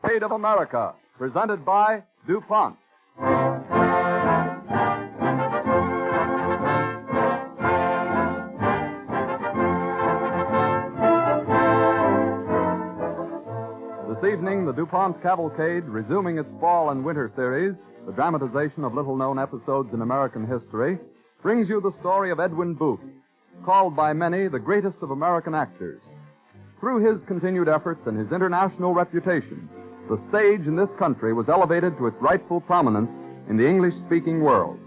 Cavalcade of America, presented by DuPont. This evening, the DuPont Cavalcade, resuming its fall and winter series, the dramatization of little-known episodes in American history, brings you the story of Edwin Booth, called by many the greatest of American actors. Through his continued efforts and his international reputation, the stage in this country was elevated to its rightful prominence in the English-speaking world.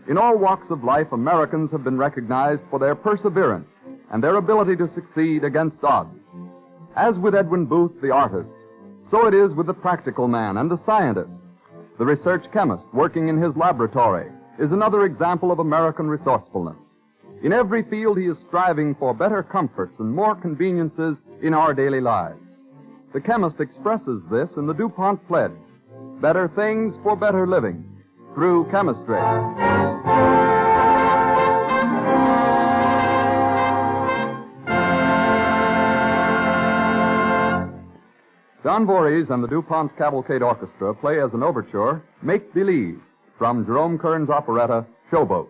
In all walks of life, Americans have been recognized for their perseverance and their ability to succeed against odds. As with Edwin Booth, the artist, so it is with the practical man and the scientist. The research chemist working in his laboratory is another example of American resourcefulness. In every field, he is striving for better comforts and more conveniences in our daily lives. The chemist expresses this in the DuPont pledge, better things for better living, through chemistry. John Voorhees and the DuPont Cavalcade Orchestra play as an overture, Make Believe, from Jerome Kern's operetta, Showboat.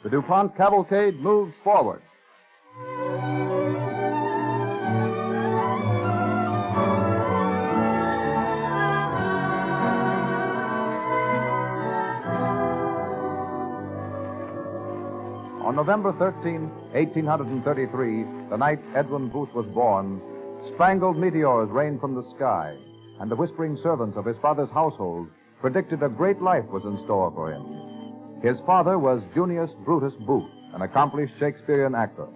The DuPont Cavalcade moves forward. On November 13, 1833, the night Edwin Booth was born, spangled meteors rained from the sky, and the whispering servants of his father's household predicted a great life was in store for him. His father was Junius Brutus Booth, an accomplished Shakespearean actor.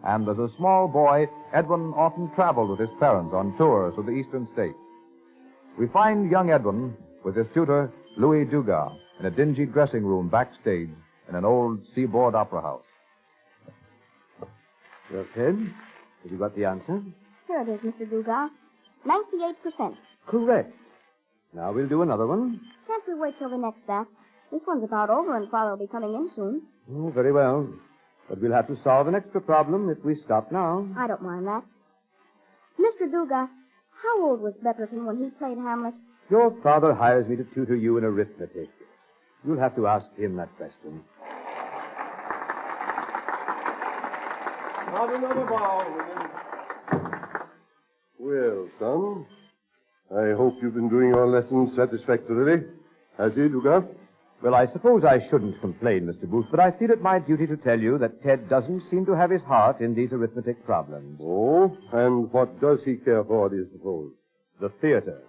And as a small boy, Edwin often traveled with his parents on tours to the eastern states. We find young Edwin with his tutor, Louis Dugas, in a dingy dressing room backstage in an old seaboard opera house. Well, Ted, have you got the answer? Here it is, Mr. Dugas. 98%. Correct. Now we'll do another one. Can't we wait till the next act? This one's about over and Father will be coming in soon. Oh, very well. But we'll have to solve an extra problem if we stop now. I don't mind that. Mr. Dugas, how old was Betterton when he played Hamlet? Your father hires me to tutor you in arithmetic. You'll have to ask him that question. Not another ball. Well, son, I hope you've been doing your lessons satisfactorily. Has he, Dugas? Well, I suppose I shouldn't complain, Mr. Booth, but I feel it my duty to tell you that Ted doesn't seem to have his heart in these arithmetic problems. Oh, and what does he care for, do you suppose? The theater.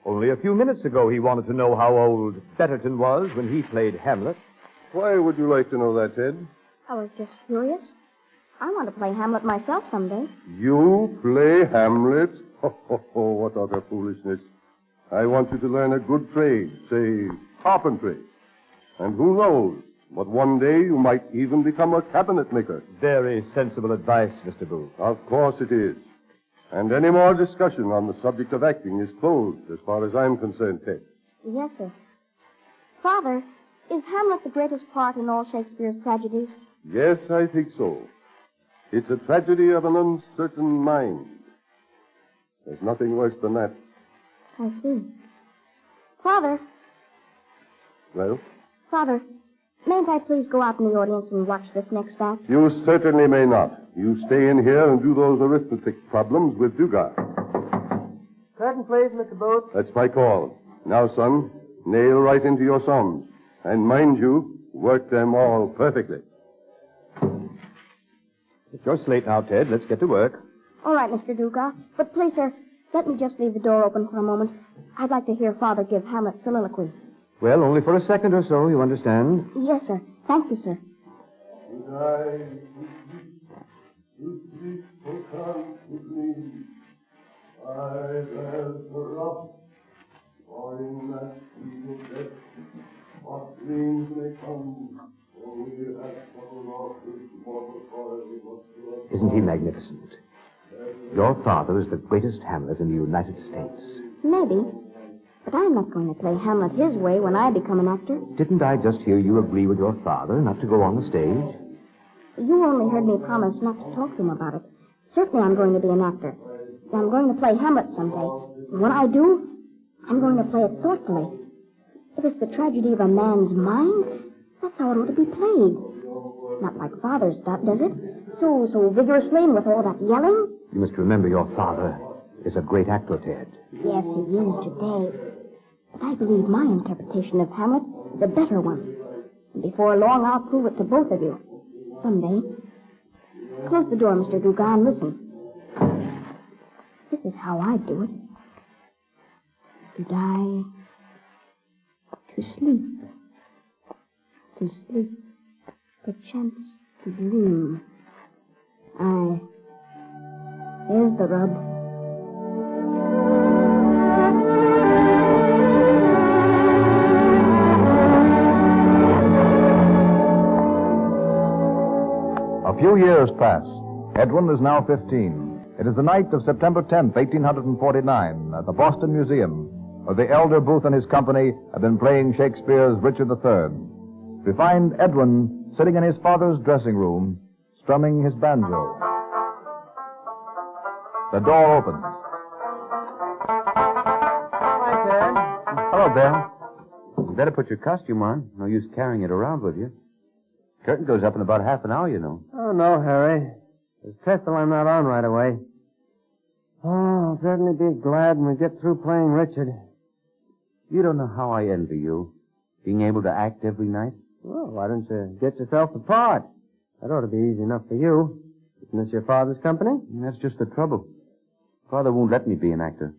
Only a few minutes ago he wanted to know how old Betterton was when he played Hamlet. Why would you like to know that, Ted? I was just curious. I want to play Hamlet myself someday. You play Hamlet? Oh, what utter foolishness. I want you to learn a good trade, say, carpentry. And who knows, but one day you might even become a cabinet maker. Very sensible advice, Mr. Booth. Of course it is. And any more discussion on the subject of acting is closed as far as I'm concerned, Ted. Yes, sir. Father, is Hamlet the greatest part in all Shakespeare's tragedies? Yes, I think so. It's a tragedy of an uncertain mind. There's nothing worse than that. I see. Father. Well? Father, mayn't I please go out in the audience and watch this next act? You certainly may not. You stay in here and do those arithmetic problems with Dugas. Curtain, please, Mr. Booth. That's my call. Now, son, nail right into your sums. And mind you, work them all perfectly. It's your slate now, Ted. Let's get to work. All right, Mr. Dugas. But please, sir, let me just leave the door open for a moment. I'd like to hear Father give Hamlet's soliloquy. Well, only for a second or so, you understand? Yes, sir. Thank you, sir. Isn't he magnificent? Your father is the greatest Hamlet in the United States. Maybe. But I'm not going to play Hamlet his way when I become an actor. Didn't I just hear you agree with your father not to go on the stage? You only heard me promise not to talk to him about it. Certainly I'm going to be an actor. I'm going to play Hamlet someday. And when I do, I'm going to play it thoughtfully. If it's the tragedy of a man's mind, that's how it ought to be played. Not like Father's does it? So vigorously and with all that yelling? You must remember your father is a great actor, Ted. Yes, he is today. But I believe my interpretation of Hamlet is a better one. And before long, I'll prove it to both of you. Someday. Close the door, Mr. Dugas, and listen. This is how I do it. To die. To sleep. To sleep. Perchance to dream. Aye. There's the rub. A few years pass. Edwin is now 15. It is the night of September 10th, 1849, at the Boston Museum, where the elder Booth and his company have been playing Shakespeare's Richard III. We find Edwin sitting in his father's dressing room, strumming his banjo. The door opens. Hi, Ted. Hello, Bill. You better put your costume on. No use carrying it around with you. Curtain goes up in about half an hour, you know. Oh, no, Harry. There's Tesla I'm not on right away. Oh, I'll certainly be glad when we get through playing Richard. You don't know how I envy you, being able to act every night. Well, why don't you get yourself a part? That ought to be easy enough for you. Isn't this your father's company? That's just the trouble. Father won't let me be an actor.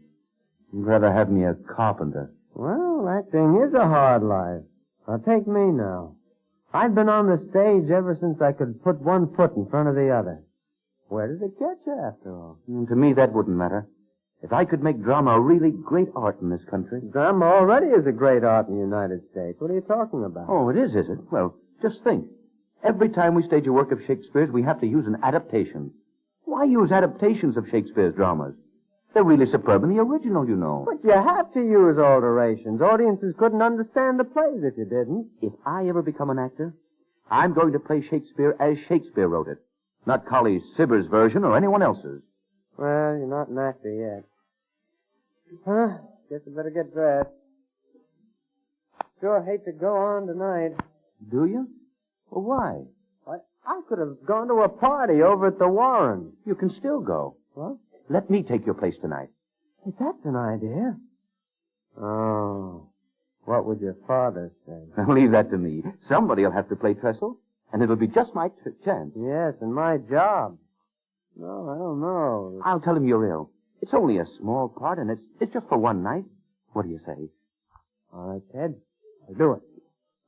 He'd rather have me a carpenter. Well, acting is a hard life. Now, take me now. I've been on the stage ever since I could put one foot in front of the other. Where did it get you, after all? To me, that wouldn't matter. If I could make drama a really great art in this country. Drama already is a great art in the United States. What are you talking about? Oh, it is it? Well, just think. Every time we stage a work of Shakespeare's, we have to use an adaptation. Why use adaptations of Shakespeare's dramas? They're really superb in the original, you know. But you have to use alterations. Audiences couldn't understand the plays if you didn't. If I ever become an actor, I'm going to play Shakespeare as Shakespeare wrote it. Not Colley Cibber's version or anyone else's. Well, you're not an actor yet. Huh? Guess I better get dressed. Sure hate to go on tonight. Do you? Well, why? I could have gone to a party over at the Warrens. You can still go. What? Let me take your place tonight. Hey, that's an idea. Oh. What would your father say? Leave that to me. Somebody'll have to play Trestle, and it'll be just my chance. Yes, and my job. No, I don't know. I'll tell him you're ill. It's only a small part, and it's just for one night. What do you say? All right, Ted. I'll do it.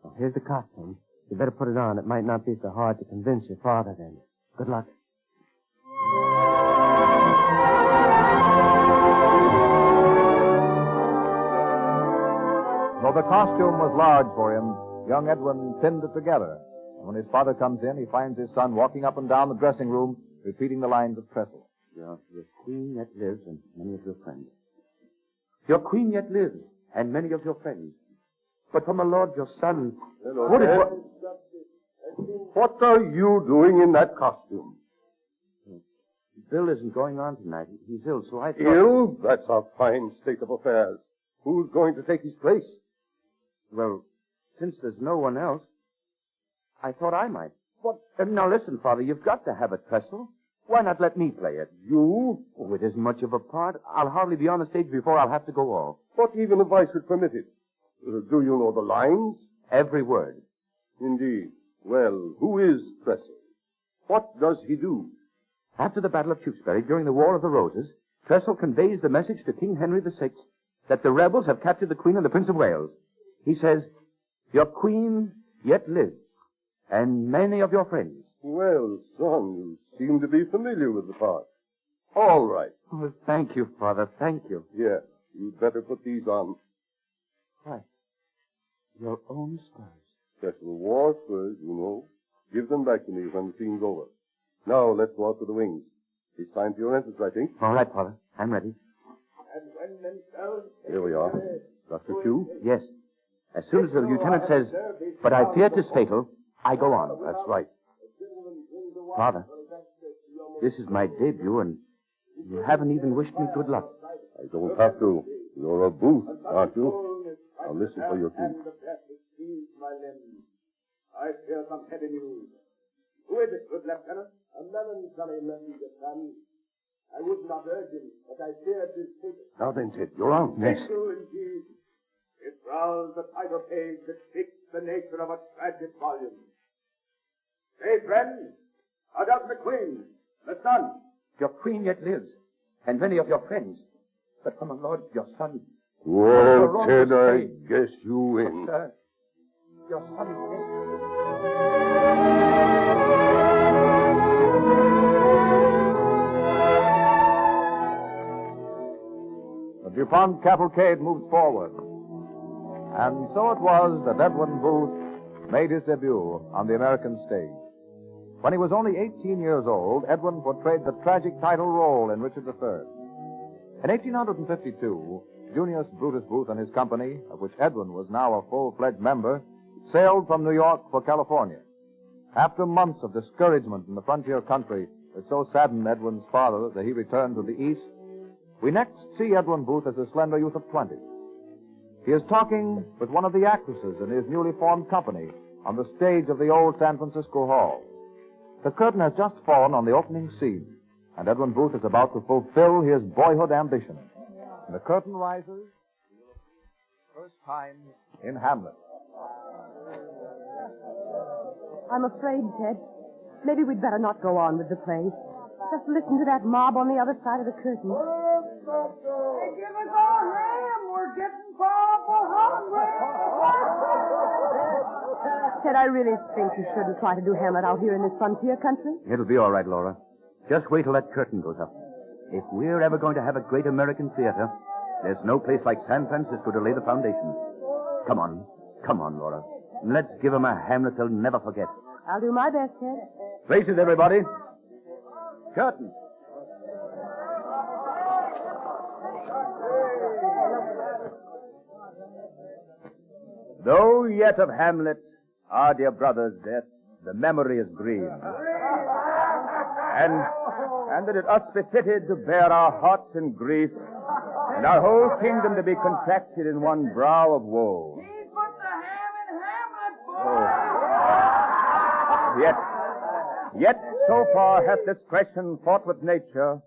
Well, here's the costume. You better put it on. It might not be so hard to convince your father then. Good luck. Though the costume was large for him, young Edwin pinned it together. And when his father comes in, he finds his son walking up and down the dressing room, repeating the lines of Trestle. Your queen yet lives, and many of your friends. Your queen yet lives, and many of your friends. But for my lord, your son... Hello, what are you doing in that costume? Bill isn't going on tonight. He's ill, so I thought... Ill? That's a fine state of affairs. Who's going to take his place? Well, since there's no one else, I thought I might. What? Now listen, Father, you've got to have a Trestle. Why not let me play it? You? Oh, it isn't much of a part. I'll hardly be on the stage before I'll have to go off. What even if I should permit it? Do you know the lines? Every word. Indeed. Well, who is Trestle? What does he do? After the Battle of Tewkesbury, during the War of the Roses, Trestle conveys the message to King Henry VI that the rebels have captured the Queen and the Prince of Wales. He says, your queen yet lives, and many of your friends. Well, son, you seem to be familiar with the part. All right. Oh, thank you, Father, thank you. Yes, you'd better put these on. Why, your own spurs. Special war spurs, you know. Give them back to me when the scene's over. Now, let's go out to the wings. It's time for your entrance, I think. All right, Father, I'm ready. Here we are. Dr. Q? Yes. As soon as the lieutenant says, but I fear 'tis fatal, I go on. That's right. Father, this is my debut, and you haven't even wished me good luck. I don't have to. You're a Booth, aren't you? Now listen for your cue. I fear some heavy news. Who is it, good lieutenant? A melancholy messenger, son. I would not urge him, but I fear it is fatal. Now then, Ted, you're on. Yes. Fatal indeed. It browsed the title page that fixed the nature of a tragic volume. Say, friend, how does the Queen, the son? Your queen yet lives, and many of your friends. But for my lord, your son. Well, Ted, I guess you win. Sir, your son is dead. The DuPont cavalcade moves forward. And so it was that Edwin Booth made his debut on the American stage. When he was only 18 years old, Edwin portrayed the tragic title role in Richard III. In 1852, Junius Brutus Booth and his company, of which Edwin was now a full-fledged member, sailed from New York for California. After months of discouragement in the frontier country that so saddened Edwin's father that he returned to the East, we next see Edwin Booth as a slender youth of 20. He is talking with one of the actresses in his newly formed company on the stage of the old San Francisco Hall. The curtain has just fallen on the opening scene, and Edwin Booth is about to fulfill his boyhood ambition. And the curtain rises, first time in Hamlet. I'm afraid, Ted. Maybe we'd better not go on with the play. Just listen to that mob on the other side of the curtain. Hey, give us our ham. We're getting powerful hungry. Ted, I really think you shouldn't try to do Hamlet out here in this frontier country. It'll be all right, Laura. Just wait till that curtain goes up. If we're ever going to have a great American theater, there's no place like San Francisco to lay the foundation. Come on, Laura. Let's give 'em a Hamlet they'll never forget. I'll do my best, Ted. Places, everybody. Curtain. Though yet of Hamlet, our dear brother's death, the memory is grieved. And that it us befitted to bear our hearts in grief, and our whole kingdom to be contracted in one brow of woe. He put the ham in Hamlet, boy! Yet so far hath discretion fought with nature,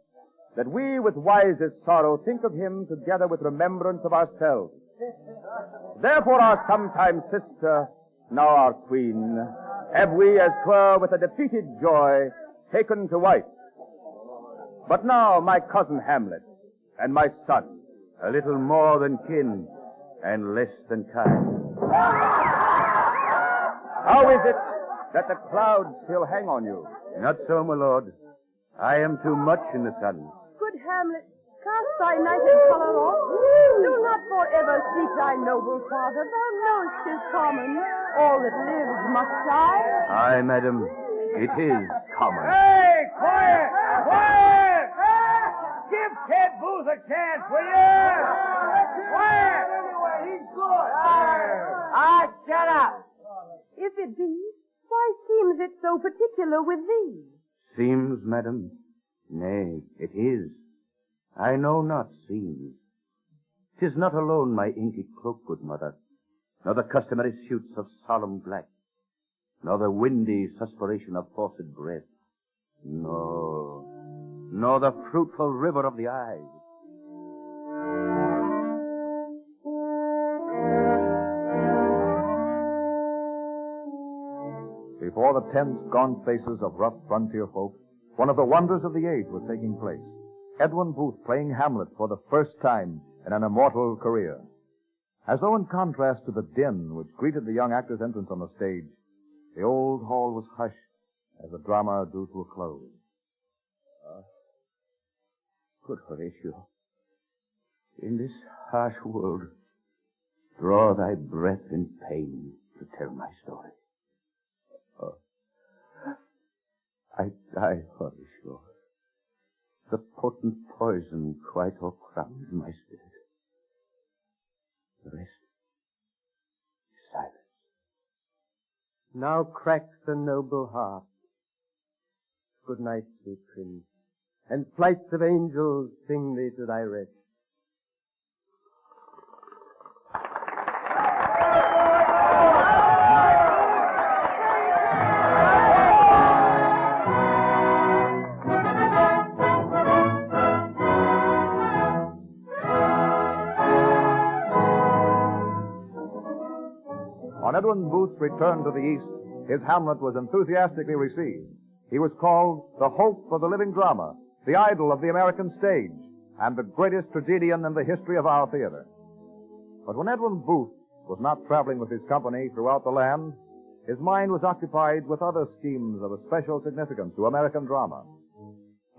that we with wisest sorrow think of him together with remembrance of ourselves. Therefore our sometime sister, now our queen, have we, as 'twere with a defeated joy, taken to wife. But now my cousin Hamlet, and my son, a little more than kin, and less than kind. How is it that the clouds still hang on you? Not so, my lord. I am too much in the sun. Good Hamlet, cast thy nighted color off. Do not forever seek thy noble father. Thou knowest 'tis common. All that lives must die. Aye, madam, it is common. Hey, quiet! Quiet! Give Ted Booth a chance, will you? Quiet! Anyway, he's good. Shut up! If it be, why seems it so particular with thee? Seems, madam? Nay, it is. I know not seems. 'Tis not alone my inky cloak, good mother, nor the customary suits of solemn black, nor the windy suspiration of forced breath. No, nor the fruitful river of the eyes. Before the tense, gaunt faces of rough frontier folk, one of the wonders of the age was taking place. Edwin Booth playing Hamlet for the first time in an immortal career. As though in contrast to the din which greeted the young actor's entrance on the stage, the old hall was hushed as the drama drew to a close. Good Horatio, in this harsh world, draw thy breath in pain to tell my story. I die, Horatio. The potent poison quite o'ercrowns my spirit. The rest is silence. Now cracks the noble heart. Good night, sweet prince, and flights of angels sing thee to thy rest. On Edwin Booth's return to the East, his Hamlet was enthusiastically received. He was called the hope of the living drama, the idol of the American stage, and the greatest tragedian in the history of our theater. But when Edwin Booth was not traveling with his company throughout the land, his mind was occupied with other schemes of especial significance to American drama.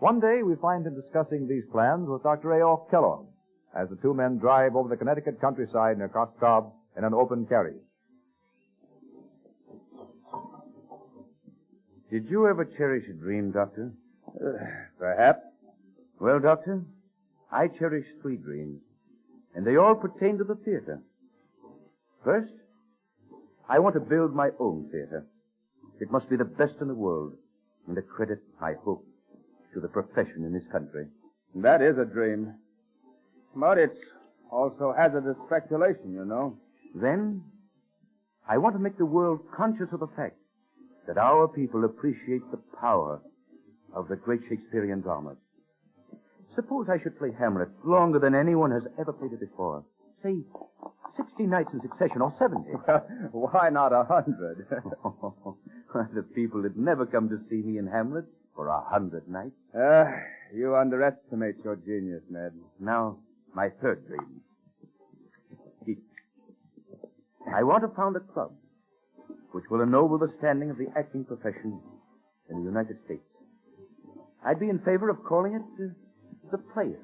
One day we find him discussing these plans with Dr. A. Kellogg as the two men drive over the Connecticut countryside near Cobb in an open carriage. Did you ever cherish a dream, Doctor? Perhaps. Well, Doctor, I cherish 3 dreams, and they all pertain to the theater. First, I want to build my own theater. It must be the best in the world, and a credit, I hope, to the profession in this country. That is a dream. But it's also hazardous speculation, you know. Then, I want to make the world conscious of the fact that our people appreciate the power of the great Shakespearean dramas. Suppose I should play Hamlet longer than anyone has ever played it before. Say, 60 nights in succession, or 70. Why not 100? The people would never come to see me in Hamlet for 100 nights. You underestimate your genius, Ned. Now, my third dream. I want to found a club which will ennoble the standing of the acting profession in the United States. I'd be in favor of calling it the player.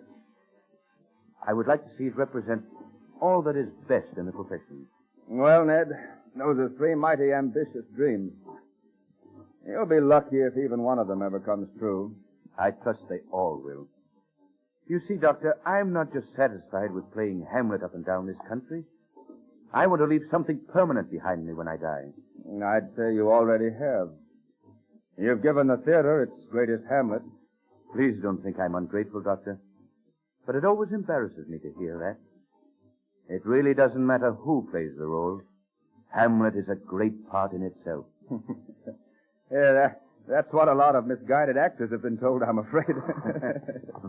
I would like to see it represent all that is best in the profession. Well, Ned, those are three mighty ambitious dreams. You'll be lucky if even one of them ever comes true. I trust they all will. You see, Doctor, I'm not just satisfied with playing Hamlet up and down this country. I want to leave something permanent behind me when I die. I'd say you already have. You've given the theater its greatest Hamlet. Please don't think I'm ungrateful, Doctor. But it always embarrasses me to hear that. It really doesn't matter who plays the role. Hamlet is a great part in itself. Yeah, that's what a lot of misguided actors have been told, I'm afraid.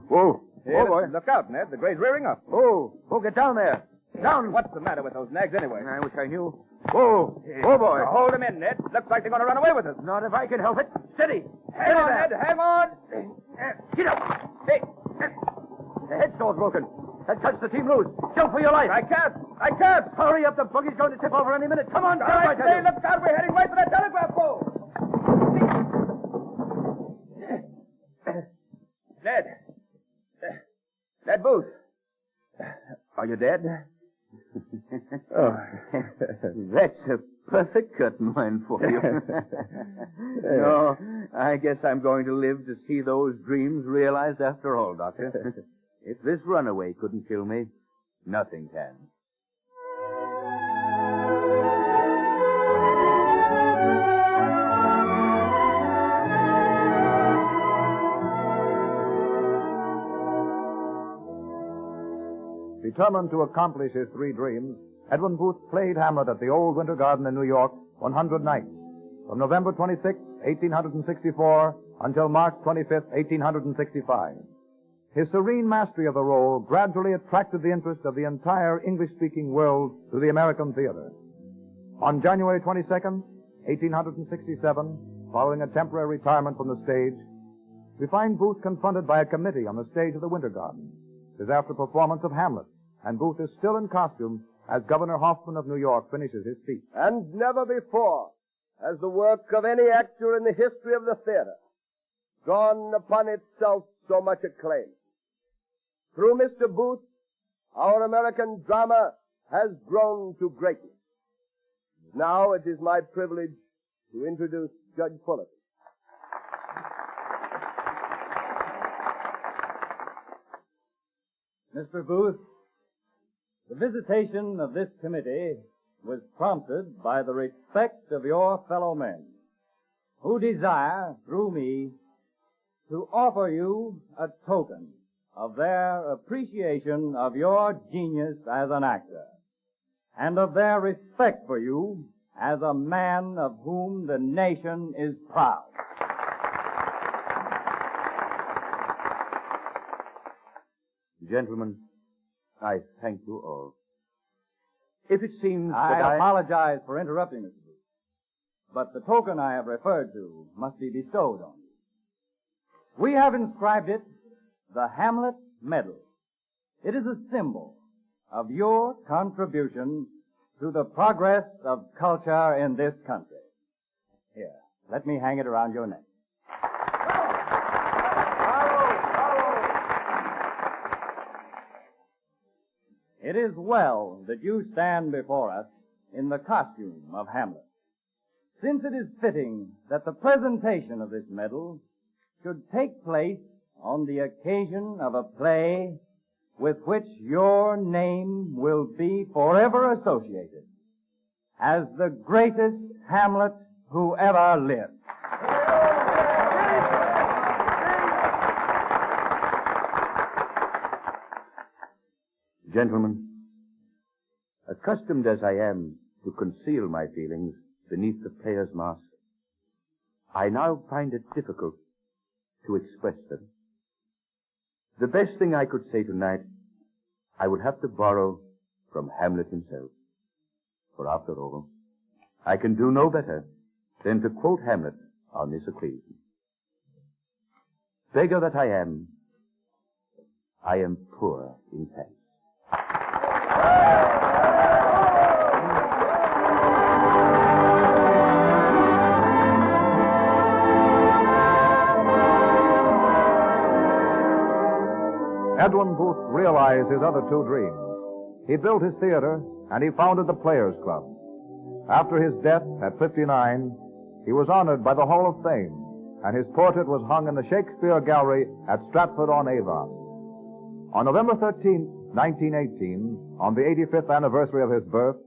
Whoa. Yeah, boy. Look out, Ned. The grade's rearing up. Oh, get down there. Down. What's the matter with those nags anyway? I wish I knew. Whoa, boy. Now, hold them in, Ned. Looks like they're going to run away with us. Not if I can help it. Steady. Hang on, Ned. Hang on. Get up. Hey. The headstall's broken. That cuts the team loose. Jump for your life. I can't. Hurry up. The buggy's going to tip over any minute. Come on, jump. All right, say, look out. We're heading right for that telegraph pole. Ned Booth. Are you dead? Oh. That's a perfect curtain line for you. No, I guess I'm going to live to see those dreams realized after all, Doctor. If this runaway couldn't kill me, nothing can. Determined to accomplish his three dreams, Edwin Booth played Hamlet at the Old Winter Garden in New York 100 nights, from November 26, 1864, until March 25, 1865. His serene mastery of the role gradually attracted the interest of the entire English-speaking world to the American theater. On January 22, 1867, following a temporary retirement from the stage, we find Booth confronted by a committee on the stage of the Winter Garden. It is after performance of Hamlet, and Booth is still in costume as Governor Hoffman of New York finishes his speech. And never before has the work of any actor in the history of the theater drawn upon itself so much acclaim. Through Mr. Booth, our American drama has grown to greatness. Now it is my privilege to introduce Judge Sullivan. Mr. Booth, the visitation of this committee was prompted by the respect of your fellow men, who desire, through me, to offer you a token of their appreciation of your genius as an actor, and of their respect for you as a man of whom the nation is proud. Gentlemen, I thank you all. If it seems I apologize for interrupting, Mr. Booth, but the token I have referred to must be bestowed on you. We have inscribed it the Hamlet Medal. It is a symbol of your contribution to the progress of culture in this country. Here, let me hang it around your neck. It is well that you stand before us in the costume of Hamlet, since it is fitting that the presentation of this medal should take place on the occasion of a play with which your name will be forever associated as the greatest Hamlet who ever lived. Gentlemen, accustomed as I am to conceal my feelings beneath the player's mask, I now find it difficult to express them. The best thing I could say tonight, I would have to borrow from Hamlet himself. For after all, I can do no better than to quote Hamlet on this occasion. Beggar that I am poor in thanks. Edwin Booth realized his other two dreams. He built his theater, and he founded the Players Club. After his death at 59, he was honored by the Hall of Fame, and his portrait was hung in the Shakespeare Gallery at Stratford-on-Avon. On November 13, 1918, on the 85th anniversary of his birth,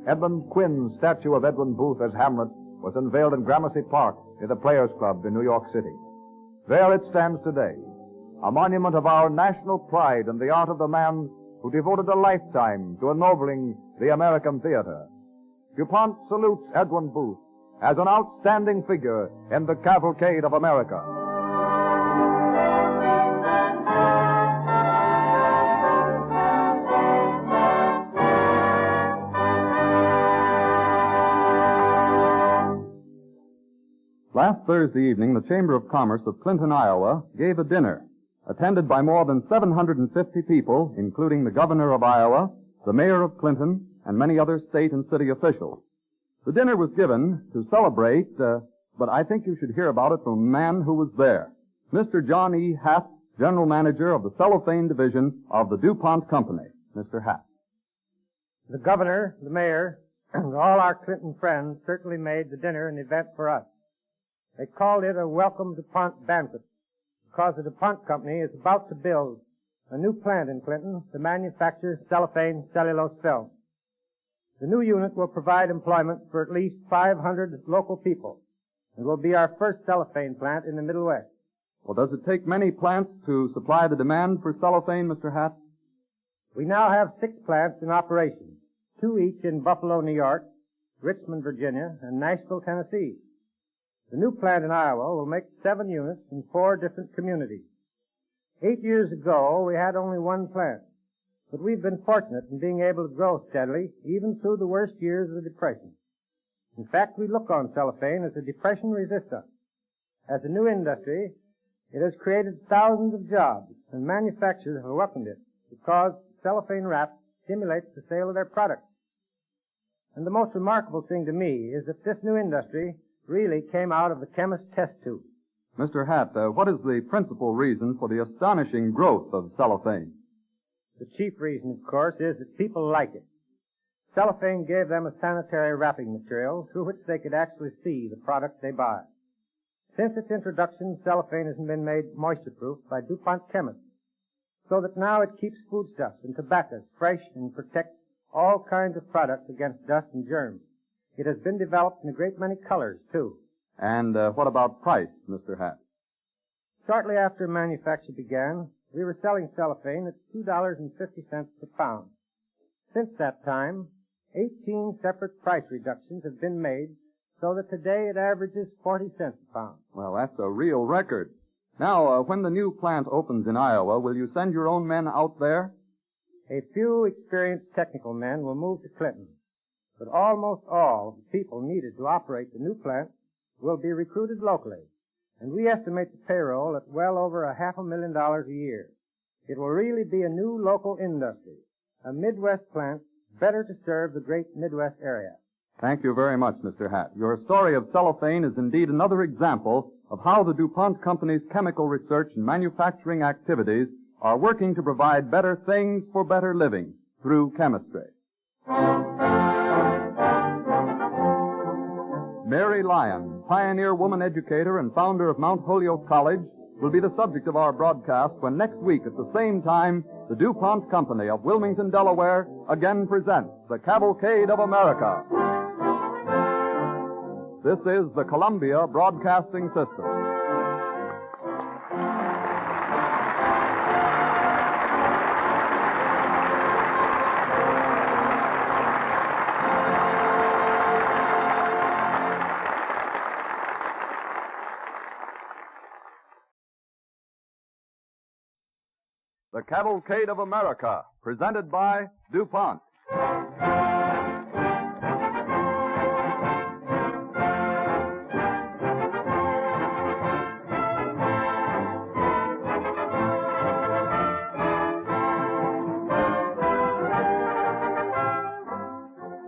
Edmund Quinn's statue of Edwin Booth as Hamlet was unveiled in Gramercy Park near the Players Club in New York City. There it stands today, a monument of our national pride in the art of the man who devoted a lifetime to ennobling the American theater. DuPont salutes Edwin Booth as an outstanding figure in the Cavalcade of America. Last Thursday evening, the Chamber of Commerce of Clinton, Iowa, gave a dinner attended by more than 750 people, including the governor of Iowa, the mayor of Clinton, and many other state and city officials. The dinner was given to celebrate, but I think you should hear about it from a man who was there. Mr. John E. Hatt, general manager of the cellophane division of the DuPont Company. Mr. Hatt. The governor, the mayor, and all our Clinton friends certainly made the dinner an event for us. They called it a welcome DuPont banquet because the DuPont Company is about to build a new plant in Clinton to manufacture cellophane cellulose film. The new unit will provide employment for at least 500 local people and will be our first cellophane plant in the Middle West. Well, does it take many plants to supply the demand for cellophane, Mr. Hatt? We now have 6 plants in operation, 2 each in Buffalo, New York, Richmond, Virginia, and Nashville, Tennessee. The new plant in Iowa will make 7 units in 4 different communities. 8 years ago, we had only 1 plant, but we've been fortunate in being able to grow steadily even through the worst years of the Depression. In fact, we look on cellophane as a depression resistant. As a new industry, it has created thousands of jobs, and manufacturers have welcomed it because cellophane wrap stimulates the sale of their products. And the most remarkable thing to me is that this new industry really came out of the chemist's test tube. Mr. Hatt, what is the principal reason for the astonishing growth of cellophane? The chief reason, of course, is that people like it. Cellophane gave them a sanitary wrapping material through which they could actually see the product they buy. Since its introduction, cellophane has been made moisture-proof by DuPont chemists, so that now it keeps foodstuffs and tobaccos fresh and protects all kinds of products against dust and germs. It has been developed in a great many colors, too. And what about price, Mr. Hatt? Shortly after manufacture began, we were selling cellophane at $2.50 per pound. Since that time, 18 separate price reductions have been made, so that today it averages 40 cents a pound. Well, that's a real record. Now, when the new plant opens in Iowa, will you send your own men out there? A few experienced technical men will move to Clinton, but almost all the people needed to operate the new plant will be recruited locally, and we estimate the payroll at well over $500,000 a year. It will really be a new local industry, a Midwest plant better to serve the great Midwest area. Thank you very much, Mr. Hatt. Your story of cellophane is indeed another example of how the DuPont Company's chemical research and manufacturing activities are working to provide better things for better living through chemistry. Mary Lyon, pioneer woman educator and founder of Mount Holyoke College, will be the subject of our broadcast when next week at the same time the DuPont Company of Wilmington, Delaware again presents the Cavalcade of America. This is the Columbia Broadcasting System. The Cavalcade of America, presented by DuPont.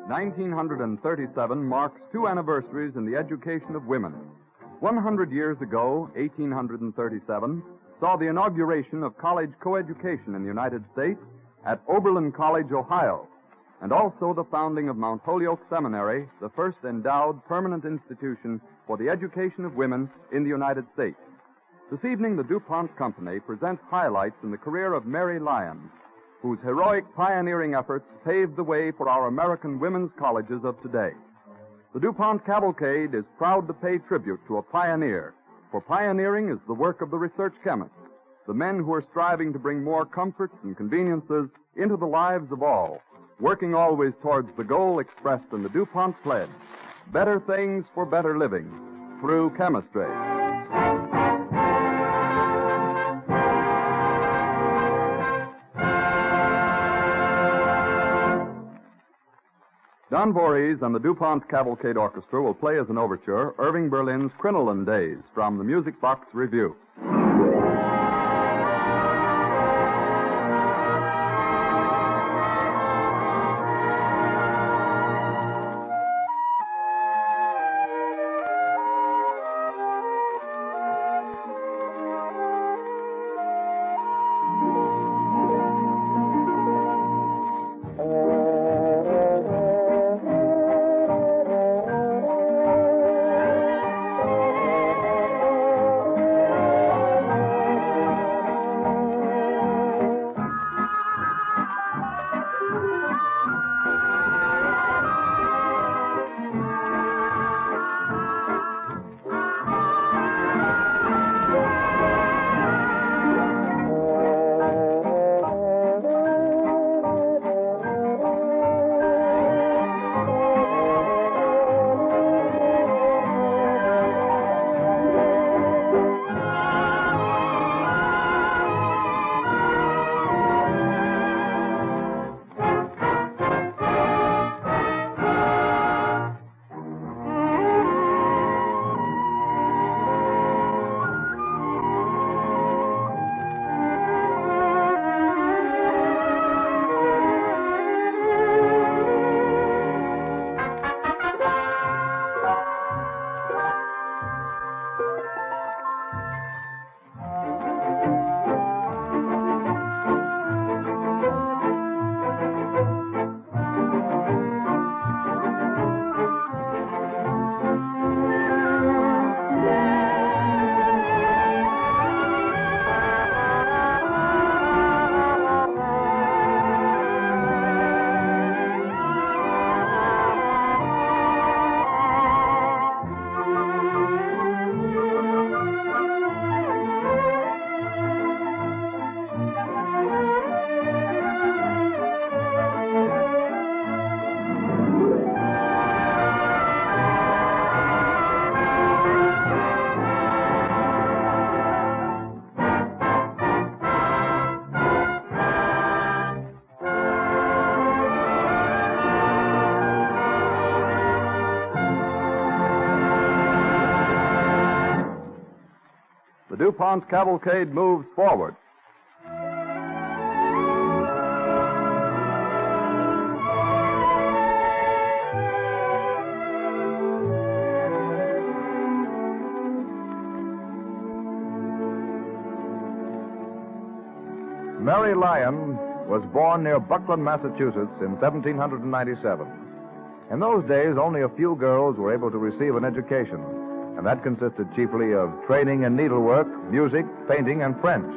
(1937) marks 2 anniversaries in the education of women. 100 years ago, 1837, saw the inauguration of college coeducation in the United States at Oberlin College, Ohio, and also the founding of Mount Holyoke Seminary, the first endowed permanent institution for the education of women in the United States. This evening, the DuPont Company presents highlights in the career of Mary Lyon, whose heroic pioneering efforts paved the way for our American women's colleges of today. The DuPont Cavalcade is proud to pay tribute to a pioneer, for pioneering is the work of the research chemists, the men who are striving to bring more comforts and conveniences into the lives of all, working always towards the goal expressed in the DuPont pledge, better things for better living, through chemistry. Don Voorhees and the DuPont Cavalcade Orchestra will play as an overture Irving Berlin's Crinoline Days from the Music Box Review. DuPont Cavalcade moves forward. Mary Lyon was born near Buckland, Massachusetts in 1797. In those days, only a few girls were able to receive an education, and that consisted chiefly of training in needlework, music, painting, and French.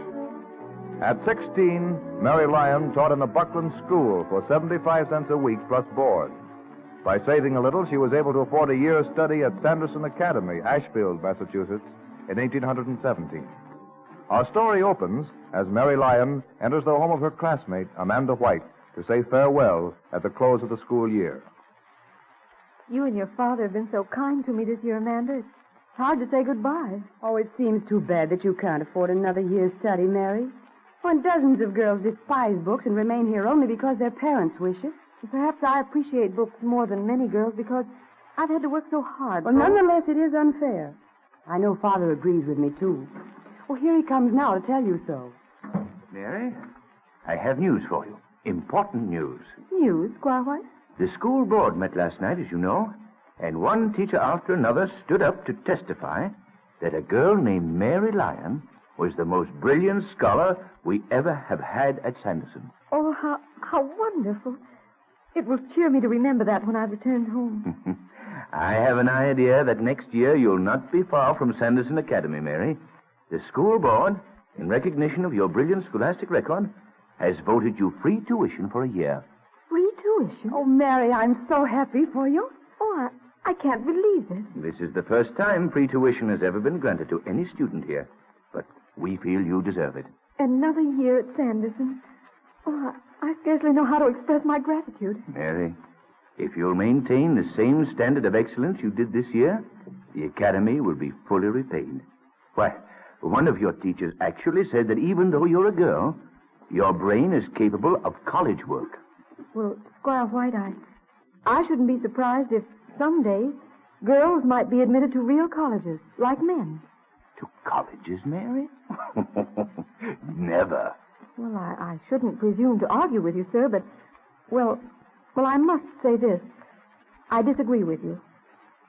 At 16, Mary Lyon taught in a Buckland school for 75 cents a week plus board. By saving a little, she was able to afford a year's study at Sanderson Academy, Ashfield, Massachusetts, in 1817. Our story opens as Mary Lyon enters the home of her classmate, Amanda White, to say farewell at the close of the school year. You and your father have been so kind to me this year, Amanda. It's hard to say goodbye. Oh, it seems too bad that you can't afford another year's study, Mary. When dozens of girls despise books and remain here only because their parents wish it. Perhaps I appreciate books more than many girls because I've had to work so hard. Well, nonetheless, it is unfair. I know Father agrees with me, too. Oh, here he comes now to tell you so. Mary, I have news for you. Important news. News, Squire White? The school board met last night, as you know, and one teacher after another stood up to testify that a girl named Mary Lyon was the most brilliant scholar we ever have had at Sanderson. Oh, how wonderful. It will cheer me to remember that when I return home. I have an idea that next year you'll not be far from Sanderson Academy, Mary. The school board, in recognition of your brilliant scholastic record, has voted you free tuition for a year. Free tuition? Oh, Mary, I'm so happy for you. Oh, I can't believe it. This is the first time free tuition has ever been granted to any student here. But we feel you deserve it. Another year at Sanderson. Oh, I scarcely know how to express my gratitude. Mary, if you'll maintain the same standard of excellence you did this year, the Academy will be fully repaid. Why, one of your teachers actually said that even though you're a girl, your brain is capable of college work. Well, Squire White, I shouldn't be surprised if someday girls might be admitted to real colleges, like men. To colleges, Mary? Never. Well, I shouldn't presume to argue with you, sir, but, well, I must say this. I disagree with you.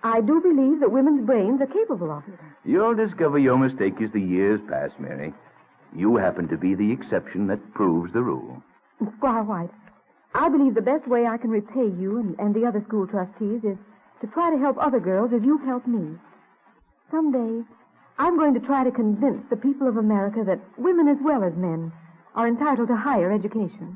I do believe that women's brains are capable of it. You'll discover your mistake as the years pass, Mary. You happen to be the exception that proves the rule. Squire White, I believe the best way I can repay you and the other school trustees is to try to help other girls as you've helped me. Someday, I'm going to try to convince the people of America that women as well as men are entitled to higher education.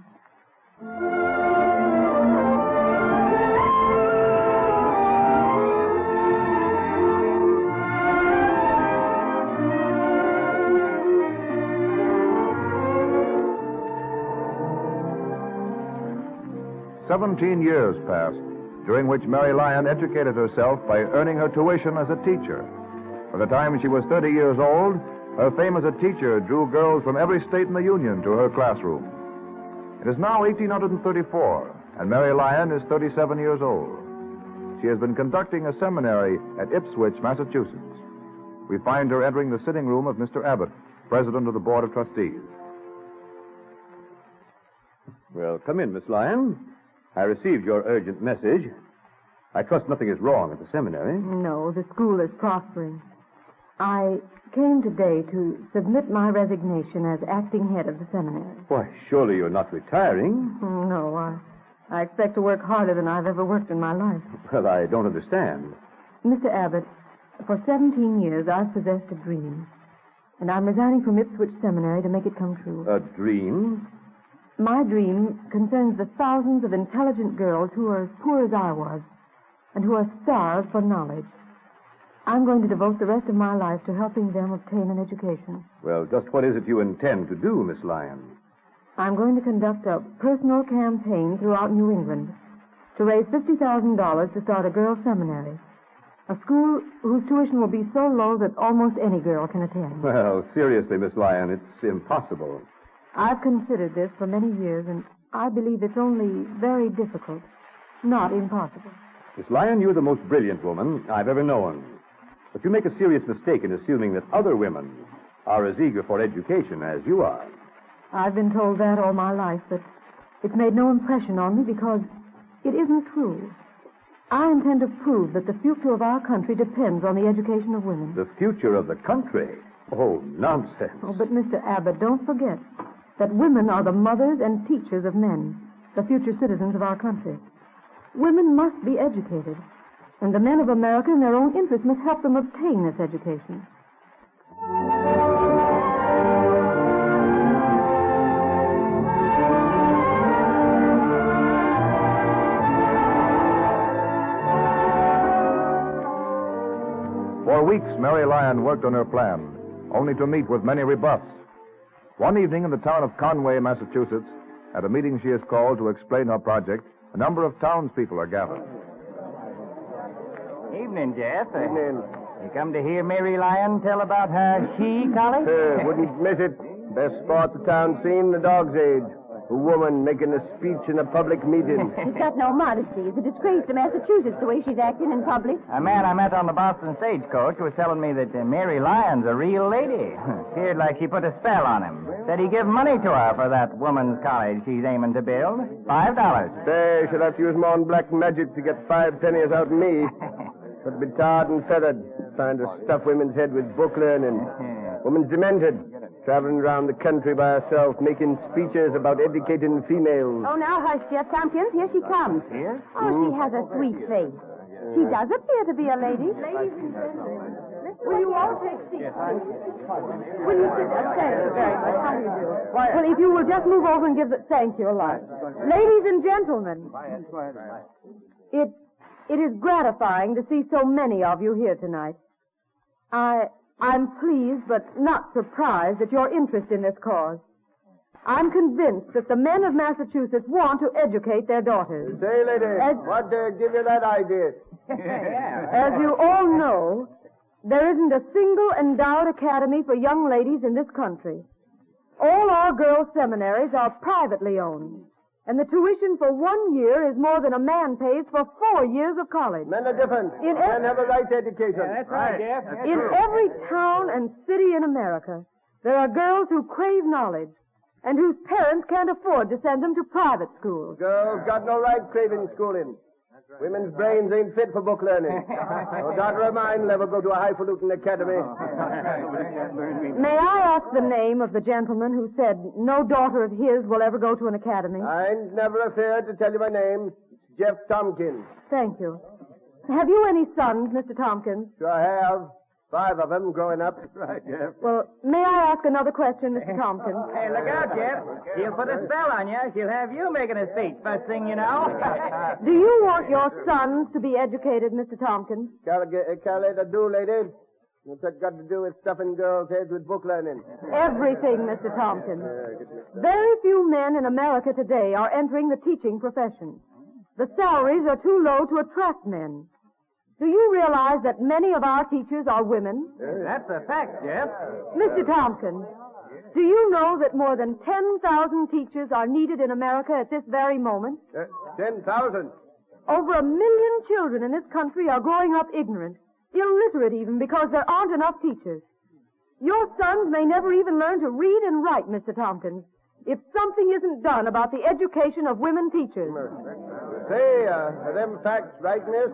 "17 years passed, during which Mary Lyon educated herself by earning her tuition as a teacher. By the time she was 30 years old, her fame as a teacher drew girls from every state in the Union to her classroom. It is now 1834, and Mary Lyon is 37 years old. She has been conducting a seminary at Ipswich, Massachusetts. We find her entering the sitting room of Mr. Abbott, president of the Board of Trustees. Well, come in, Miss Lyon. I received your urgent message. I trust nothing is wrong at the seminary. No, the school is prospering. I came today to submit my resignation as acting head of the seminary. Why, surely you're not retiring. No, I expect to work harder than I've ever worked in my life. Well, I don't understand. Mr. Abbott, for 17 years I've possessed a dream, and I'm resigning from Ipswich Seminary to make it come true. A dream? My dream concerns the thousands of intelligent girls who are as poor as I was, and who are starved for knowledge. I'm going to devote the rest of my life to helping them obtain an education. Well, just what is it you intend to do, Miss Lyon? I'm going to conduct a personal campaign throughout New England to raise $50,000 to start a girls' seminary, a school whose tuition will be so low that almost any girl can attend. Well, seriously, Miss Lyon, it's impossible. I've considered this for many years, and I believe it's only very difficult, not impossible. Miss Lyon, you're the most brilliant woman I've ever known. But you make a serious mistake in assuming that other women are as eager for education as you are. I've been told that all my life, but it's made no impression on me because it isn't true. I intend to prove that the future of our country depends on the education of women. The future of the country? Oh, nonsense. Oh, but Mr. Abbott, don't forget that women are the mothers and teachers of men, the future citizens of our country. Women must be educated, and the men of America in their own interest must help them obtain this education. For weeks, Mary Lyon worked on her plan, only to meet with many rebuffs. One evening in the town of Conway, Massachusetts, at a meeting she has called to explain her project, a number of townspeople are gathered. Evening, Jeff. Evening. You come to hear Mary Lyon tell about her college? Wouldn't miss it. Best spot the town seen, the dog's age. A woman making a speech in a public meeting. She's got no modesty. It's a disgrace to Massachusetts the way she's acting in public. A man I met on the Boston stagecoach was telling me that Mary Lyon's a real lady. Appeared like she put a spell on him. Said he give money to her for that woman's college she's aiming to build. $5. Say, she'll have to use more than black magic to get 5 pennies out of me. Got to be tarred and feathered. Trying to stuff women's head with book learning. Woman's demented. traveling around the country by herself, making speeches about educating females. Oh, now hush, Jeff Tompkins. Here she comes. Here? Oh, she has a sweet face. She does appear to be a lady. Ladies and gentlemen, will you all take seats? Will you sit down? Thank you very much. How do you do? Well, if you will just move over and give the... Thank you a lot. Ladies and gentlemen, it is gratifying to see so many of you here tonight. I'm pleased but not surprised at your interest in this cause. I'm convinced that the men of Massachusetts want to educate their daughters. Say, lady, what give you that idea? As you all know, there isn't a single endowed academy for young ladies in this country. All our girls' seminaries are privately owned, and the tuition for 1 year is more than a man pays for 4 years of college. Men are different. Men have a right to education. That's right, Jeff. In every town and city in America, there are girls who crave knowledge and whose parents can't afford to send them to private schools. Girls got no right craving schooling. Women's brains ain't fit for book learning. No daughter of mine will ever go to a highfalutin academy. May I ask the name of the gentleman who said no daughter of his will ever go to an academy? I ain't never afraid to tell you my name. It's Jeff Tompkins. Thank you. Have you any sons, Mr. Tompkins? Sure I have. 5 of them growing up. That's right, Jeff. Well, may I ask another question, Mr. Tompkins? Hey, look out, Jeff. She'll put a spell on you. She'll have you making a speech first thing you know. Do you want your sons to be educated, Mr. Tompkins? Calculator do, lady. What's that got to do with stuffing girls' heads with book learning? Everything, Mr. Tompkins. Very few men in America today are entering the teaching profession. The salaries are too low to attract men. Do you realize that many of our teachers are women? That's a fact, Jeff. Mr. Tompkins, do you know that more than 10,000 teachers are needed in America at this very moment? 10,000? Over 1 million children in this country are growing up ignorant, illiterate even, because there aren't enough teachers. Your sons may never even learn to read and write, Mr. Tompkins, if something isn't done about the education of women teachers. Say, are them facts right, miss?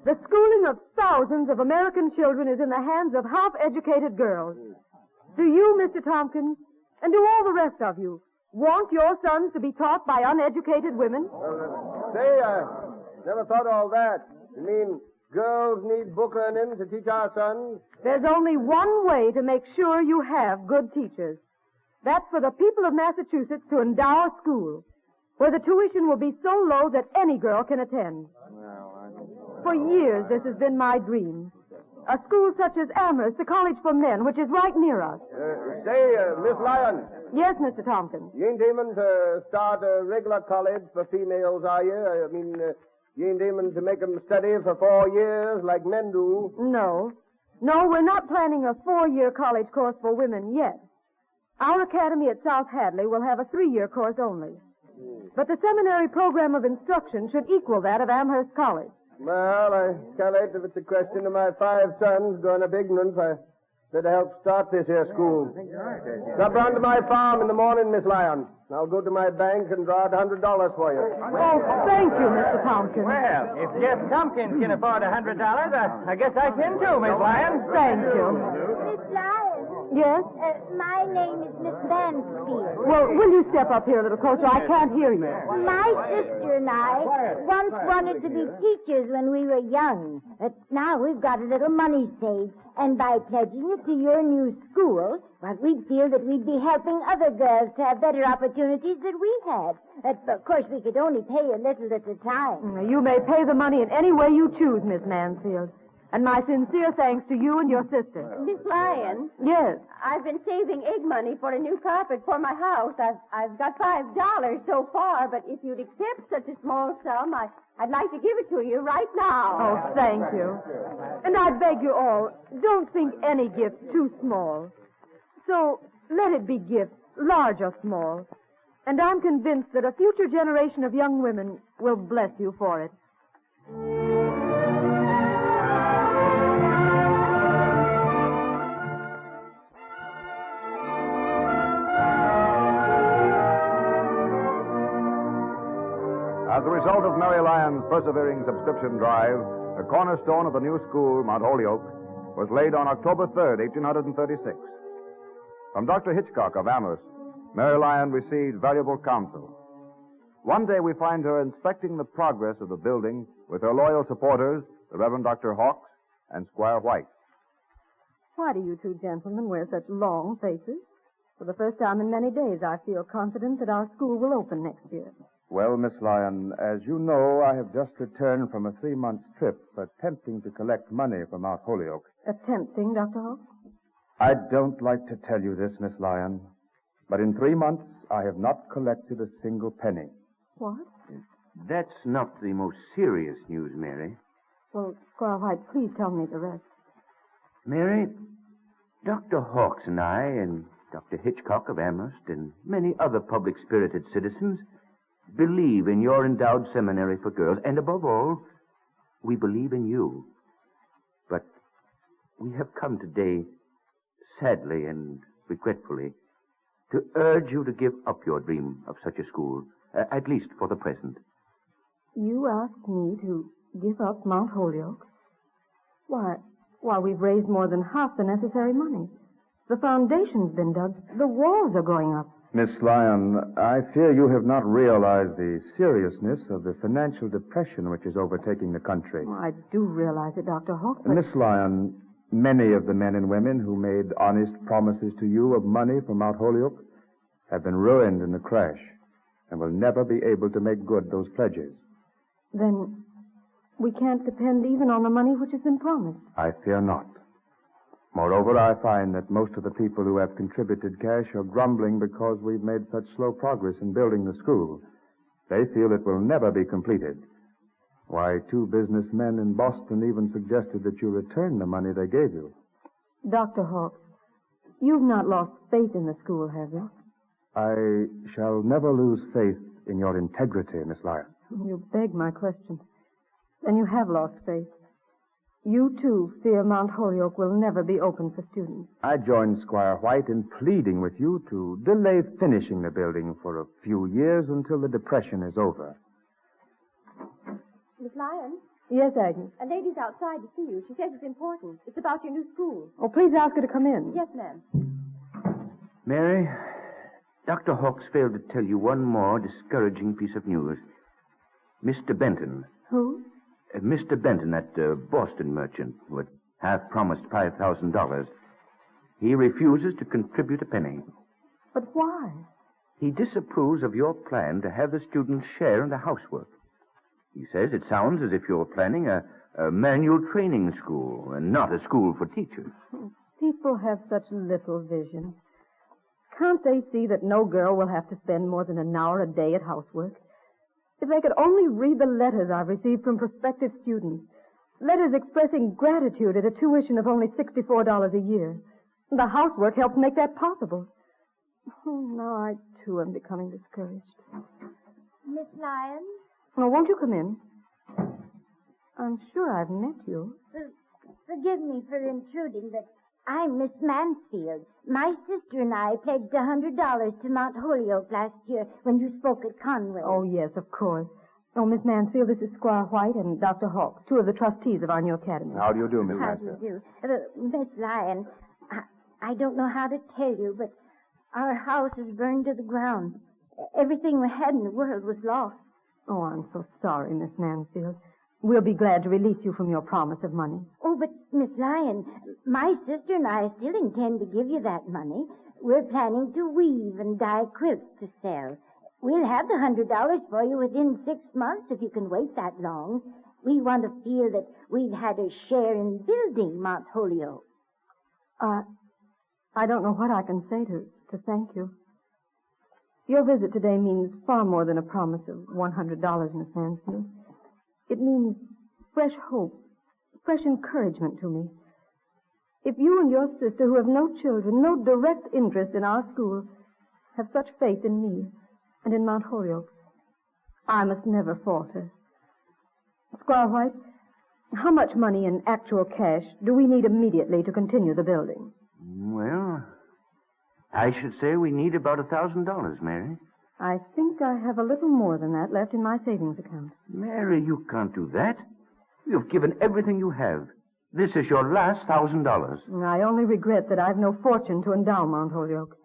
The schooling of thousands of American children is in the hands of half-educated girls. Do you, Mr. Tompkins, and do all the rest of you, want your sons to be taught by uneducated women? Say, I never thought of all that. You mean girls need book learning to teach our sons? There's only one way to make sure you have good teachers. That's for the people of Massachusetts to endow a school where the tuition will be so low that any girl can attend. For years, this has been my dream. A school such as Ambrose, the college for men, which is right near us. Say, Miss Lyon. Yes, Mr. Tompkins. You ain't aiming to start a regular college for females, are you? I mean, you ain't aiming to make them study for 4 years like men do? No. No, we're not planning a 4-year college course for women yet. Our academy at South Hadley will have a 3-year course only. But the seminary program of instruction should equal that of Amherst College. Well, I calculate if it's a question of my 5 sons growing up ignorant, I better help start this here school. Stop round to my farm in the morning, Miss Lyon. I'll go to my bank and draw out $100 for you. Oh, thank you, Mr. Tompkins. Well, if Jeff Tompkins can afford $100, I guess I can too, Miss Lyon. Thank you. Miss Lyon. Yes? My name is Miss Vanquished. Well, will you step up here a little closer? I can't hear you. My sister and I once wanted to be teachers when we were young. But now we've got a little money saved. And by pledging it to your new school, well, we feel that we'd be helping other girls to have better opportunities than we had. Of course, we could only pay a little at a time. You may pay the money in any way you choose, Miss Mansfield. And my sincere thanks to you and your sister. Miss Lyon? Yes? I've been saving egg money for a new carpet for my house. I've got $5 so far, but if you'd accept such a small sum, I'd like to give it to you right now. Oh, thank you. And I beg you all, don't think any gift too small. So let it be gifts, large or small. And I'm convinced that a future generation of young women will bless you for it. As a result of Mary Lyon's persevering subscription drive, the cornerstone of the new school, Mount Holyoke, was laid on October 3rd, 1836. From Dr. Hitchcock of Amherst, Mary Lyon received valuable counsel. One day we find her inspecting the progress of the building with her loyal supporters, the Reverend Dr. Hawks and Squire White. Why do you two gentlemen wear such long faces? For the first time in many days, I feel confident that our school will open next year. Well, Miss Lyon, as you know, I have just returned from a 3-month trip attempting to collect money from Mount Holyoke. Attempting, Dr. Hawks? I don't like to tell you this, Miss Lyon, but in 3 months I have not collected a single penny. What? That's not the most serious news, Mary. Well, Squire White, please tell me the rest. Mary, Dr. Hawks and I, and Dr. Hitchcock of Amherst, and many other public-spirited citizens believe in your endowed seminary for girls, and above all, we believe in you. But we have come today, sadly and regretfully, to urge you to give up your dream of such a school, at least for the present. You asked me to give up Mount Holyoke? Why, we've raised more than half the necessary money. The foundation's been dug. The walls are going up. Miss Lyon, I fear you have not realized the seriousness of the financial depression which is overtaking the country. Well, I do realize it, Dr. Hawks, but... Miss Lyon, many of the men and women who made honest promises to you of money from Mount Holyoke have been ruined in the crash and will never be able to make good those pledges. Then we can't depend even on the money which has been promised. I fear not. Moreover, I find that most of the people who have contributed cash are grumbling because we've made such slow progress in building the school. They feel it will never be completed. Why, 2 businessmen in Boston even suggested that you return the money they gave you. Dr. Hawks, you've not lost faith in the school, have you? I shall never lose faith in your integrity, Miss Lyon. You beg my question. Then you have lost faith. You, too, fear Mount Holyoke will never be open for students. I joined Squire White in pleading with you to delay finishing the building for a few years until the depression is over. Miss Lyon? Yes, Agnes? A lady's outside to see you. She says it's important. It's about your new school. Oh, please ask her to come in. Yes, ma'am. Mary, Dr. Hawks failed to tell you one more discouraging piece of news. Mr. Benton. Who? Mr. Benton, that Boston merchant who had half promised $5,000. He refuses to contribute a penny. But why? He disapproves of your plan to have the students share in the housework. He says it sounds as if you're planning a manual training school and not a school for teachers. People have such little vision. Can't they see that no girl will have to spend more than an hour a day at housework? If they could only read the letters I've received from prospective students, letters expressing gratitude at a tuition of only $64 a year. The housework helps make that possible. Oh, now I, too, am becoming discouraged. Miss Lyon? Oh, won't you come in? I'm sure I've met you. Forgive me for intruding, but I'm Miss Mansfield. My sister and I pledged $100 to Mount Holyoke last year when you spoke at Conway. Oh, yes, of course. Oh, Miss Mansfield, this is Squire White and Dr. Hawks, 2 of the trustees of our new academy. How do you do, Miss How Mansfield? do you do? Miss Lyon, I don't know how to tell you, but our house is burned to the ground. Everything we had in the world was lost. Oh, I'm so sorry, Miss Mansfield. We'll be glad to release you from your promise of money. Oh, but Miss Lyon, my sister and I still intend to give you that money. We're planning to weave and dye quilts to sell. We'll have the $100 for you within 6 months if you can wait that long. We want to feel that we've had a share in building Mount Holyoke. I don't know what I can say to thank you. Your visit today means far more than a promise of $100, Miss Mansfield. It means fresh hope, fresh encouragement to me. If you and your sister, who have no children, no direct interest in our school, have such faith in me and in Mount Holyoke, I must never falter. Squire White, how much money in actual cash do we need immediately to continue the building? Well, I should say we need about $1,000, Mary. I think I have a little more than that left in my savings account. Mary, you can't do that. You've given everything you have. This is your last $1,000. I only regret that I've no fortune to endow Mount Holyoke.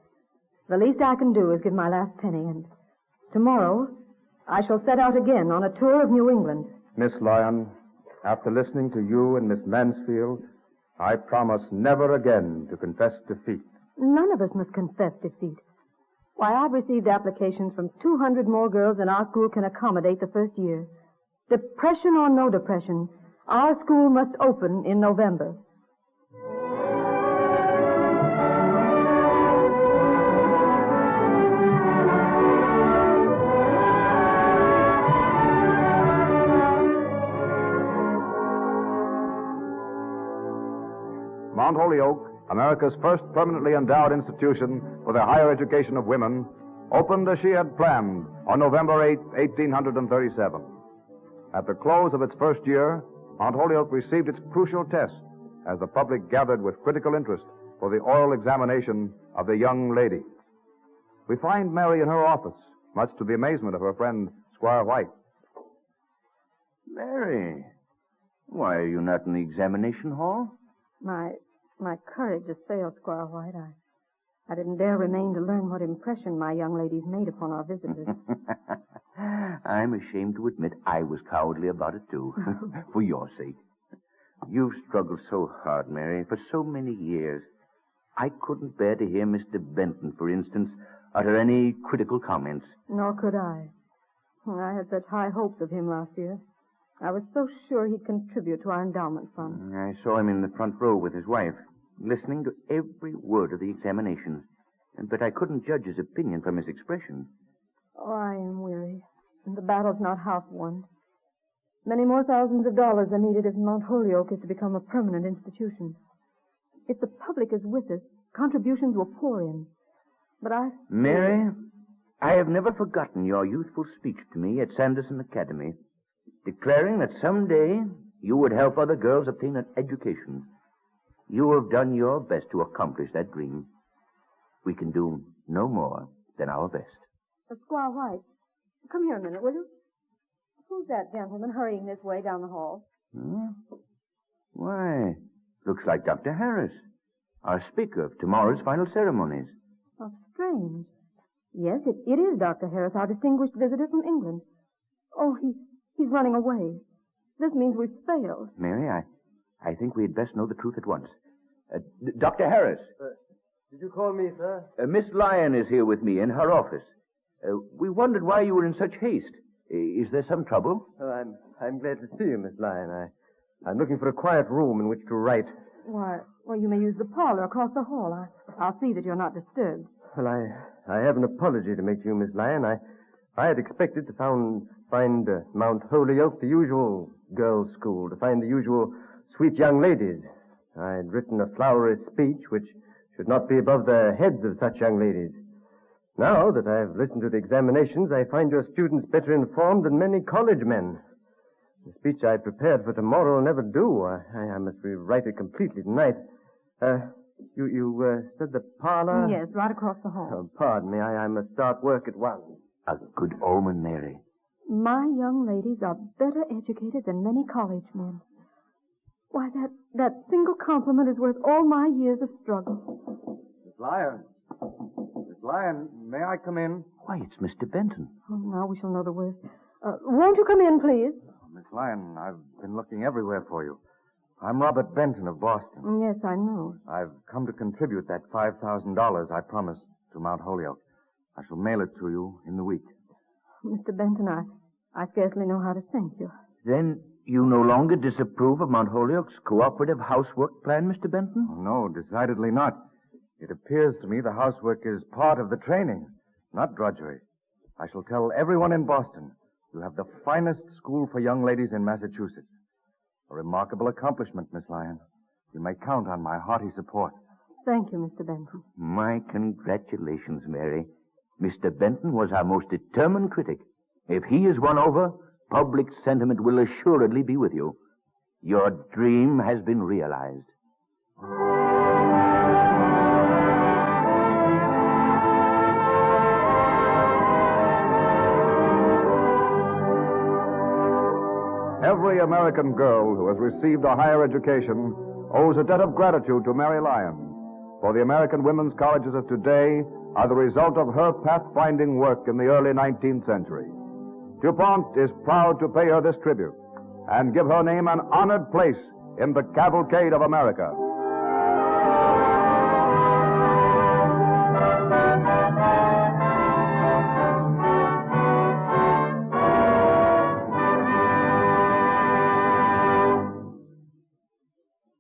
The least I can do is give my last penny, and tomorrow I shall set out again on a tour of New England. Miss Lyon, after listening to you and Miss Mansfield, I promise never again to confess defeat. None of us must confess defeat. Why, I've received applications from 200 more girls than our school can accommodate the first year. Depression or no depression, our school must open in November. Mount Holyoke, America's first permanently endowed institution for the higher education of women, opened as she had planned on November 8, 1837. At the close of its first year, Mount Holyoke received its crucial test as the public gathered with critical interest for the oral examination of the young lady. We find Mary in her office, much to the amazement of her friend, Squire White. Mary, why are you not in the examination hall? My courage has failed, Squire White. I didn't dare remain to learn what impression my young ladies made upon our visitors. I'm ashamed to admit I was cowardly about it, too. For your sake. You've struggled so hard, Mary, for so many years. I couldn't bear to hear Mr. Benton, for instance, utter any critical comments. Nor could I. I had such high hopes of him last year. I was so sure he'd contribute to our endowment fund. I saw him in the front row with his wife, listening to every word of the examination. But I couldn't judge his opinion from his expression. Oh, I am weary, and the battle's not half won. Many more thousands of dollars are needed if Mount Holyoke is to become a permanent institution. If the public is with us, contributions will pour in. But Mary, I have never forgotten your youthful speech to me at Sanderson Academy, declaring that someday you would help other girls obtain an education. You have done your best to accomplish that dream. We can do no more than our best. Squire White, come here a minute, will you? Who's that gentleman hurrying this way down the hall? Why, looks like Dr. Harris, our speaker of tomorrow's final ceremonies. How strange. Yes, it is Dr. Harris, our distinguished visitor from England. Oh, he's running away. This means we've failed. Mary, I think we'd best know the truth at once. Dr. Harris. Did you call me, sir? Miss Lyon is here with me in her office. We wondered why you were in such haste. Is there some trouble? Oh, I'm glad to see you, Miss Lyon. I'm looking for a quiet room in which to write. Why, well, you may use the parlor across the hall. I'll see that you're not disturbed. Well, I have an apology to make to you, Miss Lyon. I had expected to find Mount Holyoke the usual girls' school, to find the usual sweet young ladies. I'd written a flowery speech which should not be above the heads of such young ladies. Now that I've listened to the examinations, I find your students better informed than many college men. The speech I prepared for tomorrow will never do. I must rewrite it completely tonight. You said the parlor? Yes, right across the hall. Oh, pardon me. I must start work at once. A good omen, Mary. My young ladies are better educated than many college men. Why, that single compliment is worth all my years of struggle. Miss Lyon. Miss Lyon, may I come in? Why, it's Mr. Benton. Oh, now we shall know the worst. Won't you come in, please? Miss Lyon, I've been looking everywhere for you. I'm Robert Benton of Boston. Yes, I know. I've come to contribute that $5,000 I promised to Mount Holyoke. I shall mail it to you in the week. Mr. Benton, I scarcely know how to thank you. Then you no longer disapprove of Mount Holyoke's cooperative housework plan, Mr. Benton? Oh, no, decidedly not. It appears to me the housework is part of the training, not drudgery. I shall tell everyone in Boston you have the finest school for young ladies in Massachusetts. A remarkable accomplishment, Miss Lyon. You may count on my hearty support. Thank you, Mr. Benton. My congratulations, Mary. Mr. Benton was our most determined critic. If he is won over, public sentiment will assuredly be with you. Your dream has been realized. Every Every American girl who has received a higher education owes a debt of gratitude to Mary Lyon, for the American women's colleges of today are the result of her pathfinding work in the early 19th century. DuPont is proud to pay her this tribute and give her name an honored place in the Cavalcade of America.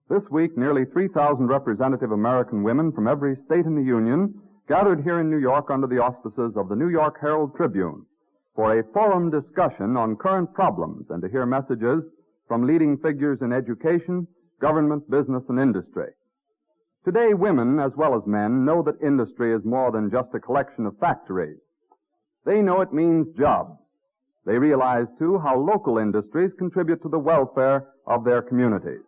This week, nearly 3,000 representative American women from every state in the Union gathered here in New York under the auspices of the New York Herald Tribune for a forum discussion on current problems and to hear messages from leading figures in education, government, business, and industry. Today, women, as well as men, know that industry is more than just a collection of factories. They know it means jobs. They realize, too, how local industries contribute to the welfare of their communities,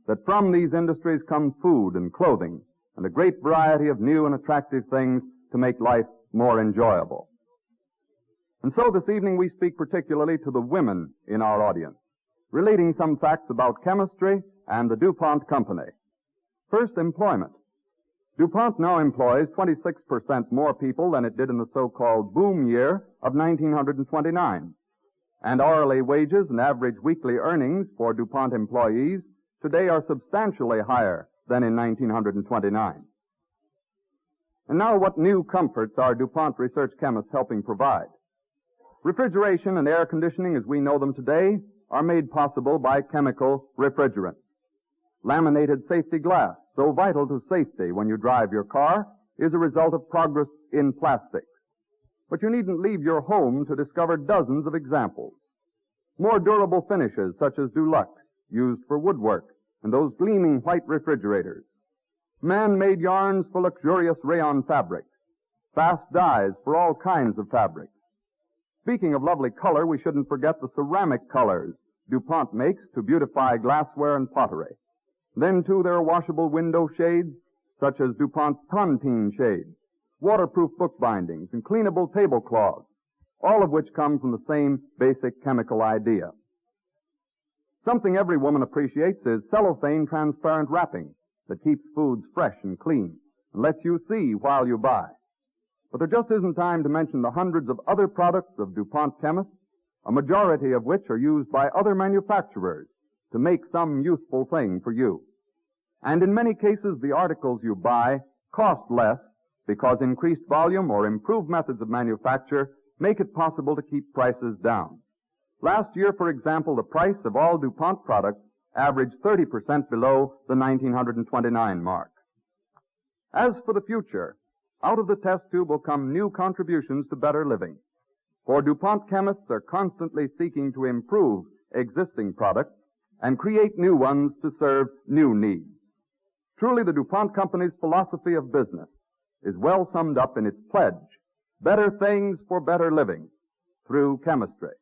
that from these industries come food and clothing and a great variety of new and attractive things to make life more enjoyable. And so this evening we speak particularly to the women in our audience, relating some facts about chemistry and the DuPont Company. First, employment. DuPont now employs 26% more people than it did in the so-called boom year of 1929. And hourly wages and average weekly earnings for DuPont employees today are substantially higher than in 1929. And now what new comforts are DuPont research chemists helping provide? Refrigeration and air conditioning as we know them today are made possible by chemical refrigerants. Laminated safety glass, so vital to safety when you drive your car, is a result of progress in plastics. But you needn't leave your home to discover dozens of examples. More durable finishes such as Dulux, used for woodwork, and those gleaming white refrigerators. Man-made yarns for luxurious rayon fabrics. Fast dyes for all kinds of fabrics. Speaking of lovely color, we shouldn't forget the ceramic colors DuPont makes to beautify glassware and pottery. Then, too, there are washable window shades, such as DuPont's Tontine shades, waterproof book bindings, and cleanable tablecloths, all of which come from the same basic chemical idea. Something every woman appreciates is cellophane transparent wrapping that keeps foods fresh and clean and lets you see while you buy. But there just isn't time to mention the hundreds of other products of DuPont chemists, a majority of which are used by other manufacturers to make some useful thing for you. And in many cases, the articles you buy cost less because increased volume or improved methods of manufacture make it possible to keep prices down. Last year, for example, the price of all DuPont products averaged 30% below the 1929 mark. As for the future, out of the test tube will come new contributions to better living. For DuPont chemists are constantly seeking to improve existing products and create new ones to serve new needs. Truly, the DuPont Company's philosophy of business is well summed up in its pledge, better things for better living, through chemistry.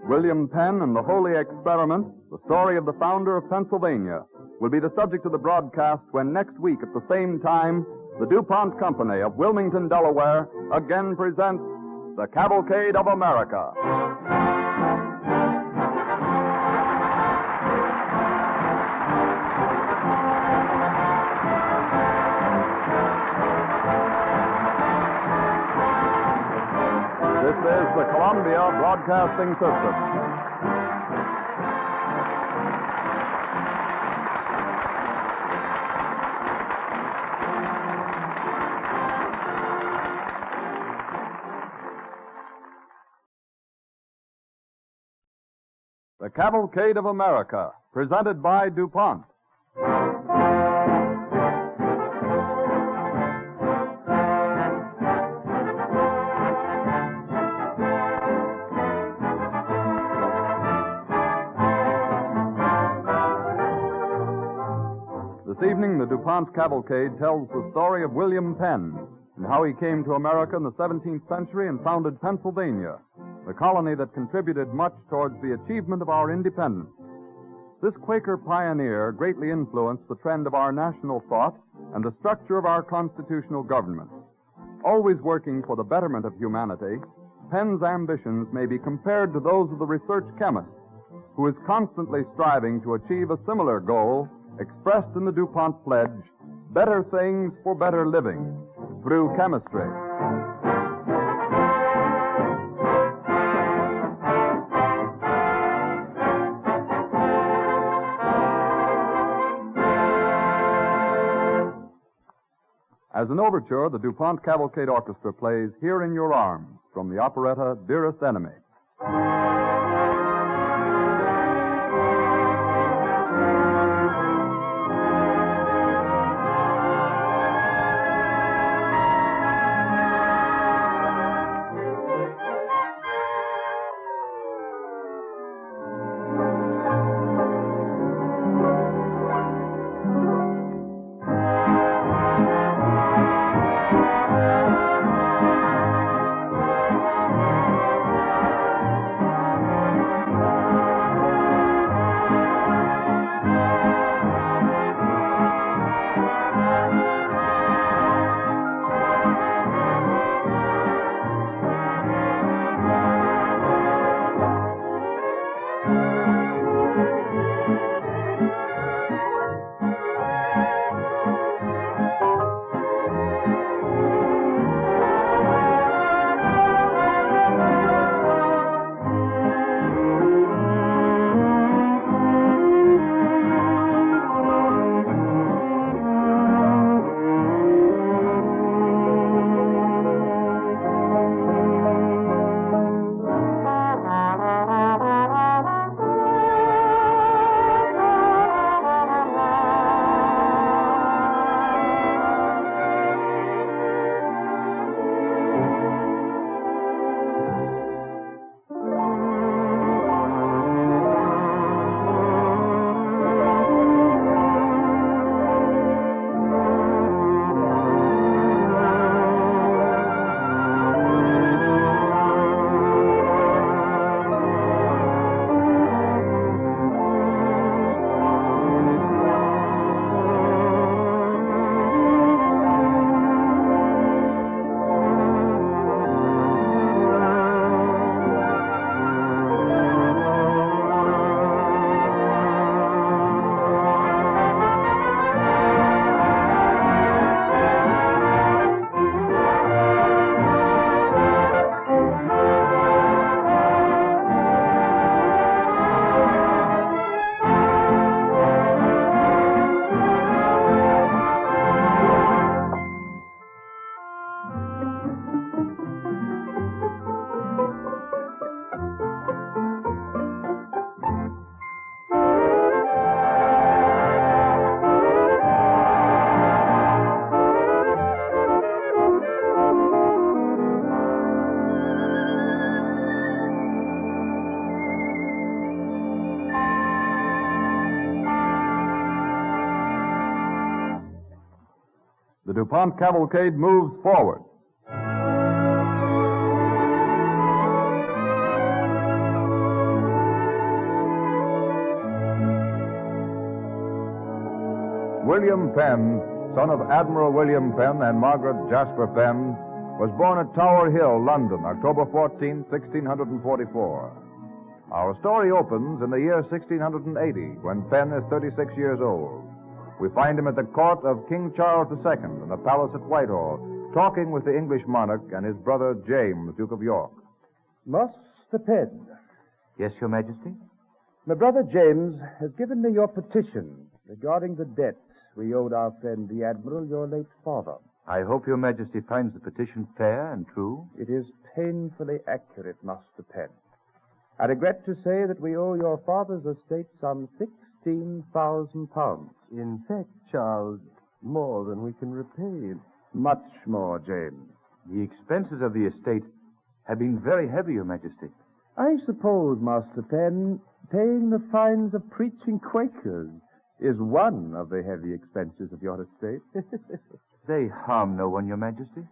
William Penn and the Holy Experiment, the story of the founder of Pennsylvania, will be the subject of the broadcast when next week at the same time, the DuPont Company of Wilmington, Delaware, again presents the Cavalcade of America. This is the Columbia Broadcasting System. The Cavalcade of America, presented by DuPont. This evening, the DuPont Cavalcade tells the story of William Penn and how he came to America in the 17th century and founded Pennsylvania. the colony that contributed much towards the achievement of our independence. This Quaker pioneer greatly influenced the trend of our national thought and the structure of our constitutional government. Always working for the betterment of humanity, Penn's ambitions may be compared to those of the research chemist, who is constantly striving to achieve a similar goal expressed in the DuPont pledge, better things for better living, through chemistry. As an overture, the DuPont Cavalcade Orchestra plays Here in Your Arms from the operetta Dearest Enemy. The DuPont Cavalcade moves forward. William Penn, son of Admiral William Penn and Margaret Jasper Penn, was born at Tower Hill, London, October 14, 1644. Our story opens in the year 1680, when Penn is 36 years old. We find him at the court of King Charles II in the palace at Whitehall, talking with the English monarch and his brother James, Duke of York. Master Penn. Yes, Your Majesty? My brother James has given me your petition regarding the debt we owed our friend the Admiral, your late father. I hope Your Majesty finds the petition fair and true. It is painfully accurate, Master Penn. I regret to say that we owe your father's estate some £16,000. In fact, Charles, more than we can repay. Much more, James. The expenses of the estate have been very heavy, Your Majesty. I suppose, Master Penn, paying the fines of preaching Quakers is one of the heavy expenses of your estate. They harm no one, Your Majesty.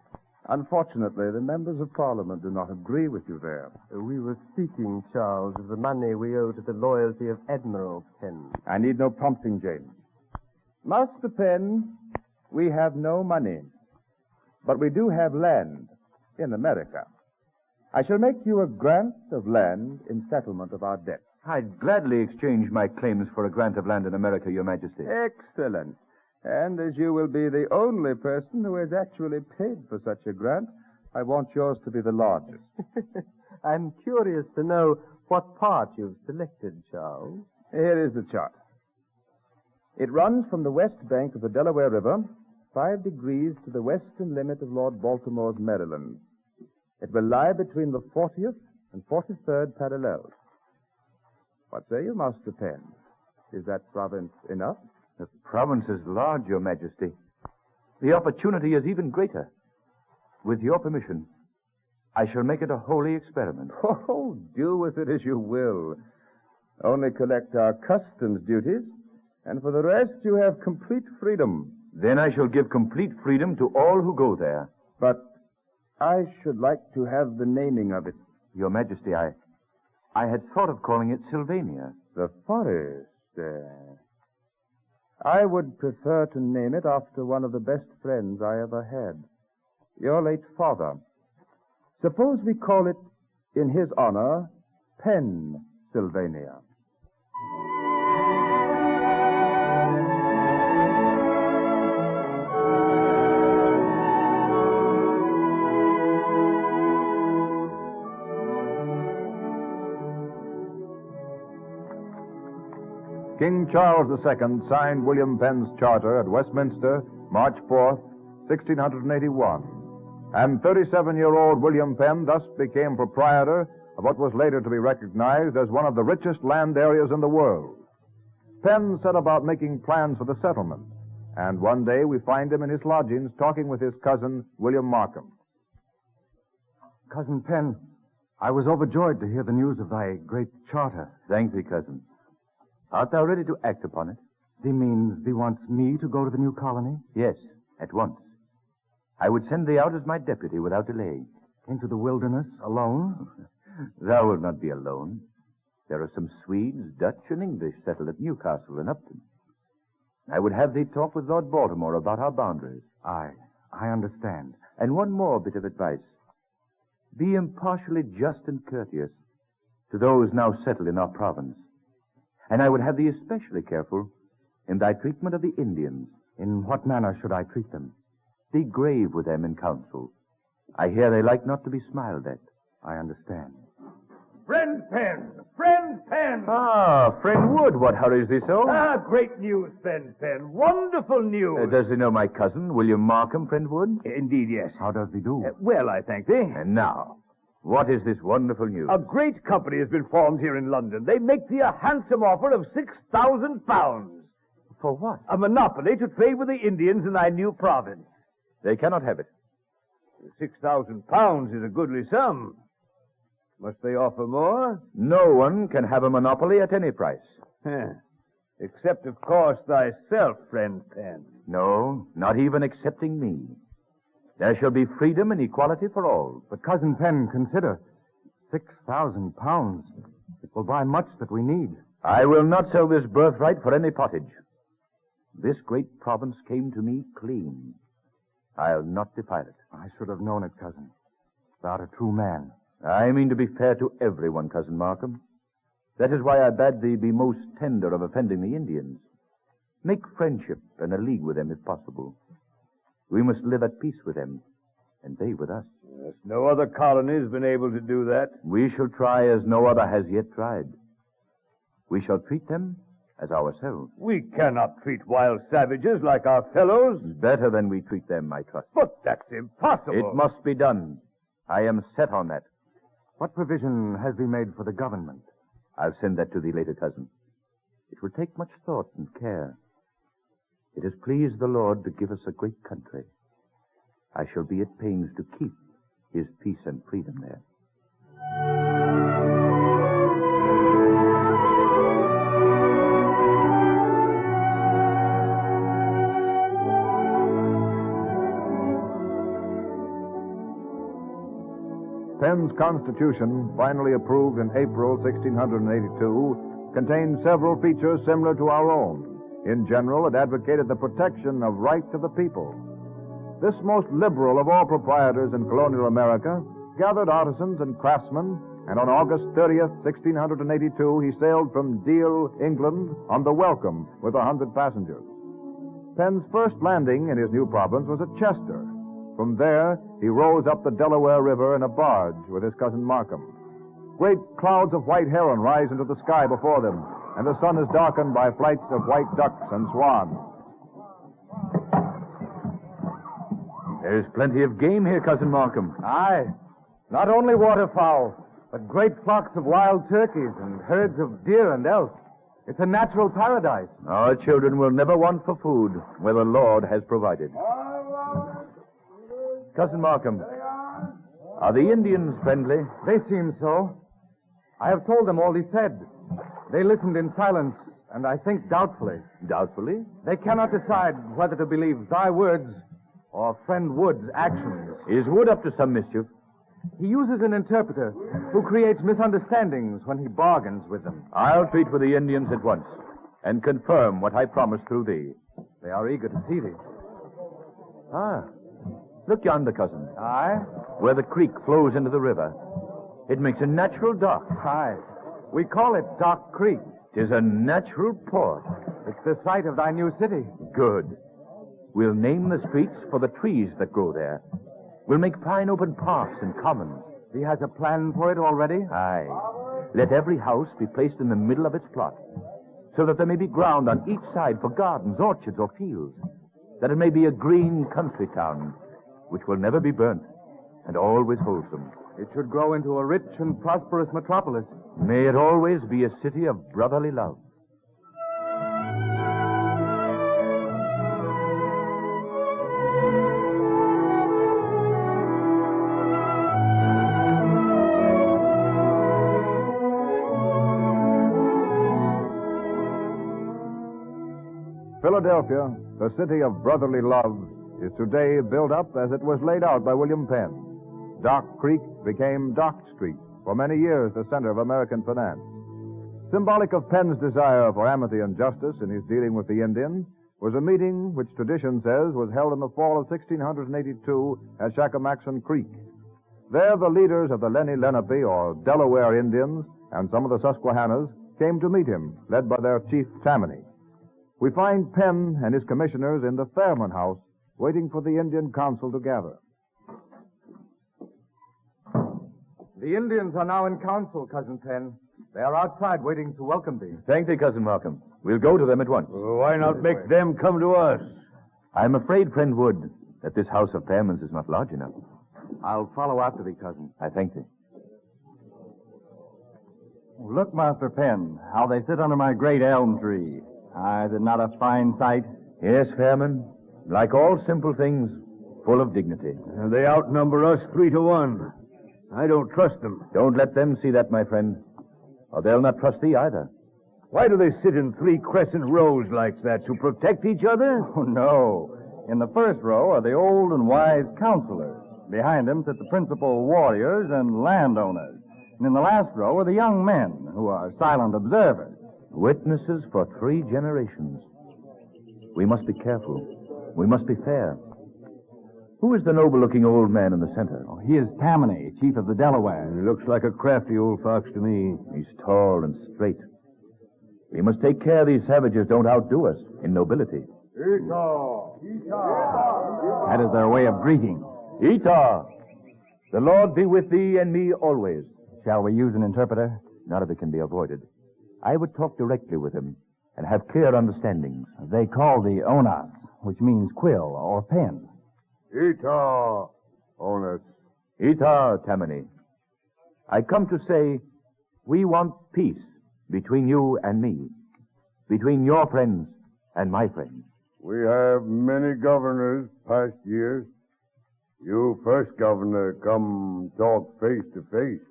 Unfortunately, the members of Parliament do not agree with you there. We were speaking, Charles, of the money we owe to the loyalty of Admiral Penn. I need no prompting, James. Master Penn, we have no money, but we do have land in America. I shall make you a grant of land in settlement of our debt. I'd gladly exchange my claims for a grant of land in America, Your Majesty. Excellent. And as you will be the only person who has actually paid for such a grant, I want yours to be the largest. I'm curious to know what part you've selected, Charles. Here is the chart. It runs from the west bank of the Delaware River, 5 degrees to the western limit of Lord Baltimore's Maryland. It will lie between the 40th and 43rd parallels. What say you, Master Penn? Is that province enough? The province is large, Your Majesty. The opportunity is even greater. With your permission, I shall make it a holy experiment. Oh, do with it as you will. Only collect our customs duties, and for the rest you have complete freedom. Then I shall give complete freedom to all who go there. But I should like to have the naming of it. Your Majesty, I had thought of calling it Sylvania. The forest. I would prefer to name it after one of the best friends I ever had, your late father. Suppose we call it, in his honor, Pennsylvania. King Charles II signed William Penn's charter at Westminster, March 4th, 1681. And 37-year-old William Penn thus became proprietor of what was later to be recognized as one of the richest land areas in the world. Penn set about making plans for the settlement, and one day we find him in his lodgings talking with his cousin, William Markham. Cousin Penn, I was overjoyed to hear the news of thy great charter. Thank thee, cousin. Art thou ready to act upon it? Thee means thee wants me to go to the new colony? Yes, at once. I would send thee out as my deputy without delay. Into the wilderness, alone? Thou wilt not be alone. There are some Swedes, Dutch, and English settled at Newcastle and Upton. I would have thee talk with Lord Baltimore about our boundaries. I understand. And one more bit of advice. Be impartially just and courteous to those now settled in our province. And I would have thee especially careful in thy treatment of the Indians. In what manner should I treat them? Be grave with them in council. I hear they like not to be smiled at. I understand. Friend Penn! Friend Penn! Ah, friend Wood, what hurries thee so? Great news, friend Penn. Wonderful news. Does he know my cousin, William Markham, friend Wood? Indeed, yes. How does he do? Well, I thank thee. And now, what is this wonderful news? A great company has been formed here in London. They make thee a handsome offer of £6,000. For what? A monopoly to trade with the Indians in thy new province. They cannot have it. £6,000 is a goodly sum. Must they offer more? No one can have a monopoly at any price. Except, of course, thyself, friend Penn. No, not even excepting me. There shall be freedom and equality for all. But, Cousin Penn, consider. £6,000. It will buy much that we need. I will not sell this birthright for any pottage. This great province came to me clean. I'll not defile it. I should have known it, cousin. Thou art a true man. I mean to be fair to everyone, Cousin Markham. That is why I bade thee be most tender of offending the Indians. Make friendship and a league with them if possible. We must live at peace with them, and they with us. Yes, no other colony has been able to do that. We shall try as no other has yet tried. We shall treat them as ourselves. We cannot treat wild savages like our fellows. Better than we treat them, I trust. But that's impossible. It must be done. I am set on that. What provision has been made for the government? I'll send that to thee later, cousin. It will take much thought and care. It has pleased the Lord to give us a great country. I shall be at pains to keep his peace and freedom there. Penn's Constitution, finally approved in April 1682, contained several features similar to our own. In general, it advocated the protection of rights of the people. This most liberal of all proprietors in colonial America gathered artisans and craftsmen, and on August 30th, 1682, he sailed from Deal, England, on the Welcome with 100 passengers. Penn's first landing in his new province was at Chester. From there, he rows up the Delaware River in a barge with his cousin Markham. Great clouds of white heron rise into the sky before them, and the sun is darkened by flights of white ducks and swans. There's plenty of game here, Cousin Markham. Aye. Not only waterfowl, but great flocks of wild turkeys and herds of deer and elk. It's a natural paradise. Our children will never want for food where the Lord has provided. Cousin Markham, are the Indians friendly? They seem so. I have told them all he said. They listened in silence, and I think doubtfully. Doubtfully? They cannot decide whether to believe thy words or friend Wood's actions. Is Wood up to some mischief? He uses an interpreter who creates misunderstandings when he bargains with them. I'll treat with the Indians at once and confirm what I promised through thee. They are eager to see thee. Ah, look yonder, cousin. Aye? Where the creek flows into the river. It makes a natural dock. Aye. We call it Dock Creek. 'Tis a natural port. It's the site of thy new city. Good. We'll name the streets for the trees that grow there. We'll make fine open parks and commons. He has a plan for it already? Aye. Let every house be placed in the middle of its plot, so that there may be ground on each side for gardens, orchards, or fields, that it may be a green country town, which will never be burnt, and always wholesome. It should grow into a rich and prosperous metropolis. May it always be a city of brotherly love. Philadelphia, the city of brotherly love, is today built up as it was laid out by William Penn. Dock Creek became Dock Street, for many years the center of American finance. Symbolic of Penn's desire for amity and justice in his dealing with the Indians was a meeting which tradition says was held in the fall of 1682 at Shakamaxon Creek. There the leaders of the Lenni Lenape, or Delaware Indians, and some of the Susquehannas came to meet him, led by their chief Tammany. We find Penn and his commissioners in the Fairman House, waiting for the Indian consul to gather. The Indians are now in council, Cousin Penn. They are outside waiting to welcome thee. Thank thee, Cousin Markham. We'll go to them at once. Why not make them come to us? I'm afraid, friend Wood, that this house of Fairman's is not large enough. I'll follow after thee, cousin. I thank thee. Look, Master Penn, how they sit under my great elm tree. Is it not a fine sight? Yes, Fairman. Like all simple things, full of dignity. They outnumber us 3-1. I don't trust them. Don't let them see that, my friend, or they'll not trust thee either. Why do they sit in 3 crescent rows like that? To protect each other? Oh, no. In the first row are the old and wise counselors. Behind them sit the principal warriors and landowners. And in the last row are the young men, who are silent observers. Witnesses for 3 generations. We must be careful. We must be fair. Who is the noble-looking old man in the center? Oh, he is Tammany, chief of the Delaware. He looks like a crafty old fox to me. He's tall and straight. We must take care these savages don't outdo us in nobility. Ita! Ita! That is their way of greeting. Ita! The Lord be with thee and me always. Shall we use an interpreter? None of it can be avoided. I would talk directly with him and have clear understandings. They call thee Onas, which means quill or pen. Ita! Onas. Ita, Tammany. I come to say we want peace between you and me, between your friends and my friends. We have many governors past years. You first governor come talk face to face.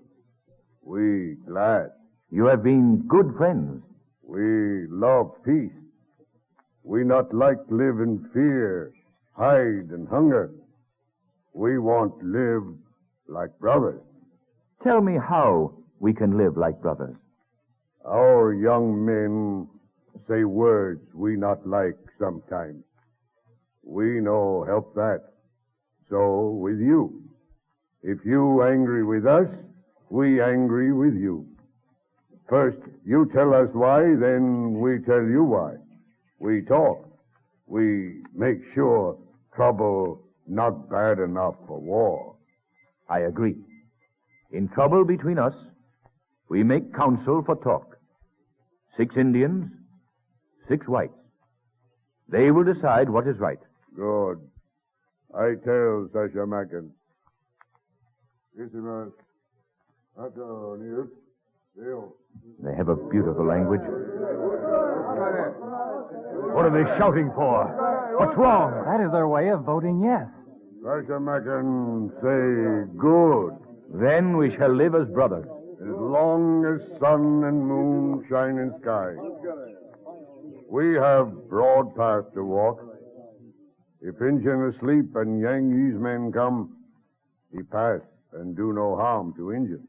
We glad. You have been good friends. We love peace. We not like live in fear, hide and hunger. We want live like brothers. Tell me how we can live like brothers. Our young men say words we not like sometimes. We no help that. So with you. If you angry with us, we angry with you. First, you tell us why, then we tell you why. We talk. We make sure trouble not bad enough for war. I agree. In trouble between us, we make counsel for talk. 6 Indians, 6 whites. They will decide what is right. Good. I tell Sasha Mackin. They have a beautiful language. What are they shouting for? What's wrong? That is their way of voting yes. Sasha Mackin say good. Then we shall live as brothers. As long as sun and moon shine in sky. We have broad path to walk. If Injun asleep and Yankees men come, he pass and do no harm to Injun.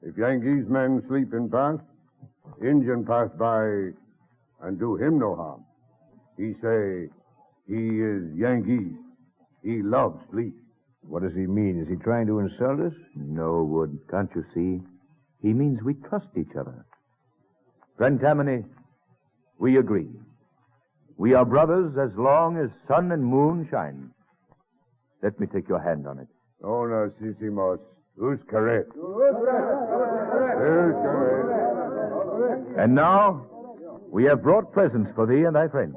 If Yankees men sleep in path, Injun pass by and do him no harm. He say he is Yankees. He loves sleep. What does he mean? Is he trying to insult us? No, Wood. Can't you see? He means we trust each other. Friend Tammany, we agree. We are brothers as long as sun and moon shine. Let me take your hand on it. Oh, no, Sisimos. Who's correct? And now, we have brought presents for thee and thy friends.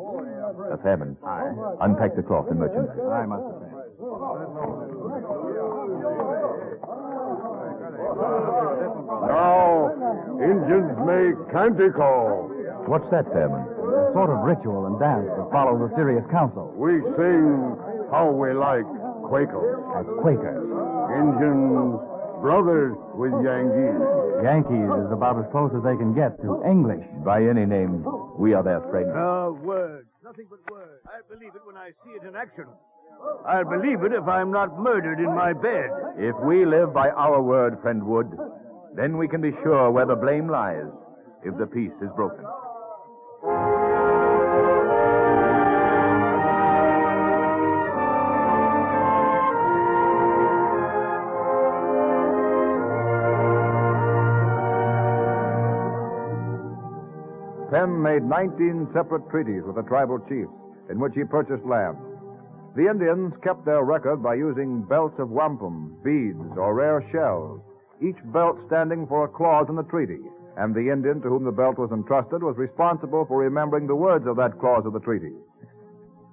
A famine. Aye. Unpack the cloth and merchant. I must have. Now, Indians make canticle. What's that, Fairman? A sort of ritual and dance to follow the serious council. We sing how we like Quakers. As Quakers. Indians, brothers with Yankees. Yankees is about as close as they can get to English. By any name, we are their friends. Words. Nothing but words. I believe it when I see it in action. I'll believe it if I'm not murdered in my bed. If we live by our word, friend Wood, then we can be sure where the blame lies if the peace is broken. Penn made 19 separate treaties with the tribal chiefs in which he purchased land. The Indians kept their record by using belts of wampum, beads, or rare shells, each belt standing for a clause in the treaty, and the Indian to whom the belt was entrusted was responsible for remembering the words of that clause of the treaty.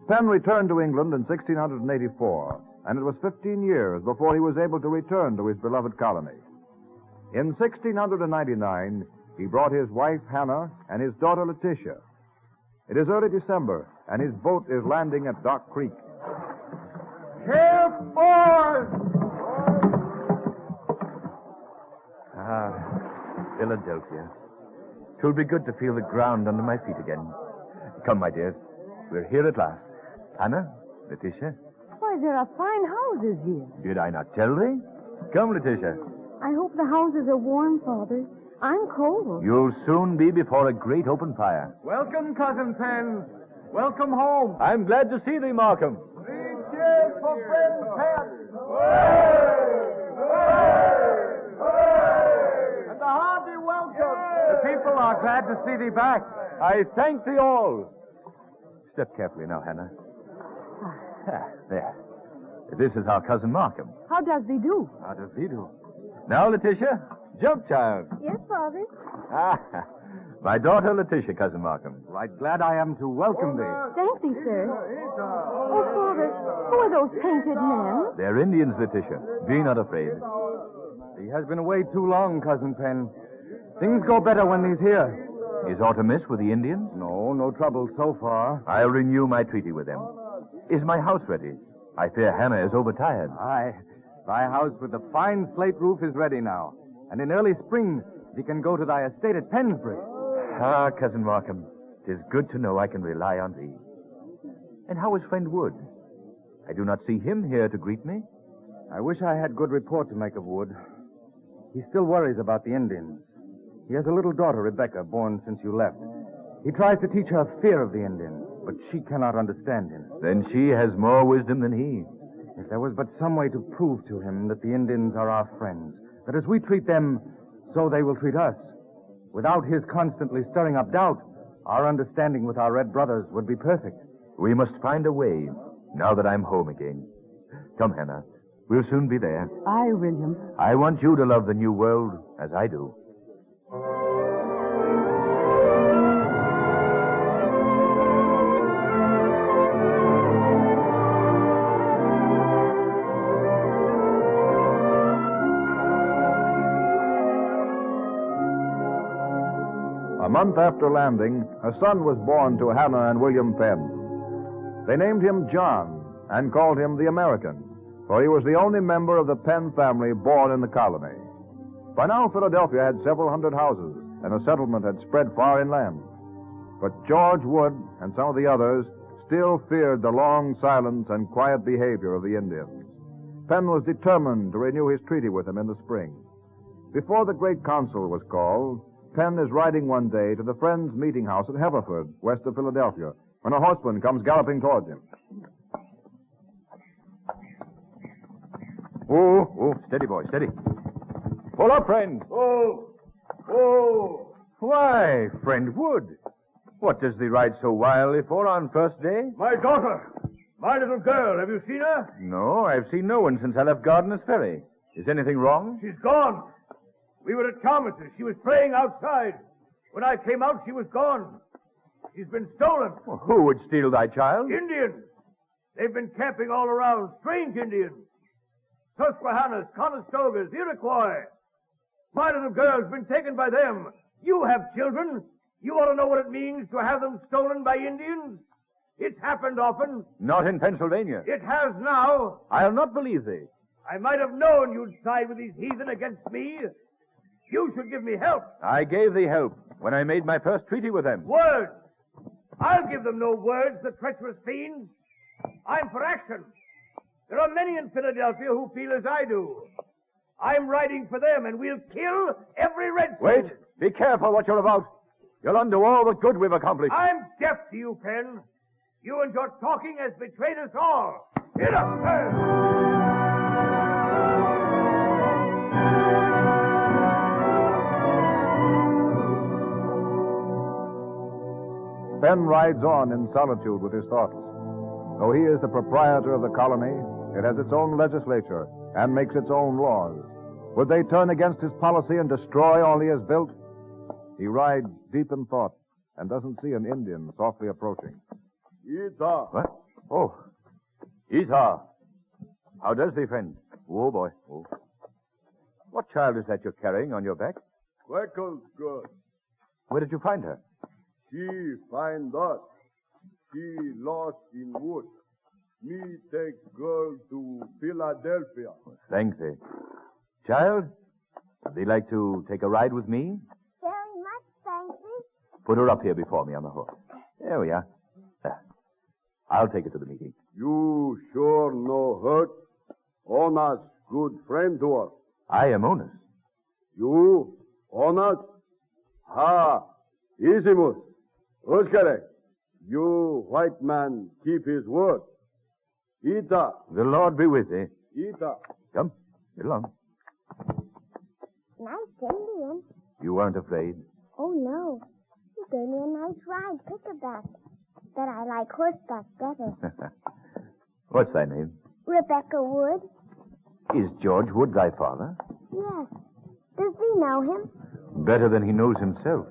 Penn returned to England in 1684, and it was 15 years before he was able to return to his beloved colony. In 1699, he brought his wife, Hannah, and his daughter, Letitia. It is early December, and his boat is landing at Dock Creek. Here, boys! Philadelphia. 'Twill be good to feel the ground under my feet again. Come, my dears. We're here at last. Hannah, Letitia. Why, there are fine houses here. Did I not tell thee? Come, Letitia. I hope the houses are warm, Father. I'm cold. You'll soon be before a great open fire. Welcome, Cousin Penn. Welcome home. I'm glad to see thee, Markham. 3 cheers for friend Penn. And a hearty welcome. The people are glad to see thee back. I thank thee all. Step carefully now, Hannah. There. This is our cousin Markham. How does thee do? How does he do? Now, Letitia, jump, child. Yes, Father. My daughter, Letitia, Cousin Markham. Right glad I am to welcome thee. Thank thee, sir. Oh, Father, who are those painted men? They're Indians, Letitia. Be not afraid. He has been away too long, Cousin Penn. Things go better when he's here. Is aught amiss with the Indians? No trouble so far. I'll renew my treaty with them. Is my house ready? I fear Hannah is overtired. Aye. Thy house with the fine slate roof is ready now. And in early spring, thee can go to thy estate at Pennsbury. Ah, Cousin Markham, 'tis good to know I can rely on thee. And how is friend Wood? I do not see him here to greet me. I wish I had good report to make of Wood. He still worries about the Indians. He has a little daughter, Rebecca, born since you left. He tries to teach her fear of the Indians, but she cannot understand him. Then she has more wisdom than he. If there was but some way to prove to him that the Indians are our friends, that as we treat them, so they will treat us. Without his constantly stirring up doubt, our understanding with our red brothers would be perfect. We must find a way, now that I'm home again. Come, Hannah. We'll soon be there. Aye, William. I want you to love the new world as I do. A month after landing, a son was born to Hannah and William Penn. They named him John and called him the American, for he was the only member of the Penn family born in the colony. By now, Philadelphia had several hundred houses, and a settlement had spread far inland. But George Wood and some of the others still feared the long silence and quiet behavior of the Indians. Penn was determined to renew his treaty with them in the spring. Before the great council was called, Penn is riding one day to the Friends meeting house at Haverford, west of Philadelphia, when a horseman comes galloping towards him. Oh, steady, boy, steady. Pull up, friend. Oh! Why, friend Wood, what does thee ride so wildly for on first day? My daughter, my little girl, have you seen her? No, I've seen no one since I left Gardiner's Ferry. Is anything wrong? She's gone. We were at Chalmers's. She was playing outside. When I came out, she was gone. She's been stolen. Well, who would steal thy child? Indians. They've been camping all around. Strange Indians. Susquehannas, Conestogas, Iroquois. My little girl's been taken by them. You have children. You ought to know what it means to have them stolen by Indians. It's happened often. Not in Pennsylvania. It has now. I'll not believe thee. I might have known you'd side with these heathen against me. You should give me help. I gave thee help when I made my first treaty with them. Words. I'll give them no words, the treacherous fiends. I'm for action. There are many in Philadelphia who feel as I do. I'm riding for them, and we'll kill every redskin. Wait. Be careful what you're about. You'll undo all the good we've accomplished. I'm deaf to you, Penn. You and your talking has betrayed us all. Get up, Penn! Penn rides on in solitude with his thoughts. Though he is the proprietor of the colony, it has its own legislature and makes its own laws. Would they turn against his policy and destroy all he has built? He rides deep in thought and doesn't see an Indian softly approaching. Ita. What? Oh. Ita. How does thee, friend? Oh, boy. Oh. What child is that you're carrying on your back? Freckles girl. Where did you find her? She find us. She lost in wood. Me take girl to Philadelphia. Thank thee. Child, would thee like to take a ride with me? Very much, thank you. Put her up here before me on the horse. There we are. I'll take her to the meeting. You sure no hurt? Onas good friend to us. I am Onas. You? Onas? Ha! Isimus. Uskale. You white man keep his word. Ita. The Lord be with thee. Ita. Come, get along. Nice Indian. You weren't afraid? Oh, no. You gave me a nice ride, pickaback. But I like horseback better. What's thy name? Rebecca Wood. Is George Wood thy father? Yes. Does thee know him? Better than he knows himself.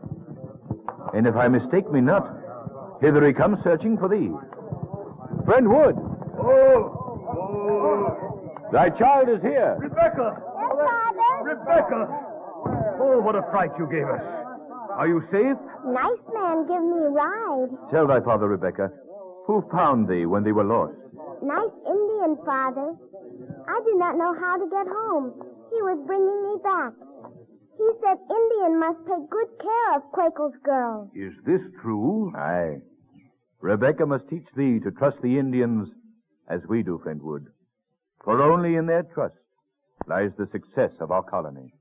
And if I mistake me not, hither he comes searching for thee. Friend Wood! Thy child is here. Rebecca! Yes, Father? Rebecca! Oh, what a fright you gave us. Are you safe? Nice man give me a ride. Tell thy father, Rebecca, who found thee when they were lost? Nice Indian, Father. I did not know how to get home. He was bringing me back. He said Indian must take good care of Quakel's girl. Is this true? Aye. Rebecca must teach thee to trust the Indians as we do, friend Wood. For only in their trust lies the success of our colony.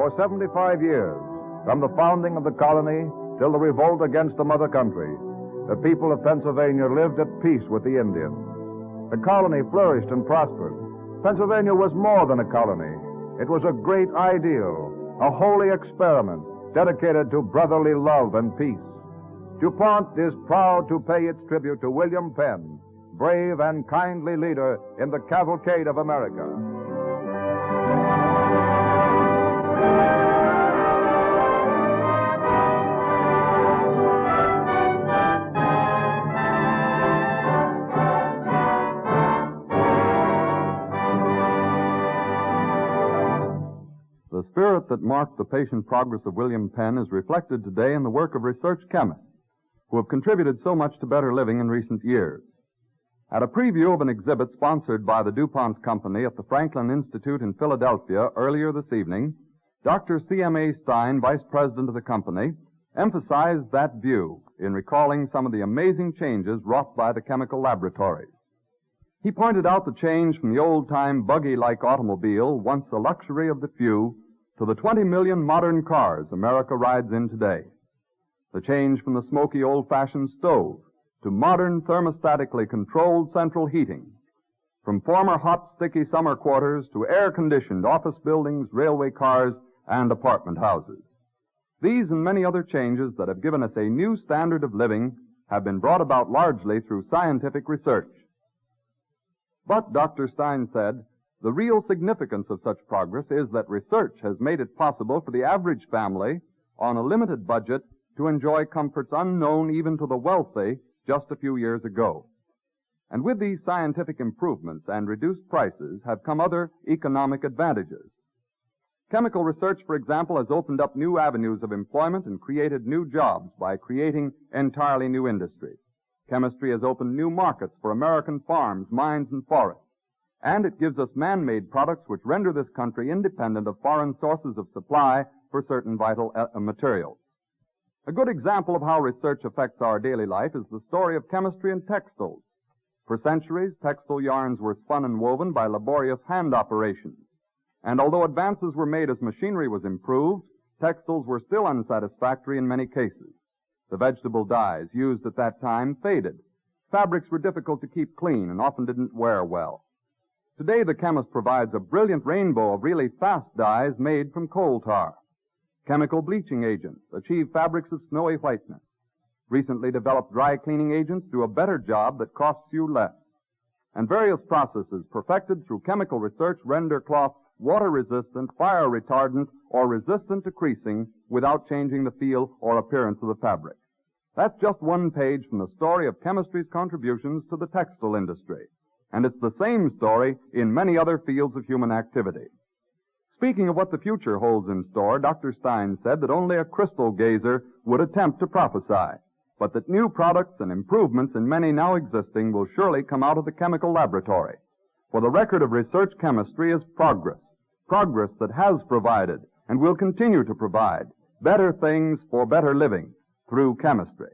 For 75 years, from the founding of the colony till the revolt against the mother country, the people of Pennsylvania lived at peace with the Indians. The colony flourished and prospered. Pennsylvania was more than a colony. It was a great ideal, a holy experiment dedicated to brotherly love and peace. DuPont is proud to pay its tribute to William Penn, brave and kindly leader in the Cavalcade of America. The spirit that marked the patient progress of William Penn is reflected today in the work of research chemists who have contributed so much to better living in recent years. At a preview of an exhibit sponsored by the DuPont Company at the Franklin Institute in Philadelphia earlier this evening, Dr. C.M.A. Stein, vice president of the company, emphasized that view in recalling some of the amazing changes wrought by the chemical laboratories. He pointed out the change from the old-time buggy-like automobile, once a luxury of the few, to the 20 million modern cars America rides in today. The change from the smoky old-fashioned stove to modern thermostatically controlled central heating. From former hot, sticky summer quarters to air-conditioned office buildings, railway cars, and apartment houses. These and many other changes that have given us a new standard of living have been brought about largely through scientific research. But, Dr. Stein said, the real significance of such progress is that research has made it possible for the average family, on a limited budget, to enjoy comforts unknown even to the wealthy just a few years ago. And with these scientific improvements and reduced prices have come other economic advantages. Chemical research, for example, has opened up new avenues of employment and created new jobs by creating entirely new industries. Chemistry has opened new markets for American farms, mines, and forests. And it gives us man-made products which render this country independent of foreign sources of supply for certain vital materials. A good example of how research affects our daily life is the story of chemistry in textiles. For centuries, textile yarns were spun and woven by laborious hand operations. And although advances were made as machinery was improved, textiles were still unsatisfactory in many cases. The vegetable dyes used at that time faded. Fabrics were difficult to keep clean and often didn't wear well. Today, the chemist provides a brilliant rainbow of really fast dyes made from coal tar. Chemical bleaching agents achieve fabrics of snowy whiteness. Recently developed dry cleaning agents do a better job that costs you less. And various processes perfected through chemical research render cloth water-resistant, fire-retardant, or resistant to creasing without changing the feel or appearance of the fabric. That's just one page from the story of chemistry's contributions to the textile industry. And it's the same story in many other fields of human activity. Speaking of what the future holds in store, Dr. Stein said that only a crystal gazer would attempt to prophesy, but that new products and improvements in many now existing will surely come out of the chemical laboratory. For the record of research chemistry is progress that has provided and will continue to provide better things for better living through chemistry.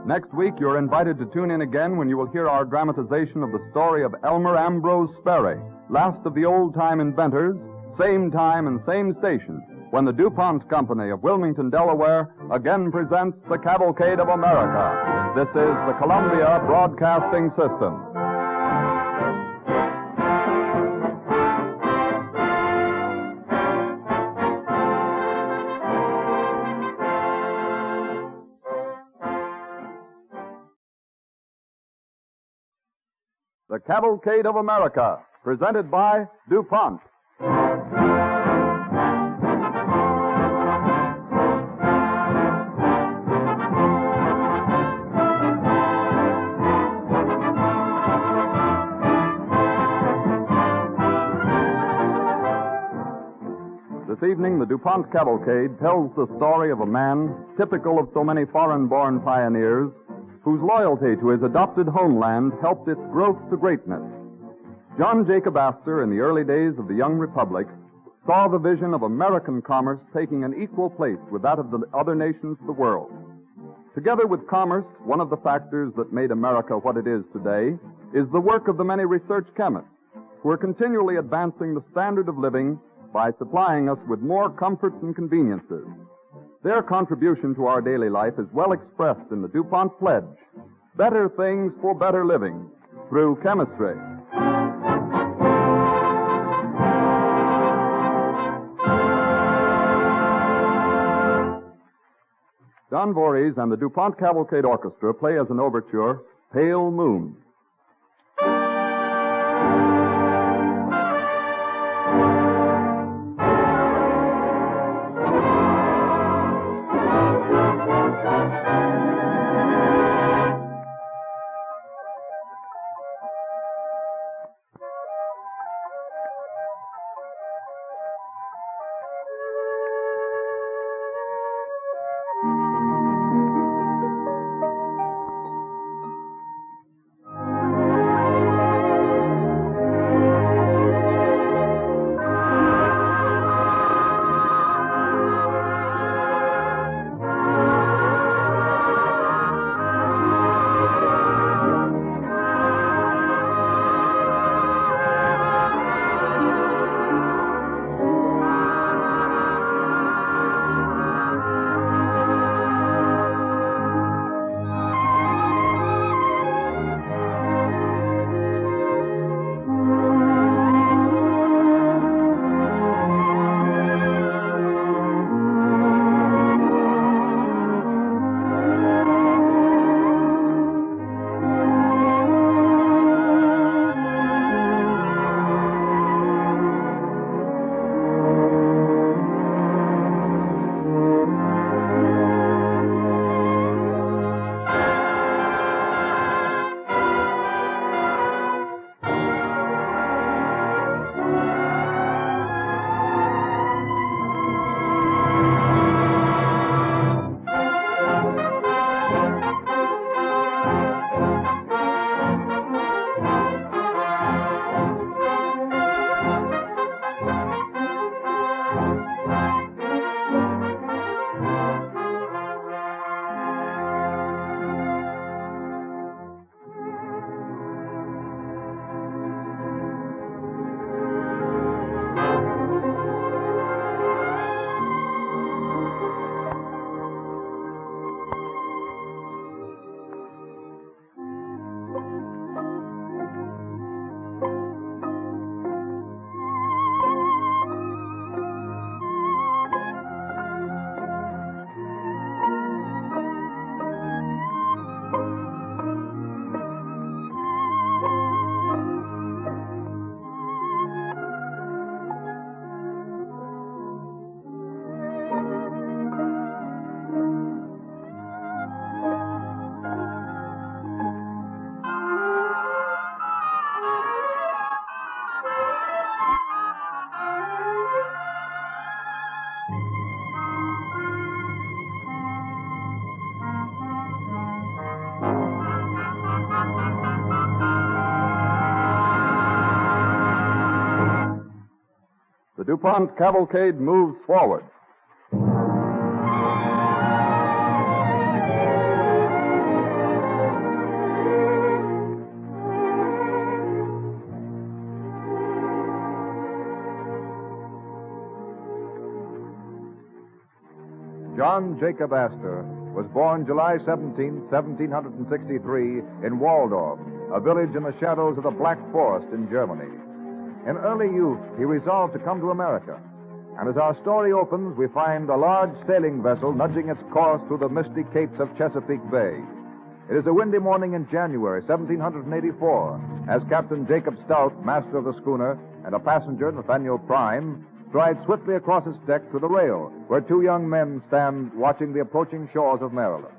Next week, you're invited to tune in again when you will hear our dramatization of the story of Elmer Ambrose Sperry, last of the old-time inventors, same time and same station, when the DuPont Company of Wilmington, Delaware, again presents the Cavalcade of America. This is the Columbia Broadcasting System. The Cavalcade of America, presented by DuPont. This evening, the DuPont Cavalcade tells the story of a man typical of so many foreign-born pioneers whose loyalty to his adopted homeland helped its growth to greatness. John Jacob Astor, in the early days of the young republic, saw the vision of American commerce taking an equal place with that of the other nations of the world. Together with commerce, one of the factors that made America what it is today is the work of the many research chemists who are continually advancing the standard of living by supplying us with more comforts and conveniences. Their contribution to our daily life is well expressed in the DuPont pledge, better things for better living through chemistry. John Voorhees and the DuPont Cavalcade Orchestra play as an overture, Pale Moon. The DuPont Cavalcade moves forward. John Jacob Astor was born July 17, 1763, in Waldorf, a village in the shadows of the Black Forest in Germany. In early youth, he resolved to come to America. And as our story opens, we find a large sailing vessel nudging its course through the misty capes of Chesapeake Bay. It is a windy morning in January 1784, as Captain Jacob Stout, master of the schooner, and a passenger, Nathaniel Prime, stride swiftly across its deck to the rail, where two young men stand watching the approaching shores of Maryland.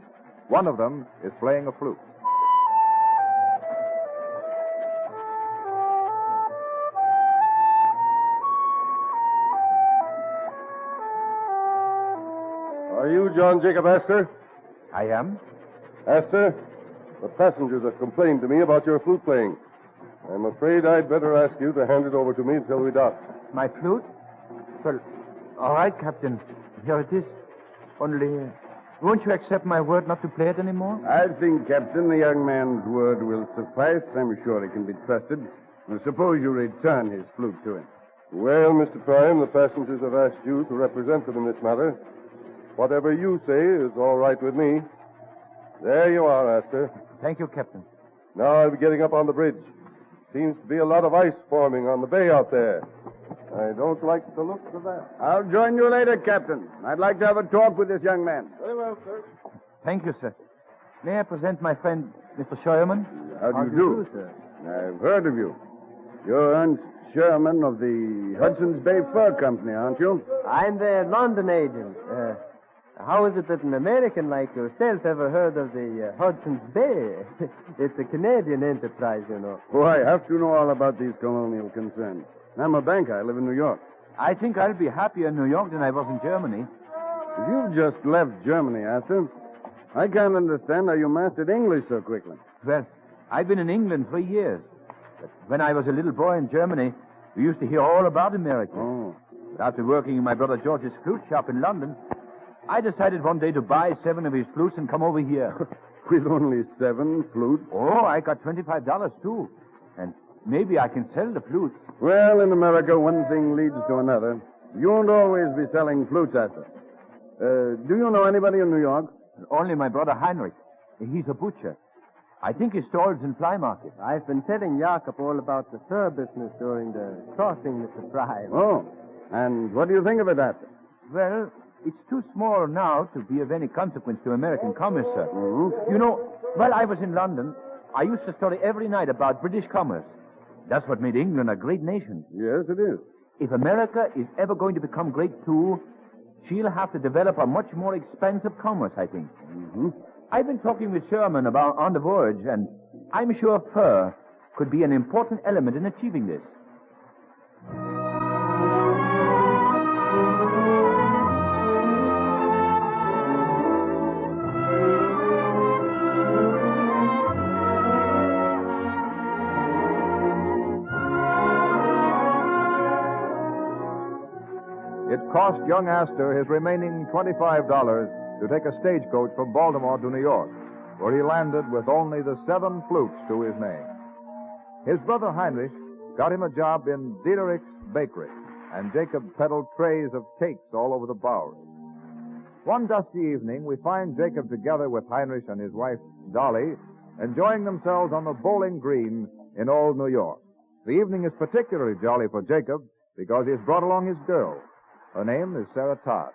One of them is playing a flute. Are you John Jacob Astor? I am. Astor, the passengers have complained to me about your flute playing. I'm afraid I'd better ask you to hand it over to me until we dock. My flute? Well, all right, Captain. Here it is. Only Won't you accept my word not to play it anymore? I think, Captain, the young man's word will suffice. I'm sure he can be trusted. And suppose you return his flute to him. Well, Mr. Prime, the passengers have asked you to represent them in this matter. Whatever you say is all right with me. There you are, Astor. Thank you, Captain. Now I'll be getting up on the bridge. Seems to be a lot of ice forming on the bay out there. I don't like the looks of that. I'll join you later, Captain. I'd like to have a talk with this young man. Very well, sir. Thank you, sir. May I present my friend, Mr. Sherman? How do you do, sir? I've heard of you. You're Ernst Sherman of the Hudson's Bay Fur Company, aren't you? I'm the London agent. How is it that an American like yourself ever heard of the Hudson's Bay? It's a Canadian enterprise, you know. Oh, I have to know all about these colonial concerns. I'm a banker. I live in New York. I think I'll be happier in New York than I was in Germany. If you've just left Germany, Astor, I can't understand how you mastered English so quickly. Well, I've been in England 3 years. But when I was a little boy in Germany, we used to hear all about America. Oh. But after working in my brother George's flute shop in London, I decided one day to buy 7 of his flutes and come over here. With only 7 flutes? Oh, I got $25 too. And maybe I can sell the flutes. Well, in America, one thing leads to another. You won't always be selling flutes, Astor. Do you know anybody in New York? Only my brother Heinrich. He's a butcher. I think he stalls in Fly Market. I've been telling Jakob all about the fur business during the crossing, Mr. Prime. Oh, and what do you think of it, Astor? Well, it's too small now to be of any consequence to American commerce, sir. Mm-hmm. You know, while I was in London, I used to study every night about British commerce. That's what made England a great nation. Yes, it is. If America is ever going to become great, too, she'll have to develop a much more expensive commerce, I think. Mm-hmm. I've been talking with Sherman about on the voyage, and I'm sure fur could be an important element in achieving this. It cost young Astor his remaining $25 to take a stagecoach from Baltimore to New York, where he landed with only the 7 flutes to his name. His brother Heinrich got him a job in Diederik's bakery, and Jacob peddled trays of cakes all over the Bowery. One dusty evening, we find Jacob together with Heinrich and his wife, Dolly, enjoying themselves on the bowling green in old New York. The evening is particularly jolly for Jacob because he has brought along his girl. Her name is Sarah Todd.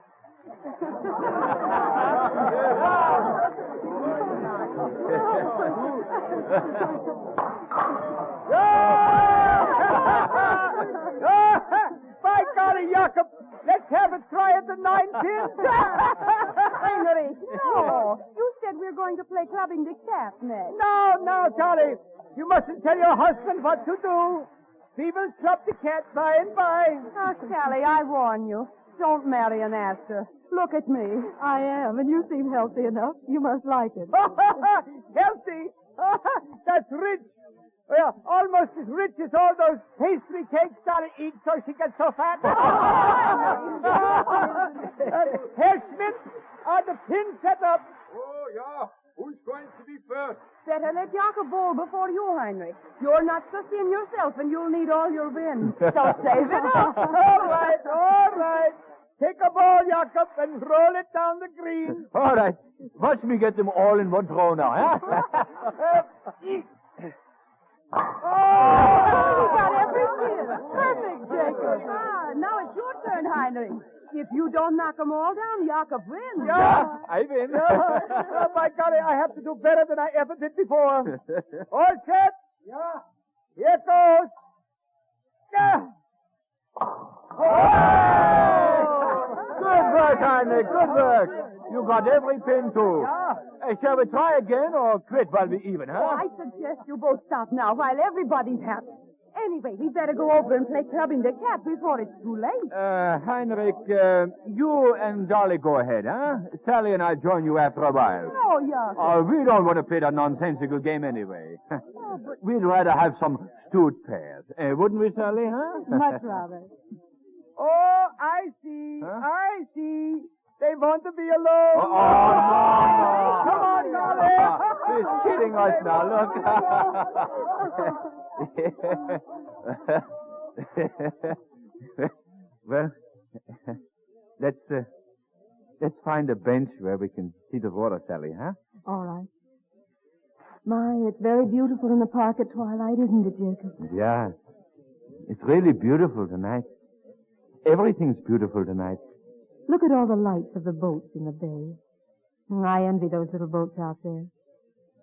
By golly, Jakob, let's have a try at the 9-pin. Heinrich, no. You said we were going to play clubbing the cat next. No, Dolly. You mustn't tell your husband what to do. We will club the cat by and by. Oh, Sally, I warn you. Don't marry an Astor. Look at me. I am, and you seem healthy enough. You must like it. Healthy? That's rich. Well, almost as rich as all those pastry cakes Dolly eats so she gets so fat. Herr Schmidt, are the pins set up? Oh, yeah. Who's going to be first? Better let Jakob bowl before you, Heinrich. You're not so thin yourself, and you'll need all your wind. So save it up. All right. Take a ball, Jakob, and roll it down the green. All right. Watch me get them all in one throw now, huh? Oh, you got every pin. Perfect, Jacob. Now it's your turn, Heinrich. If you don't knock them all down, Jakob wins. Yeah. I win. Oh, by golly, I have to do better than I ever did before. All set? Yeah. Here goes. Yeah. Good work, Heinrich. Good work. You got every pin, too. Yeah. Shall we try again or quit while we're even, huh? Oh, I suggest you both stop now while everybody's happy. Anyway, we'd better go over and play clubbing the cat before it's too late. Heinrich, you and Dolly go ahead, huh? Sally and I'll join you after a while. No, Jakob. Oh, we don't want to play that nonsensical game anyway. We'd rather have some stewed pears. Wouldn't we, Sally, huh? Much rather. Oh, I see. Huh? I see. They want to be alone. Come on, Charlie. He's kidding us now, look. Well, let's find a bench where we can see the water, Sally, huh? All right. My, it's very beautiful in the park at twilight, isn't it, Jacob? Yeah. It's really beautiful tonight. Everything's beautiful tonight. Look at all the lights of the boats in the bay. I envy those little boats out there.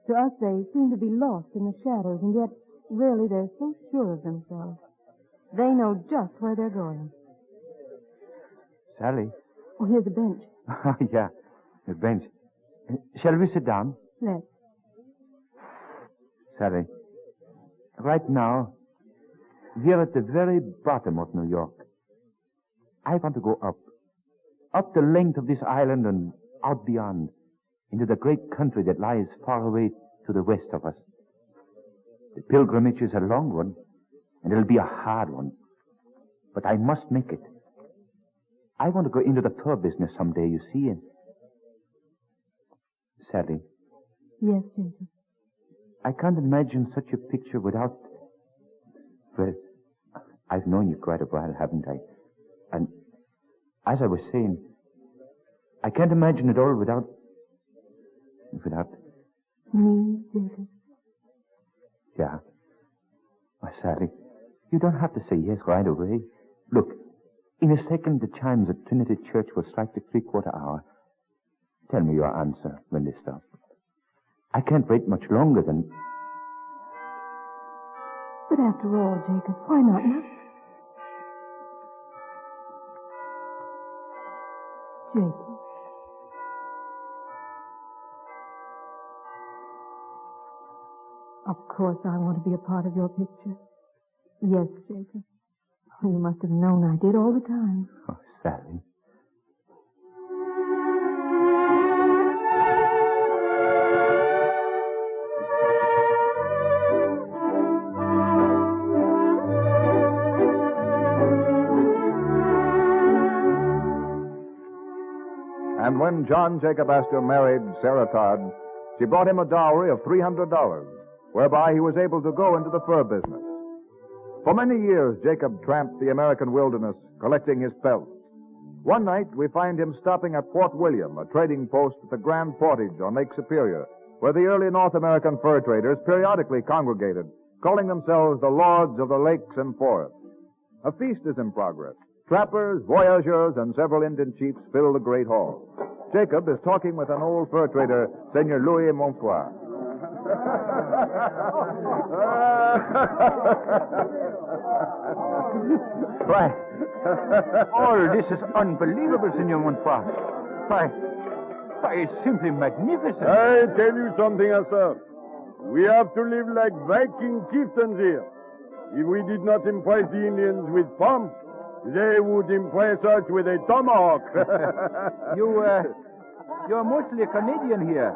To us, they seem to be lost in the shadows, and yet, really, they're so sure of themselves. They know just where they're going. Sally? Oh, here's a bench. Yeah, a bench. Shall we sit down? Let's. Sally, right now, we're at the very bottom of New York. I want to go up the length of this island and out beyond, into the great country that lies far away to the west of us. The pilgrimage is a long one, and it'll be a hard one. But I must make it. I want to go into the fur business someday, you see, and... Sally. Yes, Jacob. I can't imagine such a picture without... Well, I've known you quite a while, haven't I? And as I was saying, I can't imagine it all without... Me, Jacob? Yeah. Oh, Sally, you don't have to say yes right away. Look, in a second, the chimes at Trinity Church will strike the 3/4 hour. Tell me your answer when they stop. I can't wait much longer than... But after all, Jacob, why not now? Jacob. Of course I want to be a part of your picture. Yes, Jacob. You must have known I did all the time. Oh, Sally. And when John Jacob Astor married Sarah Todd, she brought him a dowry of $300, whereby he was able to go into the fur business. For many years, Jacob tramped the American wilderness, collecting his pelts. One night, we find him stopping at Fort William, a trading post at the Grand Portage on Lake Superior, where the early North American fur traders periodically congregated, calling themselves the Lords of the Lakes and Forests. A feast is in progress. Trappers, voyageurs, and several Indian chiefs fill the great hall. Jacob is talking with an old fur trader, Senor Louis Montois. Why, all this is unbelievable, Senor Montois. Why, it's simply magnificent. I tell you something, Astor. We have to live like Viking chieftains here. If we did not impress the Indians with pomp, they would impress us with a tomahawk. You're mostly Canadian here.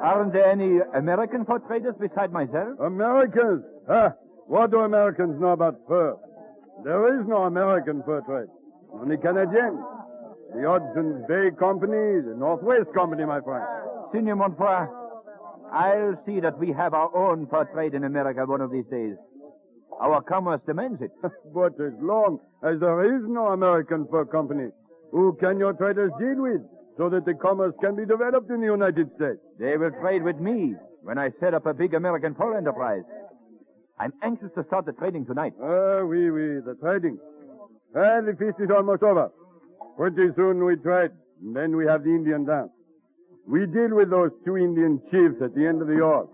Aren't there any American fur traders beside myself? Americans? What do Americans know about fur? There is no American fur trade. Only Canadian. The Hudson's Bay Company, the Northwest Company, my friend. Senor Montois, I'll see that we have our own fur trade in America one of these days. Our commerce demands it. But as long as there is no American fur company, who can your traders deal with so that the commerce can be developed in the United States? They will trade with me when I set up a big American fur enterprise. I'm anxious to start the trading tonight. Oui, the trading. Well, the feast is almost over. Pretty soon we trade, and then we have the Indian dance. We deal with those 2 Indian chiefs at the end of the yard,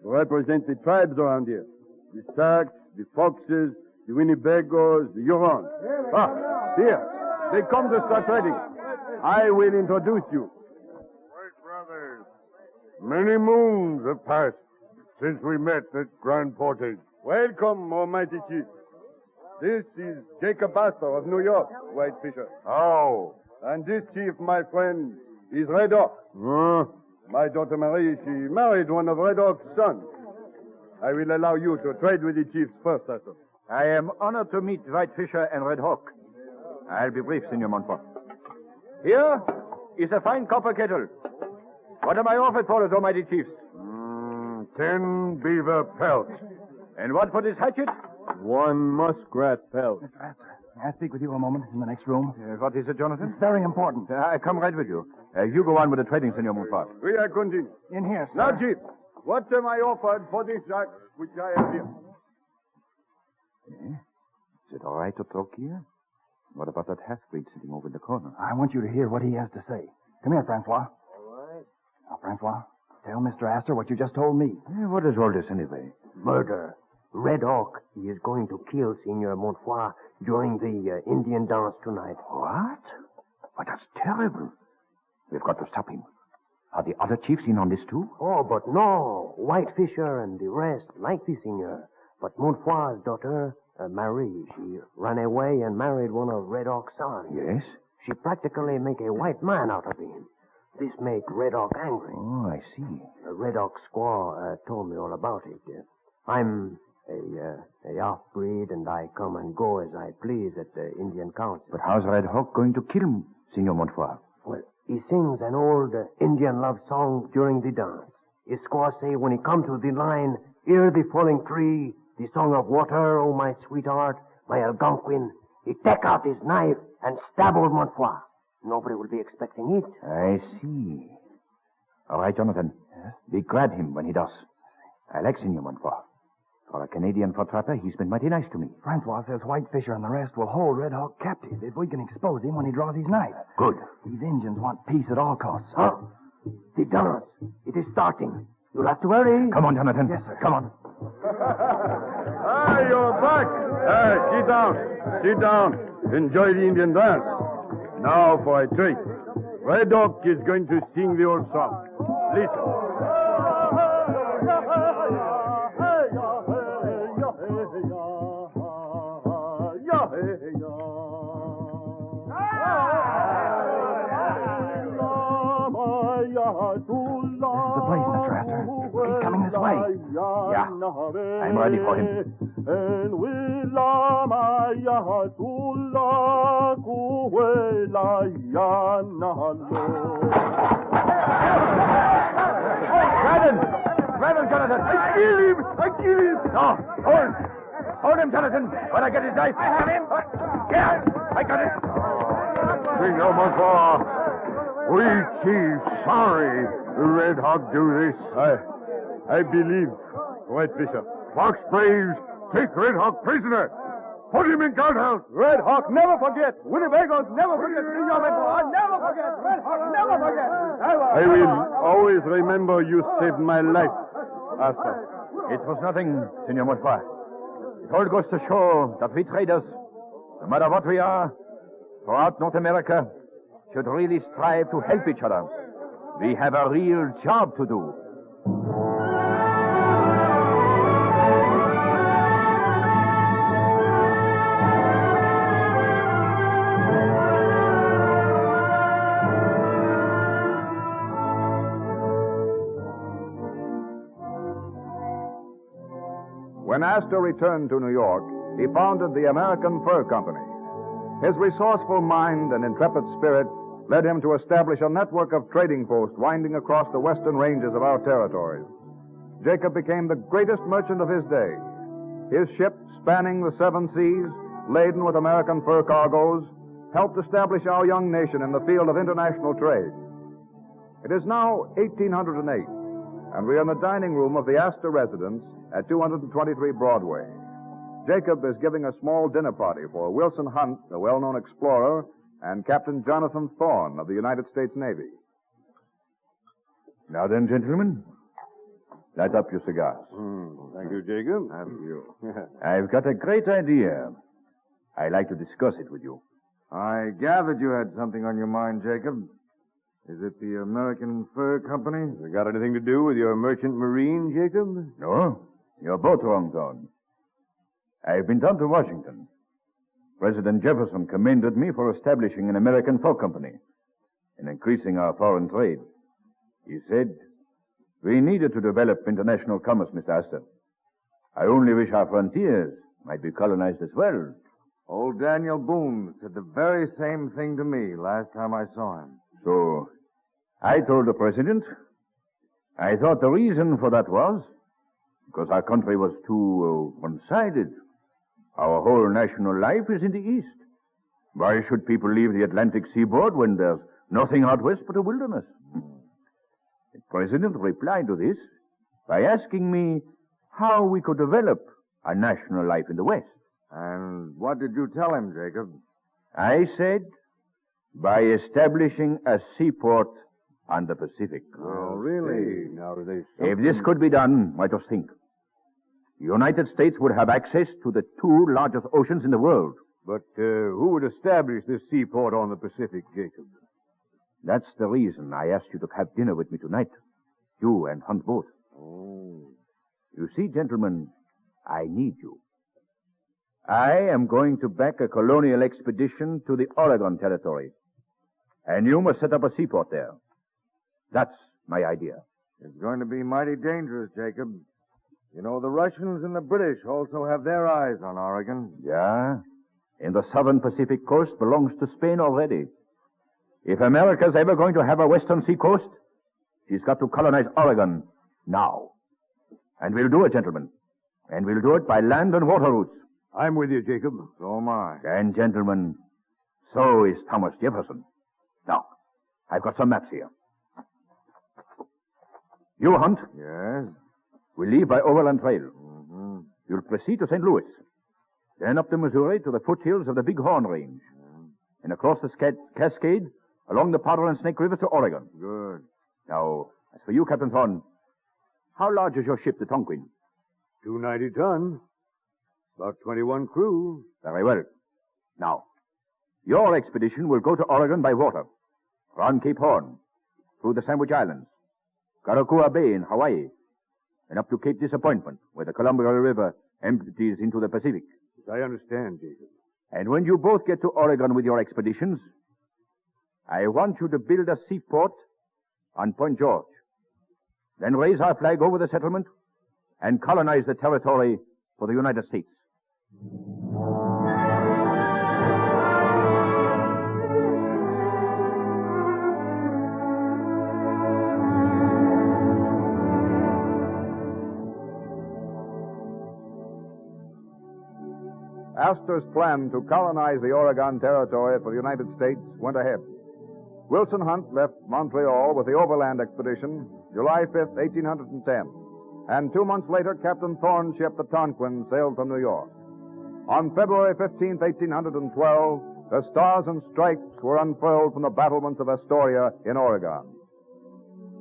who represent the tribes around here. The Sacs, the Foxes, the Winnebagoes, the Hurons. Here. They come to start trading. I will introduce you. White brothers, many moons have passed since we met at Grand Portage. Welcome, almighty chief. This is Jacob Astor of New York, White Fisher. Oh. And this chief, my friend, is Red Hawk. My daughter Marie, she married one of Red Hawk's sons. I will allow you to trade with the chiefs first, Astor. I am honored to meet White Fisher and Red Hawk. I'll be brief, Senor Montois. Here is a fine copper kettle. What am I offered for it, almighty chiefs? 10 beaver pelts. And what for this hatchet? 1 muskrat pelt. Mr. Astor, may I speak with you a moment in the next room? What is it, Jonathan? It's very important. I come right with you. You go on with the trading, Senor Montfort. We are continue. In here, sir. Now, Chief, what am I offered for this sack which I have here? Is it all right to talk here? What about that half-breed sitting over in the corner? I want you to hear what he has to say. Come here, Francois. All right. Now, Francois, tell Mr. Astor what you just told me. What is all this anyway? Murder. Red Hawk, he is going to kill Senor Montfort during the Indian dance tonight. What? Why, that's terrible. We've got to stop him. Are the other chiefs in on this too? Oh, but no. Whitefisher and the rest like the Senor. But Montfort's daughter, Marie, she ran away and married one of Red Hawk's sons. Yes? She practically make a white man out of him. This make Red Hawk angry. Oh, I see. Red Hawk squaw told me all about it. I'm a half-breed, and I come and go as I please at the Indian Council. But how's Red Hawk going to kill him, Senor Montfort? Well, he sings an old Indian love song during the dance. His squaw say when he come to the line, hear the falling tree, the song of water, oh my sweetheart, my Algonquin, he take out his knife and stab old Montfort. Nobody will be expecting it. I see. All right, Jonathan. Yes? We grab him when he does. I like Senor Montfort. For a Canadian fur trapper, he's been mighty nice to me. Francois says Whitefisher and the rest will hold Red Hawk captive if we can expose him when he draws his knife. Good. These Indians want peace at all costs. Huh? The dance. It is starting. You'll have to hurry. Come on, Jonathan. Yes, sir. Come on. Ah, you're back. Sit down. Sit down. Enjoy the Indian dance. Now for a treat. Red Hawk is going to sing the old song. Listen. This is the place, Mr. Astor. He's coming this way. Yeah. I'm ready for him. Grab him, Jonathan. I kill him. No, hold him, Jonathan. When I get his knife. I have him. Yeah, I got it. Senor Montfort, we chief sorry Red Hawk do this. I believe. Whitefisher. Fox Braves, take Red Hawk prisoner. Put him in guardhouse. Red Hawk never forget. Winnebagos never forget. Senor Montfort, never forget. Red Hawk never forget. I will always remember you saved my life, Astor. It was nothing, Senor Montfort. It all goes to show that we traders, no matter what we are, throughout North America, should really strive to help each other. We have a real job to do. When Astor returned to New York, he founded the American Fur Company. His resourceful mind and intrepid spirit led him to establish a network of trading posts winding across the western ranges of our territories. Jacob became the greatest merchant of his day. His ship, spanning the 7 seas, laden with American fur cargoes, helped establish our young nation in the field of international trade. It is now 1808, and we are in the dining room of the Astor residence at 223 Broadway. Jacob is giving a small dinner party for Wilson Hunt, a well-known explorer, and Captain Jonathan Thorne of the United States Navy. Now then, gentlemen, light up your cigars. Thank you, Jacob. Thank you. I've got a great idea. I'd like to discuss it with you. I gathered you had something on your mind, Jacob. Is it the American Fur Company? Has it got anything to do with your merchant marine, Jacob? No, you're both wrong, Thorne. I've been down to Washington. President Jefferson commended me for establishing an American Fur Company and increasing our foreign trade. He said, we needed to develop international commerce, Mr. Astor. I only wish our frontiers might be colonized as well. Old Daniel Boone said the very same thing to me last time I saw him. So I told the president I thought the reason for that was because our country was too one-sided. Our whole national life is in the East. Why should people leave the Atlantic seaboard when there's nothing out west but a wilderness? The president replied to this by asking me how we could develop a national life in the West. And what did you tell him, Jacob? I said, by establishing a seaport on the Pacific. Oh, really? Now, are they... If this could be done, why just think. The United States would have access to the two largest oceans in the world. But who would establish this seaport on the Pacific, Jacob? That's the reason I asked you to have dinner with me tonight. You and Hunt both. Oh. You see, gentlemen, I need you. I am going to back a colonial expedition to the Oregon Territory. And you must set up a seaport there. That's my idea. It's going to be mighty dangerous, Jacob. You know, the Russians and the British also have their eyes on Oregon. Yeah? And the southern Pacific coast belongs to Spain already. If America's ever going to have a western seacoast, she's got to colonize Oregon now. And we'll do it, gentlemen. And we'll do it by land and water routes. I'm with you, Jacob. So am I. And, gentlemen, so is Thomas Jefferson. Now, I've got some maps here. You, Hunt? Yes? We'll leave by overland trail. Mm-hmm. You'll proceed to St. Louis. Then up the Missouri to the foothills of the Big Horn Range. And across the Cascade, along the Powder and Snake River to Oregon. Good. Now, as for you, Captain Thorne, how large is your ship, the Tonquin? 290 ton. About 21 crew. Very well. Now, your expedition will go to Oregon by water, around Cape Horn, through the Sandwich Islands, Karakura Bay in Hawaii, and up to Cape Disappointment, where the Columbia River empties into the Pacific. I understand, Jacob. And when you both get to Oregon with your expeditions, I want you to build a seaport on Point George. Then raise our flag over the settlement and colonize the territory for the United States. Astor's plan to colonize the Oregon Territory for the United States went ahead. Wilson Hunt left Montreal with the Overland Expedition July 5th, 1810. And 2 months later, Captain Thorne's ship, the Tonquin, sailed from New York. On February 15th, 1812, the Stars and Stripes were unfurled from the battlements of Astoria in Oregon.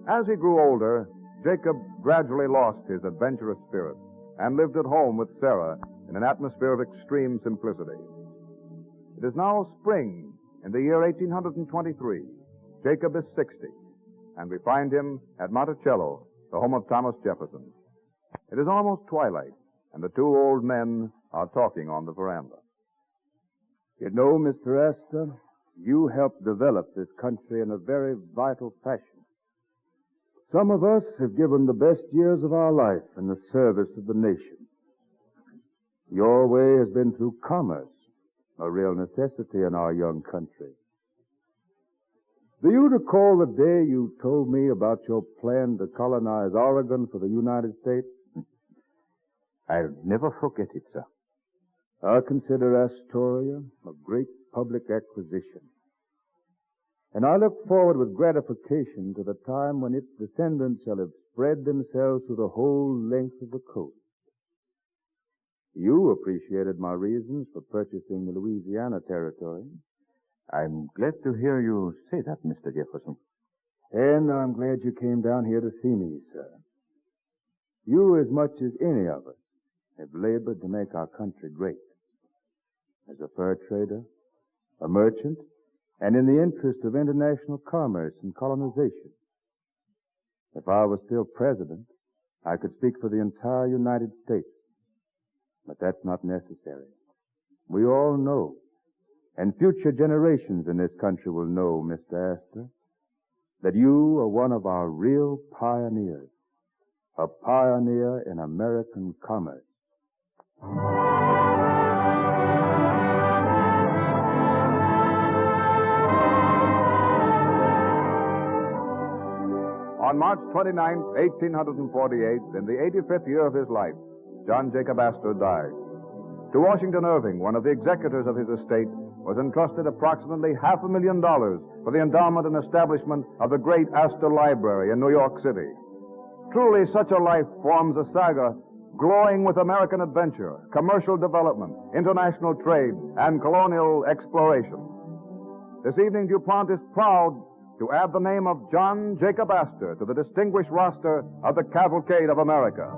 As he grew older, Jacob gradually lost his adventurous spirit and lived at home with Sarah in an atmosphere of extreme simplicity. It is now spring in the year 1823. Jacob is 60, and we find him at Monticello, the home of Thomas Jefferson. It is almost twilight, and the two old men are talking on the veranda. You know, Mr. Astor, you helped develop this country in a very vital fashion. Some of us have given the best years of our life in the service of the nation. Your way has been through commerce, a real necessity in our young country. Do you recall the day you told me about your plan to colonize Oregon for the United States? I'll never forget it, sir. I consider Astoria a great public acquisition. And I look forward with gratification to the time when its descendants shall have spread themselves through the whole length of the coast. You appreciated my reasons for purchasing the Louisiana territory. I'm glad to hear you say that, Mr. Jefferson. And I'm glad you came down here to see me, sir. You, as much as any of us, have labored to make our country great. As a fur trader, a merchant, and in the interest of international commerce and colonization. If I were still president, I could speak for the entire United States. But that's not necessary. We all know, and future generations in this country will know, Mr. Astor, that you are one of our real pioneers, a pioneer in American commerce. On March 29, 1848, in the 85th year of his life, John Jacob Astor died. To Washington Irving, one of the executors of his estate, was entrusted approximately $500,000 for the endowment and establishment of the great Astor Library in New York City. Truly, such a life forms a saga glowing with American adventure, commercial development, international trade, and colonial exploration. This evening, DuPont is proud to add the name of John Jacob Astor to the distinguished roster of the Cavalcade of America.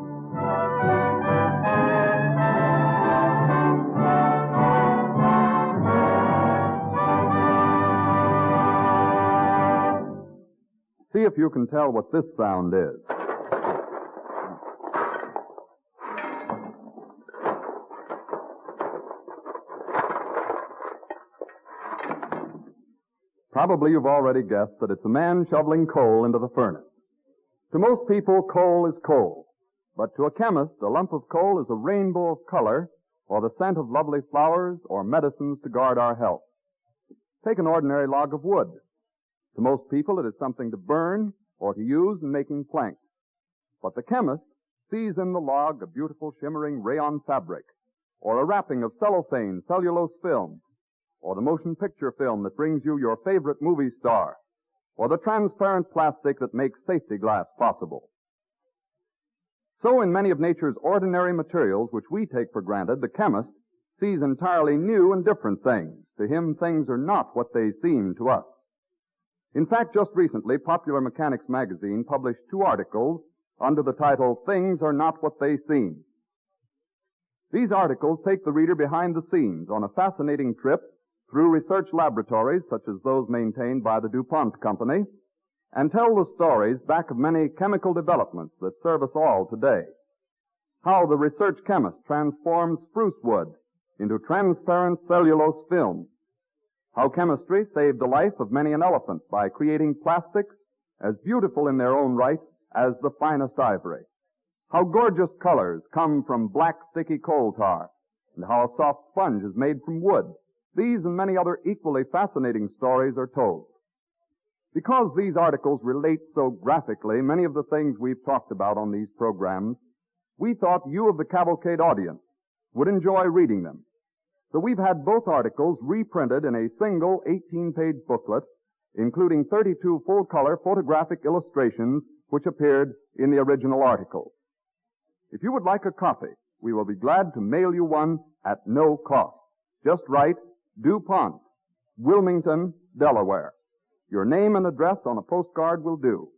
See if you can tell what this sound is. Probably you've already guessed that it's a man shoveling coal into the furnace. To most people, coal is coal. But to a chemist, a lump of coal is a rainbow of color, or the scent of lovely flowers, or medicines to guard our health. Take an ordinary log of wood. To most people, it is something to burn or to use in making planks. But the chemist sees in the log a beautiful shimmering rayon fabric, or a wrapping of cellophane, cellulose film, or the motion picture film that brings you your favorite movie star, or the transparent plastic that makes safety glass possible. So in many of nature's ordinary materials which we take for granted, the chemist sees entirely new and different things. To him, things are not what they seem to us. In fact, just recently, Popular Mechanics magazine published 2 articles under the title, Things Are Not What They Seem. These articles take the reader behind the scenes on a fascinating trip through research laboratories such as those maintained by the DuPont Company, and tell the stories back of many chemical developments that serve us all today. How the research chemist transforms spruce wood into transparent cellulose film. How chemistry saved the life of many an elephant by creating plastics as beautiful in their own right as the finest ivory. How gorgeous colors come from black sticky coal tar, and how a soft sponge is made from wood. These and many other equally fascinating stories are told. Because these articles relate so graphically many of the things we've talked about on these programs, we thought you of the Cavalcade audience would enjoy reading them. So we've had both articles reprinted in a single 18-page booklet, including 32 full-color photographic illustrations which appeared in the original articles. If you would like a copy, we will be glad to mail you one at no cost. Just write DuPont, Wilmington, Delaware. Your name and address on a postcard will do.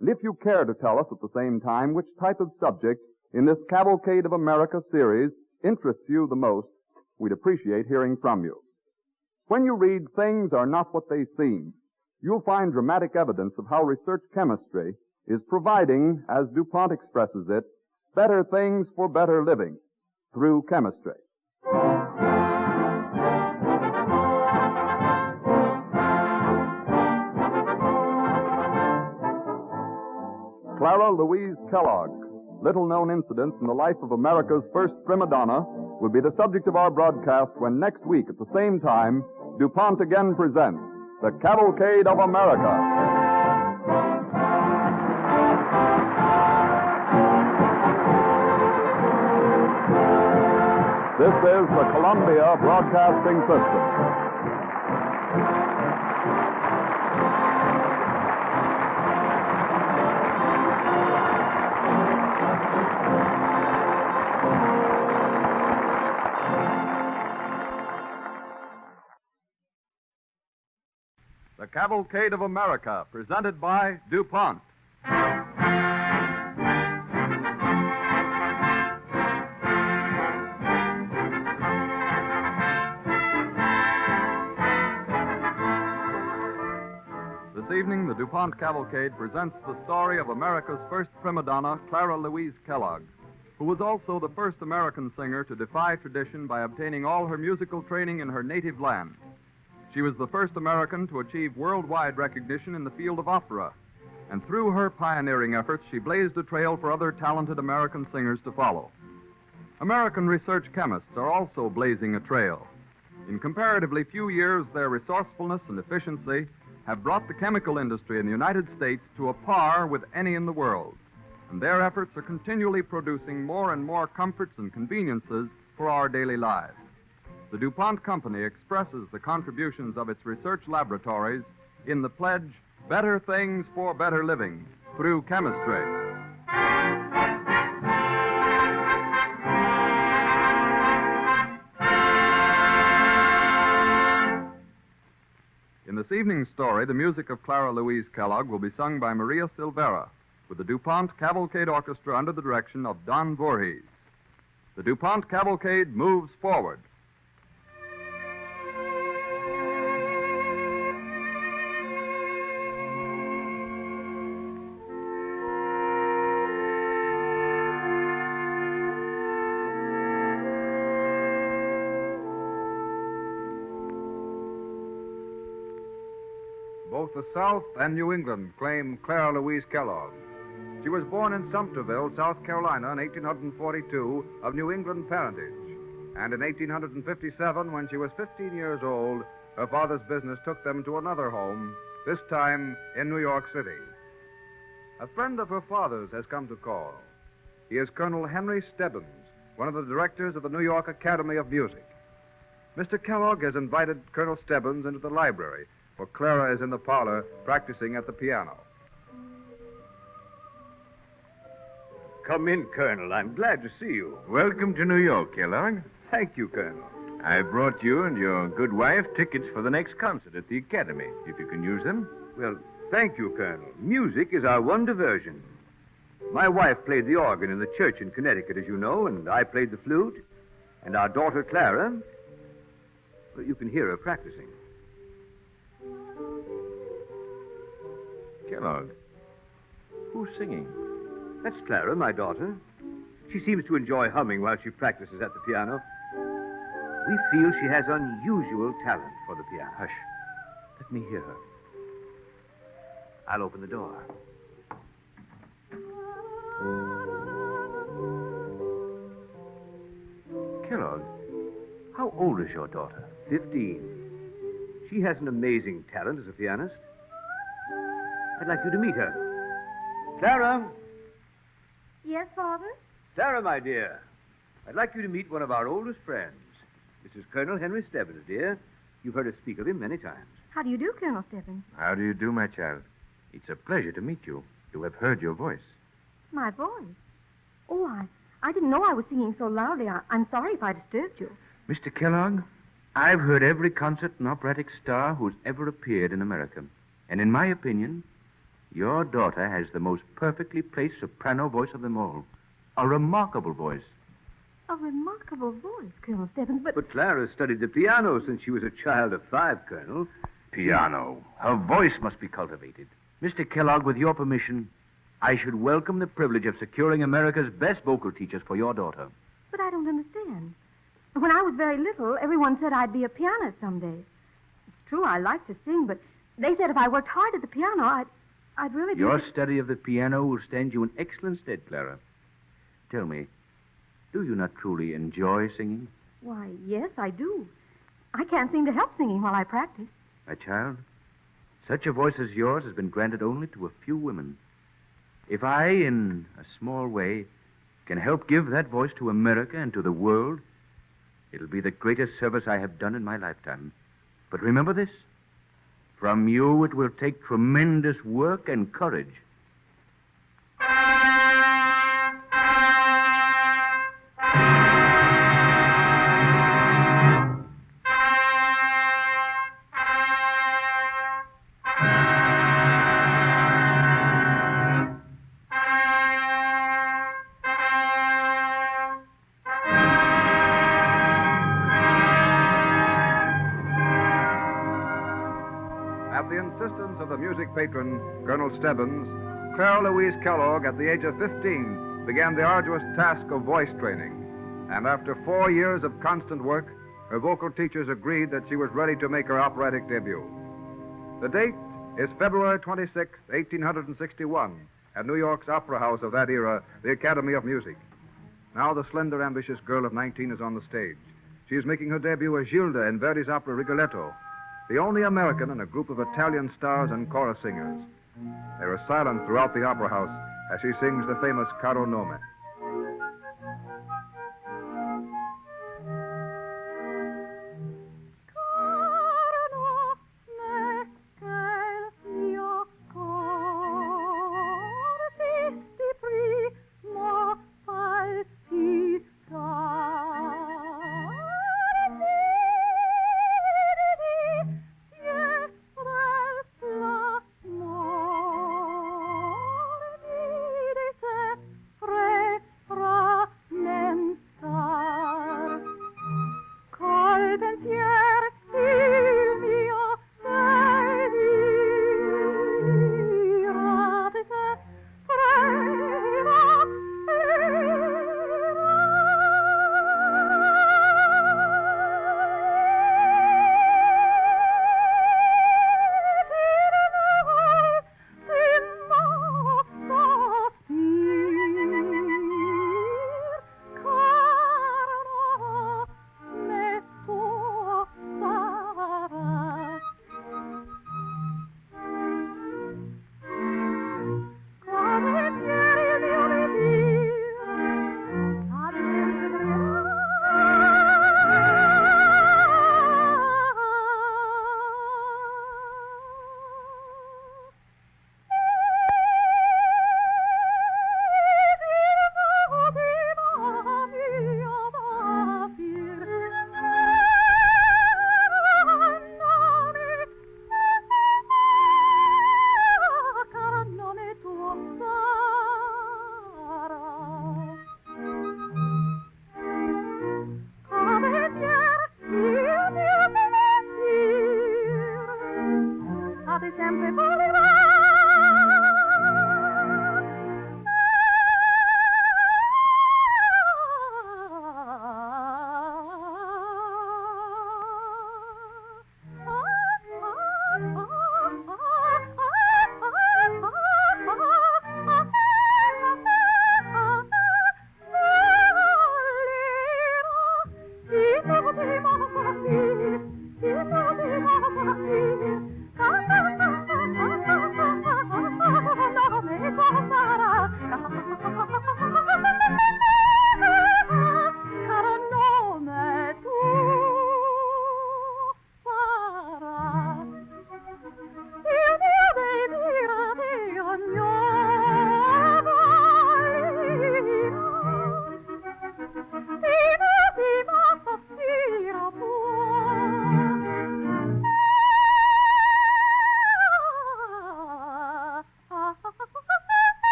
And if you care to tell us at the same time which type of subject in this Cavalcade of America series interests you the most, we'd appreciate hearing from you. When you read Things Are Not What They Seem, you'll find dramatic evidence of how research chemistry is providing, as DuPont expresses it, better things for better living through chemistry. Clara Louise Kellogg, little-known incidents in the life of America's first prima donna, will be the subject of our broadcast when next week at the same time, DuPont again presents the Cavalcade of America. This is the Columbia Broadcasting System. The Cavalcade of America, presented by DuPont. This evening, the DuPont Cavalcade presents the story of America's first prima donna, Clara Louise Kellogg, who was also the first American singer to defy tradition by obtaining all her musical training in her native land. She was the first American to achieve worldwide recognition in the field of opera, and through her pioneering efforts, she blazed a trail for other talented American singers to follow. American research chemists are also blazing a trail. In comparatively few years, their resourcefulness and efficiency have brought the chemical industry in the United States to a par with any in the world. And their efforts are continually producing more and more comforts and conveniences for our daily lives. The DuPont Company expresses the contributions of its research laboratories in the pledge, Better Things for Better Living, through chemistry. In this evening's story, the music of Clara Louise Kellogg will be sung by Maria Silvera, with the DuPont Cavalcade Orchestra under the direction of Don Voorhees. The DuPont Cavalcade moves forward. Both the South and New England claim Clara Louise Kellogg. She was born in Sumterville, South Carolina in 1842 of New England parentage. And in 1857, when she was 15 years old, her father's business took them to another home, this time in New York City. A friend of her father's has come to call. He is Colonel Henry Stebbins, one of the directors of the New York Academy of Music. Mr. Kellogg has invited Colonel Stebbins into the library, for Clara is in the parlor practicing at the piano. Come in, Colonel. I'm glad to see you. Welcome to New York, Kellogg. Thank you, Colonel. I brought you and your good wife tickets for the next concert at the Academy, if you can use them. Well, thank you, Colonel. Music is our one diversion. My wife played the organ in the church in Connecticut, as you know, and I played the flute. And our daughter, Clara, well, you can hear her practicing. Kellogg, who's singing? That's Clara, my daughter. She seems to enjoy humming while she practices at the piano. We feel she has unusual talent for the piano. Hush. Let me hear her. I'll open the door. Kellogg, how old is your daughter? 15. She has an amazing talent as a pianist. I'd like you to meet her. Clara! Yes, Father? Clara, my dear, I'd like you to meet one of our oldest friends. This is Colonel Henry Stebbins, dear. You've heard us speak of him many times. How do you do, Colonel Stebbins? How do you do, my child? It's a pleasure to meet you, to have heard your voice. My voice? Oh, I didn't know I was singing so loudly. I'm sorry if I disturbed you. Mr. Kellogg, I've heard every concert and operatic star who's ever appeared in America. And in my opinion, your daughter has the most perfectly placed soprano voice of them all. A remarkable voice. A remarkable voice, Colonel Stebbins, But Clara studied the piano since she was a child of 5, Colonel. Piano. Her voice must be cultivated. Mr. Kellogg, with your permission, I should welcome the privilege of securing America's best vocal teachers for your daughter. But I don't understand. When I was very little, everyone said I'd be a pianist someday. It's true, I like to sing, but they said if I worked hard at the piano, I'd really be... Your study of the piano will stand you in excellent stead, Clara. Tell me, do you not truly enjoy singing? Why, yes, I do. I can't seem to help singing while I practice. My child, such a voice as yours has been granted only to a few women. If I, in a small way, can help give that voice to America and to the world, it'll be the greatest service I have done in my lifetime. But remember this, from you it will take tremendous work and courage. At the insistence of the music patron, Colonel Stebbins, Clara Louise Kellogg, at the age of 15, began the arduous task of voice training. And after 4 years of constant work, her vocal teachers agreed that she was ready to make her operatic debut. The date is February 26, 1861, at New York's Opera House of that era, the Academy of Music. Now the slender, ambitious girl of 19 is on the stage. She is making her debut as Gilda in Verdi's opera Rigoletto. the only American in a group of Italian stars and chorus singers. There is silence throughout the opera house as she sings the famous Caro Nome.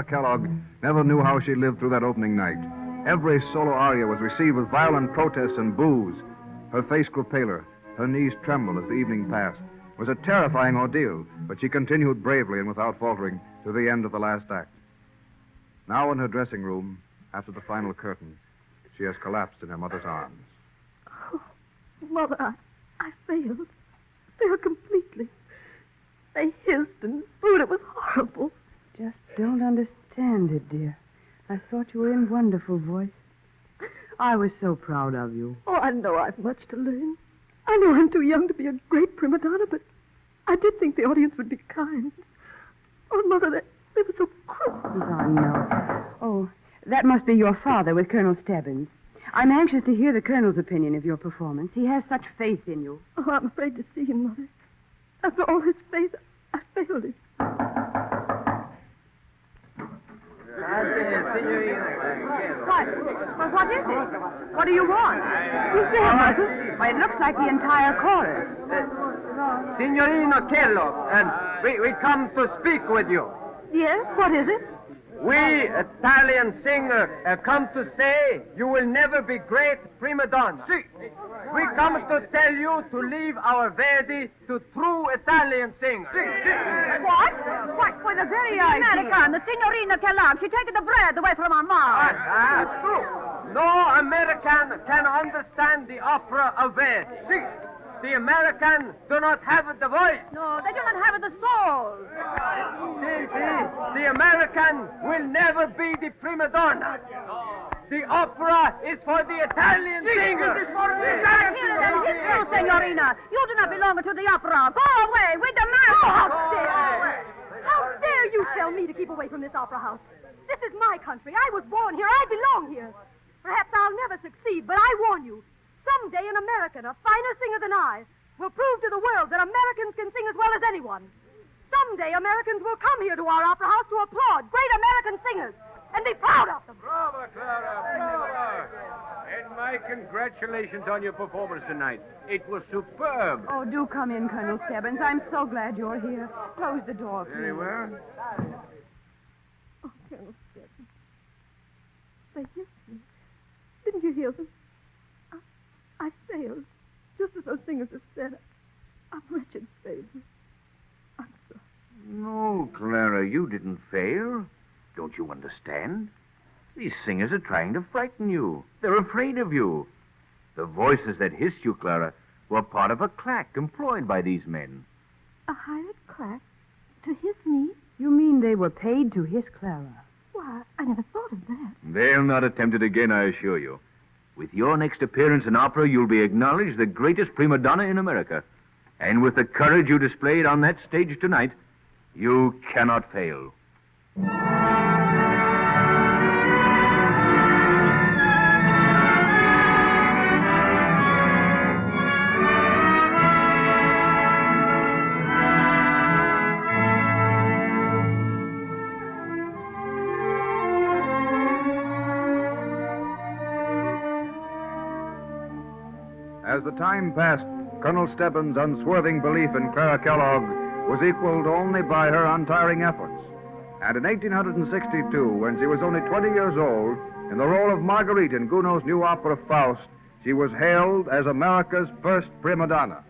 Kellogg never knew how she lived through that opening night. Every solo aria was received with violent protests and boos. Her face grew paler. Her knees trembled as the evening passed. It was a terrifying ordeal, but she continued bravely and without faltering to the end of the last act. Now in her dressing room, after the final curtain, she has collapsed in her mother's arms. Oh, Mother, I failed. Failed completely. They hissed and booed. It was horrible. Just don't understand it, dear. I thought you were in wonderful voice. I was so proud of you. Oh, I know I've much to learn. I know I'm too young to be a great prima donna, but I did think the audience would be kind. Oh, Mother, they were so cruel. Oh, no. Oh, that must be your father with Colonel Stebbins. I'm anxious to hear the Colonel's opinion of your performance. He has such faith in you. Oh, I'm afraid to see him, Mother. After all his faith, I failed him. What is it? What do you want? Who's there, Mother? Why, it looks like the entire chorus. Signorina Kellogg, and we come to speak with you. Yes, what is it? We, Italian singer, come to say you will never be great prima donna. We come to tell you to leave our Verdi to true Italian singers. What? What? For the very idea. American, the Signorina Kellogg. She's taking the bread away from our mouth. That's true. No American can understand the opera of Verdi. The Americans do not have the voice. No, they do not have the soul. The American will never be the prima donna. The opera is for the Italian singers. It's true, Signorina. You do not belong to the opera. Go away. We demand... How dare you tell me to keep away from this opera house? This is my country. I was born here. I belong here. Perhaps I'll never succeed, but I warn you, someday an American, a finer singer than I, will prove to the world that Americans can sing as well as anyone. Someday Americans will come here to our opera house to applaud great American singers and be proud of them. Bravo, Clara, bravo. And my congratulations on your performance tonight. It was superb. Oh, do come in, Colonel Stebbins. I'm so glad you're here. Close the door, please. Very well. Oh, Colonel Stebbins. They hit me. Didn't you hear them? I failed, just as those singers have said. I'm wretched failure. I'm sorry. No, Clara, you didn't fail. Don't you understand? These singers are trying to frighten you. They're afraid of you. The voices that hissed you, Clara, were part of a claque employed by these men. A hired claque to hiss me? You mean they were paid to hiss Clara? Why, I never thought of that. They'll not attempt it again, I assure you. With your next appearance in opera, you'll be acknowledged the greatest prima donna in America. And with the courage you displayed on that stage tonight, you cannot fail. As the time passed, Colonel Stebbins' unswerving belief in Clara Kellogg was equaled only by her untiring efforts. And in 1862, when she was only 20 years old, in the role of Marguerite in Gounod's new opera Faust, she was hailed as America's first prima donna.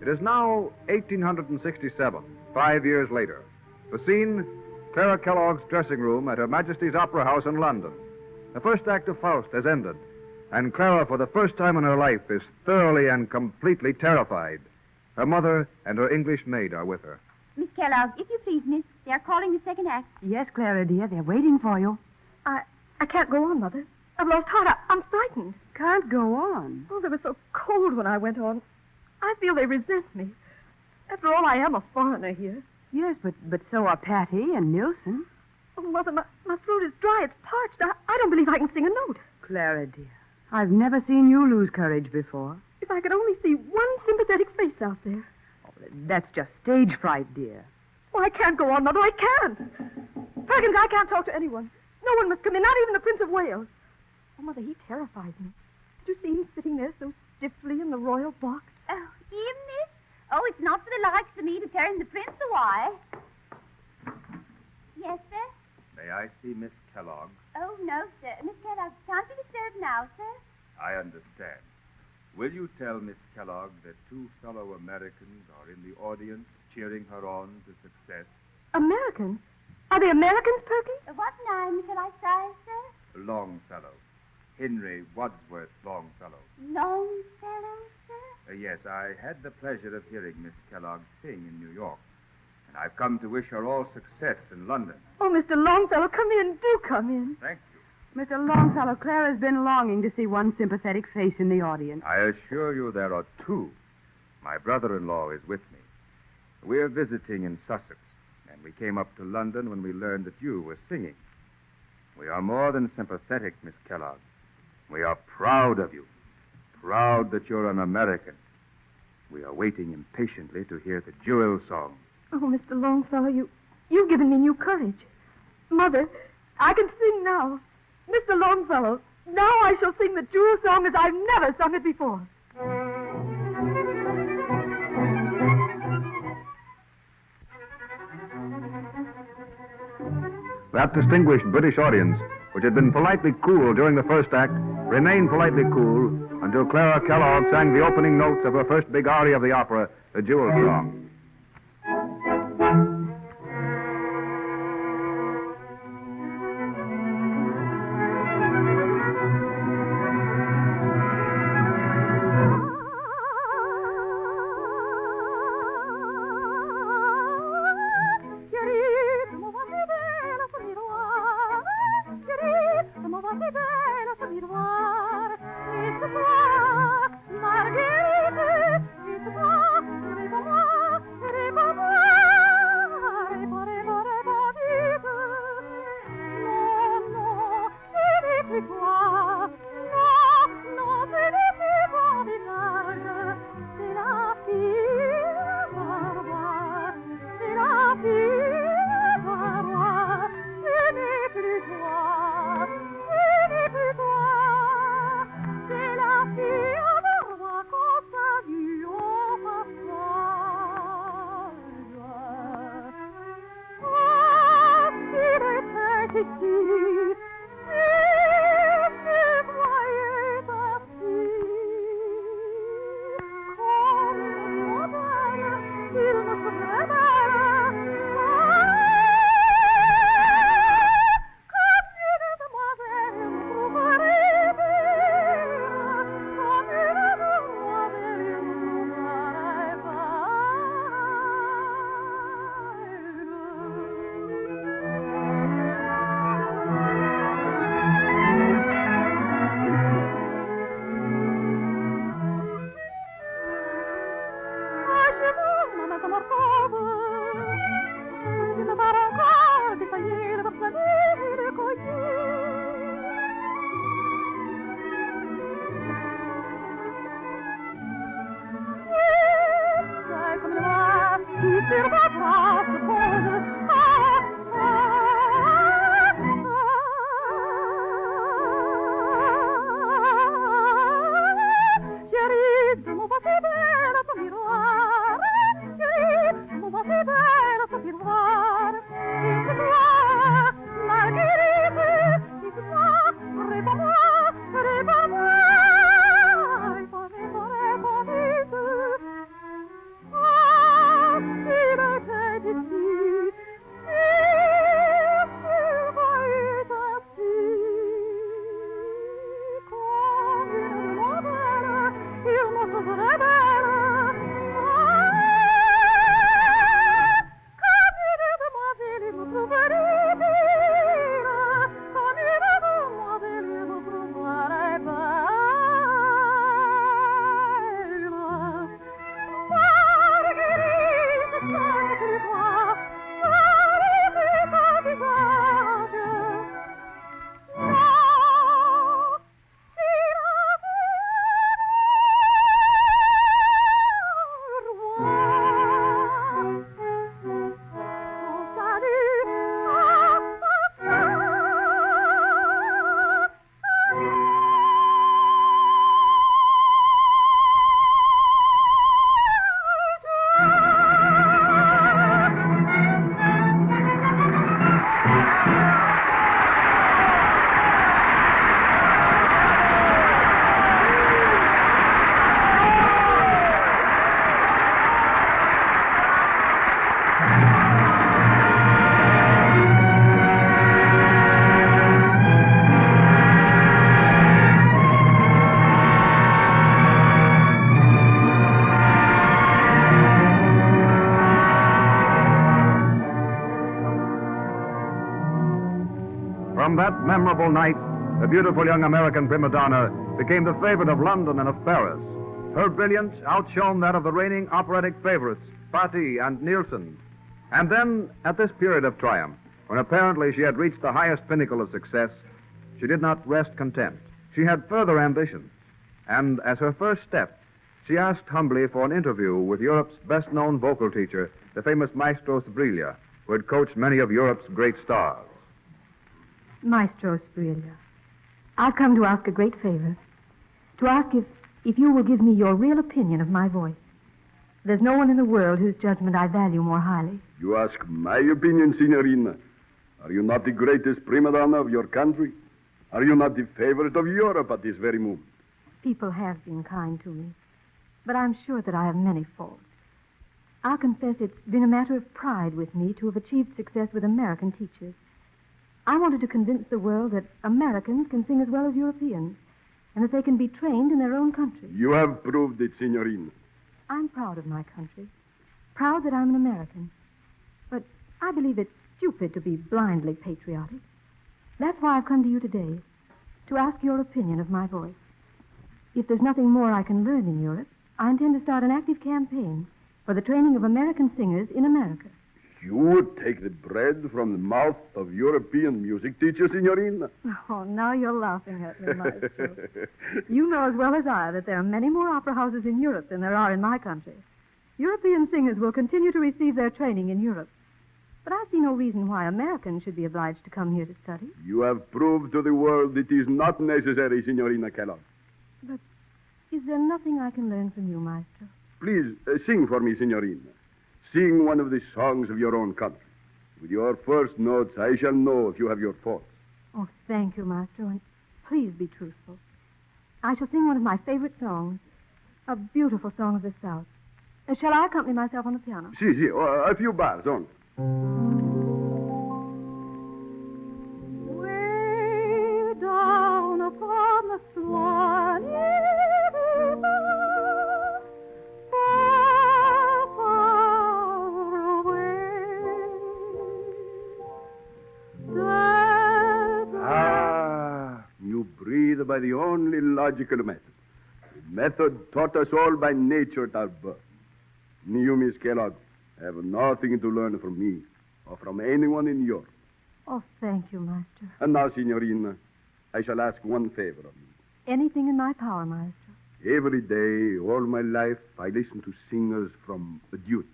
It is now 1867, 5 years later. The scene, Clara Kellogg's dressing room at Her Majesty's Opera House in London. The first act of Faust has ended, and Clara, for the first time in her life, is thoroughly and completely terrified. Her mother and her English maid are with her. Miss Kellogg, if you please, miss, they are calling the second act. Yes, Clara, dear, they're waiting for you. I can't go on, Mother. I've lost heart. I'm frightened. Can't go on? Oh, they were so cold when I went on. I feel they resent me. After all, I am a foreigner here. Yes, but so are Patty and Nilsson. Oh, Mother, my throat is dry. It's parched. I don't believe I can sing a note. Clara, dear, I've never seen you lose courage before. If I could only see one sympathetic face out there. Oh, that's just stage fright, dear. Oh, I can't go on, Mother. I can't. Perkins, I can't talk to anyone. No one must come in, not even the Prince of Wales. Oh, Mother, he terrifies me. Did you see him sitting there so stiffly in the royal box? Oh, him, miss? Oh, it's not for the likes of me to turn the prince away. Yes, sir? May I see Miss Kellogg? Oh, no, sir. Miss Kellogg can't be disturbed now, sir. I understand. Will you tell Miss Kellogg that two fellow Americans are in the audience cheering her on to success? Americans? Are they Americans, Perky? What name shall I say, sir? Longfellow. Henry Wadsworth Longfellow. Longfellow, sir? Yes, I had the pleasure of hearing Miss Kellogg sing in New York. And I've come to wish her all success in London. Oh, Mr. Longfellow, come in. Do come in. Thank you. Mr. Longfellow, Clara's been longing to see one sympathetic face in the audience. I assure you there are two. My brother-in-law is with me. We're visiting in Sussex, and we came up to London when we learned that you were singing. We are more than sympathetic, Miss Kellogg. We are proud of you. Proud that you're an American. We are waiting impatiently to hear the jewel song. Oh, Mr. Longfellow, you've given me new courage. Mother, I can sing now. Mr. Longfellow, now I shall sing the jewel song as I've never sung it before. That distinguished British audience, which had been politely cool during the first act, remained politely cool until Clara Kellogg sang the opening notes of her first big aria of the opera, the Jewel Song. From that memorable night, the beautiful young American prima donna became the favorite of London and of Paris. Her brilliance outshone that of the reigning operatic favorites, Patti and Nielsen. And then, at this period of triumph, when apparently she had reached the highest pinnacle of success, she did not rest content. She had further ambitions. And as her first step, she asked humbly for an interview with Europe's best-known vocal teacher, the famous Maestro Sbriglia, who had coached many of Europe's great stars. Maestro Sbriglia, I've come to ask a great favor. To ask if you will give me your real opinion of my voice. There's no one in the world whose judgment I value more highly. You ask my opinion, Signorina. Are you not the greatest prima donna of your country? Are you not the favorite of Europe at this very moment? People have been kind to me, but I'm sure that I have many faults. I'll confess it's been a matter of pride with me to have achieved success with American teachers. I wanted to convince the world that Americans can sing as well as Europeans, and that they can be trained in their own country. You have proved it, Signorina. I'm proud of my country, proud that I'm an American. But I believe it's stupid to be blindly patriotic. That's why I've come to you today, to ask your opinion of my voice. If there's nothing more I can learn in Europe, I intend to start an active campaign for the training of American singers in America. You would take the bread from the mouth of European music teachers, Signorina? Oh, now you're laughing at me, Maestro. You know as well as I that there are many more opera houses in Europe than there are in my country. European singers will continue to receive their training in Europe. But I see no reason why Americans should be obliged to come here to study. You have proved to the world it is not necessary, Signorina Kellogg. But is there nothing I can learn from you, Maestro? Please, sing for me, Signorina. Sing one of the songs of your own country. With your first notes, I shall know if you have your faults. Oh, thank you, Maestro, and please be truthful. I shall sing one of my favorite songs, a beautiful song of the South. Shall I accompany myself on the piano? Si, a few bars only. Way down upon the Swan River, far, far away. You breathe by the only logical method. The method taught us all by nature at our birth. You, Miss Kellogg, have nothing to learn from me or from anyone in Europe. Oh, thank you, Maestro. And now, Signorina, I shall ask one favor of you. Anything in my power, Maestro. Every day, all my life, I listen to singers from a duty.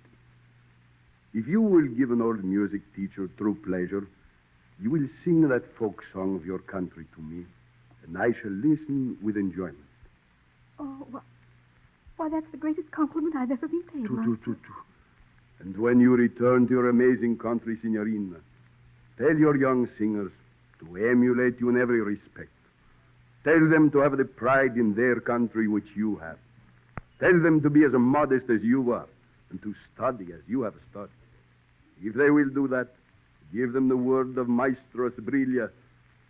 If you will give an old music teacher true pleasure, you will sing that folk song of your country to me, and I shall listen with enjoyment. Oh, why, that's the greatest compliment I've ever been paid, Maestro. And when you return to your amazing country, Signorina, tell your young singers to emulate you in every respect. Tell them to have the pride in their country which you have. Tell them to be as modest as you are and to study as you have studied. If they will do that, give them the word of Maestro Sbriglia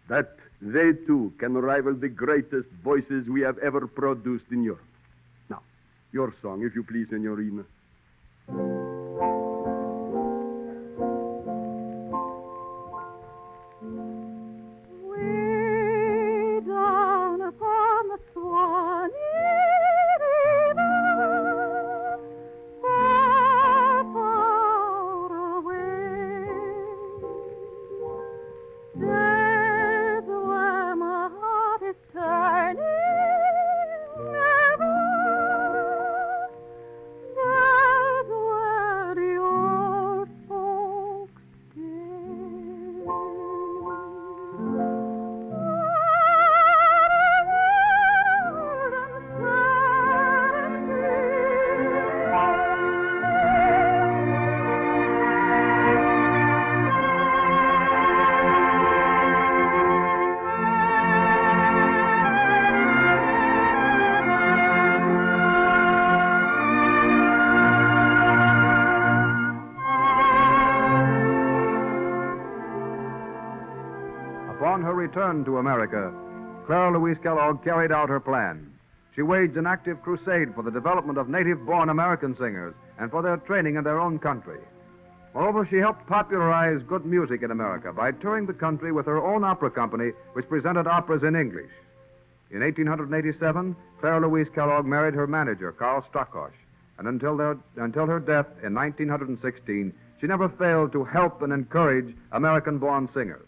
that they too can rival the greatest voices we have ever produced in Europe. Now, your song, if you please, Signorina. Way down upon the Swan River, far, far away. There's where my heart is turning ever. There's where the old folks Upon her return to America, Clara Louise Kellogg carried out her plan. She waged an active crusade for the development of native-born American singers and for their training in their own country. Moreover, she helped popularize good music in America by touring the country with her own opera company, which presented operas in English. In 1887, Clara Louise Kellogg married her manager, Karl Stockosh, and until her death in 1916, she never failed to help and encourage American-born singers.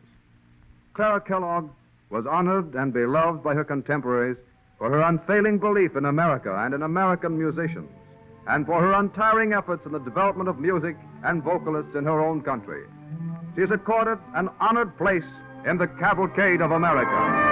Clara Kellogg was honored and beloved by her contemporaries for her unfailing belief in America and in American musicians, and for her untiring efforts in the development of music and vocalists in her own country. She is accorded an honored place in the Cavalcade of America.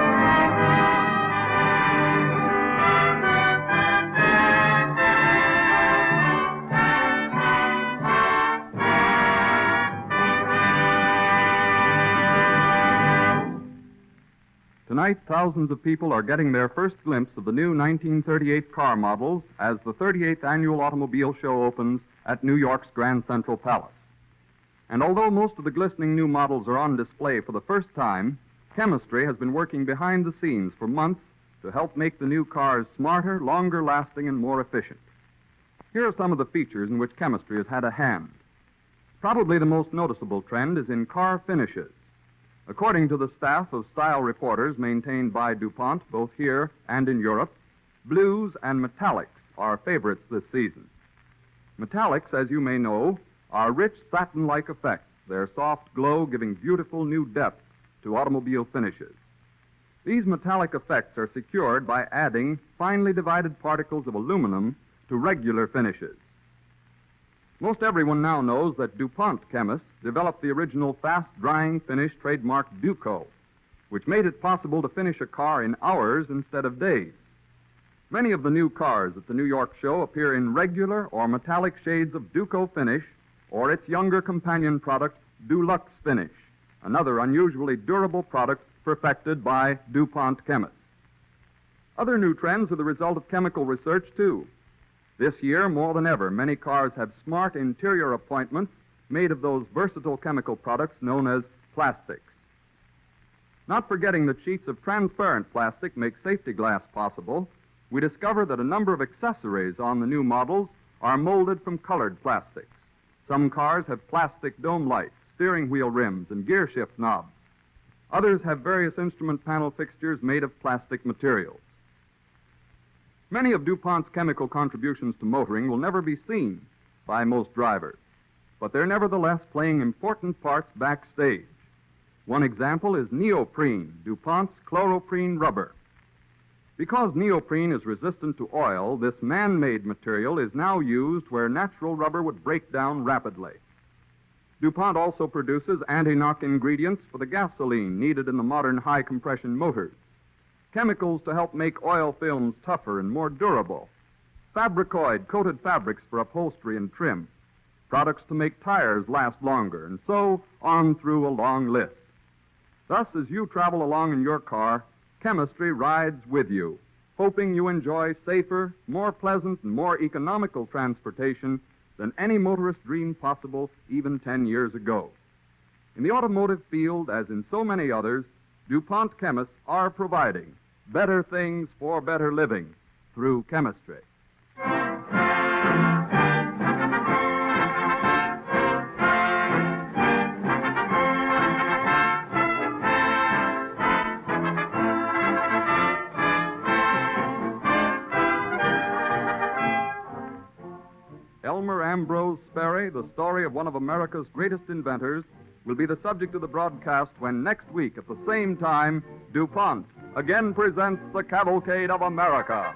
Tonight, thousands of people are getting their first glimpse of the new 1938 car models as the 38th Annual Automobile Show opens at New York's Grand Central Palace. And although most of the glistening new models are on display for the first time, chemistry has been working behind the scenes for months to help make the new cars smarter, longer lasting, and more efficient. Here are some of the features in which chemistry has had a hand. Probably the most noticeable trend is in car finishes. According to the staff of style reporters maintained by DuPont, both here and in Europe, blues and metallics are favorites this season. Metallics, as you may know, are rich satin-like effects, their soft glow giving beautiful new depth to automobile finishes. These metallic effects are secured by adding finely divided particles of aluminum to regular finishes. Most everyone now knows that DuPont chemists developed the original fast-drying finish trademark Duco, which made it possible to finish a car in hours instead of days. Many of the new cars at the New York show appear in regular or metallic shades of Duco finish or its younger companion product, Dulux finish, another unusually durable product perfected by DuPont chemists. Other new trends are the result of chemical research, too. This year, more than ever, many cars have smart interior appointments made of those versatile chemical products known as plastics. Not forgetting that sheets of transparent plastic make safety glass possible, we discover that a number of accessories on the new models are molded from colored plastics. Some cars have plastic dome lights, steering wheel rims, and gear shift knobs. Others have various instrument panel fixtures made of plastic materials. Many of DuPont's chemical contributions to motoring will never be seen by most drivers, but they're nevertheless playing important parts backstage. One example is neoprene, DuPont's chloroprene rubber. Because neoprene is resistant to oil, this man-made material is now used where natural rubber would break down rapidly. DuPont also produces anti-knock ingredients for the gasoline needed in the modern high-compression motors, chemicals to help make oil films tougher and more durable, Fabricoid coated fabrics for upholstery and trim, products to make tires last longer, and so on through a long list. Thus, as you travel along in your car, chemistry rides with you, hoping you enjoy safer, more pleasant, and more economical transportation than any motorist dreamed possible even 10 years ago. In the automotive field, as in so many others, DuPont chemists are providing better things for better living through chemistry. Elmer, Ambrose, Sperry, the story of one of America's greatest inventors, will be the subject of the broadcast when next week at the same time, DuPont again presents the Cavalcade of America.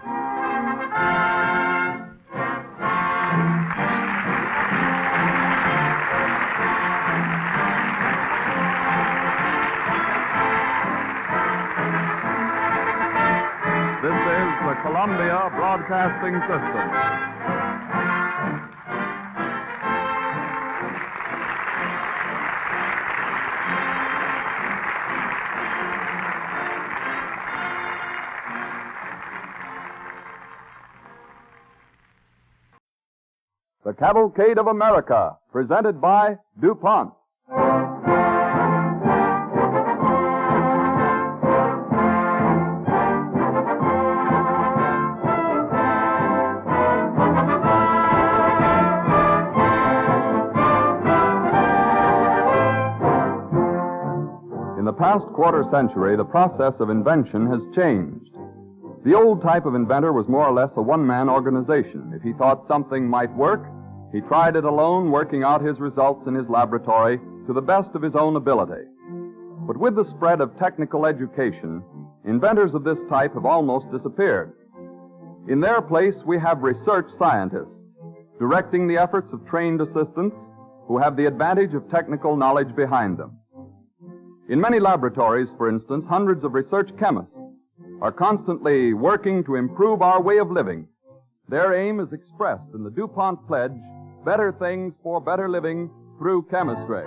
This is the Columbia Broadcasting System. The Cavalcade of America, presented by DuPont. In the past quarter century, the process of invention has changed. The old type of inventor was more or less a one-man organization. If he thought something might work, he tried it alone, working out his results in his laboratory to the best of his own ability. But with the spread of technical education, inventors of this type have almost disappeared. In their place, we have research scientists, directing the efforts of trained assistants who have the advantage of technical knowledge behind them. In many laboratories, for instance, hundreds of research chemists are constantly working to improve our way of living. Their aim is expressed in the DuPont pledge, better things for better living through chemistry.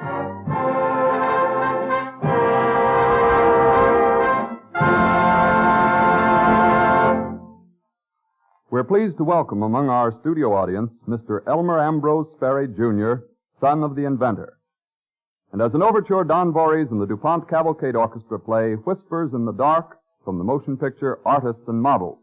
We're pleased to welcome among our studio audience Mr. Elmer Ambrose Sperry, Jr., son of the inventor. And as an overture, Don Voorhees and the DuPont Cavalcade Orchestra play Whispers in the Dark from the motion picture Artists and Models.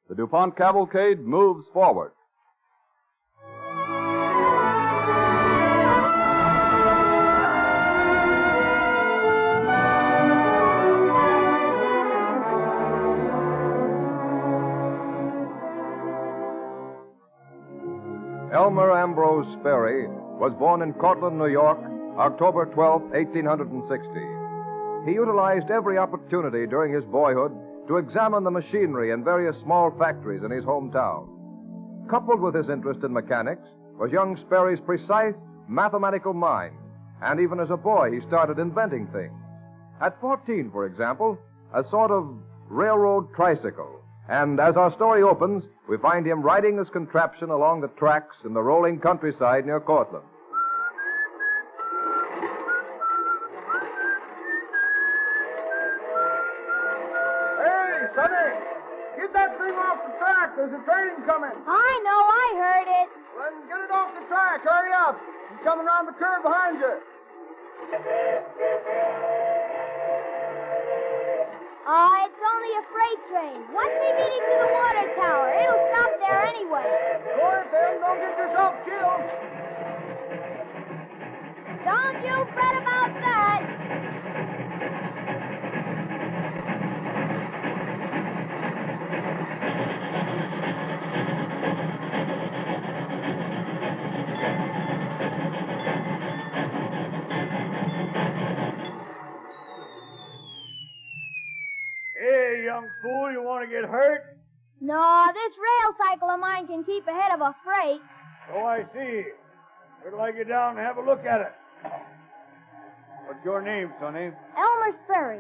The DuPont Cavalcade moves forward. Elmer Ambrose Sperry was born in Cortland, New York, October 12, 1860. He utilized every opportunity during his boyhood to examine the machinery in various small factories in his hometown. Coupled with his interest in mechanics was young Sperry's precise mathematical mind, and even as a boy he started inventing things. At 14, for example, a sort of railroad tricycle. And as our story opens, we find him riding this contraption along the tracks in the rolling countryside near Cortland. Hey, Sonny! Get that thing off the track. There's a train coming. I know, I heard it. Well, then get it off the track. Hurry up. He's coming around the curve behind you. Oh, it's only a freight train. Once we beat it to the water tower, it'll stop there anyway. Go ahead, then. Don't get yourself killed. Don't you fret about that. fool. You want to get hurt? No, this rail cycle of mine can keep ahead of a freight. Oh, I see. Wait till I get down and have a look at it. What's your name, Sonny? Elmer Sperry.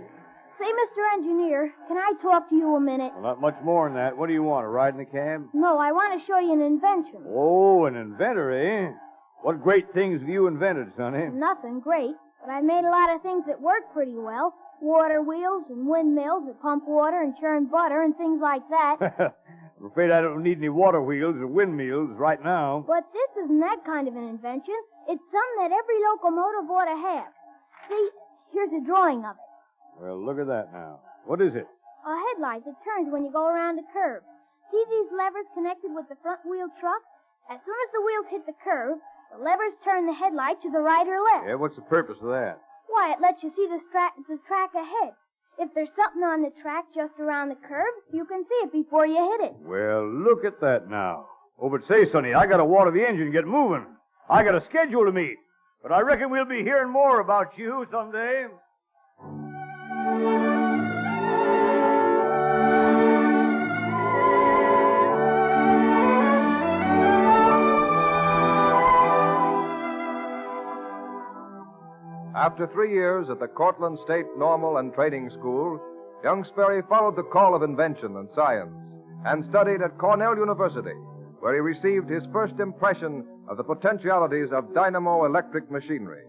Say, Mr. Engineer, can I talk to you a minute? Well, not much more than that. What do you want, a ride in the cab? No, I want to show you an invention. Oh, an inventor, eh? What great things have you invented, Sonny? Nothing great, but I made a lot of things that work pretty well. Water wheels and windmills that pump water and churn butter and things like that. I'm afraid I don't need any water wheels or windmills right now. But this isn't that kind of an invention. It's something that every locomotive ought to have. See, here's a drawing of it. Well, look at that now. What is it? A headlight that turns when you go around a curve. See these levers connected with the front wheel truck? As soon as the wheels hit the curve, the levers turn the headlight to the right or left. Yeah, what's the purpose of that? Why, it lets you see the track ahead. If there's something on the track just around the curve, you can see it before you hit it. Well, look at that now. Oh, but say, Sonny, I gotta water the engine and get moving. I got a schedule to meet. But I reckon we'll be hearing more about you someday. After 3 years at the Cortland State Normal and Training School, young Sperry followed the call of invention and science and studied at Cornell University, where he received his first impression of the potentialities of dynamo electric machinery.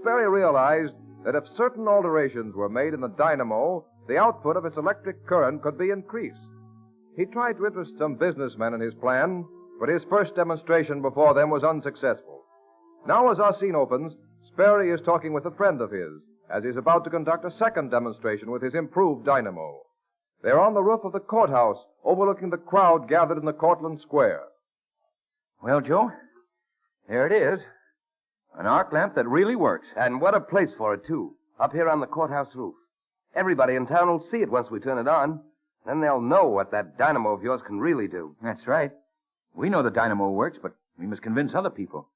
Sperry realized that if certain alterations were made in the dynamo, the output of its electric current could be increased. He tried to interest some businessmen in his plan, but his first demonstration before them was unsuccessful. Now, as our scene opens, Sperry is talking with a friend of his as he's about to conduct a second demonstration with his improved dynamo. They're on the roof of the courthouse overlooking the crowd gathered in the Cortland Square. Well, Joe, there it is. An arc lamp that really works. And what a place for it, too. Up here on the courthouse roof. Everybody in town will see it once we turn it on. Then they'll know what that dynamo of yours can really do. That's right. We know the dynamo works, but we must convince other people.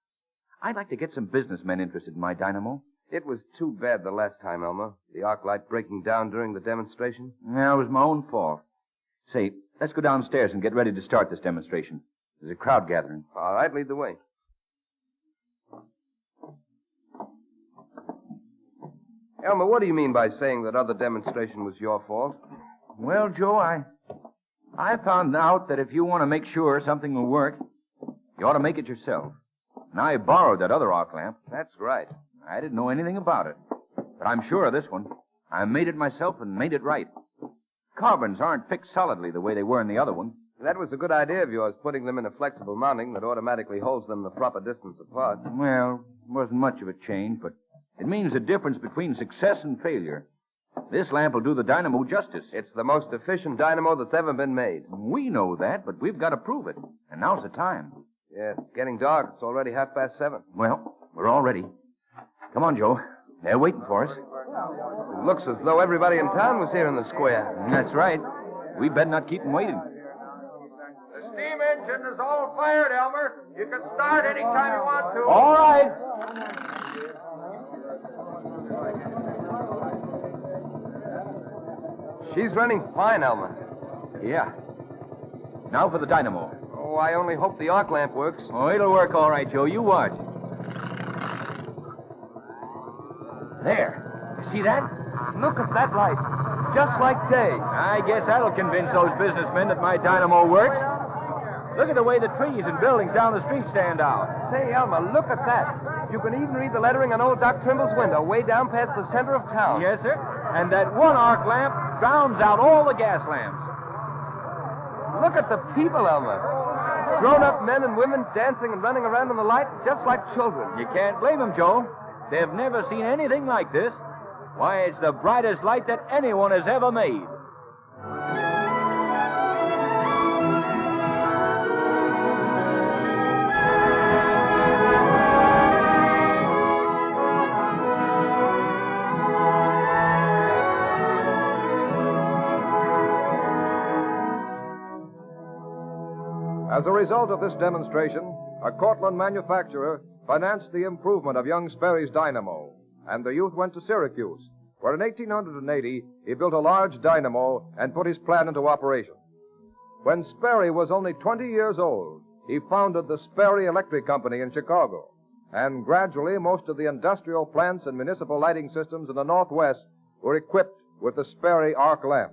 I'd like to get some businessmen interested in my dynamo. It was too bad the last time, Elmer. The arc light breaking down during the demonstration. Yeah, it was my own fault. Say, let's go downstairs and get ready to start this demonstration. There's a crowd gathering. All right, lead the way. Elmer, what do you mean by saying that other demonstration was your fault? Well, Joe, I found out that if you want to make sure something will work, you ought to make it yourself. And I borrowed that other arc lamp. That's right. I didn't know anything about it. But I'm sure of this one. I made it myself and made it right. Carbons aren't fixed solidly the way they were in the other one. That was a good idea of yours, putting them in a flexible mounting that automatically holds them the proper distance apart. Well, it wasn't much of a change, but it means the difference between success and failure. This lamp will do the dynamo justice. It's the most efficient dynamo that's ever been made. We know that, but we've got to prove it. And now's the time. Yeah, it's getting dark. It's already 7:30. Well, we're all ready. Come on, Joe. They're waiting for us. It looks as though everybody in town was here in the square. That's right. We better not keep them waiting. The steam engine is all fired, Elmer. You can start any time you want to. All right. She's running fine, Elmer. Yeah. Now for the dynamo. Oh, I only hope the arc lamp works. Oh, it'll work all right, Joe. You watch. There. You see that? Look at that light. Just like day. I guess that'll convince those businessmen that my dynamo works. Look at the way the trees and buildings down the street stand out. Say, Elmer, look at that. You can even read the lettering on old Doc Trimble's window way down past the center of town. Yes, sir. And that one arc lamp drowns out all the gas lamps. Look at the people, Elmer. Grown-up men and women dancing and running around in the light just like children. You can't blame them, Joe. They've never seen anything like this. Why, it's the brightest light that anyone has ever made. As a result of this demonstration, a Cortland manufacturer financed the improvement of young Sperry's dynamo, and the youth went to Syracuse, where in 1880 he built a large dynamo and put his plan into operation. When Sperry was only 20 years old, he founded the Sperry Electric Company in Chicago, and gradually most of the industrial plants and municipal lighting systems in the Northwest were equipped with the Sperry arc lamp.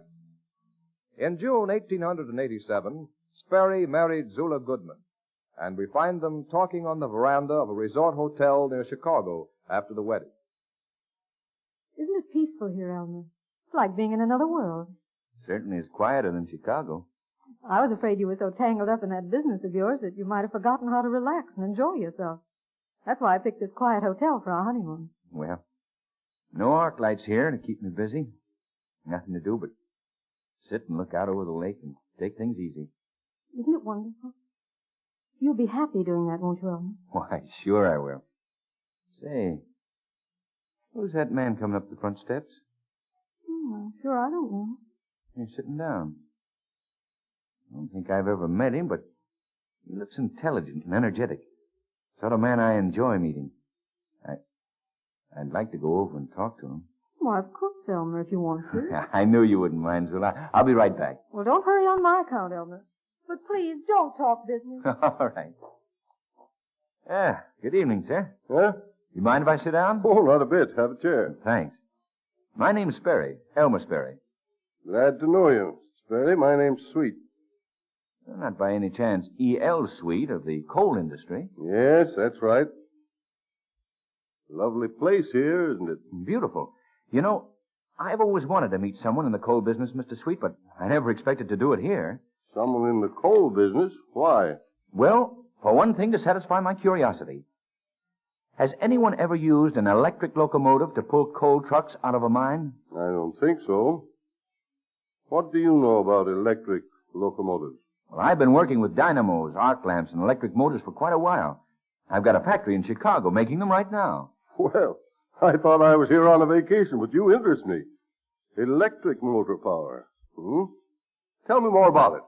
In June 1887, Sperry married Zula Goodman, and we find them talking on the veranda of a resort hotel near Chicago after the wedding. Isn't it peaceful here, Elmer? It's like being in another world. Certainly is quieter than Chicago. I was afraid you were so tangled up in that business of yours that you might have forgotten how to relax and enjoy yourself. That's why I picked this quiet hotel for our honeymoon. Well, no arc lights here to keep me busy. Nothing to do but sit and look out over the lake and take things easy. Isn't it wonderful? You'll be happy doing that, won't you, Elmer? Why, sure I will. Say, who's that man coming up the front steps? I'm sure I don't know. He's sitting down. I don't think I've ever met him, but he looks intelligent and energetic. Sort of man I enjoy meeting. I'd like to go over and talk to him. Why, of course, Elmer, if you want to. I knew you wouldn't mind, Zula. I'll be right back. Well, don't hurry on my account, Elmer. But please, don't talk business. All right. Good evening, sir. Huh? You mind if I sit down? Oh, not a bit. Have a chair. Thanks. My name's Sperry, Elmer Sperry. Glad to know you, Sperry. My name's Sweet. Not by any chance E.L. Sweet of the coal industry. Yes, that's right. Lovely place here, isn't it? Beautiful. You know, I've always wanted to meet someone in the coal business, Mr. Sweet, but I never expected to do it here. Someone in the coal business? Why? Well, for one thing, to satisfy my curiosity. Has anyone ever used an electric locomotive to pull coal trucks out of a mine? I don't think so. What do you know about electric locomotives? Well, I've been working with dynamos, arc lamps, and electric motors for quite a while. I've got a factory in Chicago making them right now. Well, I thought I was here on a vacation, but you interest me. Electric motor power. Tell me more about it.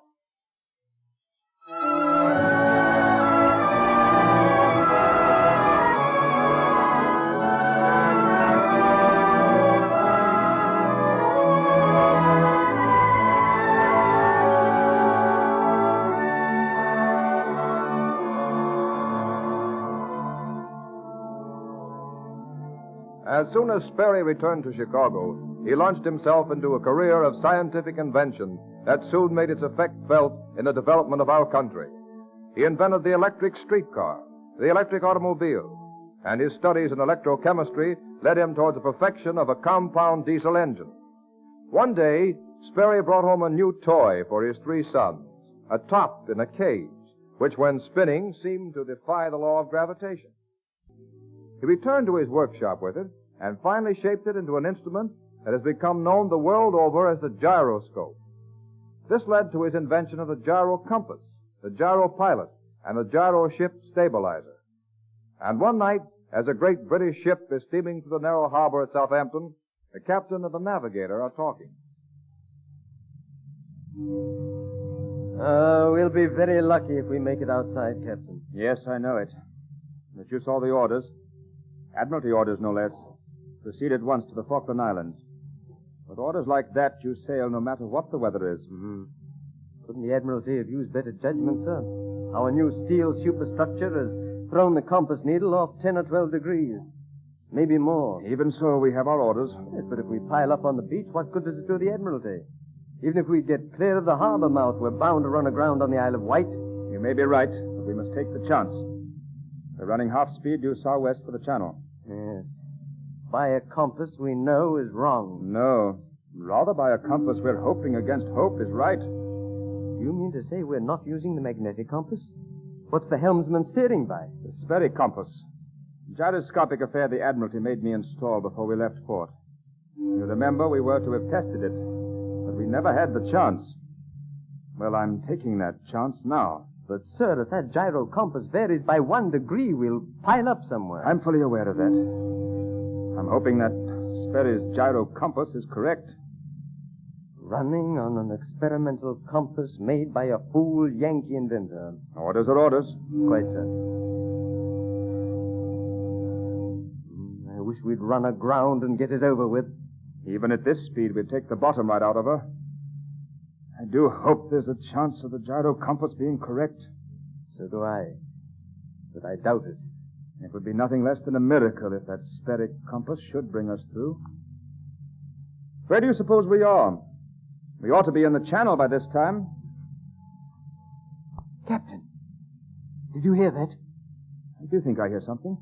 As soon as Sperry returned to Chicago, he launched himself into a career of scientific invention that soon made its effect felt in the development of our country. He invented the electric streetcar, the electric automobile, and his studies in electrochemistry led him towards the perfection of a compound diesel engine. One day, Sperry brought home a new toy for his three sons, a top in a cage, which when spinning seemed to defy the law of gravitation. He returned to his workshop with it and finally shaped it into an instrument that has become known the world over as the gyroscope. This led to his invention of the gyro compass, the gyro pilot, and the gyro ship stabilizer. And one night, as a great British ship is steaming through the narrow harbor at Southampton, the captain and the Navigator are talking. We'll be very lucky if we make it outside, Captain. Yes, I know it. But you saw the orders. Admiralty orders, no less. Proceed at once to the Falkland Islands. With orders like that, you sail no matter what the weather is. Couldn't the Admiralty have used better judgment, sir? Our new steel superstructure has thrown the compass needle off 10 or 12 degrees. Maybe more. Even so, we have our orders. Yes, but if we pile up on the beach, what good does it do the Admiralty? Even if we get clear of the harbor mouth, we're bound to run aground on the Isle of Wight. You may be right, but we must take the chance. We're running half speed due southwest for the channel. Yes. By a compass we know is wrong. No. Rather by a compass we're hoping against hope is right. You mean to say we're not using the magnetic compass? What's the helmsman steering by? The Sperry compass. Gyroscopic affair the Admiralty made me install before we left port. You remember we were to have tested it, but we never had the chance. Well, I'm taking that chance now. But, sir, if that gyro compass varies by 1 degree, we'll pile up somewhere. I'm fully aware of that. I'm hoping that Sperry's gyro compass is correct. Running on an experimental compass made by a fool Yankee inventor. Orders are orders. Quite, sir. I wish we'd run aground and get it over with. Even at this speed, we'd take the bottom right out of her. I do hope there's a chance of the gyro compass being correct. So do I. But I doubt it. It would be nothing less than a miracle if that spheric compass should bring us through. Where do you suppose we are? We ought to be in the channel by this time. Captain, did you hear that? I do think I hear something.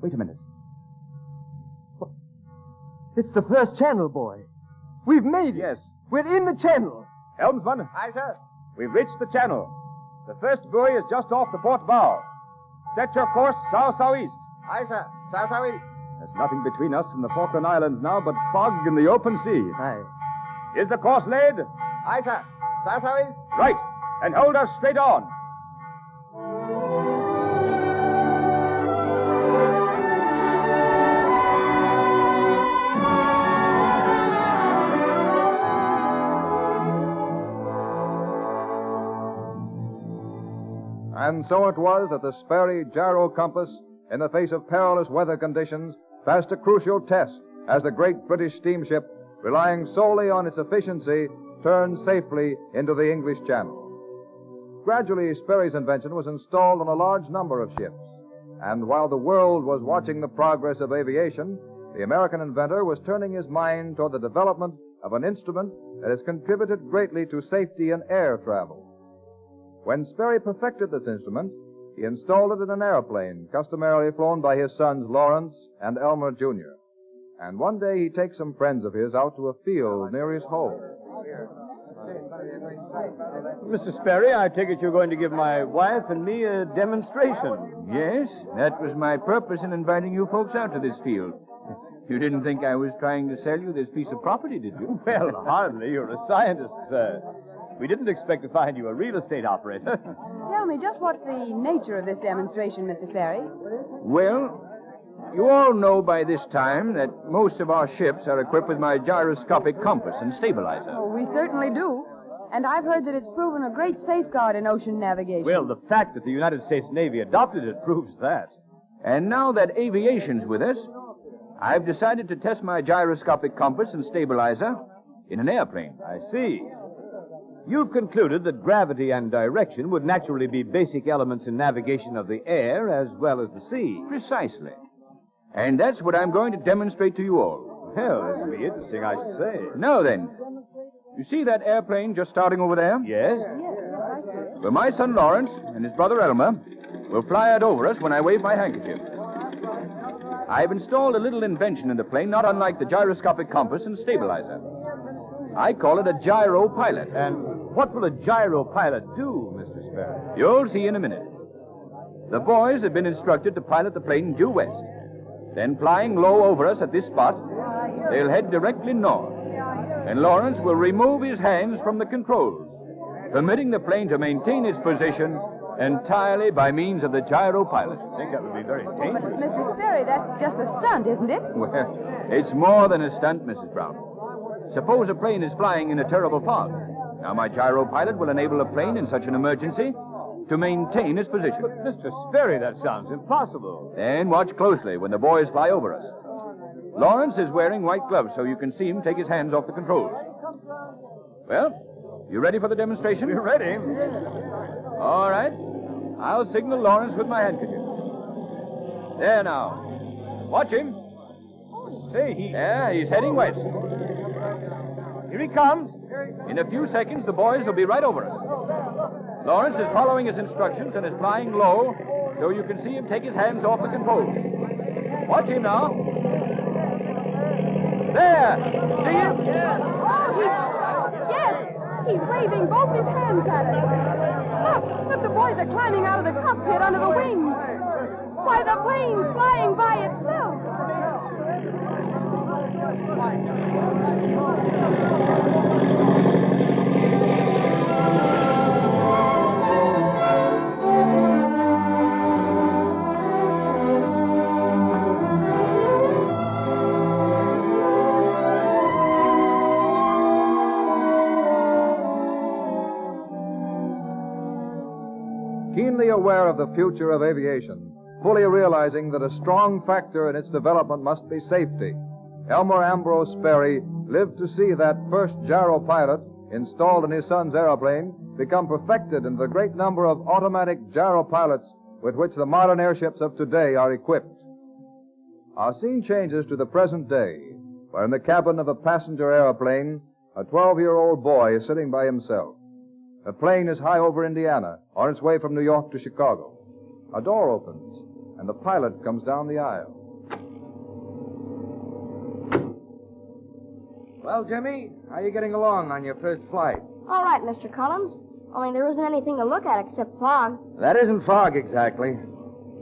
Wait a minute. It's the first channel, boy. We've made it. Yes. We're in the channel. Helmsman. Aye, sir. We've reached the channel. The first buoy is just off the port bow. Set your course south-southeast. Aye, sir. South-southeast. There's nothing between us and the Falkland Islands now but fog and the open sea. Aye. Is the course laid? Aye, sir. South-southeast. Right. And hold us straight on. And so it was that the Sperry gyro compass, in the face of perilous weather conditions, passed a crucial test as the great British steamship, relying solely on its efficiency, turned safely into the English Channel. Gradually, Sperry's invention was installed on a large number of ships, and while the world was watching the progress of aviation, the American inventor was turning his mind toward the development of an instrument that has contributed greatly to safety in air travel. When Sperry perfected this instrument, he installed it in an airplane customarily flown by his sons Lawrence and Elmer, Jr. And one day he takes some friends of his out to a field near his home. Mr. Sperry, I take it you're going to give my wife and me a demonstration. Yes, that was my purpose in inviting you folks out to this field. You didn't think I was trying to sell you this piece of property, did you? Well, hardly. You're a scientist, sir. We didn't expect to find you a real estate operator. Tell me, just what's the nature of this demonstration, Mr. Sperry? Well, you all know by this time that most of our ships are equipped with my gyroscopic compass and stabilizer. Oh, we certainly do. And I've heard that it's proven a great safeguard in ocean navigation. Well, the fact that the United States Navy adopted it proves that. And now that aviation's with us, I've decided to test my gyroscopic compass and stabilizer in an airplane. I see. You've concluded that gravity and direction would naturally be basic elements in navigation of the air as well as the sea. Precisely. And that's what I'm going to demonstrate to you all. Well, this will be interesting, I should say. Now then, you see that airplane just starting over there? Yes? Well, my son Lawrence and his brother Elmer will fly it over us when I wave my handkerchief. I've installed a little invention in the plane not unlike the gyroscopic compass and stabilizer. I call it a gyro pilot. And what will a gyro pilot do, Mr. Sperry? You'll see in a minute. The boys have been instructed to pilot the plane due west. Then, flying low over us at this spot, they'll head directly north. And Lawrence will remove his hands from the controls, permitting the plane to maintain its position entirely by means of the gyro pilot. I think that would be very dangerous. But, Mr. Sperry, that's just a stunt, isn't it? Well, it's more than a stunt, Mrs. Brown. Suppose a plane is flying in a terrible fog. Now, my gyro pilot will enable a plane in such an emergency to maintain its position. But, Mr. Sperry, that sounds impossible. Then watch closely when the boys fly over us. Lawrence is wearing white gloves so you can see him take his hands off the controls. Well, you ready for the demonstration? We're ready. All right. I'll signal Lawrence with my handkerchief. There now. Watch him. Say, he's heading west. Here he comes. In a few seconds, the boys will be right over us. Lawrence is following his instructions and is flying low so you can see him take his hands off the controls. Watch him now. There! See him? Yes! He's waving both his hands at us. Look, the boys are climbing out of the cockpit under the wings. Why, the plane's flying by itself. Keenly aware of the future of aviation, fully realizing that a strong factor in its development must be safety, Elmer Ambrose Sperry lived to see that first gyropilot installed in his son's aeroplane become perfected into the great number of automatic gyropilots with which the modern airships of today are equipped. Our scene changes to the present day, where in the cabin of a passenger aeroplane, a 12-year-old boy is sitting by himself. The plane is high over Indiana, on its way from New York to Chicago. A door opens, and the pilot comes down the aisle. Well, Jimmy, how are you getting along on your first flight? All right, Mr. Collins. Only there isn't anything to look at except fog. That isn't fog exactly.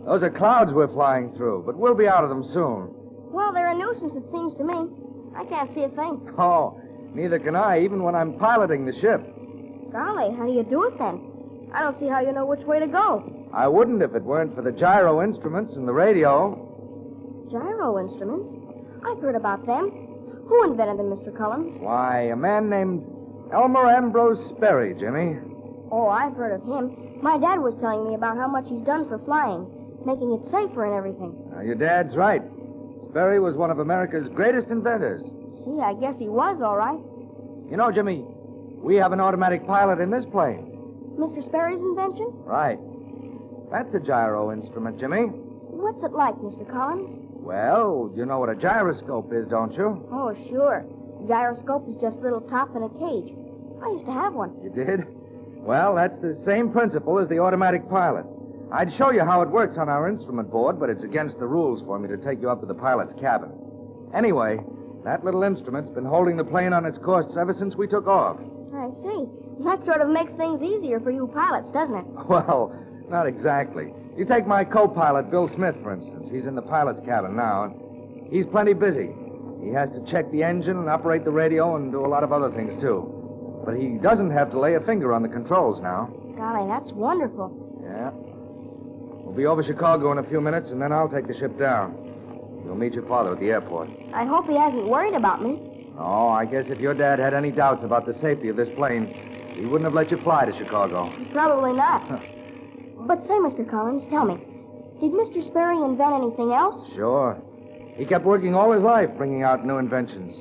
Those are clouds we're flying through, but we'll be out of them soon. Well, they're a nuisance, it seems to me. I can't see a thing. Oh, neither can I, even when I'm piloting the ship. Golly, how do you do it then? I don't see how you know which way to go. I wouldn't if it weren't for the gyro instruments and the radio. Gyro instruments? I've heard about them. Who invented them, Mr. Collins? Why, a man named Elmer Ambrose Sperry, Jimmy. Oh, I've heard of him. My dad was telling me about how much he's done for flying, making it safer and everything. Your dad's right. Sperry was one of America's greatest inventors. Gee, I guess he was, all right. You know, Jimmy, we have an automatic pilot in this plane. Mr. Sperry's invention? Right. That's a gyro instrument, Jimmy. What's it like, Mr. Collins? Well, you know what a gyroscope is, don't you? Oh, sure. A gyroscope is just a little top in a cage. I used to have one. You did? Well, that's the same principle as the automatic pilot. I'd show you how it works on our instrument board, but it's against the rules for me to take you up to the pilot's cabin. Anyway, that little instrument's been holding the plane on its course ever since we took off. I see. That sort of makes things easier for you pilots, doesn't it? Well, not exactly. You take my co-pilot, Bill Smith, for instance. He's in the pilot's cabin now, and he's plenty busy. He has to check the engine and operate the radio and do a lot of other things, too. But he doesn't have to lay a finger on the controls now. Golly, that's wonderful. Yeah. We'll be over Chicago in a few minutes, and then I'll take the ship down. You'll meet your father at the airport. I hope he hasn't worried about me. Oh, I guess if your dad had any doubts about the safety of this plane, he wouldn't have let you fly to Chicago. Probably not. But say, Mr. Collins, tell me, did Mr. Sperry invent anything else? Sure. He kept working all his life bringing out new inventions.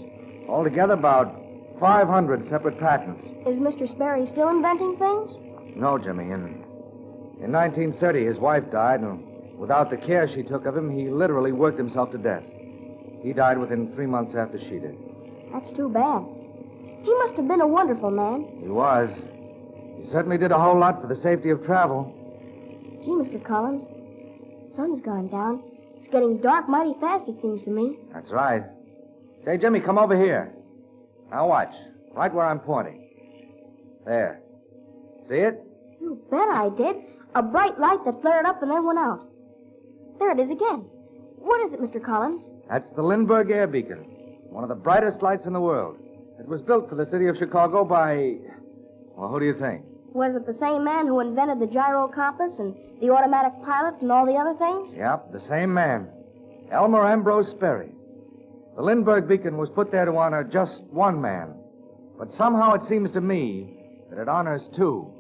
Altogether, about 500 separate patents. Is Mr. Sperry still inventing things? No, Jimmy. In 1930, his wife died, and without the care she took of him, he literally worked himself to death. He died within 3 months after she did. That's too bad. He must have been a wonderful man. He was. He certainly did a whole lot for the safety of travel. Gee, Mr. Collins, the sun's gone down. It's getting dark mighty fast, it seems to me. That's right. Say, Jimmy, come over here. Now watch. Right where I'm pointing. There. See it? You bet I did. A bright light that flared up and then went out. There it is again. What is it, Mr. Collins? That's the Lindbergh air beacon. One of the brightest lights in the world. It was built for the city of Chicago by... Well, who do you think? Was it the same man who invented the gyro compass and the automatic pilot and all the other things? Yep, the same man. Elmer Ambrose Sperry. The Lindbergh beacon was put there to honor just one man. But somehow it seems to me that it honors two.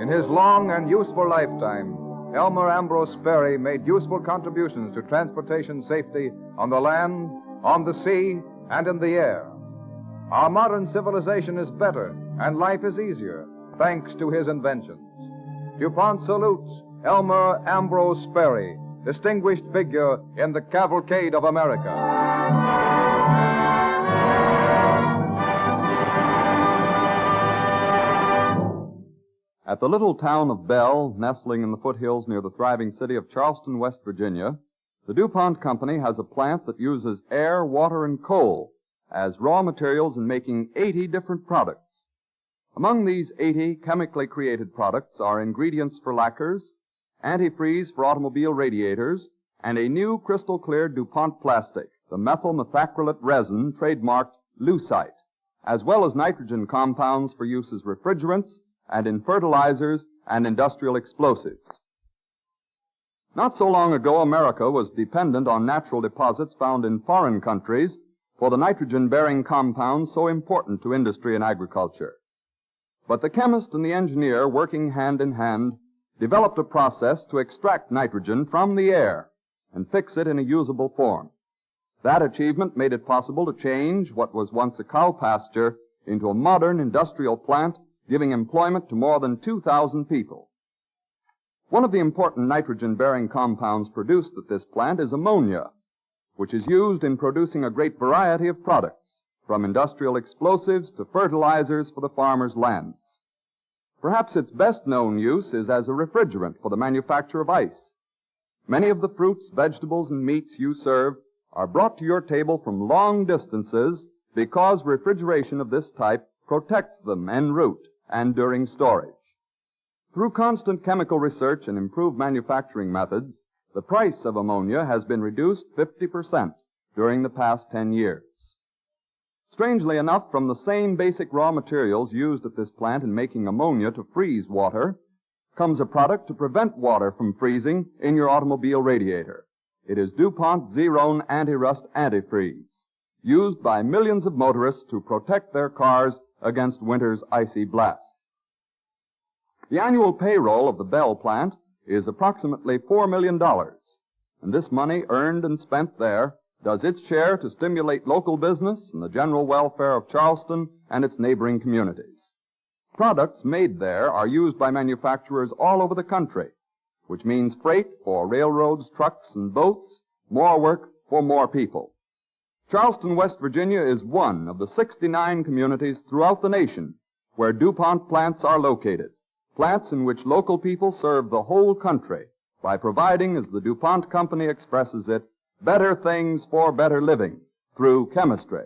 In his long and useful lifetime, Elmer Ambrose Sperry made useful contributions to transportation safety on the land, on the sea, and in the air. Our modern civilization is better, and life is easier, thanks to his inventions. DuPont salutes Elmer Ambrose Sperry, distinguished figure in the Cavalcade of America. At the little town of Bell, nestling in the foothills near the thriving city of Charleston, West Virginia, the DuPont Company has a plant that uses air, water, and coal as raw materials in making 80 different products. Among these 80 chemically created products are ingredients for lacquers, antifreeze for automobile radiators, and a new crystal-clear DuPont plastic, the methyl methacrylate resin trademarked Lucite, as well as nitrogen compounds for use as refrigerants and in fertilizers and industrial explosives. Not so long ago, America was dependent on natural deposits found in foreign countries for the nitrogen-bearing compounds so important to industry and agriculture. But the chemist and the engineer, working hand in hand, developed a process to extract nitrogen from the air and fix it in a usable form. That achievement made it possible to change what was once a cow pasture into a modern industrial plant, giving employment to more than 2,000 people. One of the important nitrogen-bearing compounds produced at this plant is ammonia, which is used in producing a great variety of products, from industrial explosives to fertilizers for the farmers' lands. Perhaps its best-known use is as a refrigerant for the manufacture of ice. Many of the fruits, vegetables, and meats you serve are brought to your table from long distances because refrigeration of this type protects them en route and during storage. Through constant chemical research and improved manufacturing methods, the price of ammonia has been reduced 50% during the past 10 years. Strangely enough, from the same basic raw materials used at this plant in making ammonia to freeze water, comes a product to prevent water from freezing in your automobile radiator. It is DuPont Zerone Anti-Rust Antifreeze, used by millions of motorists to protect their cars against winter's icy blast. The annual payroll of the Bell plant is approximately $4 million, and this money earned and spent there does its share to stimulate local business and the general welfare of Charleston and its neighboring communities. Products made there are used by manufacturers all over the country, which means freight for railroads, trucks, and boats, more work for more people. Charleston, West Virginia is one of the 69 communities throughout the nation where DuPont plants are located, plants in which local people serve the whole country by providing, as the DuPont Company expresses it, better things for better living through chemistry.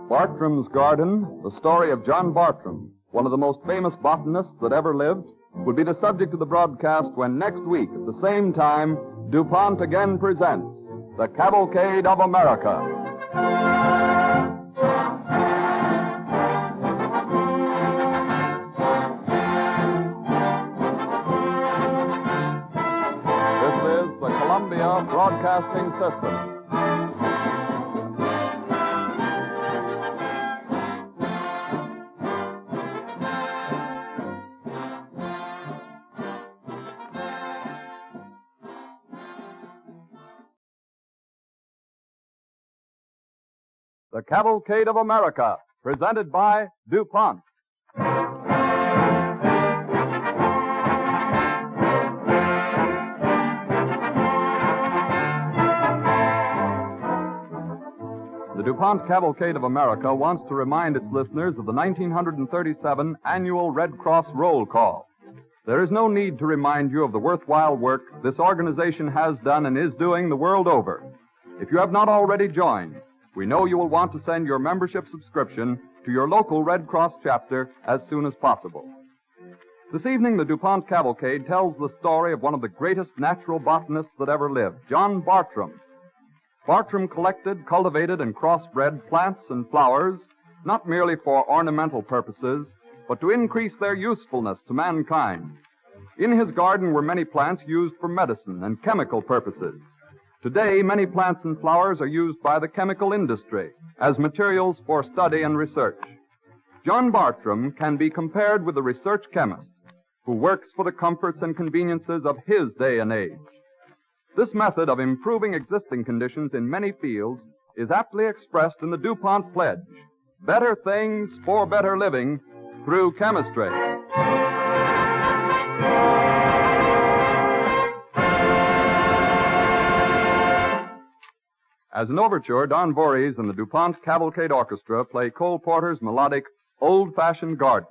Bartram's Garden, the story of John Bartram, one of the most famous botanists that ever lived, will be the subject of the broadcast when next week at the same time DuPont again presents the Cavalcade of America. This is the Columbia Broadcasting System. The Cavalcade of America, presented by DuPont. The DuPont Cavalcade of America wants to remind its listeners of the 1937 annual Red Cross roll call. There is no need to remind you of the worthwhile work this organization has done and is doing the world over. If you have not already joined, we know you will want to send your membership subscription to your local Red Cross chapter as soon as possible. This evening, the DuPont Cavalcade tells the story of one of the greatest natural botanists that ever lived, John Bartram. Bartram collected, cultivated, and crossbred plants and flowers, not merely for ornamental purposes, but to increase their usefulness to mankind. In his garden were many plants used for medicine and chemical purposes. Today, many plants and flowers are used by the chemical industry as materials for study and research. John Bartram can be compared with the research chemist who works for the comforts and conveniences of his day and age. This method of improving existing conditions in many fields is aptly expressed in the DuPont pledge, better things for better living through chemistry. As an overture, Don Voorhees and the DuPont Cavalcade Orchestra play Cole Porter's melodic Old-Fashioned Garden.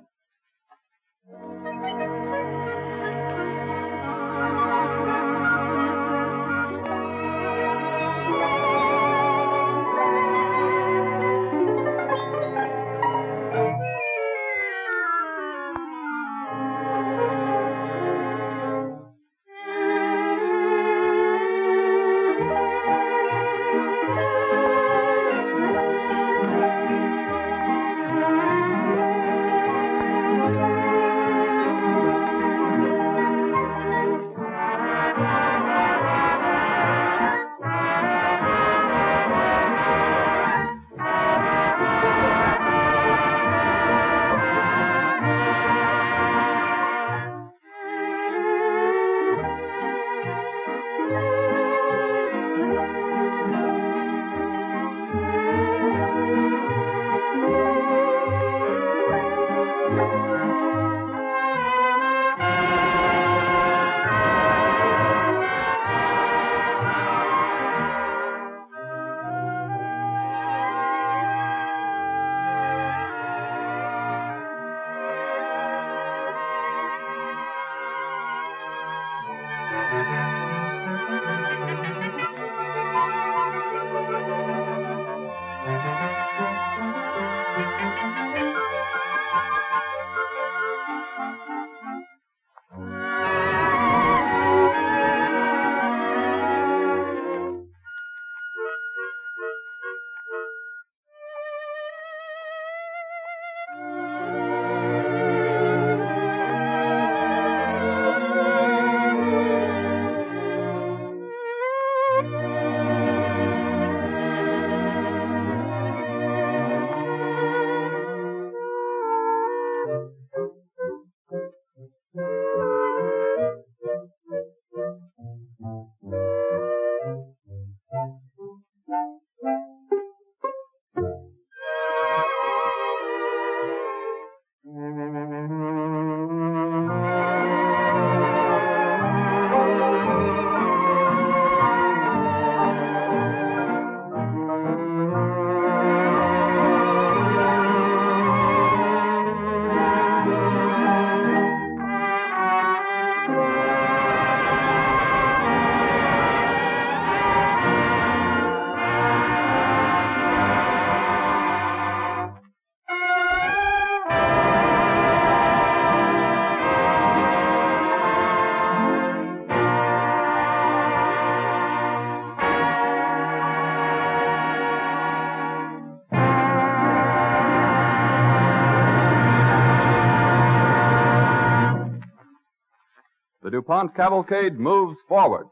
DuPont Cavalcade moves forward.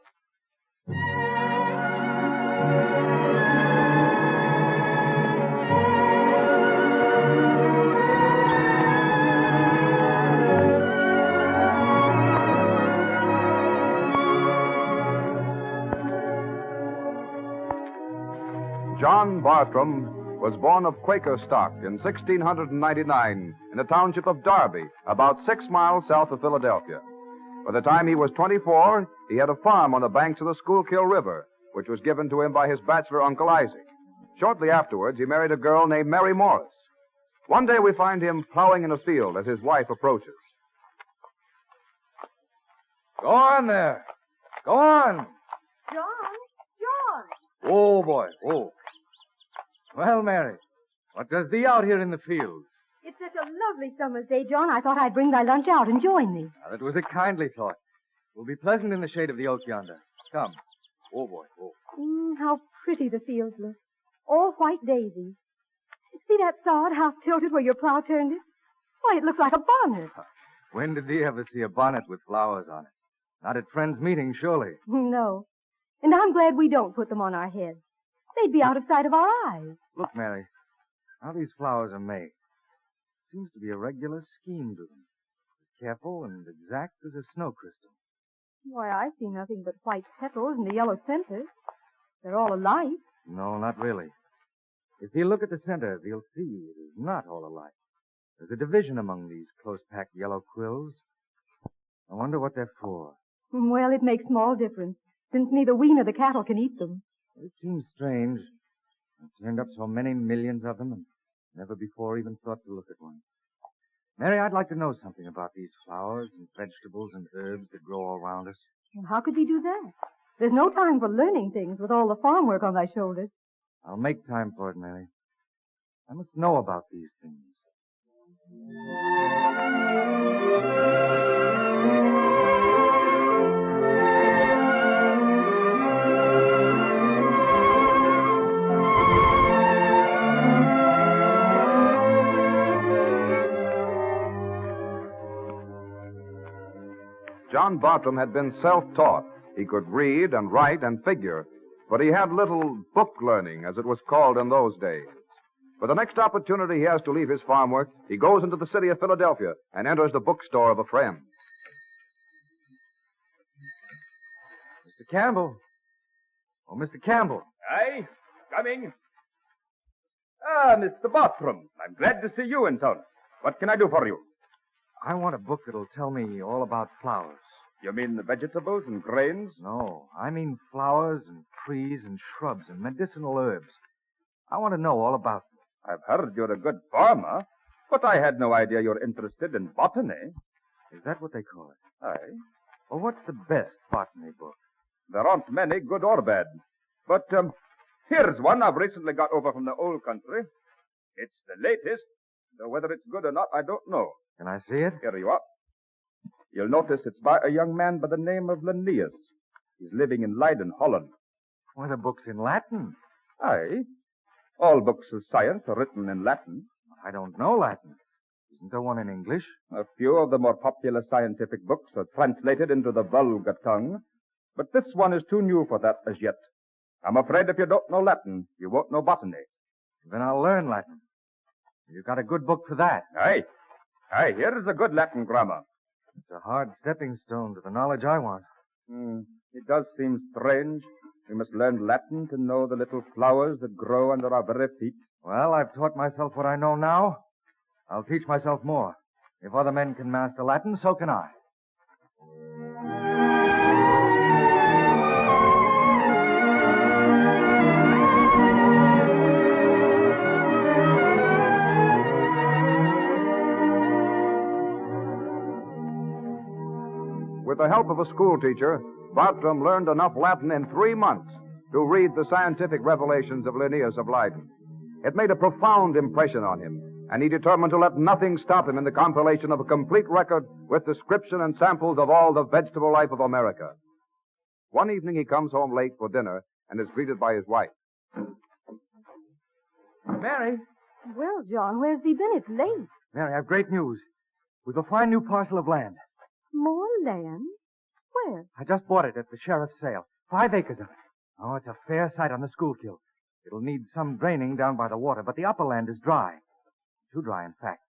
John Bartram was born of Quaker stock in 1699 in the township of Darby, about 6 miles south of Philadelphia. By the time he was 24, he had a farm on the banks of the Schuylkill River, which was given to him by his bachelor uncle Isaac. Shortly afterwards, he married a girl named Mary Morris. One day we find him plowing in a field as his wife approaches. Go on there. Go on. John! Oh, boy. Oh. Well, Mary, what does thee out here in the fields? It's such a lovely summer's day, John. I thought I'd bring thy lunch out and join thee. Now, that was a kindly thought. It will be pleasant in the shade of the oak yonder. Come. Oh, boy. Oh. How pretty the fields look. All white daisies. See that sod, how tilted where your plow turned it? Why, it looks like a bonnet. When did thee ever see a bonnet with flowers on it? Not at friends' meetings, surely. No. And I'm glad we don't put them on our heads. They'd be out of sight of our eyes. Look, Mary, how these flowers are made. Seems to be a regular scheme to them. As careful and exact as a snow crystal. Why, I see nothing but white petals and the yellow centers. They're all alike. No, not really. If you look at the center, you'll see it is not all alike. There's a division among these close-packed yellow quills. I wonder what they're for. Well, it makes small difference, since neither we nor the cattle can eat them. It seems strange. I've turned up so many millions of them and never before even thought to look at one. Mary, I'd like to know something about these flowers and vegetables and herbs that grow all around us. Well, how could we do that? There's no time for learning things with all the farm work on thy shoulders. I'll make time for it, Mary. I must know about these things. John Bartram had been self-taught. He could read and write and figure, but he had little book learning, as it was called in those days. For the next opportunity he has to leave his farm work, he goes into the city of Philadelphia and enters the bookstore of a friend. Mr. Campbell. Oh, Mr. Campbell. Aye, coming. Ah, Mr. Bartram. I'm glad to see you in town. What can I do for you? I want a book that'll tell me all about flowers. You mean the vegetables and grains? No, I mean flowers and trees and shrubs and medicinal herbs. I want to know all about them. I've heard you're a good farmer, but I had no idea you're interested in botany. Is that what they call it? Aye. Well, what's the best botany book? There aren't many, good or bad. But here's one I've recently got over from the old country. It's the latest, though whether it's good or not, I don't know. Can I see it? Here you are. You'll notice it's by a young man by the name of Linnaeus. He's living in Lyon, Holland. Why, the book's in Latin. Aye. All books of science are written in Latin. I don't know Latin. Isn't there one in English? A few of the more popular scientific books are translated into the vulgar tongue, but this one is too new for that as yet. I'm afraid if you don't know Latin, you won't know botany. Then I'll learn Latin. You've got a good book for that. Aye. Aye, here is a good Latin grammar. It's a hard stepping stone to the knowledge I want. It does seem strange. We must learn Latin to know the little flowers that grow under our very feet. Well, I've taught myself what I know now. I'll teach myself more. If other men can master Latin, so can I. With the help of a schoolteacher, Bartram learned enough Latin in 3 months to read the scientific revelations of Linnaeus of Lyon. It made a profound impression on him, and he determined to let nothing stop him in the compilation of a complete record with description and samples of all the vegetable life of America. One evening he comes home late for dinner and is greeted by his wife. Mary. Well, John, where's he been? It's late. Mary, I've great news. We've a fine new parcel of land. More land? Where? I just bought it at the sheriff's sale. 5 acres of it. Oh, it's a fair site on the Schuylkill. It'll need some draining down by the water, but the upper land is dry. Too dry, in fact.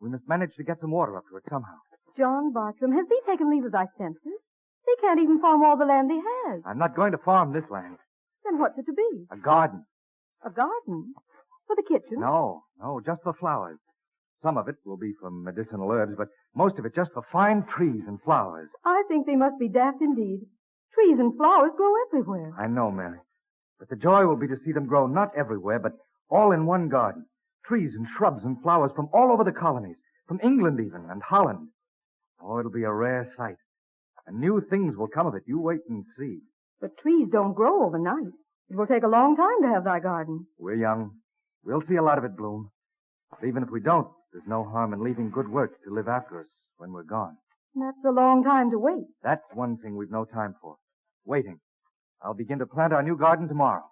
We must manage to get some water up to it somehow. John Bartram, has thee taken leave of thy senses? Thee can't even farm all the land thee has. I'm not going to farm this land. Then what's it to be? A garden. A garden? For the kitchen? No, just for flowers. Some of it will be for medicinal herbs, but most of it just for fine trees and flowers. I think they must be daft indeed. Trees and flowers grow everywhere. I know, Mary. But the joy will be to see them grow not everywhere, but all in one garden. Trees and shrubs and flowers from all over the colonies, from England even, and Holland. Oh, it'll be a rare sight. And new things will come of it. You wait and see. But trees don't grow overnight. It will take a long time to have thy garden. We're young. We'll see a lot of it bloom. But even if we don't, there's no harm in leaving good work to live after us when we're gone. That's a long time to wait. That's one thing we've no time for. Waiting. I'll begin to plant our new garden tomorrow.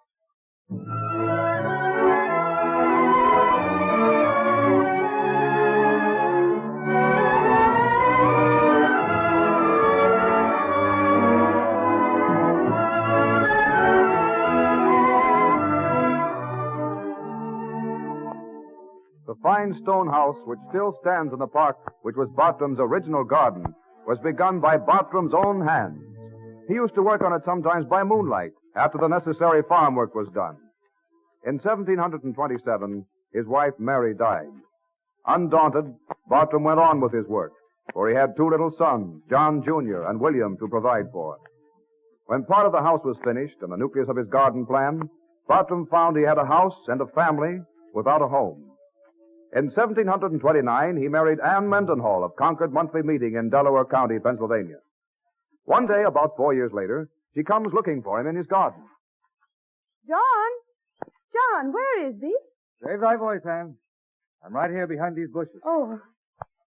The fine stone house, which still stands in the park, which was Bartram's original garden, was begun by Bartram's own hands. He used to work on it sometimes by moonlight, after the necessary farm work was done. In 1727, his wife Mary died. Undaunted, Bartram went on with his work, for he had 2 little sons, John Jr. and William, to provide for. When part of the house was finished and the nucleus of his garden plan, Bartram found he had a house and a family without a home. In 1729, he married Anne Mendenhall of Concord Monthly Meeting in Delaware County, Pennsylvania. One day, about 4 years later, she comes looking for him in his garden. John, where is thee? Save thy voice, Anne. I'm right here behind these bushes. Oh,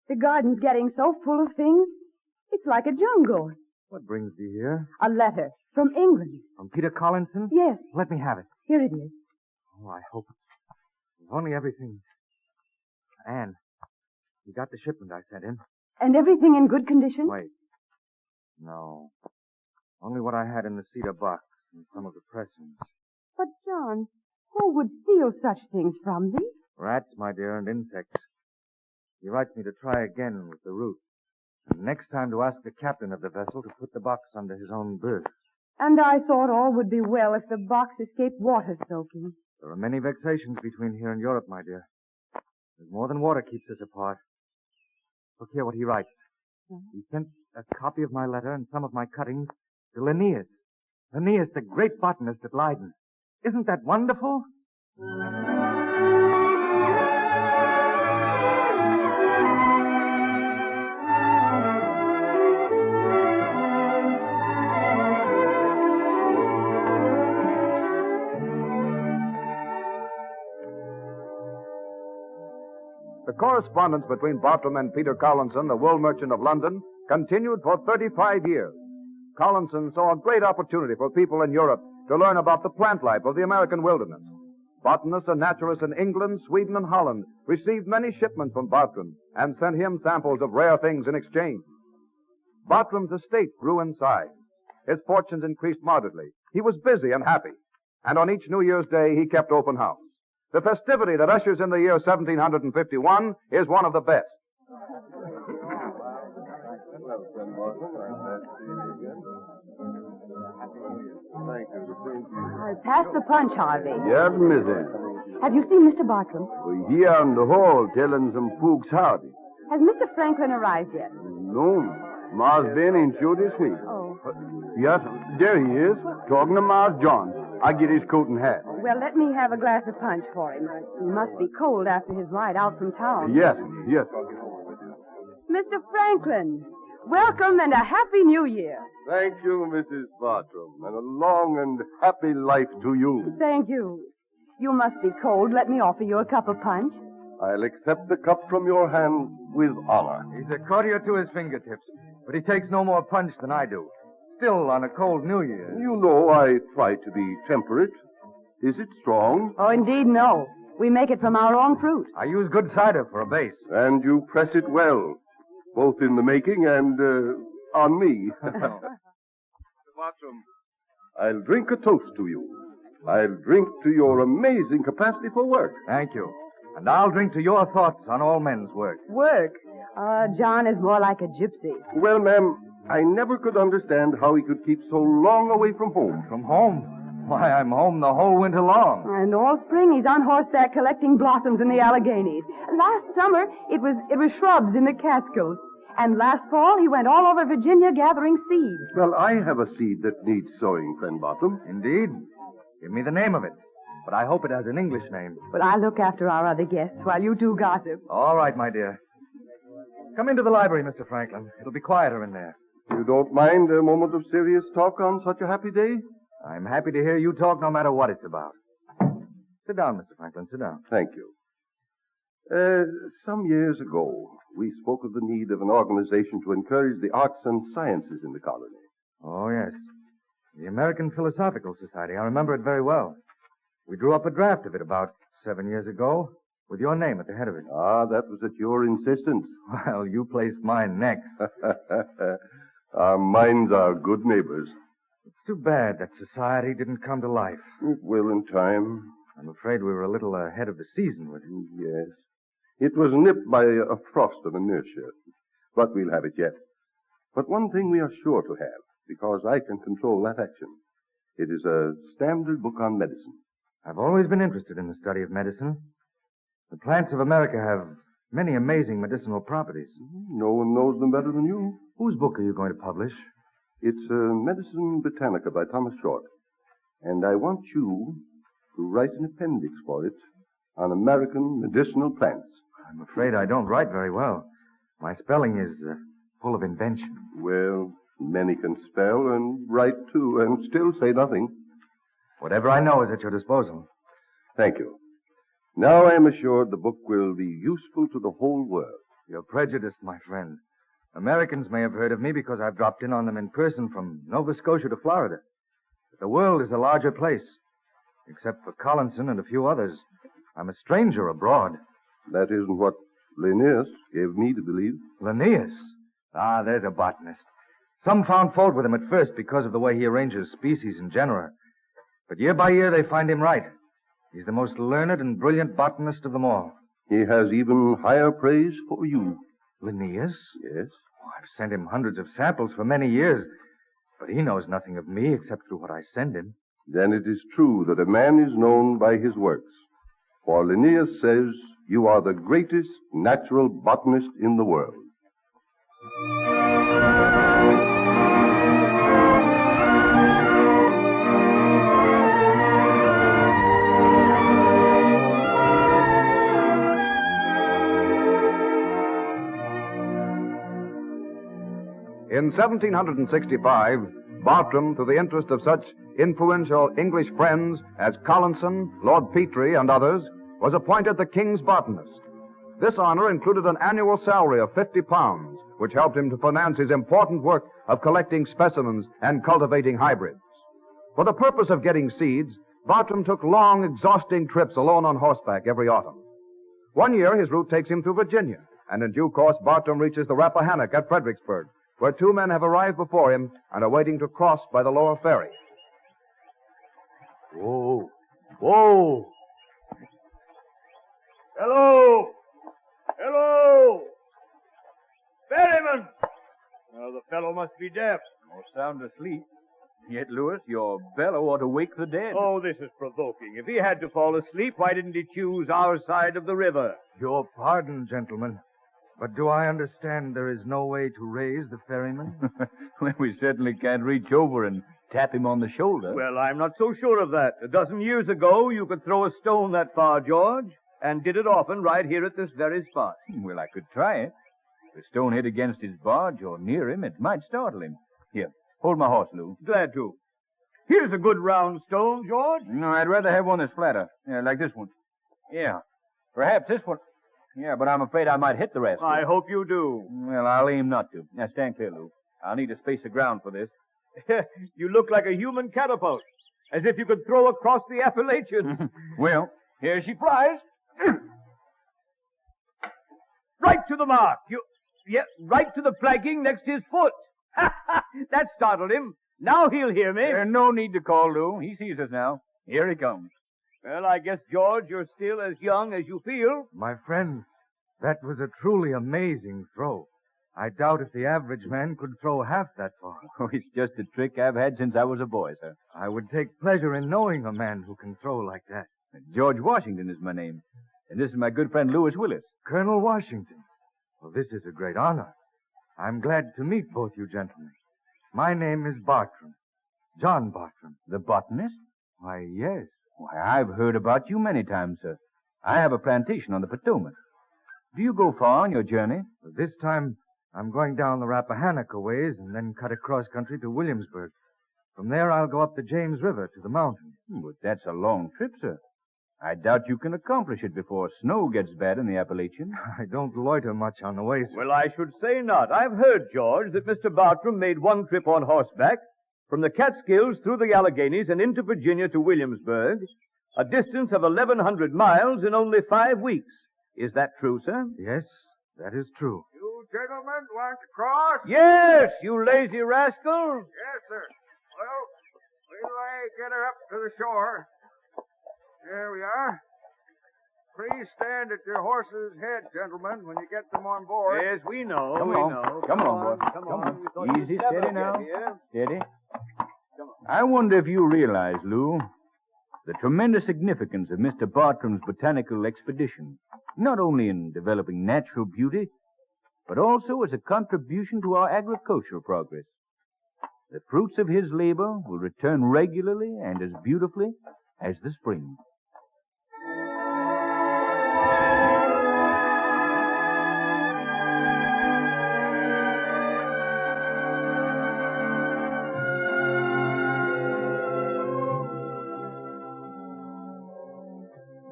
the garden's getting so full of things. It's like a jungle. What brings thee here? A letter from England. From Peter Collinson? Yes. Let me have it. Here it is. Oh, I hope. If only everything... Anne, you got the shipment I sent in? And everything in good condition? Wait. No. Only what I had in the cedar box and some of the pressings. But, John, who would steal such things from thee? Rats, my dear, and insects. He writes me to try again with the route. And next time to ask the captain of the vessel to put the box under his own berth. And I thought all would be well if the box escaped water soaking. There are many vexations between here and Europe, my dear. There's more than water keeps us apart. Look here what he writes. He sent a copy of my letter and some of my cuttings to Linnaeus. Linnaeus, the great botanist at Lyon. Isn't that wonderful? The correspondence between Bartram and Peter Collinson, the wool merchant of London, continued for 35 years. Collinson saw a great opportunity for people in Europe to learn about the plant life of the American wilderness. Botanists and naturalists in England, Sweden, and Holland received many shipments from Bartram and sent him samples of rare things in exchange. Bartram's estate grew in size. His fortunes increased moderately. He was busy and happy. And on each New Year's Day, he kept open house. The festivity that ushers in the year 1751 is one of the best. I'll pass the punch, Harvey. Yes, Missy. Have you seen Mr. Bartram? We're here in the hall telling some folks howdy. Has Mr. Franklin arrived yet? No, Ma's been in show this week. Oh. Yes, there he is, talking to Ma's John. I'll get his coat and hat. Well, let me have a glass of punch for him. He must be cold after his ride out from town. Yes. Mr. Franklin, welcome and a happy New Year. Thank you, Mrs. Bartram, and a long and happy life to you. Thank you. You must be cold. Let me offer you a cup of punch. I'll accept the cup from your hands with honor. He's a courtier to his fingertips, but he takes no more punch than I do. Still on a cold New Year. You know I try to be temperate. Is it strong? Oh, indeed, no. We make it from our own fruit. I use good cider for a base. And you press it well, both in the making and on me. Mr. Bartram. I'll drink a toast to you. I'll drink to your amazing capacity for work. Thank you. And I'll drink to your thoughts on all men's work. Work? John is more like a gypsy. Well, ma'am, I never could understand how he could keep so long away from home. From home? Why, I'm home the whole winter long. And all spring he's on horseback collecting blossoms in the Alleghenies. Last summer it was shrubs in the Catskills. And last fall he went all over Virginia gathering seeds. Well, I have a seed that needs sowing, friend Bartram. Indeed? Give me the name of it. But I hope it has an English name. Well, I'll look after our other guests while you two gossip. All right, my dear. Come into the library, Mr. Franklin. It'll be quieter in there. You don't mind a moment of serious talk on such a happy day? I'm happy to hear you talk no matter what it's about. Sit down, Mr. Franklin. Sit down. Thank you. Some years ago, we spoke of the need of an organization to encourage the arts and sciences in the colony. Oh, yes. The American Philosophical Society. I remember it very well. We drew up a draft of it about 7 years ago, with your name at the head of it. Ah, that was at your insistence. Well, you placed mine next. Our minds are good neighbors. It's too bad that society didn't come to life. It will in time. I'm afraid we were a little ahead of the season with it. Yes. It was nipped by a frost of inertia, but we'll have it yet. But one thing we are sure to have, because I can control that action. It is a standard book on medicine. I've always been interested in the study of medicine. The plants of America have many amazing medicinal properties. No one knows them better than you. Whose book are you going to publish? It's Medicine Britannica by Thomas Short. And I want you to write an appendix for it on American medicinal plants. I'm afraid I don't write very well. My spelling is full of invention. Well, many can spell and write too, and still say nothing. Whatever I know is at your disposal. Thank you. Now I am assured the book will be useful to the whole world. You're prejudiced, my friend. Americans may have heard of me because I've dropped in on them in person from Nova Scotia to Florida. But the world is a larger place. Except for Collinson and a few others, I'm a stranger abroad. That isn't what Linnaeus gave me to believe. Linnaeus? Ah, there's a botanist. Some found fault with him at first because of the way he arranges species and genera. But year by year they find him right. He's the most learned and brilliant botanist of them all. He has even higher praise for you. Linnaeus? Yes. Oh, I've sent him hundreds of samples for many years, but he knows nothing of me except through what I send him. Then it is true that a man is known by his works. For Linnaeus says, you are the greatest natural botanist in the world. In 1765, Bartram, through the interest of such influential English friends as Collinson, Lord Petre, and others, was appointed the King's botanist. This honor included an annual salary of £50, which helped him to finance his important work of collecting specimens and cultivating hybrids. For the purpose of getting seeds, Bartram took long, exhausting trips alone on horseback every autumn. One year, his route takes him through Virginia, and in due course, Bartram reaches the Rappahannock at Fredericksburg, where two men have arrived before him and are waiting to cross by the lower ferry. Whoa! Whoa! Hello! Hello! Ferryman! Well, the fellow must be deaf. Or sound asleep. Yet, Lewis, your bellow ought to wake the dead. Oh, this is provoking. If he had to fall asleep, why didn't he choose our side of the river? Your pardon, gentlemen. But do I understand there is no way to raise the ferryman? Well, we certainly can't reach over and tap him on the shoulder. Well, I'm not so sure of that. A dozen years ago, you could throw a stone that far, George, and did it often right here at this very spot. Well, I could try it. If the stone hit against his barge or near him, it might startle him. Here, hold my horse, Lou. Glad to. Here's a good round stone, George. No, I'd rather have one that's flatter. Yeah, like this one. Yeah. Perhaps this one. Yeah, but I'm afraid I might hit the rest. I hope you do. Well, I'll aim not to. Now, stand clear, Lou. I'll need a space of ground for this. You look like a human catapult, as if you could throw across the Appalachians. Well, here she flies. Right to the mark. Yeah, right to the flagging next his foot. That startled him. Now he'll hear me. There's no need to call, Lou. He sees us now. Here he comes. Well, I guess, George, you're still as young as you feel. My friend, that was a truly amazing throw. I doubt if the average man could throw half that far. Oh, it's just a trick I've had since I was a boy, sir. I would take pleasure in knowing a man who can throw like that. George Washington is my name. And this is my good friend Lewis Willis. Colonel Washington. Well, this is a great honor. I'm glad to meet both you gentlemen. My name is Bartram. John Bartram. The botanist? Why, yes. Why, I've heard about you many times, sir. I have a plantation on the Potomac. Do you go far on your journey? Well, this time, I'm going down the Rappahannock a ways and then cut across country to Williamsburg. From there, I'll go up the James River to the mountains. But that's a long trip, sir. I doubt you can accomplish it before snow gets bad in the Appalachians. I don't loiter much on the way, sir. Well, I should say not. I've heard, George, that Mr. Bartram made one trip on horseback from the Catskills through the Alleghenies and into Virginia to Williamsburg, a distance of 1,100 miles in only 5 weeks. Is that true, sir? Yes, that is true. You gentlemen want to cross? Yes, you lazy rascal. Yes, sir. Well, wait till I get her up to the shore. There we are. Please stand at your horse's head, gentlemen, when you get them on board. Yes, we know. Come on. Come on, boy. Come on. Easy, steady now. Steady. I wonder if you realize, Lou, the tremendous significance of Mr. Bartram's botanical expedition, not only in developing natural beauty, but also as a contribution to our agricultural progress. The fruits of his labor will return regularly and as beautifully as the spring.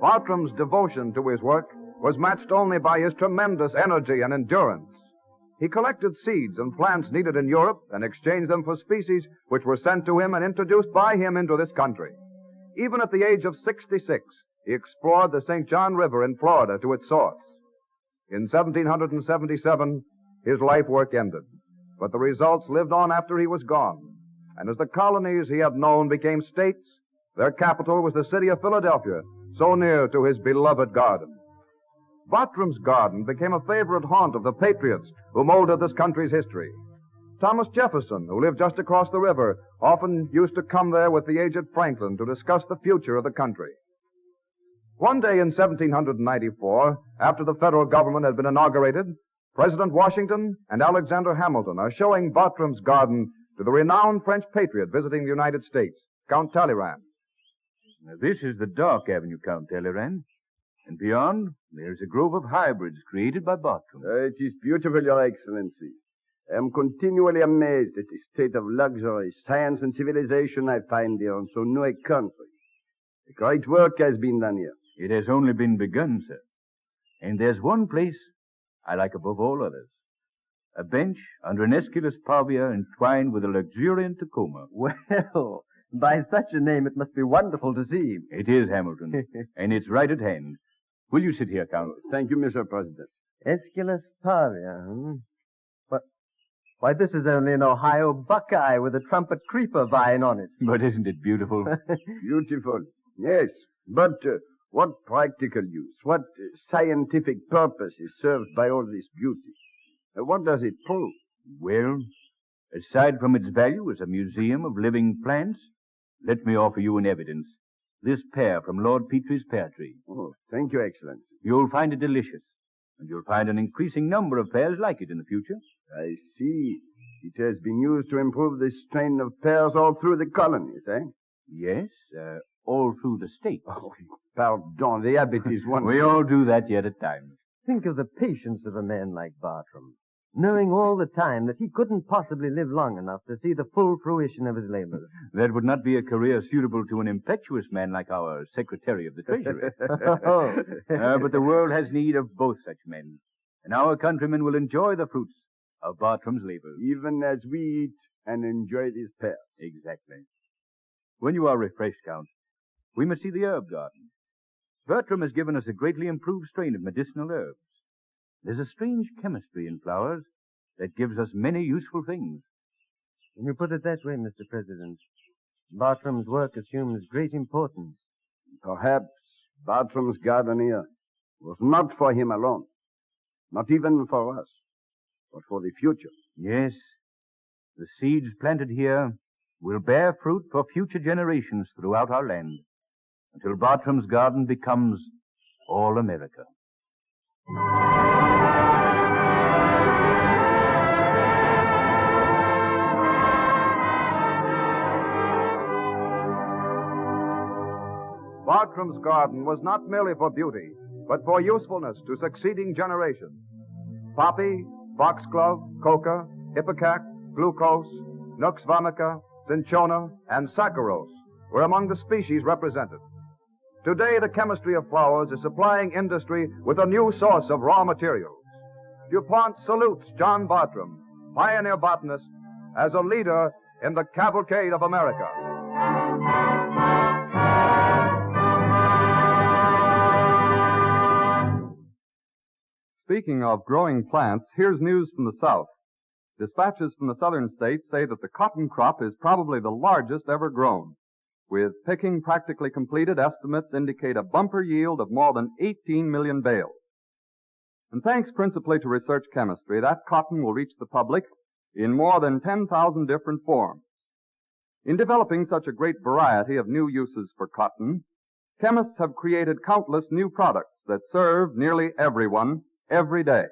Bartram's devotion to his work was matched only by his tremendous energy and endurance. He collected seeds and plants needed in Europe and exchanged them for species which were sent to him and introduced by him into this country. Even at the age of 66, he explored the St. John River in Florida to its source. In 1777, his life work ended, but the results lived on after he was gone. And as the colonies he had known became states, their capital was the city of Philadelphia, so near to his beloved garden. Bartram's garden became a favorite haunt of the patriots who molded this country's history. Thomas Jefferson, who lived just across the river, often used to come there with the aged Franklin to discuss the future of the country. One day in 1794, after the federal government had been inaugurated, President Washington and Alexander Hamilton are showing Bartram's garden to the renowned French patriot visiting the United States, Count Talleyrand. Now, this is the Dark Avenue, Count Talleyrand. And beyond, there's a grove of hybrids created by Bartram. It is beautiful, Your Excellency. I am continually amazed at the state of luxury, science, and civilization I find here in so new a country. A great work has been done here. It has only been begun, sir. And there's one place I like above all others. A bench under an Aesculus pavia entwined with a luxuriant Tacoma. Well, by such a name, it must be wonderful to see. It is, Hamilton. And it's right at hand. Will you sit here, Count? Thank you, Mr. President. Aesculus pavia, Why, this is only an Ohio buckeye with a trumpet creeper vine on it. But isn't it beautiful? Beautiful, yes. But what practical use, what scientific purpose is served by all this beauty? What does it prove? Well, aside from its value as a museum of living plants, let me offer you an evidence. This pear from Lord Petree's pear tree. Oh, thank you, Excellency. You'll find it delicious, and you'll find an increasing number of pears like it in the future. I see. It has been used to improve the strain of pears all through the colonies, eh? Yes, all through the state. Oh, pardon, the habit is one. We all do that yet at times. Think of the patience of a man like Bartram, knowing all the time that he couldn't possibly live long enough to see the full fruition of his labors. That would not be a career suitable to an impetuous man like our Secretary of the Treasury. But the world has need of both such men, and our countrymen will enjoy the fruits of Bartram's labor. Even as we eat and enjoy these pears. Exactly. When you are refreshed, Count, we must see the herb garden. Bartram has given us a greatly improved strain of medicinal herbs. There's a strange chemistry in flowers that gives us many useful things. When you put it that way, Mr. President, Bartram's work assumes great importance. Perhaps Bartram's garden here was not for him alone, not even for us, but for the future. Yes, the seeds planted here will bear fruit for future generations throughout our land, until Bartram's garden becomes all America. Bartram's garden was not merely for beauty, but for usefulness to succeeding generations. Poppy, foxglove, coca, ipecac, glucose, nux vomica, cinchona, and saccharose were among the species represented. Today, the chemistry of flowers is supplying industry with a new source of raw materials. DuPont salutes John Bartram, pioneer botanist, as a leader in the cavalcade of America. Speaking of growing plants, here's news from the South. Dispatches from the southern states say that the cotton crop is probably the largest ever grown. With picking practically completed, estimates indicate a bumper yield of more than 18 million bales. And thanks principally to research chemistry, that cotton will reach the public in more than 10,000 different forms. In developing such a great variety of new uses for cotton, chemists have created countless new products that serve nearly everyone every day.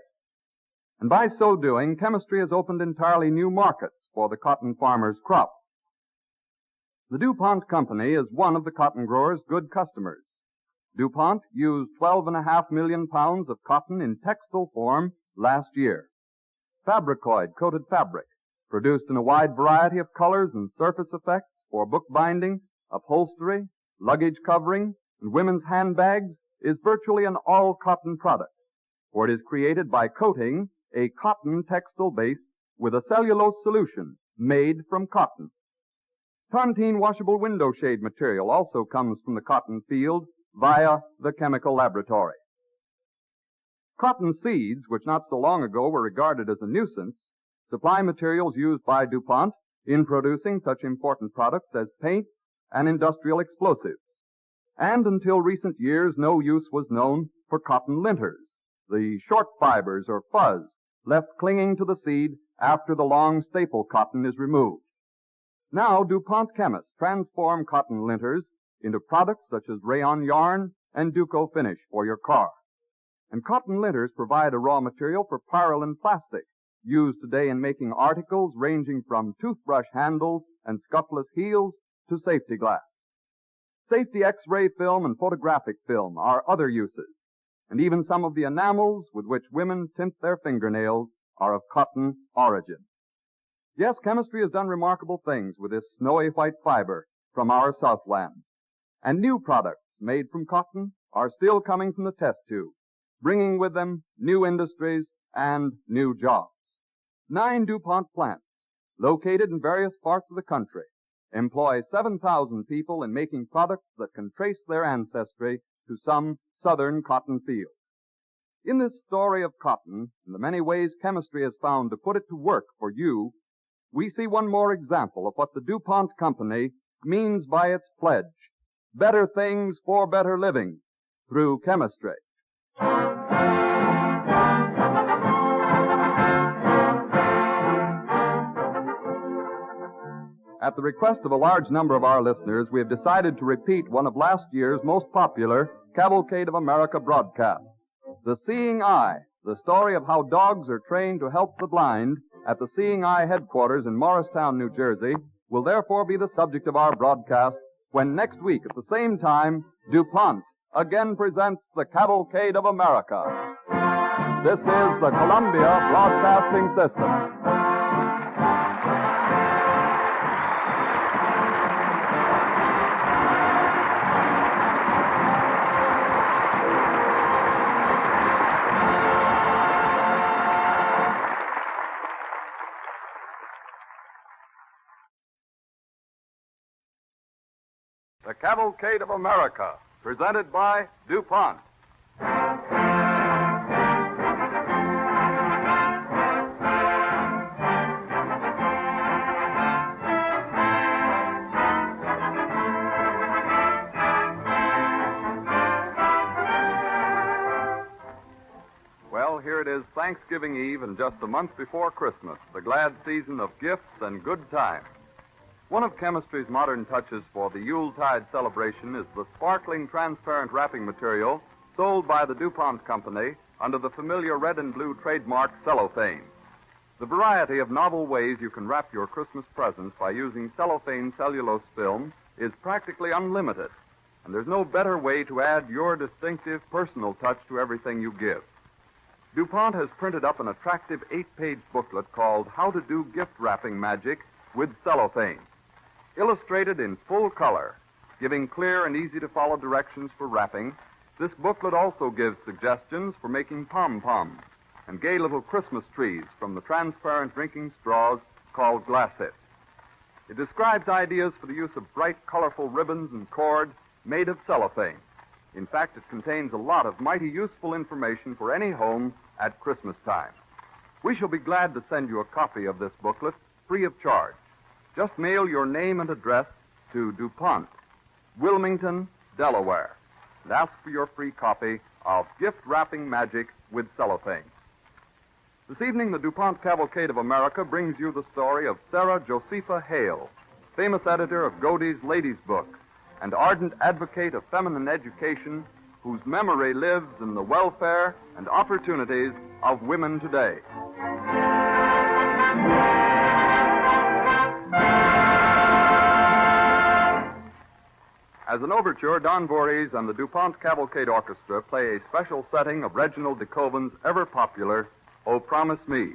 And by so doing, chemistry has opened entirely new markets for the cotton farmer's crop. The DuPont Company is one of the cotton growers' good customers. DuPont used 12.5 million pounds of cotton in textile form last year. Fabricoid-coated fabric, produced in a wide variety of colors and surface effects for bookbinding, upholstery, luggage covering, and women's handbags, is virtually an all-cotton product, for it is created by coating a cotton textile base with a cellulose solution made from cotton. Tontine washable window shade material also comes from the cotton field via the chemical laboratory. Cotton seeds, which not so long ago were regarded as a nuisance, supply materials used by DuPont in producing such important products as paint and industrial explosives. And until recent years, no use was known for cotton linters, the short fibers or fuzz left clinging to the seed after the long staple cotton is removed. Now, DuPont chemists transform cotton linters into products such as rayon yarn and Duco finish for your car. And cotton linters provide a raw material for pyrrolin plastic, used today in making articles ranging from toothbrush handles and scuffless heels to safety glass. Safety X-ray film and photographic film are other uses, and even some of the enamels with which women tint their fingernails are of cotton origin. Yes, chemistry has done remarkable things with this snowy white fiber from our Southland. And new products made from cotton are still coming from the test tube, bringing with them new industries and new jobs. 9 DuPont plants, located in various parts of the country, employ 7,000 people in making products that can trace their ancestry to some southern cotton field. In this story of cotton and the many ways chemistry has found to put it to work for you, we see one more example of what the DuPont Company means by its pledge: better things for better living through chemistry. At the request of a large number of our listeners, we have decided to repeat one of last year's most popular Cavalcade of America broadcasts. The Seeing Eye, the story of how dogs are trained to help the blind at the Seeing Eye headquarters in Morristown, New Jersey, will therefore be the subject of our broadcast when next week at the same time, DuPont again presents the Cavalcade of America. This is the Columbia Broadcasting System. The Cavalcade of America, presented by DuPont. it is Thanksgiving Eve and just a month before Christmas, the glad season of gifts and good times. One of chemistry's modern touches for the Yuletide celebration is the sparkling transparent wrapping material sold by the DuPont Company under the familiar red and blue trademark cellophane. The variety of novel ways you can wrap your Christmas presents by using cellophane cellulose film is practically unlimited, and there's no better way to add your distinctive personal touch to everything you give. DuPont has printed up an attractive 8-page booklet called How to Do Gift Wrapping Magic with Cellophane. Illustrated in full color, giving clear and easy-to-follow directions for wrapping, this booklet also gives suggestions for making pom-poms and gay little Christmas trees from the transparent drinking straws called glassets. It describes ideas for the use of bright, colorful ribbons and cords made of cellophane. In fact, it contains a lot of mighty useful information for any home at Christmas time. We shall be glad to send you a copy of this booklet free of charge. Just mail your name and address to DuPont, Wilmington, Delaware, and ask for your free copy of Gift Wrapping Magic with Cellophane. This evening, the DuPont Cavalcade of America brings you the story of Sarah Josepha Hale, famous editor of Godey's Ladies' Book and ardent advocate of feminine education, whose memory lives in the welfare and opportunities of women today. As an overture, Don Voorhees and the DuPont Cavalcade Orchestra play a special setting of Reginald de Koven's ever-popular Oh, Promise Me.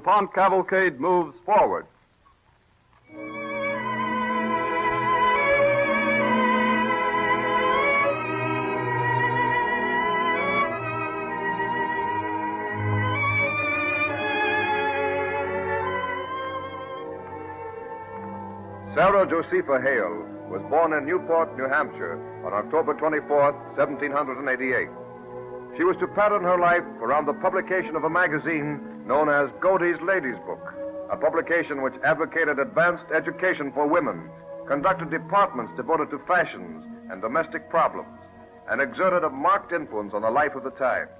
DuPont Cavalcade moves forward. Sarah Josepha Hale was born in Newport, New Hampshire on October 24th, 1788. She was to pattern her life around the publication of a magazine known as Godey's Ladies' Book, a publication which advocated advanced education for women, conducted departments devoted to fashions and domestic problems, and exerted a marked influence on the life of the times.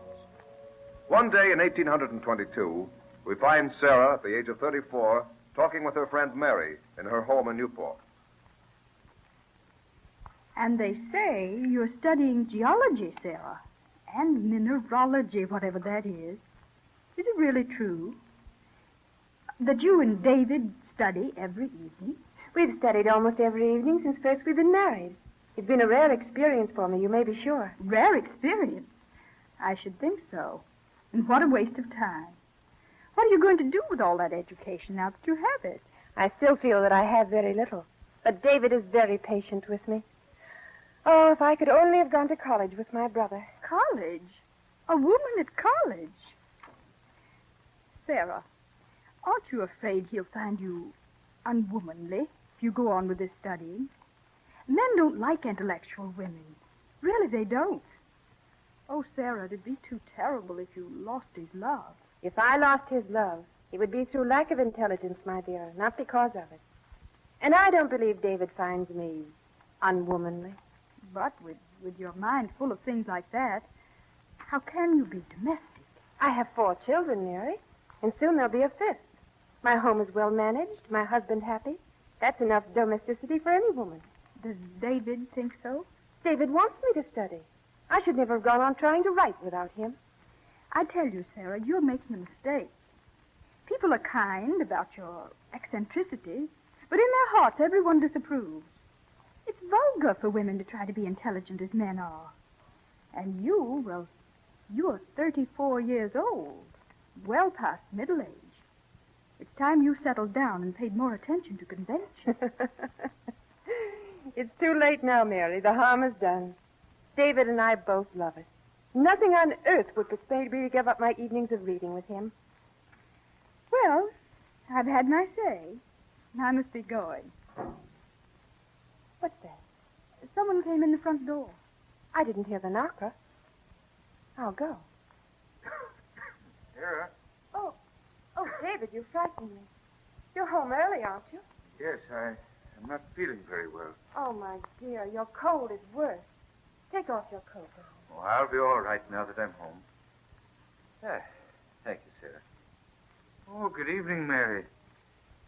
One day in 1822, we find Sarah, at the age of 34, talking with her friend Mary in her home in Newport. And they say you're studying geology, Sarah, and mineralogy, whatever that is. Is it really true that you and David study every evening? We've studied almost every evening since first we've been married. It's been a rare experience for me, you may be sure. Rare experience? I should think so. And what a waste of time. What are you going to do with all that education now that you have it? I still feel that I have very little. But David is very patient with me. Oh, if I could only have gone to college with my brother. College? A woman at college? Sarah, aren't you afraid he'll find you unwomanly if you go on with this studying? Men don't like intellectual women. Really, they don't. Oh, Sarah, it'd be too terrible if you lost his love. If I lost his love, it would be through lack of intelligence, my dear, not because of it. And I don't believe David finds me unwomanly. But with your mind full of things like that, how can you be domestic? I have 4 children, Mary, and soon there'll be a 5th. My home is well managed, my husband happy. That's enough domesticity for any woman. Does David think so? David wants me to study. I should never have gone on trying to write without him. I tell you, Sarah, you're making a mistake. People are kind about your eccentricities, but in their hearts, everyone disapproves. It's vulgar for women to try to be intelligent as men are. And you, well, you're 34 years old, well past middle age. It's time you settled down and paid more attention to convention. It's too late now, Mary. The harm is done. David and I both love it. Nothing on earth would persuade me to give up my evenings of reading with him. Well, I've had my say. I must be going. What's that? Someone came in the front door. I didn't hear the knocker. I'll go. Sarah? Oh, David, you frightened me. You're home early, aren't you? Yes, I'm not feeling very well. Oh, my dear, your cold is worse. Take off your coat. Oh, I'll be all right now that I'm home. Thank you, Sarah. Oh, good evening, Mary.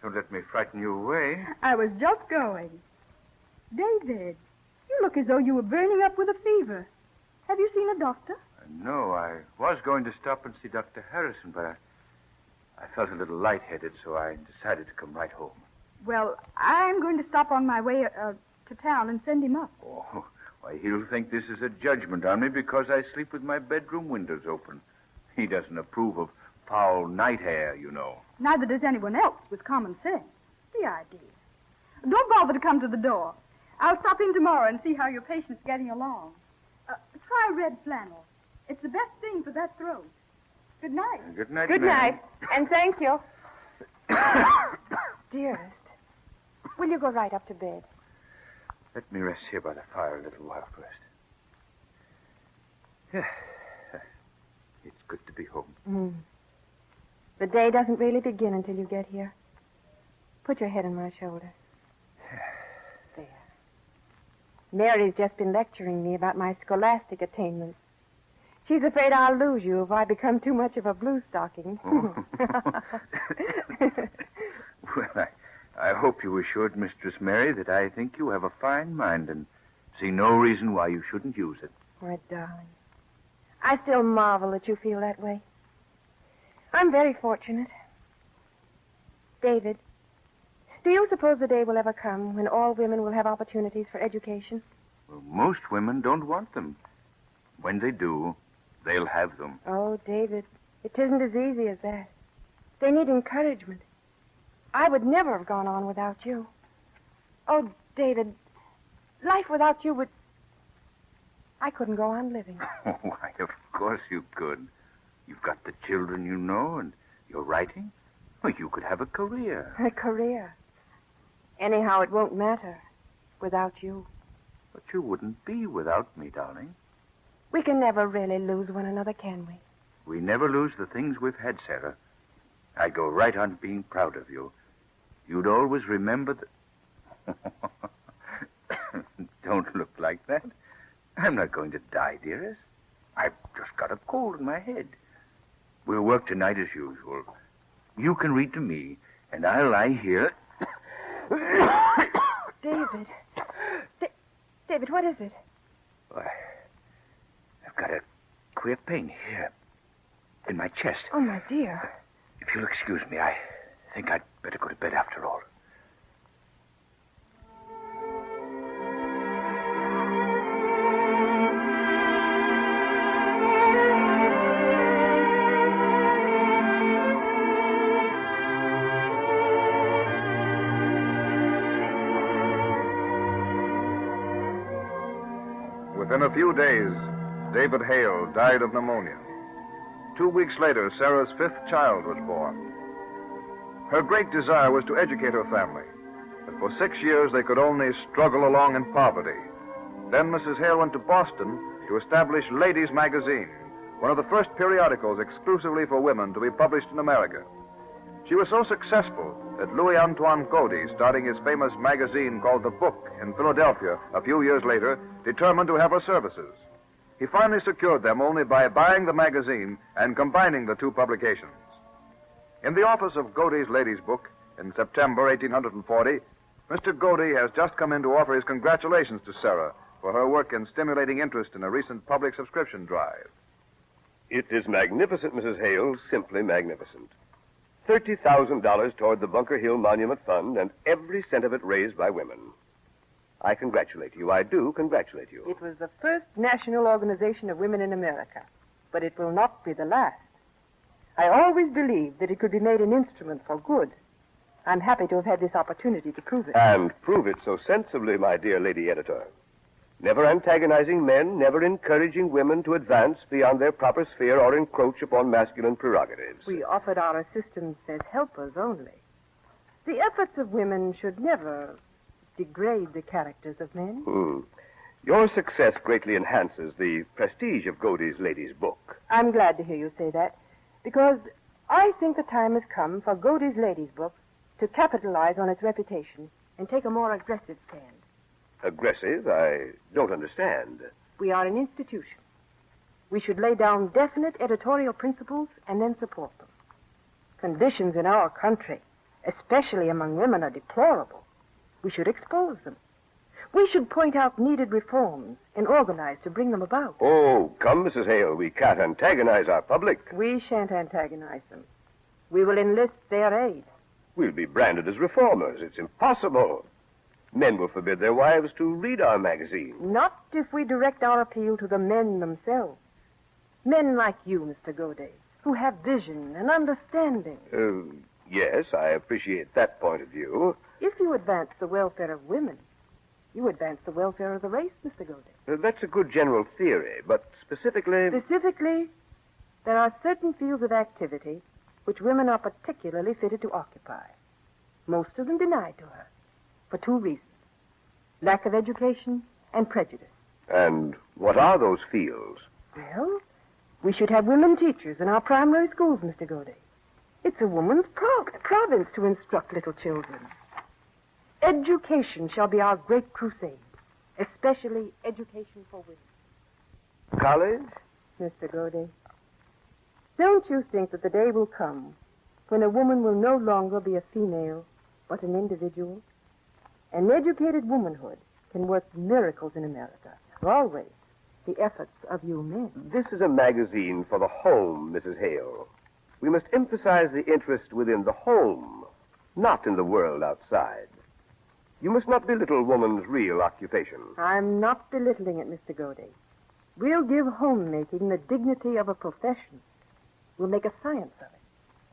Don't let me frighten you away. I was just going. David, you look as though you were burning up with a fever. Have you seen a doctor? No, I was going to stop and see Dr. Harrison, but I felt a little lightheaded, so I decided to come right home. Well, I'm going to stop on my way to town and send him up. Oh, why, he'll think this is a judgment on me because I sleep with my bedroom windows open. He doesn't approve of foul night air, you know. Neither does anyone else with common sense. The idea. Don't bother to come to the door. I'll stop in tomorrow and see how your patient's getting along. Try red flannel. It's the best thing for that throat. Good night. Good night, Good Mary. night, and thank you. Dearest, will you go right up to bed? Let me rest here by the fire a little while first. It's good to be home. The day doesn't really begin until you get here. Put your head on my shoulder. There. Mary's just been lecturing me about my scholastic attainments. She's afraid I'll lose you if I become too much of a blue stocking. Well, I hope you assured Mistress Mary that I think you have a fine mind and see no reason why you shouldn't use it. My darling. I still marvel that you feel that way. I'm very fortunate. David, do you suppose the day will ever come when all women will have opportunities for education? Well, most women don't want them. When they do, they'll have them. Oh, David, it isn't as easy as that. They need encouragement. I would never have gone on without you. Oh, David, life without you would... I couldn't go on living. Why, of course you could. You've got the children you know, and you're writing. Well, you could have a career. A career. Anyhow, it won't matter without you. But you wouldn't be without me, darling. We can never really lose one another, can we? We never lose the things we've had, Sarah. I go right on being proud of you. You'd always remember that... Don't look like that. I'm not going to die, dearest. I've just got a cold in my head. We'll work tonight as usual. You can read to me, and I'll lie here. David. David, what is it? Why, I've got a queer pain here in my chest. Oh, my dear. If you'll excuse me, I think I'd better go to bed after all. Within a few days, David Hale died of pneumonia. 2 weeks later, Sarah's 5th child was born. Her great desire was to educate her family, but for 6 years they could only struggle along in poverty. Then Mrs. Hale went to Boston to establish Ladies' Magazine, one of the first periodicals exclusively for women to be published in America. She was so successful that Louis Antoine Godey, starting his famous magazine called The Book in Philadelphia a few years later, determined to have her services. He finally secured them only by buying the magazine and combining the two publications. In the office of Godey's Ladies' Book in September 1840, Mr. Godey has just come in to offer his congratulations to Sarah for her work in stimulating interest in a recent public subscription drive. It is magnificent, Mrs. Hale, simply magnificent. $30,000 toward the Bunker Hill Monument Fund, and every cent of it raised by women. I congratulate you. I do congratulate you. It was the first national organization of women in America, but it will not be the last. I always believed that it could be made an instrument for good. I'm happy to have had this opportunity to prove it. And prove it so sensibly, my dear lady editor. Never antagonizing men, never encouraging women to advance beyond their proper sphere or encroach upon masculine prerogatives. We offered our assistance as helpers only. The efforts of women should never degrade the characters of men. Your success greatly enhances the prestige of Godey's Ladies' Book. I'm glad to hear you say that, because I think the time has come for Godey's Ladies' Book to capitalize on its reputation and take a more aggressive stand. Aggressive? I don't understand. We are an institution. We should lay down definite editorial principles and then support them. Conditions in our country, especially among women, are deplorable. We should expose them. We should point out needed reforms and organize to bring them about. Oh, come, Mrs. Hale. We can't antagonize our public. We shan't antagonize them. We will enlist their aid. We'll be branded as reformers. It's impossible. Men will forbid their wives to read our magazine. Not if we direct our appeal to the men themselves. Men like you, Mr. Godey, who have vision and understanding. Yes, I appreciate that point of view. If you advance the welfare of women, you advance the welfare of the race, Mr. Godey. That's a good general theory, but specifically... Specifically, there are certain fields of activity which women are particularly fitted to occupy. Most of them denied to her, for two reasons: lack of education and prejudice. And what are those fields? Well, we should have women teachers in our primary schools, Mr. Godey. It's a woman's province to instruct little children. Education shall be our great crusade, especially education for women. College? Mr. Godey, don't you think that the day will come when a woman will no longer be a female, but an individual? An educated womanhood can work miracles in America. Always the efforts of you men. This is a magazine for the home, Mrs. Hale. We must emphasize the interest within the home, not in the world outside. You must not belittle woman's real occupation. I'm not belittling it, Mr. Godey. We'll give homemaking the dignity of a profession. We'll make a science of it.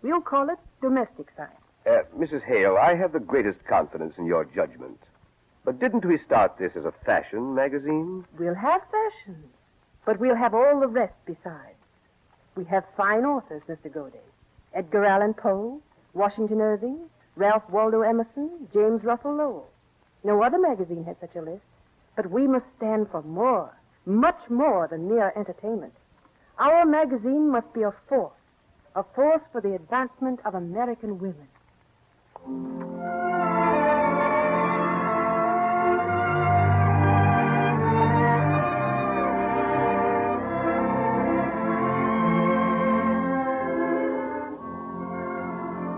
We'll call it domestic science. Mrs. Hale, I have the greatest confidence in your judgment. But didn't we start this as a fashion magazine? We'll have fashions, but we'll have all the rest besides. We have fine authors, Mr. Godey. Edgar Allan Poe, Washington Irving, Ralph Waldo Emerson, James Russell Lowell. No other magazine has such a list. But we must stand for more, much more than mere entertainment. Our magazine must be a force for the advancement of American women.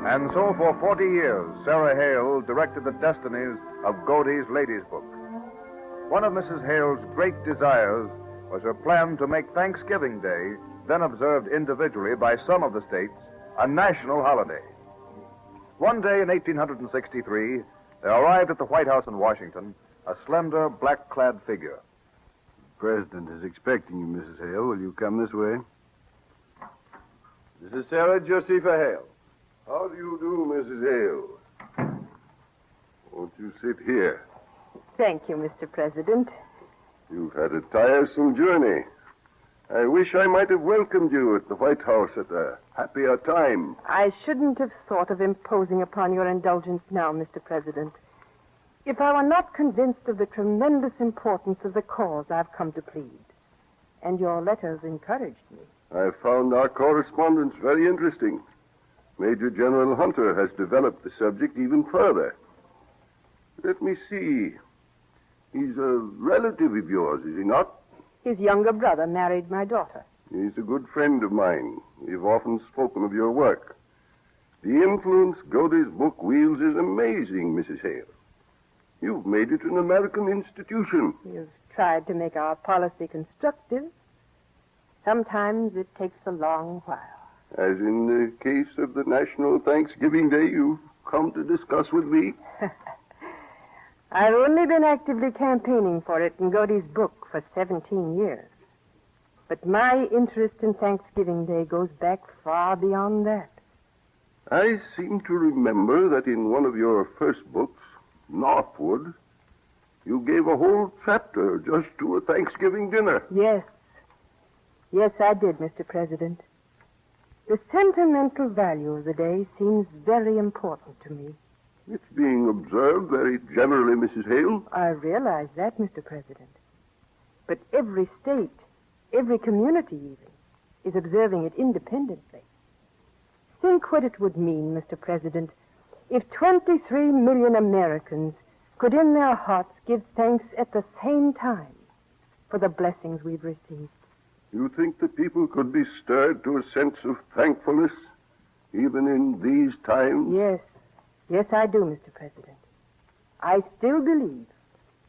And so for 40 years, Sarah Hale directed the destinies of Godey's Ladies' Book. One of Mrs. Hale's great desires was her plan to make Thanksgiving Day, then observed individually by some of the states, a national holiday. One day in 1863, there arrived at the White House in Washington a slender, black-clad figure. The President is expecting you, Mrs. Hale. Will you come this way? This is Sarah Josepha Hale. How do you do, Mrs. Hale? Won't you sit here? Thank you, Mr. President. You've had a tiresome journey. I wish I might have welcomed you at the White House at a happier time. I shouldn't have thought of imposing upon your indulgence now, Mr. President. If I were not convinced of the tremendous importance of the cause I've come to plead. And your letters encouraged me. I found our correspondence very interesting. Major General Hunter has developed the subject even further. Let me see. He's a relative of yours, is he not? His younger brother married my daughter. He's a good friend of mine. We've often spoken of your work. The influence Godey's book wields is amazing, Mrs. Hale. You've made it an American institution. You've tried to make our policy constructive. Sometimes it takes a long while. As in the case of the National Thanksgiving Day you've come to discuss with me. I've only been actively campaigning for it in Godey's book for 17 years. But my interest in Thanksgiving Day goes back far beyond that. I seem to remember that in one of your first books, Northwood, you gave a whole chapter just to a Thanksgiving dinner. Yes. Yes, I did, Mr. President. The sentimental value of the day seems very important to me. It's being observed very generally, Mrs. Hale. I realize that, Mr. President. But every state, every community even, is observing it independently. Think what it would mean, Mr. President, if 23 million Americans could in their hearts give thanks at the same time for the blessings we've received. You think the people could be stirred to a sense of thankfulness even in these times? Yes. Yes, I do, Mr. President. I still believe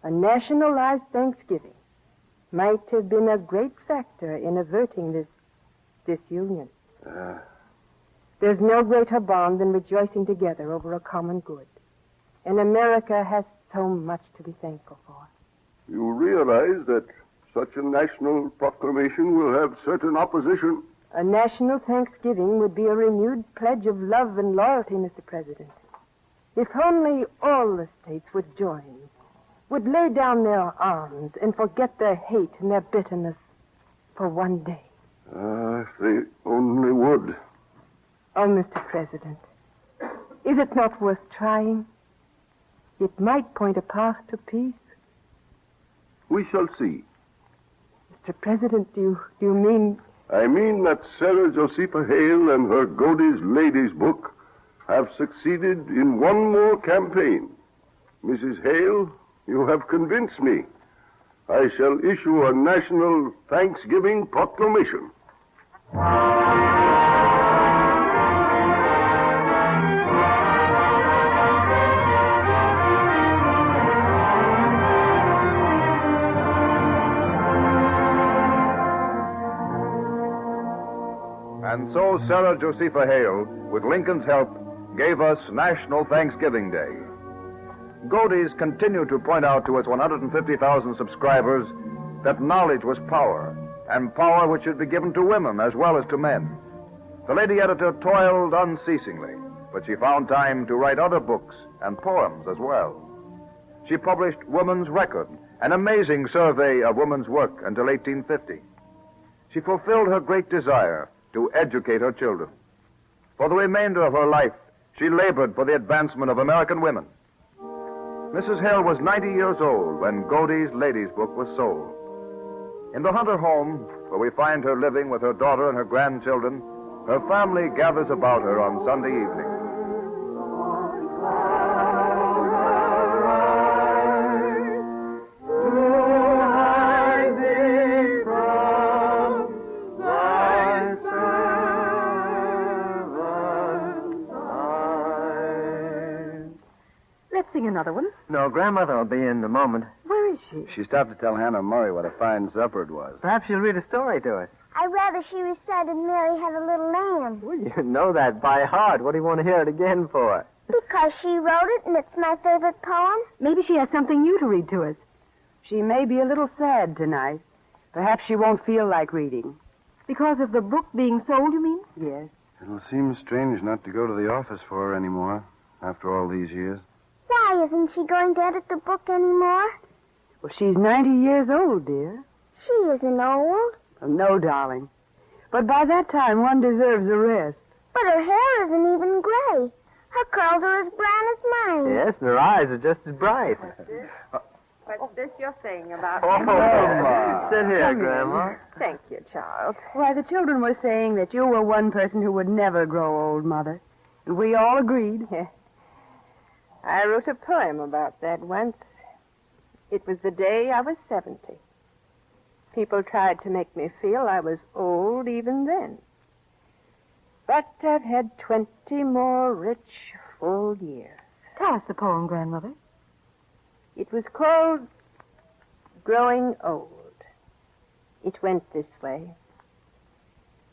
a nationalized Thanksgiving might have been a great factor in averting this disunion. There's no greater bond than rejoicing together over a common good. And America has so much to be thankful for. You realize that such a national proclamation will have certain opposition? A national Thanksgiving would be a renewed pledge of love and loyalty, Mr. President. If only all the states would join, would lay down their arms and forget their hate and their bitterness for one day. If they only would. Oh, Mr. President, is it not worth trying? It might point a path to peace. We shall see. Mr. President, do you mean... I mean that Sarah Josepha Hale and her Godey's Ladies' Book have succeeded in one more campaign. Mrs. Hale, you have convinced me. I shall issue a national Thanksgiving proclamation. And so Sarah Josepha Hale, with Lincoln's help, gave us National Thanksgiving Day. Godey's continued to point out to its 150,000 subscribers that knowledge was power, and power which should be given to women as well as to men. The lady editor toiled unceasingly, but she found time to write other books and poems as well. She published Woman's Record, an amazing survey of woman's work until 1850. She fulfilled her great desire to educate her children. For the remainder of her life, she labored for the advancement of American women. Mrs. Hale was 90 years old when Godey's Ladies' Book was sold. In the Hunter home, where we find her living with her daughter and her grandchildren, her family gathers about her on Sunday evening. Let's sing another one. No, Grandmother will be in a moment. Where is she? She stopped to tell Hannah Murray what a fine supper it was. Perhaps she'll read a story to us. I'd rather she recited Mary Had a Little Lamb. Well, you know that by heart. What do you want to hear it again for? Because she wrote it and it's my favorite poem. Maybe she has something new to read to us. She may be a little sad tonight. Perhaps she won't feel like reading. Because of the book being sold, you mean? Yes. It'll seem strange not to go to the office for her anymore after all these years. Why isn't she going to edit the book anymore? Well, she's 90 years old, dear. She isn't old. Oh, no, darling. But by that time, one deserves a rest. But her hair isn't even gray. Her curls are as brown as mine. Yes, and her eyes are just as bright. What's this you're saying about Sit here, Grandma. Thank you, Charles. Why, the children were saying that you were one person who would never grow old, Mother. And we all agreed. I wrote a poem about that once. It was the day I was 70. People tried to make me feel I was old even then. But I've had 20 more rich, full years. Tell us the poem, Grandmother. It was called Growing Old. It went this way.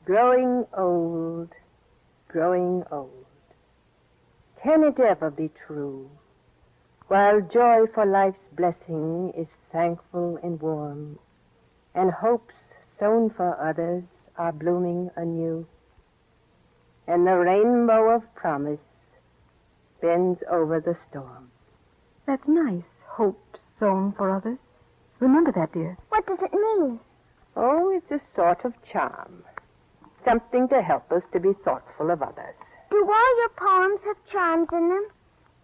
Growing old, growing old. Can it ever be true? While joy for life's blessing is thankful and warm, and hopes sown for others are blooming anew, and the rainbow of promise bends over the storm. That's nice. Hope sown for others. Remember that, dear. What does it mean? Oh, it's a sort of charm. Something to help us to be thoughtful of others. Do all your poems have charms in them?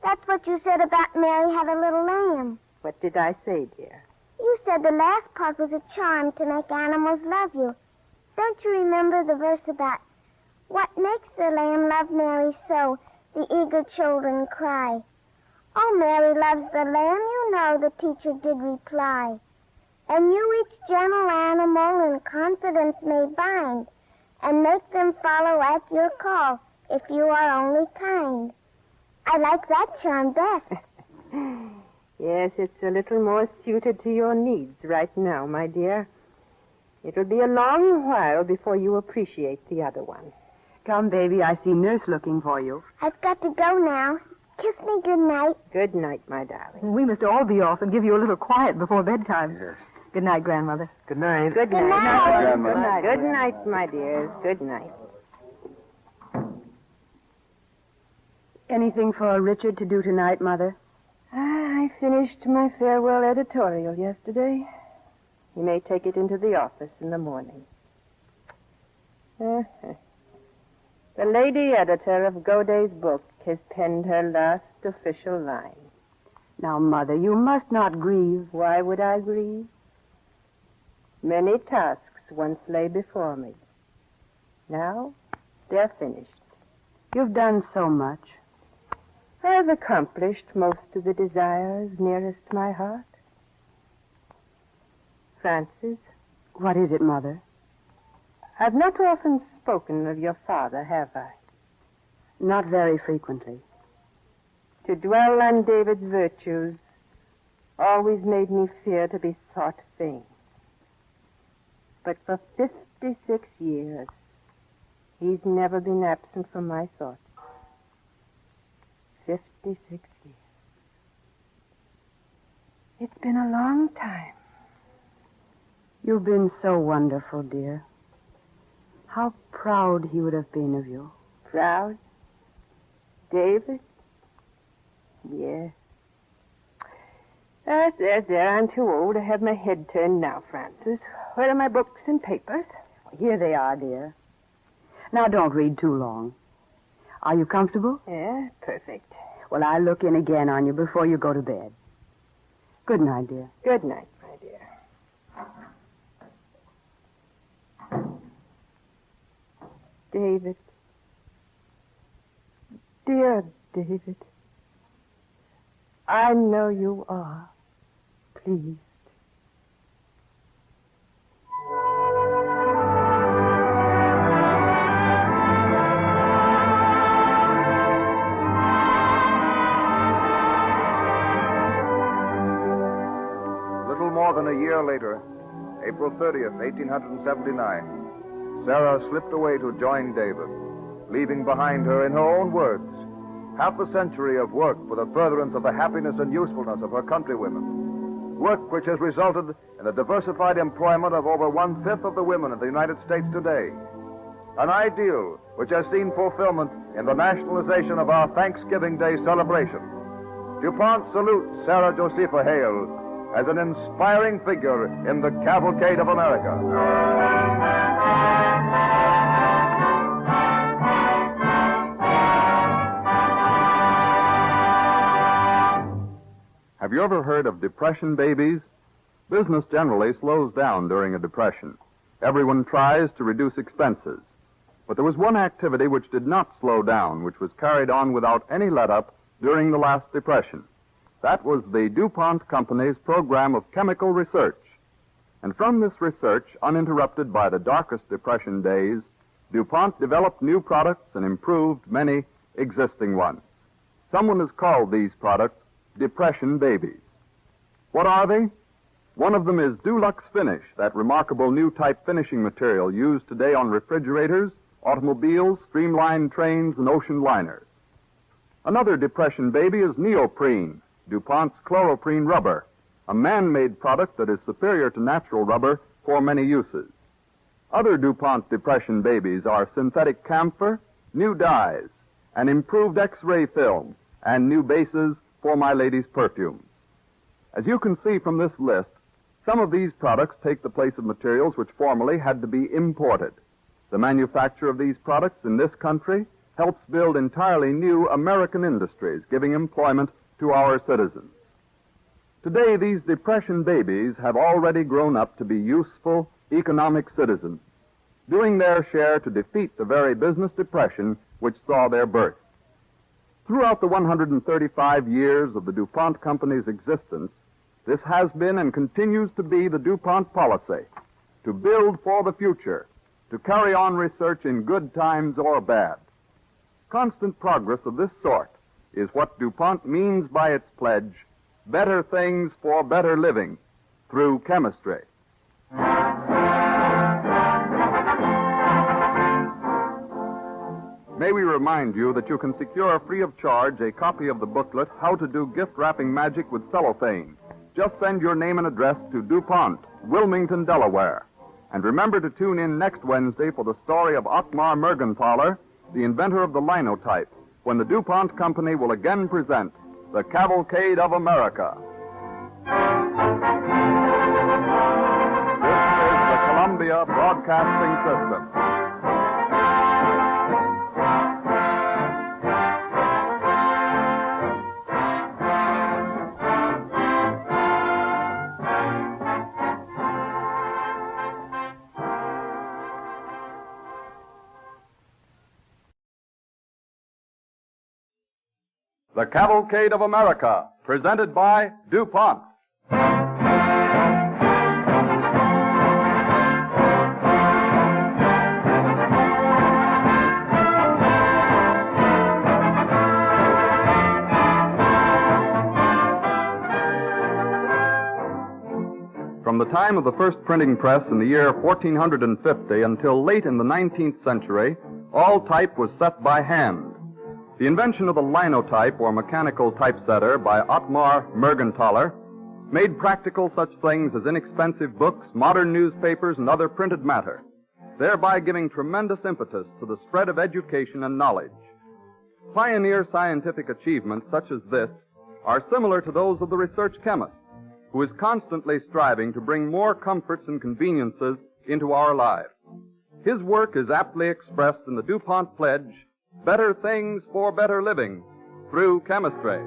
That's what you said about Mary Had a Little Lamb. What did I say, dear? You said the last part was a charm to make animals love you. Don't you remember the verse about what makes the lamb love Mary so, the eager children cry? Oh, Mary loves the lamb, you know, the teacher did reply. And you each gentle animal in confidence may bind, and make them follow at your call, if you are only kind. I like that charm best. Yes, it's a little more suited to your needs right now, my dear. It'll be a long while before you appreciate the other one. Come, baby, I see Nurse looking for you. I've got to go now. Kiss me good night. Good night, my darling. We must all be off and give you a little quiet before bedtime. Yes. Good night, Grandmother. Good night. Good night. Good night. Good night. Good night, my dears. Good night. Anything for Richard to do tonight, Mother? I finished my farewell editorial yesterday. He may take it into the office in the morning. The lady editor of Godey's book has penned her last official line. Now, Mother, you must not grieve. Why would I grieve? Many tasks once lay before me. Now, they're finished. You've done so much. I've accomplished most of the desires nearest my heart. Francis? What is it, Mother? I've not often spoken of your father, have I? Not very frequently. To dwell on David's virtues always made me fear to be thought vain. But for 56 years, he's never been absent from my thoughts. 56 years. It's been a long time. You've been so wonderful, dear. How proud he would have been of you. Proud? David? Yes. There. I'm too old to have my head turned now, Francis. Where are my books and papers? Here they are, dear. Now, don't read too long. Are you comfortable? Yeah, perfect. Well, I'll look in again on you before you go to bed. Good night, dear. Good night, my dear. David. Dear David. I know you are pleased. Little more than a year later, April 30th, 1879, Sarah slipped away to join David, leaving behind her, in her own words, half a century of work for the furtherance of the happiness and usefulness of her countrywomen. Work which has resulted in the diversified employment of over 1/5 of the women in the United States today. An ideal which has seen fulfillment in the nationalization of our Thanksgiving Day celebration. DuPont salutes Sarah Josepha Hale as an inspiring figure in the Cavalcade of America. Have you ever heard of depression babies? Business generally slows down during a depression. Everyone tries to reduce expenses. But there was one activity which did not slow down, which was carried on without any let-up during the last depression. That was the DuPont Company's program of chemical research. And from this research, uninterrupted by the darkest depression days, DuPont developed new products and improved many existing ones. Someone has called these products depression babies. What are they? One of them is Dulux Finish, that remarkable new type finishing material used today on refrigerators, automobiles, streamlined trains, and ocean liners. Another depression baby is Neoprene, DuPont's chloroprene rubber, a man-made product that is superior to natural rubber for many uses. Other DuPont depression babies are synthetic camphor, new dyes, an improved X-ray film, and new bases for my lady's perfumes. As you can see from this list, some of these products take the place of materials which formerly had to be imported. The manufacture of these products in this country helps build entirely new American industries, giving employment to our citizens. Today, these depression babies have already grown up to be useful, economic citizens, doing their share to defeat the very business depression which saw their birth. Throughout the 135 years of the DuPont Company's existence, this has been and continues to be the DuPont policy, to build for the future, to carry on research in good times or bad. Constant progress of this sort is what DuPont means by its pledge, better things for better living, through chemistry. May we remind you that you can secure free of charge a copy of the booklet, How to Do Gift Wrapping Magic with Cellophane. Just send your name and address to DuPont, Wilmington, Delaware. And remember to tune in next Wednesday for the story of Ottmar Mergenthaler, the inventor of the linotype, when the DuPont Company will again present the Cavalcade of America. This is the Columbia Broadcasting System. The Cavalcade of America, presented by DuPont. From the time of the first printing press in the year 1450 until late in the 19th century, all type was set by hand. The invention of the linotype, or mechanical typesetter, by Ottmar Mergenthaler made practical such things as inexpensive books, modern newspapers, and other printed matter. thereby giving tremendous impetus to the spread of education and knowledge. Pioneer scientific achievements such as this are similar to those of the research chemist, who is constantly striving to bring more comforts and conveniences into our lives. His work is aptly expressed in the DuPont pledge, better things for better living, through chemistry.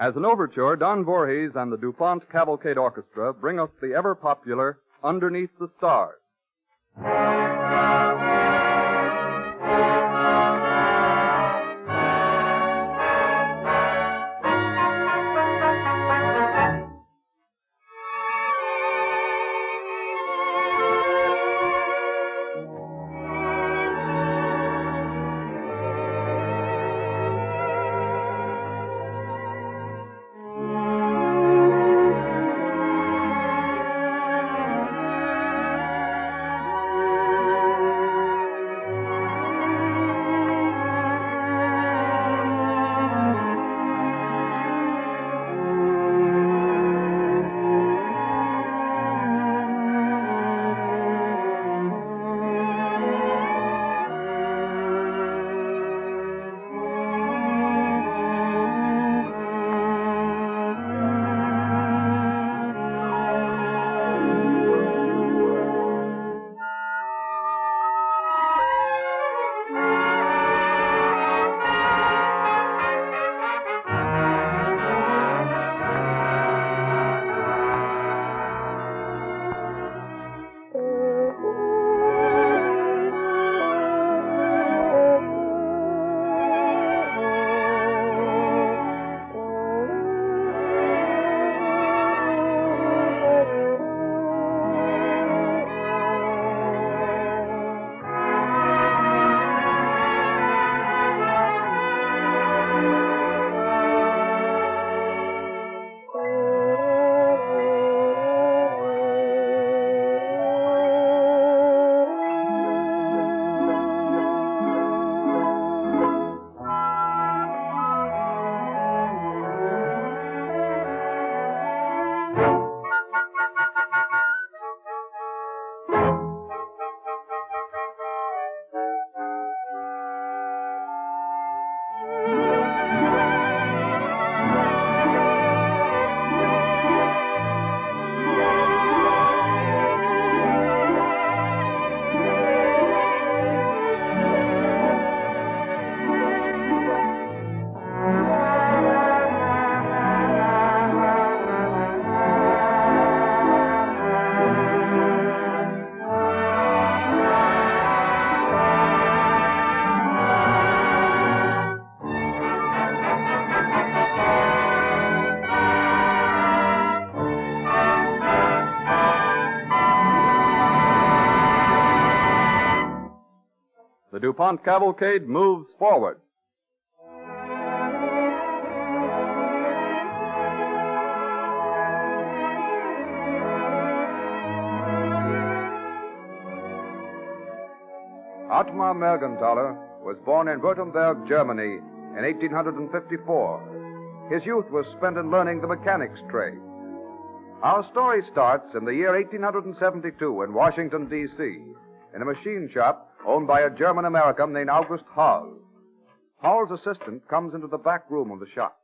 As an overture, Don Voorhees and the DuPont Cavalcade Orchestra bring us the ever-popular Underneath the Stars. The DuPont Cavalcade moves forward. Ottmar Mergenthaler was born in Württemberg, Germany in 1854. His youth was spent in learning the mechanics trade. Our story starts in the year 1872 in Washington, D.C., in a machine shop owned by a German-American named August Hall. Hall's assistant comes into the back room of the shop.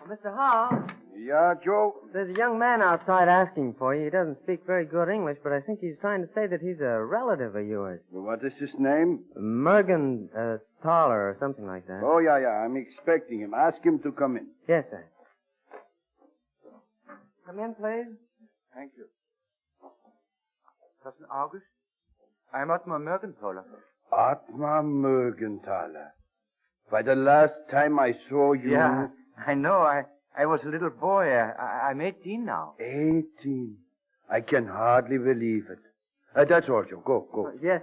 Mr. Hall? Yeah, Joe? There's a young man outside asking for you. He doesn't speak very good English, but I think he's trying to say that he's a relative of yours. What is his name? Mergenthaler or something like that. Oh, yeah. I'm expecting him. Ask him to come in. Yes, sir. Come in, please. Thank you. Cousin August? I'm Ottmar Mergenthaler. Ottmar Mergenthaler. By the last time I saw you... Yeah, I know. I was a little boy. I'm 18 now. 18? I can hardly believe it. That's all, Joe. Go. Yes,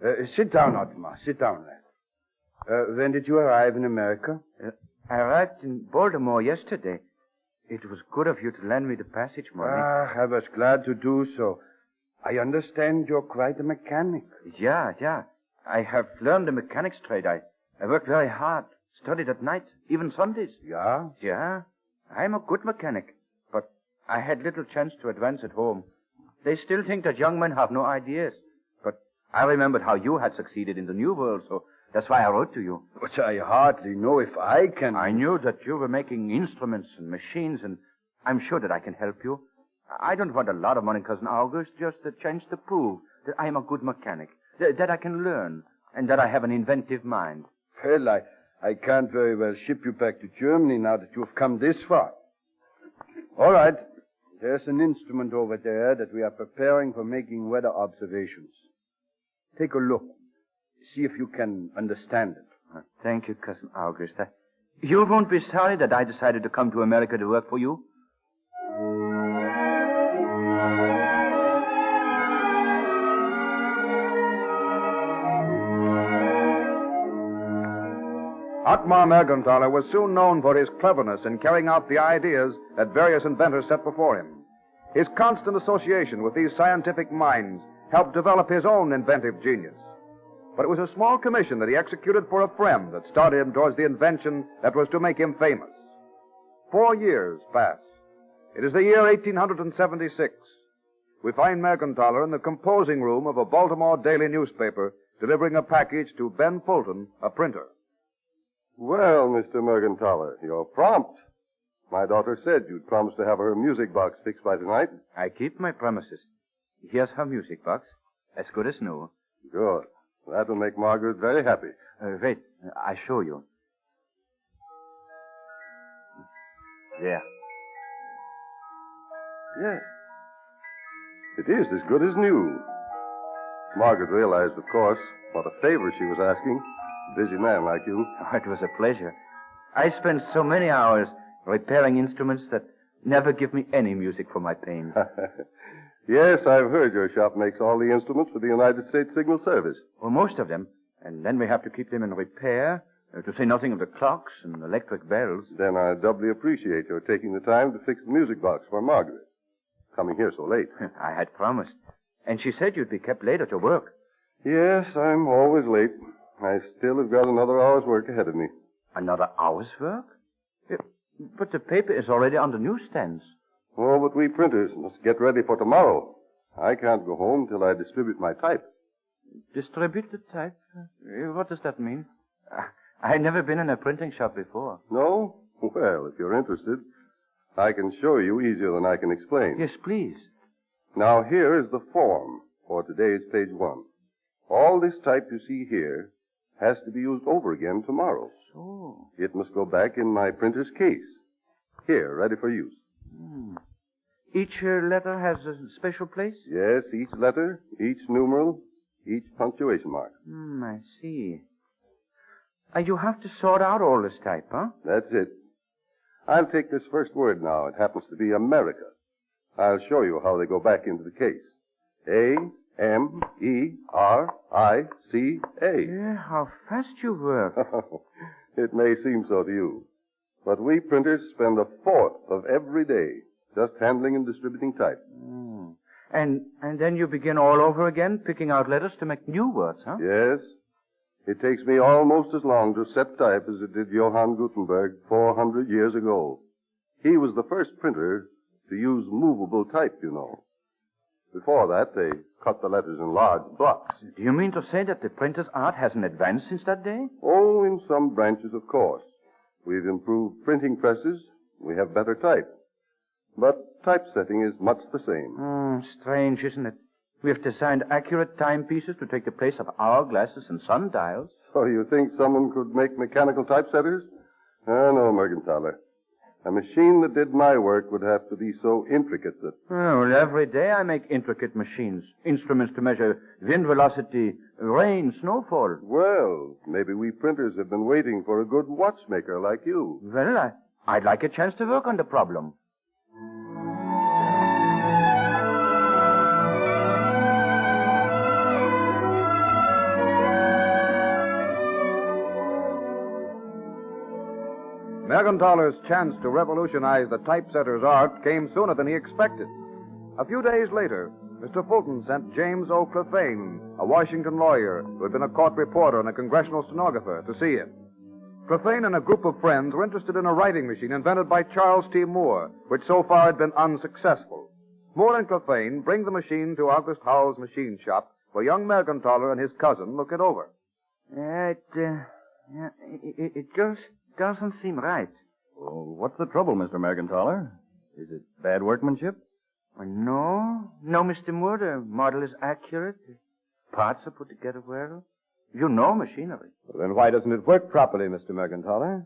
sir. Sit down, Ottmar. Sit down, lad. When did you arrive in America? I arrived in Baltimore yesterday. It was good of you to lend me the passage money. I was glad to do so. I understand you're quite a mechanic. Yeah. I have learned the mechanics trade. I worked very hard, studied at night, even Sundays. Yeah? Yeah. I'm a good mechanic, but I had little chance to advance at home. They still think that young men have no ideas. But I remembered how you had succeeded in the New World, so that's why I wrote to you. But I hardly know if I can... I knew that you were making instruments and machines, and I'm sure that I can help you. I don't want a lot of money, Cousin August, just a chance to prove that I'm a good mechanic, that I can learn, and that I have an inventive mind. Well, I can't very well ship you back to Germany now that you've come this far. All right. There's an instrument over there that we are preparing for making weather observations. Take a look. See if you can understand it. Thank you, Cousin August. You won't be sorry that I decided to come to America to work for you? Ottmar Mergenthaler was soon known for his cleverness in carrying out the ideas that various inventors set before him. His constant association with these scientific minds helped develop his own inventive genius. But it was a small commission that he executed for a friend that started him towards the invention that was to make him famous. 4 years pass. It is the year 1876. We find Mergenthaler in the composing room of a Baltimore daily newspaper delivering a package to Ben Fulton, a printer. Well, Mr. Mergenthaler, you're prompt. My daughter said you'd promised to have her music box fixed by tonight. I keep my promises. Here's her music box, as good as new. Good. That will make Margaret very happy. Wait, I show you. There. Yes. It is as good as new. Margaret realized, of course, what a favor she was asking. A busy man like you. Oh, it was a pleasure. I spent so many hours repairing instruments that never give me any music for my pains. Yes, I've heard your shop makes all the instruments for the United States Signal Service. Well, most of them. And then we have to keep them in repair, to say nothing of the clocks and electric bells. Then I doubly appreciate your taking the time to fix the music box for Margaret. Coming here so late. I had promised. And she said you'd be kept later to work. Yes, I'm always late. I still have got another hour's work ahead of me. Another hour's work? But the paper is already on the newsstands. Oh, but we printers must get ready for tomorrow. I can't go home till I distribute my type. Distribute the type? What does that mean? I've never been in a printing shop before. No? Well, if you're interested, I can show you easier than I can explain. Yes, please. Now, here is the form for today's page 1. All this type you see here has to be used over again tomorrow. So? It must go back in my printer's case. Here, ready for use. Each letter has a special place? Yes, each letter, each numeral, each punctuation mark. I see. You have to sort out all this type, huh? That's it. I'll take this first word now. It happens to be America. I'll show you how they go back into the case. A-M-E-R-I-C-A. Yeah, how fast you work. It may seem so to you. But we printers spend a fourth of every day just handling and distributing type. And then you begin all over again, picking out letters to make new words, huh? Yes. It takes me almost as long to set type as it did Johann Gutenberg 400 years ago. He was the first printer to use movable type, you know. Before that, they cut the letters in large blocks. Do you mean to say that the printer's art hasn't advanced since that day? Oh, in some branches, of course. We've improved printing presses. We have better type. But typesetting is much the same. Strange, isn't it? We have designed accurate timepieces to take the place of hourglasses and sundials. So you think someone could make mechanical typesetters? No, Mergenthaler. A machine that did my work would have to be so intricate that... Well, every day I make intricate machines. Instruments to measure wind velocity, rain, snowfall. Well, maybe we printers have been waiting for a good watchmaker like you. Well, I'd like a chance to work on the problem. Mergenthaler's chance to revolutionize the typesetter's art came sooner than he expected. A few days later, Mr. Fulton sent James O. Clefane, a Washington lawyer who had been a court reporter and a congressional stenographer, to see him. Clefane and a group of friends were interested in a writing machine invented by Charles T. Moore, which so far had been unsuccessful. Moore and Clefane bring the machine to August Howell's machine shop, where young Mergenthaler and his cousin look it over. It just doesn't seem right. Well, what's the trouble, Mr. Mergenthaler? Is it bad workmanship? No, Mr. Moore. The model is accurate. The parts are put together well. You know machinery. Well, then why doesn't it work properly, Mr. Mergenthaler?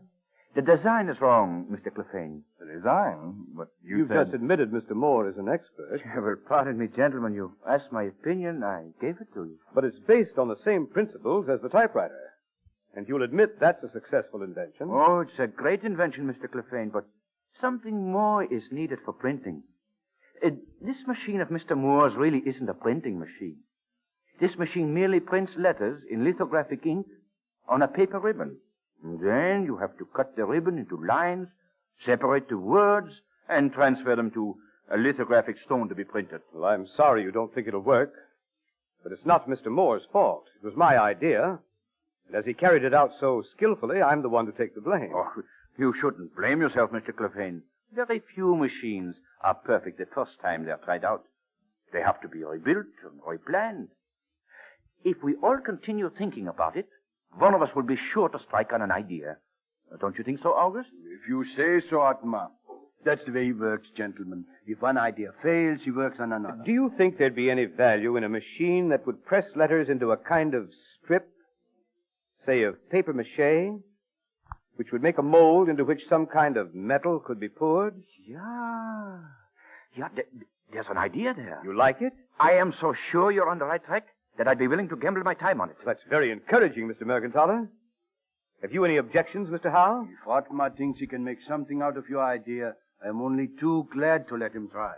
The design is wrong, Mr. Clefane. The design? But You've just admitted Mr. Moore is an expert. Well, pardon me, gentlemen. You asked my opinion. I gave it to you. But it's based on the same principles as the typewriter. And you'll admit that's a successful invention. Oh, it's a great invention, Mr. Clefane, but something more is needed for printing. This machine of Mr. Moore's really isn't a printing machine. This machine merely prints letters in lithographic ink on a paper ribbon. And then you have to cut the ribbon into lines, separate the words, and transfer them to a lithographic stone to be printed. Well, I'm sorry you don't think it'll work. But it's not Mr. Moore's fault. It was my idea. And as he carried it out so skillfully, I'm the one to take the blame. Oh, you shouldn't blame yourself, Mr. Clefane. Very few machines are perfect the first time they're tried out. They have to be rebuilt and replanned. If we all continue thinking about it, one of us will be sure to strike on an idea. Don't you think so, August? If you say so, Ottmar. That's the way he works, gentlemen. If one idea fails, he works on another. Do you think there'd be any value in a machine that would press letters into a kind of strip, say of paper mache, which would make a mold into which some kind of metal could be poured? Yeah, there's an idea there. You like it? I am so sure you're on the right track that I'd be willing to gamble my time on it. That's very encouraging, Mr. Mergenthaler. Have you any objections, Mr. Howell? If Ottmar thinks he can make something out of your idea, I'm only too glad to let him try.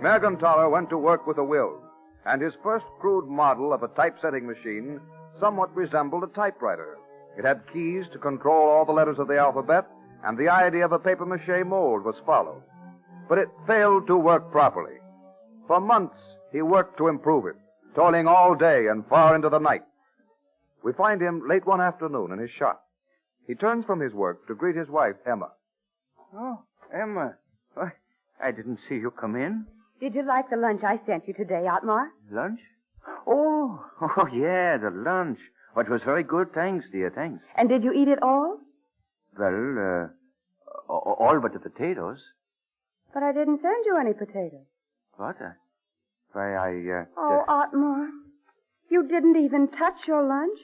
Mergenthaler went to work with a will, and his first crude model of a typesetting machine somewhat resembled a typewriter. It had keys to control all the letters of the alphabet, and the idea of a papier-mâché mold was followed. But it failed to work properly. For months, he worked to improve it, toiling all day and far into the night. We find him late one afternoon in his shop. He turns from his work to greet his wife, Emma. Oh, Emma. I didn't see you come in. Did you like the lunch I sent you today, Ottmar? Lunch? Oh, yeah, the lunch. Oh, it was very good, thanks, dear, thanks. And did you eat it all? Well, all but the potatoes. But I didn't send you any potatoes. What? Oh, Ottmar, you didn't even touch your lunch?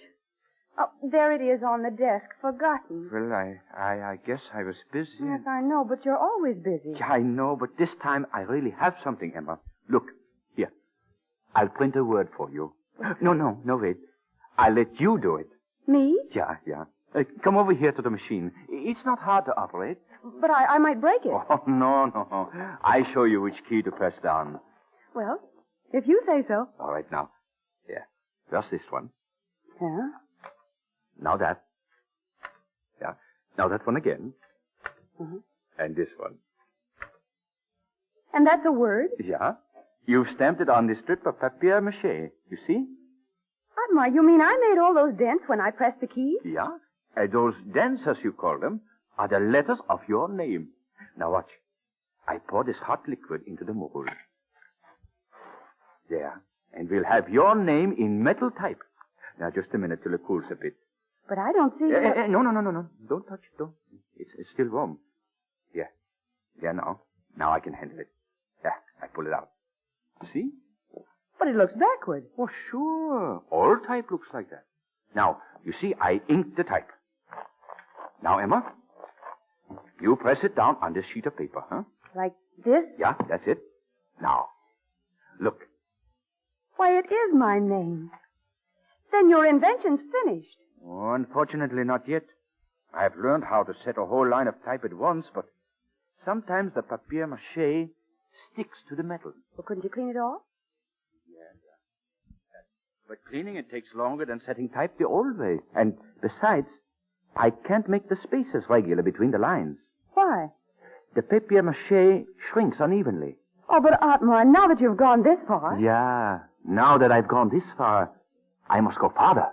Oh, there it is on the desk, forgotten. Well, I guess I was busy. Yes, I know, but you're always busy. Yeah, I know, but this time I really have something, Emma. Look, here. I'll print a word for you. No, wait. I'll let you do it. Me? Yeah. Come over here to the machine. It's not hard to operate. But I might break it. Oh, no. I show you which key to press down. Well, if you say so. All right, now. Yeah. First this one. Yeah? Now that. Yeah. Now that one again. Uh-huh. And this one. And that's a word? Yeah. You've stamped it on this strip of papier-mâché. You see? Ottmar, you mean I made all those dents when I pressed the key? Yeah. And those dents, as you call them, are the letters of your name. Now watch. I pour this hot liquid into the mold. There. And we'll have your name in metal type. Now, just a minute till it cools a bit. But I don't see... No. Don't touch it, don't. It's still warm. Yeah. There now. Now I can handle it. Yeah, I pull it out. You see? But it looks backward. Oh, sure. All type looks like that. Now, you see, I inked the type. Now, Emma, you press it down on this sheet of paper, huh? Like this? Yeah, that's it. Now, look. Why, it is my name. Then your invention's finished. Oh, unfortunately, not yet. I've learned how to set a whole line of type at once, but sometimes the papier-mâché sticks to the metal. Well, couldn't you clean it off? Yeah. But cleaning it takes longer than setting type the old way. And besides, I can't make the spaces regular between the lines. Why? the papier-mâché shrinks unevenly. Oh, but Ottmar, now that you've gone this far... Yeah, now that I've gone this far, I must go farther.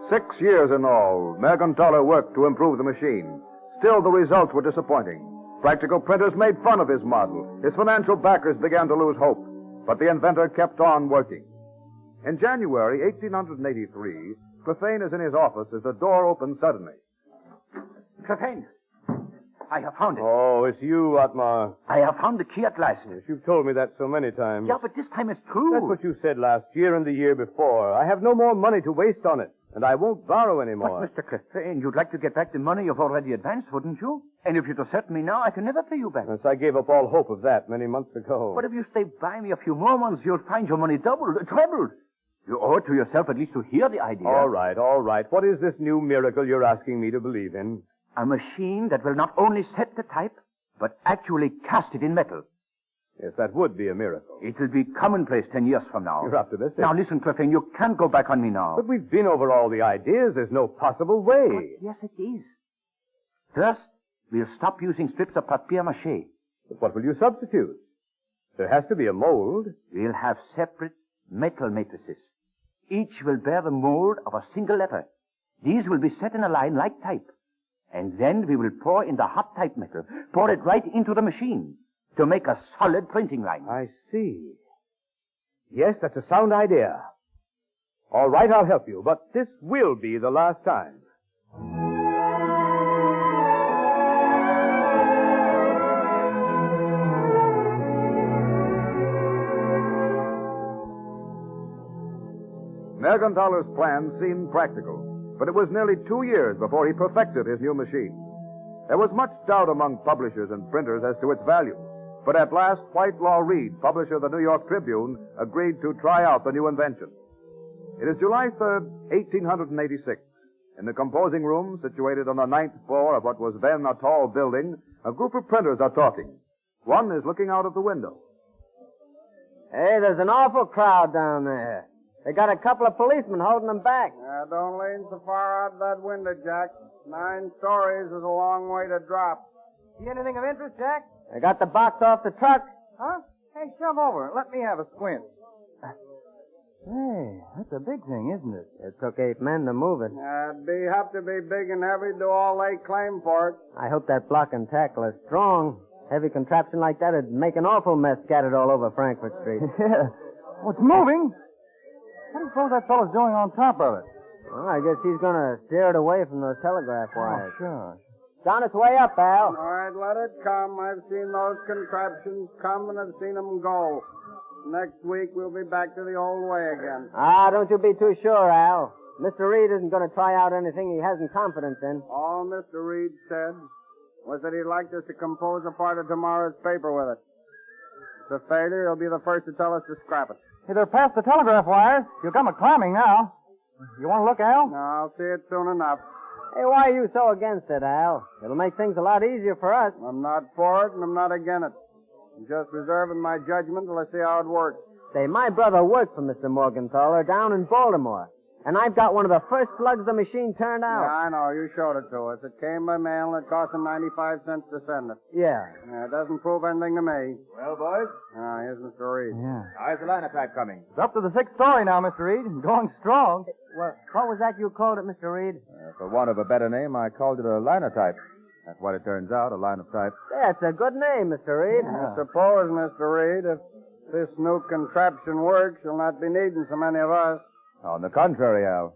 "6 years in all, Mergenthaler worked to improve the machine. Still, the results were disappointing. Practical printers made fun of his model. His financial backers began to lose hope. But the inventor kept on working. In January 1883, Clefane is in his office as the door opens suddenly. Clefane, I have found it. Oh, it's you, Ottmar. I have found the key at last. Yes, you've told me that so many times. Yeah, but this time it's true. That's what you said last year and the year before. I have no more money to waste on it, and I won't borrow any more. But, Mr. Clefane, you'd like to get back the money you've already advanced, wouldn't you? And if you desert me now, I can never pay you back. Yes, I gave up all hope of that many months ago. But if you stay by me a few more months, you'll find your money doubled, trebled. You owe it to yourself at least to hear the idea. All right, all right. What is this new miracle you're asking me to believe in? A machine that will not only set the type, but actually cast it in metal. Yes, that would be a miracle. It will be commonplace 10 years from now. You're optimistic. Now listen, Clefane, you can't go back on me now. But we've been over all the ideas. There's no possible way. But yes, it is. First, we'll stop using strips of papier-mâché. But what will you substitute? There has to be a mold. We'll have separate metal matrices. Each will bear the mold of a single letter. These will be set in a line like type. And then we will pour in the hot type metal, pour it right into the machine to make a solid printing line. I see. Yes, that's a sound idea. All right, I'll help you, but this will be the last time. Mergenthaler's plan seemed practical, but it was nearly 2 years before he perfected his new machine. There was much doubt among publishers and printers as to its value, but at last Whitelaw Reid, publisher of the New York Tribune, agreed to try out the new invention. It is July 3rd, 1886. In the composing room, situated on the 9th floor of what was then a tall building, a group of printers are talking. One is looking out of the window. Hey, there's an awful crowd down there. They got a couple of policemen holding them back. Don't lean so far out that window, Jack. 9 stories is a long way to drop. See anything of interest, Jack? They got the box off the truck. Huh? Hey, shove over. Let me have a squint. Hey, that's a big thing, isn't it? It took 8 men to move it. It'd have to be big and heavy to do all they claim for it. I hope that block and tackle is strong. Heavy contraption like that would make an awful mess scattered all over Frankfurt Street. Yeah. What's moving? What do you suppose that fellow's doing on top of it? Well, I guess he's going to steer it away from those telegraph wires. Oh, sure. It's on its way up, Al. All right, let it come. I've seen those contraptions come and I've seen them go. Next week, we'll be back to the old way again. Don't you be too sure, Al. Mr. Reed isn't going to try out anything he hasn't confidence in. All Mr. Reed said was that he'd like us to compose a part of tomorrow's paper with it. If it's a failure, he'll be the first to tell us to scrap it. Hey, they're past the telegraph wires. You've come a climbing now. You want to look, Al? No, I'll see it soon enough. Hey, why are you so against it, Al? It'll make things a lot easier for us. I'm not for it, and I'm not against it. I'm just reserving my judgment till I see how it works. Say, my brother worked for Mr. Mergenthaler down in Baltimore. And I've got one of the first slugs the machine turned out. Yeah, I know. You showed it to us. It came by mail, and it cost him 95 cents to send it. Yeah. It doesn't prove anything to me. Well, boys? Here's Mr. Reed. Yeah. How's the linotype coming? It's up to the 6th story now, Mr. Reed. Going strong. Well, what was that you called it, Mr. Reed? For want of a better name, I called it a linotype. That's what it turns out, a line of type. That's a good name, Mr. Reed. I suppose, Mr. Reed, if this new contraption works, you'll not be needing so many of us. On the contrary, Al.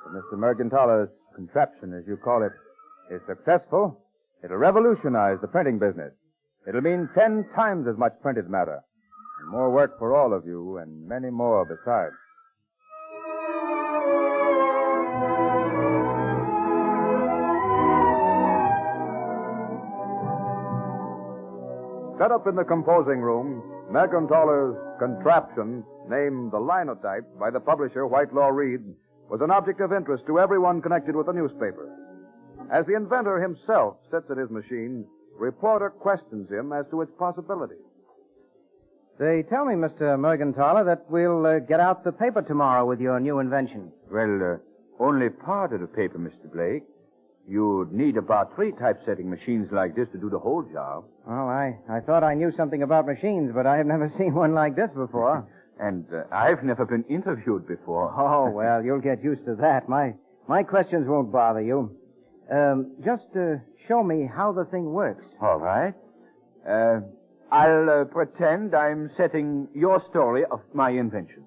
If Mr. Mergenthaler's contraption, as you call it, is successful, it'll revolutionize the printing business. It'll mean 10 times as much printed matter. And more work for all of you, and many more besides. Set up in the composing room, Mergenthaler's contraption, named the linotype by the publisher Whitelaw Reid, was an object of interest to everyone connected with the newspaper. As the inventor himself sits at his machine, reporter questions him as to its possibilities. They tell me, Mr. Mergenthaler, that we'll get out the paper tomorrow with your new invention. Well, only part of the paper, Mr. Blake. You'd need about 3 typesetting machines like this to do the whole job. Oh, I thought I knew something about machines, but I have never seen one like this before. And I've never been interviewed before. Oh, well, you'll get used to that. My questions won't bother you. Just show me how the thing works. All right. I'll pretend I'm setting your story of my invention.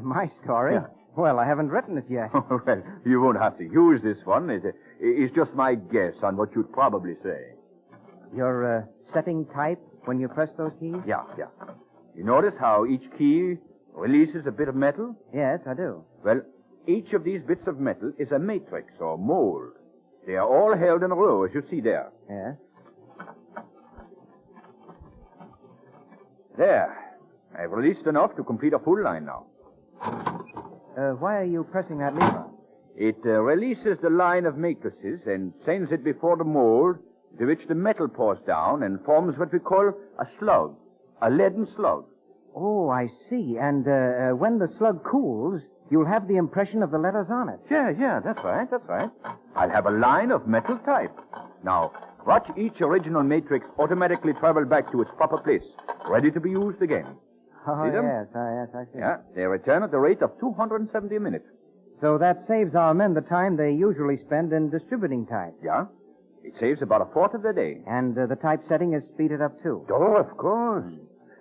My story? Yeah. Well, I haven't written it yet. Well, you won't have to use this one. It's just my guess on what you'd probably say. You're setting type when you press those keys? Yeah. You notice how each key releases a bit of metal? Yes, I do. Well, each of these bits of metal is a matrix or mold. They are all held in a row, as you see there. Yes. There. I've released enough to complete a full line now. Why are you pressing that lever? It releases the line of matrices and sends it before the mold, to which the metal pours down and forms what we call a slug, a leaden slug. Oh, I see. And when the slug cools, you'll have the impression of the letters on it. Yeah, that's right. I'll have a line of metal type. Now, watch each original matrix automatically travel back to its proper place, ready to be used again. Oh, see them? Yes, I see. Yeah, they return at the rate of 270 a minute. So that saves our men the time they usually spend in distributing type. Yeah. It saves about a fourth of the day. And the typesetting is speeded up, too. Oh, of course.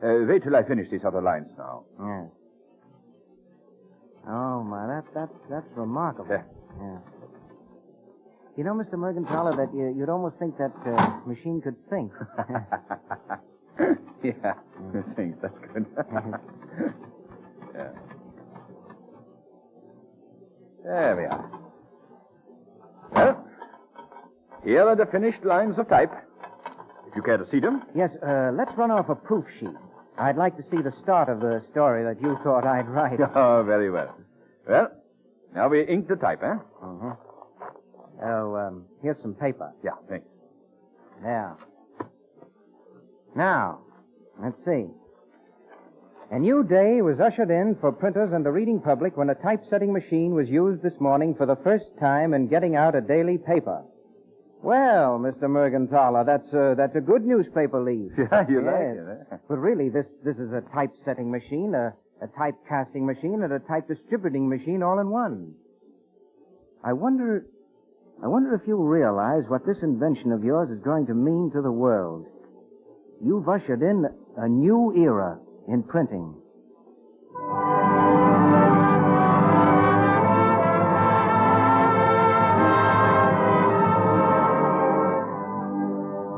Wait till I finish these other lines now. Yes. Oh, my, that's remarkable. Yeah. You know, Mr. Mergenthaler, that you'd almost think that machine could think. Yeah, thanks. That's good. Yeah. There we are. Well, here are the finished lines of type. If you care to see them. Yes, let's run off a proof sheet. I'd like to see the start of the story that you thought I'd write. Oh, very well. Well, now we ink the type, eh? Uh-huh. Oh, here's some paper. Yeah, thanks. There. Now, let's see. A new day was ushered in for printers and the reading public when a typesetting machine was used this morning for the first time in getting out a daily paper. Well, Mr. Mergenthaler, that's a good newspaper leaf. Yeah, you like it, eh? But really, this is a typesetting machine, a typecasting machine, and a type distributing machine all in one. I wonder if you realize what this invention of yours is going to mean to the world. You've ushered in a new era in printing.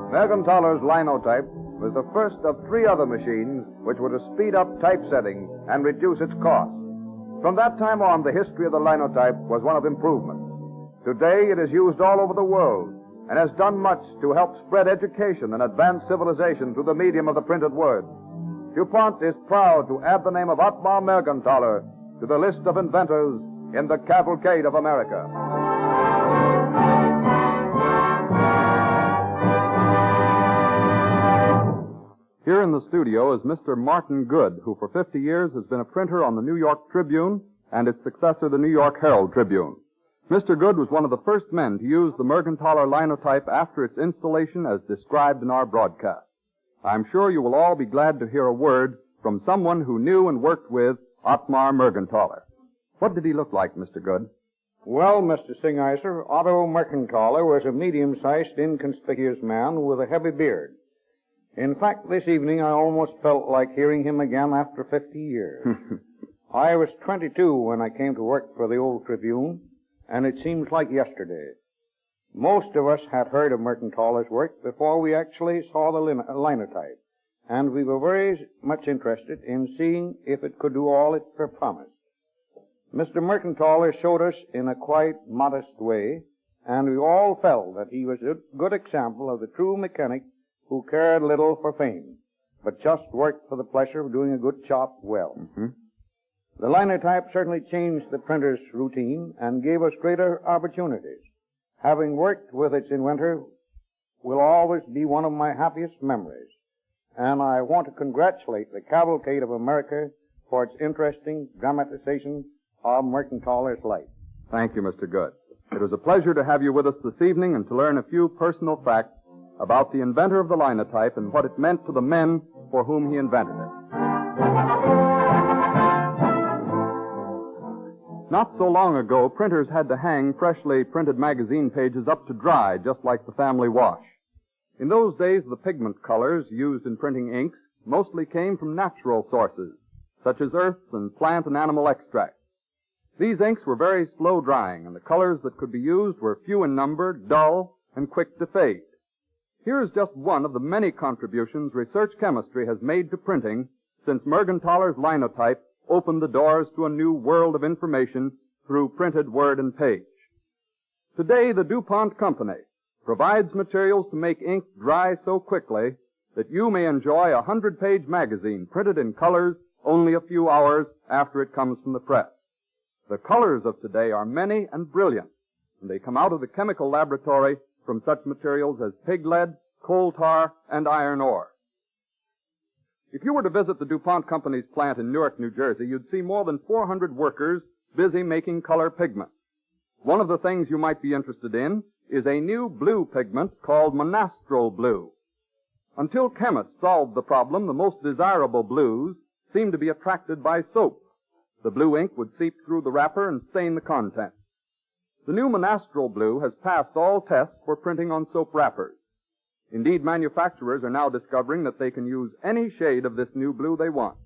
Mergenthaler's linotype was the first of 3 other machines which were to speed up typesetting and reduce its cost. From that time on, the history of the linotype was one of improvement. Today, it is used all over the world and has done much to help spread education and advance civilization through the medium of the printed word. DuPont is proud to add the name of Ottmar Mergenthaler to the list of inventors in the Cavalcade of America. Here in the studio is Mr. Martin Good, who for 50 years has been a printer on the New York Tribune and its successor, the New York Herald Tribune. Mr. Good was one of the first men to use the Mergenthaler linotype after its installation as described in our broadcast. I'm sure you will all be glad to hear a word from someone who knew and worked with Ottmar Mergenthaler. What did he look like, Mr. Good? Well, Mr. Singeiser, Otto Mergenthaler was a medium-sized, inconspicuous man with a heavy beard. In fact, this evening I almost felt like hearing him again after 50 years. I was 22 when I came to work for the old Tribune, and it seems like yesterday. Most of us had heard of Mergenthaler's work before we actually saw the linotype, and we were very much interested in seeing if it could do all it promised. Mr. Mergenthaler showed us in a quite modest way, and we all felt that he was a good example of the true mechanic who cared little for fame, but just worked for the pleasure of doing a good job well. Mm-hmm. The linotype certainly changed the printer's routine and gave us greater opportunities. Having worked with its inventor will always be one of my happiest memories. and I want to congratulate the Cavalcade of America for its interesting dramatization of Mergenthaler's life. Thank you, Mr. Good. It was a pleasure to have you with us this evening and to learn a few personal facts about the inventor of the linotype and what it meant to the men for whom he invented it. Not so long ago, printers had to hang freshly printed magazine pages up to dry, just like the family wash. In those days, the pigment colors used in printing inks mostly came from natural sources, such as earths and plant and animal extracts. These inks were very slow drying, and the colors that could be used were few in number, dull, and quick to fade. Here is just one of the many contributions research chemistry has made to printing since Mergenthaler's linotype opened the doors to a new world of information through printed word and page. Today, the DuPont Company provides materials to make ink dry so quickly that you may enjoy a 100-page magazine printed in colors only a few hours after it comes from the press. The colors of today are many and brilliant, and they come out of the chemical laboratory from such materials as pig lead, coal tar, and iron ore. If you were to visit the DuPont Company's plant in Newark, New Jersey, you'd see more than 400 workers busy making color pigments. One of the things you might be interested in is a new blue pigment called monastral blue. Until chemists solved the problem, the most desirable blues seemed to be attracted by soap. The blue ink would seep through the wrapper and stain the contents. The new monastral blue has passed all tests for printing on soap wrappers. Indeed, manufacturers are now discovering that they can use any shade of this new blue they want.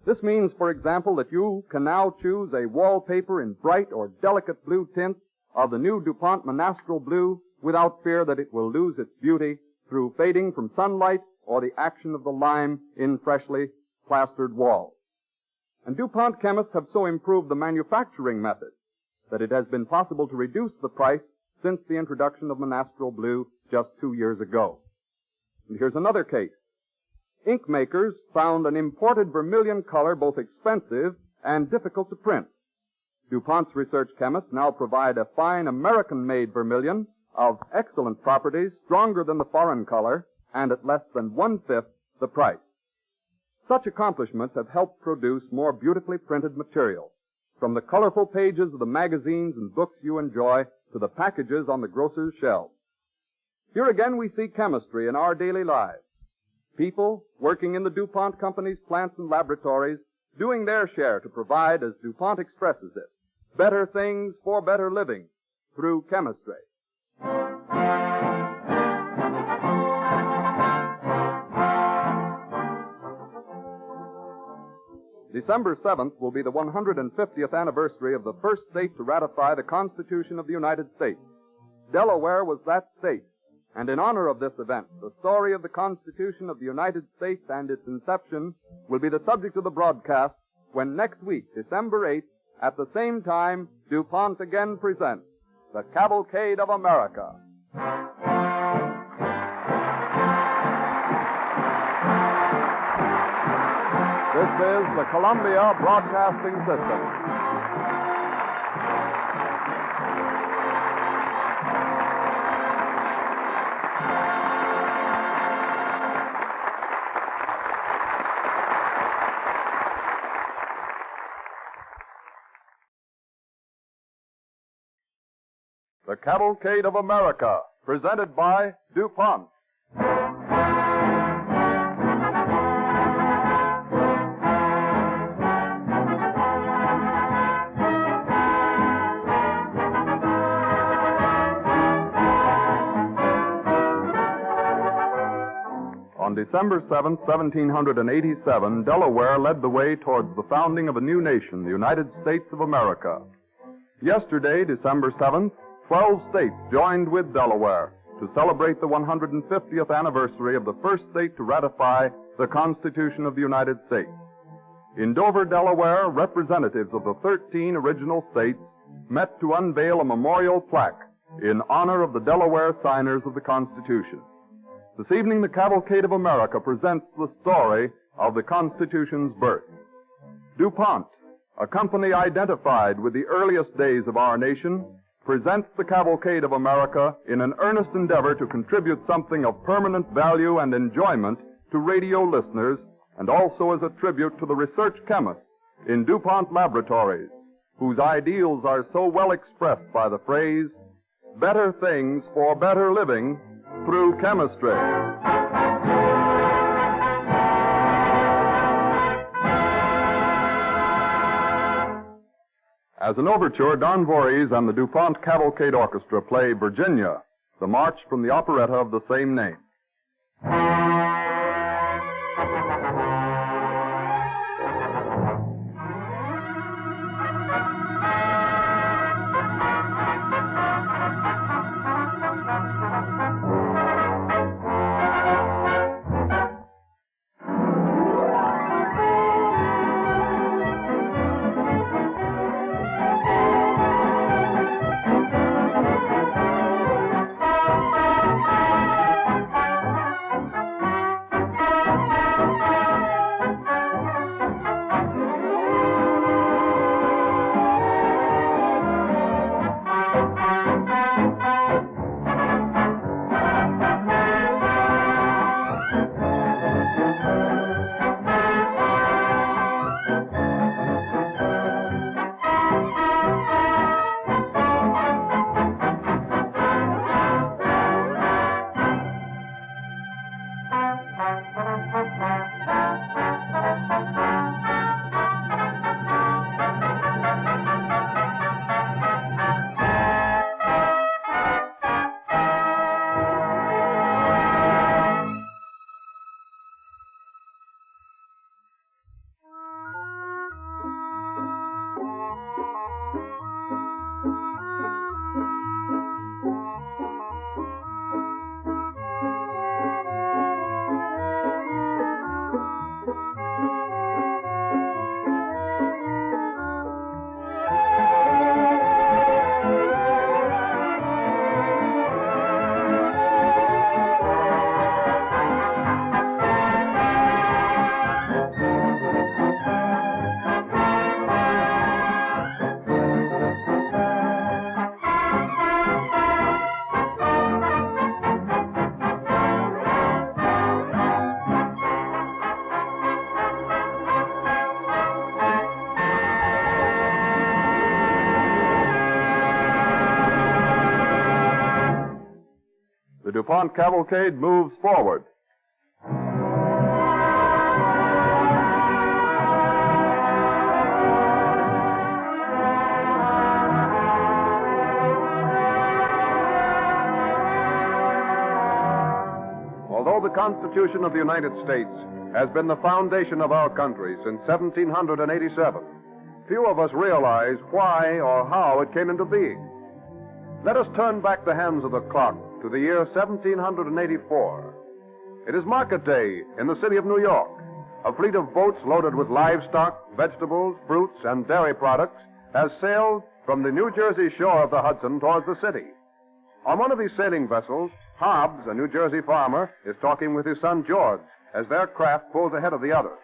This means, for example, that you can now choose a wallpaper in bright or delicate blue tints of the new DuPont monastral blue without fear that it will lose its beauty through fading from sunlight or the action of the lime in freshly plastered walls. And DuPont chemists have so improved the manufacturing method that it has been possible to reduce the price since the introduction of monastral blue just 2 years ago. And here's another case. Ink makers found an imported vermilion color both expensive and difficult to print. DuPont's research chemists now provide a fine American-made vermilion of excellent properties, stronger than the foreign color, and at less than 1/5 the price. Such accomplishments have helped produce more beautifully printed material, from the colorful pages of the magazines and books you enjoy to the packages on the grocer's shelves. Here again we see chemistry in our daily lives. People working in the DuPont Company's plants and laboratories doing their share to provide, as DuPont expresses it, better things for better living through chemistry. December 7th will be the 150th anniversary of the first state to ratify the Constitution of the United States. Delaware was that state, and in honor of this event, the story of the Constitution of the United States and its inception will be the subject of the broadcast when next week, December 8th, at the same time, DuPont again presents the Cavalcade of America. This is the Columbia Broadcasting System. The Cavalcade of America, presented by DuPont. On December 7th, 1787, Delaware led the way towards the founding of a new nation, the United States of America. Yesterday, December 7th, 12 states joined with Delaware to celebrate the 150th anniversary of the first state to ratify the Constitution of the United States. In Dover, Delaware, representatives of the 13 original states met to unveil a memorial plaque in honor of the Delaware signers of the Constitution. This evening, the Cavalcade of America presents the story of the Constitution's birth. DuPont, a company identified with the earliest days of our nation, presents the Cavalcade of America in an earnest endeavor to contribute something of permanent value and enjoyment to radio listeners and also as a tribute to the research chemists in DuPont laboratories, whose ideals are so well expressed by the phrase, better things for better living through chemistry. As an overture, Don Voorhees and the DuPont Cavalcade Orchestra play Virginia, the march from the operetta of the same name. The DuPont Cavalcade moves forward. Although the Constitution of the United States has been the foundation of our country since 1787, few of us realize why or how it came into being. Let us turn back the hands of the clock to the year 1784. It is market day in the city of New York. A fleet of boats loaded with livestock, vegetables, fruits, and dairy products has sailed from the New Jersey shore of the Hudson towards the city. On one of these sailing vessels, Hobbs, a New Jersey farmer, is talking with his son George as their craft pulls ahead of the others.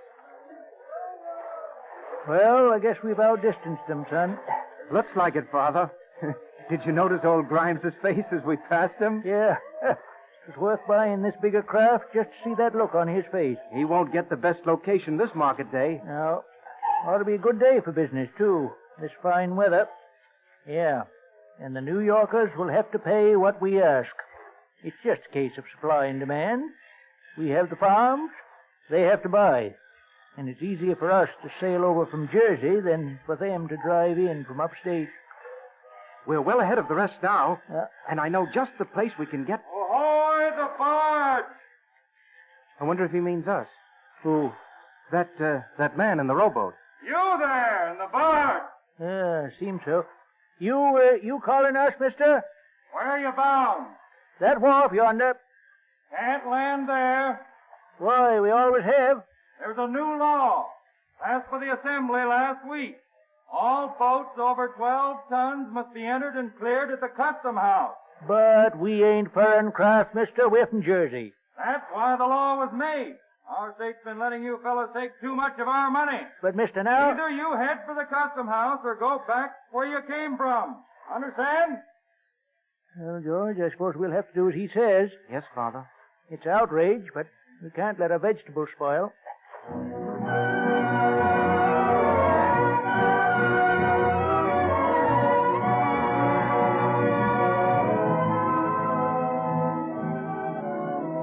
Well, I guess we've outdistanced them, son. Looks like it, Father. Did you notice old Grimes' face as we passed him? Yeah. It's worth buying this bigger craft just to see that look on his face. He won't get the best location this market day. No. Ought to be a good day for business, too. This fine weather. Yeah. And the New Yorkers will have to pay what we ask. It's just a case of supply and demand. We have the farms. They have to buy. And it's easier for us to sail over from Jersey than for them to drive in from upstate. We're well ahead of the rest now, and I know just the place we can get... Ahoy, the barge! I wonder if he means us. Who? That man in the rowboat. You there, in the barge! Yeah, seems so. You calling us, mister? Where are you bound? That wharf yonder. Can't land there. Why, we always have. There's a new law. Passed by the Assembly last week. All boats over 12 tons must be entered and cleared at the custom house. But we ain't foreign craft, mister. We're from Jersey. That's why the law was made. Our state's been letting you fellas take too much of our money. But, mister, now... Either you head for the custom house or go back where you came from. Understand? Well, George, I suppose we'll have to do as he says. Yes, Father. It's outrage, but We can't let our vegetables spoil.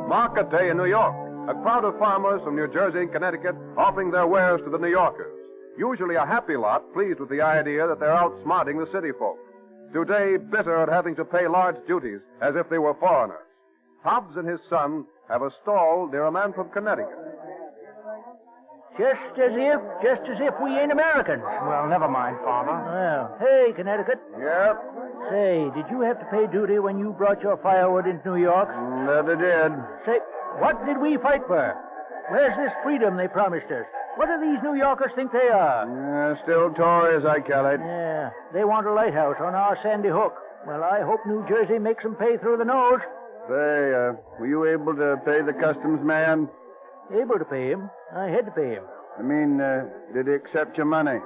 Market day in New York. A crowd of farmers from New Jersey and Connecticut offering their wares to the New Yorkers. Usually a happy lot, pleased with the idea that they're outsmarting the city folk. Today, bitter at having to pay large duties as if they were foreigners. Hobbs and his son have a stall near a man from Connecticut. Just as if we ain't Americans. Well, never mind, Father. Well, hey, Connecticut. Yep. Say, did you have to pay duty when you brought your firewood into New York? That I did. Say, what did we fight for? Where's this freedom they promised us? What do these New Yorkers think they are? Still Tories, I call it. Yeah, they want a lighthouse on our Sandy Hook. Well, I hope New Jersey makes them pay through the nose. Say, were you able to pay the customs man? Able to pay him? I had to pay him. I mean, did he accept your money?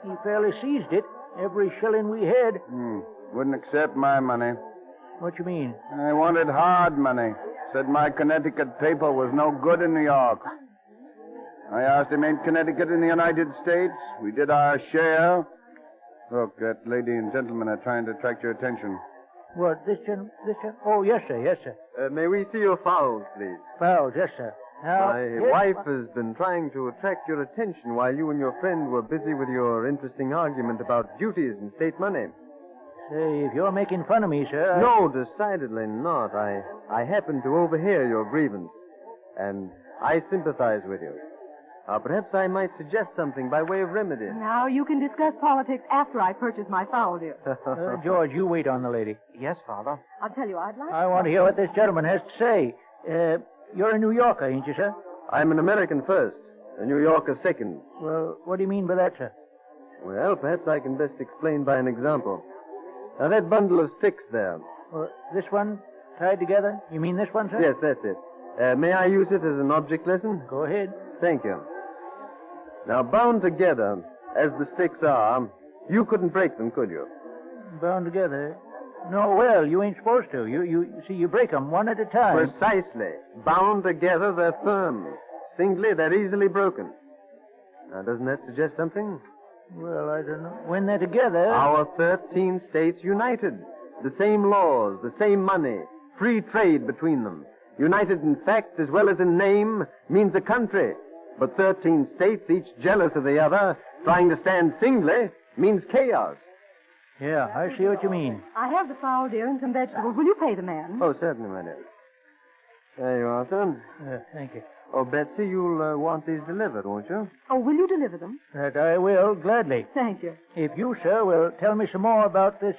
He fairly seized it. Every shilling we had. Wouldn't accept my money. What you mean? I wanted hard money. Said my Connecticut paper was no good in New York. I asked him, ain't Connecticut in the United States? We did our share. Look, that lady and gentleman are trying to attract your attention. What, this gentleman? Oh, yes, sir. May we see your fowls, please? Fowls, yes, sir. Now, my wife has been trying to attract your attention while you and your friend were busy with your interesting argument about duties and state money. Say, if you're making fun of me, sir... No, decidedly not. I happened to overhear your grievance, and I sympathize with you. Perhaps I might suggest something by way of remedy. Now, you can discuss politics after I purchase my fowl, dear. George, you wait on the lady. Yes, Father. I'll tell you, I'd like... I want to hear what this gentleman has to say. You're a New Yorker, ain't you, sir? I'm an American first, a New Yorker second. Well, what do you mean by that, sir? Well, perhaps I can best explain by an example. Now, that bundle of sticks there. This one tied together? You mean this one, sir? Yes, that's it. May I use it as an object lesson? Go ahead. Thank you. Now, bound together, as the sticks are, you couldn't break them, could you? Bound together? No, well, you ain't supposed to. You break them one at a time. Precisely. Bound together, they're firm. Singly, they're easily broken. Now, doesn't that suggest something? Well, I don't know. When they're together... Our 13 states united. The same laws, the same money, free trade between them. United in fact as well as in name means a country. But 13 states, each jealous of the other, trying to stand singly, means chaos. Yeah, I see what you mean. I have the fowl, dear, and some vegetables. Will you pay the man? Oh, certainly, my dear. There you are, sir. Thank you. Oh, Betsy, you'll want these delivered, won't you? Oh, will you deliver them? That I will, gladly. Thank you. If you, sir, will tell me some more about this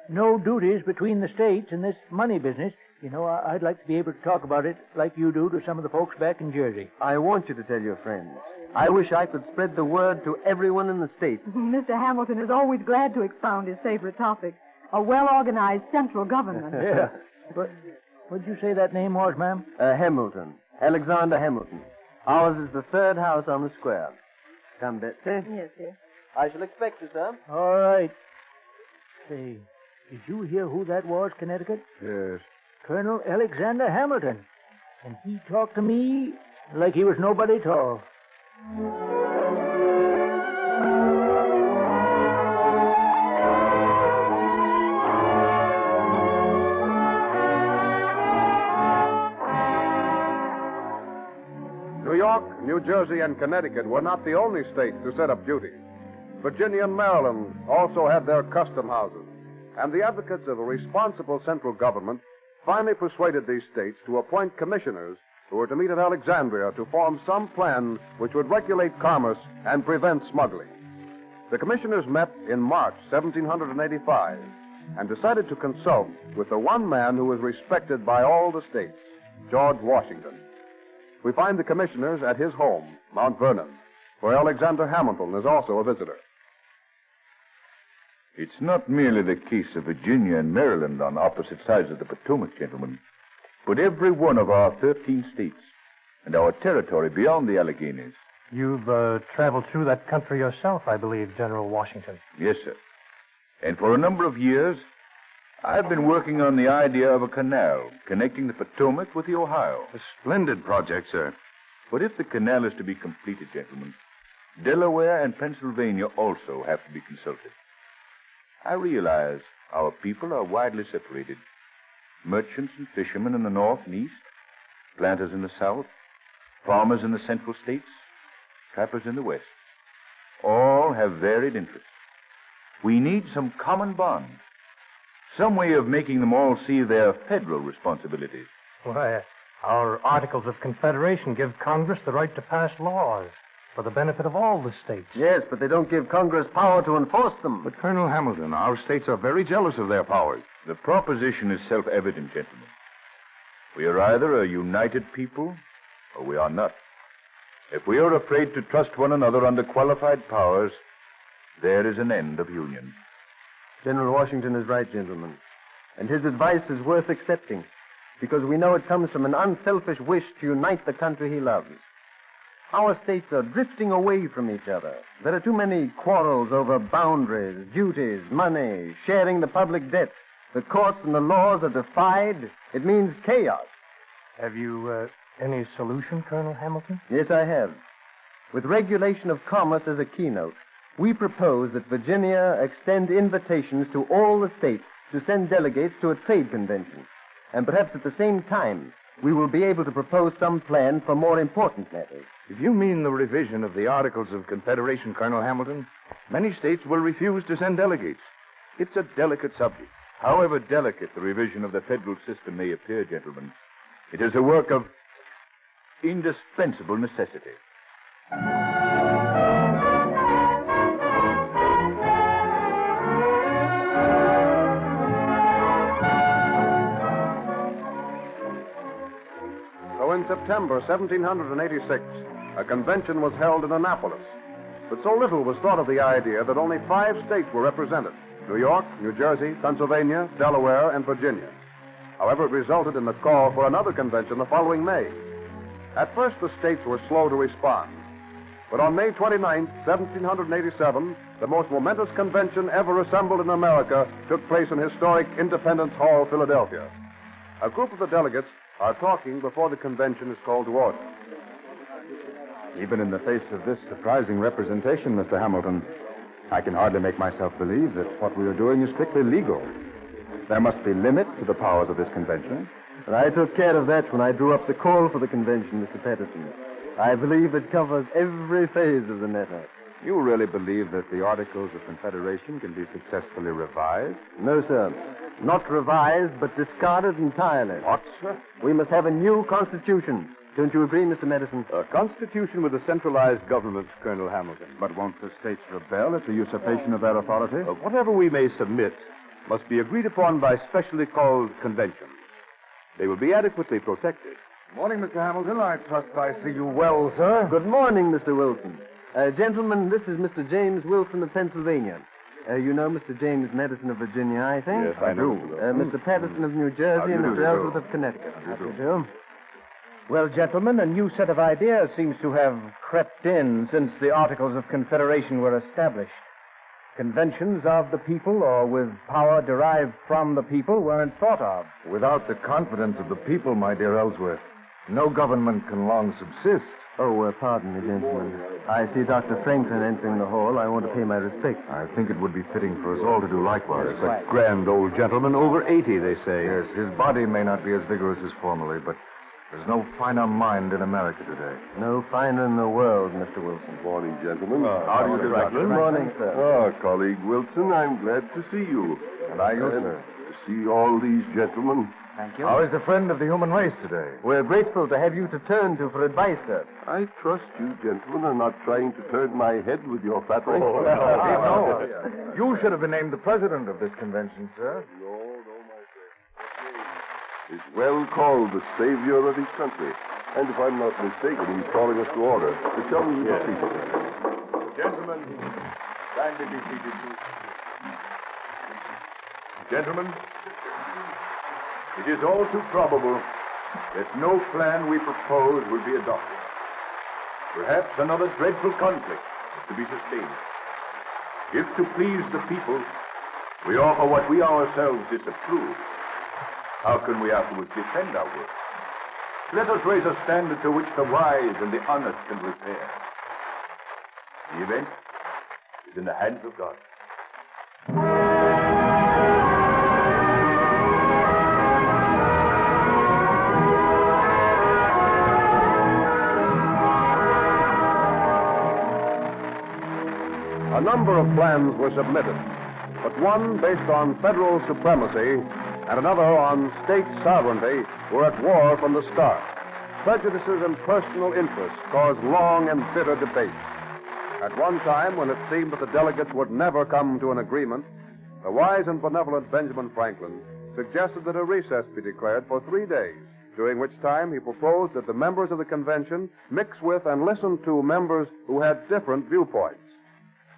no duties between the states and this money business, you know, I'd like to be able to talk about it like you do to some of the folks back in Jersey. I want you to tell your friends. I wish I could spread the word to everyone in the state. Mr. Hamilton is always glad to expound his favorite topic, a well-organized central government. Yeah. But what'd you say that name was, ma'am? Hamilton. Alexander Hamilton. Ours is the third house on the square. Come, Betsy. Yes, dear. I shall expect you, sir. All right. Say, did you hear who that was, Connecticut? Yes. Colonel Alexander Hamilton. And he talked to me like he was nobody at all. New York, New Jersey, and Connecticut were not the only states to set up duties. Virginia and Maryland also had their custom houses, and the advocates of a responsible central government finally persuaded these states to appoint commissioners who were to meet at Alexandria to form some plan which would regulate commerce and prevent smuggling. The commissioners met in March 1785 and decided to consult with the one man who was respected by all the states, George Washington. We find the commissioners at his home, Mount Vernon, where Alexander Hamilton is also a visitor. It's not merely the case of Virginia and Maryland on opposite sides of the Potomac, gentlemen, but every one of our 13 states and our territory beyond the Alleghenies. You've traveled through that country yourself, I believe, General Washington. Yes, sir. And for a number of years, I've been working on the idea of a canal connecting the Potomac with the Ohio. A splendid project, sir. But if the canal is to be completed, gentlemen, Delaware and Pennsylvania also have to be consulted. I realize our people are widely separated. Merchants and fishermen in the north and east, planters in the south, farmers in the central states, trappers in the west. All have varied interests. We need some common bond, some way of making them all see their federal responsibilities. Why, our Articles of Confederation give Congress the right to pass laws for the benefit of all the states. Yes, but they don't give Congress power to enforce them. But, Colonel Hamilton, our states are very jealous of their powers. The proposition is self-evident, gentlemen. We are either a united people, or we are not. If we are afraid to trust one another under qualified powers, there is an end of union. General Washington is right, gentlemen. And his advice is worth accepting, because we know it comes from an unselfish wish to unite the country he loves. Our states are drifting away from each other. There are too many quarrels over boundaries, duties, money, sharing the public debt. The courts and the laws are defied. It means chaos. Have you any solution, Colonel Hamilton? Yes, I have. With regulation of commerce as a keynote, we propose that Virginia extend invitations to all the states to send delegates to a trade convention. And perhaps at the same time, we will be able to propose some plan for more important matters. If you mean the revision of the Articles of Confederation, Colonel Hamilton, many states will refuse to send delegates. It's a delicate subject. However delicate the revision of the federal system may appear, gentlemen, it is a work of indispensable necessity. So in September 1786, a convention was held in Annapolis. But so little was thought of the idea that only 5 states were represented: New York, New Jersey, Pennsylvania, Delaware, and Virginia. However, it resulted in the call for another convention the following May. At first, the states were slow to respond. But on May 29, 1787, the most momentous convention ever assembled in America took place in historic Independence Hall, Philadelphia. A group of the delegates are talking before the convention is called to order. Even in the face of this surprising representation, Mr. Hamilton, I can hardly make myself believe that what we are doing is strictly legal. There must be limits to the powers of this convention. And I took care of that when I drew up the call for the convention, Mr. Patterson. I believe it covers every phase of the matter. You really believe that the Articles of Confederation can be successfully revised? No, sir. Not revised, but discarded entirely. What, sir? We must have a new constitution. Don't you agree, Mr. Madison? A constitution with a centralized government, Colonel Hamilton. But won't the states rebel at the usurpation of that authority? Whatever we may submit must be agreed upon by specially called conventions. They will be adequately protected. Morning, Mr. Hamilton. I trust I see you well, sir. Good morning, Mr. Wilson. Gentlemen, this is Mr. James Wilson of Pennsylvania. You know Mr. James Madison of Virginia, I think? Yes, I do. Mr. Patterson of New Jersey and Mr. Ellsworth of Connecticut. How do you do? Well, gentlemen, a new set of ideas seems to have crept in since the Articles of Confederation were established. Conventions of the people, or with power derived from the people, weren't thought of. Without the confidence of the people, my dear Ellsworth, no government can long subsist. Oh, pardon me, gentlemen. I see Dr. Franklin entering the hall. I want to pay my respects. I think it would be fitting for us all to do likewise. Yes, a grand old gentleman, over 80, they say. Yes, his body may not be as vigorous as formerly, but there's no finer mind in America today. No finer in the world, Mr. Wilson. Morning, gentlemen. How do you do, Franklin? Good morning, sir. Colleague Wilson, I'm glad to see you. And I, you, sir. To see all these gentlemen. Thank you. How is the friend of the human race today? We're grateful to have you to turn to for advice, sir. I trust you gentlemen are not trying to turn my head with your flattery. No. You should have been named the president of this convention, sir. No, my friend. He's well called the savior of his country. And if I'm not mistaken, he's calling us to order. To tell me the people. Gentlemen, kindly be seated. Gentlemen, it is all too probable that no plan we propose will be adopted. Perhaps another dreadful conflict is to be sustained. If to please the people, We offer what we ourselves disapprove. How can we afterwards defend our work? Let us raise a standard to which the wise and the honest can repair. The event is in the hands of God. A number of plans were submitted, but one based on federal supremacy and another on state sovereignty were at war from the start. Prejudices and personal interests caused long and bitter debate. At one time, when it seemed that the delegates would never come to an agreement, the wise and benevolent Benjamin Franklin suggested that a recess be declared for 3 days, during which time he proposed that the members of the convention mix with and listen to members who had different viewpoints.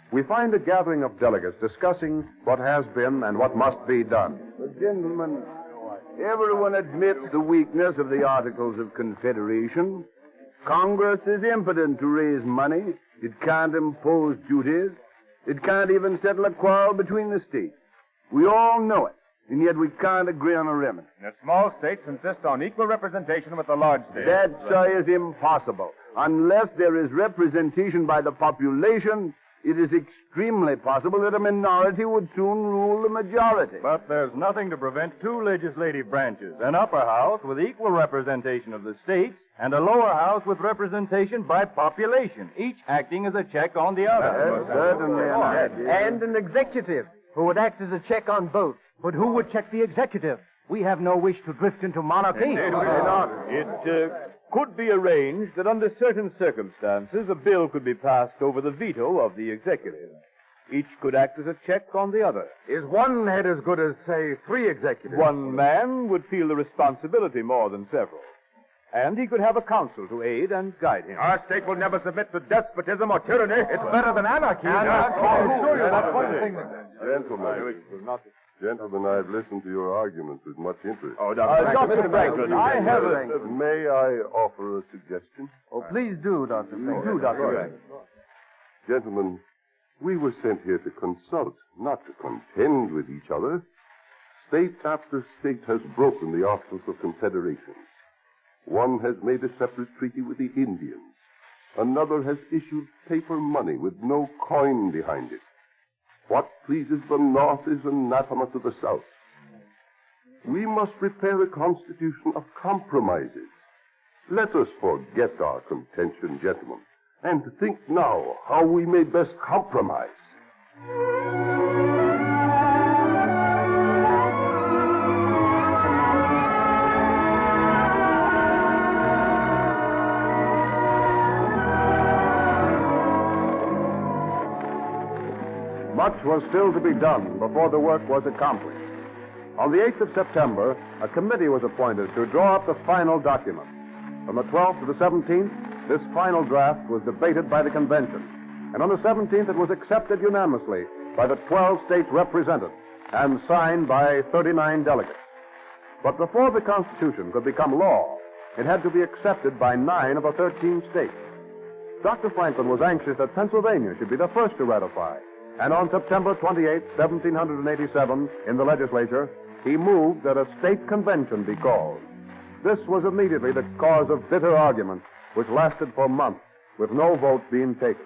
We find a gathering of delegates discussing what has been and what must be done. But, gentlemen, everyone admits the weakness of the Articles of Confederation. Congress is impotent to raise money. It can't impose duties. It can't even settle a quarrel between the states. We all know it, and yet we can't agree on a remedy. The small states insist on equal representation with the large states. That, sir, is impossible. Unless there is representation by the population, it is extremely possible that a minority would soon rule the majority. But there's nothing to prevent two legislative branches, an upper house with equal representation of the states and a lower house with representation by population, each acting as a check on the other. Certainly. And an executive who would act as a check on both. But who would check the executive? We have no wish to drift into monarchy. It could be arranged that under certain circumstances a bill could be passed over the veto of the executive. Each could act as a check on the other. Is one head as good as, say, 3 executives? One man would feel the responsibility more than several. And he could have a council to aid and guide him. Our state will never submit to despotism or tyranny. It's better than anarchy. Gentlemen, I've listened to your arguments with much interest. Oh, Dr. Franklin, I have a... May I offer a suggestion? Oh, please do, Dr. Franklin. Do, Dr. Franklin. Gentlemen, we were sent here to consult, not to contend with each other. State after state has broken the Articles of Confederation. One has made a separate treaty with the Indians. Another has issued paper money with no coin behind it. What pleases the North is anathema to the South. We must prepare a constitution of compromises. Let us forget our contention, gentlemen, and think now how we may best compromise. Much was still to be done before the work was accomplished. On the 8th of September, a committee was appointed to draw up the final document. From the 12th to the 17th, this final draft was debated by the convention. And on the 17th, it was accepted unanimously by the 12 states represented and signed by 39 delegates. But before the Constitution could become law, it had to be accepted by 9 of the 13 states. Dr. Franklin was anxious that Pennsylvania should be the first to ratify. And on September 28, 1787, in the legislature, he moved that a state convention be called. This was immediately the cause of bitter arguments, which lasted for months, with no vote being taken.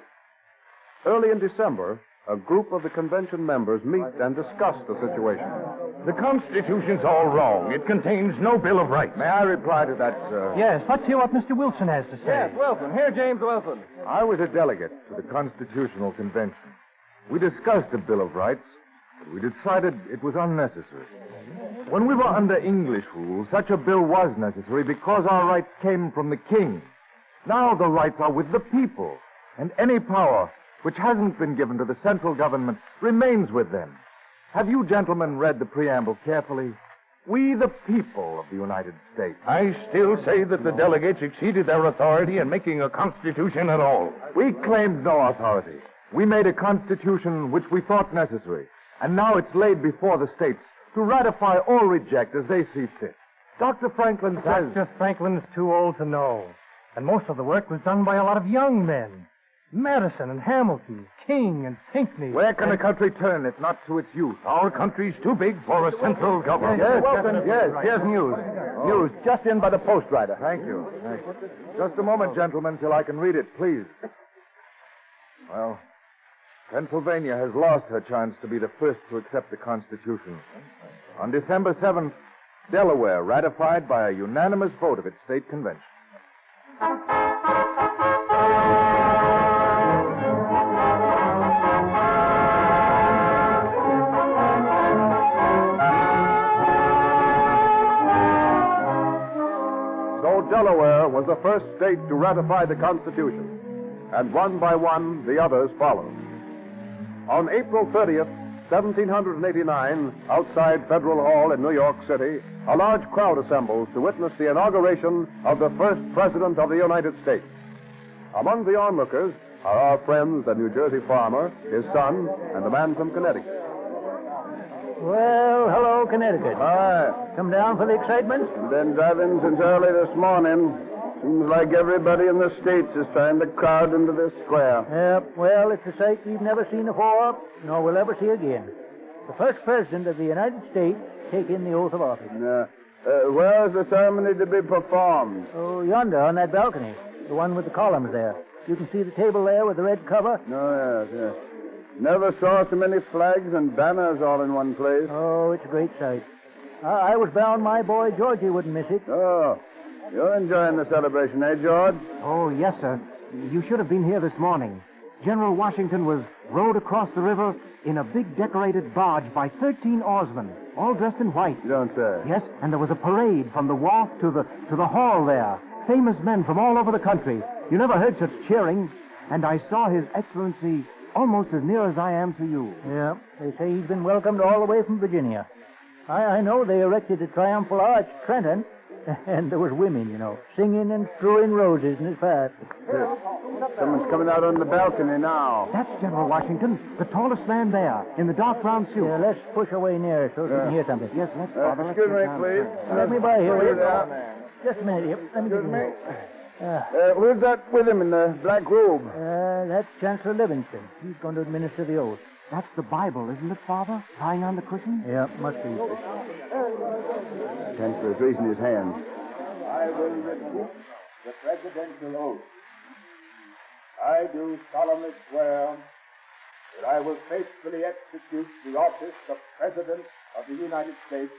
Early in December, a group of the convention members meet and discuss the situation. The Constitution's all wrong. It contains no Bill of Rights. May I reply to that, sir? Yes, let's hear what Mr. Wilson has to say. Yes, Wilson. Here, James Wilson. I was a delegate to the Constitutional Convention. We discussed a Bill of Rights, but we decided it was unnecessary. When we were under English rule, such a bill was necessary because our rights came from the king. Now the rights are with the people, and any power which hasn't been given to the central government remains with them. Have you gentlemen read the preamble carefully? We, the people of the United States. I still say that the delegates exceeded their authority in making a constitution at all. We claimed no authority. We made a constitution which we thought necessary, and now it's laid before the states to ratify or reject as they see fit. Dr. Franklin says... Dr. Franklin's too old to know, and most of the work was done by a lot of young men. Madison and Hamilton, King and Pinckney. Where can the country turn if not to its youth? Our country's too big for a central government. Yes, here's news. News just in by the post rider. Thank you. Just a moment, gentlemen, till I can read it, please. Well, Pennsylvania has lost her chance to be the first to accept the Constitution. On December 7th, Delaware ratified by a unanimous vote of its state convention. So Delaware was the first state to ratify the Constitution, and one by one the others followed. On April 30th, 1789, outside Federal Hall in New York City, a large crowd assembles to witness the inauguration of the first President of the United States. Among the onlookers are our friends, the New Jersey farmer, his son, and the man from Connecticut. Well, hello, Connecticut. Hi. Come down for the excitement? Been driving since early this morning. Seems like everybody in the States is trying to crowd into this square. Yep, well, it's a sight we've never seen before, nor will ever see again. The first president of the United States taking the oath of office. Where's the ceremony to be performed? Oh, yonder on that balcony. The one with the columns there. You can see the table there with the red cover? Oh, yes. Never saw so many flags and banners all in one place. Oh, it's a great sight. I was bound my boy Georgie wouldn't miss it. Oh, you're enjoying the celebration, eh, George? Oh, yes, sir. You should have been here this morning. General Washington was rowed across the river in a big decorated barge by 13 oarsmen, all dressed in white. You don't say. Yes, and there was a parade from the wharf to the hall there. Famous men from all over the country. You never heard such cheering. And I saw His Excellency almost as near as I am to you. Yeah, they say he's been welcomed all the way from Virginia. I know they erected a triumphal arch at Trenton, and there was women, you know, singing and strewing roses in his path. Someone's coming out on the balcony now. That's General Washington, the tallest man there, in the dark brown suit. Yeah, let's push away nearer so we can hear something. Yes, let's, Father. Excuse me, please. Let me by here, will you? There. Just a minute here. Let me get in here. Who's that with him in the black robe? That's Chancellor Livingston. He's going to administer the oath. That's the Bible, isn't it, Father? Lying on the cushion? Yeah, must be. Chancellor's raising his hand. I will repeat the presidential oath. I do solemnly swear that I will faithfully execute the office of President of the United States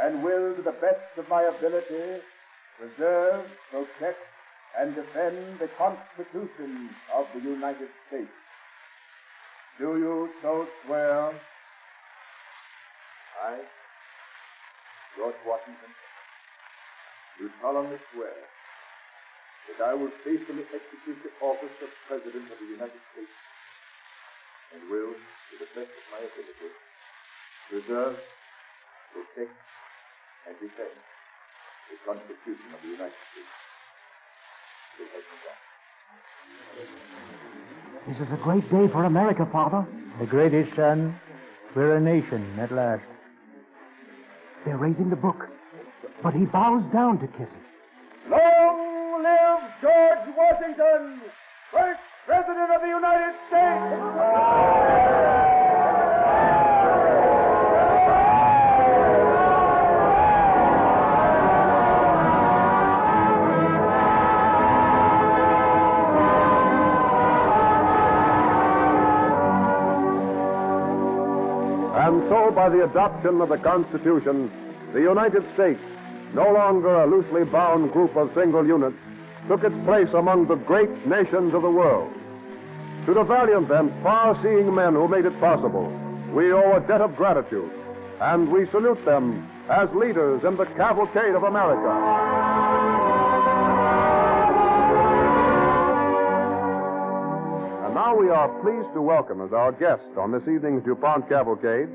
and will, to the best of my ability, preserve, protect, and defend the Constitution of the United States. Do you so swear? I, George Washington, do solemnly swear that I will faithfully execute the office of President of the United States and will, to the best of my ability, preserve, protect, and defend the Constitution of the United States. So help me God. This is a great day for America, Father. The greatest, son. We're a nation at last. They're raising the book, but he bows down to kiss it. Long live George Washington, first President of the United States! And so, by the adoption of the Constitution, the United States, no longer a loosely bound group of single units, took its place among the great nations of the world. To the valiant and far-seeing men who made it possible, we owe a debt of gratitude, and we salute them as leaders in the Cavalcade of America. And now we are pleased to welcome as our guest on this evening's DuPont Cavalcade,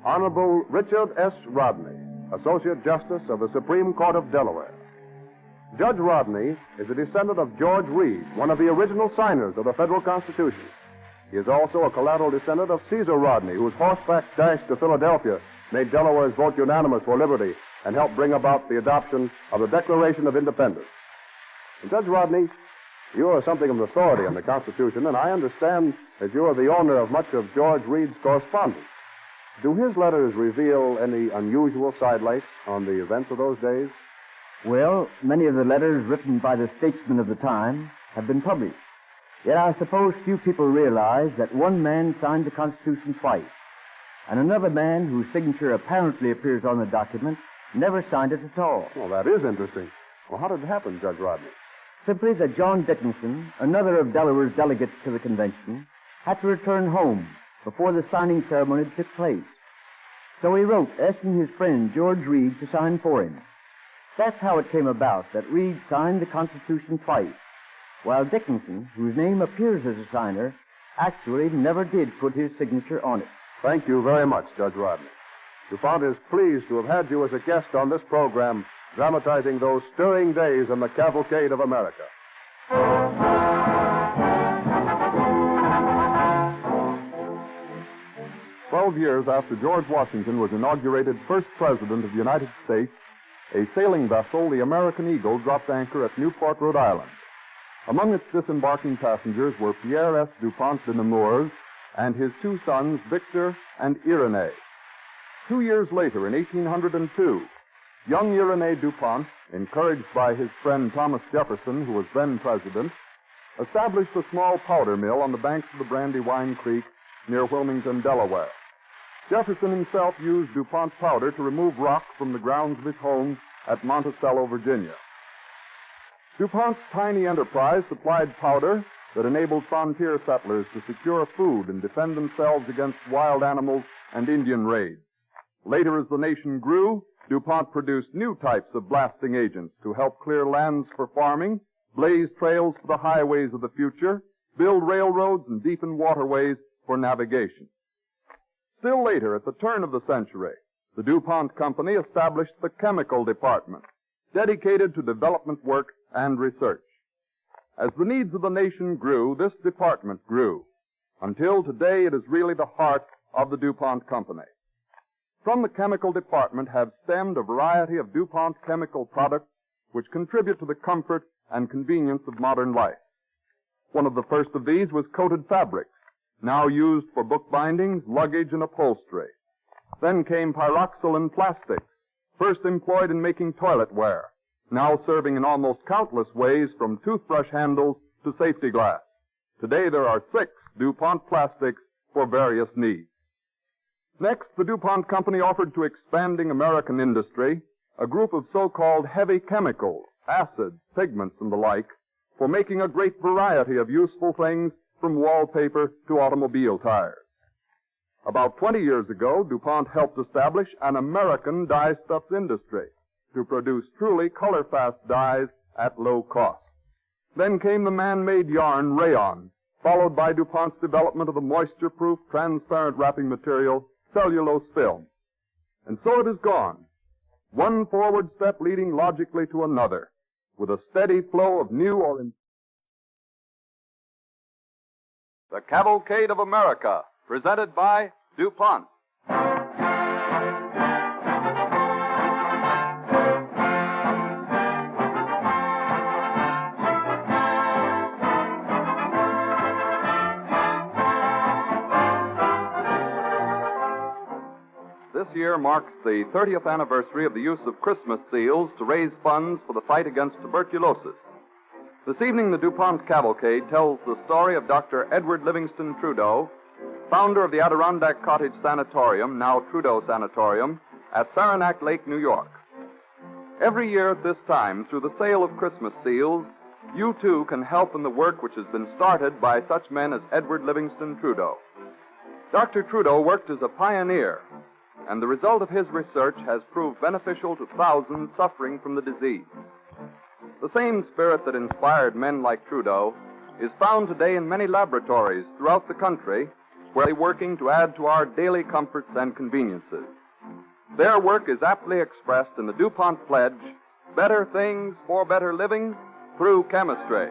Honorable Richard S. Rodney, Associate Justice of the Supreme Court of Delaware. Judge Rodney is a descendant of George Reed, one of the original signers of the federal Constitution. He is also a collateral descendant of Caesar Rodney, whose horseback dash to Philadelphia made Delaware's vote unanimous for liberty and helped bring about the adoption of the Declaration of Independence. And Judge Rodney, You are something of an authority on the Constitution, and I understand that you are the owner of much of George Reed's correspondence. Do his letters reveal any unusual sidelights on the events of those days? Well, many of the letters written by the statesmen of the time have been published. Yet I suppose few people realize that one man signed the Constitution twice, and another man whose signature apparently appears on the document never signed it at all. Well, that is interesting. Well, how did it happen, Judge Rodney? Simply that John Dickinson, another of Delaware's delegates to the convention, had to return home before the signing ceremony took place. So he wrote asking his friend George Reed to sign for him. That's how it came about that Reed signed the Constitution twice, while Dickinson, whose name appears as a signer, actually never did put his signature on it. Thank you very much, Judge Rodney. DuPont is pleased to have had you as a guest on this program, dramatizing those stirring days in the Cavalcade of America. 12 years after George Washington was inaugurated first president of the United States, a sailing vessel, the American Eagle, dropped anchor at Newport, Rhode Island. Among its disembarking passengers were Pierre S. DuPont de Nemours and his two sons, Victor and Irénée. 2 years later, in 1802, young Irénée DuPont, encouraged by his friend Thomas Jefferson, who was then president, established a small powder mill on the banks of the Brandywine Creek near Wilmington, Delaware. Jefferson himself used DuPont powder to remove rock from the grounds of his home at Monticello, Virginia. DuPont's tiny enterprise supplied powder that enabled frontier settlers to secure food and defend themselves against wild animals and Indian raids. Later, as the nation grew, DuPont produced new types of blasting agents to help clear lands for farming, blaze trails for the highways of the future, build railroads, and deepen waterways for navigation. Still later, at the turn of the century, the DuPont Company established the Chemical Department, dedicated to development work and research. As the needs of the nation grew, this department grew. Until today, it is really the heart of the DuPont Company. From the Chemical Department have stemmed a variety of DuPont chemical products which contribute to the comfort and convenience of modern life. One of the first of these was coated fabrics, now used for bookbindings, luggage, and upholstery. Then came pyroxylin plastics, first employed in making toiletware, now serving in almost countless ways from toothbrush handles to safety glass. Today there are 6 DuPont plastics for various needs. Next, the DuPont Company offered to expanding American industry a group of so-called heavy chemicals, acids, pigments, and the like, for making a great variety of useful things from wallpaper to automobile tires. About 20 years ago, DuPont helped establish an American dye-stuffs industry to produce truly color-fast dyes at low cost. Then came the man-made yarn rayon, followed by DuPont's development of the moisture-proof, transparent wrapping material, cellulose film. And so it has gone, one forward step leading logically to another, with a steady flow of new or... The Cavalcade of America, presented by DuPont. This year marks the 30th anniversary of the use of Christmas seals to raise funds for the fight against tuberculosis. This evening, the DuPont Cavalcade tells the story of Dr. Edward Livingston Trudeau, founder of the Adirondack Cottage Sanatorium, now Trudeau Sanatorium, at Saranac Lake, New York. Every year at this time, through the sale of Christmas seals, you too can help in the work which has been started by such men as Edward Livingston Trudeau. Dr. Trudeau worked as a pioneer, and the result of his research has proved beneficial to thousands suffering from the disease. The same spirit that inspired men like Trudeau is found today in many laboratories throughout the country where they're working to add to our daily comforts and conveniences. Their work is aptly expressed in the DuPont pledge, better things for better living through chemistry.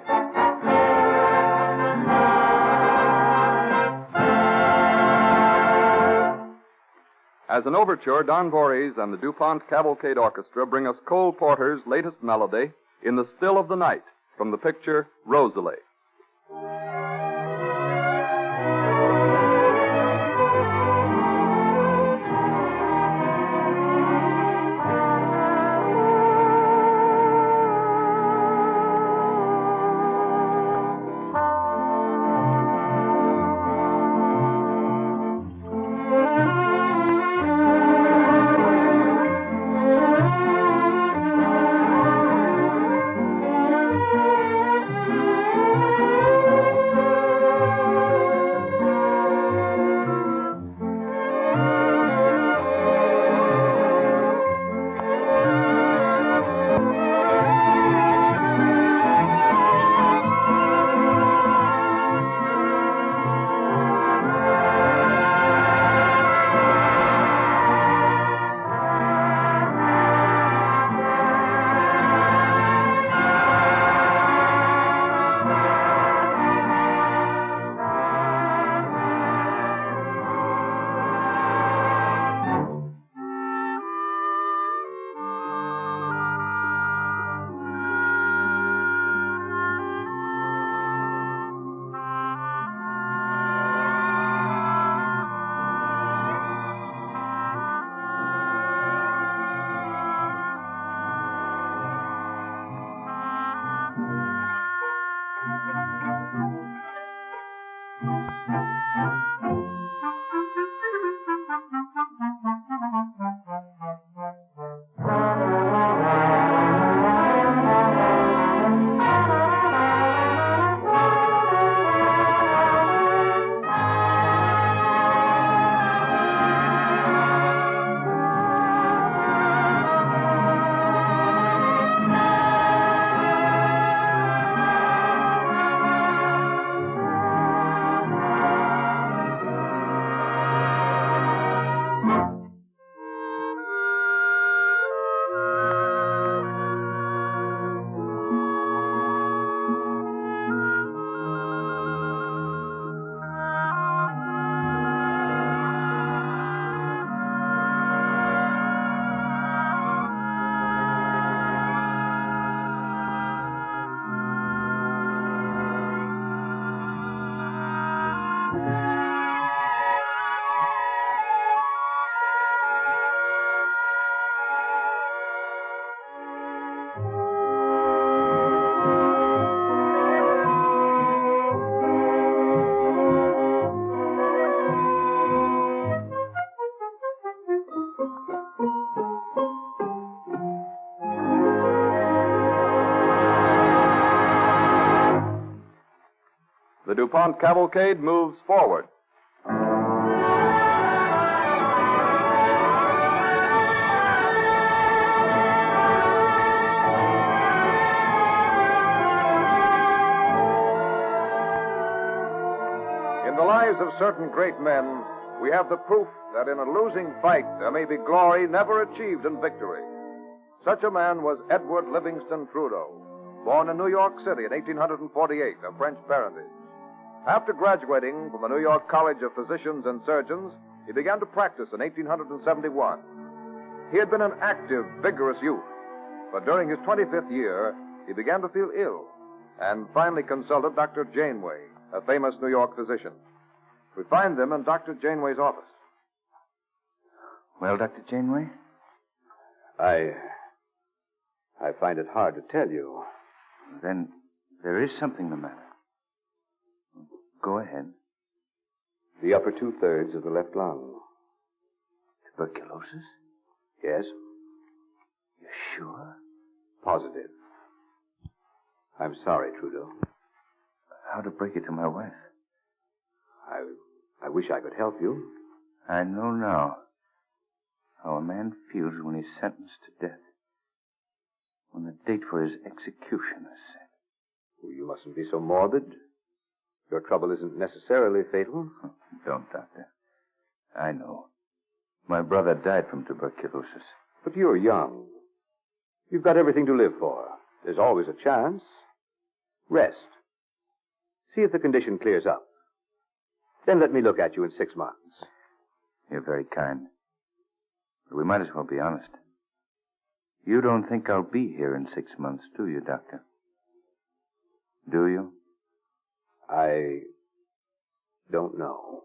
As an overture, Don Voorhees and the DuPont Cavalcade Orchestra bring us Cole Porter's latest melody, In the Still of the Night, from the picture Rosalie. The DuPont Cavalcade moves forward. In the lives of certain great men, we have the proof that in a losing fight there may be glory never achieved in victory. Such a man was Edward Livingston Trudeau, born in New York City in 1848, of French parentage. After graduating from the New York College of Physicians and Surgeons, he began to practice in 1871. He had been an active, vigorous youth, but during his 25th year, he began to feel ill and finally consulted Dr. Janeway, a famous New York physician. We find them in Dr. Janeway's office. Well, Dr. Janeway? I find it hard to tell you. Then there is something the matter. Go ahead. The upper 2/3 of the left lung. Tuberculosis? Yes. You're sure? Positive. I'm sorry, Trudeau. How to break it to my wife? I wish I could help you. I know now how a man feels when he's sentenced to death. When the date for his execution is set. Well, you mustn't be so morbid. Your trouble isn't necessarily fatal. Don't, Doctor. I know. My brother died from tuberculosis. But you're young. You've got everything to live for. There's always a chance. Rest. See if the condition clears up. Then let me look at you in 6 months. You're very kind. But we might as well be honest. You don't think I'll be here in 6 months, do you, Doctor? Do you? I don't know.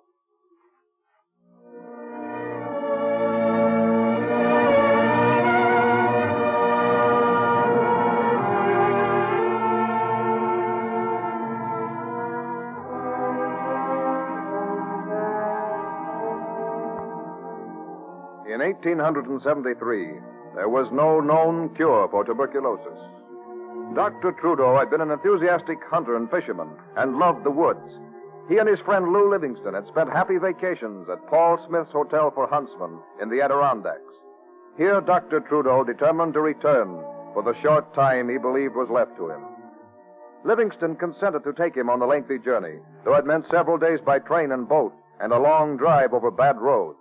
In 1873, there was no known cure for tuberculosis. Dr. Trudeau had been an enthusiastic hunter and fisherman and loved the woods. He and his friend Lou Livingston had spent happy vacations at Paul Smith's Hotel for Huntsmen in the Adirondacks. Here, Dr. Trudeau determined to return for the short time he believed was left to him. Livingston consented to take him on the lengthy journey, though it meant several days by train and boat and a long drive over bad roads.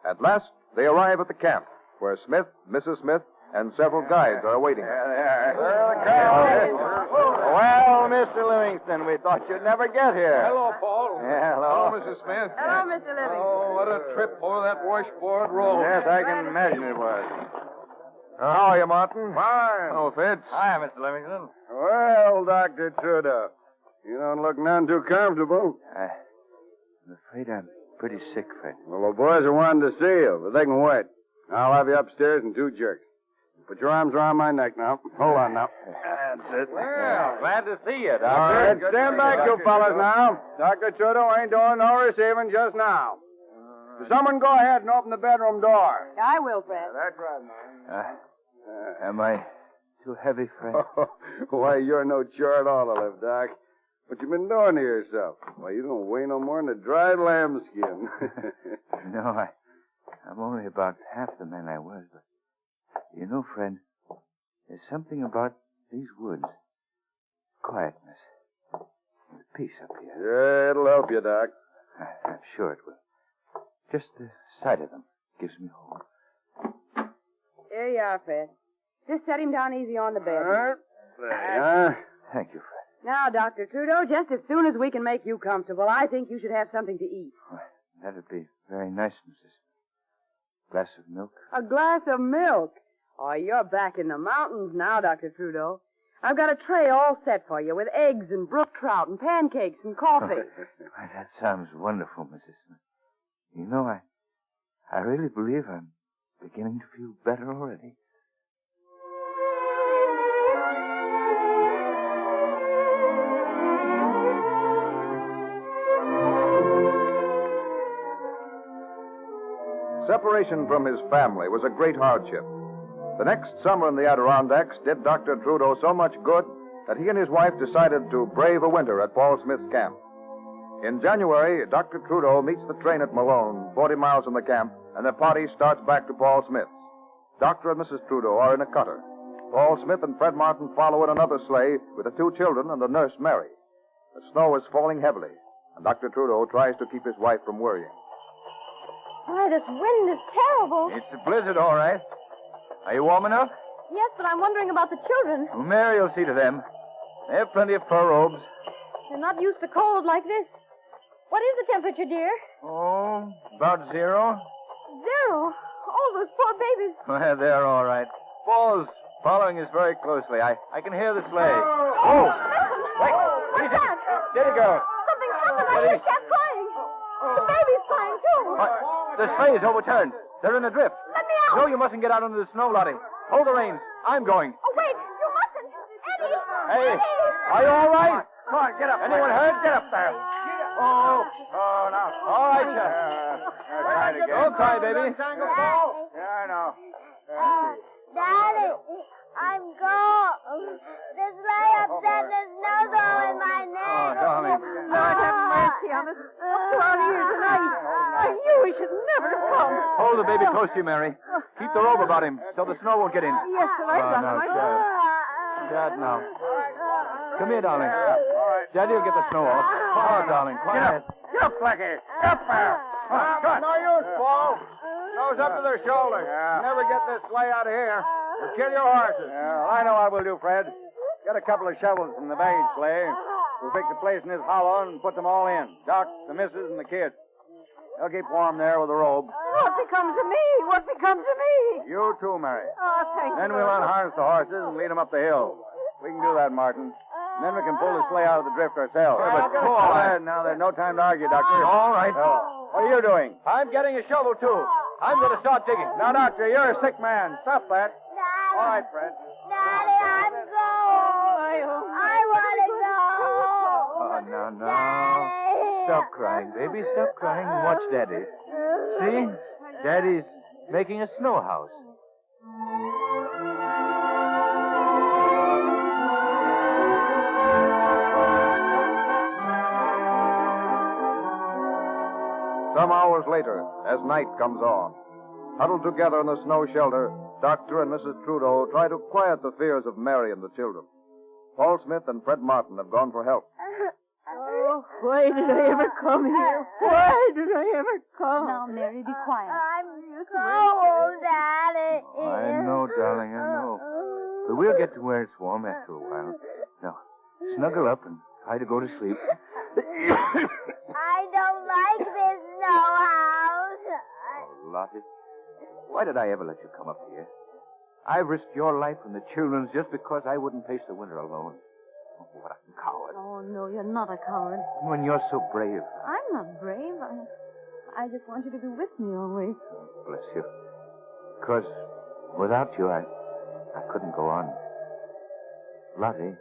At last, they arrive at the camp, where Smith, Mrs. Smith, and several guides are awaiting them. Well, Mr. Livingston, we thought you'd never get here. Hello, Paul. Yeah, hello. Hello, Mrs. Smith. Hello, Mr. Livingston. Oh, what a trip over that washboard road. Yes, I can imagine it was. How are you, Martin? Fine. Oh, Fitz. Hi, Mr. Livingston. Well, Dr. Trudeau, you don't look none too comfortable. I'm afraid I'm pretty sick, Fred. Well, the boys are wanting to see you, but they can wait. I'll have you upstairs in 2 jerks. Put your arms around my neck now. Hold on now. That's it. Well, glad to see you, Doctor. All right, stand back, you fellas, now. Dr. Trudeau ain't doing no receiving just now. Someone go ahead and open the bedroom door. I will, Fred. That's right, man. Am I too heavy, Fred? Why, you're no chore at all to lift, Doc. What you been doing to yourself? Why, you don't weigh no more than a dried lambskin. No, I'm only about half the man I was, but you know, Fred, there's something about these woods. Quietness. There's peace up here. Yeah, it'll help you, Doc. I'm sure it will. Just the sight of them gives me hope. Here you are, Fred. Just set him down easy on the bed. Thank you, Fred. Now, Dr. Trudeau, just as soon as we can make you comfortable, I think you should have something to eat. Well, that'd be very nice, Mrs. Glass of milk? A glass of milk? Oh, you're back in the mountains now, Dr. Trudeau. I've got a tray all set for you with eggs and brook trout and pancakes and coffee. Why, that sounds wonderful, Mrs. Smith. You know, I really believe I'm beginning to feel better already. Separation from his family was a great hardship. The next summer in the Adirondacks did Dr. Trudeau so much good that he and his wife decided to brave a winter at Paul Smith's camp. In January, Dr. Trudeau meets the train at Malone, 40 miles from the camp, and the party starts back to Paul Smith's. Dr. and Mrs. Trudeau are in a cutter. Paul Smith and Fred Martin follow in another sleigh with the 2 children and the nurse, Mary. The snow is falling heavily, and Dr. Trudeau tries to keep his wife from worrying. Why, this wind is terrible. It's a blizzard, all right. Are you warm enough? Yes, but I'm wondering about the children. Well, Mary will see to them. They have plenty of fur robes. They're not used to cold like this. What is the temperature, dear? Oh, about 0. 0? Oh, those poor babies. Well, they're all right. Paul's following us very closely. I can hear the sleigh. Oh! Wait! What's that? Steady, girl. Something's happened. I hear Cat crying. The baby's crying, too. The sleigh is overturned. They're in a drift. Let me out. No, you mustn't get out into the snow, Lottie. Hold the reins. I'm going. Oh, wait. You mustn't. Eddie. Hey, Eddie. are you all right? Come on, get up. Anyone hurt? Get up there. Oh, now. All right, sir. Don't cry, baby. Yeah, I know. Daddy, I'm cold. This sleigh upset. The snow's all in my neck. Oh, darling. Lord have mercy on us. Up to our ears tonight. I knew we should never have come. Hold the baby close to you, Mary. Keep the robe about him so the snow won't get in. Yes, sir. I've done now, it. Dad, now. Come here, darling. Daddy will get the snow off. Oh, darling, quiet. Get up, Blackie. Get up there. No use, Paul. Nose up to their shoulders. Never get this sleigh out of here. We'll kill your horses. I know I will do, Fred. Get a couple of shovels from the baggage sleigh. We'll fix a place in this hollow and put them all in. Doc, the missus, and the kids. They'll keep warm there with the robe. What becomes of me? What becomes of me? You too, Mary. Oh, thank you. Then we'll unharness the horses and lead them up the hill. We can do that, Martin. and then we can pull the sleigh out of the drift ourselves. Yeah, but Paul, Now, there's no time to argue, Doctor. All right. What are you doing? I'm getting a shovel, too. I'm going to start digging. Now, Doctor, you're a sick man. Stop that. All right, Fred. Daddy, I'm going. I want to go. Oh, now. Stop crying, baby. Stop crying and watch Daddy. See? Daddy's making a snow house. Some hours later, as night comes on, huddled together in the snow shelter, Dr. and Mrs. Trudeau try to quiet the fears of Mary and the children. Paul Smith and Fred Martin have gone for help. Oh, why did I ever come here? Why did I ever come? Now, Mary, be quiet. I'm cold, Daddy. I know, darling, I know. But we'll get to where it's warm after a while. Now, snuggle up and try to go to sleep. I don't like this snow house. Oh, Lottie, why did I ever let you come up here? I risked your life and the children's just because I wouldn't face the winter alone. Oh, what a coward. Oh, no, you're not a coward. When you're so brave. I'm not brave. I just want you to be with me always. Bless you. Because without you, I couldn't go on. Lottie,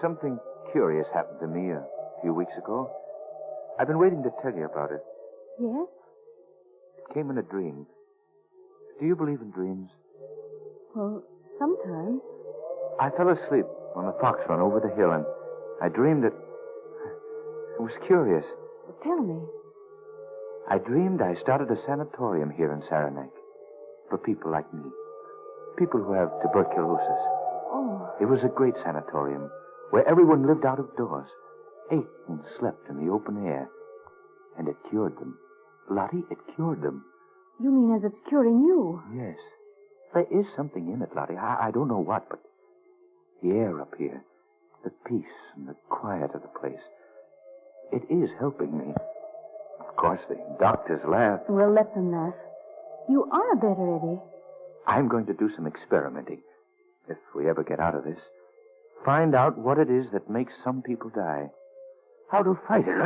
something curious happened to me a few weeks ago. I've been waiting to tell you about it. Yes? It came in a dream. Do you believe in dreams? Well, sometimes. I fell asleep on the fox run over the hill, and I dreamed that... It was curious. Well, tell me. I dreamed I started a sanatorium here in Saranac for people like me. People who have tuberculosis. Oh. It was a great sanatorium where everyone lived out of doors, ate and slept in the open air. And it cured them. Lottie, it cured them. You mean as it's curing you? Yes. There is something in it, Lottie. I don't know what, but the air up here, the peace and the quiet of the place, it is helping me. Of course, the doctors laugh. Well, let them laugh. You are better, Eddie. I'm going to do some experimenting, if we ever get out of this. Find out what it is that makes some people die. How to fight it.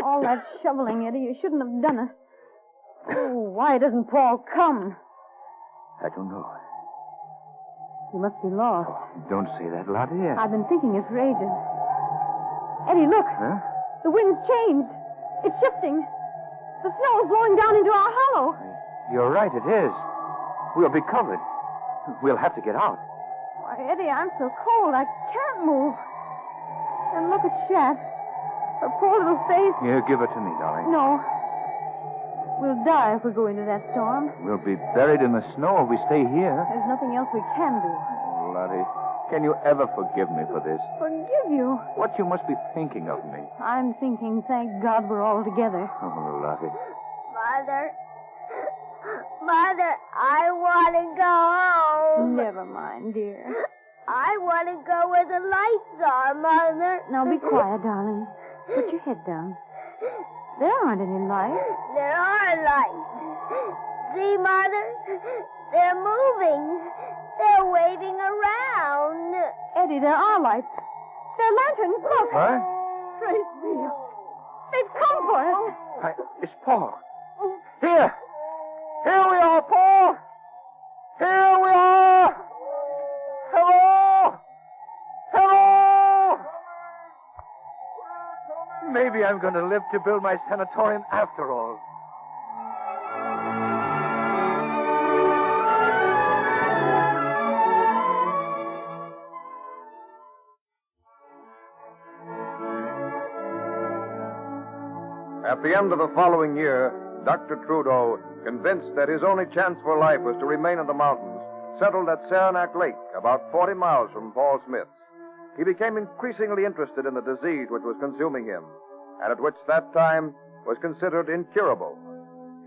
All that shoveling, Eddie. You shouldn't have done it. Oh, why doesn't Paul come? I don't know. He must be lost. Don't say that, Lottie. I've been thinking it for ages. Eddie, look. Huh? The wind's changed. It's shifting. The snow is blowing down into our hollow. You're right, it is. We'll be covered. We'll have to get out. Why, Eddie, I'm so cold I can't move. And look at Shat. Her poor little face. Here, give it to me, darling. No. We'll die if we go into that storm. We'll be buried in the snow if we stay here. There's nothing else we can do. Oh, Lottie, can you ever forgive me for this? Forgive you? What you must be thinking of me. I'm thinking, thank God we're all together. Oh, Lottie. Mother, I want to go home. Never mind, dear. I want to go where the lights are, Mother. Now be quiet, darling. Put your head down. There aren't any lights. There are lights. See, Mother? They're moving. They're waving around. Eddie, there are lights. They're lanterns. Look. What? Praise be. They've come for us. It's Paul. Here. Here we are, Paul. Here we are. Hello. Hello. Maybe I'm going to live to build my sanatorium after all. At the end of the following year, Dr. Trudeau, convinced that his only chance for life was to remain in the mountains, settled at Saranac Lake, about 40 miles from Paul Smith's. He became increasingly interested in the disease which was consuming him, and at which that time was considered incurable.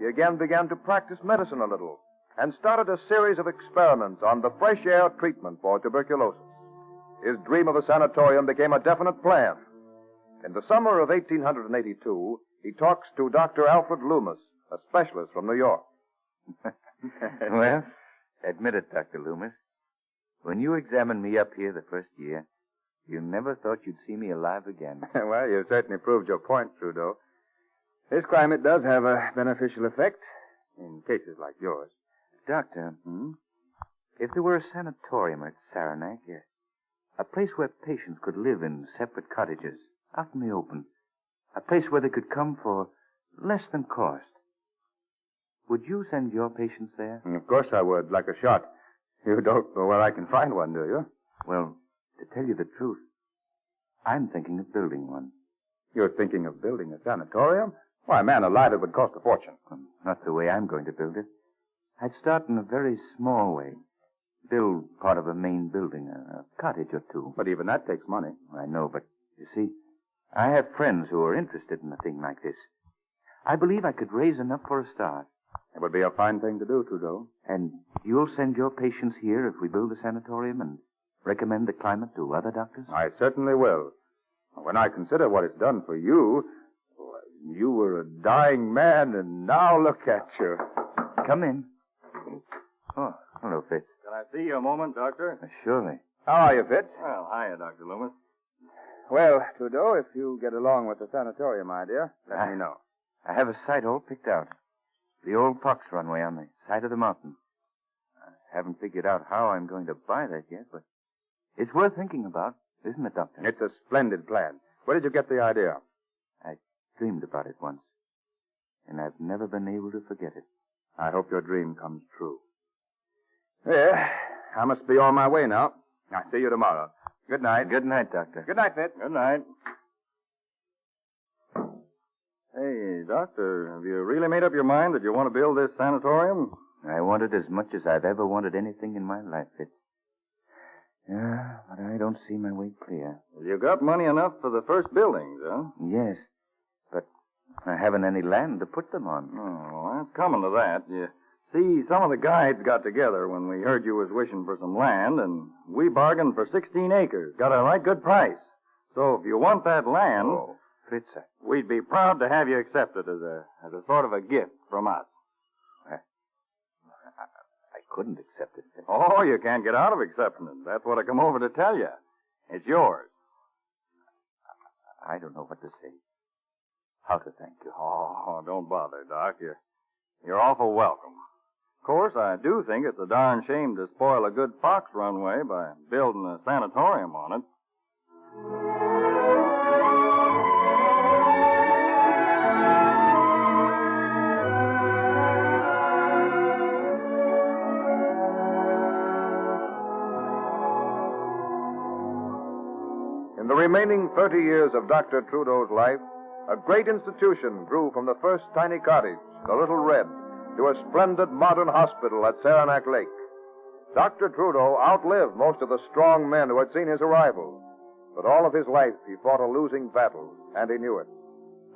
He again began to practice medicine a little, and started a series of experiments on the fresh air treatment for tuberculosis. His dream of a sanatorium became a definite plan. In the summer of 1882, he talks to Dr. Alfred Loomis, a specialist from New York. Well, admit it, Dr. Loomis. When you examined me up here the first year, you never thought you'd see me alive again. Well, you certainly proved your point, Trudeau. This climate does have a beneficial effect in cases like yours. Doctor, if there were a sanatorium at Saranac, a place where patients could live in separate cottages, out in the open, a place where they could come for less than cost, would you send your patients there? Of course I would, like a shot. You don't know where I can find one, do you? Well, to tell you the truth, I'm thinking of building one. You're thinking of building a sanatorium? Why, man alive, it would cost a fortune. Not the way I'm going to build it. I'd start in a very small way. Build part of a main building, a cottage or two. But even that takes money. I know, but you see, I have friends who are interested in a thing like this. I believe I could raise enough for a start. It would be a fine thing to do, Trudeau. And you'll send your patients here if we build a sanatorium and recommend the climate to other doctors? I certainly will. When I consider what it's done for you, you were a dying man, and now look at you. Come in. Oh, hello, Fitz. Can I see you a moment, Doctor? Surely. How are you, Fitz? Well, hiya, Dr. Loomis. Well, Trudeau, if you get along with the sanatorium idea, let me know. I have a site all picked out. The old Pox runway on the side of the mountain. I haven't figured out how I'm going to buy that yet, but it's worth thinking about, isn't it, Doctor? It's a splendid plan. Where did you get the idea? I dreamed about it once, and I've never been able to forget it. I hope your dream comes true. Yeah, I must be on my way now. I'll see you tomorrow. Good night. Good night, Doctor. Good night, Fitz. Good night. Hey, Doctor, have you really made up your mind that you want to build this sanatorium? I want it as much as I've ever wanted anything in my life, Fitz. Yeah, but I don't see my way clear. Well, you got money enough for the first buildings, huh? Yes, but I haven't any land to put them on. Oh, well, that's coming to that. You see, some of the guides got together when we heard you was wishing for some land, and we bargained for 16 acres. Got a right good price. So if you want that land... Oh, Fitz, we'd be proud to have you accept it as a sort of a gift from us. I couldn't accept it. Oh, you can't get out of accepting it. That's what I come over to tell you. It's yours. I don't know what to say. How to thank you. Oh, don't bother, Doc. You're awful welcome. Of course, I do think it's a darn shame to spoil a good fox runway by building a sanatorium on it. In the remaining 30 years of Dr. Trudeau's life, a great institution grew from the first tiny cottage, the Little Red, to a splendid modern hospital at Saranac Lake. Dr. Trudeau outlived most of the strong men who had seen his arrival, but all of his life he fought a losing battle, and he knew it.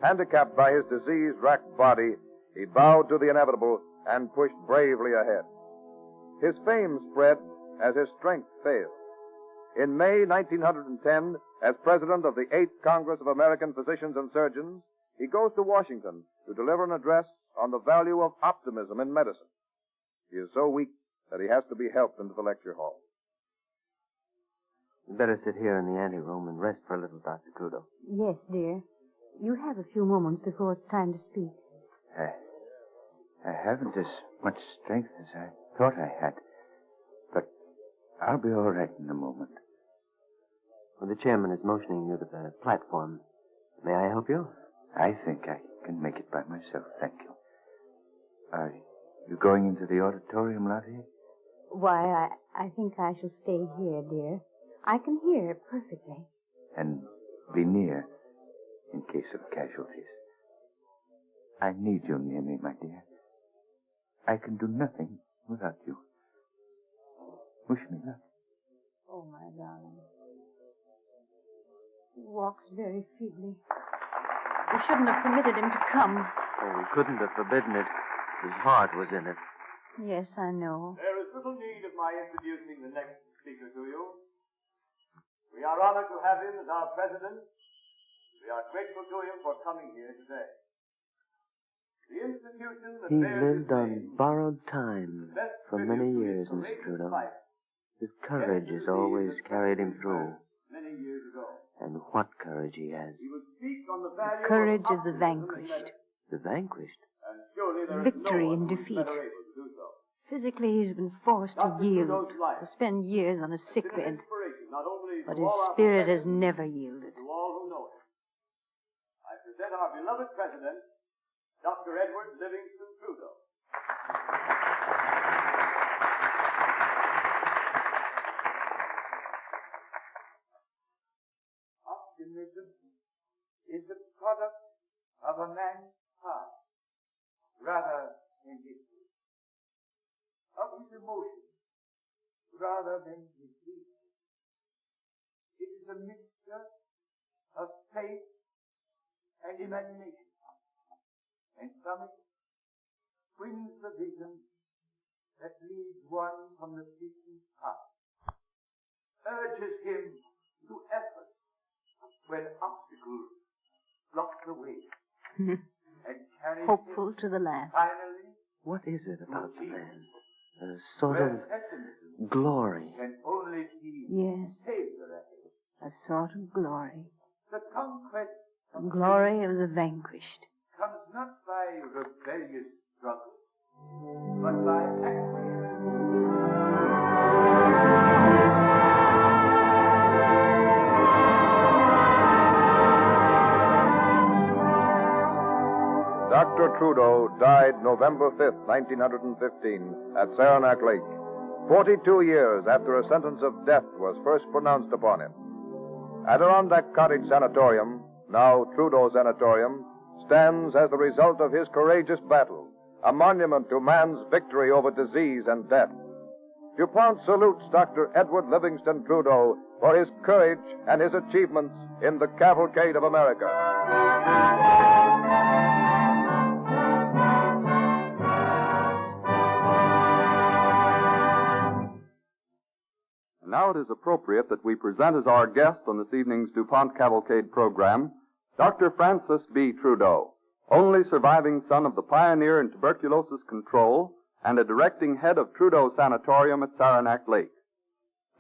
Handicapped by his disease-racked body, he bowed to the inevitable and pushed bravely ahead. His fame spread as his strength failed. In May 1910, as president of the 8th Congress of American Physicians and Surgeons, he goes to Washington to deliver an address on the value of optimism in medicine. He is so weak that he has to be helped into the lecture hall. You'd better sit here in the anteroom and rest for a little, Dr. Trudeau. Yes, dear. You have a few moments before it's time to speak. I haven't as much strength as I thought I had, but I'll be all right in a moment. Well, the chairman is motioning you to the platform. May I help you? I think I can make it by myself, thank you. Are you going into the auditorium, Lottie? Why, I think I shall stay here, dear. I can hear perfectly. And be near in case of casualties. I need you near me, my dear. I can do nothing without you. Wish me luck. Oh, my darling. He walks very feebly. We shouldn't have permitted him to come. Oh, we couldn't have forbidden it. His heart was in it. Yes, I know. There is little need of my introducing the next speaker to you. We are honored to have him as our president. We are grateful to him for coming here today. The institution that He bears lived his on name borrowed time best for tribute many to his years, Mr. courageous Trudeau. life His courage has always carried him through. And what courage he has. The courage of the vanquished. The vanquished? Victory in defeat. Physically, he's been forced to yield, to spend years on a sickbed. But his spirit has never yielded. I present our beloved president, Dr. Edward Livingston Trudeau. Optimism is the product of a man's heart, rather than his will, of his emotions, rather than his reason. It is a mixture of faith and imagination, and from it springs the vision that leads one from the beaten path, urges him to effort when obstacles block the way, and carries Hopeful him to the last. finally. What is it about the man? A sort of glory. Can only see Yes, Savior ahead. a sort of glory. The conquest The glory of the vanquished. comes not by rebellious struggle, but by acquiescence. Dr. Trudeau died November 5th, 1915, at Saranac Lake, 42 years after a sentence of death was first pronounced upon him. Adirondack Cottage Sanatorium, now Trudeau Sanatorium, stands as the result of his courageous battle, a monument to man's victory over disease and death. DuPont salutes Dr. Edward Livingston Trudeau for his courage and his achievements in the Cavalcade of America. Now it is appropriate that we present as our guest on this evening's DuPont Cavalcade program, Dr. Francis B. Trudeau, only surviving son of the pioneer in tuberculosis control and a directing head of Trudeau Sanatorium at Saranac Lake.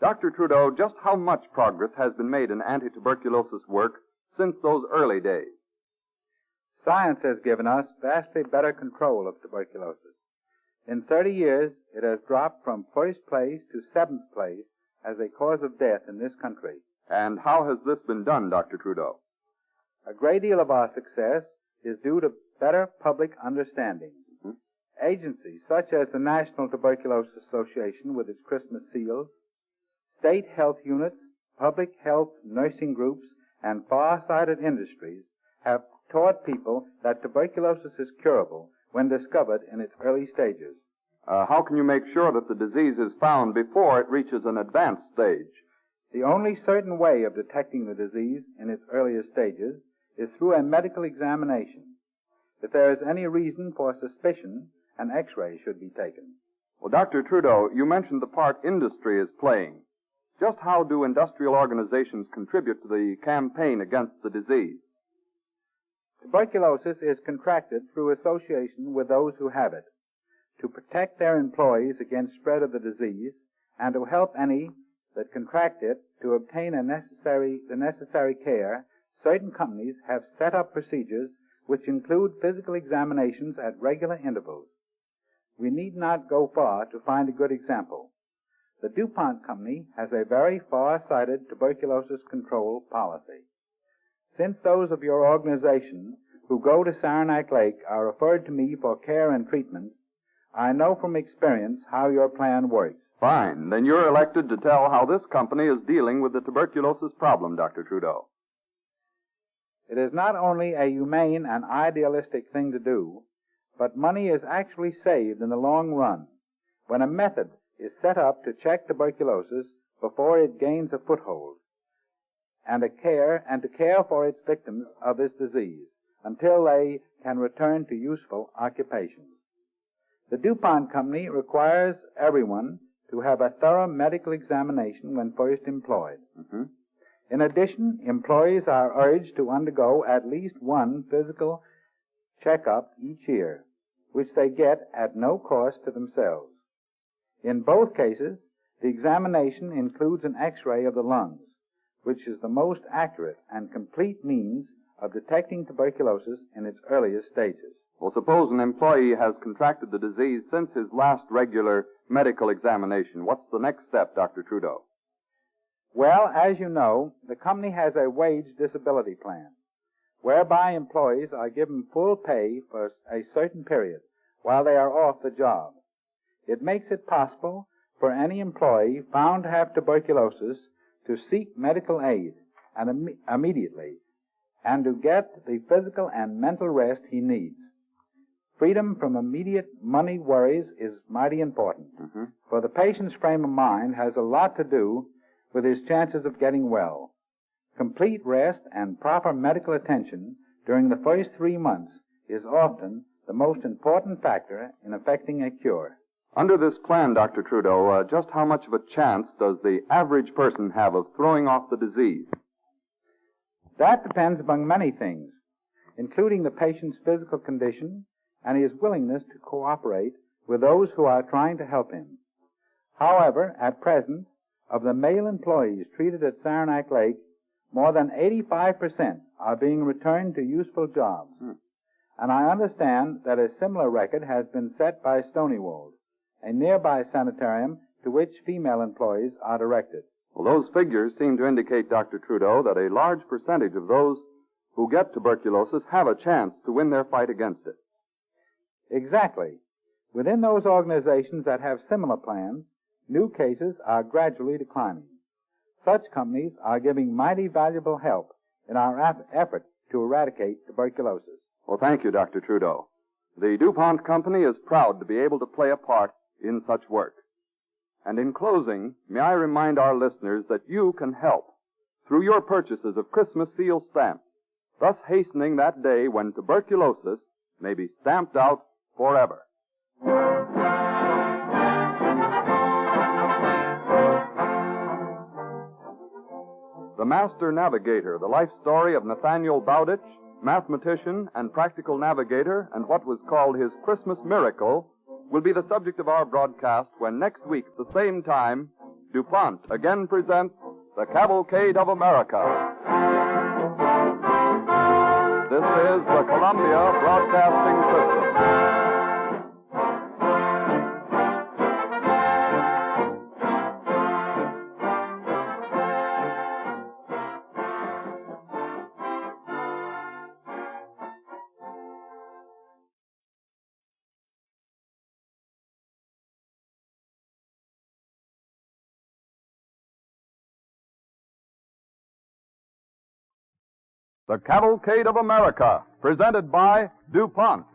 Dr. Trudeau, just how much progress has been made in anti-tuberculosis work since those early days? Science has given us vastly better control of tuberculosis. In 30 years, it has dropped from first place to seventh place as a cause of death in this country. And how has this been done, Dr. Trudeau? A great deal of our success is due to better public understanding. Agencies such as the National Tuberculosis Association with its Christmas seals, state health units, public health nursing groups, and far-sighted industries have taught people that tuberculosis is curable when discovered in its early stages. How can you make sure that the disease is found before it reaches an advanced stage? The only certain way of detecting the disease in its earliest stages is through a medical examination. If there is any reason for suspicion, an X-ray should be taken. Well, Dr. Trudeau, you mentioned the part industry is playing. Just how do industrial organizations contribute to the campaign against the disease? Tuberculosis is contracted through association with those who have it. To protect their employees against spread of the disease and to help any that contract it to obtain the necessary care, certain companies have set up procedures which include physical examinations at regular intervals. We need not go far to find a good example. The DuPont Company has a very far-sighted tuberculosis control policy. Since those of your organization who go to Saranac Lake are referred to me for care and treatment, I know from experience how your plan works. Fine. Then you're elected to tell how this company is dealing with the tuberculosis problem, Dr. Trudeau. It is not only a humane and idealistic thing to do, but money is actually saved in the long run when a method is set up to check tuberculosis before it gains a foothold, and to care for its victims of this disease until they can return to useful occupations. The DuPont Company requires everyone to have a thorough medical examination when first employed. In addition, employees are urged to undergo at least one physical checkup each year, which they get at no cost to themselves. In both cases, The examination includes an X-ray of the lungs, which is the most accurate and complete means of detecting tuberculosis in its earliest stages. Well, suppose an employee has contracted the disease since his last regular medical examination. What's the next step, Dr. Trudeau? Well, as you know, the company has a wage disability plan, whereby employees are given full pay for a certain period while they are off the job. It makes it possible for any employee found to have tuberculosis to seek medical aid and immediately, and to get the physical and mental rest he needs. Freedom from immediate money worries is mighty important, for the patient's frame of mind has a lot to do with his chances of getting well. Complete rest and proper medical attention during the first 3 months is often the most important factor in effecting a cure. Under this plan, Dr. Trudeau, just how much of a chance does the average person have of throwing off the disease? That depends among many things, including the patient's physical condition and his willingness to cooperate with those who are trying to help him. However, at present, of the male employees treated at Saranac Lake, more than 85% are being returned to useful jobs. And I understand that a similar record has been set by Stoneywold, a nearby sanitarium to which female employees are directed. Well, those figures seem to indicate, Dr. Trudeau, that a large percentage of those who get tuberculosis have a chance to win their fight against it. Exactly. Within those organizations that have similar plans, new cases are gradually declining. Such companies are giving mighty valuable help in our effort to eradicate tuberculosis. Well, thank you, Dr. Trudeau. The DuPont Company is proud to be able to play a part in such work. And in closing, may I remind our listeners that you can help through your purchases of Christmas seal stamps, thus hastening that day when tuberculosis may be stamped out forever. The Master Navigator, the life story of Nathaniel Bowditch, mathematician and practical navigator, and what was called his Christmas miracle, will be the subject of our broadcast when next week at the same time, DuPont again presents the Cavalcade of America. This is the Columbia Broadcasting System. The Cavalcade of America, presented by DuPont.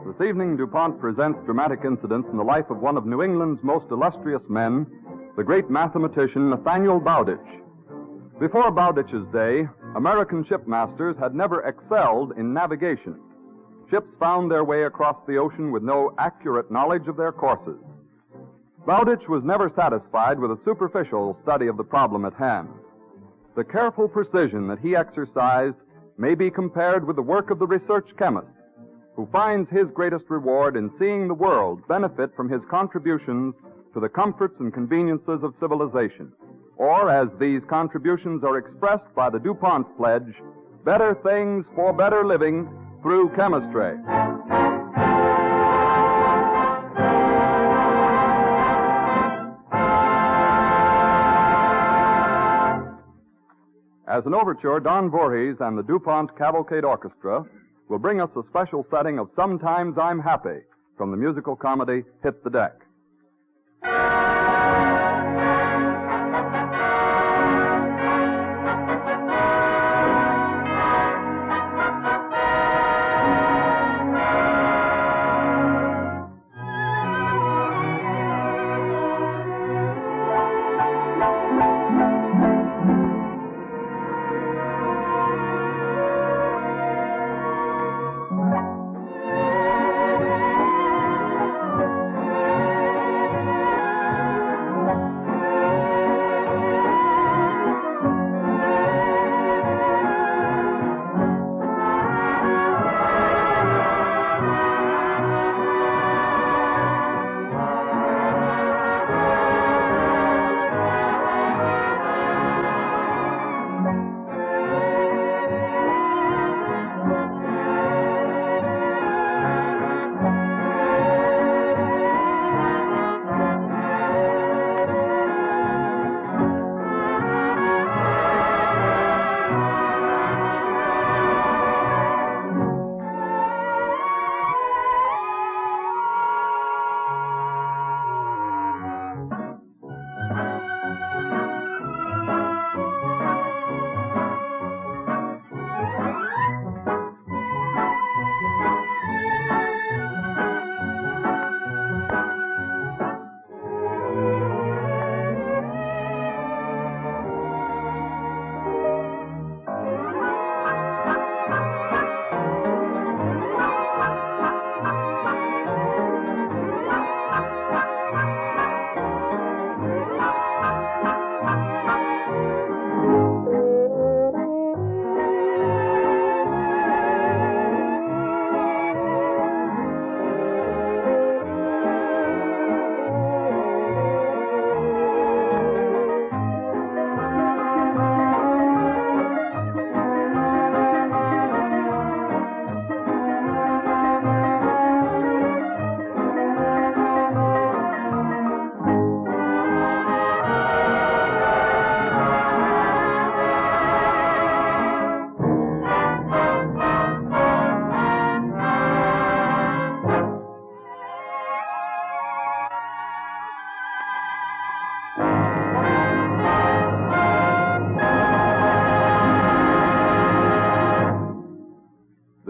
This evening, DuPont presents dramatic incidents in the life of one of New England's most illustrious men, the great mathematician Nathaniel Bowditch. Before Bowditch's day, American shipmasters had never excelled in navigation. Ships found their way across the ocean with no accurate knowledge of their courses. Bowditch was never satisfied with a superficial study of the problem at hand. The careful precision that he exercised may be compared with the work of the research chemist, who finds his greatest reward in seeing the world benefit from his contributions to the comforts and conveniences of civilization. Or, as these contributions are expressed by the DuPont pledge, better things for better living through chemistry. As an overture, Don Voorhees and the DuPont Cavalcade Orchestra will bring us a special setting of Sometimes I'm Happy from the musical comedy Hit the Deck.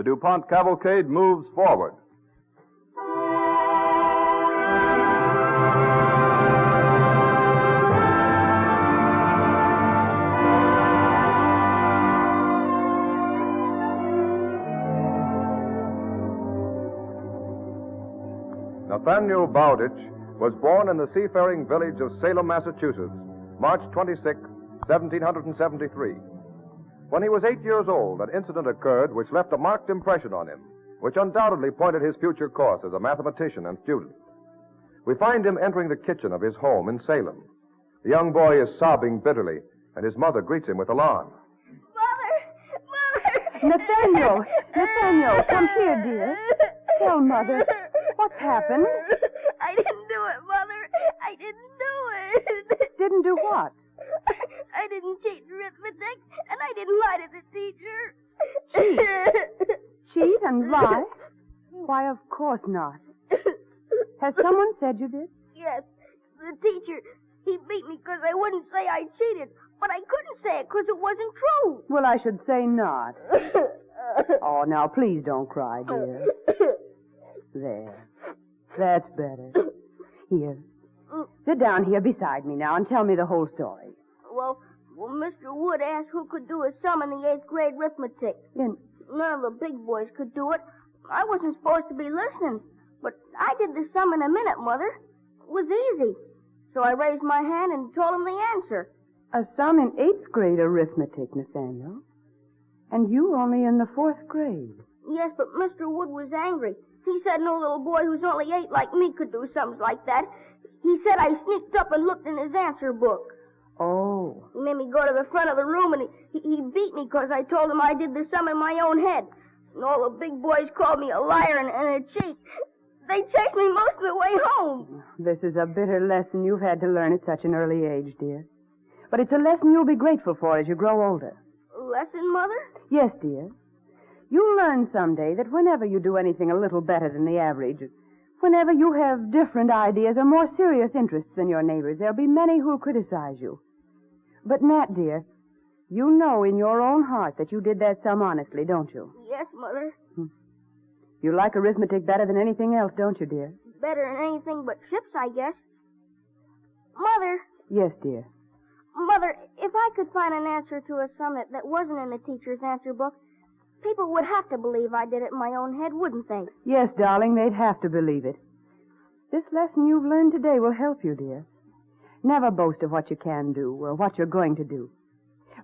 DuPont Cavalcade moves forward. Nathaniel Bowditch was born in the seafaring village of Salem, Massachusetts, March 26, 1773. When he was 8 years old, an incident occurred which left a marked impression on him, which undoubtedly pointed his future course as a mathematician and student. We find him entering the kitchen of his home in Salem. The young boy is sobbing bitterly, and his mother greets him with alarm. Nathaniel, come here, dear. Tell Mother, what's happened? I didn't do it, Mother. I didn't do it. Didn't do what? I didn't cheat arithmetic, and I didn't lie to the teacher. Cheat and lie? Why, of course not. Has someone said you did? Yes. The teacher, he beat me because I wouldn't say I cheated, but I couldn't say it because it wasn't true. Well, I should say not. Oh, now, please don't cry, dear. There. That's better. Here. Sit down here beside me now and tell me the whole story. Well, Mr. Wood asked who could do a sum in the 8th grade arithmetic. None of the big boys could do it. I wasn't supposed to be listening, but I did the sum in a minute, Mother. It was easy. So I raised my hand and told him the answer. A sum in 8th grade arithmetic, Nathaniel. And you only in the 4th grade. Yes, but Mr. Wood was angry. He said no little boy who's only 8 like me could do sums like that. He said I sneaked up and looked in his answer book. Oh. He made me go to the front of the room, and he beat me because I told him I did the sum in my own head. And all the big boys called me a liar and a cheat. They chased me most of the way home. This is a bitter lesson you've had to learn at such an early age, dear. But it's a lesson you'll be grateful for as you grow older. Lesson, Mother? Yes, dear. You'll learn someday that whenever you do anything a little better than the average, whenever you have different ideas or more serious interests than your neighbors, there'll be many who'll criticize you. But, Nat, dear, you know in your own heart that you did that sum honestly, don't you? Yes, Mother. You like arithmetic better than anything else, don't you, dear? Better than anything but ships, I guess. Mother. Yes, dear. Mother, if I could find an answer to a sum that wasn't in the teacher's answer book, people would have to believe I did it in my own head, wouldn't they? Yes, darling, they'd have to believe it. This lesson you've learned today will help you, dear. Never boast of what you can do or what you're going to do.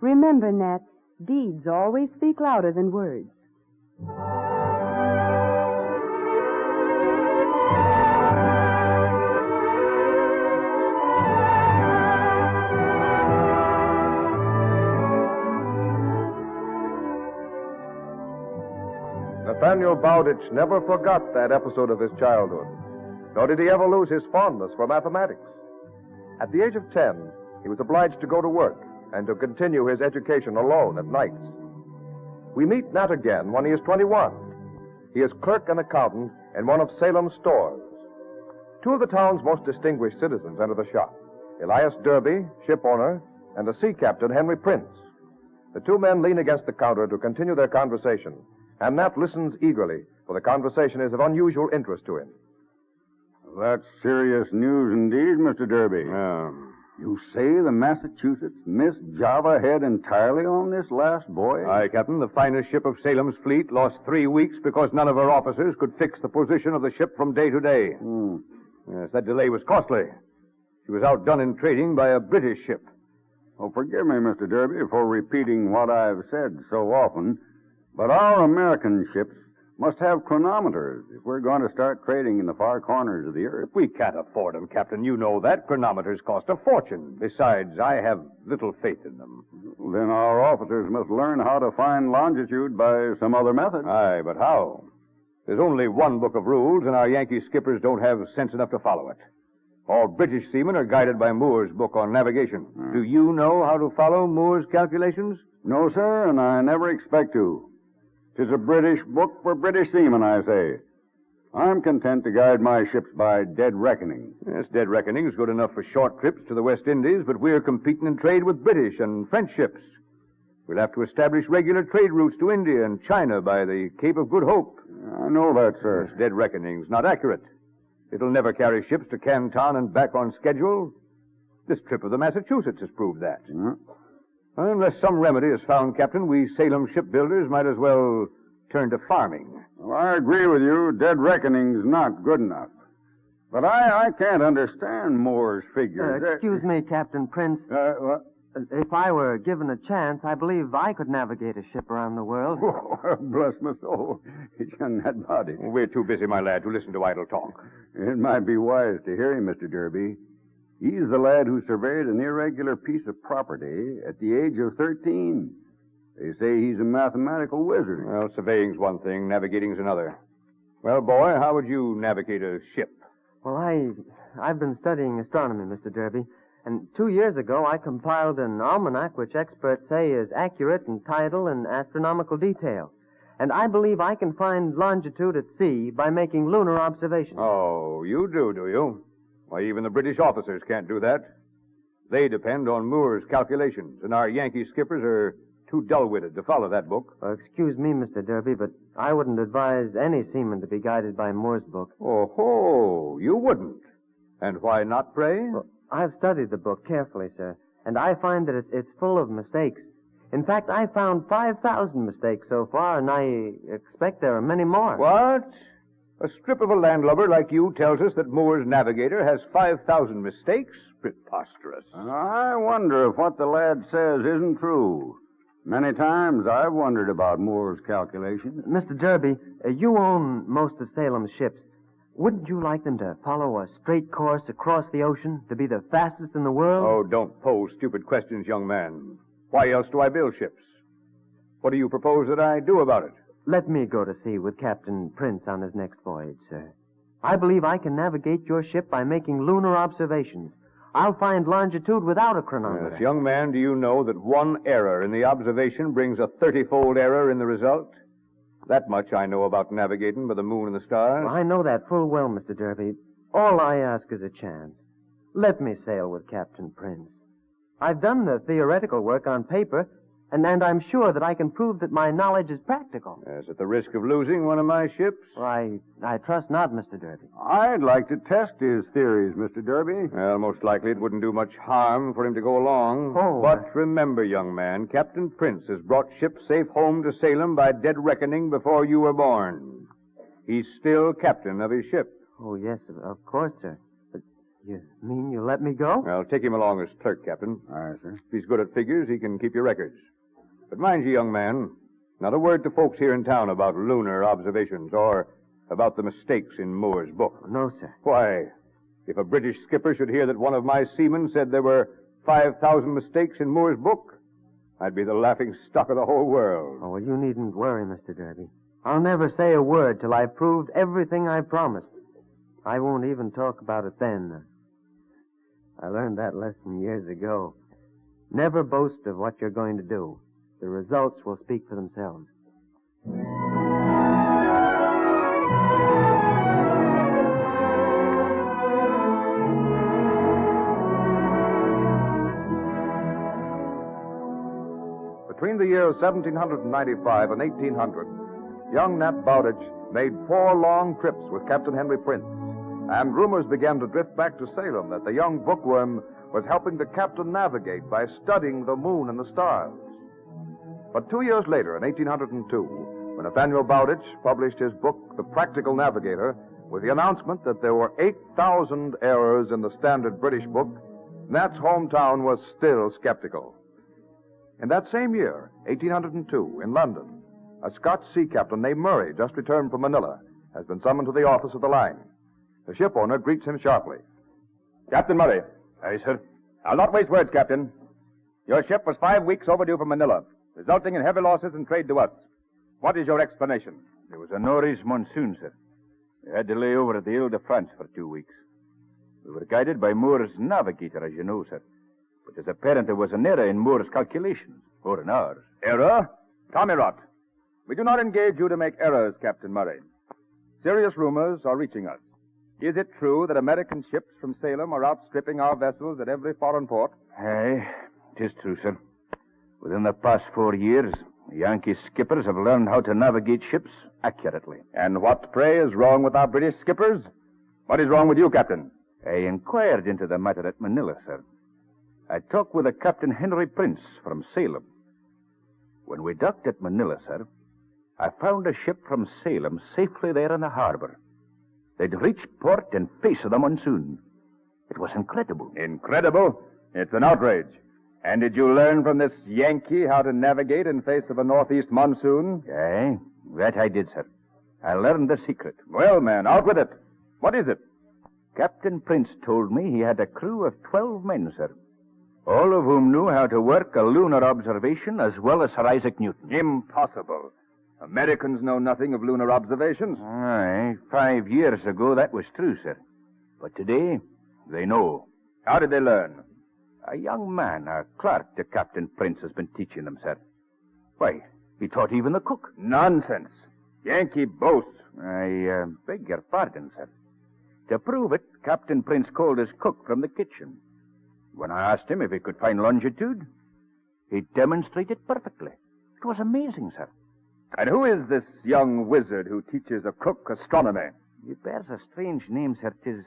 Remember, Nat, deeds always speak louder than words. Nathaniel Bowditch never forgot that episode of his childhood, nor did he ever lose his fondness for mathematics. At the age of 10, he was obliged to go to work and to continue his education alone at nights. We meet Nat again when he is 21. He is clerk and accountant in one of Salem's stores. Two of the town's most distinguished citizens enter the shop, Elias Derby, ship owner, and the sea captain, Henry Prince. The two men lean against the counter to continue their conversation, and Nat listens eagerly, for the conversation is of unusual interest to him. That's serious news indeed, Mr. Derby. You say the Massachusetts missed Java Head entirely on this last voyage? Aye, Captain. The finest ship of Salem's fleet lost 3 weeks because none of her officers could fix the position of the ship from day to day. Yes, that delay was costly. She was outdone in trading by a British ship. Oh, forgive me, Mr. Derby, for repeating what I've said so often, but our American ships must have chronometers if we're going to start trading in the far corners of the earth. We can't afford them, Captain. You know that. Chronometers cost a fortune. Besides, I have little faith in them. Then our officers must learn how to find longitude by some other method. Aye, but how? There's only one book of rules, and our Yankee skippers don't have sense enough to follow it. All British seamen are guided by Moore's book on navigation. Do you know how to follow Moore's calculations? No, sir, and I never expect to. 'Tis a British book for British seamen, I say. I'm content to guide my ships by dead reckoning. Yes, dead reckoning's good enough for short trips to the West Indies, but we're competing in trade with British and French ships. We'll have to establish regular trade routes to India and China by the Cape of Good Hope. I know that, sir. This dead reckoning's not accurate. It'll never carry ships to Canton and back on schedule. This trip of the Massachusetts has proved that. Unless some remedy is found, Captain, we Salem shipbuilders might as well turn to farming. Well, I agree with you. Dead reckoning's not good enough. But I can't understand Moore's figures. Excuse me, Captain Prince. What? If I were given a chance, I believe I could navigate a ship around the world. Oh, bless my soul. It's in that body. We're too busy, my lad, to listen to idle talk. It might be wise to hear him, Mr. Derby. He's the lad who surveyed an irregular piece of property at the age of 13. They say he's a mathematical wizard. Well, surveying's one thing, navigating's another. Well, boy, how would you navigate a ship? Well, I've been studying astronomy, Mr. Derby. And 2 years ago, I compiled an almanac which experts say is accurate in tidal and astronomical detail. And I believe I can find longitude at sea by making lunar observations. Oh, you do you? Why, even the British officers can't do that. They depend on Moore's calculations, and our Yankee skippers are too dull-witted to follow that book. Excuse me, Mr. Derby, but I wouldn't advise any seaman to be guided by Moore's book. Oh, you wouldn't. And why not, pray? Well, I've studied the book carefully, sir, and I find that it's full of mistakes. In fact, I found 5,000 mistakes so far, and I expect there are many more. What? A strip of a landlubber like you tells us that Moore's Navigator has 5,000 mistakes? Preposterous. I wonder if what the lad says isn't true. Many times I've wondered about Moore's calculations. Mr. Derby, you own most of Salem's ships. Wouldn't you like them to follow a straight course across the ocean to be the fastest in the world? Oh, don't pose stupid questions, young man. Why else do I build ships? What do you propose that I do about it? Let me go to sea with Captain Prince on his next voyage, sir. I believe I can navigate your ship by making lunar observations. I'll find longitude without a chronometer. Yes, young man, do you know that one error in the observation brings a 30-fold error in the result? That much I know about navigating by the moon and the stars. Well, I know that full well, Mr. Derby. All I ask is a chance. Let me sail with Captain Prince. I've done the theoretical work on paper, and I'm sure that I can prove that my knowledge is practical. Yes, at the risk of losing one of my ships? Well, I trust not, Mr. Derby. I'd like to test his theories, Mr. Derby. Well, most likely it wouldn't do much harm for him to go along. Oh. But remember, young man, Captain Prince has brought ships safe home to Salem by dead reckoning before you were born. He's still captain of his ship. Oh, yes, of course, sir. But you mean you'll let me go? Well, take him along as clerk, Captain. All right, sir. If he's good at figures, he can keep your records. But mind you, young man, not a word to folks here in town about lunar observations or about the mistakes in Moore's book. No, sir. Why, if a British skipper should hear that one of my seamen said there were 5,000 mistakes in Moore's book, I'd be the laughing stock of the whole world. Oh, well, you needn't worry, Mr. Derby. I'll never say a word till I've proved everything I promised. I won't even talk about it then. I learned that lesson years ago. Never boast of what you're going to do. The results will speak for themselves. Between the years 1795 and 1800, young Nat Bowditch made 4 long trips with Captain Henry Prince, and rumors began to drift back to Salem that the young bookworm was helping the captain navigate by studying the moon and the stars. But 2 years later, in 1802, when Nathaniel Bowditch published his book, The Practical Navigator, with the announcement that there were 8,000 errors in the standard British book, Nat's hometown was still skeptical. In that same year, 1802, in London, a Scotch sea captain named Murray, just returned from Manila, has been summoned to the office of the line. The ship owner greets him sharply. Captain Murray. Aye, sir. I'll not waste words, Captain. Your ship was 5 weeks overdue from Manila, resulting in heavy losses in trade to us. What is your explanation? There was a nor'east monsoon, sir. We had to lay over at the Ile-de-France for 2 weeks. We were guided by Moore's Navigator, as you know, sir. But it's apparent there was an error in Moore's calculations, or in ours. Error? Tommy rot. We do not engage you to make errors, Captain Murray. Serious rumors are reaching us. Is it true that American ships from Salem are outstripping our vessels at every foreign port? Aye, it is true, sir. Within the past 4 years, Yankee skippers have learned how to navigate ships accurately. And what, pray, is wrong with our British skippers? What is wrong with you, Captain? I inquired into the matter at Manila, sir. I talked with a Captain Henry Prince from Salem. When we docked at Manila, sir, I found a ship from Salem safely there in the harbor. They'd reached port in face of the monsoon. It was incredible. Incredible? It's an outrage. And did you learn from this Yankee how to navigate in face of a northeast monsoon? Aye, that I did, sir. I learned the secret. Well, man, out with it. What is it? Captain Prince told me he had a crew of 12 men, sir. All of whom knew how to work a lunar observation as well as Sir Isaac Newton. Impossible. Americans know nothing of lunar observations. Aye, 5 years ago that was true, sir. But today, they know. How did they learn? A young man, a clerk to Captain Prince, has been teaching them, sir. Why, he taught even the cook. Nonsense. Yankee boasts. I beg your pardon, sir. To prove it, Captain Prince called his cook from the kitchen. When I asked him if he could find longitude, he demonstrated perfectly. It was amazing, sir. And who is this young wizard who teaches a cook astronomy? He bears a strange name, sir. 'Tis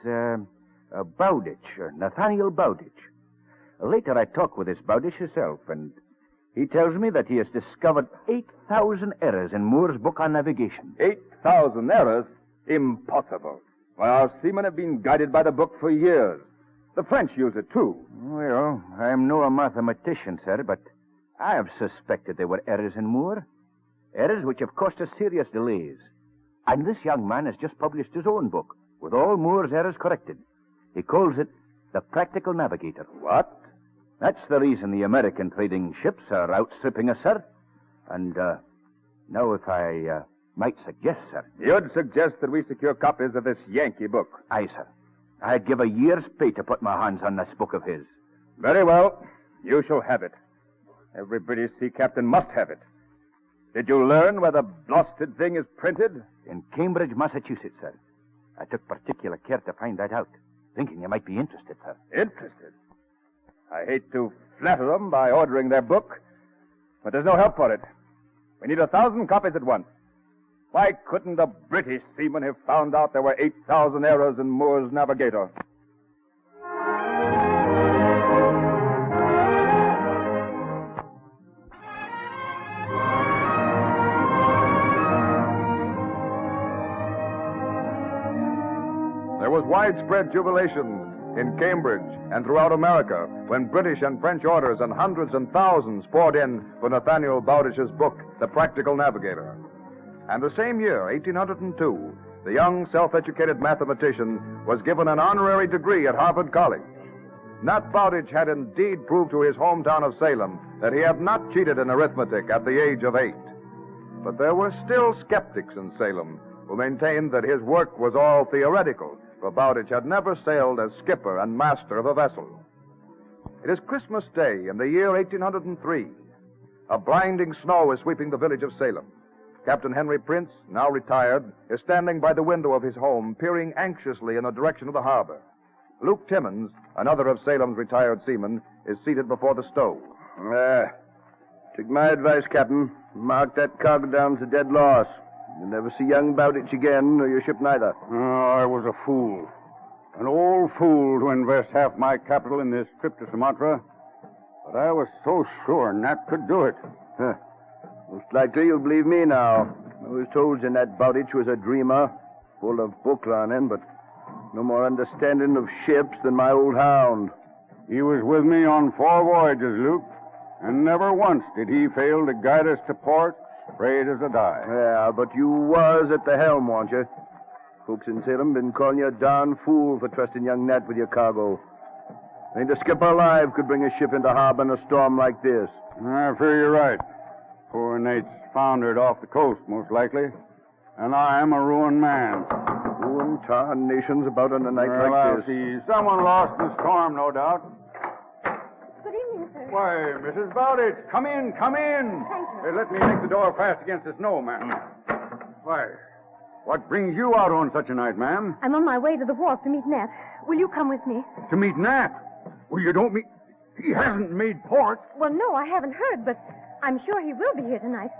Bowditch, Nathaniel Bowditch. Later I talked with this Bowditch himself, and he tells me that he has discovered 8,000 errors in Moore's book on navigation. 8,000 errors? Impossible. Why, our seamen have been guided by the book for years. The French use it, too. Well, I'm no mathematician, sir, but I have suspected there were errors in Moore. Errors which have caused us serious delays. And this young man has just published his own book, with all Moore's errors corrected. He calls it The Practical Navigator. What? That's the reason the American trading ships are outstripping us, sir. And, now if I might suggest, sir. You'd suggest that we secure copies of this Yankee book? Aye, sir. I'd give a year's pay to put my hands on this book of his. Very well. You shall have it. Every British sea captain must have it. Did you learn where the blasted thing is printed? In Cambridge, Massachusetts, sir. I took particular care to find that out, thinking you might be interested, sir. Interested? I hate to flatter them by ordering their book, but there's no help for it. We need 1,000 copies at once. Why couldn't the British seamen have found out there were 8,000 errors in Moore's Navigator? There was widespread jubilation in Cambridge and throughout America when British and French orders and hundreds and thousands poured in for Nathaniel Bowditch's book, The Practical Navigator. And the same year, 1802, the young self-educated mathematician was given an honorary degree at Harvard College. Nat Bowditch had indeed proved to his hometown of Salem that he had not cheated in arithmetic at the age of 8. But there were still skeptics in Salem who maintained that his work was all theoretical, for Bowditch had never sailed as skipper and master of a vessel. It is Christmas Day in the year 1803. A blinding snow is sweeping the village of Salem. Captain Henry Prince, now retired, is standing by the window of his home, peering anxiously in the direction of the harbor. Luke Timmons, another of Salem's retired seamen, is seated before the stove. Take my advice, Captain. Mark that cargo down as a dead loss. You'll never see young Bowditch again, or your ship neither. Oh, I was a fool. An old fool to invest half my capital in this trip to Sumatra. But I was so sure Nat could do it. Huh. Most likely you'll believe me now. I was told you Nat Bowditch was a dreamer, full of book learning, but no more understanding of ships than my old hound. He was with me on 4 voyages, Luke, and never once did he fail to guide us to port, straight as a die. Yeah, but you was at the helm, weren't you? Folks in Salem been calling you a darn fool for trusting young Nat with your cargo. Ain't a skipper alive could bring a ship into harbor in a storm like this. I fear you're right. Poor Nate's foundered off the coast, most likely. And I am a ruined man. Ruined tarnations about on a night well, like I'll this. see. Someone lost in the storm, no doubt. Good evening, sir. Why, Mrs. Bowditch, come in, come in. Thank you. Hey, let me make the door fast against the snow, ma'am. Why, what brings you out on such a night, ma'am? I'm on my way to the wharf to meet Nat. Will you come with me? To meet Nat? Well, you don't mean... He hasn't made port. Well, no, I haven't heard, but I'm sure he will be here tonight.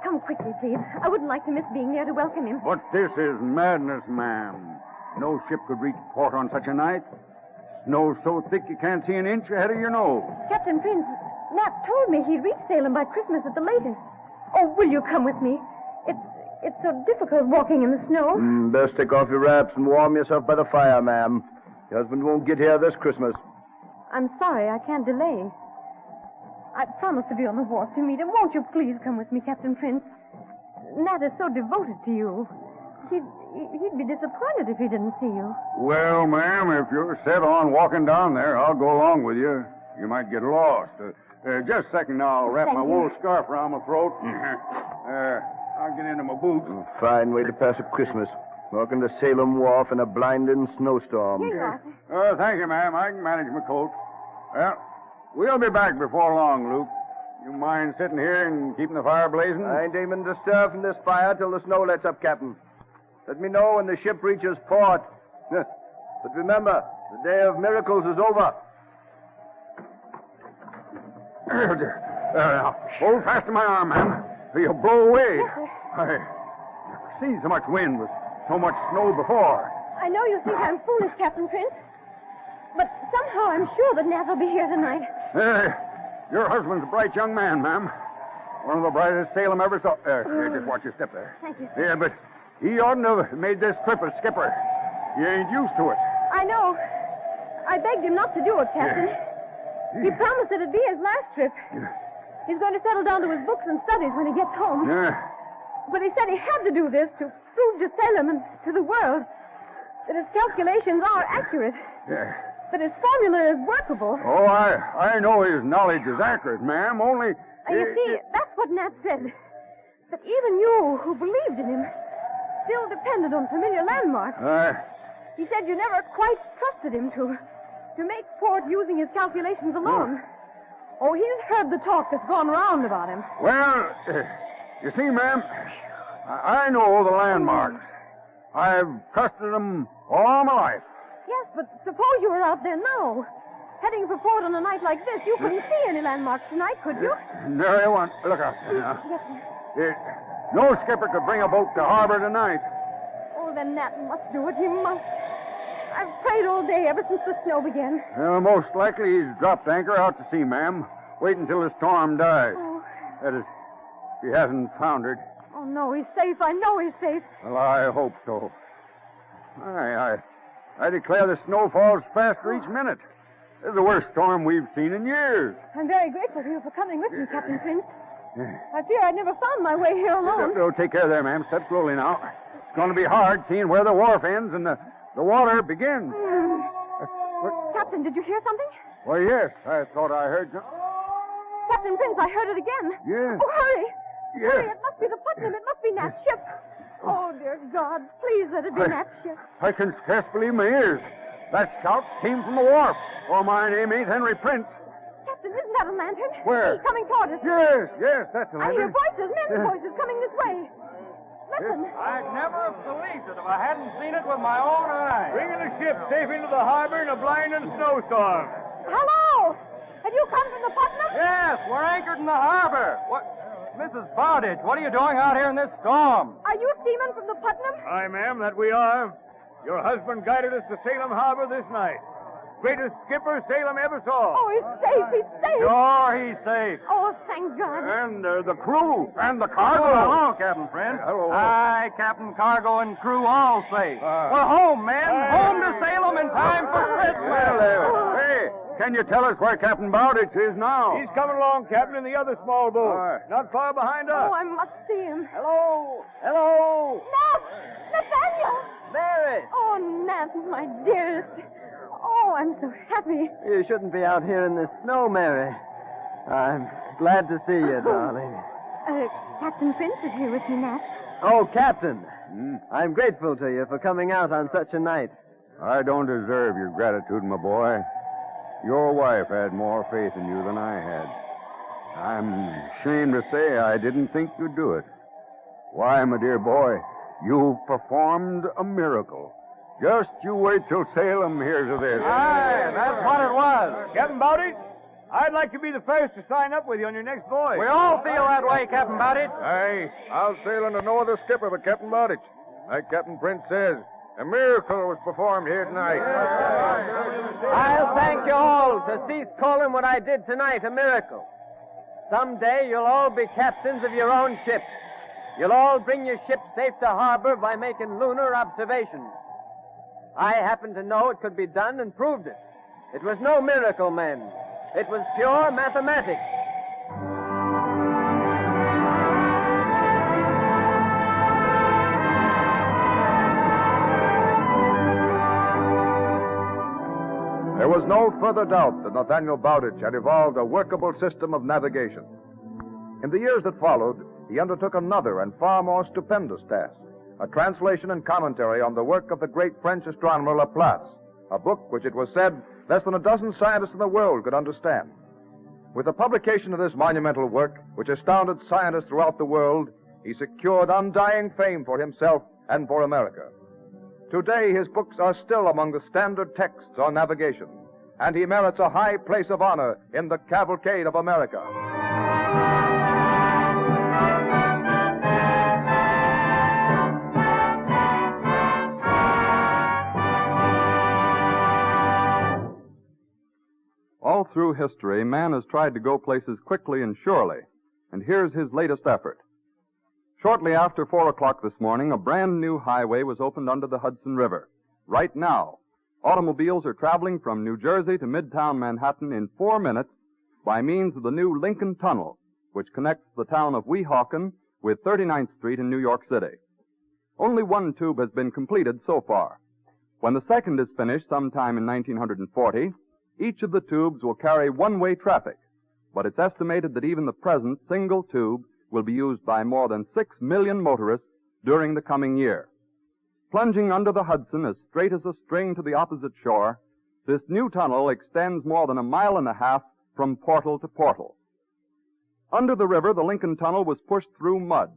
Come quickly, please. I wouldn't like to miss being there to welcome him. But this is madness, ma'am. No ship could reach port on such a night. Snow's so thick you can't see an inch ahead of your nose. Captain Prince, Nat told me he'd reach Salem by Christmas at the latest. Oh, will you come with me? It's so difficult walking in the snow. Best take off your wraps and warm yourself by the fire, ma'am. Your husband won't get here this Christmas. I'm sorry, I can't delay. I promised to be on the wharf to meet him. Won't you please come with me, Captain Prince? Nat is so devoted to you. He'd be disappointed if he didn't see you. Well, ma'am, if you're set on walking down there, I'll go along with you. You might get lost. Just a second now. I'll wrap my wool scarf around my throat. I'll get into my boots. Fine way to pass a Christmas. Walking to Salem Wharf in a blinding snowstorm. Here you are. Thank you, ma'am. I can manage my coat. Well, we'll be back before long, Luke. You mind sitting here and keeping the fire blazing? I ain't aiming to stir from this fire till the snow lets up, Captain. Let me know when the ship reaches port. But remember, the day of miracles is over. Hold fast to my arm, ma'am. Or you'll blow away. I've never seen so much wind with so much snow before. I know you think I'm foolish, Captain Prince. But somehow I'm sure that Nat will be here tonight. Your husband's a bright young man, ma'am. One of the brightest Salem ever saw. Here, just watch your step there. Thank you. Yeah, but he oughtn't to have made this trip as skipper. He ain't used to it. I know. I begged him not to do it, Captain. He promised that it'd be his last trip. He's going to settle down to his books and studies when he gets home. But he said he had to do this to prove to Salem and to the world that his calculations are accurate. That his formula is workable. Oh, I know his knowledge is accurate, ma'am. Only... You see, that's what Nat said. That even you, who believed in him, still depended on familiar landmarks. He said you never quite trusted him to make port using his calculations alone. Oh, he's heard the talk that's gone round about him. Well, you see, ma'am, I know the landmarks. I've trusted them all my life. Yes, but suppose you were out there now, heading for port on a night like this. You couldn't see any landmarks tonight, could you? There you want. Look out there now. Yes, No skipper could bring a boat to harbor tonight. Oh, then Nat must do it. He must. I've prayed all day ever since the snow began. Well, most likely he's dropped anchor out to sea, ma'am. Wait until the storm dies. Oh. That is, he hasn't foundered. Oh, no, he's safe. I know he's safe. Well, I hope so. I declare the snow falls faster each minute. This is the worst storm we've seen in years. I'm very grateful to you for coming with me, Captain Prince. I fear I'd never found my way here alone. Take care there, ma'am. Step slowly now. It's going to be hard seeing where the wharf ends and the water begins. Captain, did you hear something? Why, yes. I thought I heard something. Captain Prince, I heard it again. Yes. Oh, hurry. Yes. Hurry, it must be the Putnam. It must be Nat's ship. Oh, dear God, please let it be Nat's ship. I can scarce believe my ears. That shout came from the wharf. Oh, my name ain't Henry Prince. Captain, isn't that a lantern? Where? See, coming toward us. Yes, that's a I hear lantern. voices, men's voices coming this way. Listen. I'd never have believed it if I hadn't seen it with my own eyes. Bringing the ship safe into the harbor in a blinding snowstorm. Hello! Have you come from the Putnam? Yes, we're anchored in the harbor. What? Mrs. Bowditch, what are you doing out here in this storm? Are you seamen from the Putnam? Aye, ma'am, that we are. Your husband guided us to Salem Harbor this night. Greatest skipper Salem ever saw. Oh, he's safe. He's safe. Sure, he's safe. Oh, thank God. And the crew and the cargo. Hello, Captain Friend. Hello. Aye, Captain, cargo, and crew all safe. We're home, men. Home to Salem in time for Christmas. Hey, can you tell us where Captain Bowditch is now? He's coming along, Captain, in the other small boat. Not far behind us. Oh, I must see him. Hello. Hello. Nat! Nathaniel! Mary! Oh, Nat, my dearest. Oh, I'm so happy. You shouldn't be out here in this snow, Mary. I'm glad to see you, darling. Captain Prince is here with me, Nat. Oh, Captain. I'm grateful to you for coming out on such a night. I don't deserve your gratitude, my boy. Your wife had more faith in you than I had. I'm ashamed to say I didn't think you'd do it. Why, my dear boy, you've performed a miracle. Just you wait till Salem hears of this. Aye, that's what it was. Captain Bowditch, I'd like to be the first to sign up with you on your next voyage. We all feel that way, Captain Bowditch. Hey, I'll sail under no other skipper but Captain Bowditch. Like Captain Prince says, a miracle was performed here tonight. I'll thank you all to cease calling what I did tonight a miracle. Someday you'll all be captains of your own ships. You'll all bring your ship safe to harbor by making lunar observations. I happen to know it could be done and proved it. It was no miracle, men. It was pure mathematics. There was no further doubt that Nathaniel Bowditch had evolved a workable system of navigation. In the years that followed, he undertook another and far more stupendous task, a translation and commentary on the work of the great French astronomer Laplace, a book which it was said less than a dozen scientists in the world could understand. With the publication of this monumental work, which astounded scientists throughout the world, he secured undying fame for himself and for America. Today, his books are still among the standard texts on navigation, and he merits a high place of honor in the Cavalcade of America. All through history, man has tried to go places quickly and surely, and here's his latest effort. Shortly after 4 o'clock this morning, a brand new highway was opened under the Hudson River. Right now, automobiles are traveling from New Jersey to Midtown Manhattan in 4 minutes by means of the new Lincoln Tunnel, which connects the town of Weehawken with 39th Street in New York City. Only one tube has been completed so far. When the second is finished sometime in 1940, each of the tubes will carry one-way traffic, but it's estimated that even the present single tube will be used by more than 6 million motorists during the coming year. Plunging under the Hudson as straight as a string to the opposite shore, this new tunnel extends more than 1.5 miles from portal to portal. Under the river, the Lincoln Tunnel was pushed through mud,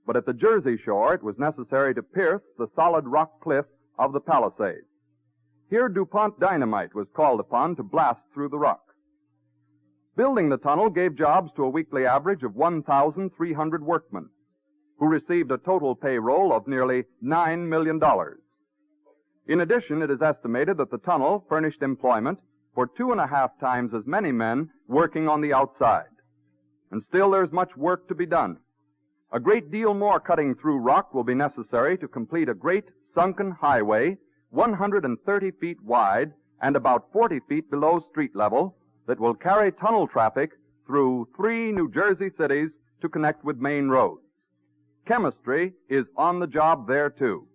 but at the Jersey shore, it was necessary to pierce the solid rock cliff of the Palisades. Here, DuPont dynamite was called upon to blast through the rock. Building the tunnel gave jobs to a weekly average of 1,300 workmen, who received a total payroll of nearly $9 million. In addition, it is estimated that the tunnel furnished employment for 2.5 times as many men working on the outside. And still there's much work to be done. A great deal more cutting through rock will be necessary to complete a great sunken highway 130 feet wide and about 40 feet below street level that will carry tunnel traffic through 3 New Jersey cities to connect with main roads. Chemistry is on the job there, too,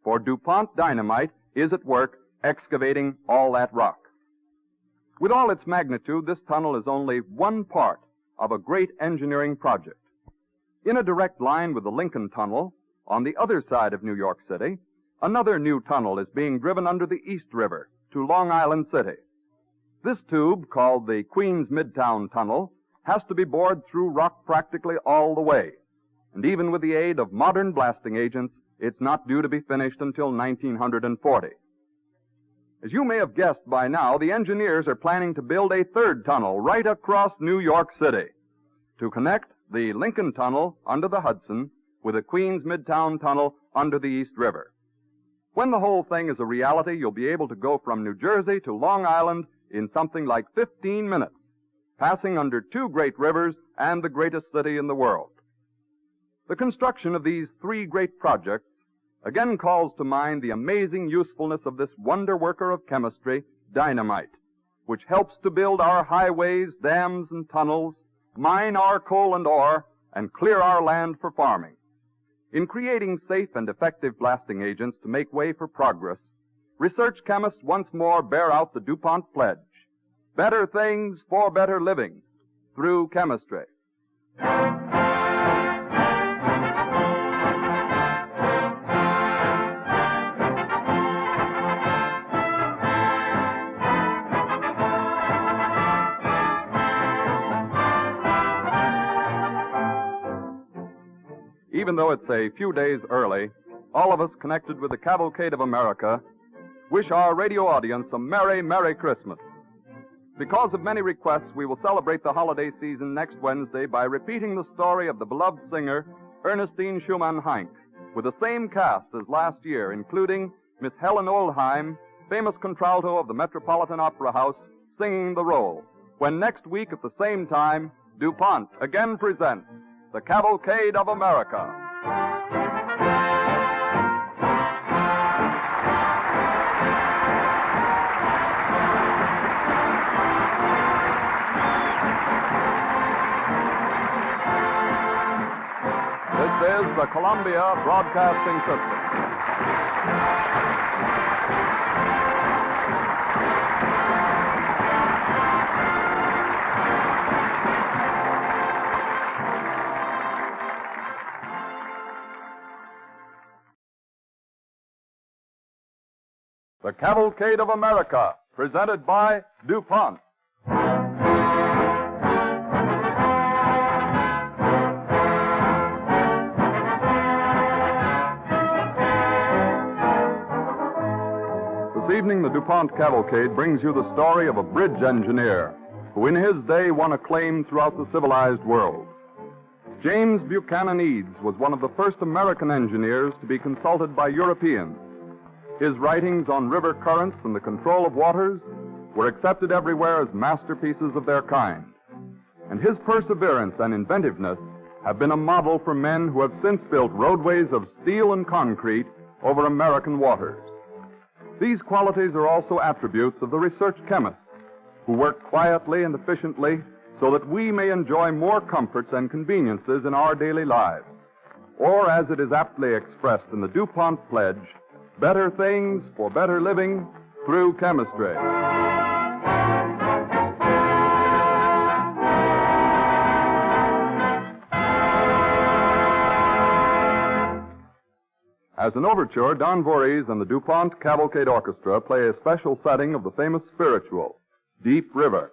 for DuPont dynamite is at work excavating all that rock. With all its magnitude, this tunnel is only one part of a great engineering project. In a direct line with the Lincoln Tunnel, on the other side of New York City, another new tunnel is being driven under the East River to Long Island City. This tube, called the Queens Midtown Tunnel, has to be bored through rock practically all the way. And even with the aid of modern blasting agents, it's not due to be finished until 1940. As you may have guessed by now, the engineers are planning to build a third tunnel right across New York City to connect the Lincoln Tunnel under the Hudson with the Queens Midtown Tunnel under the East River. When the whole thing is a reality, you'll be able to go from New Jersey to Long Island in something like 15 minutes, passing under 2 great rivers and the greatest city in the world. The construction of these 3 great projects again calls to mind the amazing usefulness of this wonder worker of chemistry, dynamite, which helps to build our highways, dams, and tunnels, mine our coal and ore, and clear our land for farming. In creating safe and effective blasting agents to make way for progress, research chemists once more bear out the DuPont pledge: better things for better living through chemistry. Even though it's a few days early, all of us connected with the Cavalcade of America wish our radio audience a Merry, Merry Christmas. Because of many requests, we will celebrate the holiday season next Wednesday by repeating the story of the beloved singer Ernestine Schumann Heink, with the same cast as last year, including Miss Helen Oldheim, famous contralto of the Metropolitan Opera House, singing the role. When next week at the same time, DuPont again presents the Cavalcade of America. This is the Columbia Broadcasting System. The Cavalcade of America, presented by DuPont. This evening, the DuPont Cavalcade brings you the story of a bridge engineer who in his day won acclaim throughout the civilized world. James Buchanan Eads was one of the first American engineers to be consulted by Europeans. His writings on river currents and the control of waters were accepted everywhere as masterpieces of their kind. And his perseverance and inventiveness have been a model for men who have since built roadways of steel and concrete over American waters. These qualities are also attributes of the research chemists, who work quietly and efficiently so that we may enjoy more comforts and conveniences in our daily lives. Or, as it is aptly expressed in the DuPont Pledge, better things for better living through chemistry. As an overture, Don Voorhees and the DuPont Cavalcade Orchestra play a special setting of the famous spiritual, Deep River.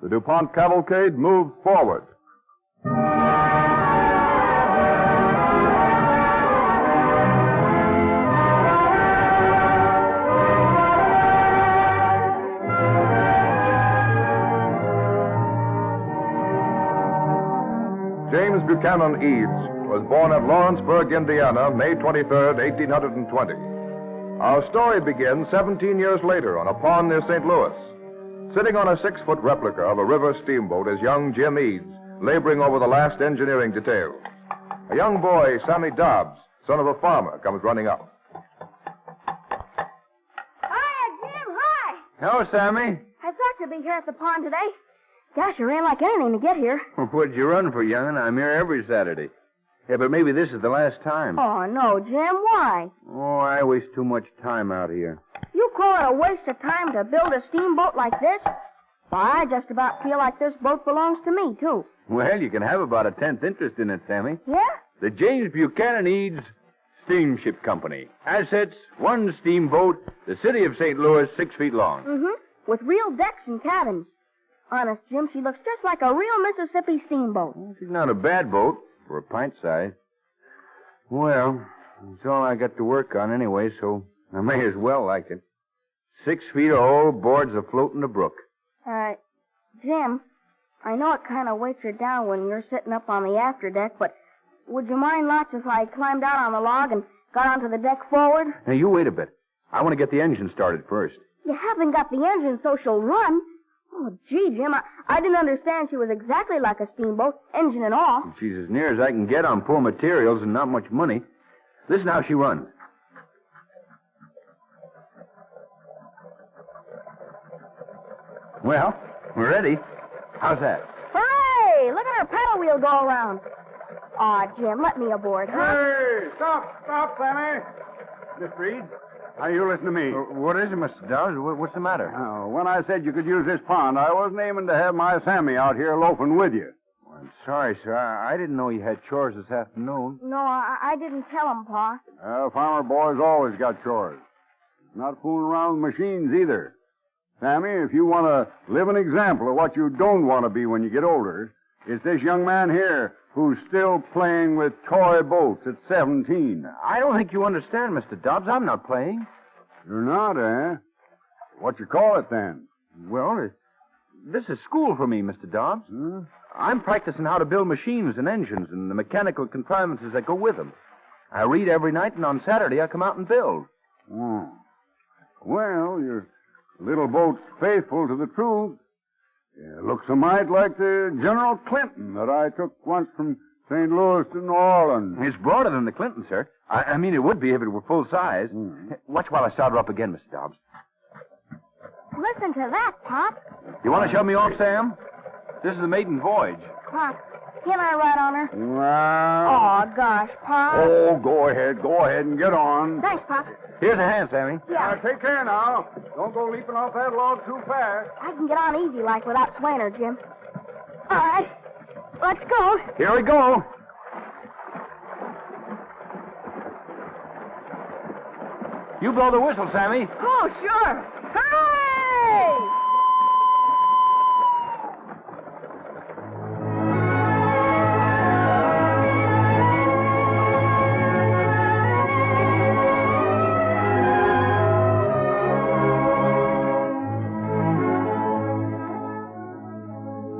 The DuPont Cavalcade moves forward. Buchanan Eads was born at Lawrenceburg, Indiana, May 23rd, 1820. Our story begins 17 years later on a pond near St. Louis. Sitting on a 6-foot replica of a river steamboat is young Jim Eads, laboring over the last engineering details. A young boy, Sammy Dobbs, son of a farmer, comes running up. Hiya, Jim. Hi. Hello, Sammy. I thought you'd be here at the pond today. Gosh, you ran like anything to get here. What'd you run for, young'un? I'm here every Saturday. Yeah, but maybe this is the last time. Oh, no, Jim. Why? Oh, I waste too much time out here. You call it a waste of time to build a steamboat like this? Well, I just about feel like this boat belongs to me, too. Well, you can have about a 10th interest in it, Sammy. Yeah? The James Buchanan Eads Steamship Company. Assets, 1 steamboat, the city of St. Louis, 6 feet long. Mm-hmm. With real decks and cabins. Honest, Jim, she looks just like a real Mississippi steamboat. Well, she's not a bad boat for a pint size. Well, it's all I got to work on anyway, so I may as well like it. 6 feet of old boards afloat in the brook. Jim, I know it kind of weights her down when you're sitting up on the afterdeck, but would you mind lots if I climbed out on the log and got onto the deck forward? Now, you wait a bit. I want to get the engine started first. You haven't got the engine, so she'll run. Oh, gee, Jim, I didn't understand she was exactly like a steamboat, engine and all. She's as near as I can get on poor materials and not much money. Listen how she runs. Well, we're ready. How's that? Hooray! Look at her paddle wheel go around. Aw, Jim, let me aboard, huh? Hey, stop, Sammy. Miss Reed, now you listen to me. What is it, Mr. Dowes? What's the matter? When I said you could use this pond, I wasn't aiming to have my Sammy out here loafing with you. I'm sorry, sir. I didn't know you had chores this afternoon. No, I didn't tell him, Pa. Farmer boys always got chores. Not fooling around with machines either. Sammy, if you want to live an example of what you don't want to be when you get older, it's this young man here who's still playing with toy boats at 17. I don't think you understand, Mr. Dobbs. I'm not playing. You're not, eh? What you call it, then? Well, this is school for me, Mr. Dobbs. Huh? I'm practicing how to build machines and engines and the mechanical contrivances that go with them. I read every night, and on Saturday I come out and build. Oh. Well, your little boat's faithful to the truth. It looks a mite like the General Clinton that I took once from St. Louis to New Orleans. It's broader than the Clinton, sir. I mean, it would be if it were full size. Watch while I start her up again, Mr. Dobbs. Listen to that, Pop. You want to show me off, Sam? This is the maiden voyage. Pop, can I ride on her? Well... Oh, gosh, Pop. Oh, go ahead and get on. Thanks, Pop. Here's a hand, Sammy. Yeah. Take care now. Don't go leaping off that log too fast. I can get on easy like without swaying her, Jim. All right. Let's go. Here we go. You blow the whistle, Sammy. Oh, sure. Hooray!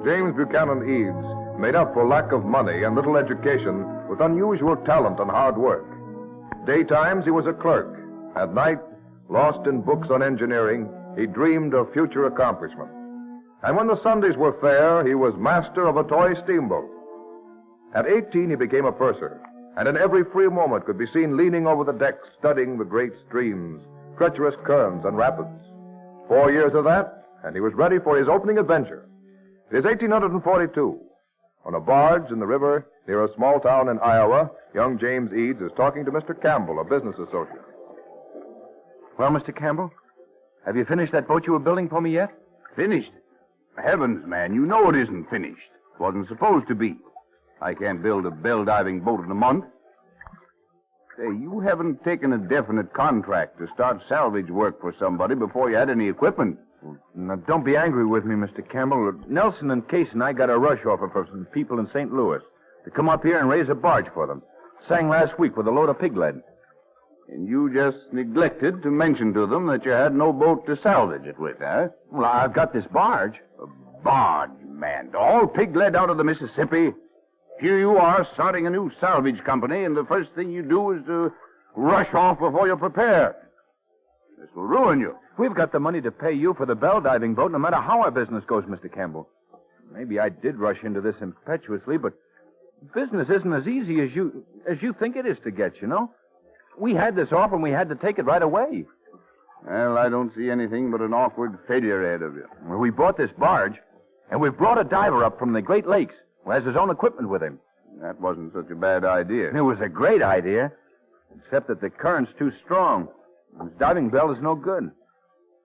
James Buchanan Eads made up for lack of money and little education with unusual talent and hard work. Daytimes, he was a clerk. At night, lost in books on engineering, he dreamed of future accomplishment. And when the Sundays were fair, he was master of a toy steamboat. At 18, he became a purser, and in every free moment could be seen leaning over the deck, studying the great streams, treacherous currents, and rapids. 4 years of that, and he was ready for his opening adventure. It is 1842. On a barge in the river near a small town in Iowa, young James Eads is talking to Mr. Campbell, a business associate. Well, Mr. Campbell, have you finished that boat you were building for me yet? Finished? Heavens, man, you know it isn't finished. Wasn't supposed to be. I can't build a bell-diving boat in a month. Say, you haven't taken a definite contract to start salvage work for somebody before you had any equipment. Now, don't be angry with me, Mr. Campbell. Nelson and Case and I got a rush offer from some people in St. Louis to come up here and raise a barge for them. Sang last week with a load of pig lead. And you just neglected to mention to them that you had no boat to salvage it with, huh? Well, I've got this barge. A barge, man. All pig lead out of the Mississippi? Here you are starting a new salvage company, and the first thing you do is to rush off before you're prepared. This will ruin you. We've got the money to pay you for the bell diving boat no matter how our business goes, Mr. Campbell. Maybe I did rush into this impetuously, but business isn't as easy as you think it is to get, you know? We had this offer and we had to take it right away. Well, I don't see anything but an awkward failure ahead of you. Well, we bought this barge, and we've brought a diver up from the Great Lakes who has his own equipment with him. That wasn't such a bad idea. It was a great idea, except that the current's too strong. His diving bell is no good.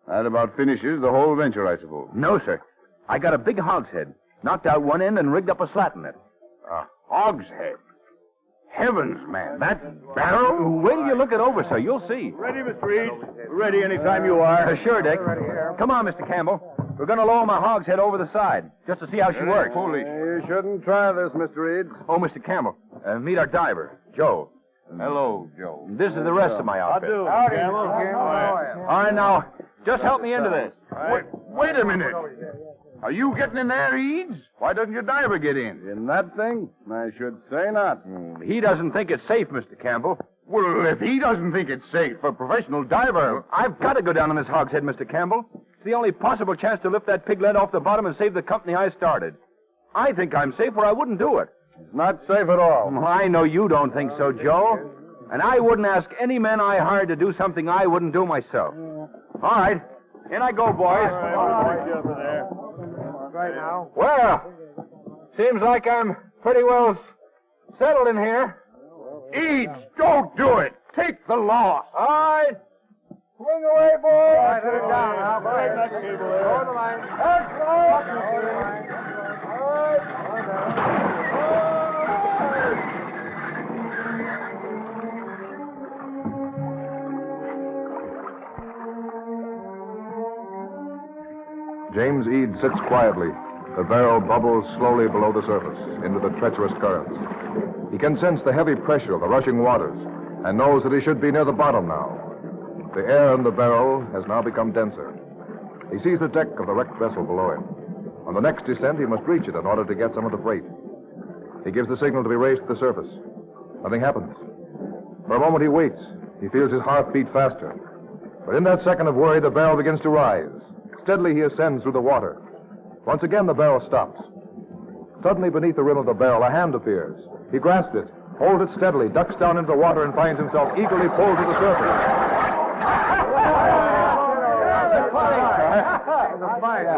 That about finishes the whole venture, I suppose. No, sir. I got a big hogshead, knocked out one end and rigged up a slat in it. A hogshead? Heavens, man, that barrel? Wait till you look it over, sir. You'll see. Ready, Mr. Eads? Ready anytime you are. Sure, Dick. Come on, Mr. Campbell. We're going to lower my hogshead over the side, just to see how she works. Foolish. You shouldn't try this, Mr. Eads. Oh, Mr. Campbell, meet our diver, Joe. Hello, Joe. This is the rest of my outfit. Howdy, Campbell. All right, now, just help me into this. Wait a minute. Are you getting in there, Eads? Why doesn't your diver get in? In that thing? I should say not. He doesn't think it's safe, Mr. Campbell. Well, if he doesn't think it's safe for a professional diver... I've got to go down on this hogshead, Mr. Campbell. It's the only possible chance to lift that piglet off the bottom and save the company I started. I think I'm safe or I wouldn't do it. It's not safe at all. I know you don't think so, Joe. And I wouldn't ask any man I hired to do something I wouldn't do myself. All right. In I go, boys. Right now. Well, seems like I'm pretty well settled in here. Eads, don't do it. Take the loss. All right. Swing away, boys. All right, let it down now. Break that cable there. Go to the line. James Eads sits quietly. The barrel bubbles slowly below the surface into the treacherous currents. He can sense the heavy pressure of the rushing waters and knows that he should be near the bottom now. The air in the barrel has now become denser. He sees the deck of the wrecked vessel below him. On the next descent, he must reach it in order to get some of the freight. He gives the signal to be raised to the surface. Nothing happens. For a moment, he waits. He feels his heart beat faster. But in that second of worry, the barrel begins to rise. Steadily, he ascends through the water. Once again, the barrel stops. Suddenly, beneath the rim of the barrel, a hand appears. He grasps it, holds it steadily, ducks down into the water, and finds himself eagerly pulled to the surface.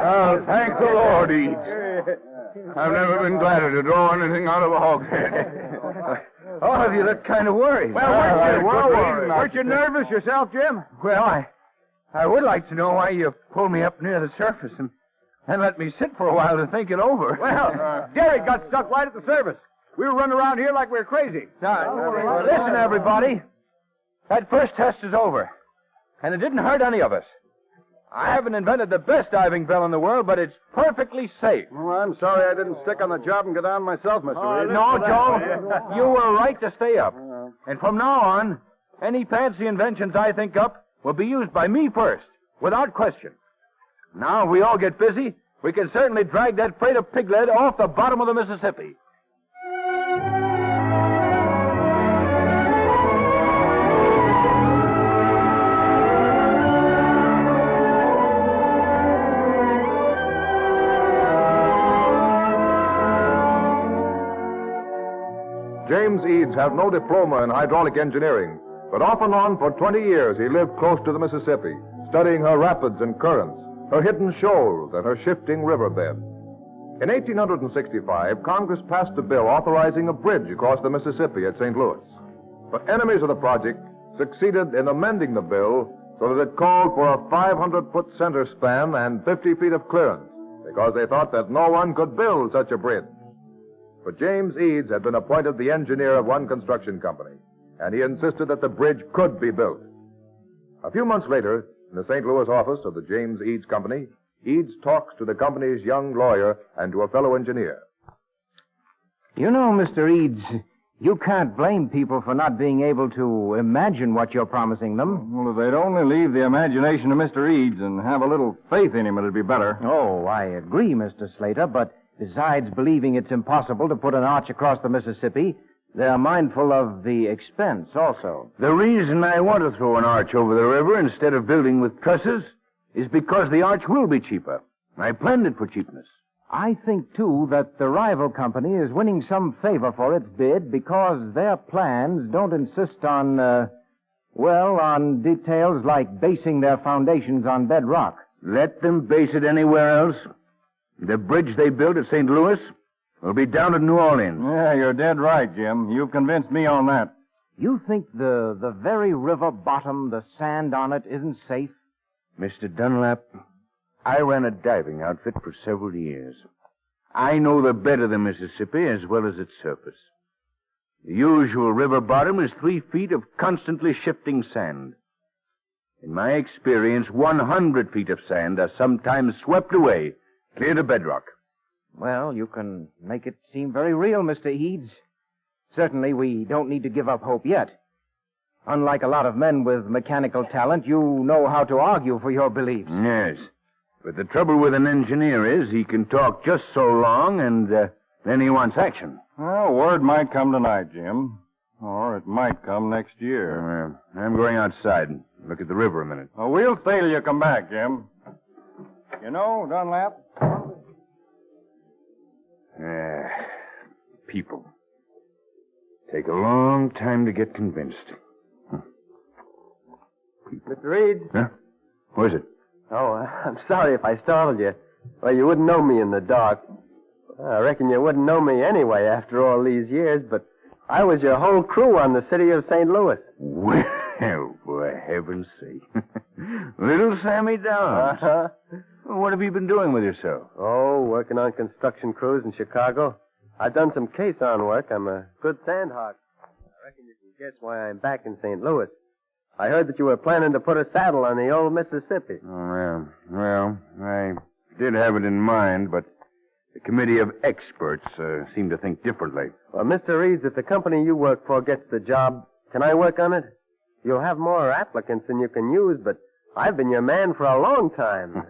Oh, thank the Lord, Eads. I've never been gladder to draw anything out of a hogshead. All of you look kind of worried. Well, weren't you nervous yourself, Jim? Well, I would like to know why you pulled me up near the surface and let me sit for a while to think it over. Well, Derek got stuck right at the surface. We were running around here like we were crazy. Now, listen, everybody. That first test is over, and it didn't hurt any of us. I haven't invented the best diving bell in the world, but it's perfectly safe. Well, I'm sorry I didn't stick on the job and get down myself, Mr. Reed. No, Joe, you were right to stay up. And from now on, any fancy inventions I think up will be used by me first, without question. Now, if we all get busy, we can certainly drag that freight of pig lead off the bottom of the Mississippi. James Eads had no diploma in hydraulic engineering, but off and on for 20 years he lived close to the Mississippi, studying her rapids and currents, her hidden shoals, and her shifting riverbed. In 1865, Congress passed a bill authorizing a bridge across the Mississippi at St. Louis. But enemies of the project succeeded in amending the bill so that it called for a 500-foot center span and 50 feet of clearance, because they thought that no one could build such a bridge. But James Eads had been appointed the engineer of one construction company, and he insisted that the bridge could be built. A few months later, in the St. Louis office of the James Eads Company, Eads talks to the company's young lawyer and to a fellow engineer. You know, Mr. Eads, you can't blame people for not being able to imagine what you're promising them. Well, if they'd only leave the imagination to Mr. Eads and have a little faith in him, it'd be better. Oh, I agree, Mr. Slater, but Besides believing it's impossible to put an arch across the Mississippi, they're mindful of the expense also. The reason I want to throw an arch over the river instead of building with trusses is because the arch will be cheaper. I planned it for cheapness. I think, too, that the rival company is winning some favor for its bid because their plans don't insist on, on details like basing their foundations on bedrock. Let them base it anywhere else. The bridge they built at St. Louis will be down at New Orleans. Yeah, you're dead right, Jim. You've convinced me on that. You think the very river bottom, the sand on it, isn't safe? Mr. Dunlap, I ran a diving outfit for several years. I know the bed of the Mississippi as well as its surface. The usual river bottom is 3 feet of constantly shifting sand. In my experience, 100 feet of sand are sometimes swept away, clear to bedrock. Well, you can make it seem very real, Mr. Eads. Certainly, we don't need to give up hope yet. Unlike a lot of men with mechanical talent, you know how to argue for your beliefs. Yes. But the trouble with an engineer is he can talk just so long, and then he wants action. Well, word might come tonight, Jim. Or it might come next year. I'm going outside and look at the river a minute. Well, we'll stay till you come back, Jim. You know, Dunlap. People. Take a long time to get convinced. Mr. Eads? Huh? Who is it? Oh, I'm sorry if I startled you. Well, you wouldn't know me in the dark. I reckon you wouldn't know me anyway after all these years, but I was your whole crew on the city of St. Louis. Well, for heaven's sake. Little Sammy Downs. Uh-huh. What have you been doing with yourself? Oh, working on construction crews in Chicago. I've done some caisson work. I'm a good sandhawk. I reckon you can guess why I'm back in St. Louis. I heard that you were planning to put a saddle on the old Mississippi. Oh, yeah. Well, I did have it in mind, but the committee of experts seem to think differently. Well, Mr. Eads, if the company you work for gets the job, can I work on it? You'll have more applicants than you can use, but I've been your man for a long time.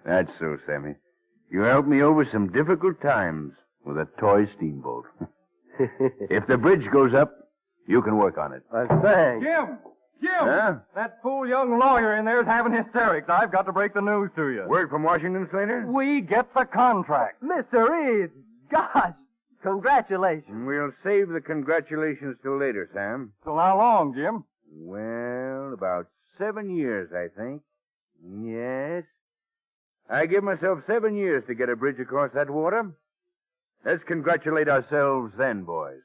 That's so, Sammy. You helped me over some difficult times with a toy steamboat. If the bridge goes up, you can work on it. Thanks. Jim! Huh? That fool young lawyer in there is having hysterics. I've got to break the news to you. Word from Washington, Slater? We get the contract. Mr. Eads, gosh, congratulations. We'll save the congratulations till later, Sam. So how long, Jim? Well, about 7 years, I think. Yes. I give myself 7 years to get a bridge across that water. Let's congratulate ourselves then, boys.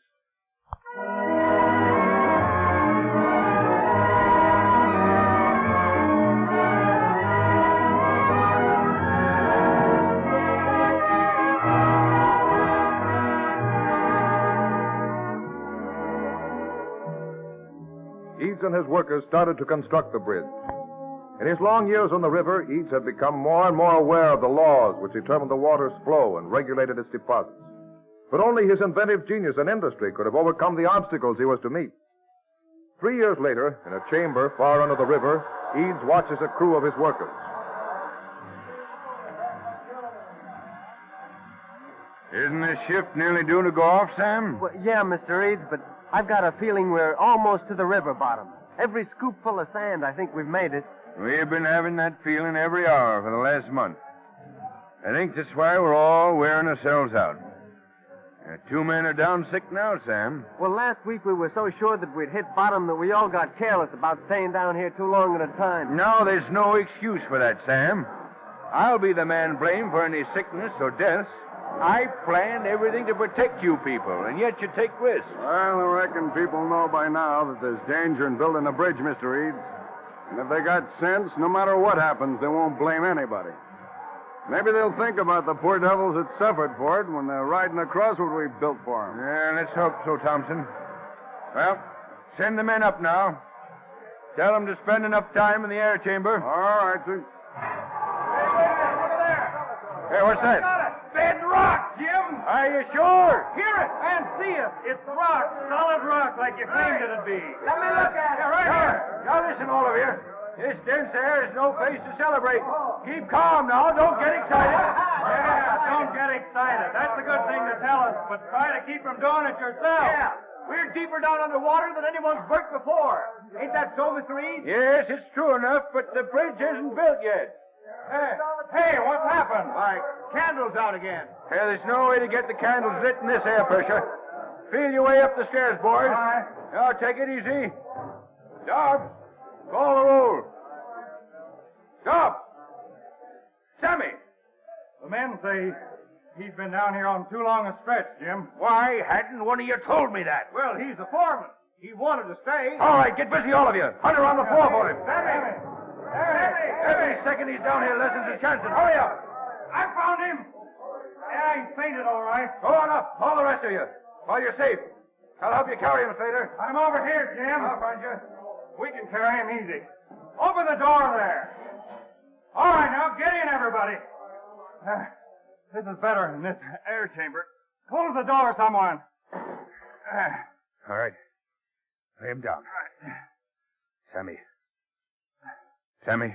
Eads and his workers started to construct the bridge. In his long years on the river, Eads had become more and more aware of the laws which determined the water's flow and regulated its deposits. But only his inventive genius and industry could have overcome the obstacles he was to meet. 3 years later, in a chamber far under the river, Eads watches a crew of his workers. Isn't this shift nearly due to go off, Sam? Well, yeah, Mr. Eads, but I've got a feeling we're almost to the river bottom. Every scoopful of sand, I think we've made it. We've been having that feeling every hour for the last month. I think that's why we're all wearing ourselves out. 2 men are down sick now, Sam. Well, last week we were so sure that we'd hit bottom that we all got careless about staying down here too long at a time. No, there's no excuse for that, Sam. I'll be the man blamed for any sickness or deaths. I planned everything to protect you people, and yet you take risks. Well, I reckon people know by now that there's danger in building a bridge, Mr. Eads. And if they got sense, no matter what happens, they won't blame anybody. Maybe they'll think about the poor devils that suffered for it when they're riding across what we built for them. Yeah, let's hope so, Thompson. Well, send the men up now. Tell them to spend enough time in the air chamber. All right, sir. Hey, what's that? Bedrock, Jim! Are you sure? Hear it and see it. It's rock, solid rock, like you claimed it'd be. Let me look at it. Right here. Now listen, all of you. This dense air is no place to celebrate. Keep calm now. Don't get excited. Yeah, don't get excited. That's a good thing to tell us, but try to keep from doing it yourself. Yeah, we're deeper down underwater than anyone's worked before. Ain't that so, Mr. Eads? Yes, it's true enough, but the bridge isn't built yet. Hey, what's happened? Why, candles out again. Hey, there's no way to get the candles lit in this air pressure. Feel your way up the stairs, boys. Now, take it easy. Dogs, call the roll. Stop! Sammy! The men say he's been down here on too long a stretch, Jim. Why hadn't one of you told me that? Well, he's the foreman. He wanted to stay. All right, get busy, all of you. Hunt around the floor for him. Every second he's down here lessens his chances. Hurry up! I found him. Yeah, he fainted all right. Go on up, all the rest of you. While you're safe. I'll help you carry him, Slater. I'm over here, Jim. I'll find you. We can carry him easy. Open the door there. All right, now get in, everybody. This is better than this air chamber. Close the door, someone. All right. Lay him down. Sammy. Sammy.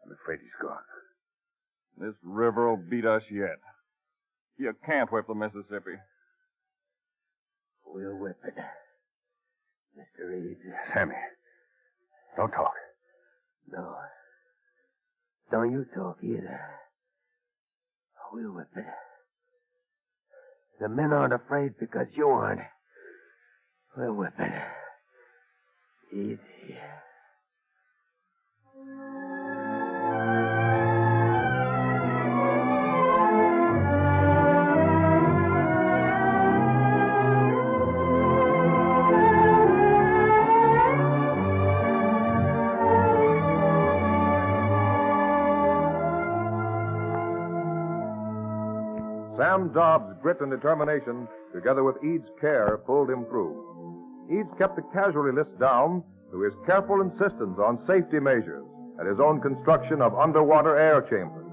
I'm afraid he's gone. This river will beat us yet. You can't whip the Mississippi. We'll whip it. Mr. Eads. Sammy, don't talk. No. Don't you talk either. We'll whip it. The men aren't afraid because you aren't. We'll whip it. Easy. Sam Dobbs' grit and determination, together with Eads' care, pulled him through. Eads kept the casualty list down through his careful insistence on safety measures and his own construction of underwater air chambers.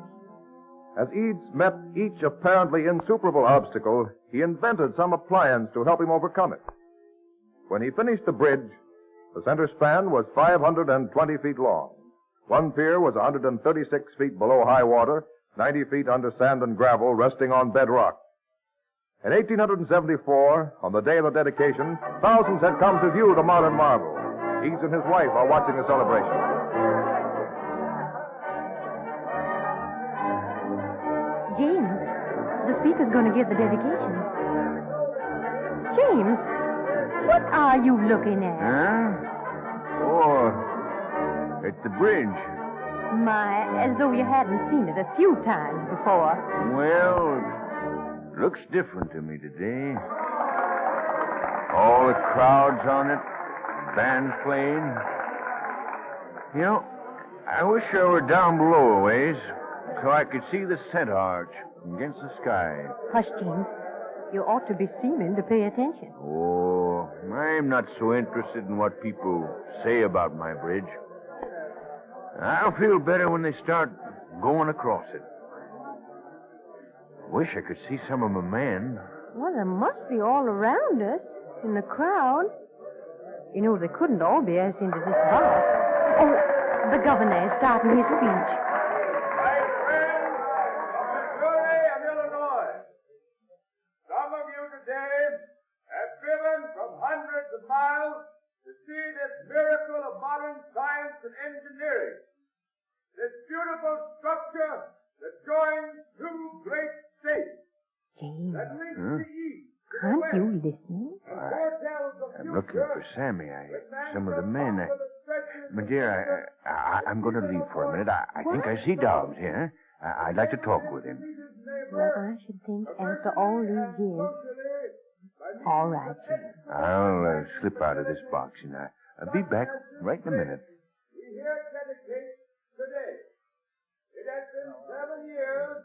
As Eads met each apparently insuperable obstacle, he invented some appliance to help him overcome it. When he finished the bridge, the center span was 520 feet long. One pier was 136 feet below high water, 90 feet under sand and gravel, resting on bedrock. In 1874, on the day of the dedication, thousands had come to view the modern marvel. Eads and his wife are watching the celebration. James, the speaker's going to give the dedication. James, what are you looking at? Huh? Oh, it's the bridge. My, as though you hadn't seen it a few times before. Well, it looks different to me today. All the crowds on it, bands playing. You know, I wish I were down below a ways so I could see the center arch against the sky. Hush, James. You ought to be seeming to pay attention. Oh, I'm not so interested in what people say about my bridge. I'll feel better when they start going across it. Wish I could see some of my men. Well, there must be all around us, in the crowd. You know, they couldn't all be asked into this box. Oh, the governor is starting his speech. My friends of Missouri and Illinois, some of you today have driven from hundreds of miles to see this miracle of modern science and engineering. This beautiful structure that joins two great states. James, That links the east. aren't you listening? I'm looking for Sammy. Some of the men. My dear, I'm going to leave for a minute. I think I see Dobbs here. I'd like to talk with him. Well, I should think after all these years. All right, James. I'll slip out of this box, and I'll be back right in a minute. We here dedicate today. It has been 7 years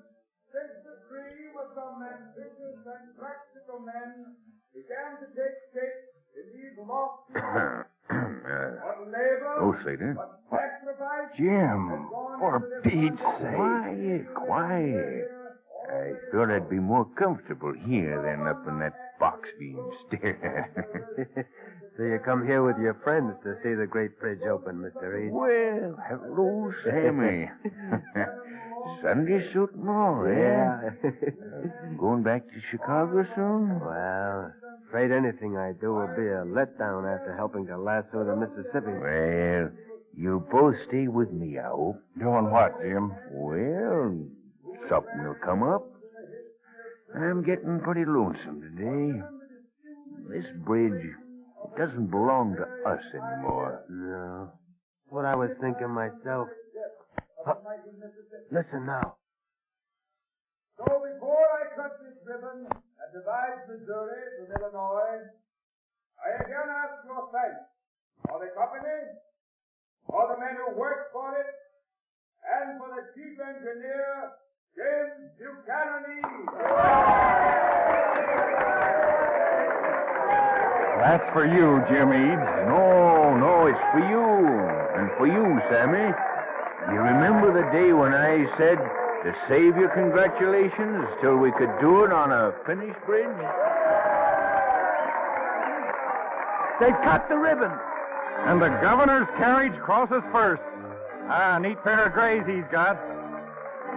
since the three with some ambitious and practical men began to take shape in these lofty what labor, Oh, Slater. what sacrifice, Jim, for Pete's sake. Quiet. I thought I'd be more comfortable here than up in that box being stared at. So you come here with your friends to see the great bridge open, Mr. Eads? Well, hello, Sammy. Sunday suit and all, Yeah. Going back to Chicago soon? Well, afraid anything I do will be a letdown after helping to lasso the Mississippi. Well, you both stay with me, I hope. Doing what, Jim? Well, something will come up. I'm getting pretty lonesome today. This bridge doesn't belong to us anymore. No. What I was thinking myself. Huh. Listen now. So before I cut this ribbon that divides Missouri from Illinois, I again ask your thanks for the company, for the men who worked for it, and for the chief engineer, James Buchanan Eads. That's for you, Jim Eads. No, it's for you. And for you, Sammy. You remember the day when I said to save your congratulations till we could do it on a finished bridge? They've cut the ribbon. And the governor's carriage crosses first. Neat pair of grays he's got.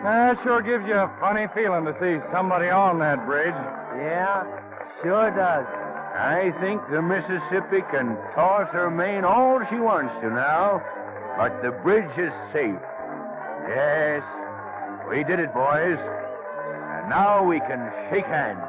That sure gives you a funny feeling to see somebody on that bridge. Yeah, sure does. I think the Mississippi can toss her mane all she wants to now, but the bridge is safe. Yes, we did it, boys. And now we can shake hands.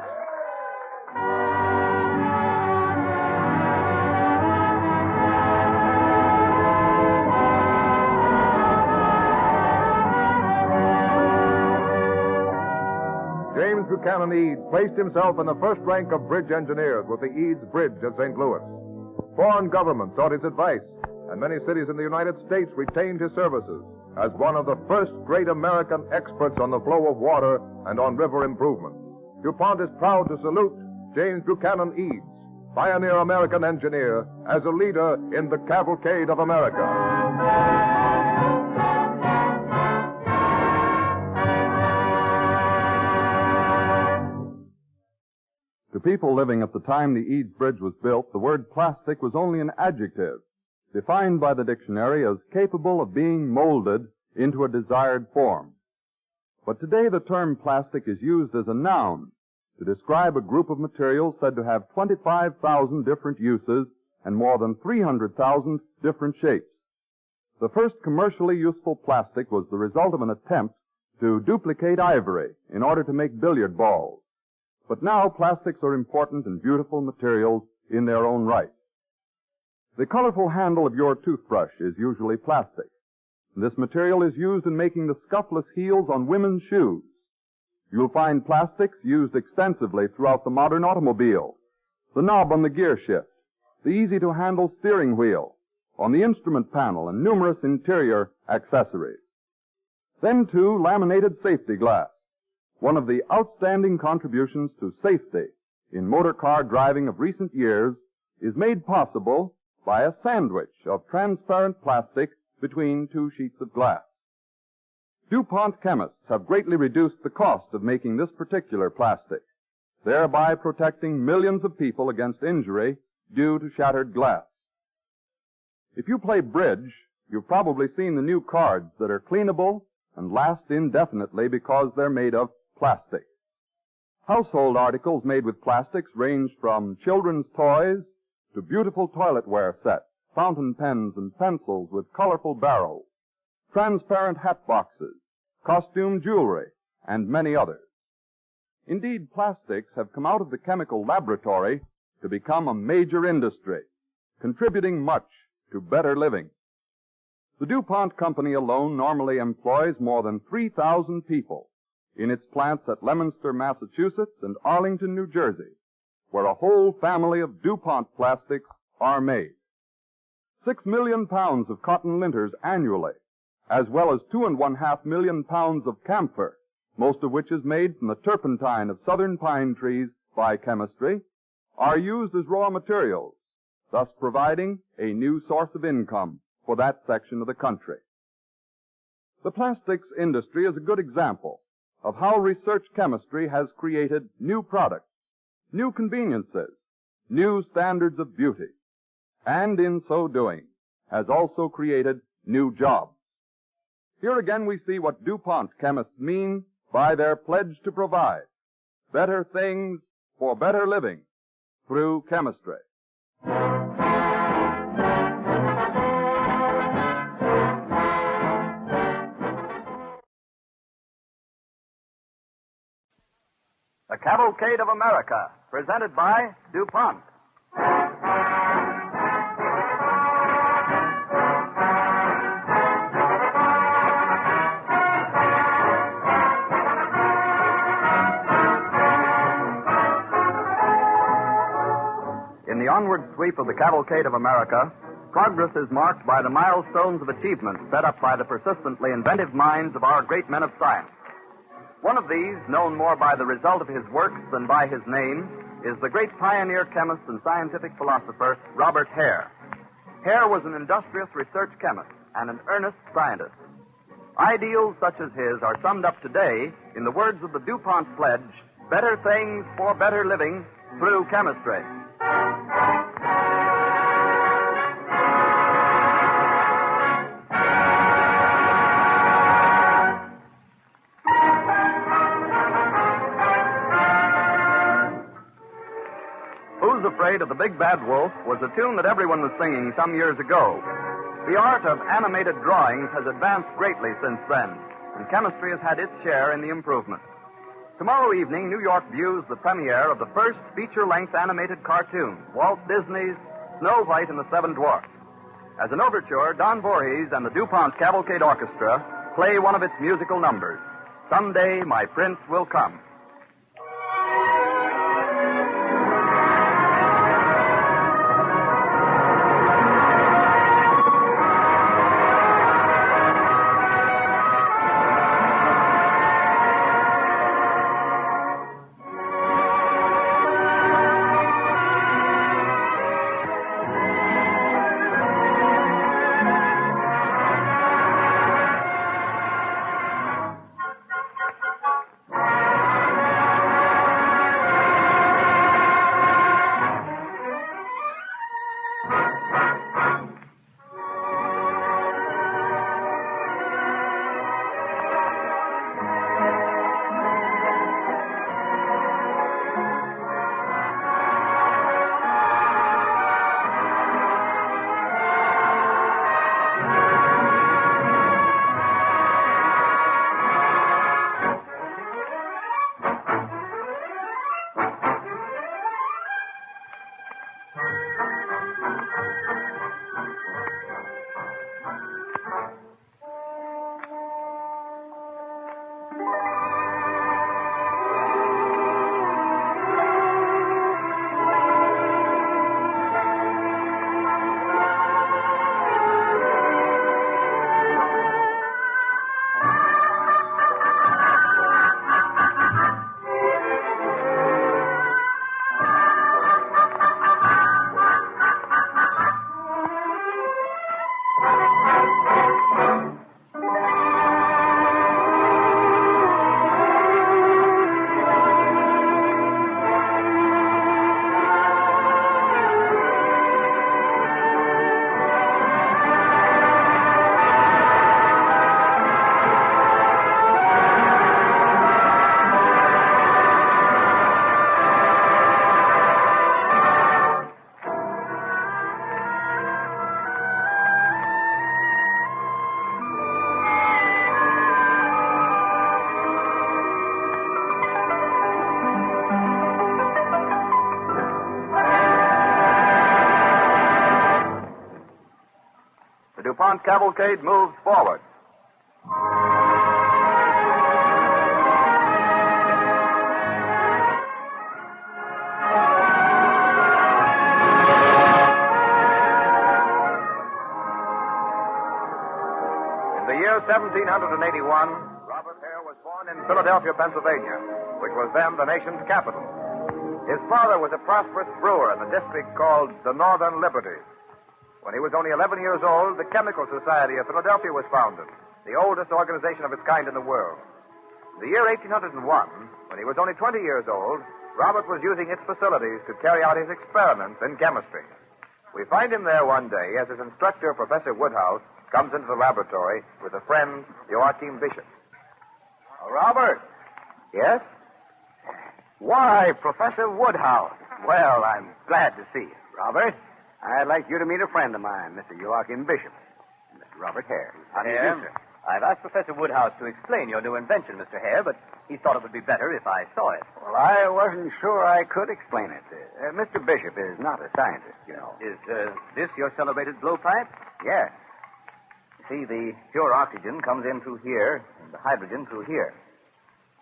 James Buchanan Eads placed himself in the first rank of bridge engineers with the Eads Bridge at St. Louis. Foreign governments sought his advice, and many cities in the United States retained his services as one of the first great American experts on the flow of water and on river improvement. DuPont is proud to salute James Buchanan Eads, pioneer American engineer, as a leader in the Cavalcade of America. To people living at the time the Eads Bridge was built, the word plastic was only an adjective, defined by the dictionary as capable of being molded into a desired form. But today the term plastic is used as a noun to describe a group of materials said to have 25,000 different uses and more than 300,000 different shapes. The first commercially useful plastic was the result of an attempt to duplicate ivory in order to make billiard balls. But now plastics are important and beautiful materials in their own right. The colorful handle of your toothbrush is usually plastic. This material is used in making the scuffless heels on women's shoes. You'll find plastics used extensively throughout the modern automobile. The knob on the gear shift, the easy-to-handle steering wheel, on the instrument panel, and numerous interior accessories. Then, too, laminated safety glass, one of the outstanding contributions to safety in motor car driving of recent years, is made possible by a sandwich of transparent plastic between two sheets of glass. DuPont chemists have greatly reduced the cost of making this particular plastic, thereby protecting millions of people against injury due to shattered glass. If you play bridge, you've probably seen the new cards that are cleanable and last indefinitely because they're made of plastic. Household articles made with plastics range from children's toys to beautiful toiletware sets, fountain pens and pencils with colorful barrels, transparent hat boxes, costume jewelry, and many others. Indeed, plastics have come out of the chemical laboratory to become a major industry, contributing much to better living. The DuPont Company alone normally employs more than 3,000 people in its plants at Leominster, Massachusetts, and Arlington, New Jersey, where a whole family of DuPont plastics are made. 6 million pounds of cotton linters annually, as well as 2.5 million pounds of camphor, most of which is made from the turpentine of southern pine trees by chemistry, are used as raw materials, thus providing a new source of income for that section of the country. The plastics industry is a good example of how research chemistry has created new products, new conveniences, new standards of beauty, and in so doing has also created new jobs. Here again we see what DuPont chemists mean by their pledge to provide better things for better living through chemistry. The Cavalcade of America, presented by DuPont. In the onward sweep of the Cavalcade of America, progress is marked by the milestones of achievement set up by the persistently inventive minds of our great men of science. One of these, known more by the result of his works than by his name, is the great pioneer chemist and scientific philosopher, Robert Hare. Hare was an industrious research chemist and an earnest scientist. Ideals such as his are summed up today in the words of the DuPont pledge, better things for better living through chemistry. Afraid of the Big Bad Wolf was a tune that everyone was singing some years ago. The art of animated drawings has advanced greatly since then, and chemistry has had its share in the improvement. Tomorrow evening, New York views the premiere of the first feature-length animated cartoon, Walt Disney's Snow White and the Seven Dwarfs. As an overture, Don Voorhees and the DuPont Cavalcade Orchestra play one of its musical numbers, Someday My Prince Will Come. DuPont Cavalcade moves forward. In the year 1781, Robert Hale was born in Philadelphia, Pennsylvania, which was then the nation's capital. His father was a prosperous brewer in the district called the Northern Liberties. When he was only 11 years old, the Chemical Society of Philadelphia was founded, the oldest organization of its kind in the world. In the year 1801, when he was only 20 years old, Robert was using its facilities to carry out his experiments in chemistry. We find him there one day as his instructor, Professor Woodhouse, comes into the laboratory with a friend, Joachim Bishop. Oh, Robert. Yes? Why, Professor Woodhouse. Well, I'm glad to see you, Robert. I'd like you to meet a friend of mine, Mr. Joachim Bishop. Mr. Robert Hare. How do you do, sir? I've asked Professor Woodhouse to explain your new invention, Mr. Hare, but he thought it would be better if I saw it. Well, I wasn't sure I could explain it. Mr. Bishop is not a scientist, you know. Is this your celebrated blowpipe? Yes. You see, the pure oxygen comes in through here, and the hydrogen through here.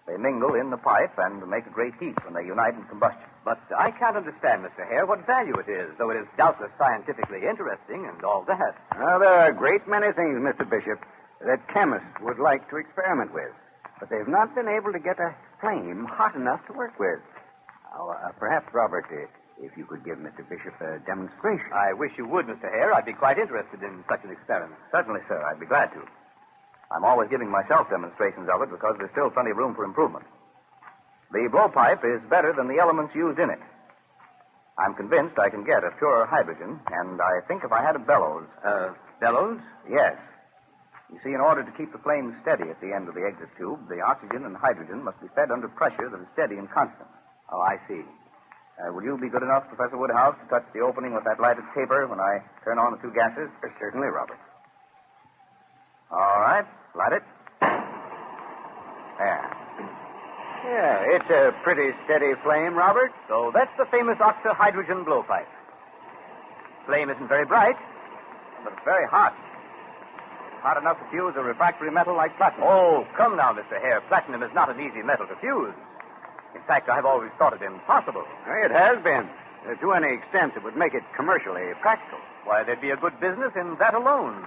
They mingle in the pipe and make a great heat when they unite in combustion. But I can't understand, Mr. Hare, what value it is, though it is doubtless scientifically interesting and all that. Well, there are a great many things, Mr. Bishop, that chemists would like to experiment with, but they've not been able to get a flame hot enough to work with. Perhaps, Robert, if you could give Mr. Bishop a demonstration. I wish you would, Mr. Hare. I'd be quite interested in such an experiment. Certainly, sir. I'd be glad to. I'm always giving myself demonstrations of it because there's still plenty of room for improvement. The blowpipe is better than the elements used in it. I'm convinced I can get a purer hydrogen, and I think if I had a bellows... bellows? Yes. You see, in order to keep the flame steady at the end of the exit tube, the oxygen and hydrogen must be fed under pressure that is steady and constant. Oh, I see. Will you be good enough, Professor Woodhouse, to touch the opening with that lighted taper when I turn on the two gases? Certainly, Robert. All right. Light it. There. Yeah, it's a pretty steady flame, Robert. So that's the famous octahydrogen blowpipe. Flame isn't very bright, but it's very hot. Hot enough to fuse a refractory metal like platinum. Oh, come now, Mr. Hare. Platinum is not an easy metal to fuse. In fact, I've always thought it impossible. It has been. To any extent, it would make it commercially practical. Why, there'd be a good business in that alone.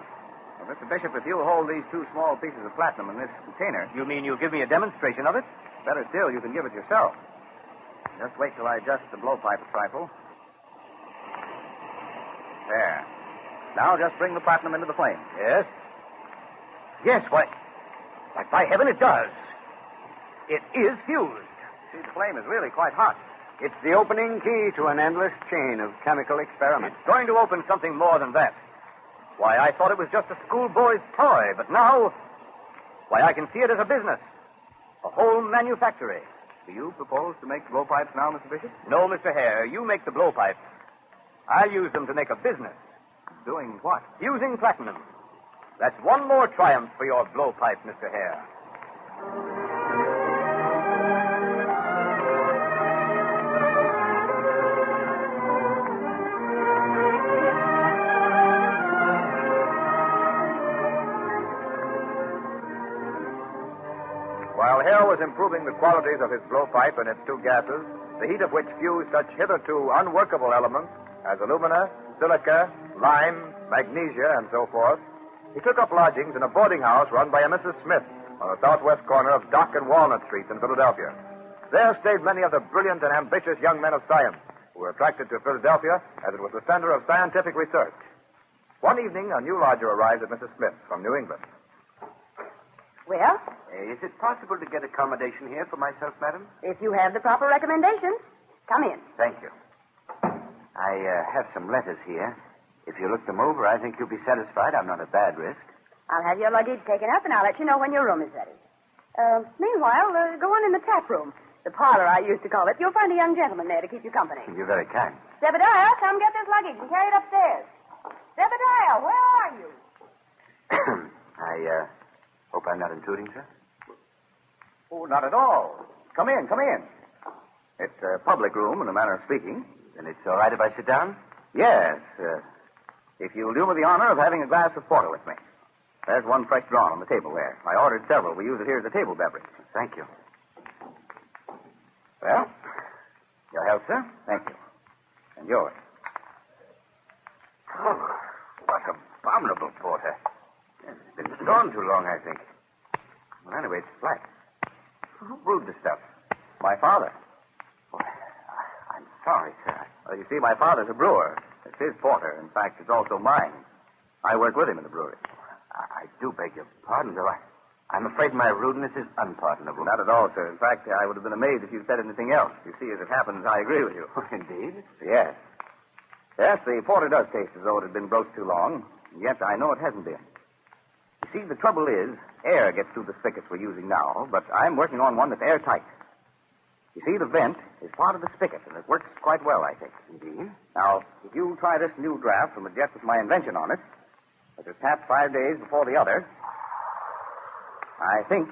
Well, Mr. Bishop, if you'll hold these two small pieces of platinum in this container... You mean you'll give me a demonstration of it? Better still, you can give it yourself. Just wait till I adjust the blowpipe a trifle. There. Now just bring the platinum into the flame. Yes? Yes, why, by heaven, it does. It is fused. See, the flame is really quite hot. It's the opening key to an endless chain of chemical experiments. It's going to open something more than that. Why, I thought it was just a schoolboy's toy, but now... Why, I can see it as a business. A whole manufactory. Do you propose to make blowpipes now, Mr. Bishop? No, Mr. Hare. You make the blowpipes. I'll use them to make a business. Doing what? Using platinum. That's one more triumph for your blowpipe, Mr. Hare. While Hale was improving the qualities of his blowpipe and its two gases, the heat of which fused such hitherto unworkable elements as alumina, silica, lime, magnesia, and so forth, he took up lodgings in a boarding house run by a Mrs. Smith on the southwest corner of Dock and Walnut Streets in Philadelphia. There stayed many of the brilliant and ambitious young men of science who were attracted to Philadelphia as it was the center of scientific research. One evening, a new lodger arrived at Mrs. Smith's from New England. Well? Is it possible to get accommodation here for myself, madam? If you have the proper recommendations, come in. Thank you. I have some letters here. If you look them over, I think you'll be satisfied. I'm not a bad risk. I'll have your luggage taken up, and I'll let you know when your room is ready. Meanwhile, go on in the tap room. The parlor, I used to call it. You'll find a young gentleman there to keep you company. You're very kind. Zebediah, come get this luggage and carry it upstairs. Zebediah, where are you? I hope I'm not intruding, sir. Oh, not at all. Come in, come in. It's a public room, in a manner of speaking. Then it's all right if I sit down? Yes. If you'll do me the honor of having a glass of porter with me. There's one fresh drawn on the table there. I ordered several. We use it here as a table beverage. Thank you. Well, your health, sir. Thank you. And yours. Oh, what abominable porter. It's been stored too long, I think. Well, anyway, it's flat. Who brewed the stuff? My father. Oh, I'm sorry, sir. Well, you see, my father's a brewer. It's his porter. In fact, it's also mine. I work with him in the brewery. I do beg your pardon, though I'm afraid my rudeness is unpardonable. Not at all, sir. In fact, I would have been amazed if you said anything else. You see, as it happens, I agree with you. Indeed? Yes. Yes, the porter does taste as though it had been broached too long, and yet I know it hasn't been. You see, the trouble is, air gets through the spigots we're using now, but I'm working on one that's airtight. You see, the vent is part of the spigot, and it works quite well, I think. Indeed? Now, if you try this new draft from a jet with my invention on it, which was tapped 5 days before the other, I think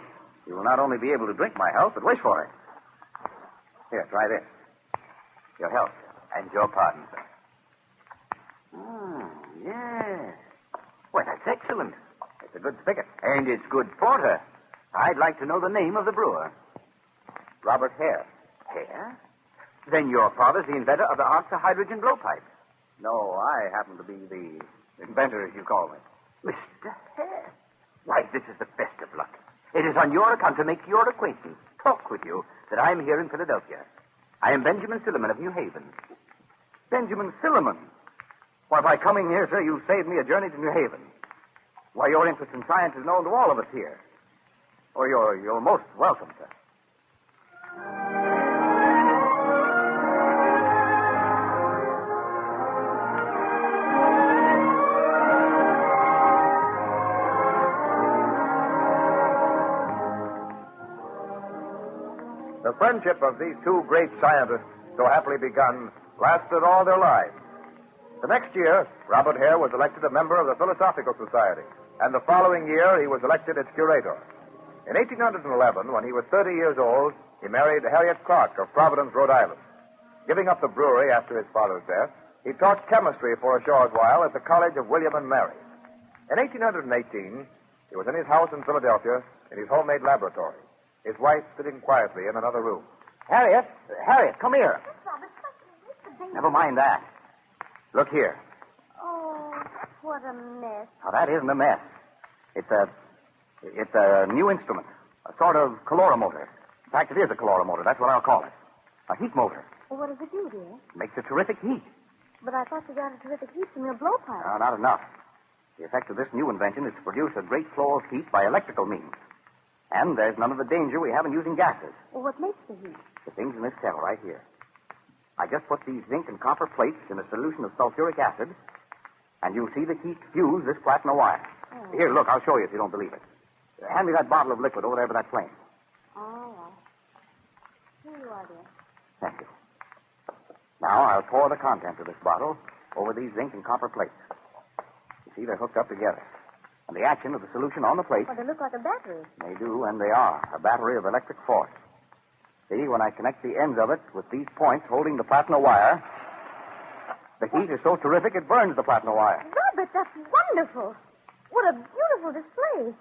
you will not only be able to drink my health, but wish for it. Here, try this. Your health. And your pardon, sir. Oh, yes. Well, that's excellent. It's a good spigot. And it's good porter. I'd like to know the name of the brewer. Robert Hare. Hare? Then your father's the inventor of the oxyhydrogen blowpipe. No, I happen to be the inventor, as you call me. Mr. Hare. Why, this is the best of luck. It is on your account to make your acquaintance, talk with you, that I am here in Philadelphia. I am Benjamin Silliman of New Haven. Benjamin Silliman? Why, by coming here, sir, you've saved me a journey to New Haven. Why, your interest in science is known to all of us here. Oh, you're most welcome, sir. The friendship of these two great scientists, so happily begun, lasted all their lives. The next year, Robert Hare was elected a member of the Philosophical Society, and the following year he was elected its curator. In 1811, when he was 30 years old, he married Harriet Clark of Providence, Rhode Island. Giving up the brewery after his father's death, he taught chemistry for a short while at the College of William and Mary. In 1818, he was in his house in Philadelphia in his homemade laboratory, his wife sitting quietly in another room. Harriet, come here. Robert, Never mind that. Look here. Oh, what a mess. Now, that isn't a mess. It's a new instrument, a sort of calorimeter. In fact, it is a calorimeter. That's what I'll call it. A heat motor. Well, what does it do, dear? Makes a terrific heat. But I thought you got a terrific heat from your blowpipe. No, not enough. The effect of this new invention is to produce a great flow of heat by electrical means. And there's none of the danger we have in using gases. Well, what makes the heat? The thing's in this kettle right here. I just put these zinc and copper plates in a solution of sulfuric acid, and you'll see the heat fuse this platinum wire. Oh. Here, look, I'll show you if you don't believe it. Hand me that bottle of liquid over there by that flame. All right. Here you are, dear. Thank you. Now I'll pour the contents of this bottle over these zinc and copper plates. You see, they're hooked up together. And the action of the solution on the plate... Well, they look like a battery. They do, and they are. A battery of electric force. See, when I connect the ends of it with these points holding the platinum wire, the heat is so terrific it burns the platinum wire. Robert, that's wonderful. What a beautiful display.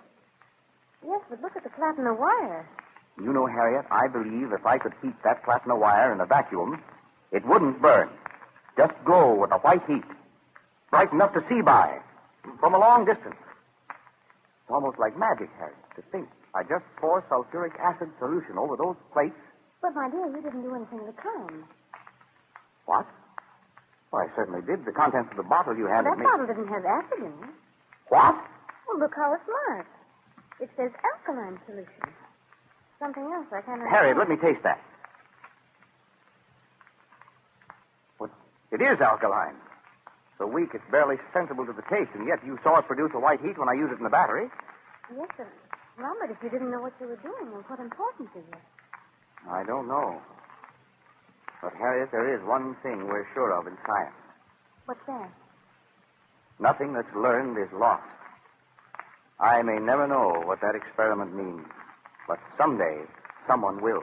Yes, but look at the platinum wire. You know, Harriet, I believe if I could heat that platinum wire in a vacuum, it wouldn't burn. Just glow with a white heat. Bright enough to see by from a long distance. It's almost like magic, Harriet, to think. I just pour sulfuric acid solution over those plates. But, my dear, you didn't do anything of the kind. What? Well, I certainly did. The contents of the bottle you handed That me. bottle didn't have acid in it. What? Well, look how it's marked. It says alkaline solution. Something else I can't understand. Harriet, let me taste that. Well, it is alkaline. So weak it's barely sensible to the taste, and yet you saw it produce a white heat when I used it in the battery. Yes, sir. Robert, if you didn't know what you were doing, then what importance is it? I don't know. But, Harriet, there is one thing we're sure of in science. What's that? Nothing that's learned is lost. I may never know what that experiment means, but someday someone will.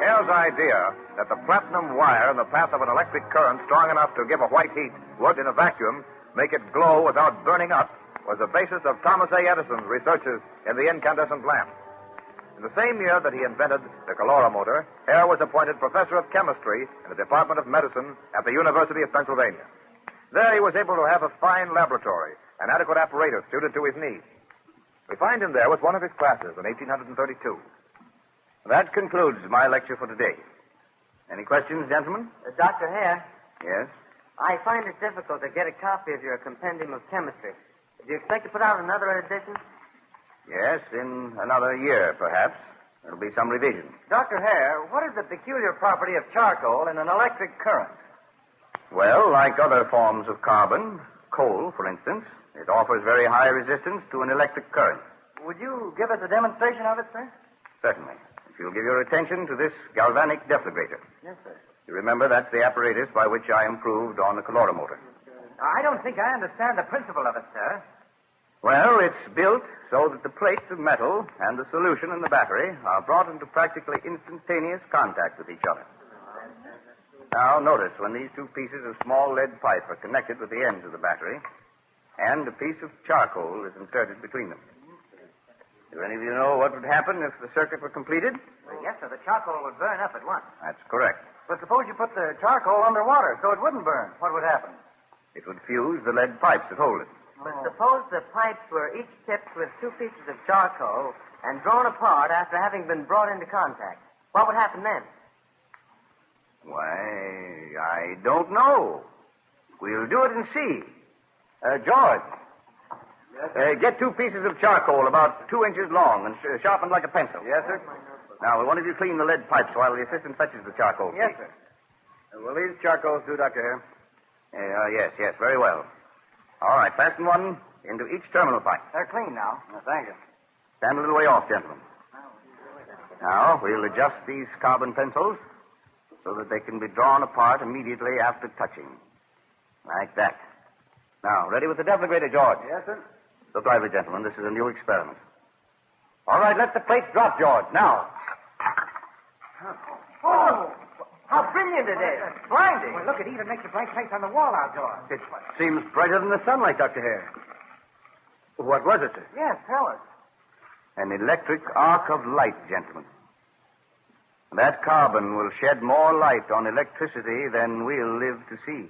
Hale's idea that the platinum wire in the path of an electric current strong enough to give a white heat would, in a vacuum, make it glow without burning up was the basis of Thomas A. Edison's researches in the incandescent lamp. In the same year that he invented the calorimeter, Hale was appointed professor of chemistry in the Department of Medicine at the University of Pennsylvania. There he was able to have a fine laboratory and adequate apparatus suited to his needs. We find him there with one of his classes in 1832. That concludes my lecture for today. Any questions, gentlemen? Dr. Hare, Yes? I find it difficult to get a copy of your compendium of chemistry. Do you expect to put out another edition? Yes, in another year, perhaps. There'll be some revision. Dr. Hare, what is the peculiar property of charcoal in an electric current? Well, like other forms of carbon, coal, for instance, it offers very high resistance to an electric current. Would you give us a demonstration of it, sir? Certainly. If you'll give your attention to this galvanic deflagrator. Yes, sir. You remember that's the apparatus by which I improved on the calorimeter. I don't think I understand the principle of it, sir. Well, it's built so that the plates of metal and the solution in the battery are brought into practically instantaneous contact with each other. Now, notice when these two pieces of small lead pipe are connected with the ends of the battery, and a piece of charcoal is inserted between them. Do any of you know what would happen if the circuit were completed? Well, yes, sir. The charcoal would burn up at once. That's correct. But suppose you put the charcoal underwater so it wouldn't burn. What would happen? It would fuse the lead pipes that hold it. But suppose the pipes were each tipped with two pieces of charcoal and drawn apart after having been brought into contact. What would happen then? Why, I don't know. We'll do it and see. George. Yes, get two pieces of charcoal about 2 inches long and sharpened like a pencil. Yes, sir. Now, will one of you clean the lead pipes while the assistant fetches the charcoal? Yes, sir. Will these charcoals do, Dr. Hare? Yes, very well. All right, fasten one into each terminal pipe. They're clean now. Thank you. Stand a little way off, gentlemen. Now, we'll adjust these carbon pencils so that they can be drawn apart immediately after touching. Like that. Now, ready with the deflagrator, George? Yes, sir. Look lively, gentlemen. This is a new experiment. All right, let the plates drop, George. Now. Oh! How brilliant it is. It's blinding. Well, look, it even makes a bright place on the wall outdoors. It seems brighter than the sunlight, Dr. Hare. What was it, sir? Yes, tell us. An electric arc of light, gentlemen. That carbon will shed more light on electricity than we'll live to see.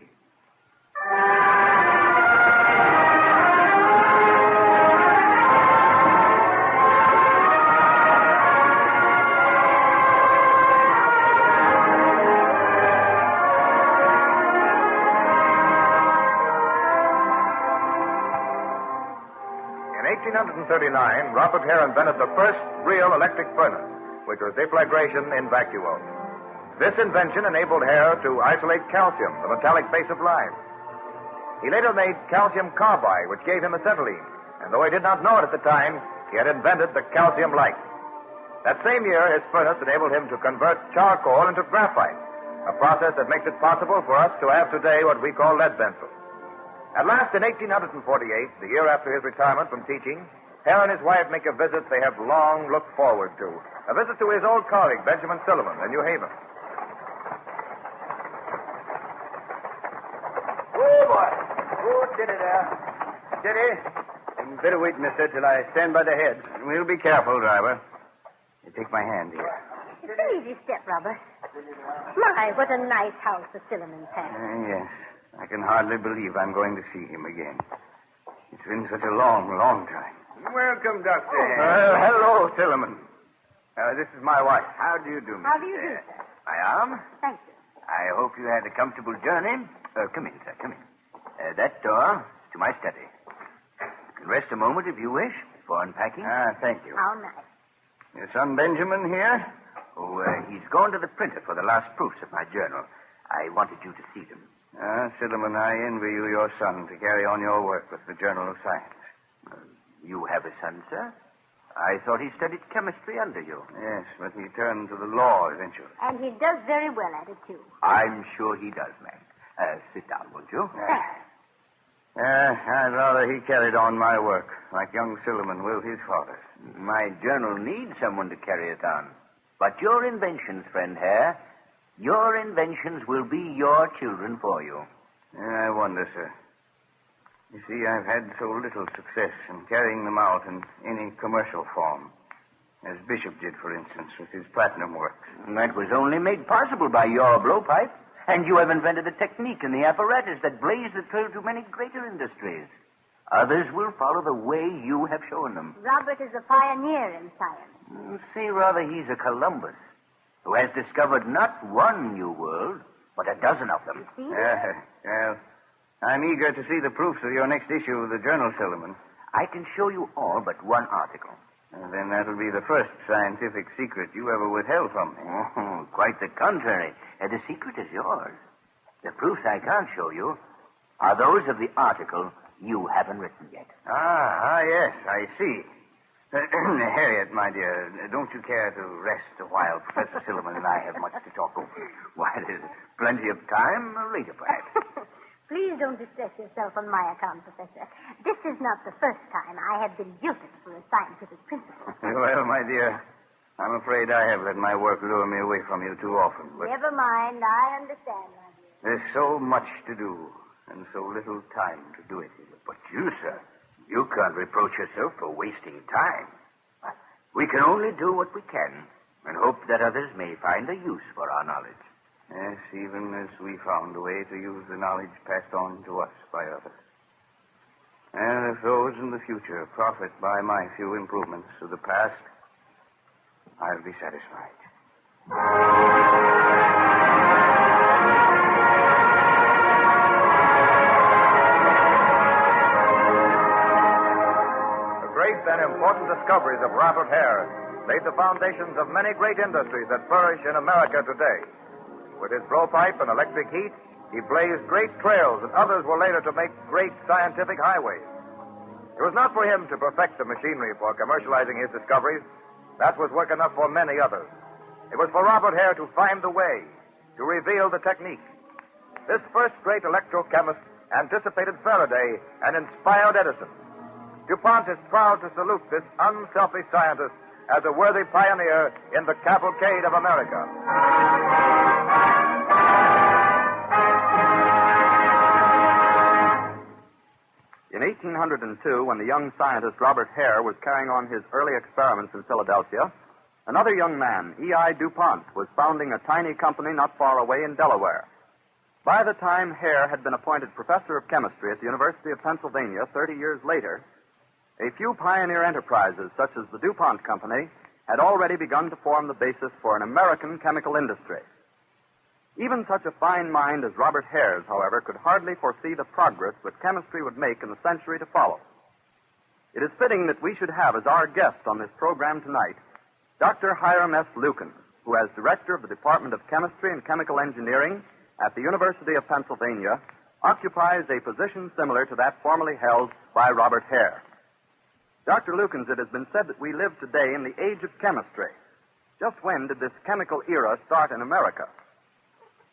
In 1839, Robert Hare invented the first real electric furnace, which was deflagration in vacuo. This invention enabled Hare to isolate calcium, the metallic base of lime. He later made calcium carbide, which gave him acetylene, and though he did not know it at the time, he had invented the calcium light. That same year, his furnace enabled him to convert charcoal into graphite, a process that makes it possible for us to have today what we call lead pencils. At last, in 1848, the year after his retirement from teaching, Hare and his wife make a visit they have long looked forward to. A visit to his old colleague, Benjamin Sullivan, in New Haven. Oh, boy. Oh, did it there. Steady. And better wait, mister, till I stand by the head. We'll be careful, driver. You take my hand here. It's an easy step, Robert. My, what a nice house the Silliman's had. Yes. I can hardly believe I'm going to see him again. It's been such a long, long time. Welcome, Doctor. Hello, Silliman. This is my wife. How do you do, How do you do, sir? I am. Thank you. I hope you had a comfortable journey. Come in, sir. Come in. That door is to my study. You can rest a moment if you wish before unpacking. Thank you. How nice. Your son Benjamin here? Oh, he's gone to the printer for the last proofs of my journal. I wanted you to see them. Silliman, I envy you your son to carry on your work with the Journal of Science. You have a son, sir? I thought he studied chemistry under you. Yes, but he turned to the law eventually. And he does very well at it, too. I'm sure he does, ma'am. Sit down, won't you? I'd rather he carried on my work, like young Sullivan will his father's. My journal needs someone to carry it on. But your inventions, friend Hare, your inventions will be your children for you. I wonder, sir. You see, I've had so little success in carrying them out in any commercial form. As Bishop did, for instance, with his platinum works. And that was only made possible by your blowpipe. And you have invented a technique in the apparatus that blazed the trail to many greater industries. Others will follow the way you have shown them. Robert is a pioneer in science. Say rather he's a Columbus who has discovered not one new world, but a dozen of them. Well, I'm eager to see the proofs of your next issue of the journal, Sullivan. I can show you all but one article. And then that'll be the first scientific secret you ever withheld from me. Oh, quite the contrary. The secret is yours. The proofs I can't show you are those of the article you haven't written yet. Yes, I see. Harriet, my dear, don't you care to rest a while? Professor Sullivan and I have much to talk over. Why, there's plenty of time later, perhaps. Please don't distress yourself on my account, Professor. This is not the first time I have been guilty for a scientific principle. Well, my dear, I'm afraid I have let my work lure me away from you too often. But Never mind. I understand, my dear. there's so much to do and so little time to do it. But you, sir, you can't reproach yourself for wasting time. We can only do what we can and hope that others may find a use for our knowledge. Yes, even as we found a way to use the knowledge passed on to us by others. And if those in the future profit by my few improvements of the past, I'll be satisfied. The great and important discoveries of Robert Hare laid the foundations of many great industries that flourish in America today. With his blowpipe and electric heat, he blazed great trails that others were later to make great scientific highways. It was not for him to perfect the machinery for commercializing his discoveries. That was work enough for many others. It was for Robert Hare to find the way, to reveal the technique. This first great electrochemist anticipated Faraday and inspired Edison. DuPont is proud to salute this unselfish scientist as a worthy pioneer in the cavalcade of America. In 1802, when the young scientist Robert Hare was carrying on his early experiments in Philadelphia, another young man, E.I. DuPont, was founding a tiny company not far away in Delaware. By the time Hare had been appointed professor of chemistry at the University of Pennsylvania 30 years later, a few pioneer enterprises, such as the DuPont Company, had already begun to form the basis for an American chemical industry. Even such a fine mind as Robert Hare's, however, could hardly foresee the progress that chemistry would make in the century to follow. It is fitting that we should have as our guest on this program tonight Dr. Hiram S. Lucan, who, as director of the Department of Chemistry and Chemical Engineering at the University of Pennsylvania, occupies a position similar to that formerly held by Robert Hare. Dr. Lucans, it has been said that we live today in the age of chemistry. Just when did this chemical era start in America?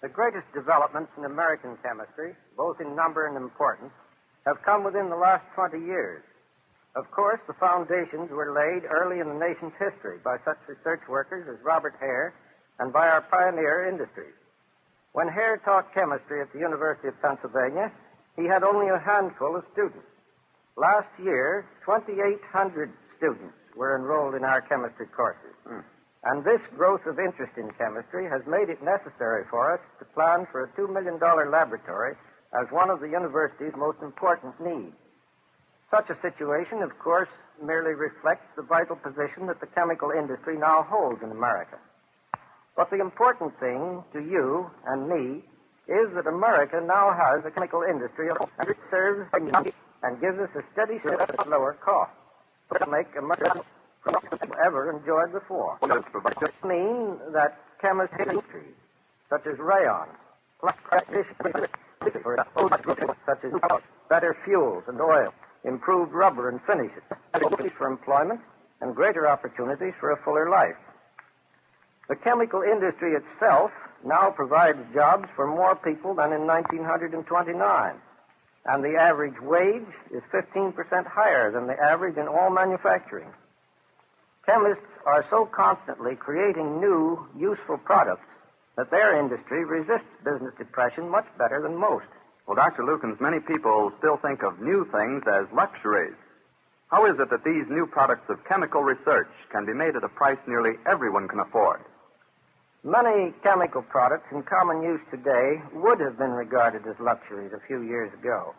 The greatest developments in American chemistry, both in number and importance, have come within the last 20 years. Of course, the foundations were laid early in the nation's history by such research workers as Robert Hare and by our pioneer industries. When Hare taught chemistry at the University of Pennsylvania, he had only a handful of students. Last year, 2,800 students were enrolled in our chemistry courses. And this growth of interest in chemistry has made it necessary for us to plan for a $2 million laboratory as one of the university's most important needs. Such a situation, of course, merely reflects the vital position that the chemical industry now holds in America. But the important thing to you and me is that America now has a chemical industry and it serves and gives us a steady source at lower cost. To make America ever enjoyed before. This means that chemistry, such as rayon, such as better fuels and oil, improved rubber and finishes, for employment and greater opportunities for a fuller life. The chemical industry itself now provides jobs for more people than in 1929, and the average wage is 15% higher than the average in all manufacturing. Chemists are so constantly creating new, useful products that their industry resists business depression much better than most. Well, Dr. Lucans, many people still think of new things as luxuries. How is it that these new products of chemical research can be made at a price nearly everyone can afford? Many chemical products in common use today would have been regarded as luxuries a few years ago.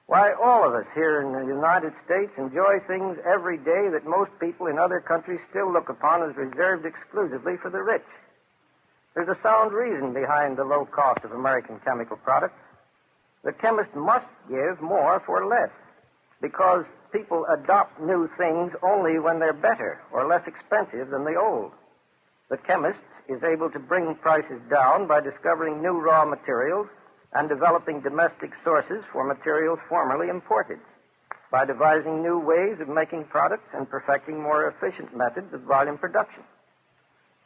Why, all of us here in the United States enjoy things every day that most people in other countries still look upon as reserved exclusively for the rich. There's a sound reason behind the low cost of American chemical products. The chemist must give more for less, because people adopt new things only when they're better or less expensive than the old. The chemist is able to bring prices down by discovering new raw materials and developing domestic sources for materials formerly imported, by devising new ways of making products and perfecting more efficient methods of volume production.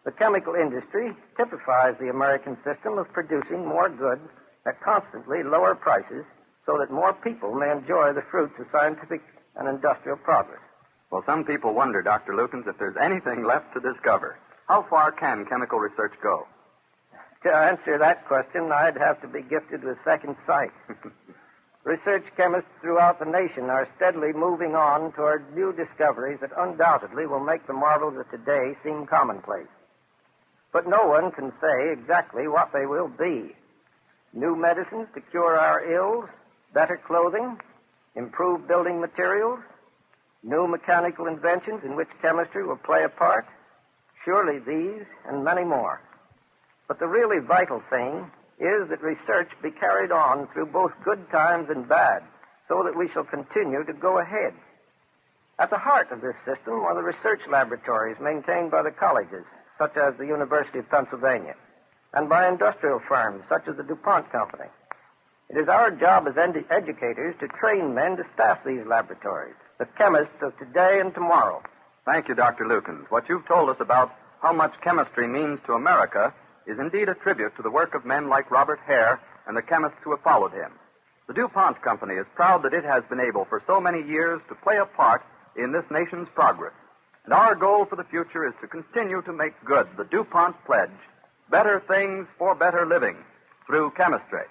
The chemical industry typifies the American system of producing more goods at constantly lower prices so that more people may enjoy the fruits of scientific and industrial progress. Well, some people wonder, Dr. Lukens, if there's anything left to discover. How far can chemical research go? To answer that question, I'd have to be gifted with second sight. Research chemists throughout the nation are steadily moving on toward new discoveries that undoubtedly will make the marvels of today seem commonplace. But no one can say exactly what they will be. New medicines to cure our ills, better clothing, improved building materials, new mechanical inventions in which chemistry will play a part. Surely these and many more. But the really vital thing is that research be carried on through both good times and bad, so that we shall continue to go ahead. At the heart of this system are the research laboratories maintained by the colleges, such as the University of Pennsylvania, and by industrial firms, such as the DuPont Company. It is our job as educators to train men to staff these laboratories, the chemists of today and tomorrow. Thank you, Dr. Lukens. What you've told us about how much chemistry means to America is indeed a tribute to the work of men like Robert Hare and the chemists who have followed him. The DuPont Company is proud that it has been able for so many years to play a part in this nation's progress. And our goal for the future is to continue to make good the DuPont pledge, better things for better living, through chemistry.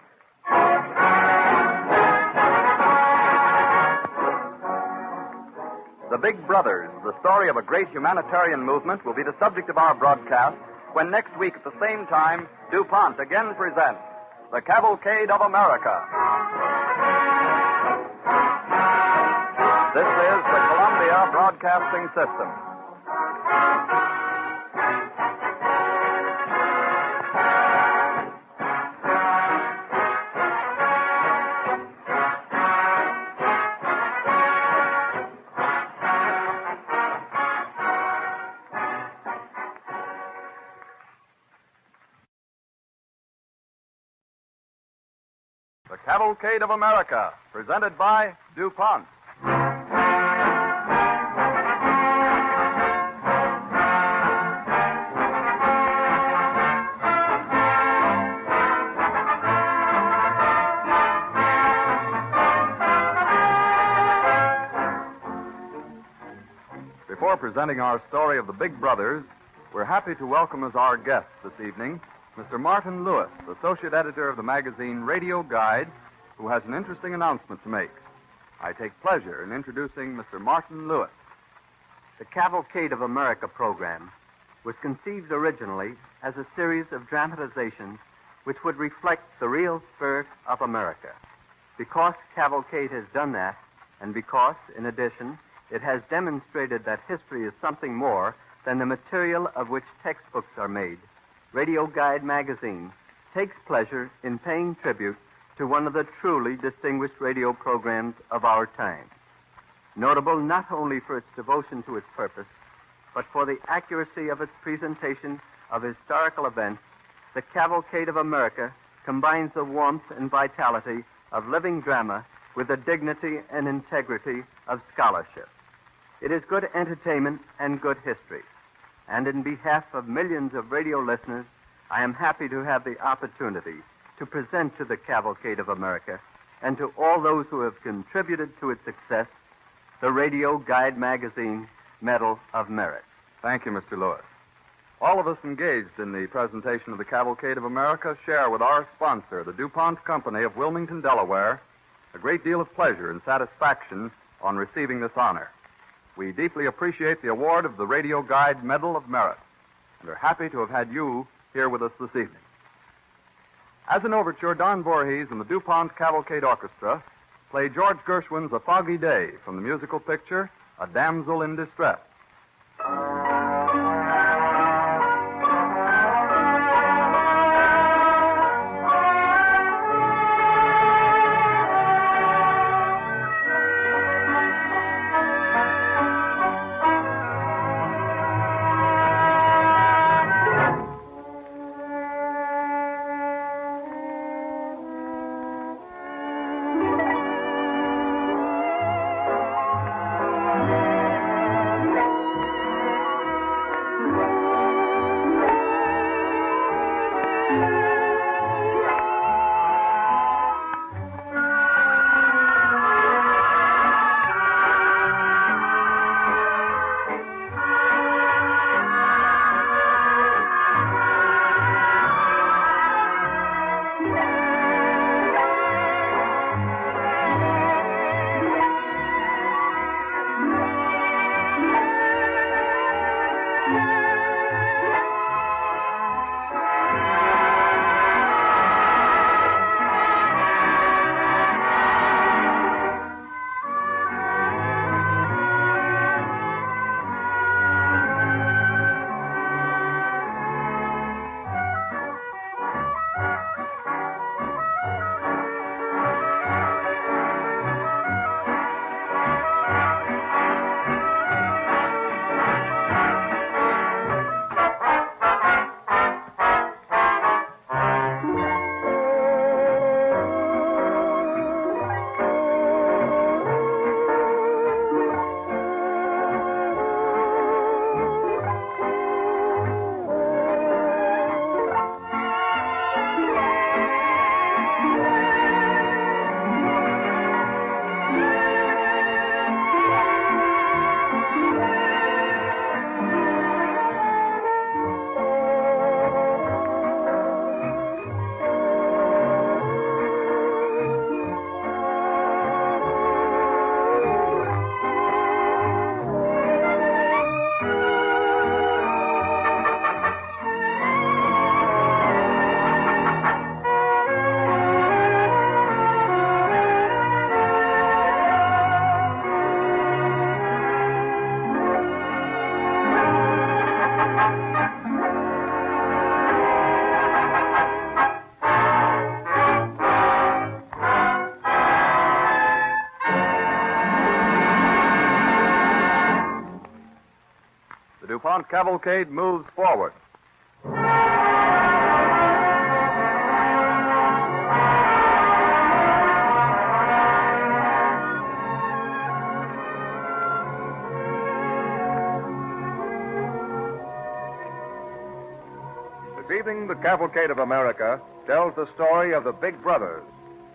The Big Brothers, the story of a great humanitarian movement, will be the subject of our broadcast when next week at the same time, DuPont again presents the Cavalcade of America. This is the Columbia Broadcasting System. The Cavalcade of America, presented by DuPont. Before presenting our story of the Big Brothers, we're happy to welcome as our guest this evening Mr. Martin Lewis, associate editor of the magazine Radio Guide, who has an interesting announcement to make. I take pleasure in introducing Mr. Martin Lewis. The Cavalcade of America program was conceived originally as a series of dramatizations which would reflect the real spirit of America. Because Cavalcade has done that, and because, in addition, it has demonstrated that history is something more than the material of which textbooks are made, Radio Guide magazine takes pleasure in paying tribute to one of the truly distinguished radio programs of our time. Notable not only for its devotion to its purpose, but for the accuracy of its presentation of historical events, the Cavalcade of America combines the warmth and vitality of living drama with the dignity and integrity of scholarship. It is good entertainment and good history. And in behalf of millions of radio listeners, I am happy to have the opportunity to present to the Cavalcade of America and to all those who have contributed to its success the Radio Guide magazine Medal of Merit. Thank you, Mr. Lewis. All of us engaged in the presentation of the Cavalcade of America share with our sponsor, the DuPont Company of Wilmington, Delaware, a great deal of pleasure and satisfaction on receiving this honor. We deeply appreciate the award of the Radio Guide Medal of Merit and are happy to have had you here with us this evening. As an overture, Don Voorhees and the DuPont Cavalcade Orchestra play George Gershwin's A Foggy Day from the musical picture A Damsel in Distress. The DuPont Cavalcade moves forward. This evening, the Cavalcade of America tells the story of the Big Brothers,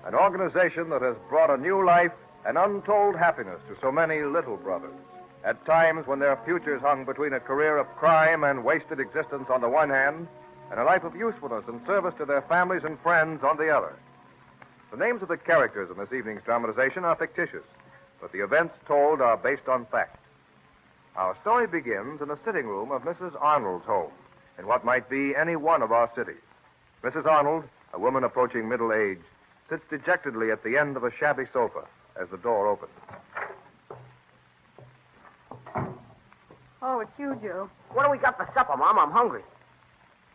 an organization that has brought a new life and untold happiness to so many little brothers. At times when their futures hung between a career of crime and wasted existence on the one hand, and a life of usefulness and service to their families and friends on the other. The names of the characters in this evening's dramatization are fictitious, but the events told are based on fact. Our story begins in the sitting room of Mrs. Arnold's home, in what might be any one of our cities. Mrs. Arnold, a woman approaching middle age, sits dejectedly at the end of a shabby sofa as the door opens. Oh, it's you, Joe. What do we got for supper, Mom? I'm hungry.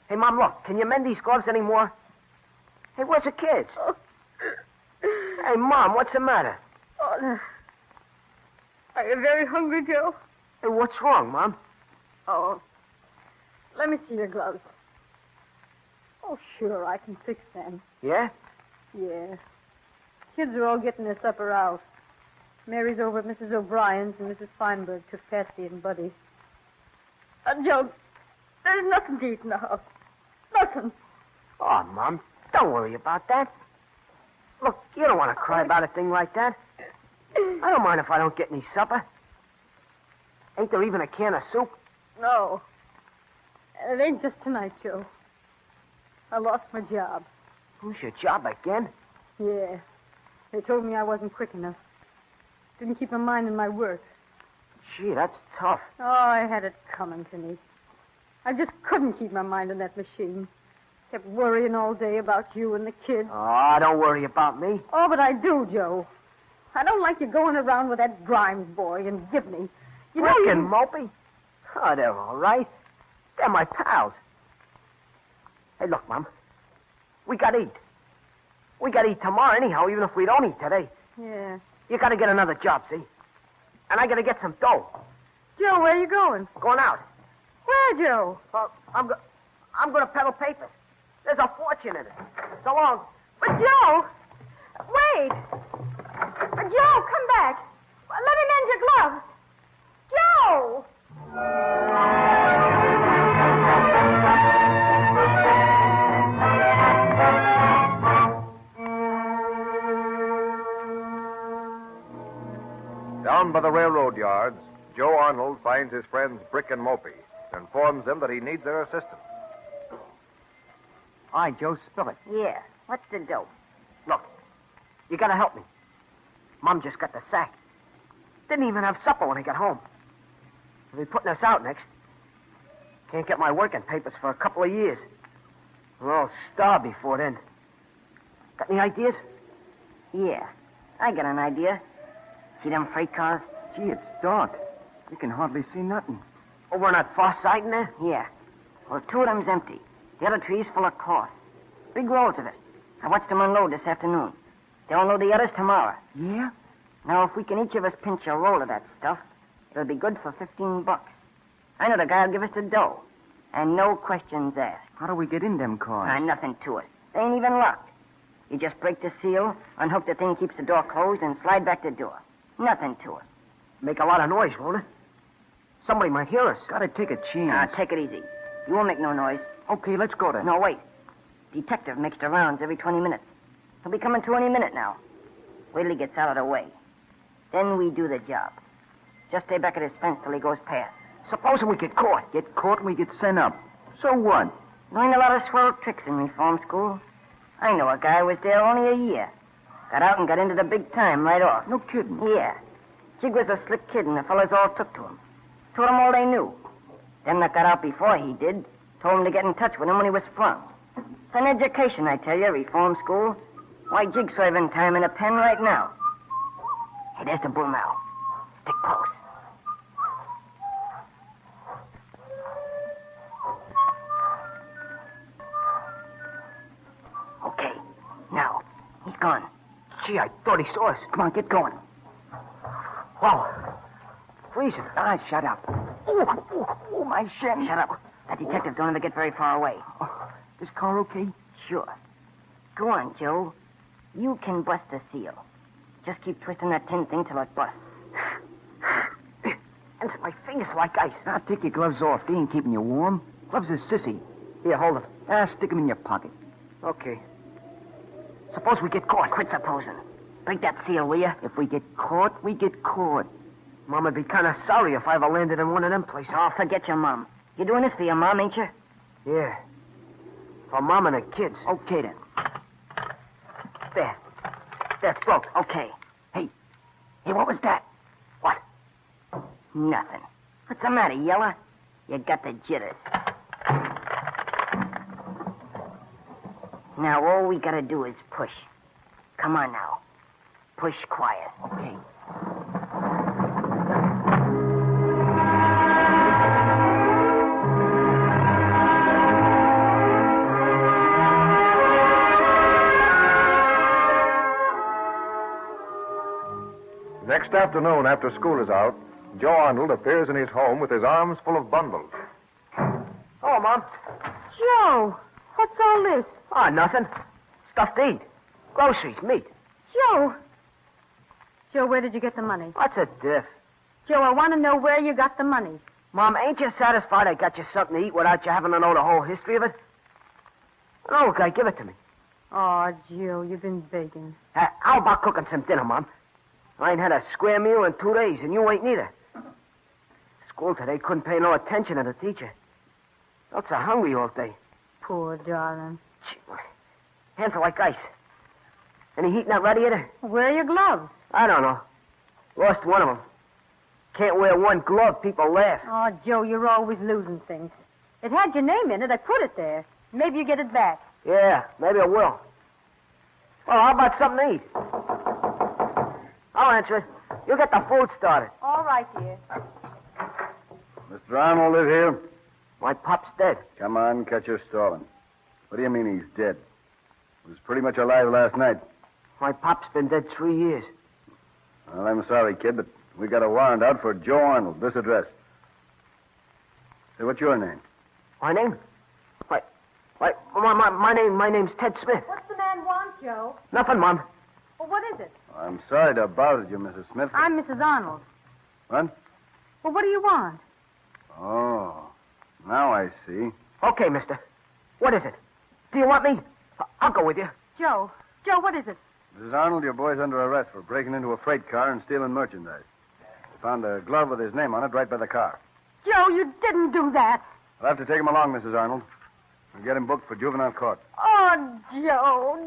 Hey, Mom, look. Can you mend these gloves anymore? Hey, where's the kids? Oh. Hey, Mom, what's the matter? Oh, no. Are you very hungry, Joe? Hey, what's wrong, Mom? Oh, let me see your gloves. Oh, sure, I can fix them. Yeah? Yeah. Kids are all getting their supper out. Mary's over at Mrs. O'Brien's, and Mrs. Feinberg took Patsy and Buddy. Joe, there's nothing to eat in the house. Nothing. Oh, Mom, don't worry about that. Look, you don't want to cry about a thing like that. I don't mind if I don't get any supper. Ain't there even a can of soup? No. And it ain't just tonight, Joe. I lost my job. Lose your job again? Yeah. They told me I wasn't quick enough. Didn't keep my mind in my work. Gee, that's tough. Oh, I had it coming to me. I just couldn't keep my mind on that machine. Kept worrying all day about you and the kids. Oh, don't worry about me. Oh, but I do, Joe. I don't like you going around with that Grimes boy and Gibney. You know Brick you... and Mopey? Oh, they're all right. They're my pals. Hey, look, Mom. We got to eat. We got to eat tomorrow anyhow, even if we don't eat today. Yeah. You got to get another job, see? And I got to get some dough. Joe, where are you going? Going out. Where, Joe? I'm going to peddle papers. There's a fortune in it. So long. But, Joe! Wait! Joe, come back. Let me mend your gloves. Joe! Down by the railroad yards, Joe Arnold finds his friends Brick and Mopey and informs them that he needs their assistance. All right, Joe, spill it. Yeah. What's the dope? Look, you got to help me. Mom just got the sack. Didn't even have supper when I got home. They'll be putting us out next. Can't get my working papers for a couple of years. We're all starved before then. Got any ideas? Yeah. I got an idea. See them freight cars? Gee, it's dark. You can hardly see nothing. Over on that far side in there? Yeah. Well, 2 of them's empty. The other 3's full of cloth. Big rolls of it. I watched them unload this afternoon. They'll unload the others tomorrow. Yeah? Now, if we can each of us pinch a roll of that stuff, it'll be good for $15. I know the guy'll give us the dough. And no questions asked. How do we get in them cars? Nothing to it. They ain't even locked. You just break the seal, unhook the thing that keeps the door closed, and slide back the door. Nothing to it. Make a lot of noise, won't it? Somebody might hear us. Gotta take a chance. Take it easy. You won't make no noise. Okay, let's go then. No, wait. Detective makes the rounds every 20 minutes. He'll be coming through any minute now. Wait till he gets out of the way. Then we do the job. Just stay back at his fence till he goes past. Supposing we get caught. Get caught and we get sent up. So what? Learned a lot of swell tricks in reform school. I know a guy who was there only a year. Got out and got into the big time right off. No kidding. Yeah. Jig was a slick kid, and the fellas all took to him. Told him all they knew. Them that got out before he did told him to get in touch with him when he was sprung. It's an education, I tell you, reform school. Why, Jig's serving time in a pen right now. Hey, there's the bull now. Stick close. Okay, now, he's gone. Gee, I thought he saw us. Come on, get going. Wow. Freezing. Shut up. Oh, my shin. Shut up. That detective don't ever get very far away. This car okay? Sure. Go on, Joe. You can bust the seal. Just keep twisting that tin thing till it busts. And my fingers like ice. Now, take your gloves off. They ain't keeping you warm. Gloves are sissy. Here, hold them. Stick them in your pocket. Okay. Suppose we get caught. Quit supposing. Break that seal, will you? If we get caught, we get caught. Mom'd be kind of sorry if I ever landed in one of them places. Oh, forget your mom. You're doing this for your mom, ain't you? Yeah. For Mom and the kids. Okay, then. There. That's broke. Okay. Hey, what was that? What? Nothing. What's the matter, Yella? You got the jitters. Now, all we gotta do is push. Come on now. Push quiet. Okay. Next afternoon, after school is out, Joe Arnold appears in his home with his arms full of bundles. Oh, Mom. Joe, what's all this? Oh, nothing. Stuff to eat. Groceries, meat. Joe. Joe, where did you get the money? What's a diff? Joe, I want to know where you got the money. Mom, ain't you satisfied I got you something to eat without you having to know the whole history of it? No, guy, give it to me. Oh, Joe, you've been begging. How about cooking some dinner, Mom? I ain't had a square meal in 2 days, and you ain't neither. School today couldn't pay no attention to the teacher. Felt so hungry all day. Poor darling. Hands are like ice. Any heat in that radiator? Where are your gloves? I don't know. Lost one of them. Can't wear one glove, people laugh. Oh, Joe, you're always losing things. It had your name in it. I put it there. Maybe you get it back. Yeah, maybe I will. Well, how about something to eat? I'll answer it. You get the food started. All right, dear. Mr. Arnold live here? My pop's dead. Come on, cut your stalling. What do you mean he's dead? He was pretty much alive last night. My pop's been dead 3 years. Well, I'm sorry, kid, but we got a warrant out for Joe Arnold, this address. Say, what's your name? My name? My name's Ted Smith. What's the man want, Joe? Nothing, Mom. Well, what is it? I'm sorry to have bothered you, Mrs. Smith. I'm Mrs. Arnold. What? Well, what do you want? Oh, now I see. Okay, mister. What is it? Do you want me? I'll go with you. Joe, what is it? Mrs. Arnold, your boy's under arrest for breaking into a freight car and stealing merchandise. They found a glove with his name on it right by the car. Joe, you didn't do that. I'll have to take him along, Mrs. Arnold. We'll get him booked for juvenile court. Oh, Joe.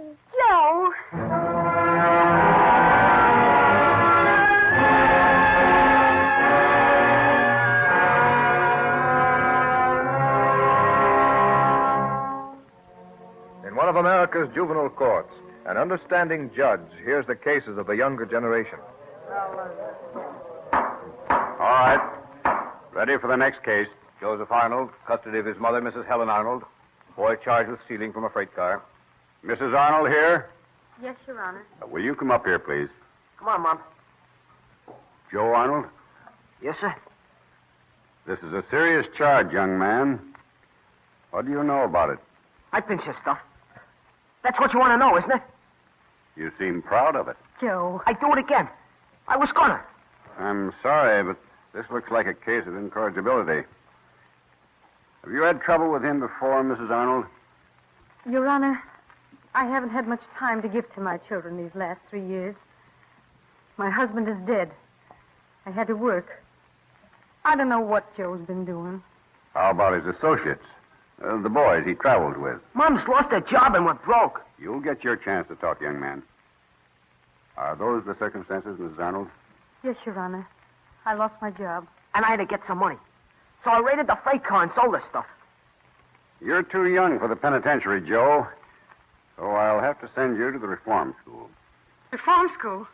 In one of America's juvenile courts, an understanding judge hears the cases of the younger generation. All right. Ready for the next case. Joseph Arnold, custody of his mother, Mrs. Helen Arnold. Boy charged with stealing from a freight car. Mrs. Arnold here? Yes, Your Honor. Will you come up here, please? Come on, Mom. Joe Arnold? Yes, sir. This is a serious charge, young man. What do you know about it? I pinch your stuff. That's what you want to know, isn't it? You seem proud of it. Joe. I do it again. I was gonna. I'm sorry, but this looks like a case of incorrigibility. Have you had trouble with him before, Mrs. Arnold? Your Honor, I haven't had much time to give to my children these last 3 years. My husband is dead. I had to work. I don't know what Joe's been doing. How about his associates? The boys he traveled with. Mom's lost her job and went broke. You'll get your chance to talk, young man. Are those the circumstances, Mrs. Arnold? Yes, Your Honor. I lost my job. And I had to get some money. So I raided the freight car and sold the stuff. You're too young for the penitentiary, Joe. So I'll have to send you to the reform school. Reform school?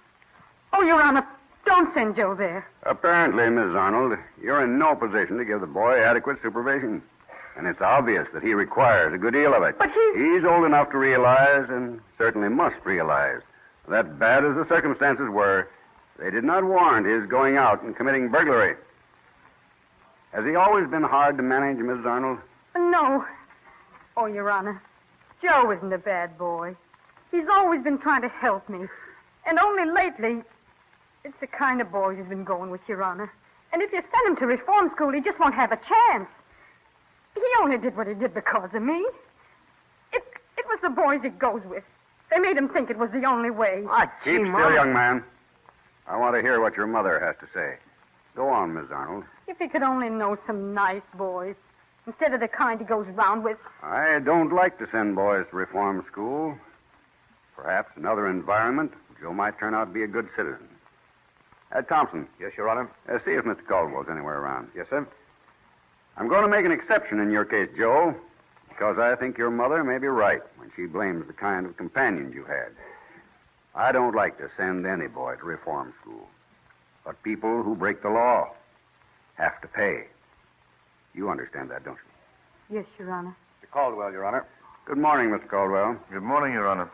Oh, Your Honor, don't send Joe there. Apparently, Mrs. Arnold, you're in no position to give the boy adequate supervision. And it's obvious that he requires a good deal of it. But He's old enough to realize, and certainly must realize, that bad as the circumstances were, they did not warrant his going out and committing burglary. Has he always been hard to manage, Mrs. Arnold? No. Oh, Your Honor, Joe isn't a bad boy. He's always been trying to help me. And only lately, it's the kind of boy he's been going with, Your Honor. And if you send him to reform school, he just won't have a chance. He only did what he did because of me. It was the boys he goes with. They made him think it was the only way. Keep still, young man. I want to hear what your mother has to say. Go on, Miss Arnold. If he could only know some nice boys, instead of the kind he goes round with. I don't like to send boys to reform school. Perhaps in another environment, Joe might turn out to be a good citizen. Thompson. Yes, Your Honor. See if Mr. Caldwell's anywhere around. Yes, sir. I'm going to make an exception in your case, Joe, because I think your mother may be right when she blames the kind of companions you had. I don't like to send any boy to reform school, but people who break the law have to pay. You understand that, don't you? Yes, Your Honor. Mr. Caldwell, Your Honor. Good morning, Mr. Caldwell. Good morning, Your Honor.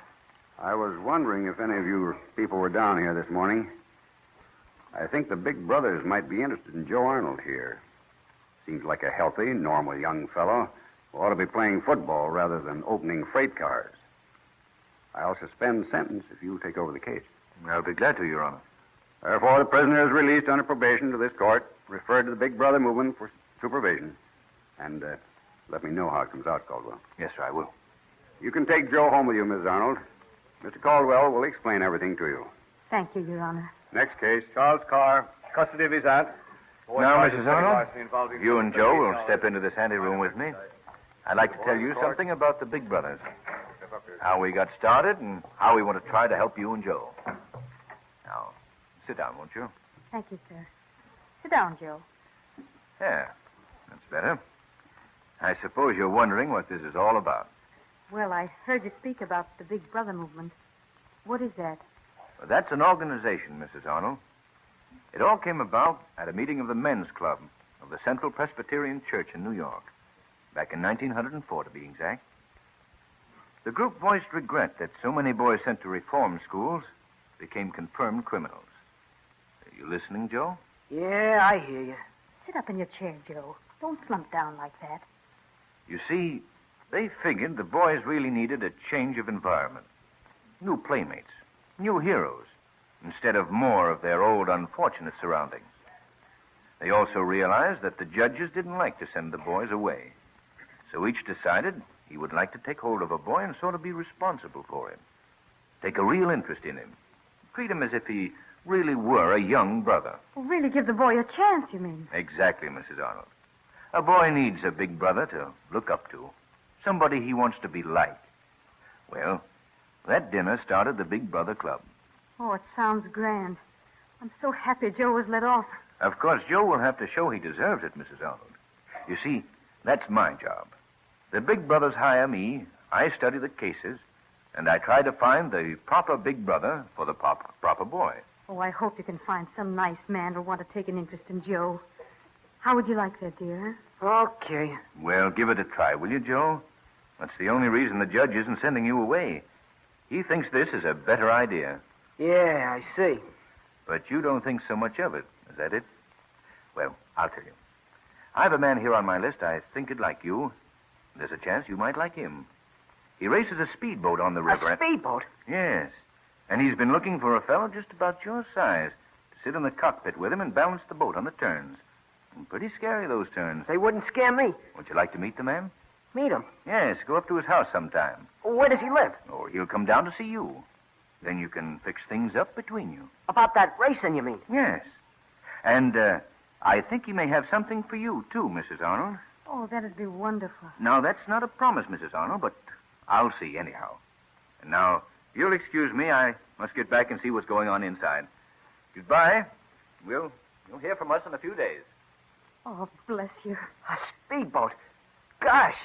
I was wondering if any of you people were down here this morning. I think the big brothers might be interested in Joe Arnold here. Seems like a healthy, normal young fellow who ought to be playing football rather than opening freight cars. I'll suspend sentence if you take over the case. I'll be glad to, Your Honor. Therefore, the prisoner is released under probation to this court, referred to the Big Brother movement for supervision. And let me know how it comes out, Caldwell. Yes, sir, I will. You can take Joe home with you, Mrs. Arnold. Mr. Caldwell will explain everything to you. Thank you, Your Honor. Next case, Charles Carr, custody of his aunt. Now, Mrs. Arnold, you and Joe will step into this anteroom with me. I'd like to tell you something about the Big Brothers. How we got started and how we want to try to help you and Joe. Now, sit down, won't you? Thank you, sir. Sit down, Joe. Yeah, that's better. I suppose you're wondering what this is all about. Well, I heard you speak about the Big Brother movement. What is that? That's an organization, Mrs. Arnold. It all came about at a meeting of the men's club of the Central Presbyterian Church in New York, back in 1904, to be exact. The group voiced regret that so many boys sent to reform schools became confirmed criminals. Are you listening, Joe? Yeah, I hear you. Sit up in your chair, Joe. Don't slump down like that. You see, they figured the boys really needed a change of environment. New playmates, new heroes, instead of more of their old unfortunate surroundings. They also realized that the judges didn't like to send the boys away. So each decided he would like to take hold of a boy and sort of be responsible for him. Take a real interest in him. Treat him as if he really were a young brother. Well, really give the boy a chance, you mean? Exactly, Mrs. Arnold. A boy needs a big brother to look up to. Somebody he wants to be like. Well, that dinner started the Big Brother Club. Oh, it sounds grand. I'm so happy Joe was let off. Of course, Joe will have to show he deserves it, Mrs. Arnold. You see, that's my job. The big brothers hire me, I study the cases, and I try to find the proper big brother for the proper boy. Oh, I hope you can find some nice man who'll want to take an interest in Joe. How would you like that, dear? Okay. Well, give it a try, will you, Joe? That's the only reason the judge isn't sending you away. He thinks this is a better idea. Yeah, I see. But you don't think so much of it. Is that it? Well, I'll tell you. I have a man here on my list I think would like you. There's a chance you might like him. He races a speedboat on the river. A speedboat? Yes. And he's been looking for a fellow just about your size to sit in the cockpit with him and balance the boat on the turns. And pretty scary, those turns. They wouldn't scare me. Would you like to meet the man? Meet him? Yes, go up to his house sometime. Where does he live? Or he'll come down to see you. Then you can fix things up between you. About that racing, you mean? Yes. And I think he may have something for you, too, Mrs. Arnold. Oh, that'd be wonderful. Now, that's not a promise, Mrs. Arnold, but I'll see anyhow. And now, if you'll excuse me, I must get back and see what's going on inside. Goodbye. You'll hear from us in a few days. Oh, bless you. A speedboat? Gosh.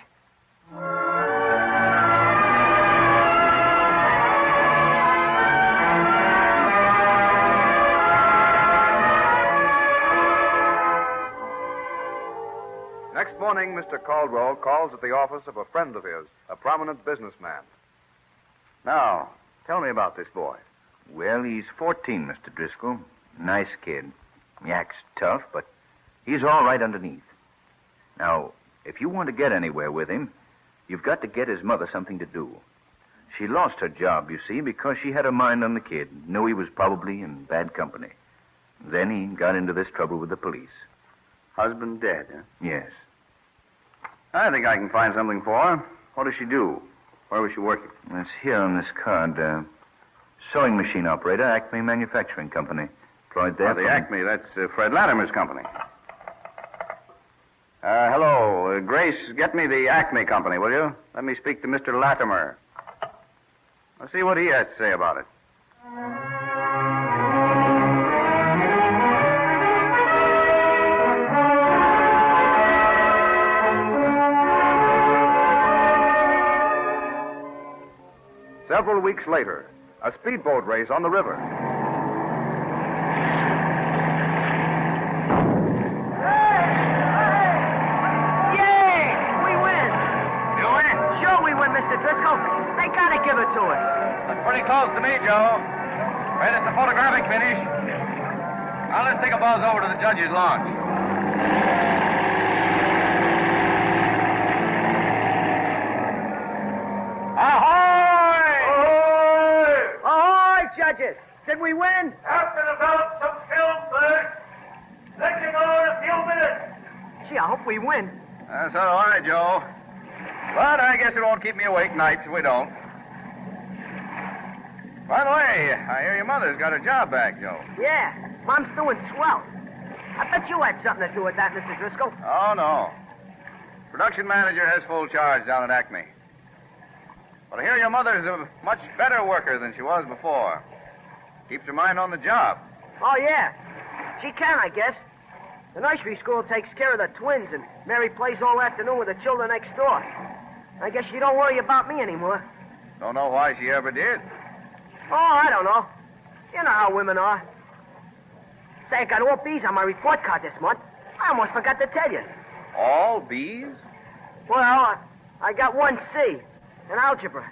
Next morning, Mr. Caldwell calls at the office of a friend of his, a prominent businessman. Now, tell me about this boy. Well, he's 14, Mr. Driscoll. Nice kid. He acts tough, but he's all right underneath. Now, if you want to get anywhere with him, you've got to get his mother something to do. She lost her job, you see, because she had her mind on the kid, knew he was probably in bad company. Then he got into this trouble with the police. Husband dead, huh? Yes. I think I can find something for her. What does she do? Where was she working? It's here on this card. Sewing machine operator, Acme Manufacturing Company. Employed there. The Acme, that's Fred Latimer's company. Hello, Grace, get me the Acme Company, will you? Let me speak to Mr. Latimer. Let's see what he has to say about it. Several weeks later, a speedboat race on the river. Mr. Driscoll. They gotta give it to us. Looks pretty close to me, Joe. But it's a photographic finish. Now let's take a buzz over to the judge's launch. Ahoy! Ahoy! Ahoy, judges! Did we win? Have to develop some film first. Let you know in a few minutes. Gee, I hope we win. So do I, Joe. But I guess it won't keep me awake nights if we don't. By the way, I hear your mother's got her job back, Joe. Yeah, Mom's doing swell. I bet you had something to do with that, Mr. Driscoll. Oh, no. Production manager has full charge down at Acme. But I hear your mother's a much better worker than she was before. Keeps her mind on the job. Oh, yeah. She can, I guess. The nursery school takes care of the twins, and Mary plays all afternoon with the children next door. I guess she don't worry about me anymore. Don't know why she ever did. Oh, I don't know. You know how women are. Say, I got all B's on my report card this month. I almost forgot to tell you. All B's? Well, I got 1 C in algebra.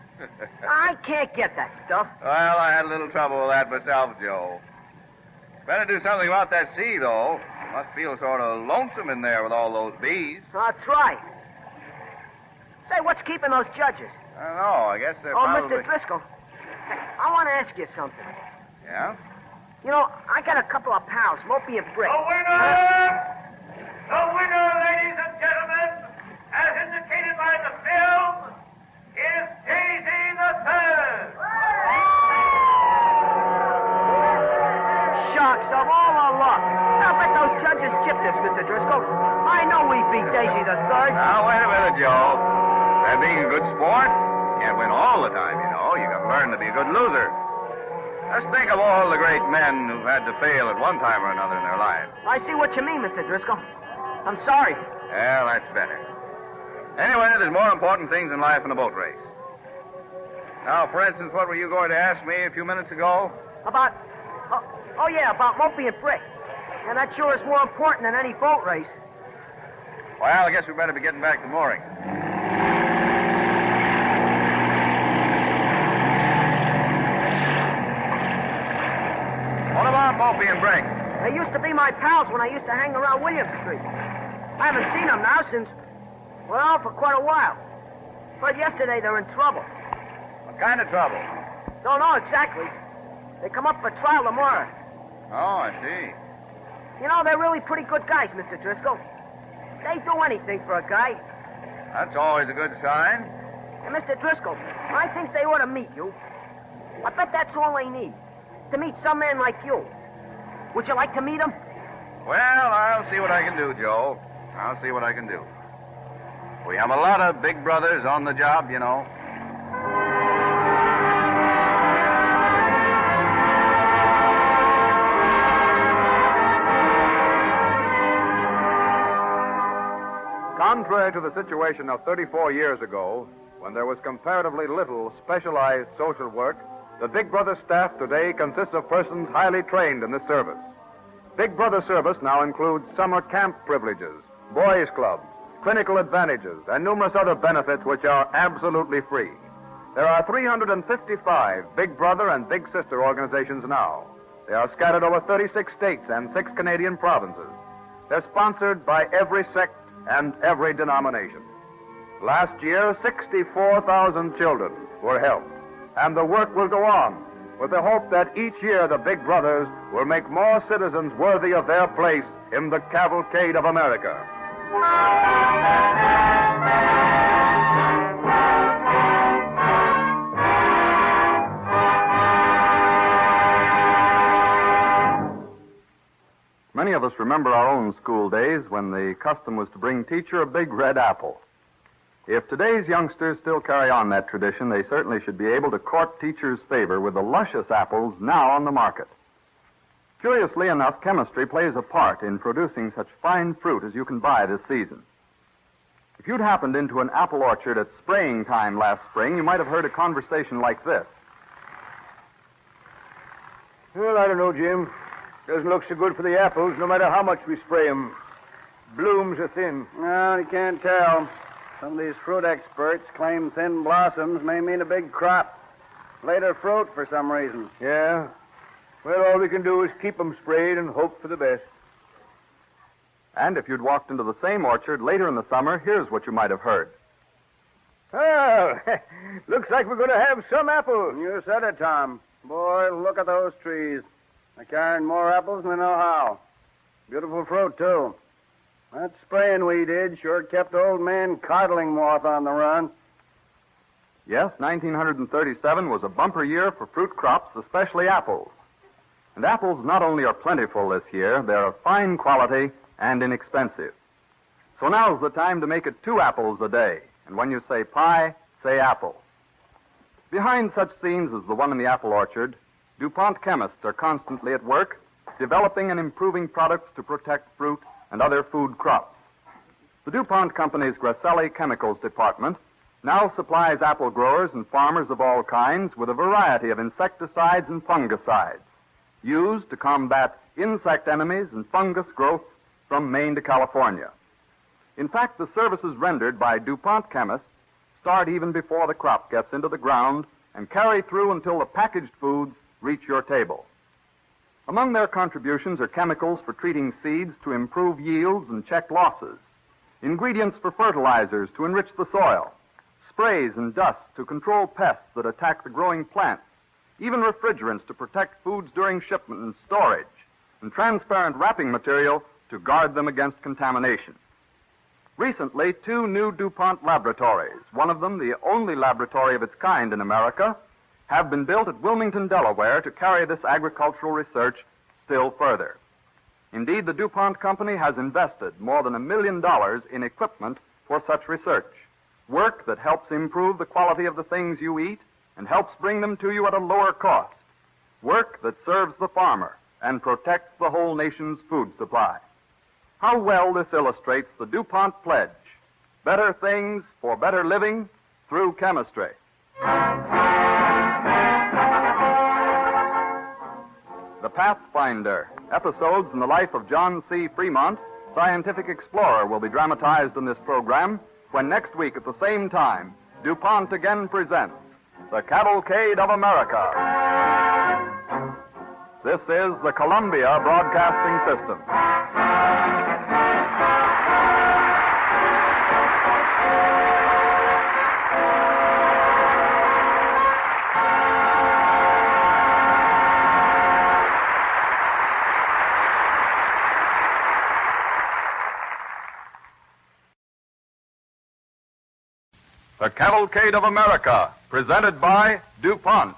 I can't get that stuff. Well, I had a little trouble with that myself, Joe. Better do something about that C, though. Must feel sort of lonesome in there with all those B's. That's right. Say, what's keeping those judges? I don't know. I guess they're probably... Mr. Driscoll, hey, I want to ask you something. Yeah? You know, I got a couple of pals, Mopey and Brick. The winner, ladies and gentlemen, as indicated by the film, is Daisy the Third. Shucks, of all the luck. I'll bet those judges chipped us, Mr. Driscoll. I know we beat Daisy the Third. Now, wait a minute, Joe. That being a good sport, you can't win all the time, you know. You got to learn to be a good loser. Just think of all the great men who've had to fail at one time or another in their lives. I see what you mean, Mr. Driscoll. I'm sorry. Well, that's better. Anyway, there's more important things in life than a boat race. Now, for instance, what were you going to ask me a few minutes ago? About Mopey and Brick. And that sure is more important than any boat race. Well, I guess we better be getting back to mooring. What about Mopey and Brick? They used to be my pals when I used to hang around William Street. I haven't seen them now since, well, for quite a while. But yesterday they're in trouble. What kind of trouble? Don't know exactly. They come up for trial tomorrow. Oh, I see. You know, they're really pretty good guys, Mr. Driscoll. They do anything for a guy. That's always a good sign. And, Mr. Driscoll, I think they ought to meet you. I bet that's all they need. To meet some man like you. Would you like to meet him? Well, I'll see what I can do, Joe. I'll see what I can do. We have a lot of big brothers on the job, you know. Contrary to the situation of 34 years ago, when there was comparatively little specialized social work, the Big Brother staff today consists of persons highly trained in this service. Big Brother service now includes summer camp privileges, boys' clubs, clinical advantages, and numerous other benefits which are absolutely free. There are 355 Big Brother and Big Sister organizations now. They are scattered over 36 states and 6 Canadian provinces. They're sponsored by every sect and every denomination. Last year, 64,000 children were helped. And the work will go on with the hope that each year the Big Brothers will make more citizens worthy of their place in the Cavalcade of America. Many of us remember our own school days when the custom was to bring teacher a big red apple. If today's youngsters still carry on that tradition, they certainly should be able to court teachers' favor with the luscious apples now on the market. Curiously enough, chemistry plays a part in producing such fine fruit as you can buy this season. If you'd happened into an apple orchard at spraying time last spring, you might have heard a conversation like this. Well, I don't know, Jim. Doesn't look so good for the apples, no matter how much we spray them. Blooms are thin. Well, you can't tell. Some of these fruit experts claim thin blossoms may mean a big crop. Later fruit for some reason. Yeah. Well, all we can do is keep them sprayed and hope for the best. And if you'd walked into the same orchard later in the summer, here's what you might have heard. Oh, looks like we're going to have some apples. You said it, Tom. Boy, look at those trees. They're carrying more apples than they know how. Beautiful fruit, too. That spraying we did sure kept old man Codling Moth on the run. Yes, 1937 was a bumper year for fruit crops, especially apples. And apples not only are plentiful this year, they're of fine quality and inexpensive. So now's the time to make it 2 apples a day. And when you say pie, say apple. Behind such scenes as the one in the apple orchard, DuPont chemists are constantly at work, developing and improving products to protect fruit and other food crops. The DuPont Company's Grasselli Chemicals Department now supplies apple growers and farmers of all kinds with a variety of insecticides and fungicides used to combat insect enemies and fungus growth from Maine to California. In fact, the services rendered by DuPont chemists start even before the crop gets into the ground and carry through until the packaged foods reach your table. Among their contributions are chemicals for treating seeds to improve yields and check losses, ingredients for fertilizers to enrich the soil, sprays and dust to control pests that attack the growing plants, even refrigerants to protect foods during shipment and storage, and transparent wrapping material to guard them against contamination. Recently, 2 new DuPont laboratories, one of them the only laboratory of its kind in America, have been built at Wilmington, Delaware, to carry this agricultural research still further. Indeed, the DuPont Company has invested more than $1 million in equipment for such research, work that helps improve the quality of the things you eat and helps bring them to you at a lower cost, work that serves the farmer and protects the whole nation's food supply. How well this illustrates the DuPont pledge: better things for better living through chemistry. The Pathfinder, episodes in the life of John C. Fremont, scientific explorer, will be dramatized in this program when next week at the same time, DuPont again presents The Cavalcade of America. This is the Columbia Broadcasting System. The Cavalcade of America, presented by DuPont.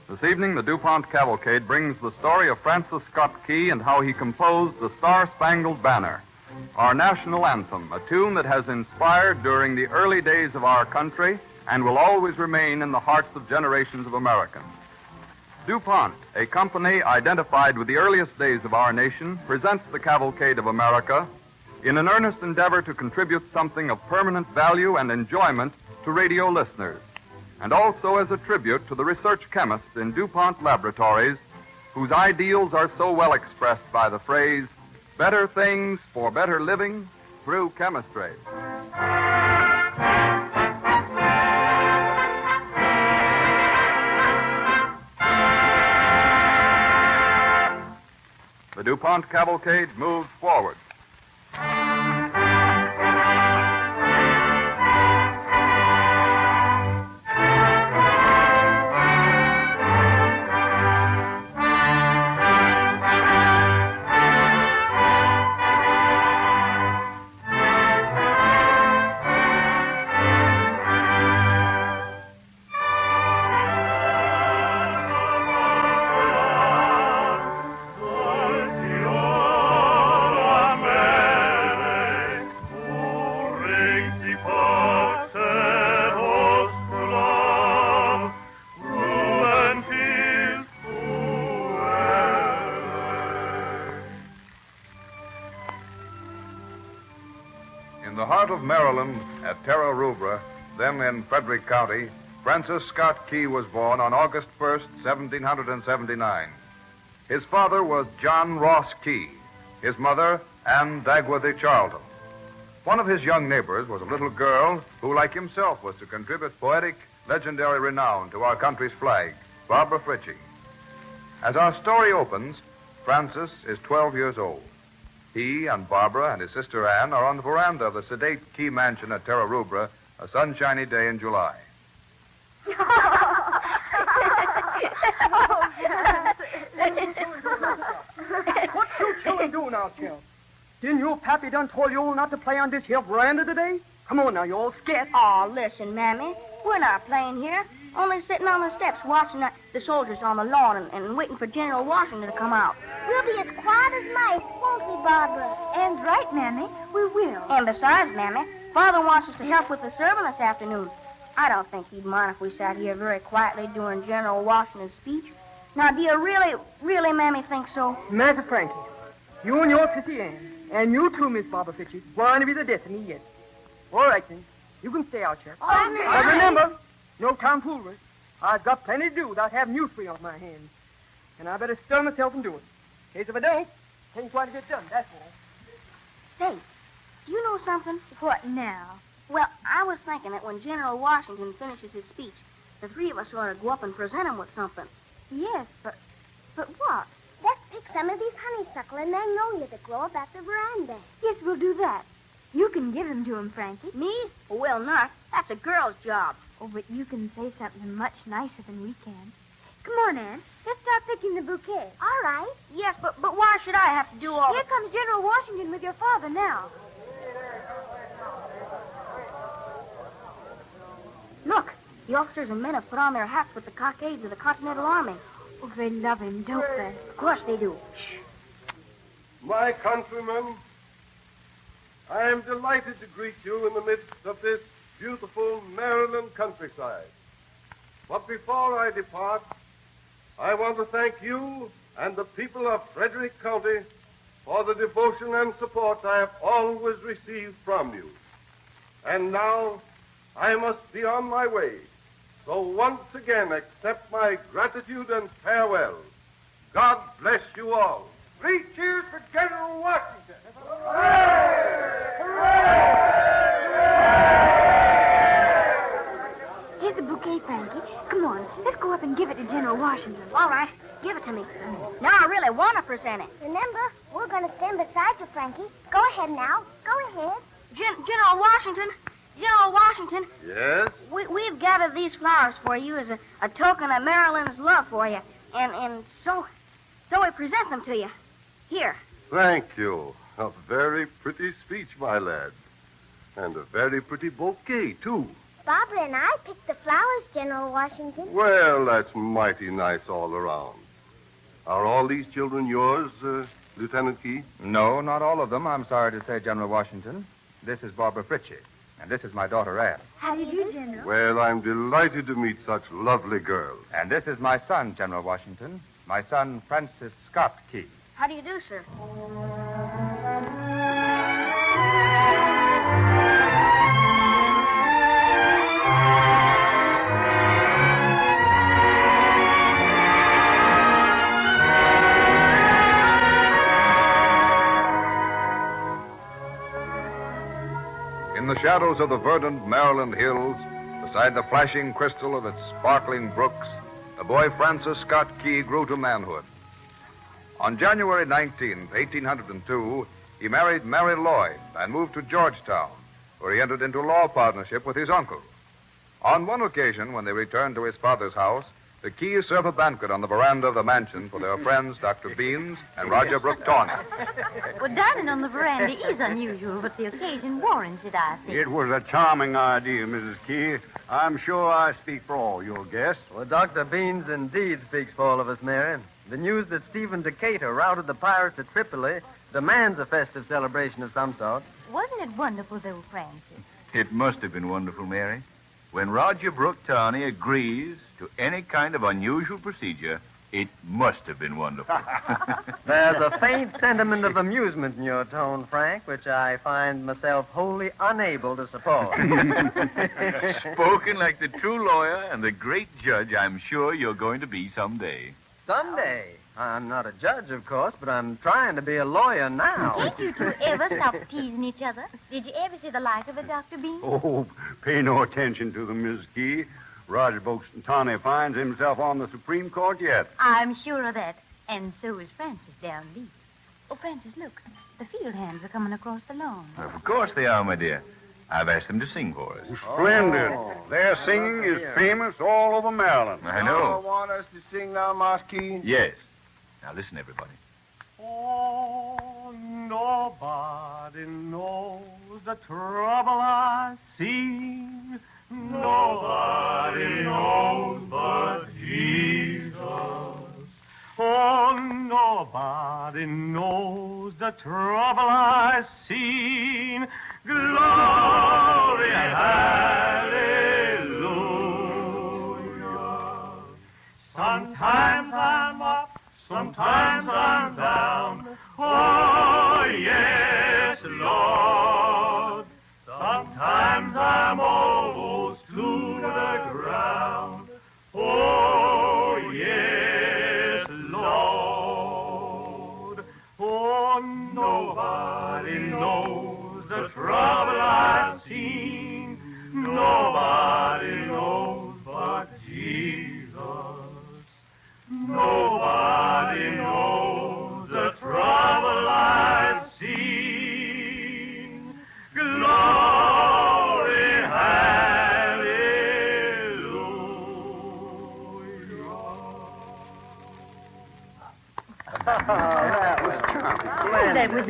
This evening, the DuPont Cavalcade brings the story of Francis Scott Key and how he composed the Star-Spangled Banner, our national anthem, a tune that has inspired during the early days of our country and will always remain in the hearts of generations of Americans. DuPont, a company identified with the earliest days of our nation, presents the Cavalcade of America in an earnest endeavor to contribute something of permanent value and enjoyment to radio listeners, and also as a tribute to the research chemists in DuPont laboratories whose ideals are so well expressed by the phrase, better things for better living through chemistry. The DuPont Cavalcade moves forward. Of Maryland, at Terra Rubra, then in Frederick County, Francis Scott Key was born on August 1st, 1779. His father was John Ross Key, his mother, Anne Dagworthy Charlton. One of his young neighbors was a little girl who, like himself, was to contribute poetic, legendary renown to our country's flag, Barbara Fritchie. As our story opens, Francis is 12 years old. He and Barbara and his sister Anne are on the veranda of the sedate Key Mansion at Terra Rubra, a sunshiny day in July. What you children do now, Chill? Didn't your pappy done told you all not to play on this here veranda today? Come on now, you all scared. Oh, listen, Mammy. We're not playing here. Only sitting on the steps watching the soldiers on the lawn and waiting for General Washington to come out. We'll be as quiet as mice, won't we, Barbara? And right, Mammy, we will. And besides, Mammy, Father wants us to help with the sermon this afternoon. I don't think he'd mind if we sat here very quietly during General Washington's speech. Now, do you really, Mammy, think so? Master Frankie, you and your Sissy Ann, and you too, Miss Barbara Fitchie, going to be the destiny yet. All right, then. You can stay out here. But remember, no tomfoolery. I've got plenty to do without having you free off my hands. And I better stir myself and do it. In case if I don't, things quite to get done, that's all. Say, do you know something? What now? Well, I was thinking that when General Washington finishes his speech, the three of us ought to go up and present him with something. Yes, but what? Let's pick some of these honeysuckle and magnolia that grow up at the veranda. Yes, we'll do that. You can give them to him, Frankie. Me? Well, not. That's a girl's job. Oh, but you can say something much nicer than we can. Come on, Ann. Let's start picking the bouquet. All right. Yes, but why should I have to do all Here comes General Washington with your father now. Look, the officers and men have put on their hats with the cockades of the Continental Army. Oh, they love him, don't they? Of course they do. Shh. My countrymen, I am delighted to greet you in the midst of this beautiful Maryland countryside. But before I depart, I want to thank you and the people of Frederick County for the devotion and support I have always received from you. And now I must be on my way. So once again accept my gratitude and farewell. God bless you all. 3 cheers for General Washington. Hooray! Hooray! Here's the bouquet, Frankie. Come on, let's go up and give it to General Washington. All right, give it to me. Now I really want to present it. Remember, we're going to stand beside you, Frankie. Go ahead now. Go ahead. General Washington. General Washington. Yes? We've gathered these flowers for you as a token of Maryland's love for you. And so we present them to you. Here. Thank you. A very pretty speech, my lad. And a very pretty bouquet, too. Barbara and I picked the flowers, General Washington. Well, that's mighty nice all around. Are all these children yours, Lieutenant Key? No, not all of them, I'm sorry to say, General Washington. This is Barbara Fritchie, and this is my daughter, Ann. How do you do, General? Well, I'm delighted to meet such lovely girls. And this is my son, General Washington. My son, Francis Scott Key. How do you do, sir? In the shadows of the verdant Maryland hills, beside the flashing crystal of its sparkling brooks, the boy Francis Scott Key grew to manhood. On January 19, 1802, he married Mary Lloyd and moved to Georgetown, where he entered into law partnership with his uncle. On one occasion, when they returned to his father's house, the Keys served a banquet on the veranda of the mansion for their friends, Dr. Beans and Roger Brooke Tawney. Well, dining on the veranda is unusual, but the occasion warrants it, I think. It was a charming idea, Mrs. Key. I'm sure I speak for all your guests. Well, Dr. Beans indeed speaks for all of us, Mary. The news that Stephen Decatur routed the pirates at Tripoli demands a festive celebration of some sort. Wasn't it wonderful, though, Francis? It must have been wonderful, Mary. When Roger Brooke Tawney agrees to any kind of unusual procedure, it must have been wonderful. There's a faint sentiment of amusement in your tone, Frank, which I find myself wholly unable to support. Spoken like the true lawyer and the great judge I'm sure you're going to be someday. Someday. I'm not a judge, of course, but I'm trying to be a lawyer now. Can't you two ever stop teasing each other? Did you ever see the like of it, Dr. Bean? Oh, pay no attention to them, Mrs. Key. Roger Brooke Tawney finds himself on the Supreme Court yet. I'm sure of that. And so is Francis down deep. Oh, Francis, look. The field hands are coming across the lawn. Of course they are, my dear. I've asked them to sing for us. Splendid. Their singing is famous all over Maryland. I know. You want us to sing now, Mas Key? Yes. Now listen, everybody. Oh, nobody knows the trouble I see. Nobody knows but Jesus. Oh, nobody knows the trouble I seen. Glory, hallelujah. Sometimes I'm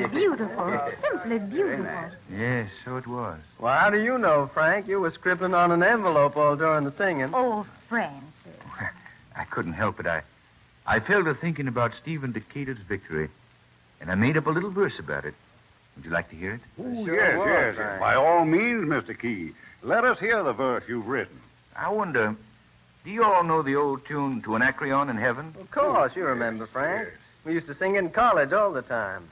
beautiful. Simply beautiful. Yes, so it was. Well, how do you know, Frank? You were scribbling on an envelope all during the singing. Oh, Francis. I couldn't help it. I fell to thinking about Stephen Decatur's victory, and I made up a little verse about it. Would you like to hear it? Oh, yes. By all means, Mr. Key. Let us hear the verse you've written. I wonder, do you all know the old tune, To Anacreon in Heaven? Of course, you remember, Frank. We used to sing it in college all the time.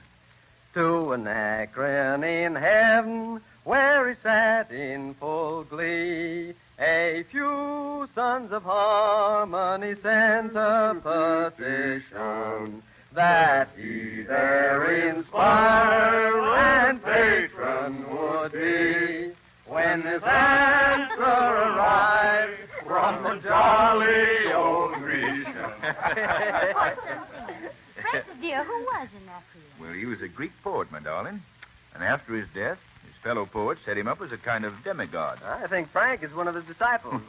To Anacreon in heaven, where he sat in full glee, a few sons of harmony sent a petition that he their inspirer and patron would be. When this answer arrived from the jolly old Grecian. Francis, dear, who was Anacreon? Well, he was a Greek poet, my darling. And after his death, his fellow poets set him up as a kind of demigod. I think Frank is one of his disciples.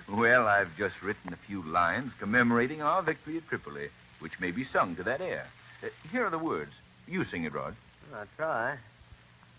Well, I've just written a few lines commemorating our victory at Tripoli, which may be sung to that air. Here are the words. You sing it, Rod. I'll try.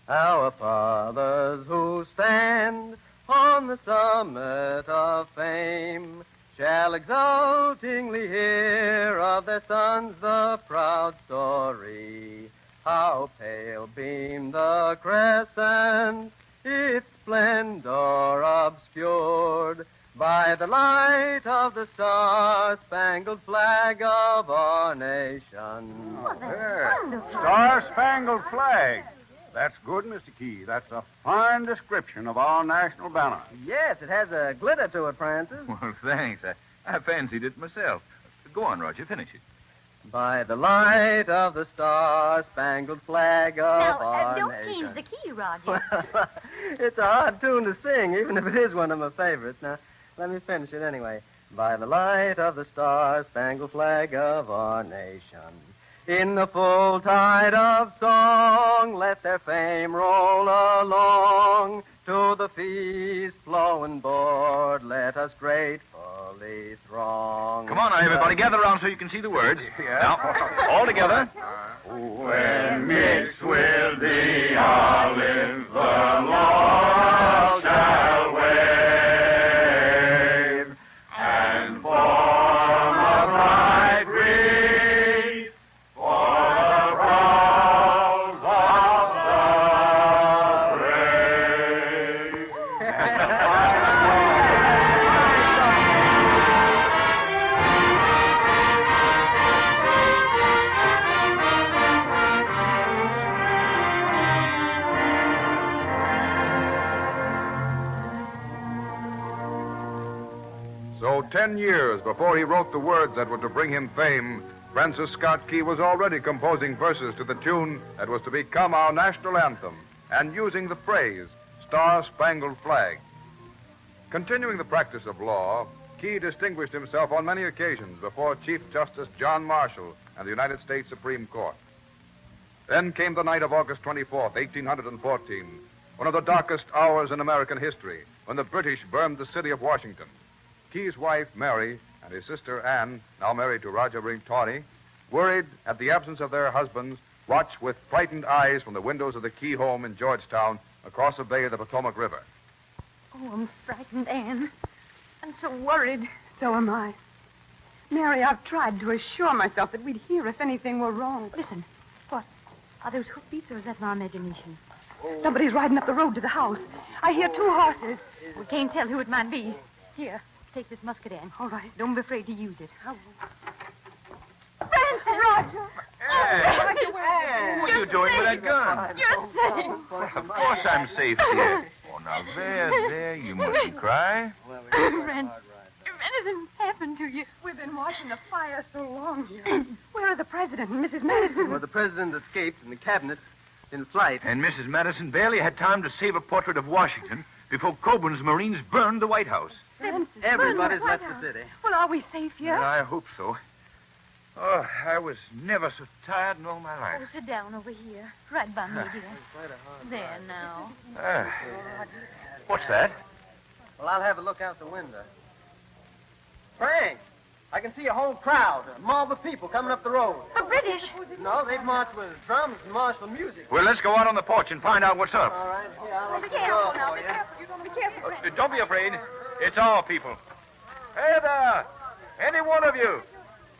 Our fathers who stand on the summit of fame shall exultingly hear of their sons the proud story. How pale beamed the crescent, its splendor obscured by the light of the star-spangled flag of our nation. Oh, that's wonderful. Star-Spangled Flag. That's good, Mr. Key. That's a fine description of our national banner. Yes, it has a glitter to it, Francis. Well, thanks. I fancied it myself. Go on, Roger. Finish it. By the light of the star-spangled flag of our don't nation. change the key, Roger. It's a hard tune to sing, even if it is one of my favorites. Now, let me finish it anyway. By the light of the star-spangled flag of our nation, in the full tide of song, let their fame roll along. To the feast flowing board, let us gratefully throng. Come on now, everybody. Gather around so you can see the words. Now, all together. When mixed with the olive, the laurel shall wave, and form a bright wreath for the brows of the brave. So 10 years before he wrote the words that were to bring him fame, Francis Scott Key was already composing verses to the tune that was to become our national anthem and using the phrase, Star-Spangled Flag. Continuing the practice of law, Key distinguished himself on many occasions before Chief Justice John Marshall and the United States Supreme Court. Then came the night of August 24th, 1814, one of the darkest hours in American history, when the British burned the city of Washington. Key's wife, Mary, and his sister, Anne, now married to Roger Tawney, worried at the absence of their husbands, watched with frightened eyes from the windows of the Key home in Georgetown across the bay of the Potomac River. Oh, I'm frightened, Anne. I'm so worried. So am I. Mary, I've tried to assure myself that we'd hear if anything were wrong. Listen. What? Are those hoofbeats or is that my imagination? Somebody's riding up the road to the house. I hear 2 horses. We can't tell who it might be. Here, take this musket, Anne. All right. Don't be afraid to use it. Francis! Roger! Hey, what are you doing with that gun? You're safe. Of course I'm safe here. Oh, now, there, you mustn't cry. Friend, if anything happened to you, we've been watching the fire so long here. Where are the President and Mrs. Madison? Well, the President escaped and the Cabinet in flight. And Mrs. Madison barely had time to save a portrait of Washington before Coburn's Marines burned the White House. Everybody's left the city. Well, are we safe here? I hope so. Oh, I was never so tired in all my life. Oh, sit down over here. Right by me, dear. There now. What's that? Well, I'll have a look out the window. Frank! I can see a whole crowd, a mob of people coming up the road. The British. No, they've marched with drums and martial music. Well, let's go out on the porch and find out what's up. All right. Yeah, Well, be careful now. Be careful. You're going to be careful. Don't be afraid. It's our people. Hey there! Any one of you.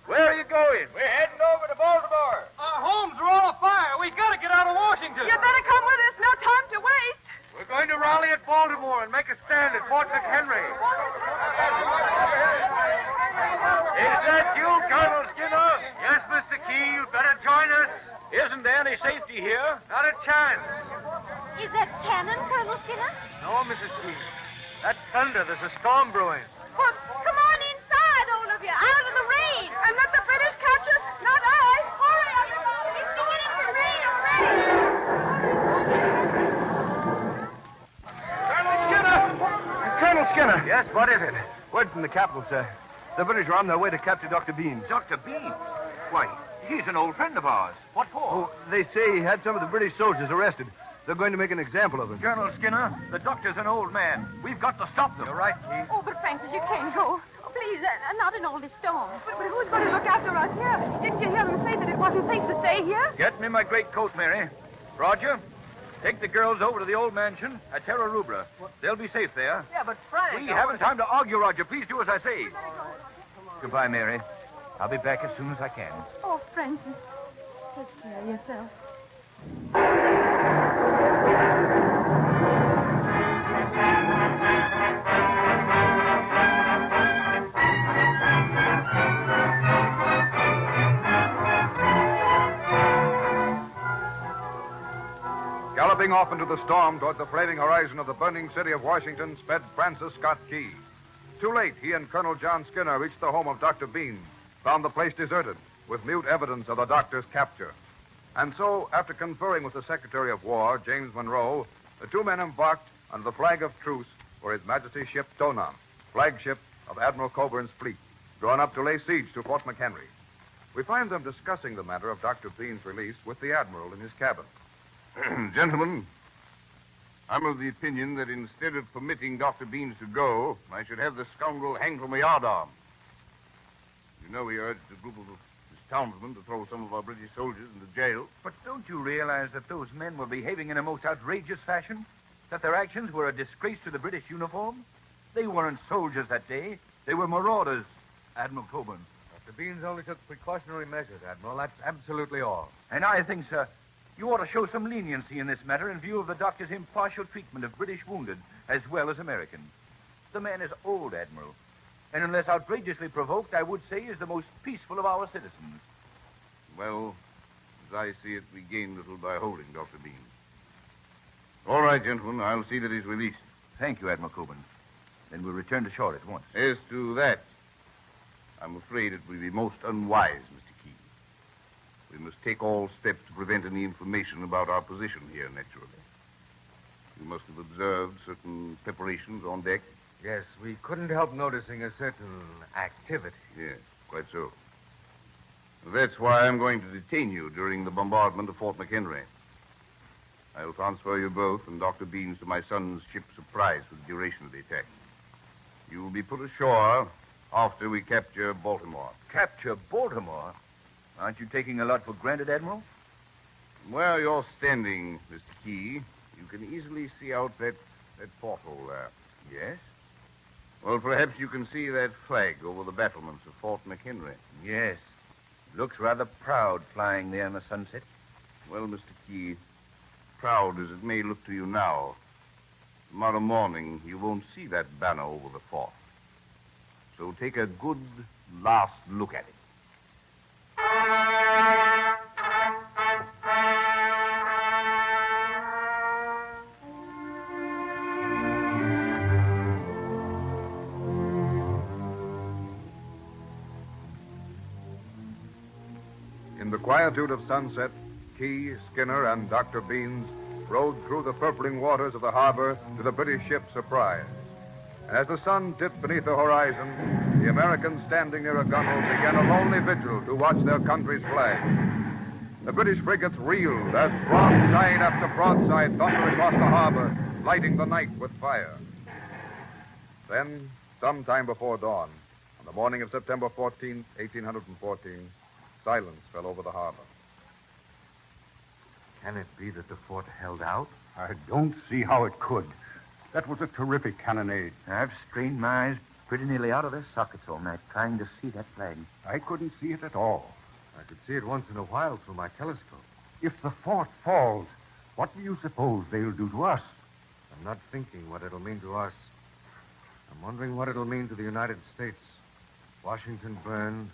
Where are you going? We're heading over to Baltimore. Our homes are all afire. We got to get out of Washington. You better come with us. No time to waste. We're going to rally at Baltimore and make a stand at Fort McHenry. Is that you, Colonel Skinner? Yes, Mr. Key. You'd better join us. Isn't there any safety here? Not a chance. Is that cannon, Colonel Skinner? No, Mrs. Key. That thunder. There's a storm brewing. Well, come on inside, all of you. Out of the rain. And let the British catch us. Not I. Hurry, everybody. It's beginning to rain already. Colonel Skinner. Yes, what is it? Word from the capital, sir. The British are on their way to capture Dr. Beans. Dr. Beans? Why, he's an old friend of ours. What for? Oh, they say he had some of the British soldiers arrested. They're going to make an example of him. Colonel Skinner, the doctor's an old man. We've got to stop them. You're right, Key. Oh, but Francis, you can't go. Oh, please, not in all this storm. But who's going to look after us here? Didn't you hear them say that it wasn't safe to stay here? Get me my great coat, Mary. Roger, take the girls over to the old mansion at Terra Rubra. They'll be safe there. Yeah, but Frank... We haven't time to argue, Roger. Please do as I say. Goodbye, Mary. I'll be back as soon as I can. Oh, Francis, take care of yourself. Galloping off into the storm toward the flaming horizon of the burning city of Washington sped Francis Scott Key. Too late, he and Colonel John Skinner reached the home of Dr. Beans, found the place deserted, with mute evidence of the doctor's capture. And so, after conferring with the Secretary of War, James Monroe, the two men embarked under the flag of truce for His Majesty's ship Donan, flagship of Admiral Coburn's fleet, drawn up to lay siege to Fort McHenry. We find them discussing the matter of Dr. Beans' release with the Admiral in his cabin. Gentlemen, I'm of the opinion that instead of permitting Dr. Beans to go, I should have the scoundrel hanged from my yardarm. You know, we urged a group of his townsmen to throw some of our British soldiers into jail. But don't you realize that those men were behaving in a most outrageous fashion? That their actions were a disgrace to the British uniform? They weren't soldiers that day. They were marauders, Admiral Coburn. Dr. Beans only took precautionary measures, Admiral. That's absolutely all. And I think, sir, you ought to show some leniency in this matter in view of the doctor's impartial treatment of British wounded as well as Americans. The man is old, Admiral, and unless outrageously provoked, I would say is the most peaceful of our citizens. Well, as I see it, we gain little by holding Dr. Beans. All right, gentlemen, I'll see that he's released. Thank you, Admiral Coburn. Then we'll return to shore at once. As to that, I'm afraid it will be most unwise, Mr. Key. We must take all steps to prevent any information about our position here, naturally. You must have observed certain preparations on deck. Yes, we couldn't help noticing a certain activity. Yes, quite so. That's why I'm going to detain you during the bombardment of Fort McHenry. I'll transfer you both and Dr. Beans to my son's ship Surprise for the duration of the attack. You will be put ashore after we capture Baltimore. Capture Baltimore? Aren't you taking a lot for granted, Admiral? From where you're standing, Mr. Key, you can easily see out that porthole there. Yes? Well, perhaps you can see that flag over the battlements of Fort McHenry. Yes. Looks rather proud flying there in the sunset. Well, Mr. Key, proud as it may look to you now, tomorrow morning you won't see that banner over the fort. So take a good last look at it. In the quietude of sunset, Key, Skinner, and Dr. Beans rowed through the purpling waters of the harbor to the British ship Surprise. And as the sun dipped beneath the horizon, the Americans standing near a gunwale began a lonely vigil to watch their country's flag. The British frigates reeled as broadside after broadside thundered across the harbor, lighting the night with fire. Then, sometime before dawn, On the morning of September 14th, 1814, silence fell over the harbor. Can it be that the fort held out? I don't see how it could. That was a terrific cannonade. I've strained my eyes pretty nearly out of their sockets all night trying to see that flag. I couldn't see it at all. I could see it once in a while through my telescope. If the fort falls, what do you suppose they'll do to us? I'm not thinking what it'll mean to us. I'm wondering what it'll mean to the United States. Washington burned,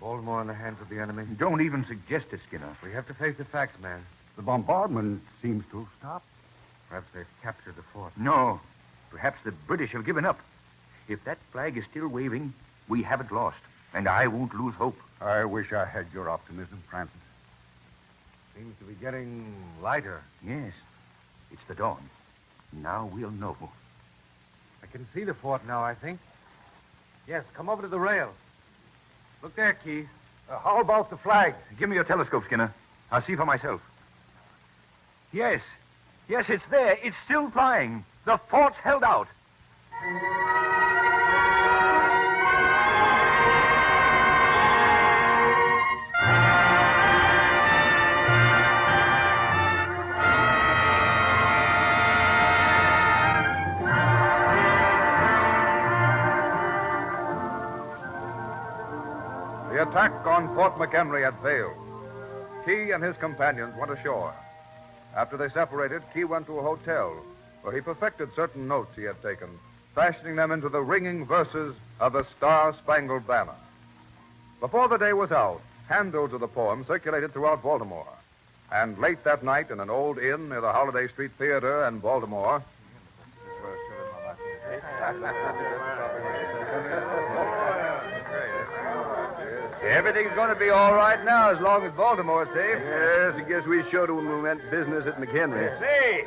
Baltimore in the hands of the enemy. Don't even suggest it, Skinner. We have to face the facts, man. The bombardment seems to have stopped. Perhaps they've captured the fort. No. Perhaps the British have given up. If that flag is still waving, we haven't lost. And I won't lose hope. I wish I had your optimism, Francis. Seems to be getting lighter. Yes. It's the dawn. Now we'll know. I can see the fort now, I think. Yes, come over to the rail. Look there, Key. How about the flag? Give me your telescope, Skinner. I'll see for myself. Yes. Yes, it's there. It's still flying. The fort's held out. The attack on Fort McHenry had failed. Key and his companions went ashore. After they separated, Key went to a hotel where he perfected certain notes he had taken, fashioning them into the ringing verses of the Star-Spangled Banner. Before the day was out, handbills of the poem circulated throughout Baltimore. And late that night, in an old inn near the Holiday Street Theater in Baltimore, Everything's going to be all right now as long as Baltimore's safe. Yes, I guess we showed them when we went business at McHenry. Say,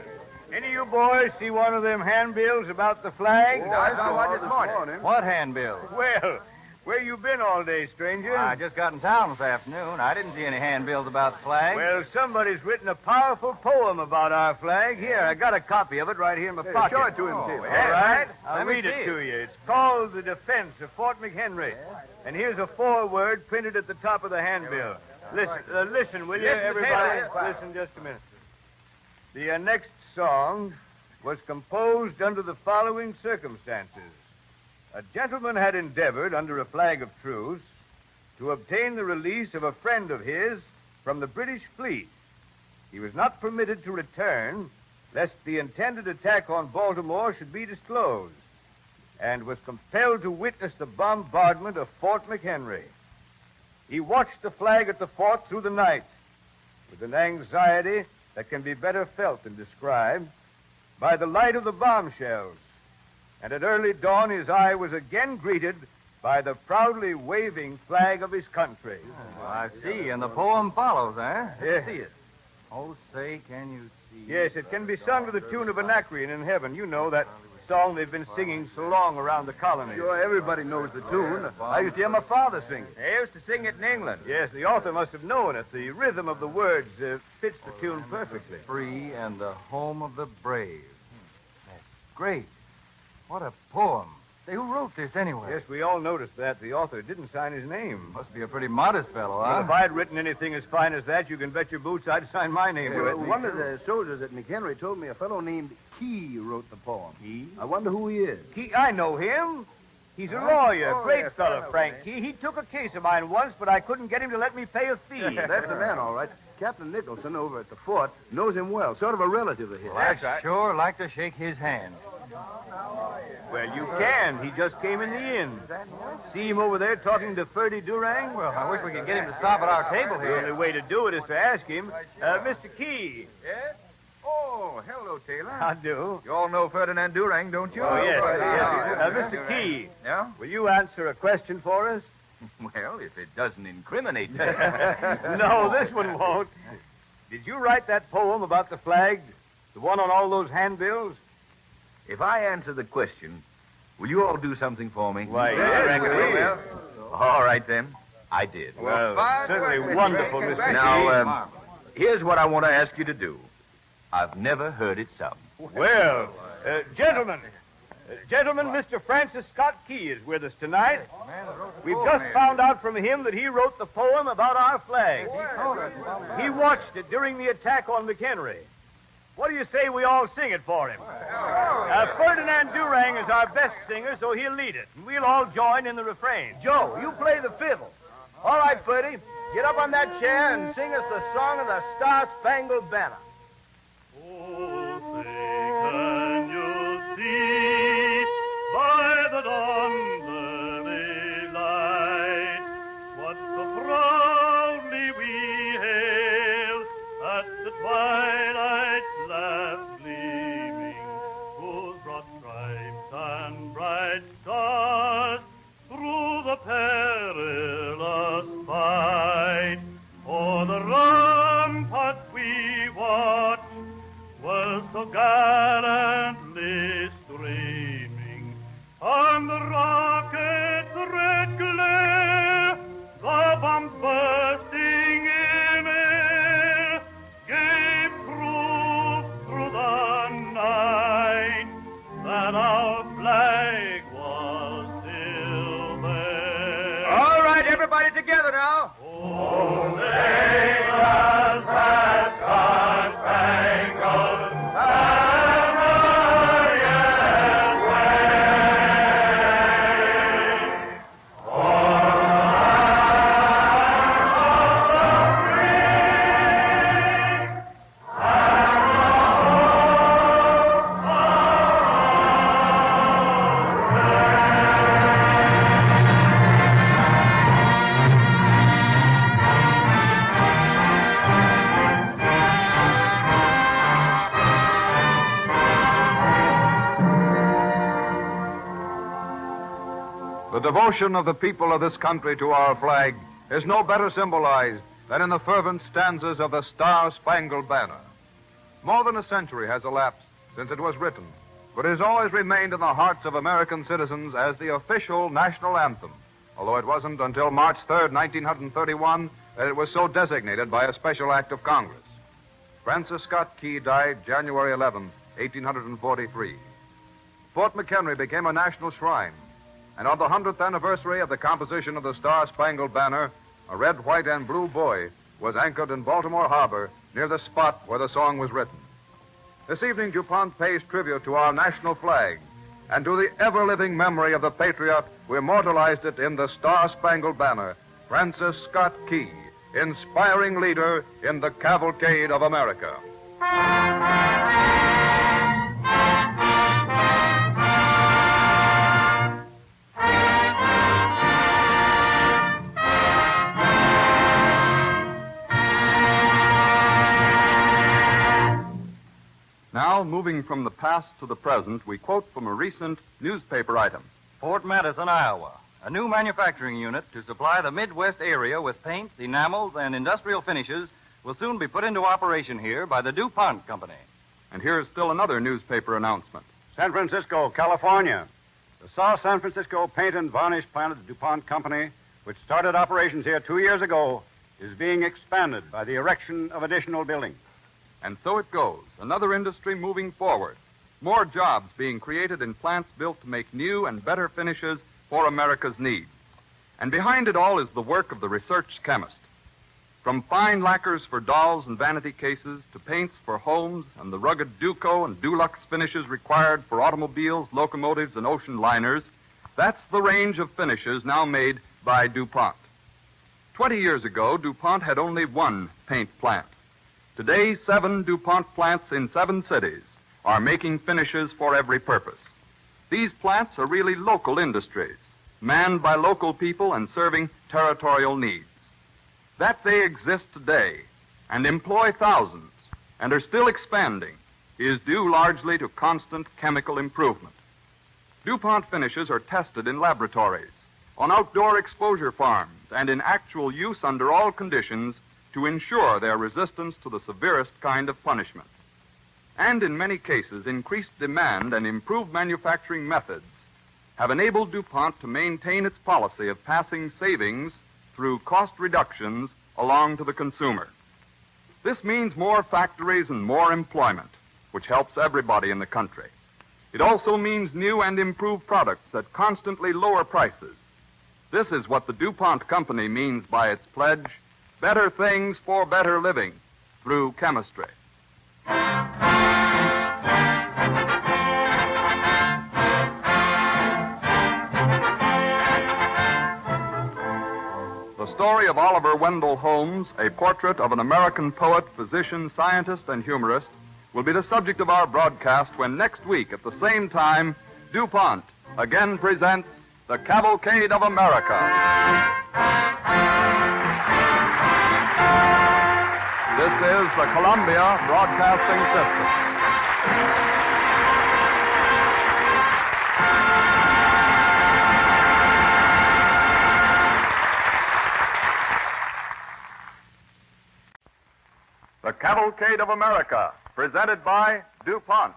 any of you boys see one of them handbills about the flag? I saw one this morning. What handbill? Well, where you been all day, stranger? I just got in town this afternoon. I didn't see any handbills about the flag. Well, somebody's written a powerful poem about our flag. Here, I got a copy of it right here in my pocket. Show it to him, Tim. All right. I'll read it to you. It's called The Defense of Fort McHenry. And here's a foreword printed at the top of the handbill. Listen, will you, everybody? Listen just a minute. The next song was composed under the following circumstances. A gentleman had endeavored, under a flag of truce, to obtain the release of a friend of his from the British fleet. He was not permitted to return, lest the intended attack on Baltimore should be disclosed, and was compelled to witness the bombardment of Fort McHenry. He watched the flag at the fort through the night with an anxiety that can be better felt than described by the light of the bombshells. And at early dawn, his eye was again greeted by the proudly waving flag of his country. Oh, I see, and the poem follows, eh? Yes. See it. Oh, say, can you see? Yes, it can be sung to the tune of Anacreon in heaven. You know that song they've been singing so long around the colony. Sure, everybody knows the tune. I used to hear my father sing it. He used to sing it in England. Yes, the author must have known it. The rhythm of the words fits the tune perfectly. Free and the home of the brave. That's great. What a poem. Say, who wrote this anyway? Yes, we all noticed that. The author didn't sign his name. Must be a pretty modest fellow, huh? Well, if I'd written anything as fine as that, you can bet your boots I'd sign my name to it. One of the soldiers at McHenry told me a fellow named Key wrote the poem. Key? I wonder who he is. Key, I know him. He's a lawyer. Oh, Great yes, fellow, fellow, Frank Key. He took a case of mine once, but I couldn't get him to let me pay a fee. That's the man, all right. Captain Nicholson over at the fort knows him well. Sort of a relative of his. Well, I'd sure like to shake his hand. Well, you can. He just came in the inn. See him over there talking to Ferdy Durang? Well, I wish we could get him to stop at our table here. The only way to do it is to ask him. Mr. Key. Yes? Oh, hello, Taylor. I do. You all know Ferdinand Durang, don't you? Oh, yes. Mr. Key. Yeah? Will you answer a question for us? Well, if it doesn't incriminate me. No, this one won't. Did you write that poem about the flag? The one on all those handbills? If I answer the question, will you all do something for me? Why, yes, All right, then. I did. Well, certainly wonderful, Mr. Key. Now, here's what I want to ask you to do. I've never heard it sung. Well, gentlemen, Gentlemen, Mr. Francis Scott Key is with us tonight. We've just found out from him that he wrote the poem about our flag. He watched it during the attack on McHenry. What do you say we all sing it for him? Ferdinand Durang is our best singer, so he'll lead it, and we'll all join in the refrain. Joe, you play the fiddle. All right, Ferdy, get up on that chair and sing us the song of the Star-Spangled Banner. Oh, say, can you see by the dawn's early light what so proudly we hailed at the twilight's last gleaming, whose broad stripes and bright stars through the perilous fight o'er the ramparts we watched were so gallantly streaming, and the rocket's red glare, the bomb bursting in air, gave proof through the night that our flag was still there. All right, everybody together now. Oh, sing the Star-Spangled Banner yet wave. For The devotion of the people of this country to our flag is no better symbolized than in the fervent stanzas of the Star-Spangled Banner. More than a century has elapsed since it was written, but it has always remained in the hearts of American citizens as the official national anthem, although it wasn't until March 3rd, 1931, that it was so designated by a special act of Congress. Francis Scott Key died January 11, 1843. Fort McHenry became a national shrine, and on the 100th anniversary of the composition of the Star-Spangled Banner, a red, white, and blue buoy was anchored in Baltimore Harbor near the spot where the song was written. This evening, DuPont pays tribute to our national flag and to the ever-living memory of the patriot who immortalized it in the Star-Spangled Banner, Francis Scott Key, inspiring leader in the Cavalcade of America. Now, moving from the past to the present, we quote from a recent newspaper item. Fort Madison, Iowa. A new manufacturing unit to supply the Midwest area with paints, enamels, and industrial finishes will soon be put into operation here by the DuPont Company. And here's still another newspaper announcement. San Francisco, California. The South San Francisco Paint and Varnish plant of the DuPont Company, which started operations here 2 years ago, is being expanded by the erection of additional buildings. And so it goes, another industry moving forward. More jobs being created in plants built to make new and better finishes for America's needs. And behind it all is the work of the research chemist. From fine lacquers for dolls and vanity cases to paints for homes and the rugged Duco and Dulux finishes required for automobiles, locomotives, and ocean liners, that's the range of finishes now made by DuPont. 20 years ago, DuPont had only one paint plant. Today, 7 DuPont plants in 7 cities are making finishes for every purpose. These plants are really local industries, manned by local people and serving territorial needs. That they exist today and employ thousands and are still expanding is due largely to constant chemical improvement. DuPont finishes are tested in laboratories, on outdoor exposure farms, and in actual use under all conditions to ensure their resistance to the severest kind of punishment. And in many cases, increased demand and improved manufacturing methods have enabled DuPont to maintain its policy of passing savings through cost reductions along to the consumer. This means more factories and more employment, which helps everybody in the country. It also means new and improved products at constantly lower prices. This is what the DuPont Company means by its pledge, better things for better living through chemistry. The story of Oliver Wendell Holmes, a portrait of an American poet, physician, scientist, and humorist, will be the subject of our broadcast when next week at the same time, DuPont again presents the Cavalcade of America. This is the Columbia Broadcasting System. The Cavalcade of America, presented by DuPont.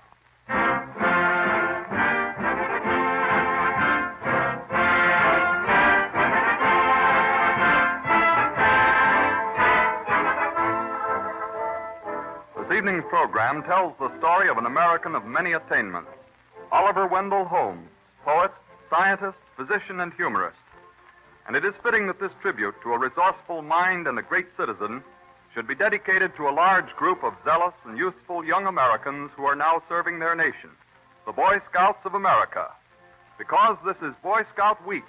This evening's program tells the story of an American of many attainments, Oliver Wendell Holmes, poet, scientist, physician, and humorist. And it is fitting that this tribute to a resourceful mind and a great citizen should be dedicated to a large group of zealous and useful young Americans who are now serving their nation, the Boy Scouts of America. Because this is Boy Scout Week,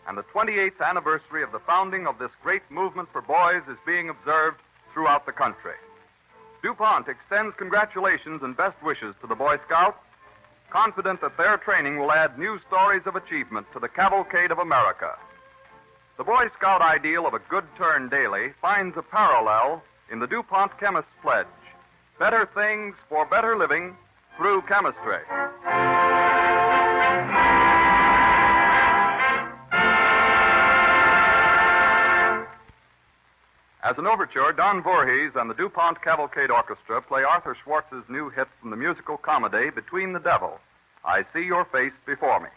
and the 28th anniversary of the founding of this great movement for boys is being observed throughout the country. DuPont extends congratulations and best wishes to the Boy Scouts, confident that their training will add new stories of achievement to the Cavalcade of America. The Boy Scout ideal of a good turn daily finds a parallel in the DuPont Chemist's pledge, better things for better living through chemistry. As an overture, Don Voorhees and the DuPont Cavalcade Orchestra play Arthur Schwartz's new hit from the musical comedy Between the Devil, I See Your Face Before Me.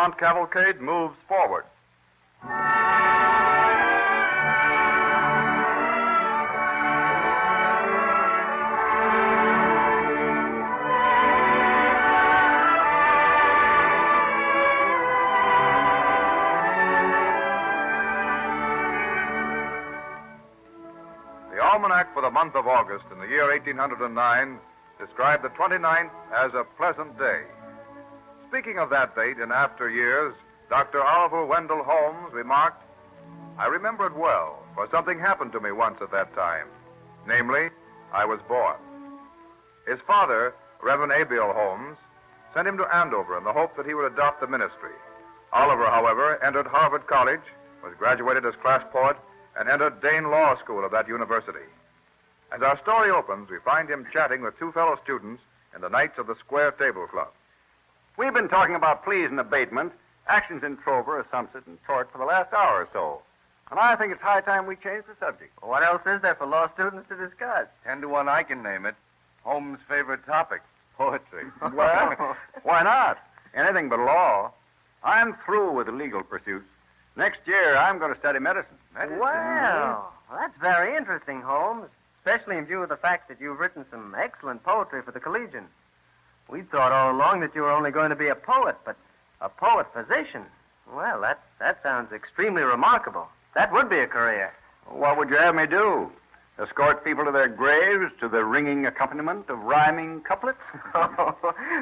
DuPont cavalcade moves forward. The almanac for the month of August in the year 1809 described the 29th as a pleasant day. Speaking of that date in after years, Dr. Oliver Wendell Holmes remarked, "I remember it well, for something happened to me once at that time. Namely, I was born." His father, Reverend Abiel Holmes, sent him to Andover in the hope that he would adopt the ministry. Oliver, however, entered Harvard College, was graduated as class poet, and entered Dane Law School of that university. As our story opens, we find him chatting with two fellow students in the Knights of the Square Table Club. We've been talking about pleas and abatement, actions in trover, assumption, and tort for the last hour or so. And I think it's high time we change the subject. What else is there for law students to discuss? 10 to 1, I can name it. Holmes' favorite topic, poetry. Well, why not? Anything but law. I'm through with the legal pursuits. Next year, I'm going to study medicine. Well, that's very interesting, Holmes, especially in view of the fact that you've written some excellent poetry for the Collegian. We thought all along that you were only going to be a poet, but a poet physician. Well, that sounds extremely remarkable. That would be a career. What would you have me do? Escort people to their graves to the ringing accompaniment of rhyming couplets?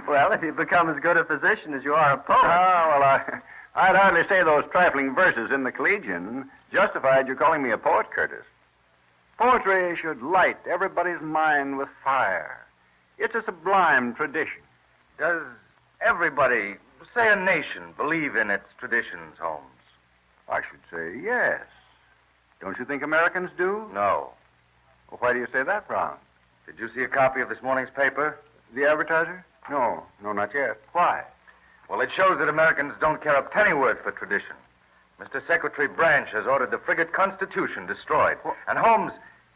Well, if you become as good a physician as you are a poet. Oh, well, I'd hardly say those trifling verses in the Collegian justified you calling me a poet, Curtis. Poetry should light everybody's mind with fire. It's a sublime tradition. Does everybody, say a nation, believe in its traditions, Holmes? I should say yes. Don't you think Americans do? No. Well, why do you say that, Brown? Did you see a copy of this morning's paper? The Advertiser? No, not yet. Why? Well, it shows that Americans don't care a pennyworth for tradition. Mr. Secretary Branch has ordered the frigate Constitution destroyed. And, Holmes,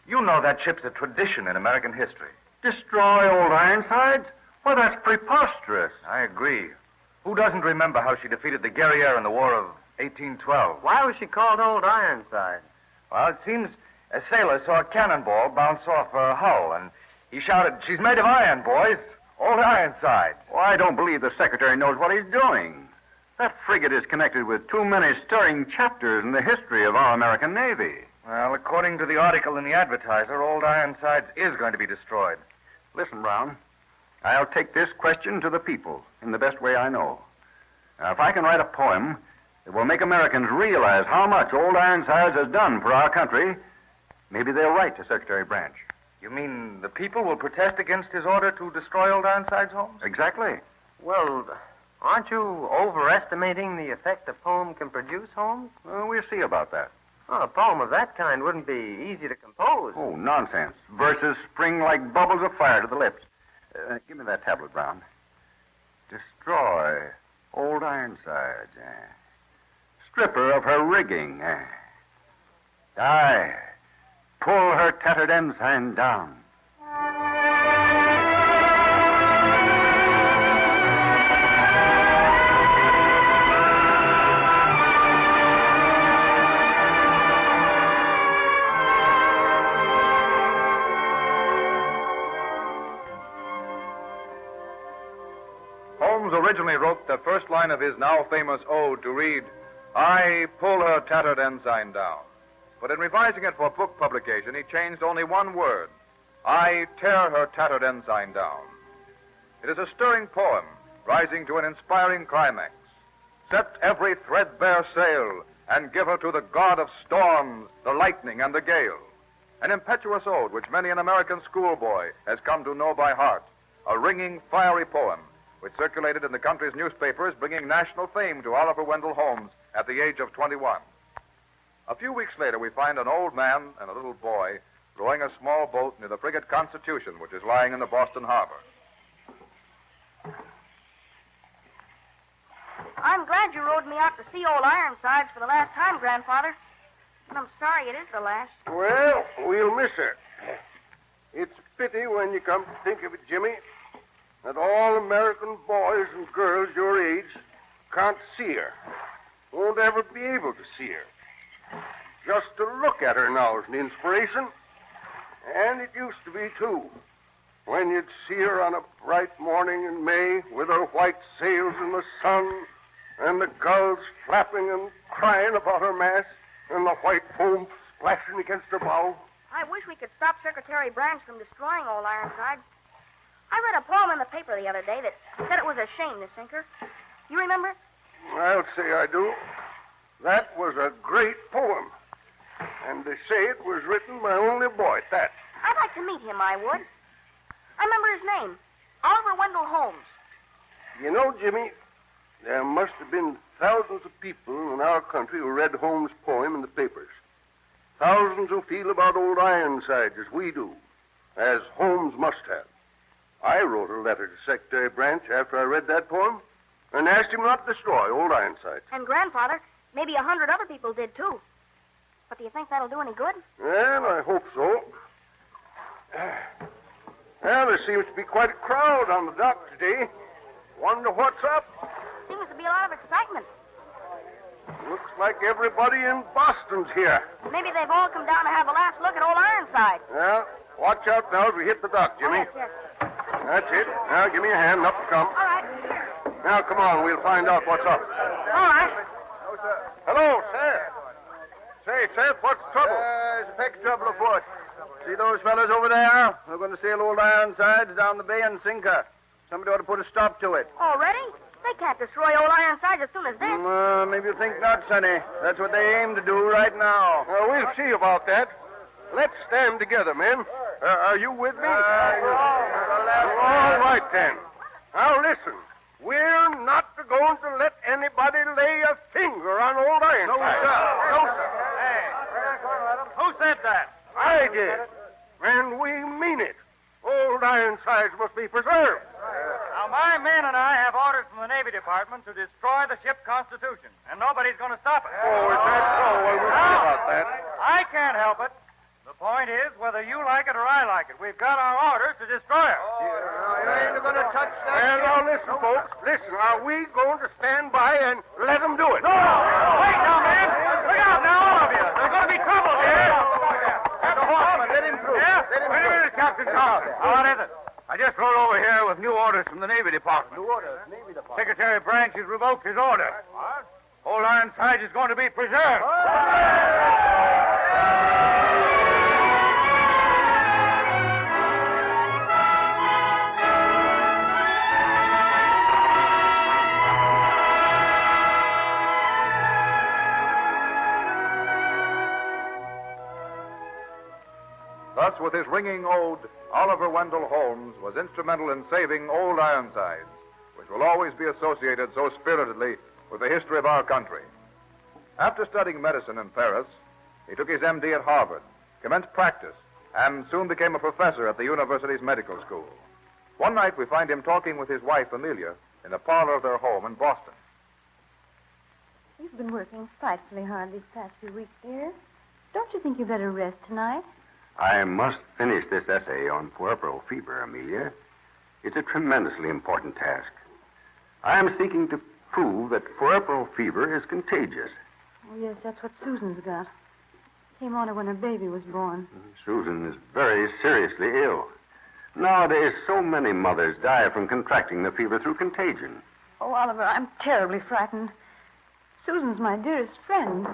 you know that ship's a tradition in American history. Destroy Old Ironsides? Well, that's preposterous. I agree. Who doesn't remember how she defeated the Guerriere in the War of 1812? Why was she called Old Ironside? Well, it seems a sailor saw a cannonball bounce off her hull, and he shouted, "She's made of iron, boys. Old Ironside." Well, I don't believe the Secretary knows what he's doing. That frigate is connected with too many stirring chapters in the history of our American Navy. Well, according to the article in the Advertiser, Old Ironsides is going to be destroyed. Listen, Brown, I'll take this question to the people in the best way I know. Now, if I can write a poem that will make Americans realize how much Old Ironsides has done for our country, maybe they'll write to Secretary Branch. You mean the people will protest against his order to destroy Old Ironsides, Holmes? Exactly. Well, aren't you overestimating the effect a poem can produce, Holmes? Well, we'll see about that. Well, a poem of that kind wouldn't be easy to compose. Oh, nonsense. Verses spring like bubbles of fire to the lips. Give me that tablet, Brown. Destroy Old Ironsides. Strip her of her rigging. Die. Pull her tattered ensign down. Holmes originally wrote the first line of his now famous ode to read, "I pull her tattered ensign down." But in revising it for book publication, he changed only one word, "I tear her tattered ensign down." It is a stirring poem, rising to an inspiring climax. Set every threadbare sail, and give her to the god of storms, the lightning and the gale. An impetuous ode which many an American schoolboy has come to know by heart. A ringing, fiery poem which circulated in the country's newspapers, bringing national fame to Oliver Wendell Holmes at the age of 21. A few weeks later, we find an old man and a little boy rowing a small boat near the frigate Constitution, which is lying in the Boston harbor. I'm glad you rowed me out to see Old Ironsides for the last time, Grandfather. And I'm sorry it is the last. Well, we'll miss her. It's a pity when you come to think of it, Jimmy, that all American boys and girls your age Can't see her. Won't ever be able to see her. Just to look at her now is an inspiration. And it used to be, too. When you'd see her on a bright morning in May with her white sails in the sun and the gulls flapping and crying about her mast and the white foam splashing against her bow. I wish we could stop Secretary Branch from destroying Old Ironside. I read a poem in the paper the other day that said it was a shame to sink her. You remember it? I'll say I do. That was a great poem. And they say it was written by only a boy at that. I'd like to meet him, I would. I remember his name. Oliver Wendell Holmes. You know, Jimmy, there must have been thousands of people in our country who read Holmes' poem in the papers. Thousands who feel about Old Ironside as we do, as Holmes must have. I wrote a letter to Secretary Branch after I read that poem and asked him not to destroy Old Ironside. And Grandfather, maybe 100 other people did, too. But do you think that'll do any good? Well, I hope so. Well, there seems to be quite a crowd on the dock today. Wonder what's up. Seems to be a lot of excitement. Looks like everybody in Boston's here. Maybe they've all come down to have a last look at Old Ironside. Well, watch out now as we hit the dock, Jimmy. Oh, yes. That's it. Now, give me a hand. Up you come. All right. Now, come on. We'll find out what's up. All right. Hello, Seth. Say, Seth, what's the trouble? There's a peck of trouble afoot. See those fellas over there? They're going to sail Old Ironsides down the bay and sink her. Somebody ought to put a stop to it. Already? They can't destroy Old Ironside as soon as this. Maybe you think not, Sonny. That's what they aim to do right now. We'll see about that. Let's stand together, men. Are you with me? All right, then. Now, listen. We're not going to let anybody lay a finger on Old Ironside. No, sir. No, sir. Hey, who said that? I did. And we mean it. Old Ironsides must be preserved. Now, my men and I have orders from the Navy Department to destroy the ship Constitution, and nobody's going to stop it. Oh, is that so? Well, we'll see about that. I can't help it. The point is whether you like it or I like it. We've got our orders to destroy her. You ain't going to touch that. And now, listen, folks. Listen, are we going to stand by and let them do it? No! Wait now, man! Look out now, all of you! There's going to be trouble here! Let him through. Yeah? Let him Wait a through. minute, Captain Tom. What is it? I just rode over here with new orders from the Navy Department. New orders, Navy Department. Secretary Branch has revoked his order. What? Old Ironside is going to be preserved. Thus, with his ringing ode, Oliver Wendell Holmes was instrumental in saving Old Ironsides, which will always be associated so spiritedly with the history of our country. After studying medicine in Paris, he took his M.D. at Harvard, commenced practice, and soon became a professor at the university's medical school. One night, we find him talking with his wife, Amelia, in the parlor of their home in Boston. You've been working frightfully hard these past few weeks, dear. Don't you think you'd better rest tonight? I must finish this essay on puerperal fever, Amelia. It's a tremendously important task. I am seeking to prove that puerperal fever is contagious. Oh, yes, that's what Susan's got. Came on her when her baby was born. Susan is very seriously ill. Nowadays, so many mothers die from contracting the fever through contagion. Oh, Oliver, I'm terribly frightened. Susan's my dearest friend.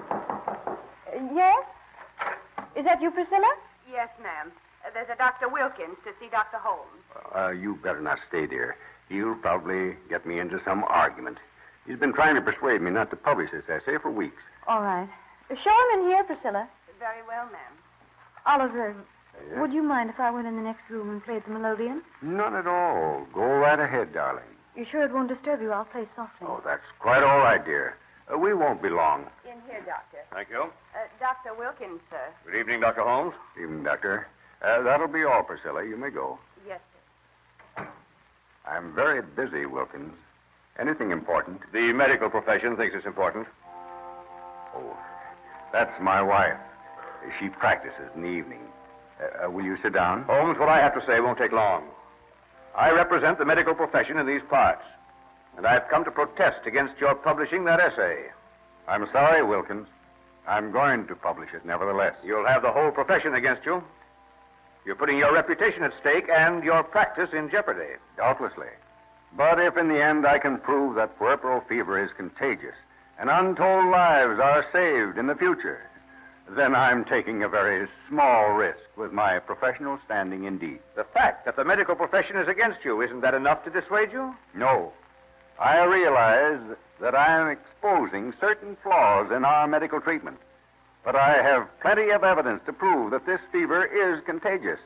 Yes? Is that you, Priscilla? Yes, ma'am. There's a Dr. Wilkins to see Dr. Holmes. You better not stay, dear. He'll probably get me into some argument. He's been trying to persuade me not to publish this essay for weeks. All right. Show him in here, Priscilla. Very well, ma'am. Oliver, Yes? would you mind if I went in the next room and played the melodeon? Not at all. Go right ahead, darling. You sure it won't disturb you? I'll play softly. Oh, that's quite all right, dear. We won't be long. In here, Doctor. Thank you. Dr. Wilkins, sir. Good evening, Dr. Holmes. Evening, Doctor. That'll be all, Priscilla. You may go. Yes, sir. I'm very busy, Wilkins. Anything important? The medical profession thinks it's important. Oh, that's my wife. She practices in the evening. Will you sit down? Holmes, what I have to say won't take long. I represent the medical profession in these parts. and I've come to protest against your publishing that essay. I'm sorry, Wilkins. I'm going to publish it nevertheless. You'll have the whole profession against you. You're putting your reputation at stake and your practice in jeopardy. Doubtlessly. But if in the end I can prove that puerperal fever is contagious and untold lives are saved in the future, then I'm taking a very small risk with my professional standing indeed. The fact that the medical profession is against you, isn't that enough to dissuade you? No. I realize that I am exposing certain flaws in our medical treatment. But I have plenty of evidence to prove that this fever is contagious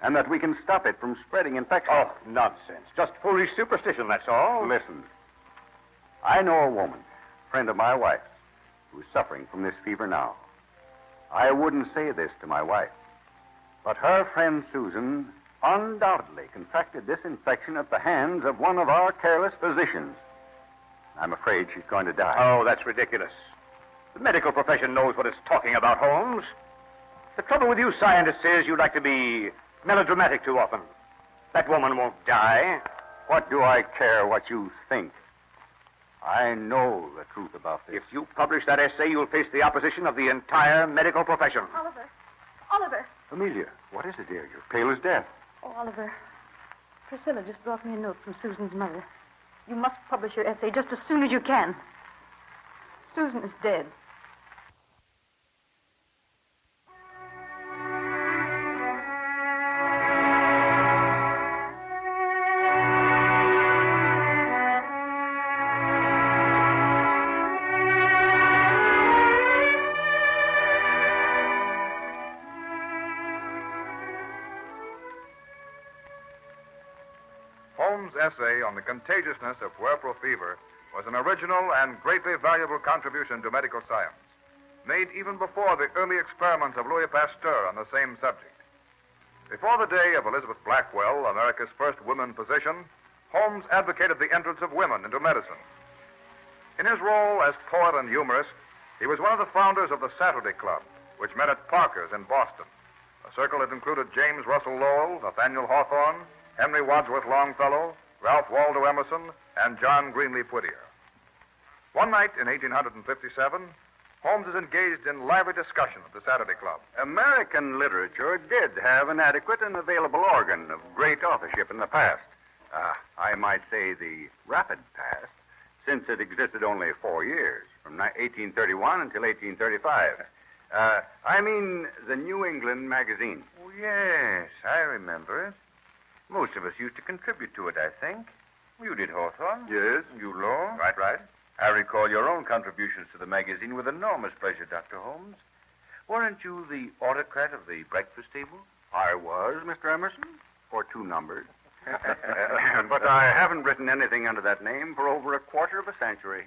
and that we can stop it from spreading infection. Oh, nonsense. Just foolish superstition, that's all. Listen. I know a woman, friend of my wife's, who's suffering from this fever now. I wouldn't say this to my wife, but her friend Susan undoubtedly contracted this infection at the hands of one of our careless physicians. I'm afraid she's going to die. Oh, that's ridiculous. The medical profession knows what it's talking about, Holmes. The trouble with you scientists is you like to be melodramatic too often. That woman won't die. What do I care what you think? I know the truth about this. If you publish that essay, you'll face the opposition of the entire medical profession. Oliver. Amelia, what is it, dear? You're pale as death. Oh, Oliver. Priscilla just brought me a note from Susan's mother. You must publish your essay just as soon as you can. Susan is dead. Holmes' essay on the contagiousness of puerperal fever was an original and greatly valuable contribution to medical science, made even before the early experiments of Louis Pasteur on the same subject. Before the day of Elizabeth Blackwell, America's first woman physician, Holmes advocated the entrance of women into medicine. In his role as poet and humorist, he was one of the founders of the Saturday Club, which met at Parker's in Boston, a circle that included James Russell Lowell, Nathaniel Hawthorne, Henry Wadsworth Longfellow, Ralph Waldo Emerson, and John Greenleaf Whittier. One night in 1857, Holmes is engaged in lively discussion at the Saturday Club. American literature did have an adequate and available organ of great authorship in the past. I might say the rapid past, since it existed only 4 years, from 1831 until 1835. I mean the New England magazine. Oh, yes, I remember it. Most of us used to contribute to it, I think. You did, Hawthorne. Yes. You, Law. Right. I recall your own contributions to the magazine with enormous pleasure, Dr. Holmes. Weren't you the autocrat of the breakfast table? I was, Mr. Emerson, for 2 numbers. But I haven't written anything under that name for over a quarter of a century.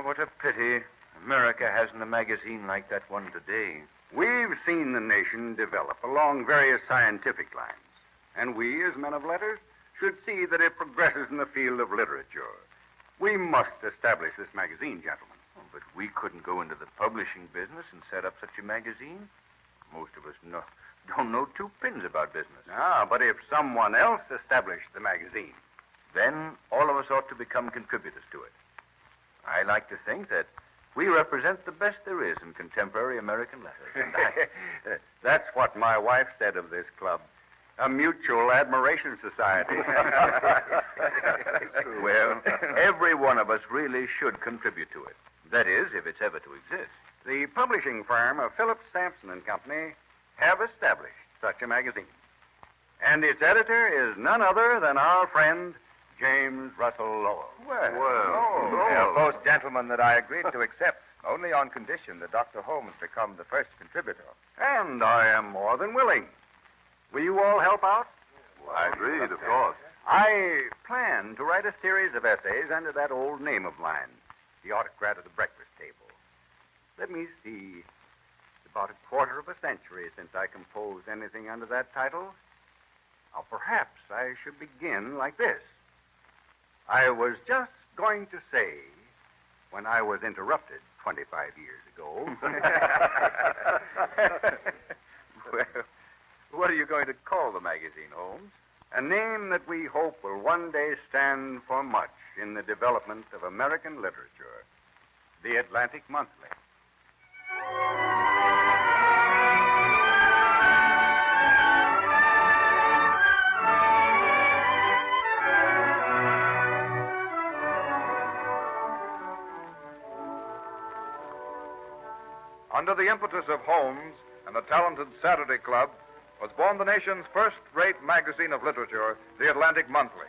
What a pity. America hasn't a magazine like that one today. We've seen the nation develop along various scientific lines. And we, as men of letters, should see that it progresses in the field of literature. We must establish this magazine, gentlemen. Oh, but we couldn't go into the publishing business and set up such a magazine. Most of us don't know 2 pins about business. But if someone else established the magazine, then all of us ought to become contributors to it. I like to think that we represent the best there is in contemporary American letters. That's what my wife said of this club. A mutual admiration society. Well, every one of us really should contribute to it. That is, if it's ever to exist. The publishing firm of Phillips, Sampson and Company have established such a magazine. And its editor is none other than our friend, James Russell Lowell. They are both gentlemen that I agreed to accept, only on condition that Dr. Holmes become the first contributor. And I am more than willing. Will you all help out? I agreed, of course. I plan to write a series of essays under that old name of mine, the autocrat of the breakfast table. Let me see. It's about a quarter of a century since I composed anything under that title. Now, perhaps I should begin like this. I was just going to say, when I was interrupted 25 years ago. Well, what are you going to call the magazine, Holmes? A name that we hope will one day stand for much in the development of American literature. The Atlantic Monthly. Under the impetus of Holmes and the talented Saturday Club was born the nation's first-rate magazine of literature, The Atlantic Monthly.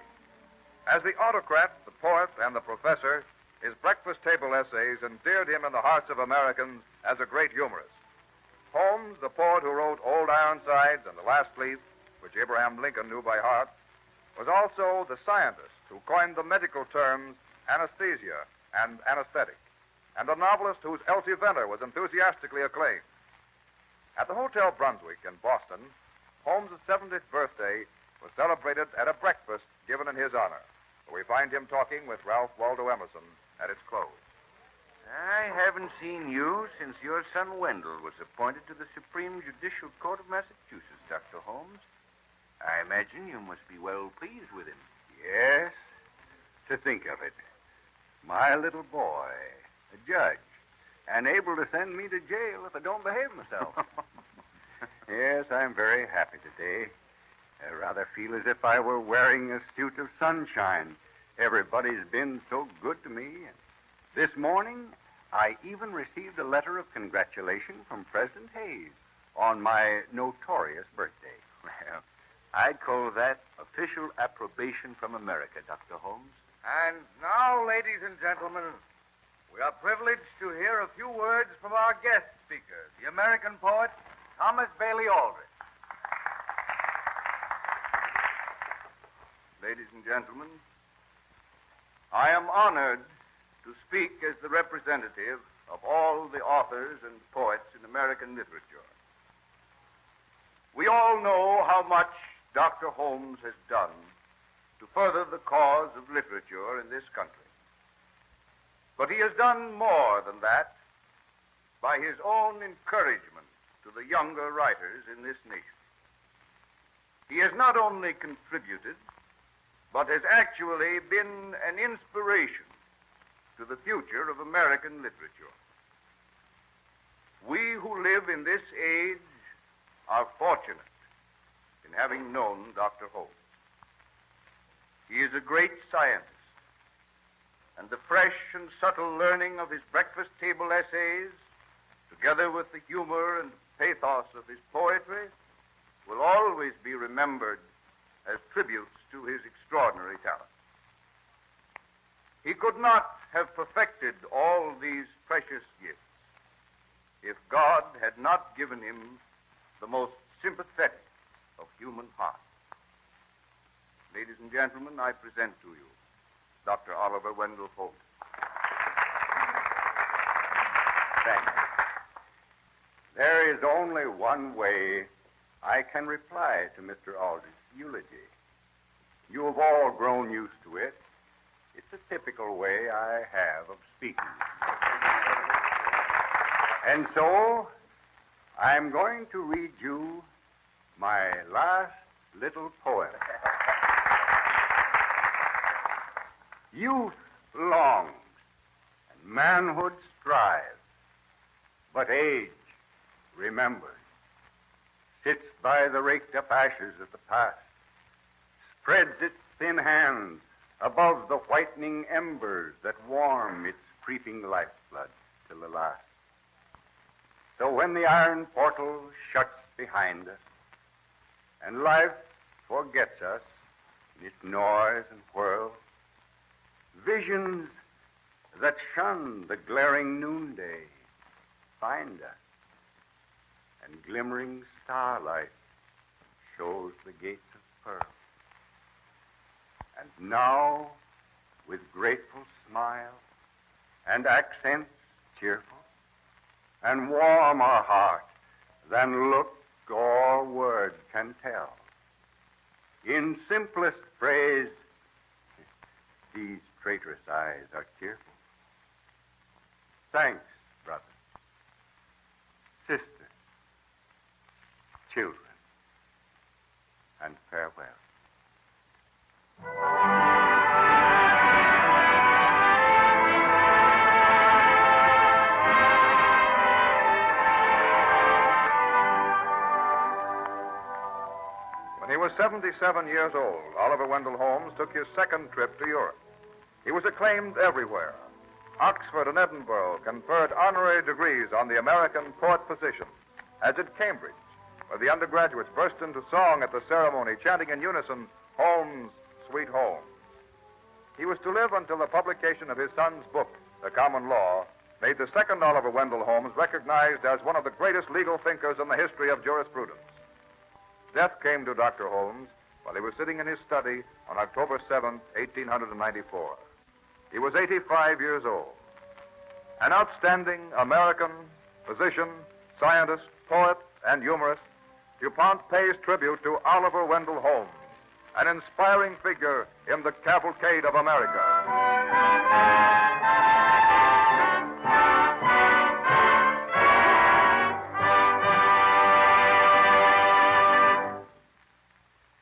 As the autocrat, the poet, and the professor, his breakfast table essays endeared him in the hearts of Americans as a great humorist. Holmes, the poet who wrote Old Ironsides and The Last Leaf, which Abraham Lincoln knew by heart, was also the scientist who coined the medical terms anesthesia and anesthetic, and a novelist whose Elsie Venner was enthusiastically acclaimed. At the Hotel Brunswick in Boston, Holmes' 70th birthday was celebrated at a breakfast given in his honor, where we find him talking with Ralph Waldo Emerson at its close. I haven't seen you since your son Wendell was appointed to the Supreme Judicial Court of Massachusetts, Dr. Holmes. I imagine you must be well pleased with him. Yes, to think of it. My little boy, a judge, and able to send me to jail if I don't behave myself. Yes, I'm very happy today. I rather feel as if I were wearing a suit of sunshine. Everybody's been so good to me. And this morning, I even received a letter of congratulation from President Hayes on my notorious birthday. Well, I'd call that official approbation from America, Dr. Holmes. And now, ladies and gentlemen, we are privileged to hear a few words from our guest speaker, the American poet Thomas Bailey Aldrich. Ladies and gentlemen, I am honored to speak as the representative of all the authors and poets in American literature. We all know how much Dr. Holmes has done to further the cause of literature in this country. But he has done more than that by his own encouragement to the younger writers in this nation. He has not only contributed, but has actually been an inspiration to the future of American literature. We who live in this age are fortunate in having known Dr. Holmes. He is a great scientist, and the fresh and subtle learning of his breakfast table essays, together with the humor and pathos of his poetry, will always be remembered as tributes to his extraordinary talent. He could not have perfected all these precious gifts if God had not given him the most sympathetic of human hearts. Ladies and gentlemen, I present to you Dr. Oliver Wendell Holmes. Thank you. There is only one way I can reply to Mr. Aldrich's eulogy. You have all grown used to it. It's a typical way I have of speaking. And so, I'm going to read you my last little poem. Youth longs, and manhood strives, but age remembers, sits by the raked-up ashes of the past, spreads its thin hands above the whitening embers that warm its creeping lifeblood till the last. So when the iron portal shuts behind us, and life forgets us in its noise and whirl, visions that shun the glaring noonday find us, and glimmering starlight shows the gates of pearl. And now, with grateful smile and accents cheerful, and warm our heart than look or word can tell, in simplest phrase, these traitorous eyes are tearful. Thanks, brothers, sisters, children, and farewell. was 77 years old, Oliver Wendell Holmes took his second trip to Europe. He was acclaimed everywhere. Oxford and Edinburgh conferred honorary degrees on the American poet physician, as did Cambridge, where the undergraduates burst into song at the ceremony, chanting in unison, Holmes, Sweet Home. He was to live until the publication of his son's book, The Common Law, made the second Oliver Wendell Holmes recognized as one of the greatest legal thinkers in the history of jurisprudence. Death came to Dr. Holmes while he was sitting in his study on October 7, 1894. He was 85 years old. An outstanding American physician, scientist, poet, and humorist, DuPont pays tribute to Oliver Wendell Holmes, an inspiring figure in the Cavalcade of America.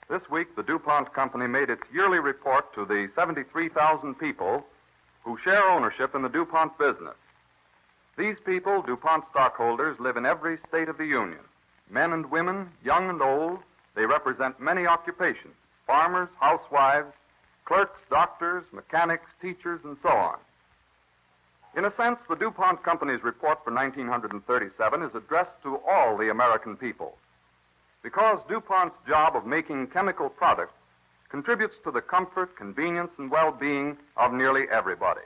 This week, the DuPont Company made its yearly report to the 73,000 people who share ownership in the DuPont business. These people, DuPont stockholders, live in every state of the Union. Men and women, young and old, they represent many occupations: farmers, housewives, clerks, doctors, mechanics, teachers, and so on. In a sense, the DuPont Company's report for 1937 is addressed to all the American people, because DuPont's job of making chemical products contributes to the comfort, convenience, and well-being of nearly everybody.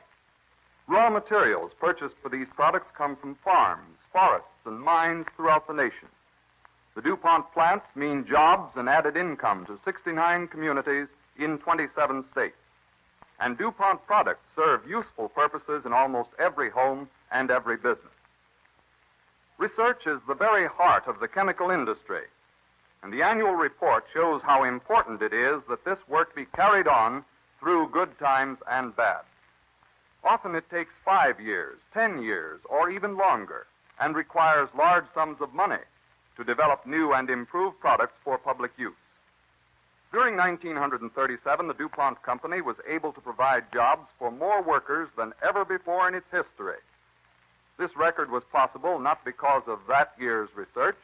Raw materials purchased for these products come from farms, forests, and mines throughout the nation. The DuPont plants mean jobs and added income to 69 communities in 27 states. And DuPont products serve useful purposes in almost every home and every business. Research is the very heart of the chemical industry, and the annual report shows how important it is that this work be carried on through good times and bad. Often it takes 5 years, 10 years, or even longer, and requires large sums of money to develop new and improved products for public use. During 1937, the DuPont Company was able to provide jobs for more workers than ever before in its history. This record was possible not because of that year's research,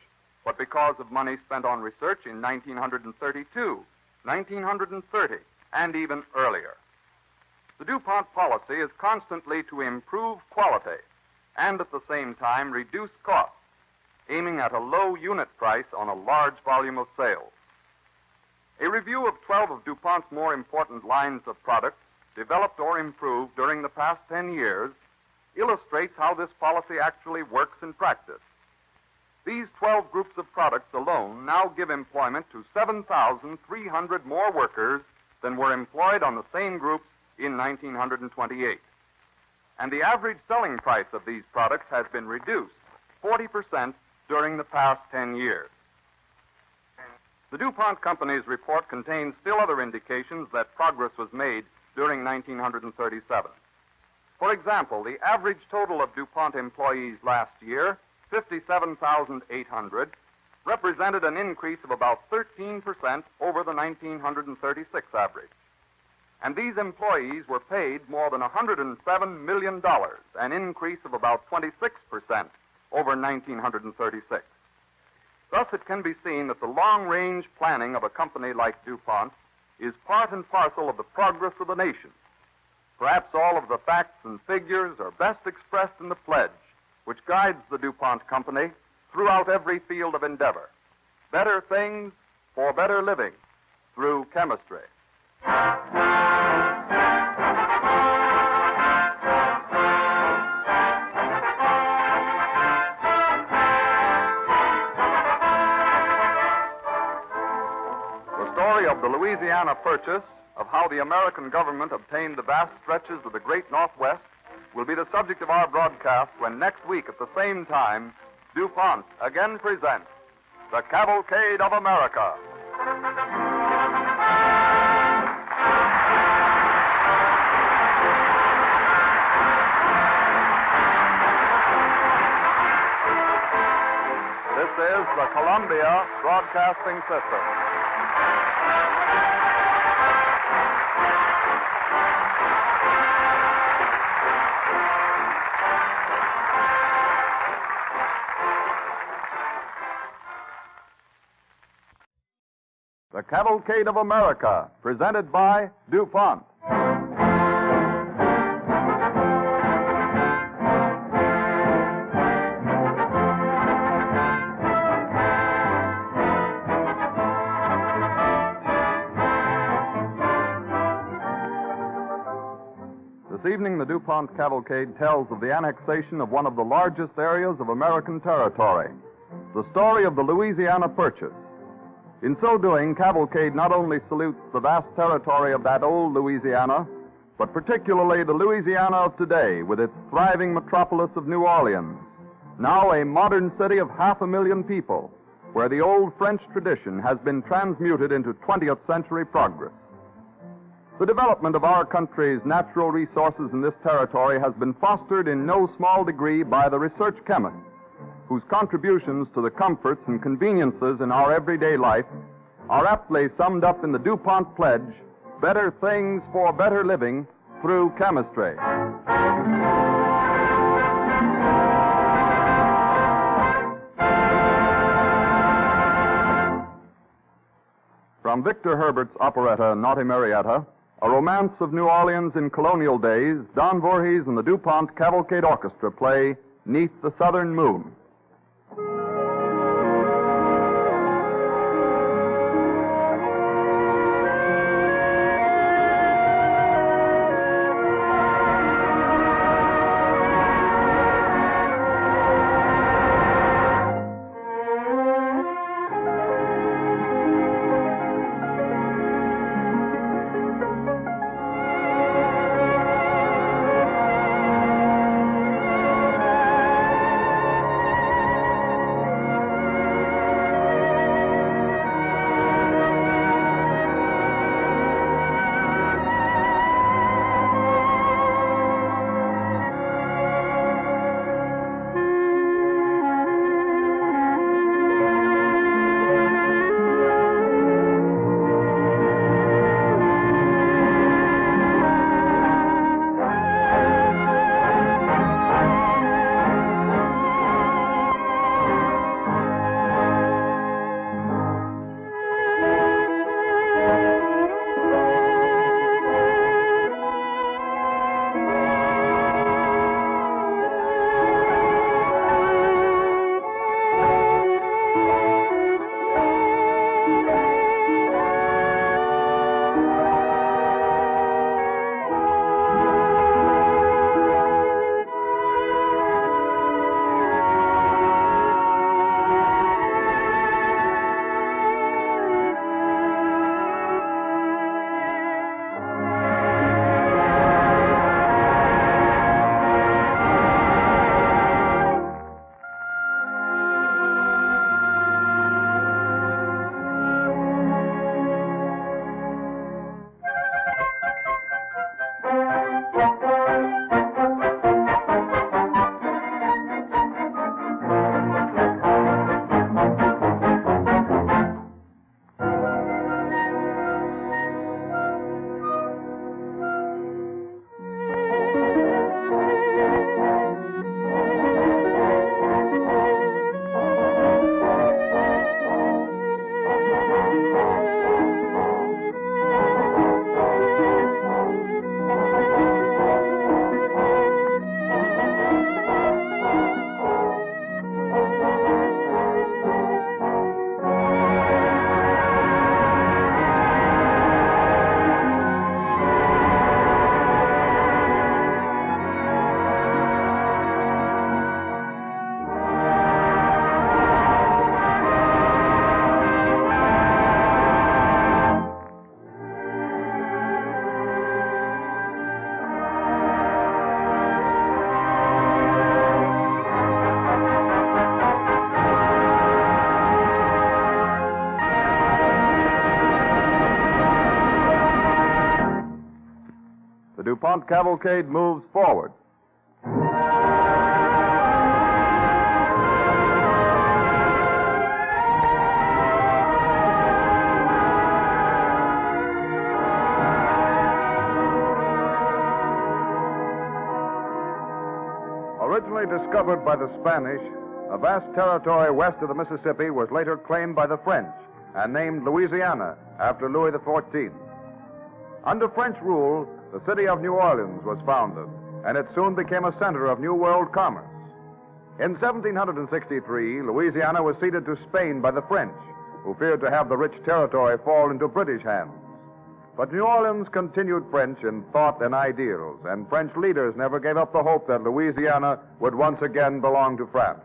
but because of money spent on research in 1932, 1930, and even earlier. The DuPont policy is constantly to improve quality and at the same time reduce costs, aiming at a low unit price on a large volume of sales. A review of 12 of DuPont's more important lines of products, developed or improved during the past 10 years, illustrates how this policy actually works in practice. These 12 groups of products alone now give employment to 7,300 more workers than were employed on the same groups in 1928. And the average selling price of these products has been reduced 40% during the past 10 years. The DuPont Company's report contains still other indications that progress was made during 1937. For example, the average total of DuPont employees last year, 57,800, represented an increase of about 13% over the 1936 average. And these employees were paid more than $107 million, an increase of about 26% over 1936. Thus, it can be seen that the long-range planning of a company like DuPont is part and parcel of the progress of the nation. Perhaps all of the facts and figures are best expressed in the pledge which guides the DuPont Company throughout every field of endeavor. Better things for better living through chemistry. Of the Louisiana Purchase, of how the American government obtained the vast stretches of the great Northwest, will be the subject of our broadcast when next week at the same time, DuPont again presents the Cavalcade of America. This is the Columbia Broadcasting System. The Cavalcade of America, presented by DuPont. This evening, the DuPont Cavalcade tells of the annexation of one of the largest areas of American territory, the story of the Louisiana Purchase. In so doing, Cavalcade not only salutes the vast territory of that old Louisiana, but particularly the Louisiana of today, with its thriving metropolis of New Orleans, now a modern city of 500,000 people, where the old French tradition has been transmuted into 20th century progress. The development of our country's natural resources in this territory has been fostered in no small degree by the research chemists, whose contributions to the comforts and conveniences in our everyday life are aptly summed up in the DuPont pledge, better things for better living through chemistry. From Victor Herbert's operetta Naughty Marietta, a romance of New Orleans in colonial days, Don Voorhees and the DuPont Cavalcade Orchestra play "'Neath the Southern Moon." DuPont Cavalcade moves forward. Originally discovered by the Spanish, a vast territory west of the Mississippi was later claimed by the French, and named Louisiana after Louis XIV. Under French rule, the city of New Orleans was founded, and it soon became a center of New World commerce. In 1763, Louisiana was ceded to Spain by the French, who feared to have the rich territory fall into British hands. But New Orleans continued French in thought and ideals, and French leaders never gave up the hope that Louisiana would once again belong to France.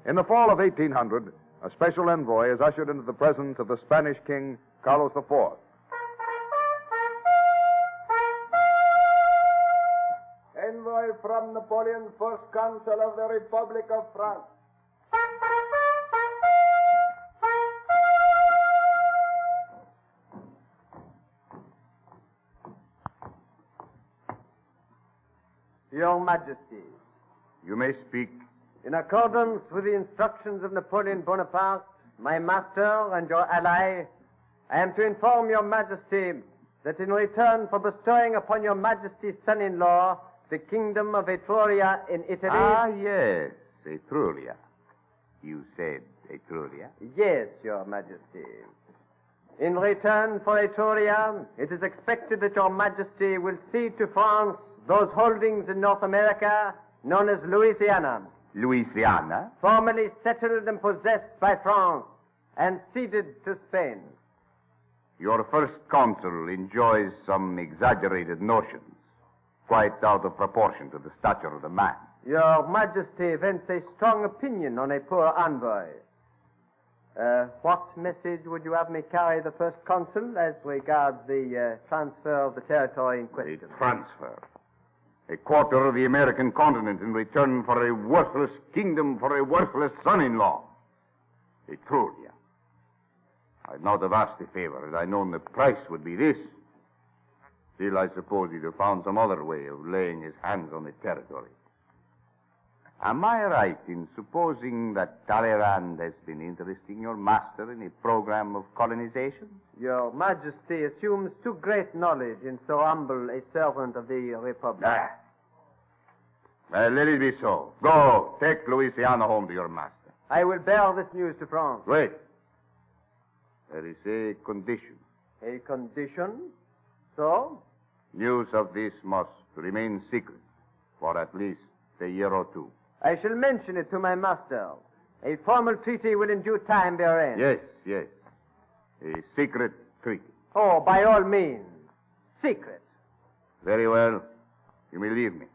In the fall of 1800, a special envoy is ushered into the presence of the Spanish king, Carlos IV. Envoy from Napoleon, First Consul of the Republic of France. Your Majesty, You may speak. in accordance with the instructions of Napoleon Bonaparte, my master and your ally, I am to inform your Majesty that in return for bestowing upon your Majesty's son-in-law the kingdom of Etruria in Italy... Ah, yes, Etruria. You said Etruria? Yes, your Majesty. In return for Etruria, it is expected that your Majesty will cede to France those holdings in North America known as Louisiana, Louisiana? formerly settled and possessed by France and ceded to Spain. Your first consul enjoys some exaggerated notions, quite out of proportion to the stature of the man. Your Majesty vents a strong opinion on a poor envoy. What message would you have me carry the first consul as regards the transfer of the territory in question? A transfer. A quarter of the American continent in return for a worthless kingdom for a worthless son-in-law. Etruria. I'd not have asked the favor had I known the price would be this. Still, I suppose he'd have found some other way of laying his hands on the territory. Am I right in supposing that Talleyrand has been interesting your master in a program of colonization? Your Majesty assumes too great knowledge in so humble a servant of the Republic. Well, let it be so. Go, take Louisiana home to your master. I will bear this news to France. Wait. There is a condition. A condition? So? News of this must remain secret for at least a year or two. I shall mention it to my master. A formal treaty will in due time be arranged. Yes, yes. A secret treaty. Oh, by all means. Secret. Very well. You may leave me.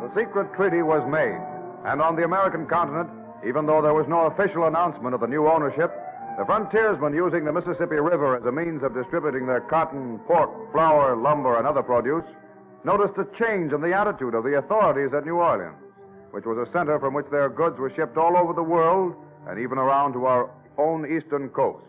The secret treaty was made, and on the American continent, even though there was no official announcement of the new ownership, the frontiersmen using the Mississippi River as a means of distributing their cotton, pork, flour, lumber, and other produce noticed a change in the attitude of the authorities at New Orleans, which was a center from which their goods were shipped all over the world and even around to our own eastern coast.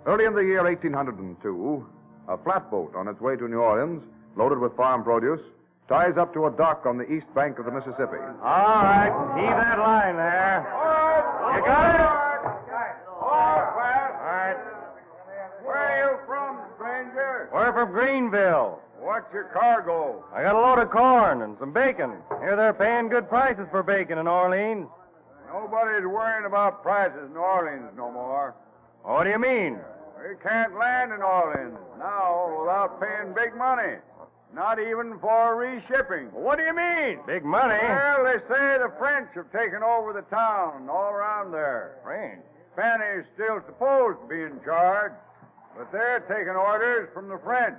Early in the year 1802, a flatboat on its way to New Orleans, loaded with farm produce, ties up to a dock on the east bank of the Mississippi. All right, keep that line there. You got it? All right. Where are you from, stranger? We're from Greenville. What's your cargo? I got a load of corn and some bacon. Here they're paying good prices for bacon in Orleans. Nobody's worrying about prices in New Orleans no more. What do you mean? We can't land in New Orleans now without paying big money. Not even for reshipping. What do you mean? Big money? Well, they say the French have taken over the town all around there. French? Penn is still supposed to be in charge, but they're taking orders from the French.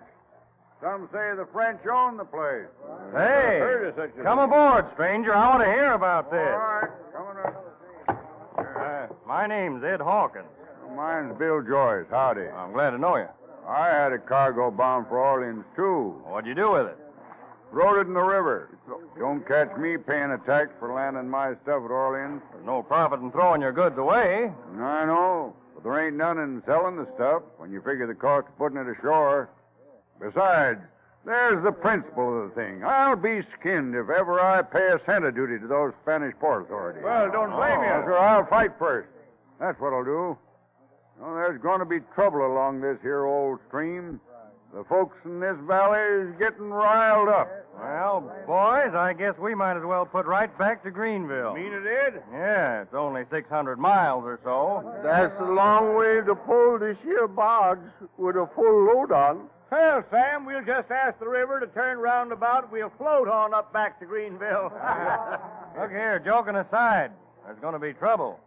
Some say the French own the place. Hey, Heard of such a come thing. aboard, stranger. I want to hear about this. All right, coming up. My name's Ed Hawkins. Mine's Bill Joyce. Howdy. I'm glad to know you. I had a cargo bound for Orleans, too. What'd you do with it? Rode it in the river. Don't catch me paying a tax for landing my stuff at Orleans. There's no profit in throwing your goods away. I know, but there ain't none in selling the stuff when you figure the cost of putting it ashore. Besides, there's the principle of the thing. I'll be skinned if ever I pay a cent of duty to those Spanish port authorities. Well, don't blame you. Sure, I'll fight first. That's what I'll do. Well, there's going to be trouble along this here old stream. The folks in this valley is getting riled up. Well, boys, I guess we might as well put right back to Greenville. Mean it is? Yeah, it's only 600 miles or so. That's a long way to pull this here barge with a full load on. Well, Sam, we'll just ask the river to turn roundabout. We'll float on up back to Greenville. Look here, joking aside, there's going to be trouble.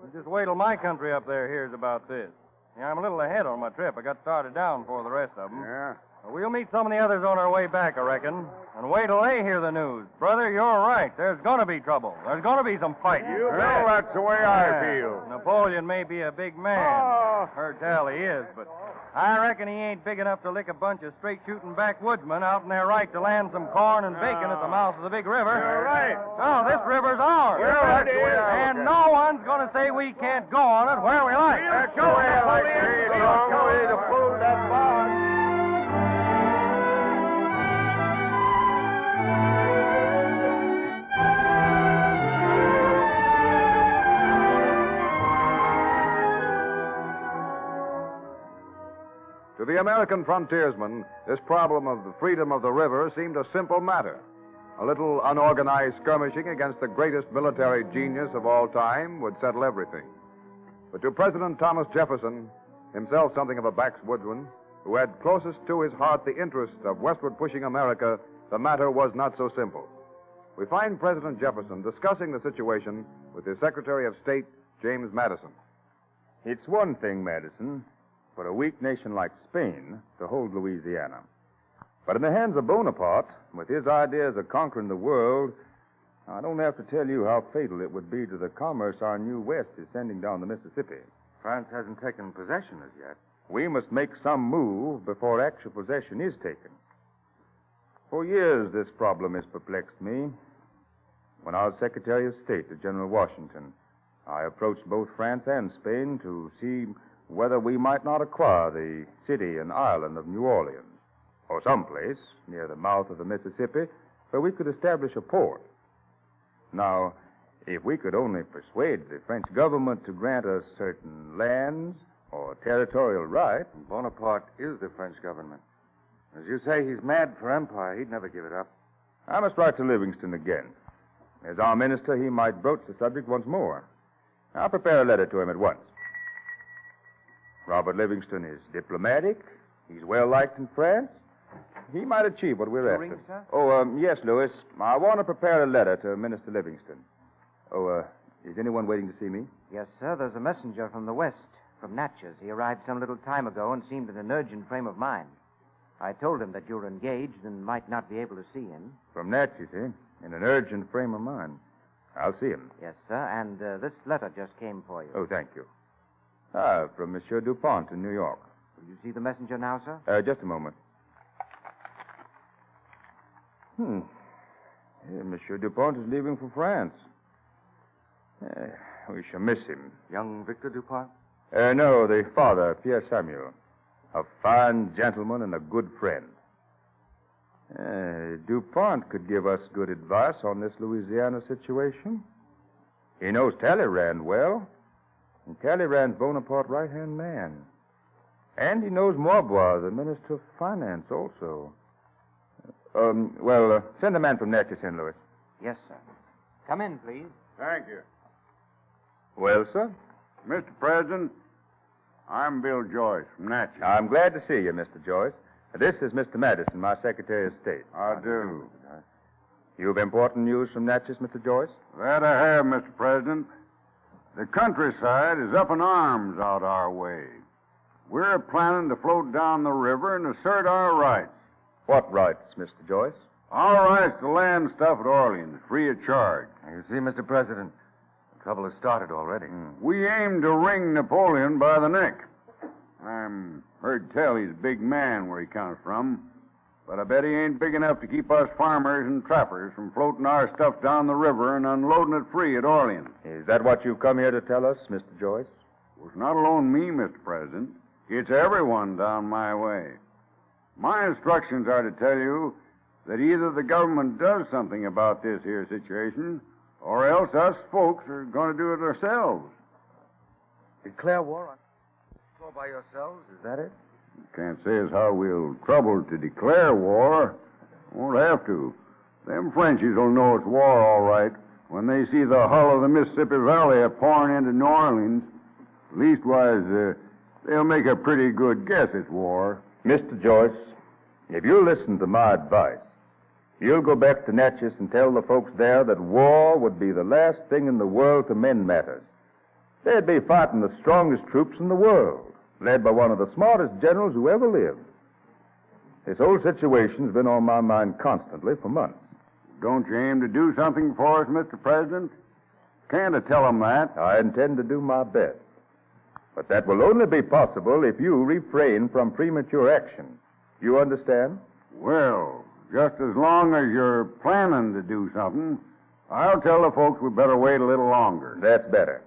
You just wait till my country up there hears about this. Yeah, I'm a little ahead on my trip. I got started down before the rest of them. Yeah. We'll meet some of the others on our way back, I reckon. And wait till they hear the news. Brother, you're right. There's going to be trouble. There's going to be some fighting. Well, that's the way I feel. Napoleon may be a big man. Heard tell he is, but I reckon he ain't big enough to lick a bunch of straight-shooting backwoodsmen out in their right to land some corn and bacon at the mouth of the big river. You're right. No, this river's ours. Well, that's the way I and no one's going to say we can't go on it where we like. That's the way I like to see it. That's the way to pull that barge. To the American frontiersman, this problem of the freedom of the river seemed a simple matter. A little unorganized skirmishing against the greatest military genius of all time would settle everything. But to President Thomas Jefferson, himself something of a backwoodsman, who had closest to his heart the interests of westward pushing America, the matter was not so simple. We find President Jefferson discussing the situation with his Secretary of State, James Madison. It's one thing, Madison, for a weak nation like Spain to hold Louisiana. But in the hands of Bonaparte, with his ideas of conquering the world, I don't have to tell you how fatal it would be to the commerce our new West is sending down the Mississippi. France hasn't taken possession as yet. We must make some move before actual possession is taken. For years, this problem has perplexed me. When I was Secretary of State to General Washington, I approached both France and Spain to see whether we might not acquire the city and island of New Orleans, or someplace near the mouth of the Mississippi where we could establish a port. Now, if we could only persuade the French government to grant us certain lands or territorial rights. Bonaparte is the French government. As you say, he's mad for empire. He'd never give it up. I must write to Livingston again. As our minister, he might broach the subject once more. I'll prepare a letter to him at once. Robert Livingston is diplomatic. He's well liked in France. He might achieve what we're after. Ring, sir? Oh, yes, Louis. I want to prepare a letter to Minister Livingston. Oh, is anyone waiting to see me? Yes, sir. There's a messenger from the West, from Natchez. He arrived some little time ago and seemed in an urgent frame of mind. I told him that you were engaged and might not be able to see him. From Natchez, eh? In an urgent frame of mind. I'll see him. Yes, sir. And this letter just came for you. Oh, thank you. Ah, from Monsieur Dupont in New York. Will you see the messenger now, sir? Just a moment. Yeah, Monsieur Dupont is leaving for France. We shall miss him. Young Victor Dupont? No, the father, Pierre Samuel. A fine gentleman and a good friend. Dupont could give us good advice on this Louisiana situation. He knows Talleyrand well. And Talleyrand's Bonaparte's right-hand man. And he knows Morbois, the Minister of Finance, also. Send a man from Natchez in, Louis. Yes, sir. Come in, please. Thank you. Well, sir? Mr. President, I'm Bill Joyce from Natchez. I'm glad to see you, Mr. Joyce. This is Mr. Madison, my Secretary of State. I do. You've important news from Natchez, Mr. Joyce? That I have, Mr. President. The countryside is up in arms out our way. We're planning to float down the river and assert our rights. What rights, Mr. Joyce? Our rights to land stuff at Orleans, free of charge. You see, Mr. President, the trouble has started already. We aim to wring Napoleon by the neck. I'm heard tell he's a big man where he comes from, but I bet he ain't big enough to keep us farmers and trappers from floating our stuff down the river and unloading it free at Orleans. Is that what you've come here to tell us, Mr. Joyce? Well, it's not alone me, Mr. President. It's everyone down my way. My instructions are to tell you that either the government does something about this here situation, or else us folks are going to do it ourselves. Declare war on... Go by yourselves, is that it? Can't say as how we'll trouble to declare war. Won't have to. Them Frenchies will know it's war, all right, when they see the hull of the Mississippi Valley a-pouring into New Orleans. Leastwise, they'll make a pretty good guess it's war. Mr. Joyce, if you'll listen to my advice, you'll go back to Natchez and tell the folks there that war would be the last thing in the world to mend matters. They'd be fighting the strongest troops in the world, led by one of the smartest generals who ever lived. This whole situation's been on my mind constantly for months. Don't you aim to do something for us, Mr. President? Can't I tell them that? I intend to do my best. But that will only be possible if you refrain from premature action. You understand? Well, just as long as you're planning to do something, I'll tell the folks we better wait a little longer. That's better.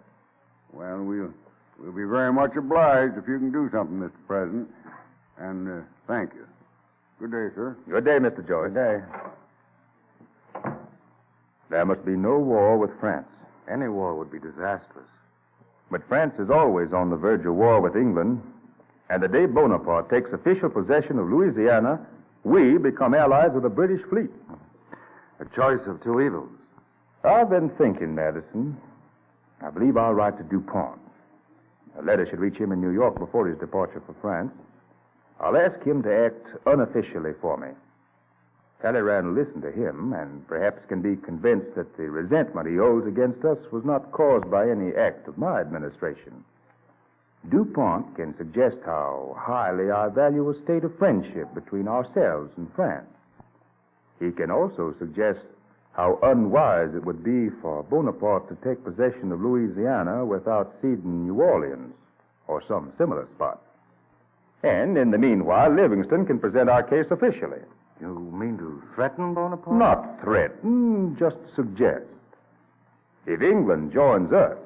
Well, we'll be very much obliged if you can do something, Mr. President. And thank you. Good day, sir. Good day, Mr. Joyce. Good day. There must be no war with France. Any war would be disastrous. But France is always on the verge of war with England. And the day Bonaparte takes official possession of Louisiana, we become allies of the British fleet. A choice of two evils. I've been thinking, Madison. I believe I'll write to DuPont. A letter should reach him in New York before his departure for France. I'll ask him to act unofficially for me. Talleyrand will listen to him and perhaps can be convinced that the resentment he owes against us was not caused by any act of my administration. DuPont can suggest how highly I value a state of friendship between ourselves and France. He can also suggest how unwise it would be for Bonaparte to take possession of Louisiana without ceding New Orleans or some similar spot. And in the meanwhile, Livingston can present our case officially. You mean to threaten Bonaparte? Not threaten, just suggest. If England joins us,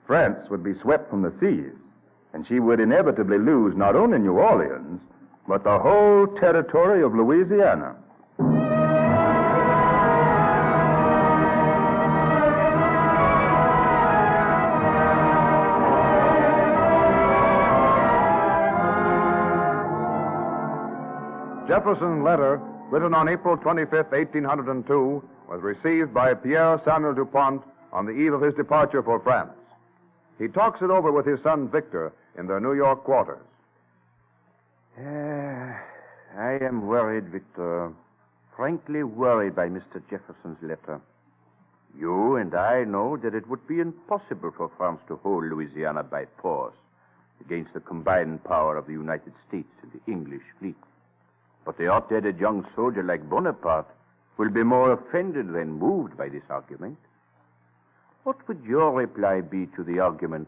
France would be swept from the seas, and she would inevitably lose not only New Orleans, but the whole territory of Louisiana. Jefferson's letter, written on April 25, 1802, was received by Pierre Samuel DuPont on the eve of his departure for France. He talks it over with his son Victor in their New York quarters. I am worried, Victor. Frankly worried by Mr. Jefferson's letter. You and I know that it would be impossible for France to hold Louisiana by force against the combined power of the United States and the English fleet. But the hot-headed young soldier like Bonaparte will be more offended than moved by this argument. What would your reply be to the argument,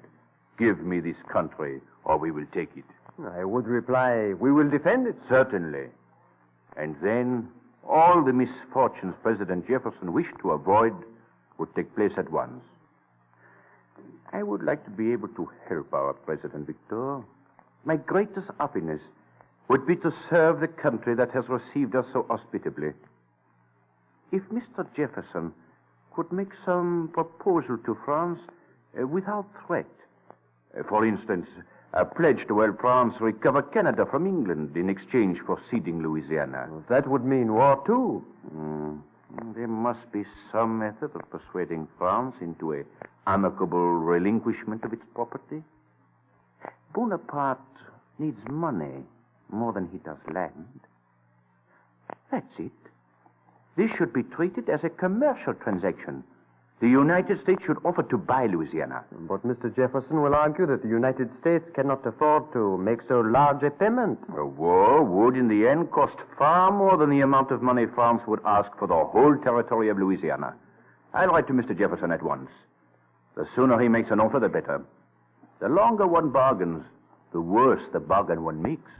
give me this country or we will take it? I would reply, we will defend it. Certainly. And then all the misfortunes President Jefferson wished to avoid would take place at once. I would like to be able to help our President, Victor. My greatest happiness would be to serve the country that has received us so hospitably. If Mr. Jefferson could make some proposal to France without threat, for instance, a pledge to help France recover Canada from England in exchange for ceding Louisiana. Well, that would mean war, too. There must be some method of persuading France into an amicable relinquishment of its property. Bonaparte needs money more than he does land. That's it. This should be treated as a commercial transaction. The United States should offer to buy Louisiana. But Mr. Jefferson will argue that the United States cannot afford to make so large a payment. A war would, in the end, cost far more than the amount of money France would ask for the whole territory of Louisiana. I'll write to Mr. Jefferson at once. The sooner he makes an offer, the better. The longer one bargains, the worse the bargain one makes.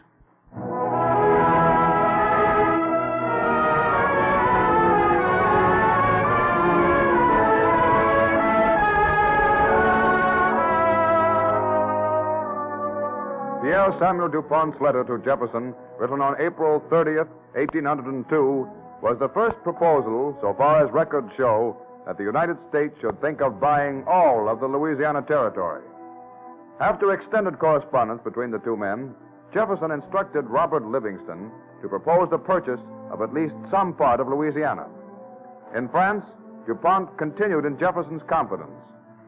Pierre Samuel DuPont's letter to Jefferson, written on April 30th, 1802, was the first proposal, so far as records show, that the United States should think of buying all of the Louisiana territory. After extended correspondence between the two men, Jefferson instructed Robert Livingston to propose the purchase of at least some part of Louisiana. In France, DuPont continued in Jefferson's confidence,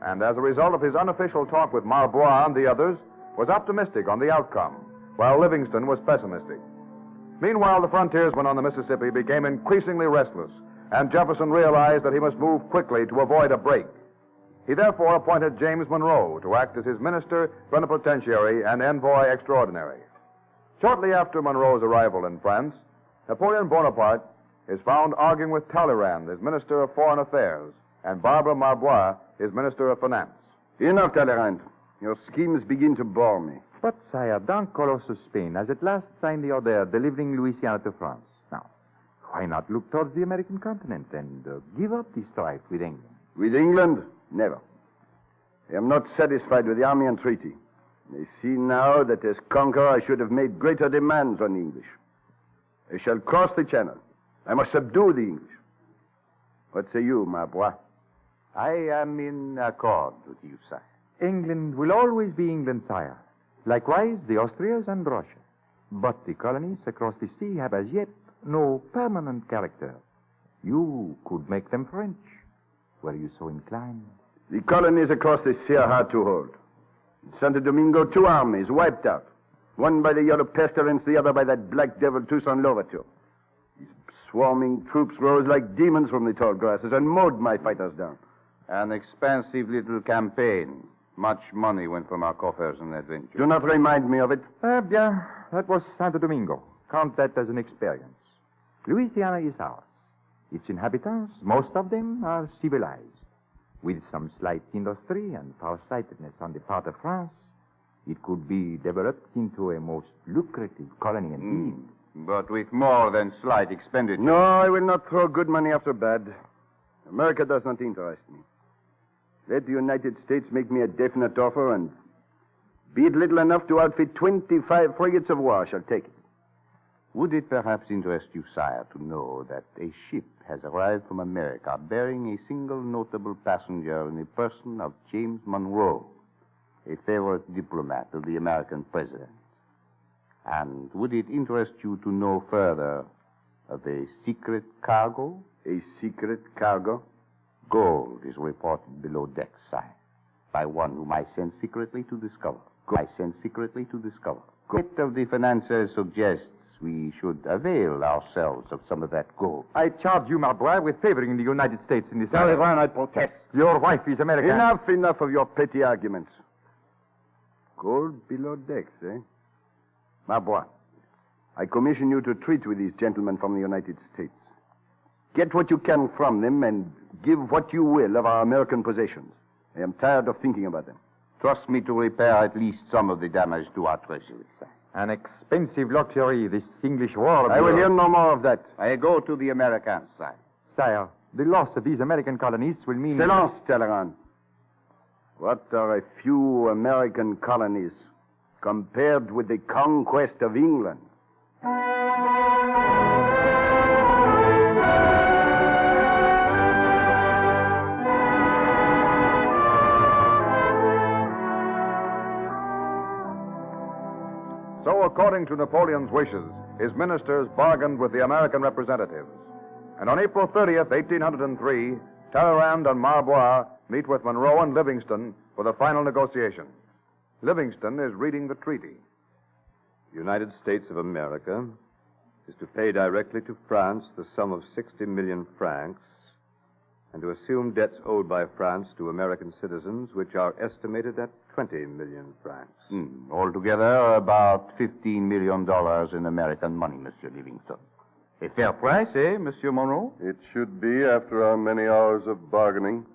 and as a result of his unofficial talk with Marbois and the others, was optimistic on the outcome, while Livingston was pessimistic. Meanwhile, the frontiersmen on the Mississippi became increasingly restless, and Jefferson realized that he must move quickly to avoid a break. He therefore appointed James Monroe to act as his minister plenipotentiary and envoy extraordinary. Shortly after Monroe's arrival in France, Napoleon Bonaparte is found arguing with Talleyrand, his Minister of Foreign Affairs, and Barbara Marbois, his Minister of Finance. Enough, Talleyrand. Your schemes begin to bore me. But, sire, Don Carlos of Spain has at last signed the order delivering Louisiana to France. Now, why not look towards the American continent and give up the strife with England? With England? Never. I am not satisfied with the army and treaty. I see now that as conqueror I should have made greater demands on the English. I shall cross the Channel. I must subdue the English. What say you, Marbois? I am in accord with you, sire. England will always be England, sire. Likewise, the Austrias and Russia. But the colonies across the sea have as yet no permanent character. You could make them French, were you so inclined. The colonies across the sea are hard to hold. In Santo Domingo, 2 armies wiped out. One by the yellow pestilence, the other by that black devil Toussaint Louverture. These swarming troops rose like demons from the tall grasses and mowed my fighters down. An expensive little campaign. Much money went from our coffers in that venture. Do not remind me of it. Bien, that was Santo Domingo. Count that as an experience. Louisiana is ours. Its inhabitants, most of them, are civilized. With some slight industry and farsightedness on the part of France, it could be developed into a most lucrative colony indeed. But with more than slight expenditure. No, I will not throw good money after bad. America does not interest me. Let the United States make me a definite offer, and be it little enough to outfit 25 frigates of war, I shall take it. Would it perhaps interest you, sire, to know that a ship has arrived from America bearing a single notable passenger in the person of James Monroe, a favorite diplomat of the American president? And would it interest you to know further of a secret cargo? A secret cargo? Gold is reported below deck, sire, by one whom I sent secretly to discover. Bit of the financier suggests we should avail ourselves of some of that gold. I charge you, Marbois, with favoring the United States in this matter. Sullivan, I protest. Your wife is American. Enough of your petty arguments. Gold below decks, eh? Marbois, I commission you to treat with these gentlemen from the United States. Get what you can from them and give what you will of our American possessions. I am tired of thinking about them. Trust me to repair at least some of the damage to our treasury, sir. An expensive luxury, this English war. I will hear no more of that. I go to the Americans, sire. Sire, the loss of these American colonies will mean... Silence, Talleyrand. What are a few American colonies compared with the conquest of England? So, according to Napoleon's wishes, his ministers bargained with the American representatives. And on April 30th, 1803, Talleyrand and Marbois meet with Monroe and Livingston for the final negotiation. Livingston is reading the treaty. The United States of America is to pay directly to France the sum of 60 million francs and to assume debts owed by France to American citizens, which are estimated at 20 million francs. Altogether, about $15 million in American money, Monsieur Livingston. A fair price, eh, Monsieur Monroe? It should be after our many hours of bargaining.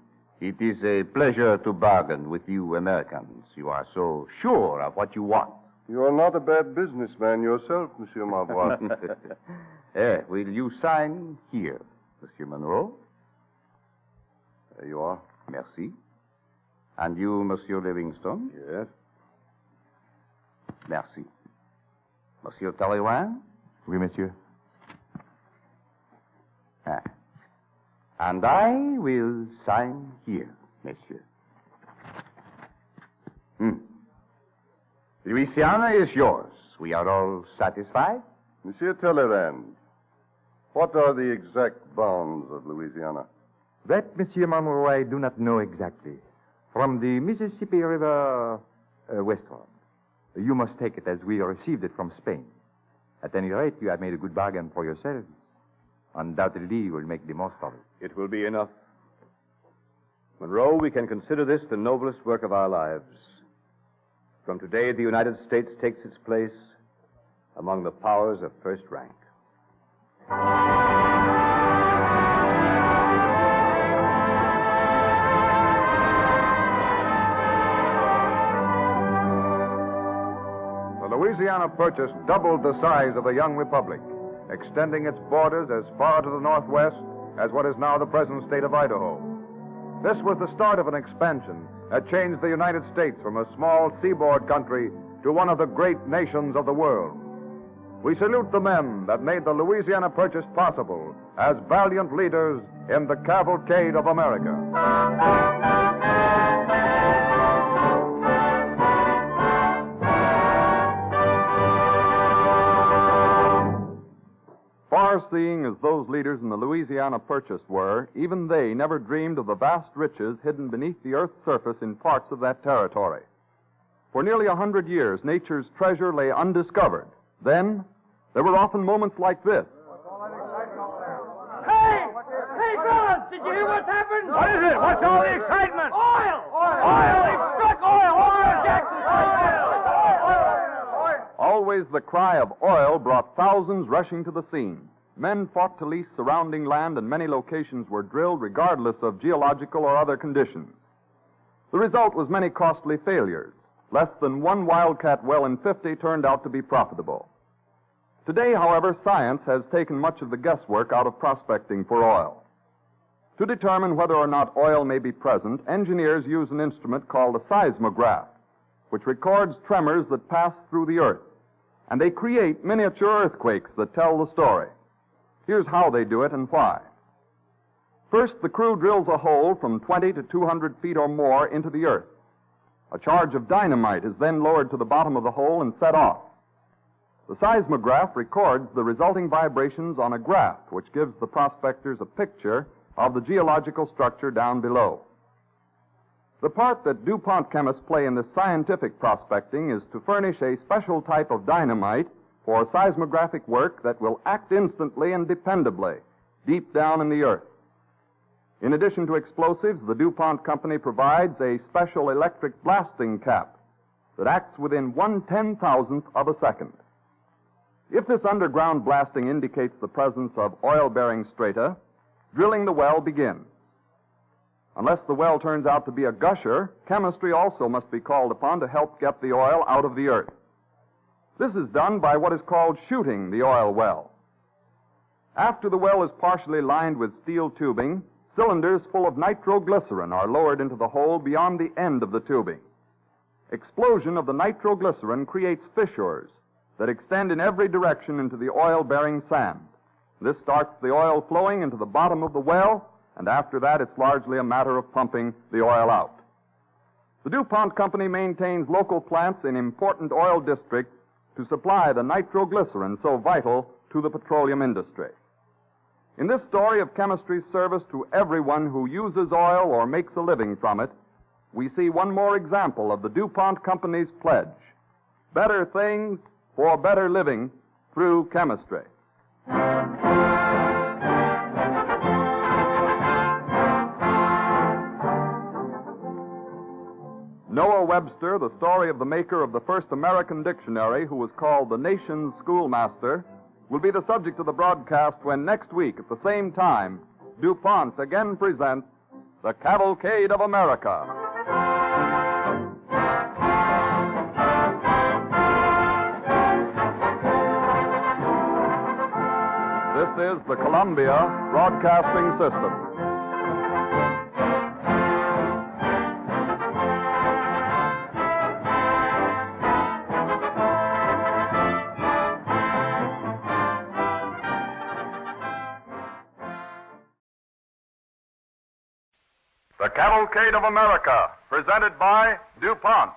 It is a pleasure to bargain with you Americans. You are so sure of what you want. You are not a bad businessman yourself, Monsieur Marbois. Will you sign here, Monsieur Monroe? There you are. Merci. And you, Monsieur Livingston? Yes. Merci. Monsieur Talleyrand? Oui, monsieur. And I will sign here, monsieur. Louisiana is yours. We are all satisfied? Monsieur Talleyrand, what are the exact bounds of Louisiana? That, Monsieur Monroe, I do not know exactly. From the Mississippi River westward. You must take it as we received it from Spain. At any rate, you have made a good bargain for yourselves. Undoubtedly, you will make the most of it. It will be enough. Monroe, we can consider this the noblest work of our lives. From today, the United States takes its place among the powers of first rank. The Louisiana Purchase doubled the size of the young republic, extending its borders as far to the northwest as what is now the present state of Idaho. This was the start of an expansion that changed the United States from a small seaboard country to one of the great nations of the world. We salute the men that made the Louisiana Purchase possible as valiant leaders in the Cavalcade of America. Far-seeing as those leaders in the Louisiana Purchase were, even they never dreamed of the vast riches hidden beneath the earth's surface in parts of that territory. For nearly 100 years, nature's treasure lay undiscovered. Then, there were often moments like this. Hey! Hey, fellas! Did you hear what's happened? What is it? What's all the excitement? Oil! Oil! They've struck oil! Oil! Jackson! Always the cry of oil brought thousands rushing to the scene. Men fought to lease surrounding land, and many locations were drilled regardless of geological or other conditions. The result was many costly failures. Less than one wildcat well in 50 turned out to be profitable. Today, however, science has taken much of the guesswork out of prospecting for oil. To determine whether or not oil may be present, engineers use an instrument called a seismograph, which records tremors that pass through the earth, and they create miniature earthquakes that tell the story. Here's how they do it and why. First, the crew drills a hole from 20 to 200 feet or more into the earth. A charge of dynamite is then lowered to the bottom of the hole and set off. The seismograph records the resulting vibrations on a graph, which gives the prospectors a picture of the geological structure down below. The part that DuPont chemists play in this scientific prospecting is to furnish a special type of dynamite for seismographic work that will act instantly and dependably deep down in the earth. In addition to explosives, the DuPont company provides a special electric blasting cap that acts within 1/10,000th of a second. If this underground blasting indicates the presence of oil-bearing strata, drilling the well begins. Unless the well turns out to be a gusher, chemistry also must be called upon to help get the oil out of the earth. This is done by what is called shooting the oil well. After the well is partially lined with steel tubing, cylinders full of nitroglycerin are lowered into the hole beyond the end of the tubing. Explosion of the nitroglycerin creates fissures that extend in every direction into the oil-bearing sand. This starts the oil flowing into the bottom of the well, and after that it's largely a matter of pumping the oil out. The DuPont company maintains local plants in important oil districts to supply the nitroglycerin so vital to the petroleum industry. In this story of chemistry's service to everyone who uses oil or makes a living from it, we see one more example of the DuPont company's pledge: better things for better living through chemistry. Noah Webster, the story of the maker of the first American dictionary, who was called the nation's schoolmaster, will be the subject of the broadcast when next week at the same time, DuPont again presents the Cavalcade of America. This is the Columbia Broadcasting System. The Cavalcade of America, presented by DuPont.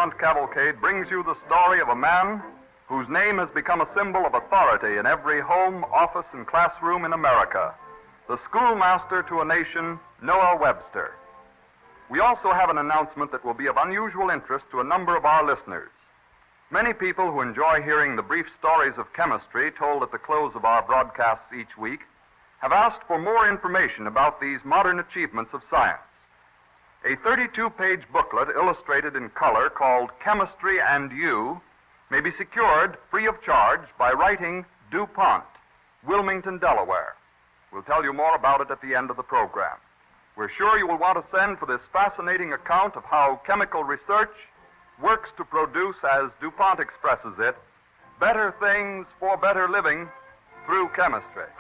DuPont Cavalcade brings you the story of a man whose name has become a symbol of authority in every home, office, and classroom in America. The schoolmaster to a nation, Noah Webster. We also have an announcement that will be of unusual interest to a number of our listeners. Many people who enjoy hearing the brief stories of chemistry told at the close of our broadcasts each week have asked for more information about these modern achievements of science. A 32-page booklet illustrated in color called Chemistry and You may be secured free of charge by writing DuPont, Wilmington, Delaware. We'll tell you more about it at the end of the program. We're sure you will want to send for this fascinating account of how chemical research works to produce, as DuPont expresses it, better things for better living through chemistry.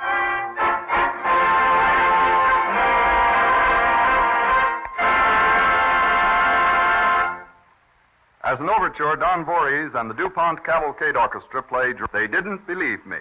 As an overture, Don Voorhees and the DuPont Cavalcade Orchestra played They Didn't Believe Me.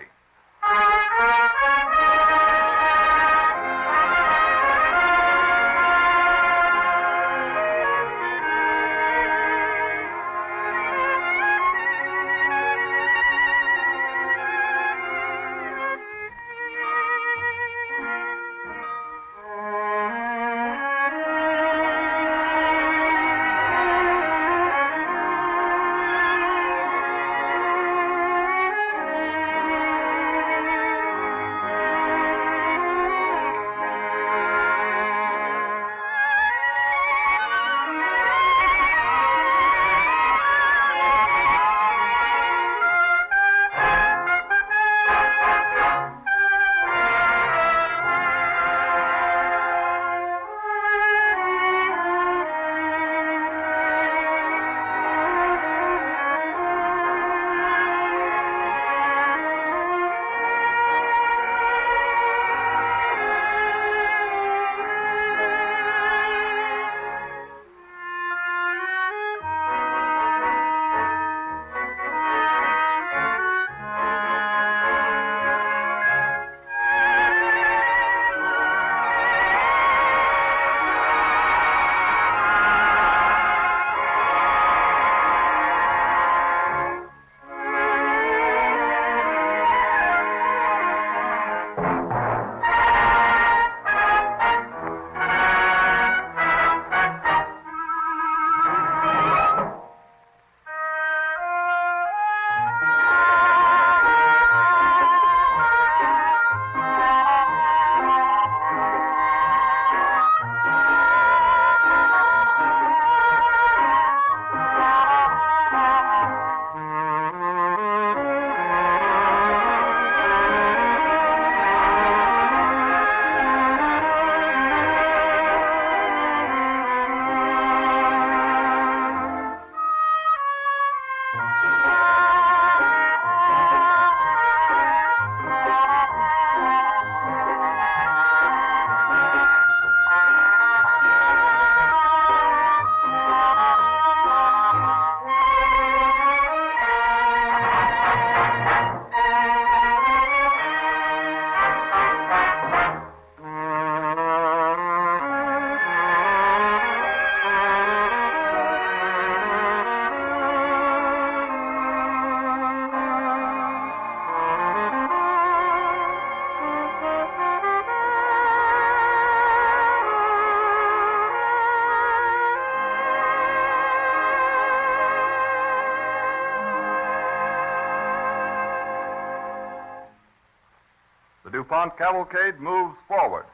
The DuPont Cavalcade moves forward.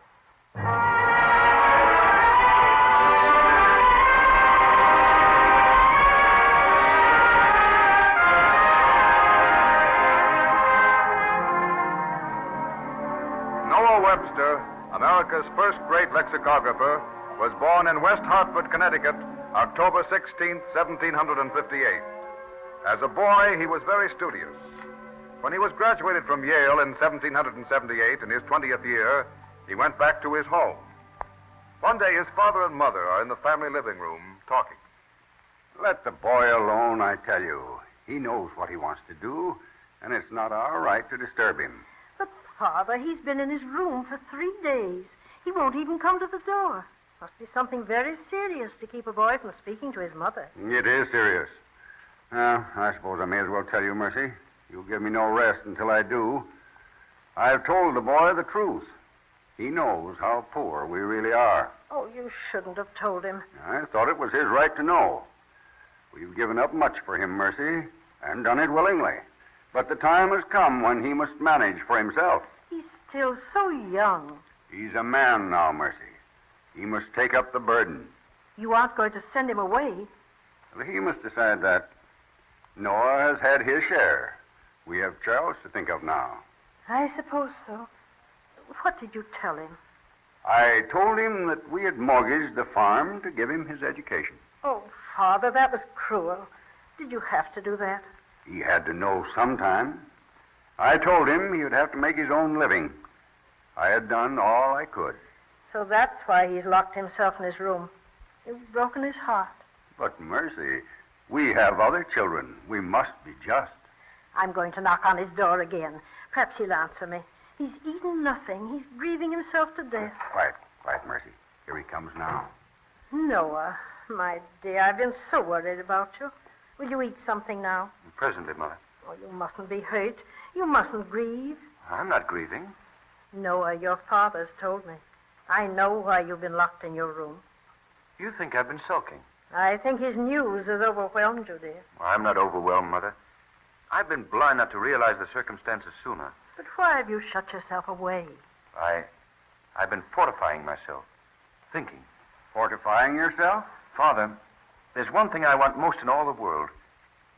Noah Webster, America's first great lexicographer, was born in West Hartford, Connecticut, October 16, 1758. As a boy, he was very studious. When he was graduated from Yale in 1778, in his 20th year, he went back to his home. One day, his father and mother are in the family living room talking. Let the boy alone, I tell you. He knows what he wants to do, and it's not our right to disturb him. But, Father, he's been in his room for 3 days. He won't even come to the door. Must be something very serious to keep a boy from speaking to his mother. It is serious. I suppose I may as well tell you, Mercy. You'll give me no rest until I do. I've told the boy the truth. He knows how poor we really are. Oh, you shouldn't have told him. I thought it was his right to know. We've given up much for him, Mercy, and done it willingly. But the time has come when he must manage for himself. He's still so young. He's a man now, Mercy. He must take up the burden. You aren't going to send him away. Well, he must decide that. Noah has had his share. We have Charles to think of now. I suppose so. What did you tell him? I told him that we had mortgaged the farm to give him his education. Oh, Father, that was cruel. Did you have to do that? He had to know sometime. I told him he would have to make his own living. I had done all I could. So that's why he's locked himself in his room. You've broken his heart. But, Mercy, we have other children. We must be just. I'm going to knock on his door again. Perhaps he'll answer me. He's eaten nothing. He's breathing himself to death. Quiet, Mercy. Here he comes now. Noah, my dear, I've been so worried about you. Will you eat something now? Presently, Mother. Oh, you mustn't be hurt. You mustn't grieve. I'm not grieving. Noah, your father's told me. I know why you've been locked in your room. You think I've been sulking? I think his news has overwhelmed you, dear. Well, I'm not overwhelmed, Mother. I've been blind not to realize the circumstances sooner. But why have you shut yourself away? I've been fortifying myself. Thinking. Fortifying yourself? Father, there's one thing I want most in all the world.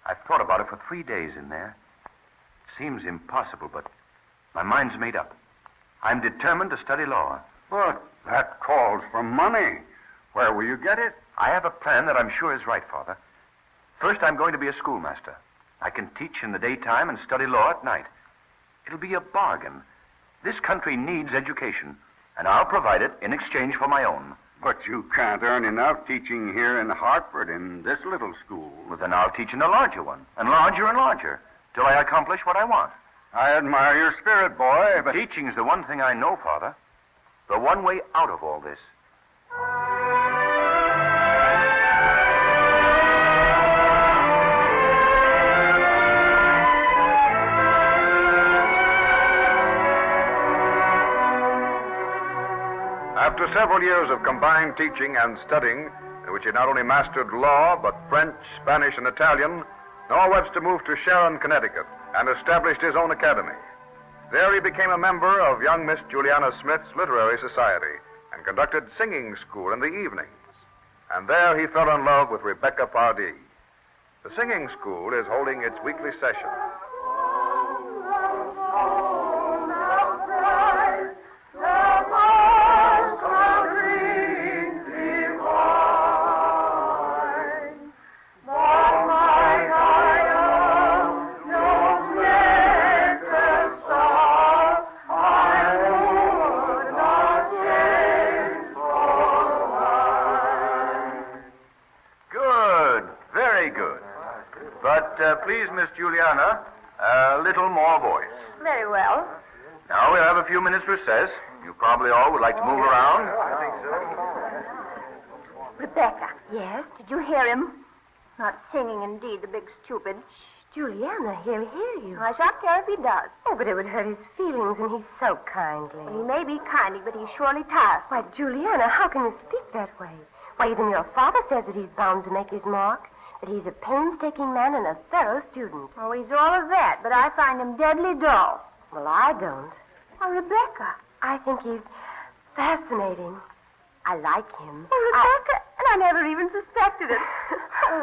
I've thought about it for 3 days in there. Seems impossible, but my mind's made up. I'm determined to study law. But that calls for money. Where will you get it? I have a plan that I'm sure is right, Father. First, I'm going to be a schoolmaster. I can teach in the daytime and study law at night. It'll be a bargain. This country needs education, and I'll provide it in exchange for my own. But you can't earn enough teaching here in Hartford in this little school. Well, then I'll teach in a larger one, and larger, till I accomplish what I want. I admire your spirit, boy, but... Teaching's the one thing I know, Father. The one way out of all this. After several years of combined teaching and studying, in which he not only mastered law, but French, Spanish, and Italian, Noah Webster moved to Sharon, Connecticut, and established his own academy. There he became a member of young Miss Juliana Smith's literary society and conducted singing school in the evenings. And there he fell in love with Rebecca Pardee. The singing school is holding its weekly session. Please, Miss Juliana, a little more voice. Very well. Now we'll have a few minutes recess. You probably all would like to move around. I think so. Rebecca. Yes? Did you hear him? Not singing, indeed, the big stupid. Shh, Juliana, he'll hear you. I shan't care if he does. Oh, but it would hurt his feelings, and he's so kindly. Well, he may be kindly, but he's surely tiresome. Why, Juliana, how can you speak that way? Why, even your father says that he's bound to make his mark. That he's a painstaking man and a thorough student. Oh, he's all of that, but I find him deadly dull. Well, I don't. Why, Rebecca. I think he's fascinating. I like him. Oh, Rebecca, and I never even suspected it.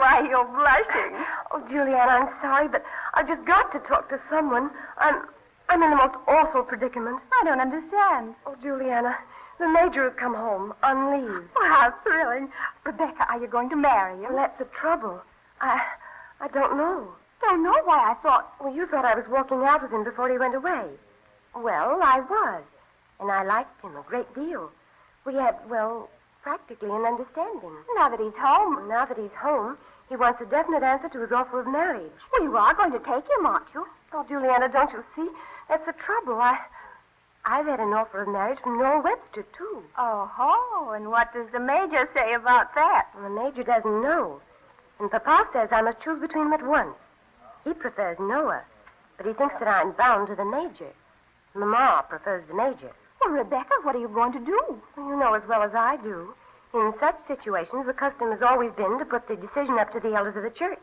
Why, you're blushing. Oh, Juliana, I'm sorry, but I've just got to talk to someone. I'm in the most awful predicament. I don't understand. Oh, Juliana, the Major has come home on leave. Oh, how thrilling. Rebecca, are you going to marry him? Well, that's the trouble. I don't know. Don't know why I thought... Well, you thought I was walking out with him before he went away. Well, I was. And I liked him a great deal. We had, well, practically an understanding. Now that he's home. Now that he's home, he wants a definite answer to his offer of marriage. Well, you are going to take him, aren't you? Oh, Juliana, don't you see? That's the trouble. I I've had an offer of marriage from Noel Webster, too. Oh, and what does the Major say about that? Well, the Major doesn't know. And Papa says I must choose between them at once. He prefers Noah, but he thinks that I'm bound to the Major. Mama prefers the Major. Well, Rebecca, what are you going to do? Well, you know as well as I do. In such situations, the custom has always been to put the decision up to the elders of the church.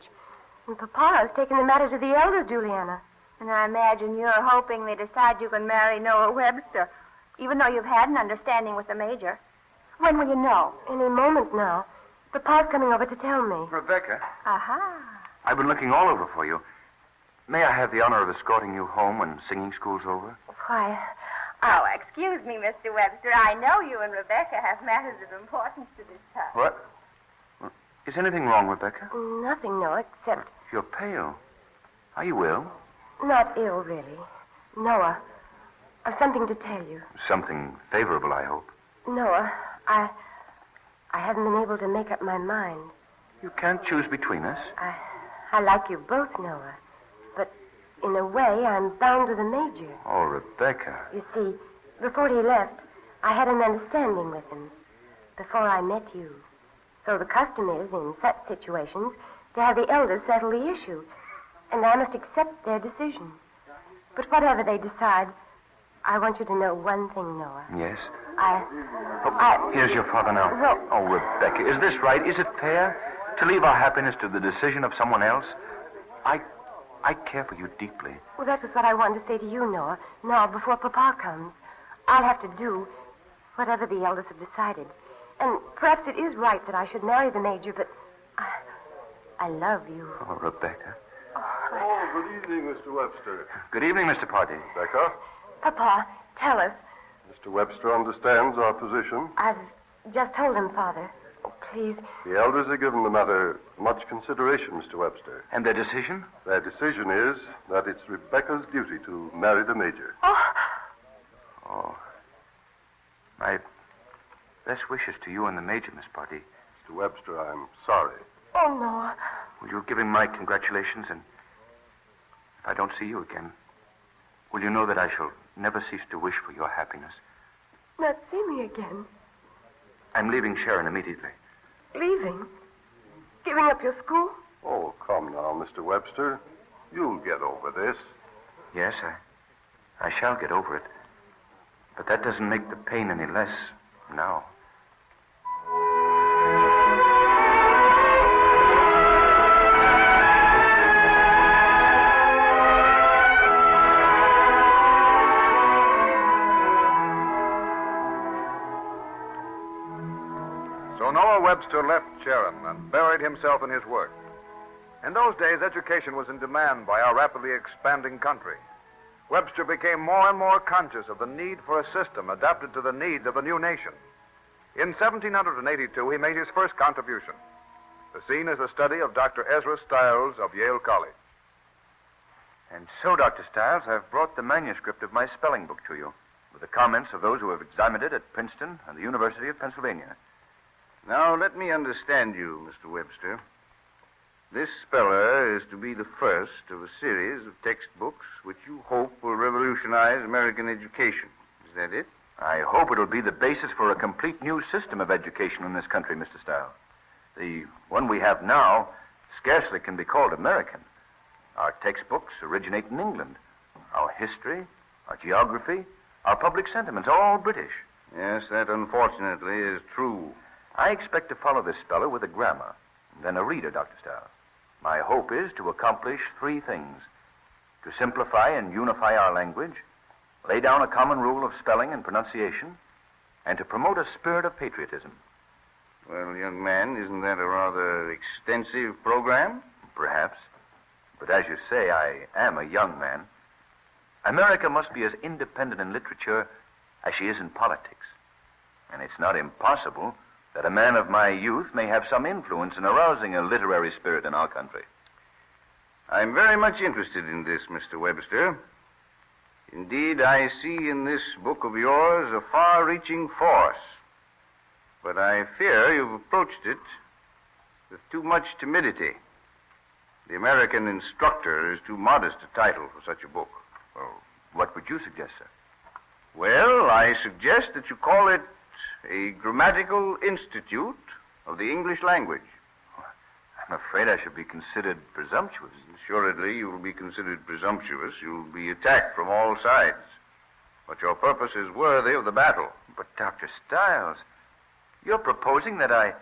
And Papa has taken the matter to the elders, Juliana. And I imagine you're hoping they decide you can marry Noah Webster, even though you've had an understanding with the Major. When will you know? Any moment now. Papa's coming over to tell me. Rebecca, Aha. I've been looking all over for you. May I have the honor of escorting you home when singing school's over? Why, Oh, excuse me, Mr. Webster. I know you and Rebecca have matters of importance to discuss. What? Is anything wrong, Rebecca? nothing, Noah, except... You're pale. Are you ill? Not ill, really. Noah, I've something to tell you. Something favorable, I hope. Noah, I haven't been able to make up my mind. You can't choose between us. I like you both, Noah. But in a way, I'm bound to the Major. Oh, Rebecca. You see, before he left, I had an understanding with him. Before I met you. So the custom is, in such situations, to have the elders settle the issue. And I must accept their decision. But whatever they decide, I want you to know one thing, Noah. Yes? I... Here's your father now. Well... Oh, Rebecca, is this right? Is it fair to leave our happiness to the decision of someone else? I care for you deeply. Well, that was what I wanted to say to you, Noah. Now, before Papa comes, I'll have to do whatever the elders have decided. And perhaps it is right that I should marry the Major, but I love you. Oh, Rebecca. Oh, good evening, Mr. Webster. Good evening, Mr. Party. Rebecca? Papa, tell us. Mr. Webster understands our position. I've just told him, Father. Oh, please. The elders have given the matter much consideration, Mr. Webster. And their decision? Their decision is that it's Rebecca's duty to marry the Major. Oh. My best wishes to you and the Major, Miss Party. Mr. Webster, I'm sorry. Oh, Noah. Will you give him my congratulations? And if I don't see you again, will you know that I shall never cease to wish for your happiness? Not see me again. I'm leaving Sharon immediately. Leaving? Giving up your school? Oh, come now, Mr. Webster. You'll get over this. Yes, I shall get over it. But that doesn't make the pain any less now. So Noah Webster left Sharon and buried himself in his work. In those days, education was in demand by our rapidly expanding country. Webster became more and more conscious of the need for a system adapted to the needs of the new nation. In 1782, he made his first contribution. The scene is a study of Dr. Ezra Stiles of Yale College. And so, Dr. Stiles, I've brought the manuscript of my spelling book to you, with the comments of those who have examined it at Princeton and the University of Pennsylvania. Now, let me understand you, Mr. Webster. This speller is to be the first of a series of textbooks which you hope will revolutionize American education. Is that it? I hope it'll be the basis for a complete new system of education in this country, Mr. Stiles. The one we have now scarcely can be called American. Our textbooks originate in England. Our history, our geography, our public sentiments, all British. Yes, that unfortunately is true. I expect to follow this speller with a grammar, then a reader, Dr. Stiles. My hope is to accomplish three things: to simplify and unify our language, lay down a common rule of spelling and pronunciation, and to promote a spirit of patriotism. Well, young man, isn't that a rather extensive program? Perhaps. But as you say, I am a young man. America must be as independent in literature as she is in politics. And it's not impossible that a man of my youth may have some influence in arousing a literary spirit in our country. I'm very much interested in this, Mr. Webster. Indeed, I see in this book of yours a far-reaching force. But I fear you've approached it with too much timidity. The American Instructor is too modest a title for such a book. Well, what would you suggest, sir? Well, I suggest that you call it a grammatical institute of the English language. I'm afraid I should be considered presumptuous. Assuredly, you will be considered presumptuous. You'll be attacked from all sides. But your purpose is worthy of the battle. But, Dr. Stiles, you're proposing that I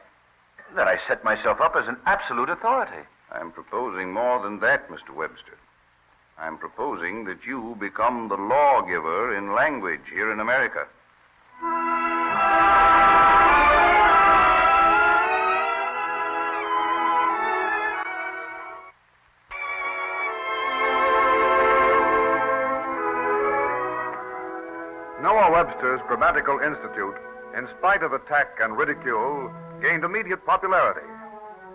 set myself up as an absolute authority. I'm proposing more than that, Mr. Webster. I'm proposing that you become the lawgiver in language here in America. Noah Webster's Grammatical Institute, in spite of attack and ridicule, gained immediate popularity.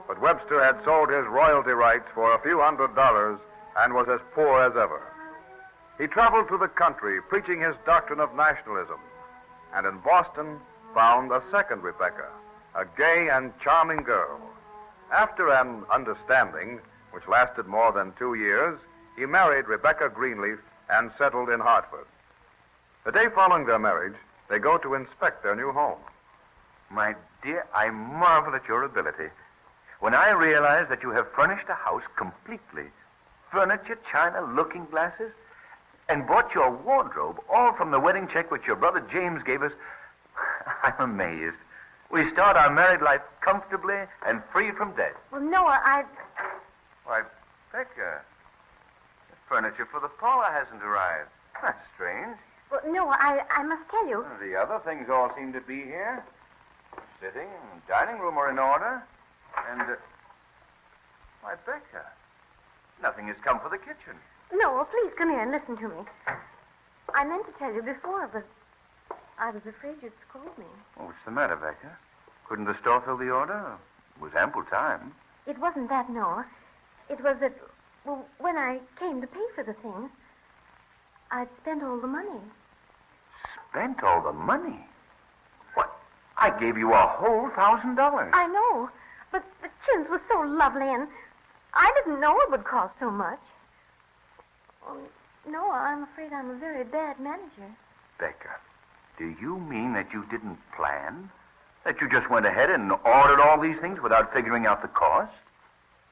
But Webster had sold his royalty rights for a few $100s and was as poor as ever. He traveled through the country preaching his doctrine of nationalism, and in Boston found a second Rebecca, a gay and charming girl. After an understanding, which lasted more than 2 years, he married Rebecca Greenleaf and settled in Hartford. The day following their marriage, they go to inspect their new home. My dear, I marvel at your ability. When I realize that you have furnished a house completely, furniture, china, looking glasses, and bought your wardrobe, all from the wedding check which your brother James gave us, I'm amazed. We start our married life comfortably and free from debt. Well, Noah, Why, Becca, the furniture for the parlor hasn't arrived. That's strange. Well, Noah, I must tell you. The other things all seem to be here. Sitting and dining room are in order. And, why, Becca, nothing has come for the kitchen. Noah, please come here and listen to me. I meant to tell you before, but I was afraid you'd scold me. Oh, what's the matter, Becca? Couldn't the store fill the order? It was ample time. It wasn't that, Noah. It was that, well, when I came to pay for the things, I'd spent all the money. Spent all the money? What? I gave you a whole $1,000. I know, but the chintz was so lovely, and I didn't know it would cost so much. Oh, Noah, I'm afraid I'm a very bad manager. Becca, do you mean that you didn't plan? That you just went ahead and ordered all these things without figuring out the cost?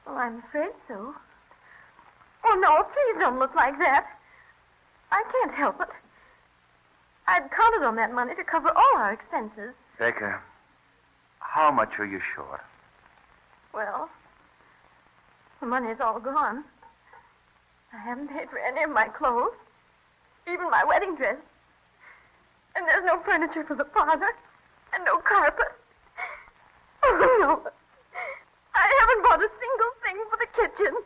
Well, I'm afraid so. Oh, Noah, please don't look like that. I can't help it. I'd counted on that money to cover all our expenses. Becca, how much are you short? Well, the money's all gone. I haven't paid for any of my clothes, even my wedding dress. And there's no furniture for the parlor, and no carpet. Oh, no. I haven't bought a single thing for the kitchen.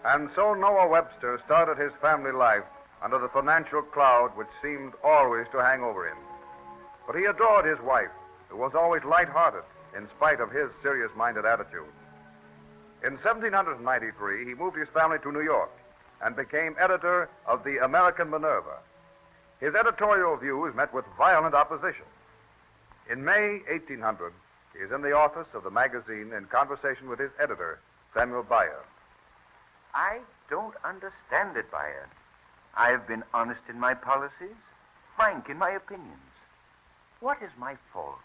And so Noah Webster started his family life under the financial cloud which seemed always to hang over him. But he adored his wife, who was always light-hearted in spite of his serious-minded attitude. In 1793, he moved his family to New York and became editor of the American Minerva. His editorial views met with violent opposition. In May 1800, he is in the office of the magazine in conversation with his editor, Samuel Bayer. I don't understand it, Bayer. I've been honest in my policies, frank in my opinions. What is my fault?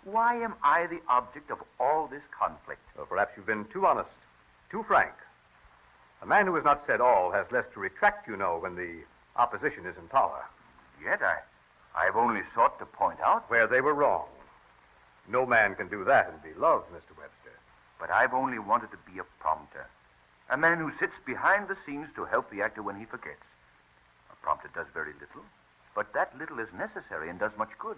Why am I the object of all this conflict? Well, perhaps you've been too honest, too frank. A man who has not said all has less to retract, you know, when the opposition is in power. Yet I've only sought to point out where they were wrong. No man can do that and be loved, Mr. Webster. But I've only wanted to be a prompter. A man who sits behind the scenes to help the actor when he forgets. A prompter does very little, but that little is necessary and does much good.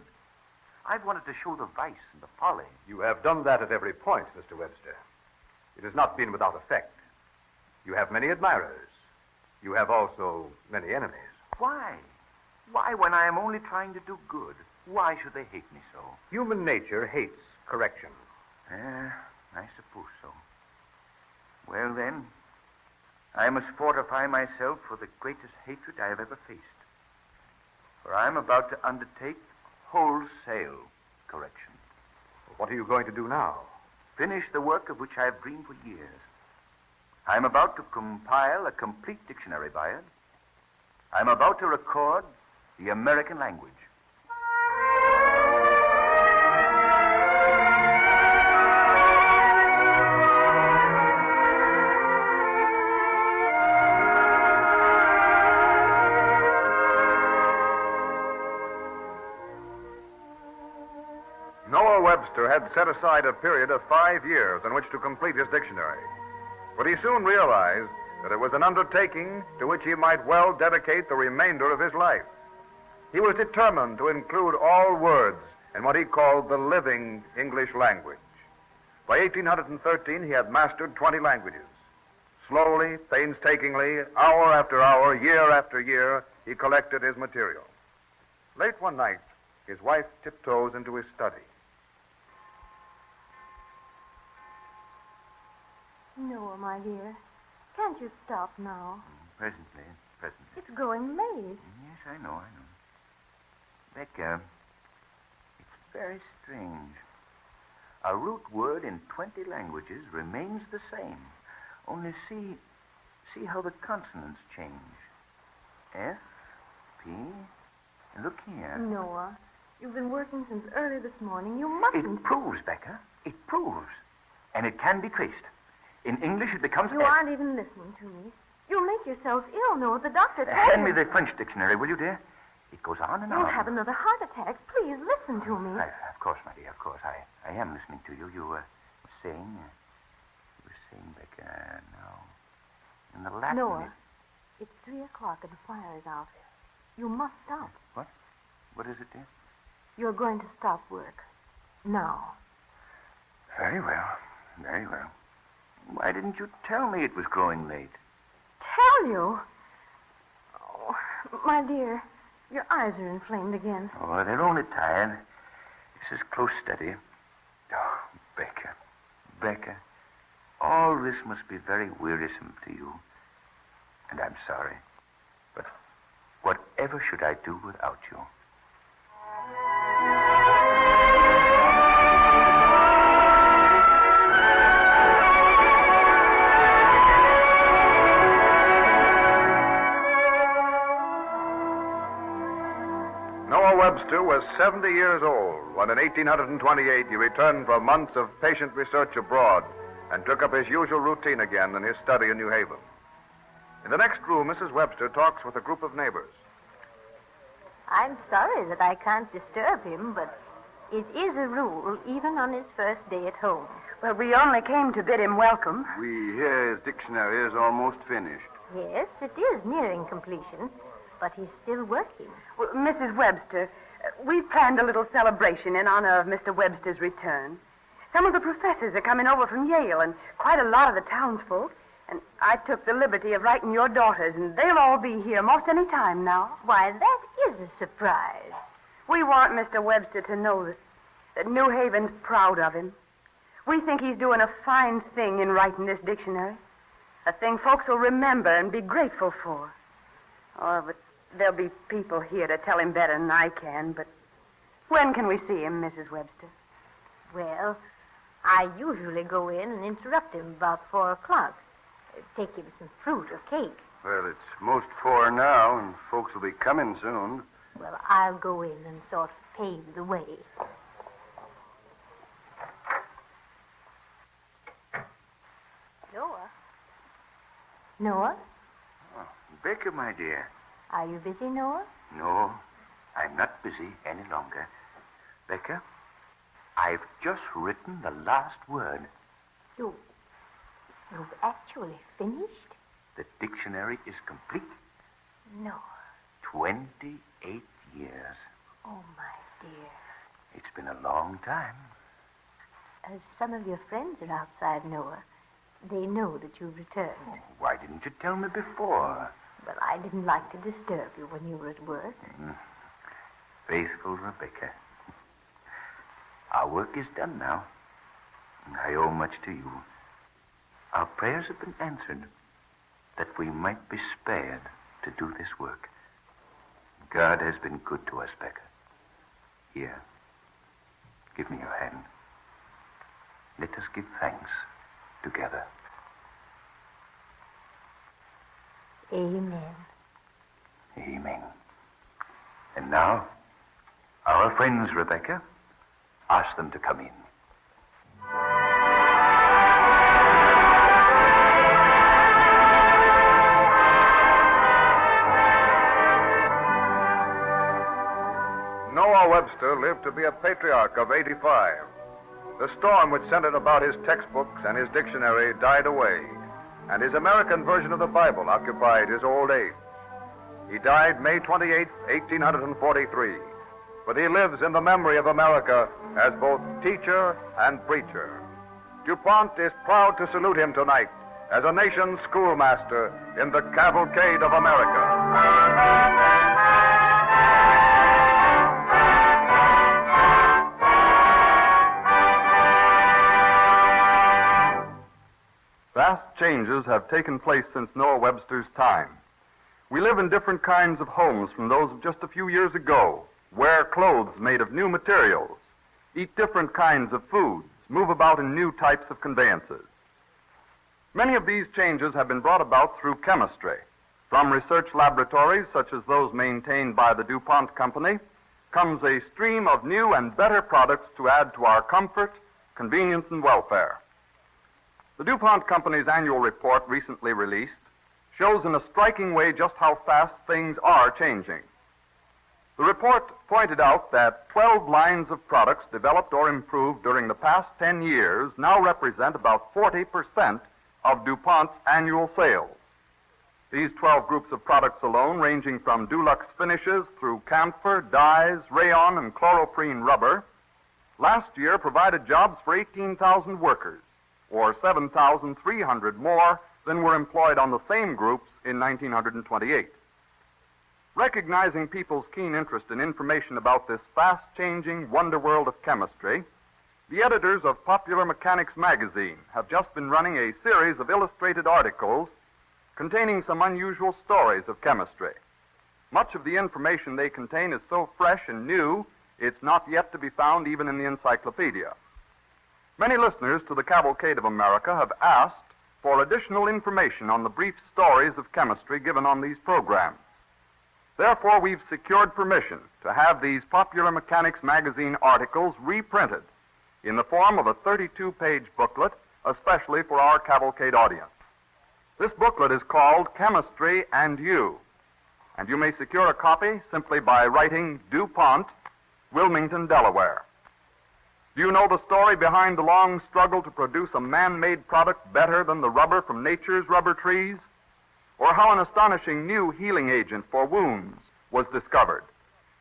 I've wanted to show the vice and the folly. You have done that at every point, Mr. Webster. It has not been without effect. You have many admirers. You have also many enemies. Why? Why, when I am only trying to do good, why should they hate me so? Human nature hates correction. I suppose so. Well, then, I must fortify myself for the greatest hatred I have ever faced. For I'm about to undertake wholesale correction. What are you going to do now? Finish the work of which I have dreamed for years. I'm about to compile a complete dictionary by it. I'm about to record the American language. Webster had set aside a period of 5 years in which to complete his dictionary. But he soon realized that it was an undertaking to which he might well dedicate the remainder of his life. He was determined to include all words in what he called the living English language. By 1813, he had mastered 20 languages. Slowly, painstakingly, hour after hour, year after year, he collected his material. Late one night, his wife tiptoes into his study. Noah, my dear, can't you stop now? Presently. It's growing late. Yes, I know. Becca, it's very strange. A root word in 20 languages remains the same. Only see how the consonants change. F, P, and look here. Noah, you've been working since early this morning. You mustn't... It proves, Becca. It proves. And it can be traced. In English, it becomes... You aren't even listening to me. You'll make yourselves ill, Noah. The doctor told Hand me the French dictionary, will you, dear? It goes on and on. You'll have another heart attack. Please listen to me. Of course, my dear, of course. I am listening to you. You were saying, Becca, no. In the Latin... Noah, it's 3 o'clock and the fire is out. You must stop. What? What is it, dear? You're going to stop work. Now. Very well. Very well. Why didn't you tell me it was growing late? Tell you? Oh, my dear, your eyes are inflamed again. Oh, they're only tired. This is close study. Oh, Becca, all this must be very wearisome to you. And I'm sorry. But whatever should I do without you? Webster was 70 years old when in 1828 he returned from months of patient research abroad and took up his usual routine again in his study in New Haven. In the next room, Mrs. Webster talks with a group of neighbors. I'm sorry that I can't disturb him, but it is a rule even on his first day at home. Well, we only came to bid him welcome. We hear his dictionary is almost finished. Yes, it is nearing completion, but he's still working. Well, Mrs. Webster, we've planned a little celebration in honor of Mr. Webster's return. Some of the professors are coming over from Yale, and quite a lot of the townsfolk. And I took the liberty of writing your daughters, and they'll all be here most any time now. Why, that is a surprise. We want Mr. Webster to know that New Haven's proud of him. We think he's doing a fine thing in writing this dictionary. A thing folks will remember and be grateful for. Oh, but there'll be people here to tell him better than I can, but when can we see him, Mrs. Webster? Well, I usually go in and interrupt him about 4 o'clock. Take him some fruit or cake. Well, it's most 4 now, and folks will be coming soon. Well, I'll go in and sort of pave the way. Noah? Oh, Becca, my dear. Are you busy, Noah? No, I'm not busy any longer. Becca, I've just written the last word. You've actually finished? The dictionary is complete. No. 28 years. Oh, my dear. It's been a long time. Some of your friends are outside, Noah. They know that you've returned. Oh, why didn't you tell me before? Well, I didn't like to disturb you when you were at work. Faithful Rebecca. Our work is done now. And I owe much to you. Our prayers have been answered that we might be spared to do this work. God has been good to us, Becca. Here, give me your hand. Let us give thanks together. Amen. Amen. And now, our friends, Rebecca, ask them to come in. Noah Webster lived to be a patriarch of 85. The storm which centered about his textbooks and his dictionary died away, and his American version of the Bible occupied his old age. He died May 28, 1843, but he lives in the memory of America as both teacher and preacher. DuPont is proud to salute him tonight as a nation's schoolmaster in the Cavalcade of America. Vast changes have taken place since Noah Webster's time. We live in different kinds of homes from those of just a few years ago, wear clothes made of new materials, eat different kinds of foods, move about in new types of conveyances. Many of these changes have been brought about through chemistry. From research laboratories such as those maintained by the DuPont Company comes a stream of new and better products to add to our comfort, convenience, and welfare. The DuPont Company's annual report, recently released, shows in a striking way just how fast things are changing. The report pointed out that 12 lines of products developed or improved during the past 10 years now represent about 40% of DuPont's annual sales. These 12 groups of products alone, ranging from Dulux finishes through camphor, dyes, rayon, and chloroprene rubber, last year provided jobs for 18,000 workers, or 7,300 more than were employed on the same groups in 1928. Recognizing people's keen interest in information about this fast-changing wonder world of chemistry, the editors of Popular Mechanics magazine have just been running a series of illustrated articles containing some unusual stories of chemistry. Much of the information they contain is so fresh and new, it's not yet to be found even in the encyclopedia. Many listeners to the Cavalcade of America have asked for additional information on the brief stories of chemistry given on these programs. Therefore, we've secured permission to have these Popular Mechanics magazine articles reprinted in the form of a 32-page booklet, especially for our Cavalcade audience. This booklet is called Chemistry and You, and you may secure a copy simply by writing DuPont, Wilmington, Delaware. Do you know the story behind the long struggle to produce a man-made product better than the rubber from nature's rubber trees? Or how an astonishing new healing agent for wounds was discovered?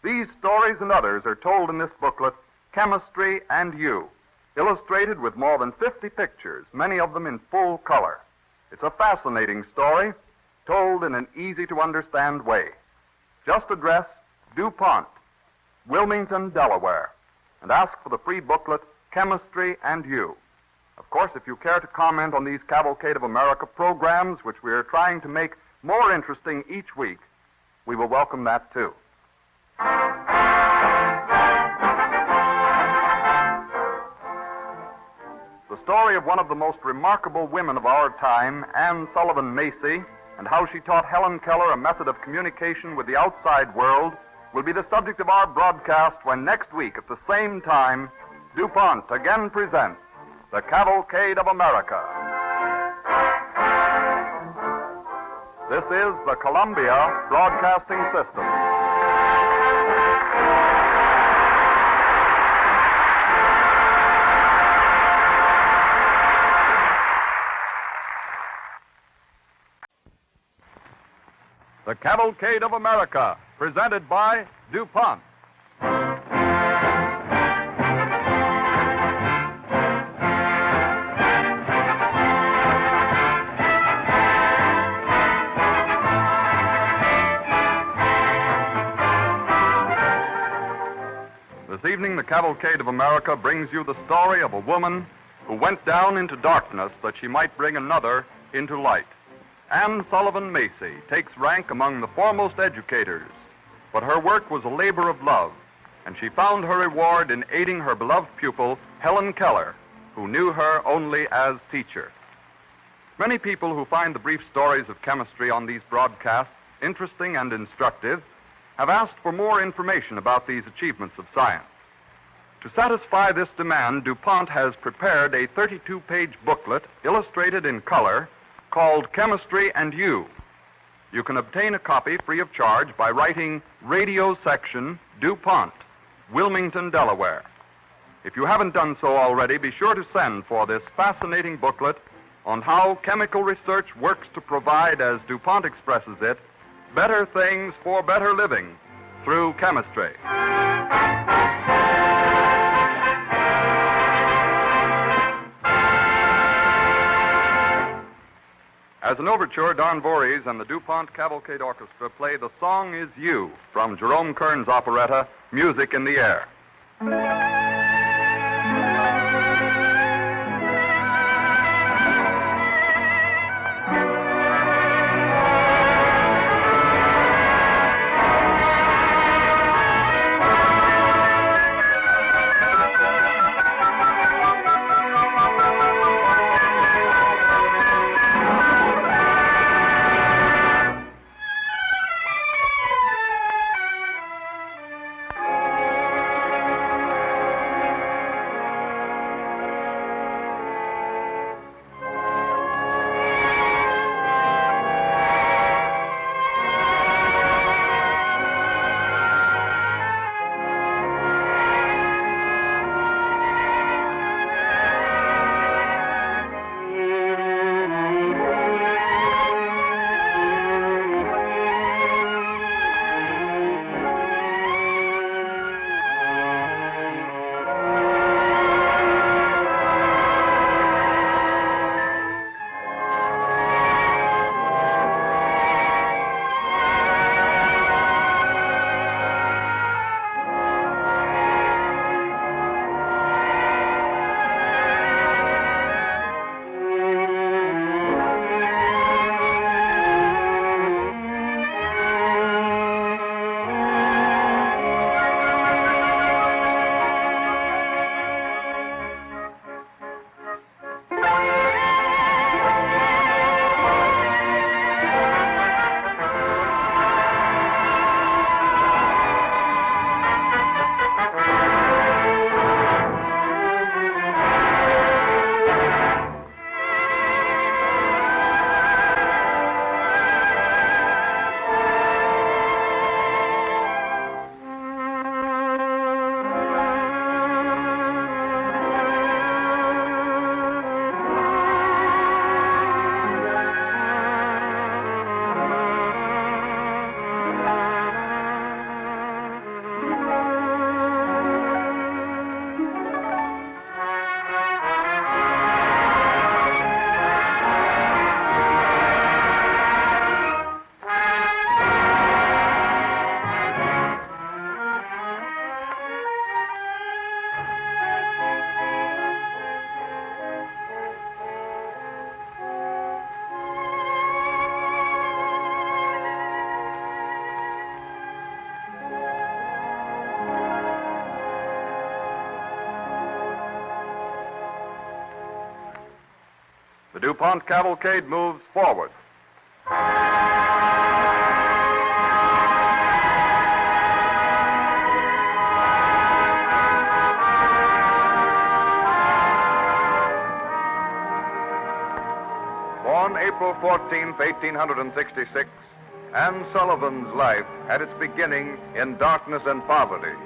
These stories and others are told in this booklet, Chemistry and You, illustrated with more than 50 pictures, many of them in full color. It's a fascinating story, told in an easy-to-understand way. Just address DuPont, Wilmington, Delaware, and ask for the free booklet, Chemistry and You. Of course, if you care to comment on these Cavalcade of America programs, which we are trying to make more interesting each week, we will welcome that too. The story of one of the most remarkable women of our time, Anne Sullivan Macy, and how she taught Helen Keller a method of communication with the outside world, will be the subject of our broadcast when next week at the same time, DuPont again presents the Cavalcade of America. This is the Columbia Broadcasting System. The Cavalcade of America, presented by DuPont. This evening, the Cavalcade of America brings you the story of a woman who went down into darkness that she might bring another into light. Anne Sullivan Macy takes rank among the foremost educators, but her work was a labor of love, and she found her reward in aiding her beloved pupil, Helen Keller, who knew her only as teacher. Many people who find the brief stories of chemistry on these broadcasts interesting and instructive have asked for more information about these achievements of science. To satisfy this demand, DuPont has prepared a 32-page booklet illustrated in color called Chemistry and You. You can obtain a copy free of charge by writing Radio Section, DuPont, Wilmington, Delaware. If you haven't done so already, be sure to send for this fascinating booklet on how chemical research works to provide, as DuPont expresses it, better things for better living through chemistry. As an overture, Don Voorhees and the DuPont Cavalcade Orchestra play The Song Is You from Jerome Kern's operetta, Music in the Air. The DuPont Cavalcade moves forward. Born April 14th, 1866, Anne Sullivan's life had its beginning in darkness and poverty.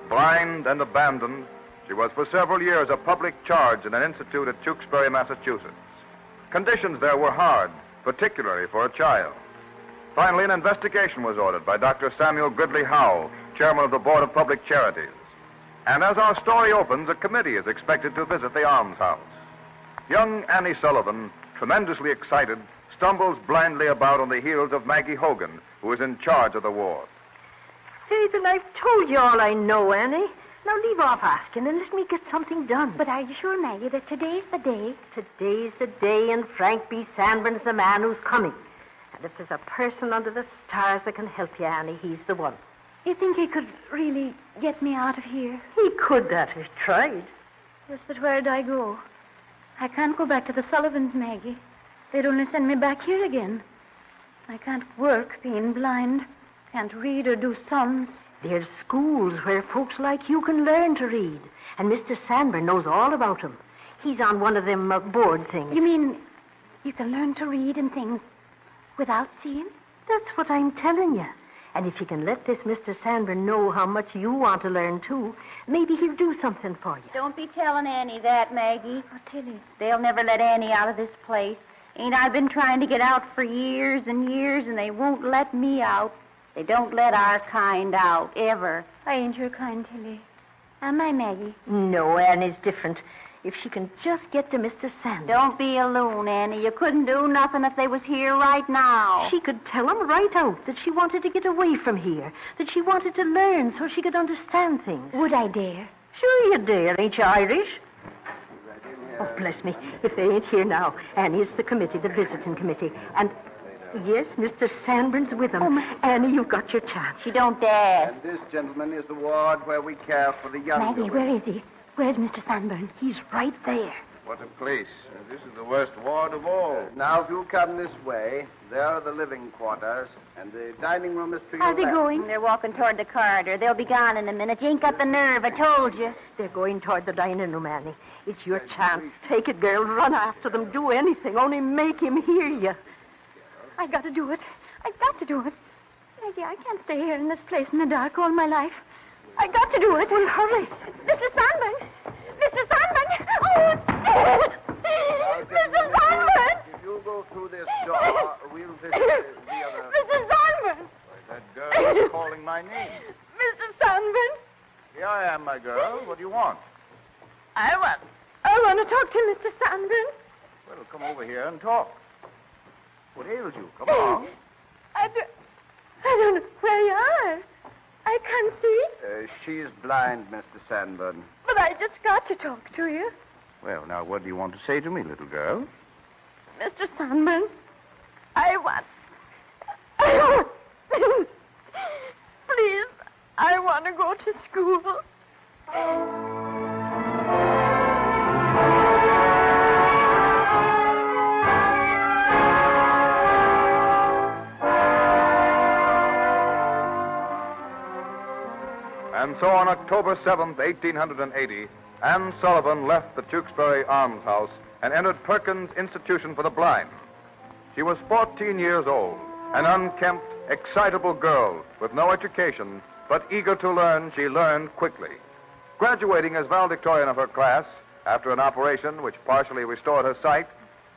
Blind and abandoned, she was for several years a public charge in an institute at Tewksbury, Massachusetts. Conditions there were hard, particularly for a child. Finally, an investigation was ordered by Dr. Samuel Gridley Howell, chairman of the Board of Public Charities. And as our story opens, a committee is expected to visit the almshouse. Young Annie Sullivan, tremendously excited, stumbles blindly about on the heels of Maggie Hogan, who is in charge of the ward. Say, then I've told you all I know, Annie. Now leave off asking and let me get something done. But are you sure, Maggie, that today's the day? Today's the day, and Frank B. Sanborn's the man who's coming. And if there's a person under the stars that can help you, Annie, he's the one. You think he could really get me out of here? He could that if he tried. Yes, but where'd I go? I can't go back to the Sullivans, Maggie. They'd only send me back here again. I can't work being blind. Can't read or do sums. There's schools where folks like you can learn to read. And Mr. Sandburn knows all about 'em. He's on one of them board things. You mean you can learn to read and things without seeing? That's what I'm telling you. And if you can let this Mr. Sandburn know how much you want to learn, too, maybe he'll do something for you. Don't be telling Annie that, Maggie. Oh, Tilly. They'll never let Annie out of this place. Ain't I been trying to get out for years and years, and they won't let me out. They don't let our kind out, ever. I ain't your kind, Tilly. Am I, Maggie? No, Annie's different. If she can just get to Mr. Sandburn. Don't be a loon, Annie. You couldn't do nothing if they was here right now. She could tell them right out that she wanted to get away from here, that she wanted to learn so she could understand things. Would I dare? Sure you dare. Ain't you Irish? Oh, bless me. If they ain't here now, Annie, it's the committee, the visiting committee. And, yes, Mr. Sandburn's with them. Annie, you've got your chance. She don't dare. And this, gentlemen, is the ward where we care for the young. Maggie, where is he? Where's Mr. Sandburn? He's right there. What a place. This is the worst ward of all. Now, if you'll come this way, there are the living quarters, and the dining room is to your How's he left. going? They're walking toward the corridor. They'll be gone in a minute. You ain't got the nerve, I told you. They're going toward the dining room, Annie. It's your chance. Take it, girl. Run after them. Do anything. Only make him hear you. I got to do it. I got to do it. Maggie, I can't stay here in this place in the dark all my life. I got to do it. Well, hurry. Mr. Sandburn! Mr. Sandburn! Oh! Mr. Sandburn! If you go through this door, we'll visit the other... Mr. Sandburn! That girl is calling my name. Mr. Sandburn! Here I am, my girl. What do you want? I want to talk to Mr. Sandburn. Well, come over here and talk. What ails you? Come on. I don't know where you are. I can't see. She's blind, Mr. Sandburn. But I just got to talk to you. Well, now, what do you want to say to me, little girl? Mr. Sandburn, I want... Please, I want to go to school. And so on October 7th, 1880, Anne Sullivan left the Tewksbury Almshouse and entered Perkins Institution for the Blind. She was 14 years old, an unkempt, excitable girl with no education, but eager to learn, she learned quickly. Graduating as valedictorian of her class, after an operation which partially restored her sight,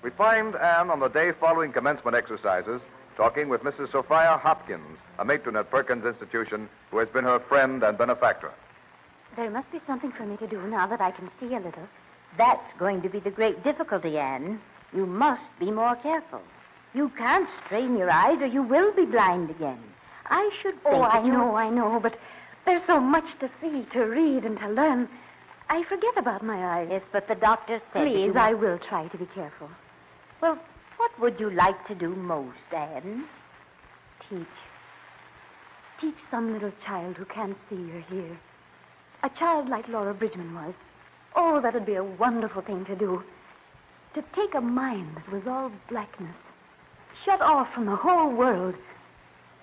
we find Anne on the day following commencement exercises talking with Mrs. Sophia Hopkins, a matron at Perkins Institution, who has been her friend and benefactor. There must be something for me to do now that I can see a little. That's going to be the great difficulty, Anne. You must be more careful. You can't strain your eyes or you will be blind again. I should think I know, but there's so much to see, to read, and to learn. I forget about my eyes. Yes, but the doctor said... Please, I will try to be careful. Well, what would you like to do most, Anne? Teach. Teach some little child who can't see or hear. A child like Laura Bridgman was. Oh, that'd be a wonderful thing to do. To take a mind that was all blackness, shut off from the whole world,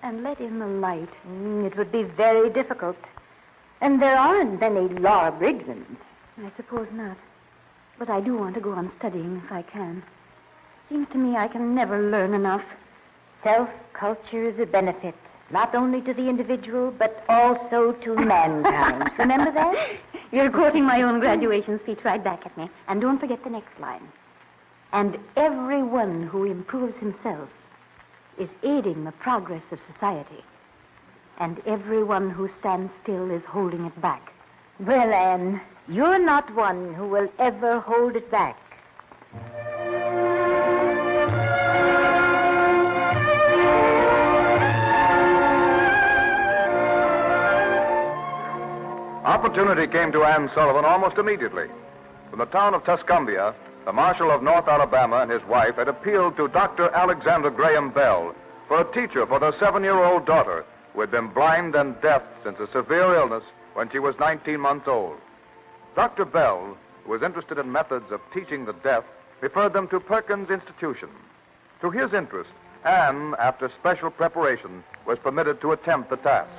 and let in the light. It would be very difficult. And there aren't many Laura Bridgmans. I suppose not. But I do want to go on studying if I can. Seems to me I can never learn enough. Self-culture is a benefit, not only to the individual, but also to mankind. Remember that? You're quoting my own graduation speech right back at me. And don't forget the next line. And everyone who improves himself is aiding the progress of society. And everyone who stands still is holding it back. Well, Anne, you're not one who will ever hold it back. Opportunity came to Anne Sullivan almost immediately. From the town of Tuscumbia, the Marshal of North Alabama and his wife had appealed to Dr. Alexander Graham Bell for a teacher for their 7-year-old daughter, who had been blind and deaf since a severe illness when she was 19 months old. Dr. Bell, who was interested in methods of teaching the deaf, referred them to Perkins Institution. Through his interest, Anne, after special preparation, was permitted to attempt the task.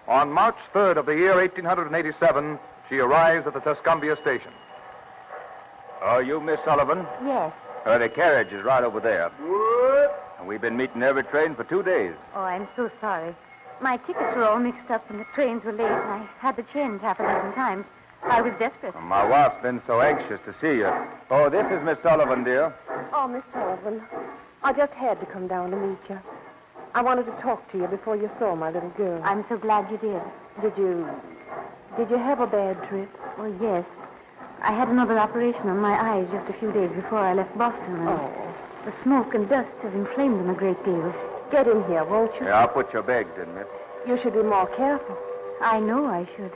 On March 3rd of the year 1887, she arrives at the Tuscumbia station. Oh, you Miss Sullivan? Yes. The carriage is right over there. And we've been meeting every train for 2 days. Oh, I'm so sorry. My tickets were all mixed up and the trains were late. I had to change half a dozen times. I was desperate. Well, my wife's been so anxious to see you. Oh, this is Miss Sullivan, dear. Oh, Miss Sullivan, I just had to come down to meet you. I wanted to talk to you before you saw my little girl. I'm so glad you did. Did you have a bad trip? Oh, yes. I had another operation on my eyes just a few days before I left Boston. Oh. The smoke and dust have inflamed them a great deal. Get in here, won't you? Yeah, I'll put your bags in, miss. You should be more careful. I know I should.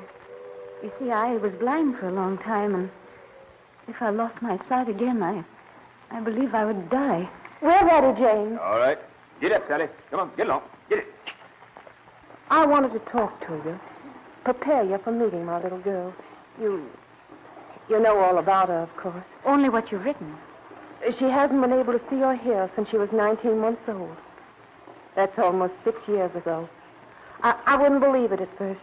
You see, I was blind for a long time, and if I lost my sight again, I believe I would die. We're ready, Jane. All right. Get up, Sally. Come on, get along. Get it. I wanted to talk to you. Prepare you for meeting my little girl. You know all about her, of course. Only what you've written. She hasn't been able to see or hear since she was 19 months old. That's almost 6 years ago. I wouldn't believe it at first.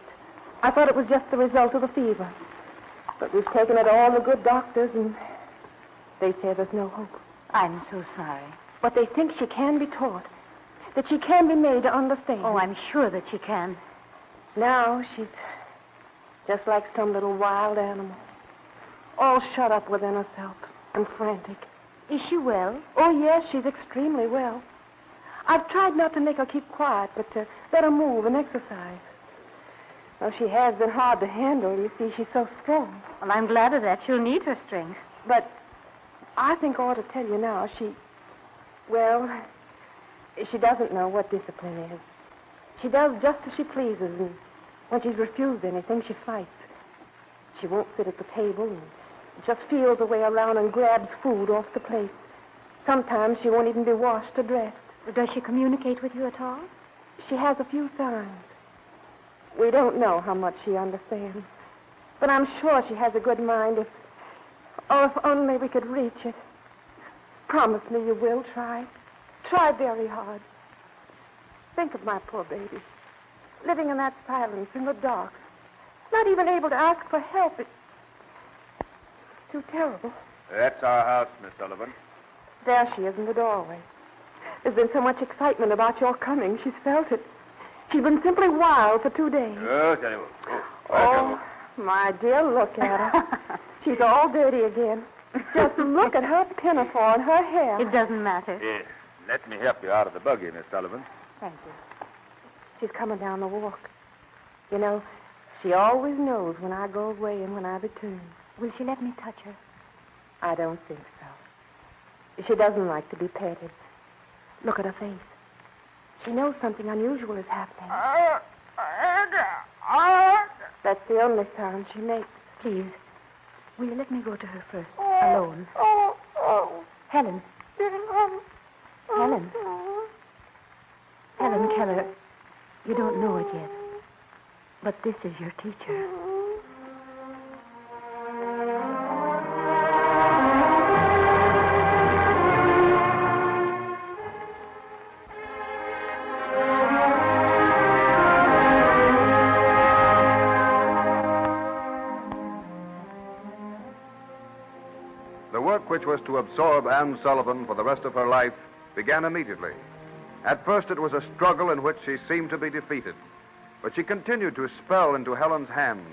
I thought it was just the result of the fever. But we've taken it to all the good doctors, and they say there's no hope. I'm so sorry. But they think she can be taught, that she can be made to understand. Oh, I'm sure that she can. Now she's just like some little wild animal, all shut up within herself and frantic. Is she well? Oh, yes, she's extremely well. I've tried not to make her keep quiet, but to let her move and exercise. Well, she has been hard to handle. You see, she's so strong. Well, I'm glad of that. She'll need her strength. But I think I ought to tell you now, she doesn't know what discipline is. She does just as she pleases, and when she's refused anything, she fights. She won't sit at the table and just feels her way around and grabs food off the plate. Sometimes she won't even be washed or dressed. Does she communicate with you at all? She has a few signs. We don't know how much she understands. But I'm sure she has a good mind if only we could reach it. Promise me you will try. Try very hard. Think of my poor baby. Living in that silence, in the dark. Not even able to ask for help. It's too terrible. That's our house, Miss Sullivan. There she is in the doorway. There's been so much excitement about your coming. She's felt it. She's been simply wild for 2 days. Oh, tell you what. Oh, my dear, look at her. She's all dirty again. Just look at her pinafore and her hair. It doesn't matter. Yes. Let me help you out of the buggy, Miss Sullivan. Thank you. She's coming down the walk. You know, she always knows when I go away and when I return. Will she let me touch her? I don't think so. She doesn't like to be petted. Look at her face. She knows something unusual is happening. That's the only sound she makes. Please, will you let me go to her first, alone? Helen. Helen. Helen Keller, you don't know it yet, but this is your teacher. The work which was to absorb Anne Sullivan for the rest of her life began immediately. At first, it was a struggle in which she seemed to be defeated. But she continued to spell into Helen's hand,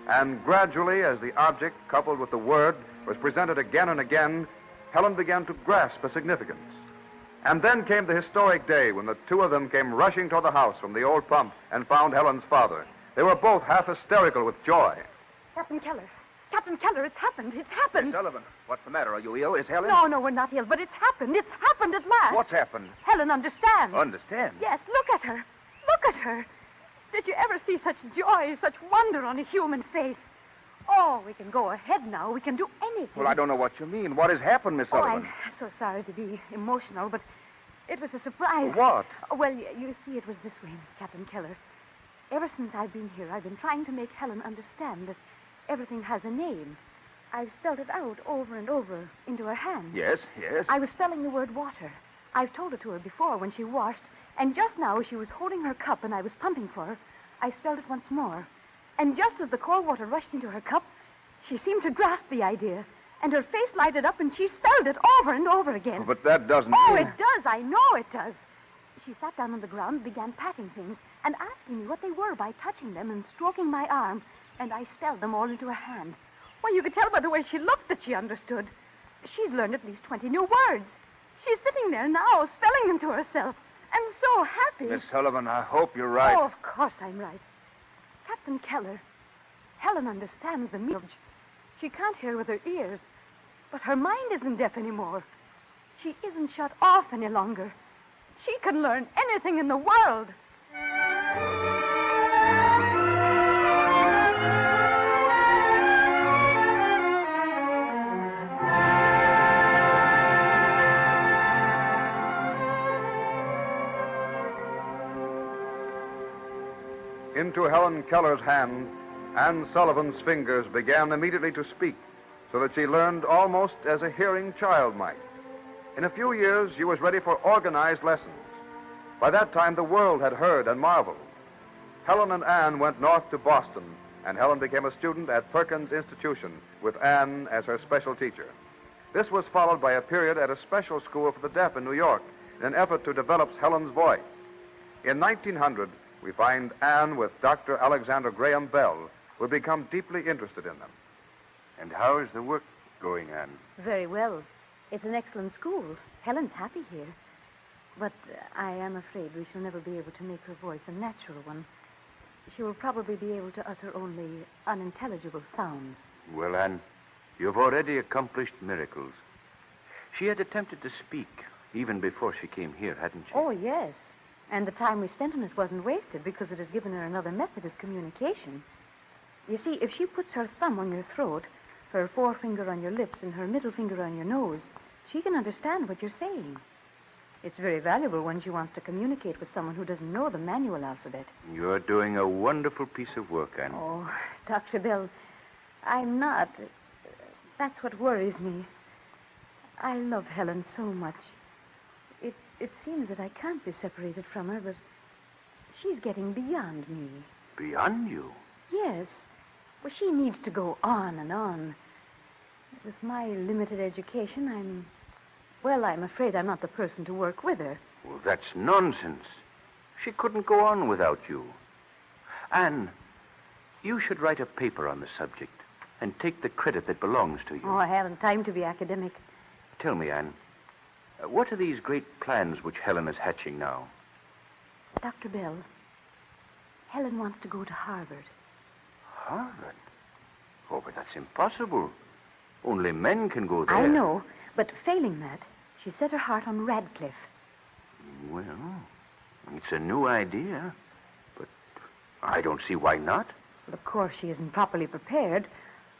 and gradually, as the object, coupled with the word, was presented again and again, Helen began to grasp the significance. And then came the historic day when the two of them came rushing toward the house from the old pump and found Helen's father. They were both half hysterical with joy. Captain Keller. Captain Keller, it's happened. It's happened. Miss Sullivan, what's the matter? Are you ill? Is Helen? No, we're not ill, but it's happened. It's happened at last. What's happened? Helen understands. Understand? Yes, look at her. Look at her. Did you ever see such joy, such wonder on a human face? Oh, we can go ahead now. We can do anything. Well, I don't know what you mean. What has happened, Miss Sullivan? I'm so sorry to be emotional, but It was a surprise. What? Well, you see, it was this way, Captain Keller. Ever since I've been here, I've been trying to make Helen understand that everything has a name. I've spelled it out over and over into her hand. Yes, yes. I was spelling the word water. I've told it to her before when she washed, and just now as she was holding her cup and I was pumping for her, I spelled it once more. And just as the cold water rushed into her cup, she seemed to grasp the idea, and her face lighted up and she spelled it over and over again. But that doesn't... Oh, it does. I know it does. She sat down on the ground and began patting things and asking me what they were by touching them and stroking my arm, and I spelled them all into her hand. Well, you could tell by the way she looked that she understood. She's learned at least 20 new words. She's sitting there now, spelling them to herself, and so happy. Miss Sullivan, I hope you're right. Oh, of course I'm right. Captain Keller, Helen understands the meaning. She can't hear with her ears, but her mind isn't deaf anymore. She isn't shut off any longer. She can learn anything in the world. Into Helen Keller's hand, Anne Sullivan's fingers began immediately to speak, so that she learned almost as a hearing child might. In a few years, she was ready for organized lessons. By that time, the world had heard and marveled. Helen and Anne went north to Boston, and Helen became a student at Perkins Institution, with Anne as her special teacher. This was followed by a period at a special school for the deaf in New York, in an effort to develop Helen's voice. In 1900, we find Anne with Dr. Alexander Graham Bell, who had become deeply interested in them. And how is the work going, Anne? Very well. It's an excellent school. Helen's happy here. But I am afraid we shall never be able to make her voice a natural one. She will probably be able to utter only unintelligible sounds. Well, Anne, you've already accomplished miracles. She had attempted to speak even before she came here, hadn't she? Oh, yes. And the time we spent on it wasn't wasted because it has given her another method of communication. You see, if she puts her thumb on your throat, her forefinger on your lips, and her middle finger on your nose, she can understand what you're saying. It's very valuable when she wants to communicate with someone who doesn't know the manual alphabet. You're doing a wonderful piece of work, Anne. Oh, Dr. Bell, I'm not. That's what worries me. I love Helen so much. It seems that I can't be separated from her, but she's getting beyond me. Beyond you? Yes. Well, she needs to go on and on. With my limited education, I'm afraid I'm not the person to work with her. Well, that's nonsense. She couldn't go on without you. Anne, you should write a paper on the subject and take the credit that belongs to you. Oh, I haven't time to be academic. Tell me, Anne, what are these great plans which Helen is hatching now? Dr. Bell, Helen wants to go to Harvard. Harvard? Oh, but that's impossible. Only men can go there. I know, but failing that, she set her heart on Radcliffe. Well, it's a new idea, but I don't see why not. Well, of course, she isn't properly prepared.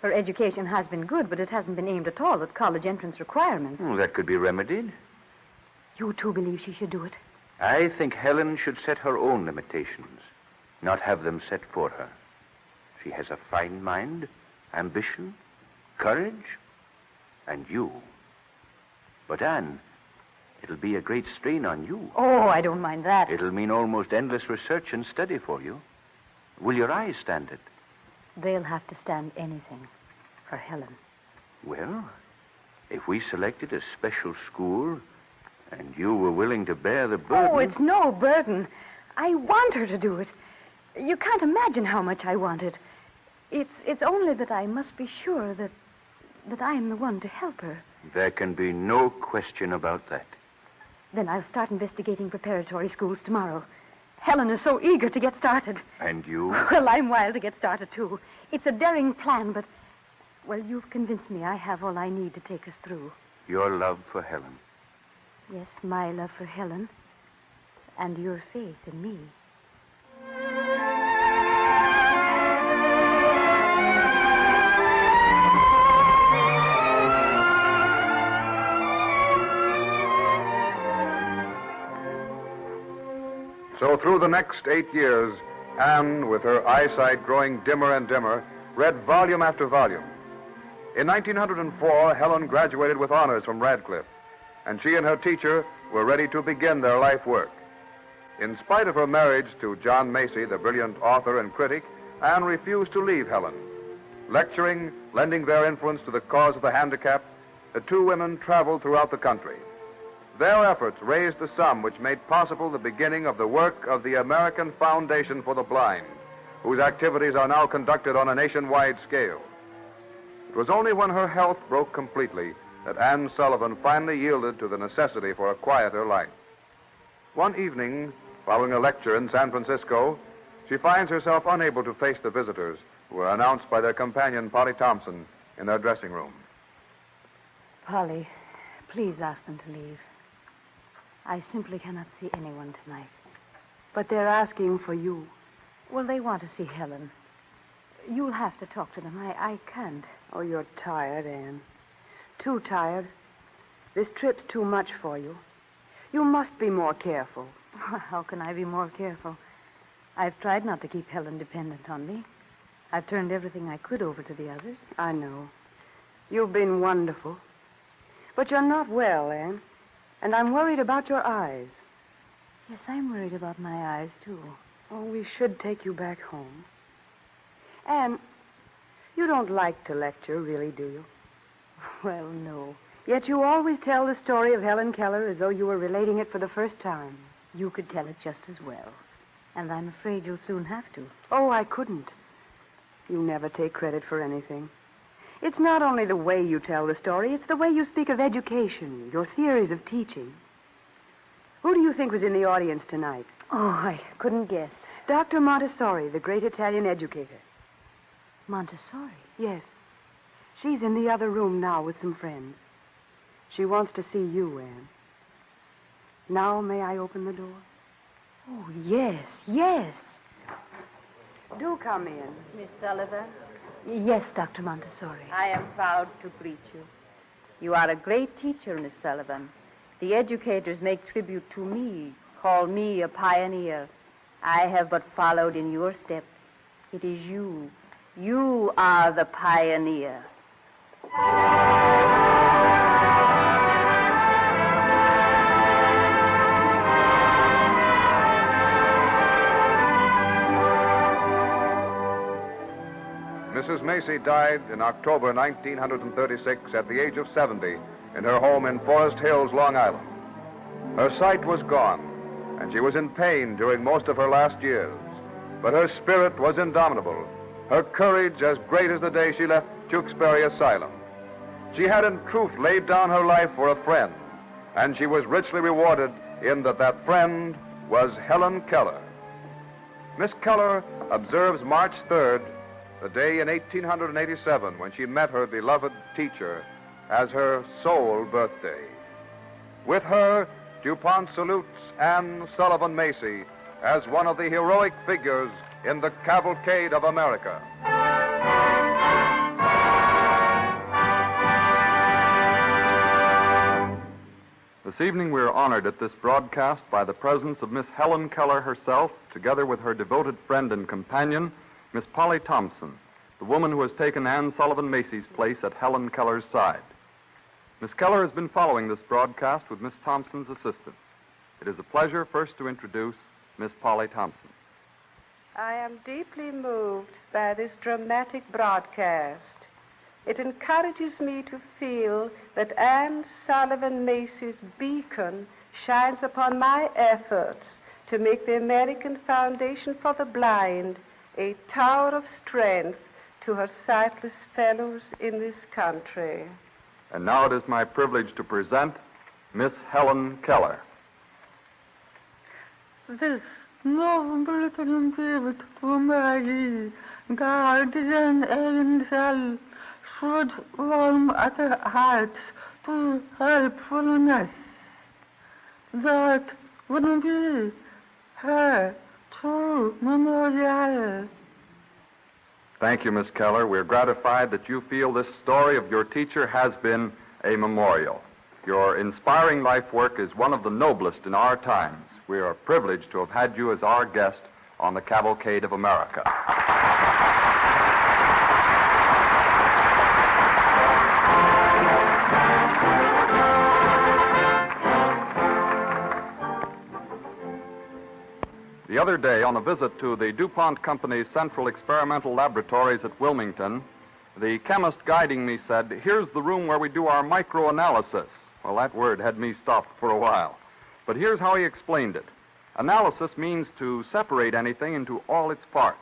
Her education has been good, but it hasn't been aimed at all at college entrance requirements. Well, that could be remedied. You too believe she should do it? I think Helen should set her own limitations, not have them set for her. She has a fine mind, ambition, courage, and you. But, Anne, it'll be a great strain on you. Oh, I don't mind that. It'll mean almost endless research and study for you. Will your eyes stand it? They'll have to stand anything for Helen. Well, if we selected a special school and you were willing to bear the burden... Oh, it's no burden. I want her to do it. You can't imagine how much I want it. It's only that I must be sure that I am the one to help her. There can be no question about that. Then I'll start investigating preparatory schools tomorrow. Helen is so eager to get started. And you? Well, I'm wild to get started, too. It's a daring plan, but... Well, you've convinced me I have all I need to take us through. Your love for Helen. Yes, my love for Helen. And your faith in me. So through the next 8 years, Anne, with her eyesight growing dimmer and dimmer, read volume after volume. In 1904, Helen graduated with honors from Radcliffe, and she and her teacher were ready to begin their life work. In spite of her marriage to John Macy, the brilliant author and critic, Anne refused to leave Helen. Lecturing, lending their influence to the cause of the handicapped, the two women traveled throughout the country. Their efforts raised the sum which made possible the beginning of the work of the American Foundation for the Blind, whose activities are now conducted on a nationwide scale. It was only when her health broke completely that Anne Sullivan finally yielded to the necessity for a quieter life. One evening, following a lecture in San Francisco, she finds herself unable to face the visitors who were announced by their companion, Polly Thompson, in their dressing room. Polly, please ask them to leave. I simply cannot see anyone tonight. But they're asking for you. Well, they want to see Helen. You'll have to talk to them. I can't. Oh, you're tired, Anne. Too tired. This trip's too much for you. You must be more careful. How can I be more careful? I've tried not to keep Helen dependent on me. I've turned everything I could over to the others. I know. You've been wonderful. But you're not well, Anne. And I'm worried about your eyes. Yes, I'm worried about my eyes, too. Oh, we should take you back home. Anne, you don't like to lecture, really, do you? Well, no. Yet you always tell the story of Helen Keller as though you were relating it for the first time. You could tell it just as well. And I'm afraid you'll soon have to. Oh, I couldn't. You never take credit for anything. It's not only the way you tell the story, it's the way you speak of education, your theories of teaching. Who do you think was in the audience tonight? Oh, I couldn't guess. Dr. Montessori, the great Italian educator. Montessori? Yes. She's in the other room now with some friends. She wants to see you, Anne. Now, may I open the door? Oh, yes, yes. Do come in. Miss Sullivan? Yes, Dr. Montessori. I am proud to greet you. You are a great teacher, Miss Sullivan. The educators make tribute to me, call me a pioneer. I have but followed in your steps. It is you. You are the pioneer. Mrs. Macy died in October 1936 at the age of 70 in her home in Forest Hills, Long Island. Her sight was gone, and she was in pain during most of her last years. But her spirit was indomitable, her courage as great as the day she left Tewksbury Asylum. She had in truth laid down her life for a friend, and she was richly rewarded in that friend was Helen Keller. Miss Keller observes March 3rd, the day in 1887 when she met her beloved teacher, as her sole birthday. With her, DuPont salutes Anne Sullivan Macy as one of the heroic figures in the Cavalcade of America. This evening we are honored at this broadcast by the presence of Miss Helen Keller herself, together with her devoted friend and companion, Miss Polly Thompson, the woman who has taken Anne Sullivan Macy's place at Helen Keller's side. Miss Keller has been following this broadcast with Miss Thompson's assistance. It is a pleasure first to introduce Miss Polly Thompson. I am deeply moved by this dramatic broadcast. It encourages me to feel that Anne Sullivan Macy's beacon shines upon my efforts to make the American Foundation for the Blind a tower of strength to her sightless fellows in this country. And now it is my privilege to present Miss Helen Keller. This noble little gift to Mary, guardian angel, should warm at her heart to helpfulness. That would be her true memorial. Thank you, Miss Keller. We're gratified that you feel this story of your teacher has been a memorial. Your inspiring life work is one of the noblest in our times. we are privileged to have had you as our guest on the Cavalcade of America. The other day, on a visit to the DuPont Company's Central Experimental Laboratories at Wilmington, the chemist guiding me said, "Here's the room where we do our microanalysis." Well, that word had me stopped for a while. But here's how he explained it. Analysis means to separate anything into all its parts.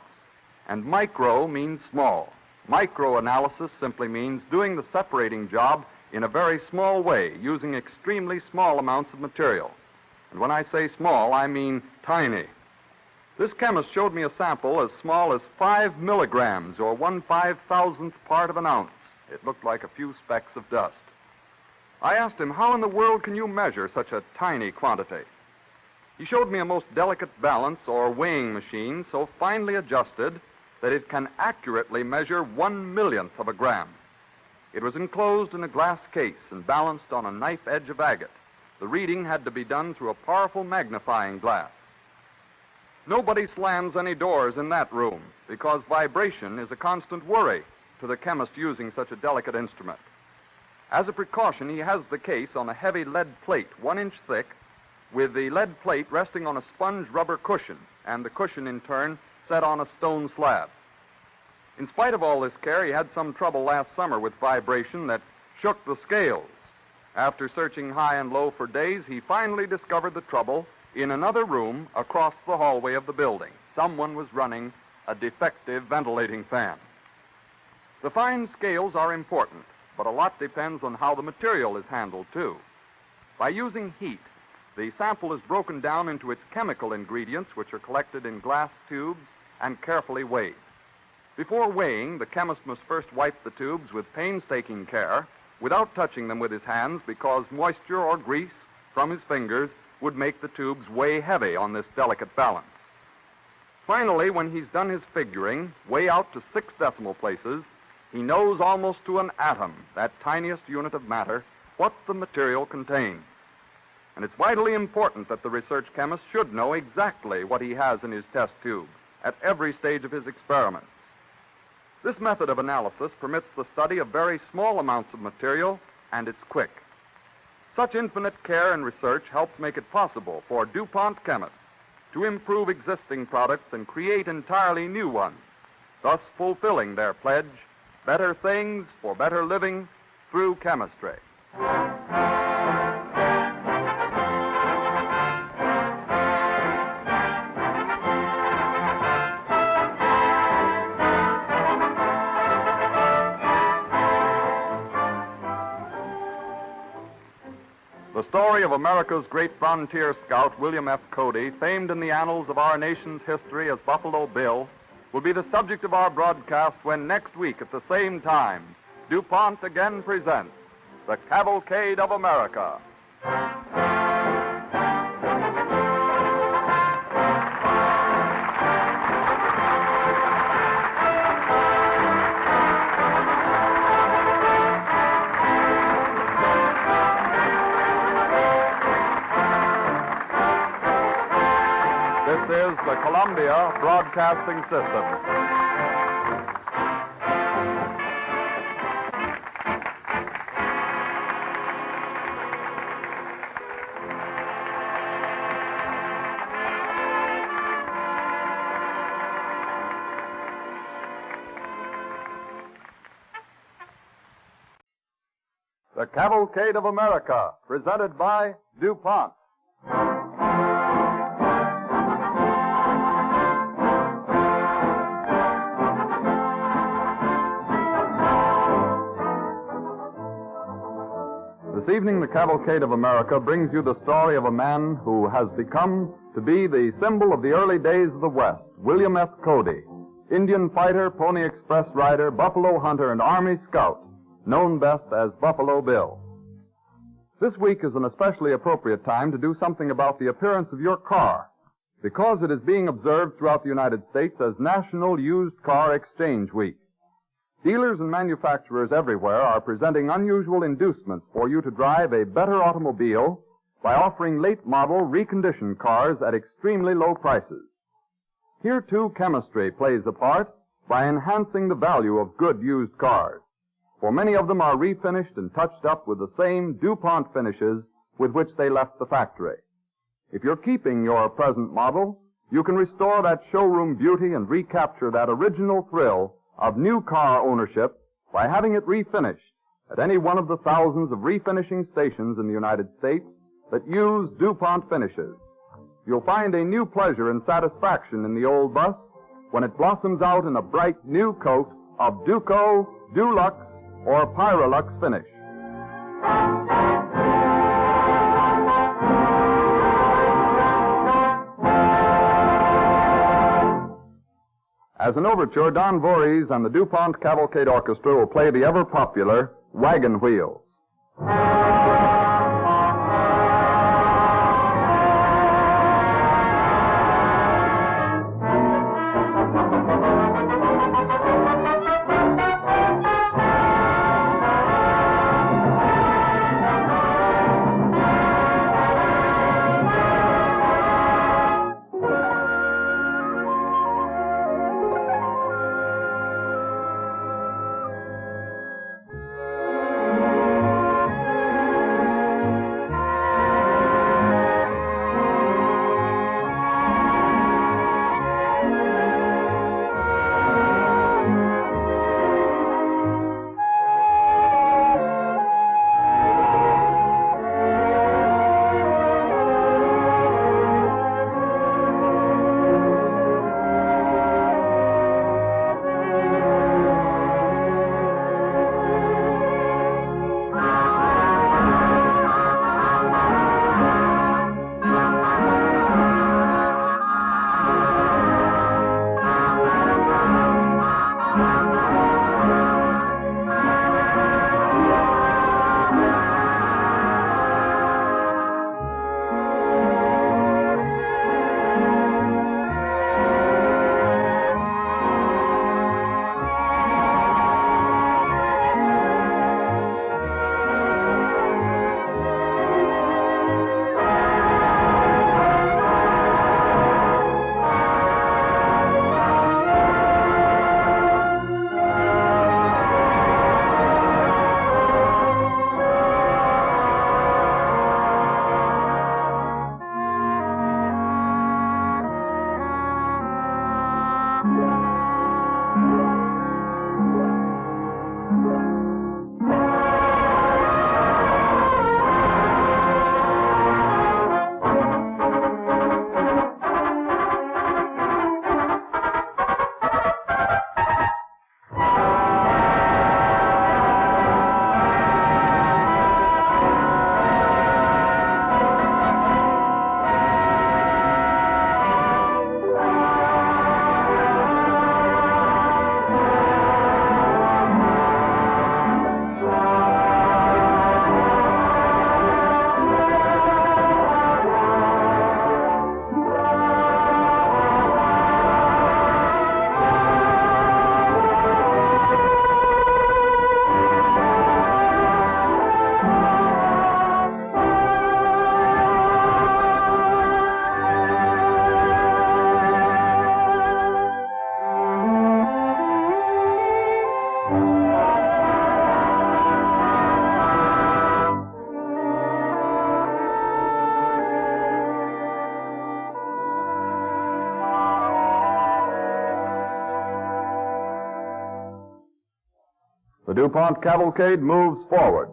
And micro means small. Microanalysis simply means doing the separating job in a very small way, using extremely small amounts of material. And when I say small, I mean tiny. This chemist showed me a sample as small as 5 milligrams, or 1/5,000th part of an ounce. It looked like a few specks of dust. I asked him, how in the world can you measure such a tiny quantity? He showed me a most delicate balance or weighing machine so finely adjusted that it can accurately measure 1/1,000,000th of a gram. It was enclosed in a glass case and balanced on a knife edge of agate. The reading had to be done through a powerful magnifying glass. Nobody slams any doors in that room because vibration is a constant worry to the chemist using such a delicate instrument. As a precaution, he has the case on a heavy lead plate, 1 inch thick, with the lead plate resting on a sponge rubber cushion, and the cushion, in turn, set on a stone slab. In spite of all this care, he had some trouble last summer with vibration that shook the scales. After searching high and low for days, he finally discovered the trouble in another room across the hallway of the building. Someone was running a defective ventilating fan. The fine scales are important, but a lot depends on how the material is handled, too. By using heat, the sample is broken down into its chemical ingredients, which are collected in glass tubes and carefully weighed. Before weighing, the chemist must first wipe the tubes with painstaking care without touching them with his hands, because moisture or grease from his fingers would make the tubes weigh heavy on this delicate balance. Finally, when he's done his figuring, way out to 6 decimal places, he knows almost to an atom, that tiniest unit of matter, what the material contains. And it's vitally important that the research chemist should know exactly what he has in his test tube at every stage of his experiments. This method of analysis permits the study of very small amounts of material, and it's quick. Such infinite care and research helps make it possible for DuPont chemists to improve existing products and create entirely new ones, thus fulfilling their pledge, better things for better living through chemistry. The story of America's great frontier scout, William F. Cody, famed in the annals of our nation's history as Buffalo Bill, will be the subject of our broadcast when next week at the same time, DuPont again presents the Cavalcade of America. This is the Columbia Broadcasting System. The Cavalcade of America, presented by DuPont. This evening, the Cavalcade of America brings you the story of a man who has become to be the symbol of the early days of the West, William F. Cody, Indian fighter, Pony Express rider, buffalo hunter, and Army scout, known best as Buffalo Bill. This week is an especially appropriate time to do something about the appearance of your car, because it is being observed throughout the United States as National Used Car Exchange Week. Dealers and manufacturers everywhere are presenting unusual inducements for you to drive a better automobile by offering late model reconditioned cars at extremely low prices. Here, too, chemistry plays a part by enhancing the value of good used cars, for many of them are refinished and touched up with the same DuPont finishes with which they left the factory. If you're keeping your present model, you can restore that showroom beauty and recapture that original thrill of new car ownership by having it refinished at any one of the thousands of refinishing stations in the United States that use DuPont finishes. You'll find a new pleasure and satisfaction in the old bus when it blossoms out in a bright new coat of Duco, Dulux, or Pyrolux finish. As an overture, Don Voorhees and the DuPont Cavalcade Orchestra will play the ever-popular Wagon Wheels. The DuPont Cavalcade moves forward.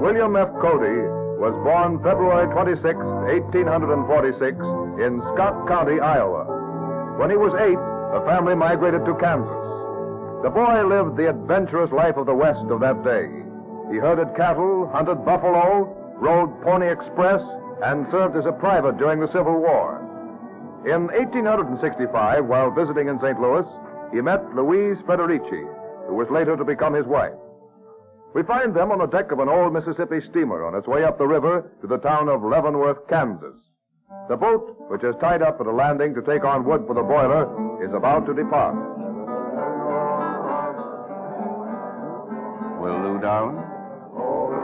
William F. Cody was born February 26, 1846, in Scott County, Iowa. When he was 8, the family migrated to Kansas. The boy lived the adventurous life of the West of that day. He herded cattle, hunted buffalo, rode Pony Express, and served as a private during the Civil War. In 1865, while visiting in St. Louis, he met Louise Federici, who was later to become his wife. We find them on the deck of an old Mississippi steamer on its way up the river to the town of Leavenworth, Kansas. The boat, which is tied up at a landing to take on wood for the boiler, is about to depart. Well, Lou, darling?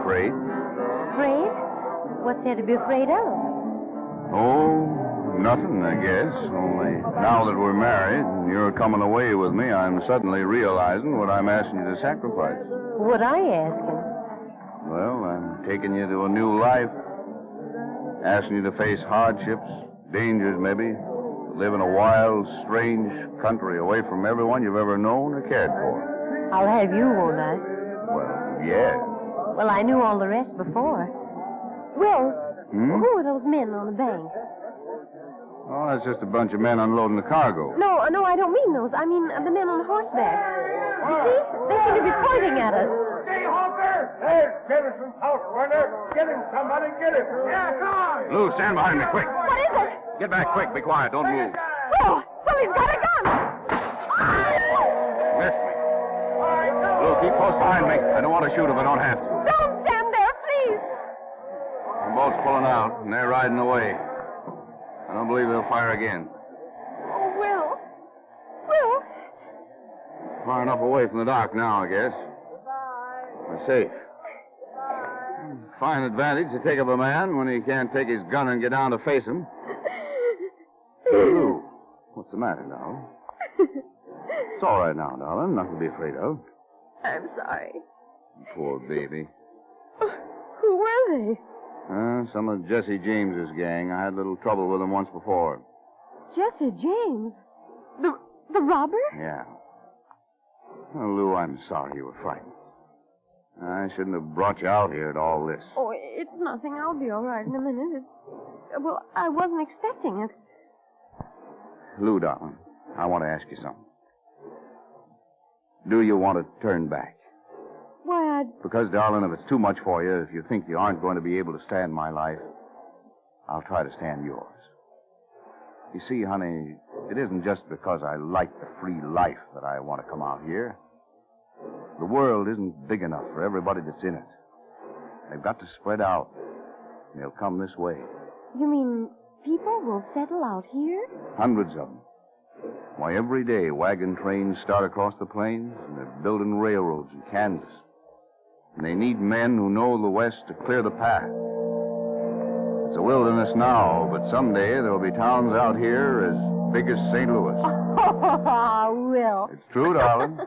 Afraid? Afraid? What's there to be afraid of? Oh, nothing, I guess. Only now that we're married and you're coming away with me, I'm suddenly realizing what I'm asking you to sacrifice. What I asking? Well, I'm taking you to a new life. Asking you to face hardships, dangers maybe, to live in a wild, strange country away from everyone you've ever known or cared for. I'll have you, won't I? Well, yeah. Well, I knew all the rest before. Will, who are those men on the bank? Oh, that's just a bunch of men unloading the cargo. No, I don't mean those. I mean the men on horseback. You see? They seem to be pointing at us. Hey, Hawker! Hey, get us some house runner! Get him, somebody, get him! Yeah, come on! Lou, stand behind me, quick. What is it? Get back quick. Be quiet. Don't move. Will, he's got a gun! Missed me. Lou, keep close behind me. I don't want to shoot if I don't have to. Don't stand there, please! The boat's pulling out, and they're riding away. I don't believe they'll fire again. Oh, Will. Far enough away from the dock now, I guess. We're safe. Fine advantage to take up a man when he can't take his gun and get down to face him. Lou, what's the matter now? It's all right now, darling. Nothing to be afraid of. I'm sorry. Poor baby. Who were they? Some of Jesse James's gang. I had a little trouble with them once before. Jesse James? The robber? Yeah. Well, Lou, I'm sorry you were frightened. I shouldn't have brought you out here to all this. Oh, it's nothing. I'll be all right in a minute. Well, I wasn't expecting it. Lou, darling, I want to ask you something. Do you want to turn back? Why, Because, darling, if it's too much for you, if you think you aren't going to be able to stand my life, I'll try to stand yours. You see, honey, it isn't just because I like the free life that I want to come out here. The world isn't big enough for everybody that's in it. They've got to spread out. And they'll come this way. You mean people will settle out here? Hundreds of them. Why, every day wagon trains start across the plains, and they're building railroads in Kansas. And they need men who know the West to clear the path. It's a wilderness now, but someday there'll be towns out here as big as St. Louis. Oh, Will. It's true, darling.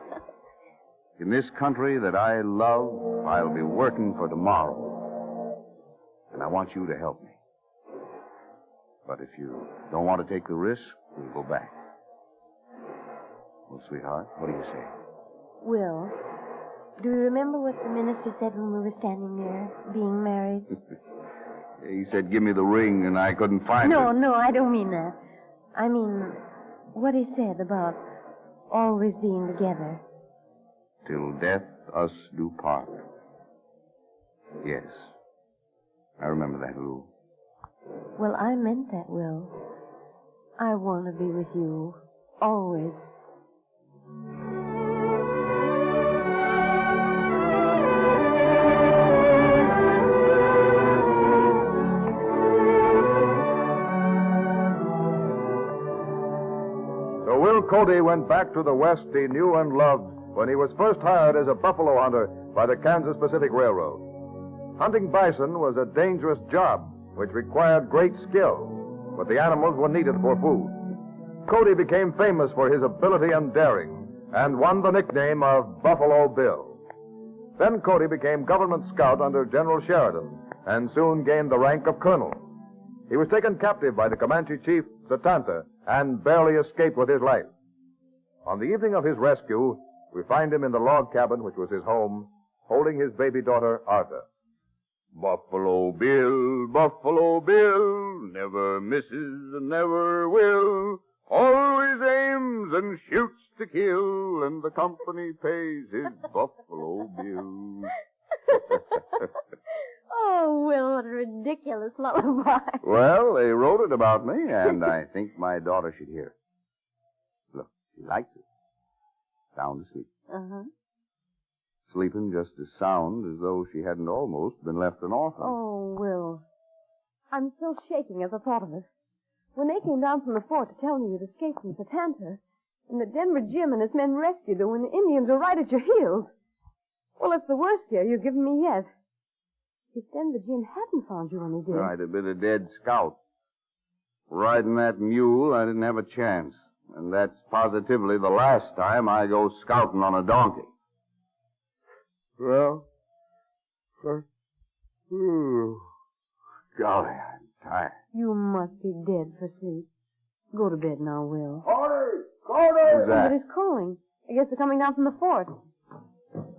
In this country that I love, I'll be working for tomorrow. And I want you to help me. But if you don't want to take the risk, we'll go back. Well, sweetheart, what do you say? Will, do you remember what the minister said when we were standing there, being married? He said, give me the ring, and I couldn't find it. No, I don't mean that. I mean, what he said about always being together. Till death us do part. Yes. I remember that, Lou. Well, I meant that, Will. I want to be with you, always. So Will Cody went back to the West he knew and loved when he was first hired as a buffalo hunter by the Kansas Pacific Railroad. Hunting bison was a dangerous job which required great skill, but the animals were needed for food. Cody became famous for his ability and daring and won the nickname of Buffalo Bill. Then Cody became government scout under General Sheridan and soon gained the rank of colonel. He was taken captive by the Comanche chief, Satanta, and barely escaped with his life. On the evening of his rescue, we find him in the log cabin, which was his home, holding his baby daughter, Arthur. Buffalo Bill, never misses and never will. Always aims and shoots to kill, and the company pays his Buffalo Bill. Oh, Will, what a ridiculous lullaby. Well, they wrote it about me, and I think my daughter should hear it. Look, she likes it. Sound asleep. Uh-huh. sleeping just as sound as though she hadn't almost been left an orphan. Oh, Will. I'm still shaking at the thought of it. When they came down from the fort to tell me you'd escaped from Satanta, and that Denver Jim and his men rescued you when the Indians are right at your heels. Well, it's the worst scare you've given me yet. If Denver Jim hadn't found you when he did... I'd have been a dead scout. Riding that mule, I didn't have a chance. And that's positively the last time I go scouting on a donkey. Well, golly, I'm tired. You must be dead for sleep. Go to bed now, Will. Cody! Who's that? Somebody's calling. I guess they're coming down from the fort.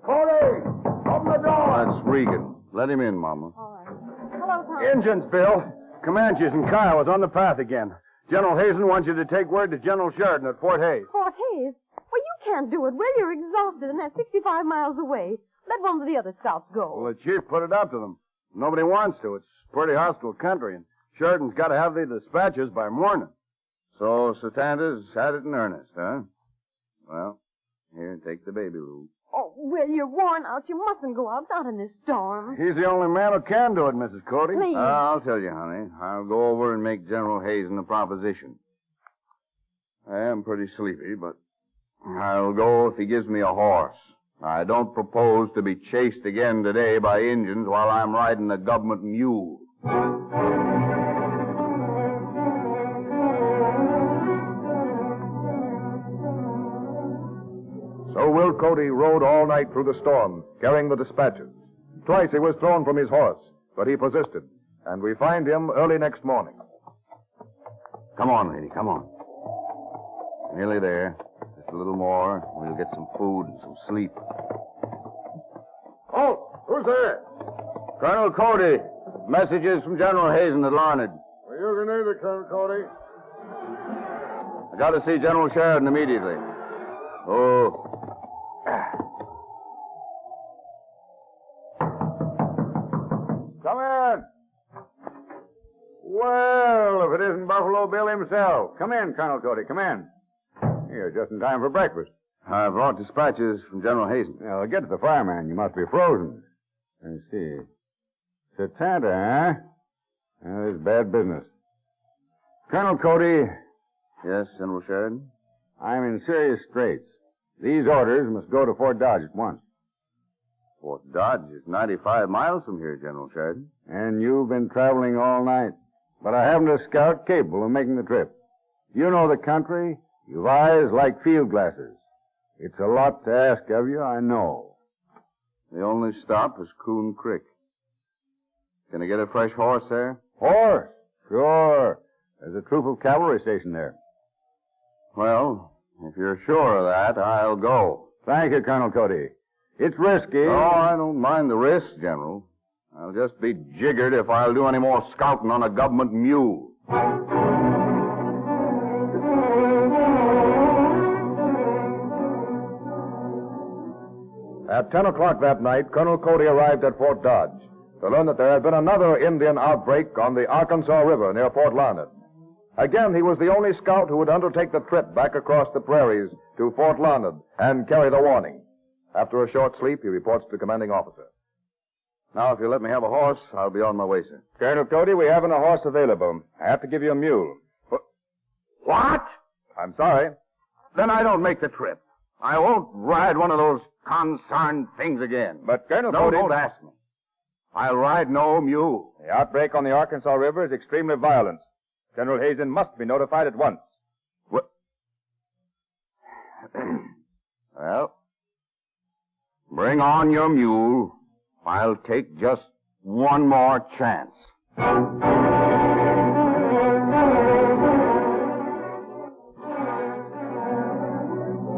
Cody! Open the door! That's Regan. Let him in, Mama. All right. Hello, Tom. Injuns, Bill. Comanches and Kiowas on the path again. General Hazen wants you to take word to General Sheridan at Fort Hays. Fort Hays? Well, you can't do it, Will. You're exhausted, and that's 65 miles away. Let one of the other scouts go. Well, the chief put it up to them. Nobody wants to. It's pretty hostile country, and Sheridan's got to have the dispatches by morning. So Satanta's had it in earnest, huh? Well, here, take the baby, Lou. Oh, Will, you're worn out. You mustn't go out, not in this storm. He's the only man who can do it, Mrs. Cody. Please. I'll tell you, honey. I'll go over and make General Hazen a proposition. I am pretty sleepy, but I'll go if he gives me a horse. I don't propose to be chased again today by Indians while I'm riding a government mule. So Will Cody rode all night through the storm, carrying the dispatches. Twice he was thrown from his horse, but he persisted, and we find him early next morning. Come on, lady, come on. Nearly there. Just a little more. We'll get some food and some sleep. Oh, who's there? Colonel Cody. Messages from General Hazen at Larned. Well, you can either, Colonel Cody. I got to see General Sheridan immediately. Oh. Come in. Well, if it isn't Buffalo Bill himself. Come in, Colonel Cody, come in. You're just in time for breakfast. I brought dispatches from General Hazen. Now, get to the fire, man. You must be frozen. Let's see. Satanta, huh? Well, this is bad business. Colonel Cody. Yes, General Sheridan? I'm in serious straits. These orders must go to Fort Dodge at once. Fort Dodge is 95 miles from here, General Sheridan. And you've been traveling all night. But I haven't a scout capable of making the trip. You know the country. You've eyes like field glasses. It's a lot to ask of you, I know. The only stop is Coon Creek. Can I get a fresh horse there? Horse? Sure. There's a troop of cavalry stationed there. Well, if you're sure of that, I'll go. Thank you, Colonel Cody. It's risky. Oh, I don't mind the risk, General. I'll just be jiggered if I'll do any more scouting on a government mule. At 10 o'clock that night, Colonel Cody arrived at Fort Dodge to learn that there had been another Indian outbreak on the Arkansas River near Fort Larned. Again, he was the only scout who would undertake the trip back across the prairies to Fort Larned and carry the warning. After a short sleep, he reports to the commanding officer. Now, if you let me have a horse, I'll be on my way, sir. Colonel Cody, we haven't a horse available. I have to give you a mule. What? I'm sorry. Then I don't make the trip. I won't ride one of those concerned things again. But, Colonel No, Cody... don't ask me. I'll ride no mule. The outbreak on the Arkansas River is extremely violent. General Hazen must be notified at once. What? Well, bring on your mule. I'll take just one more chance.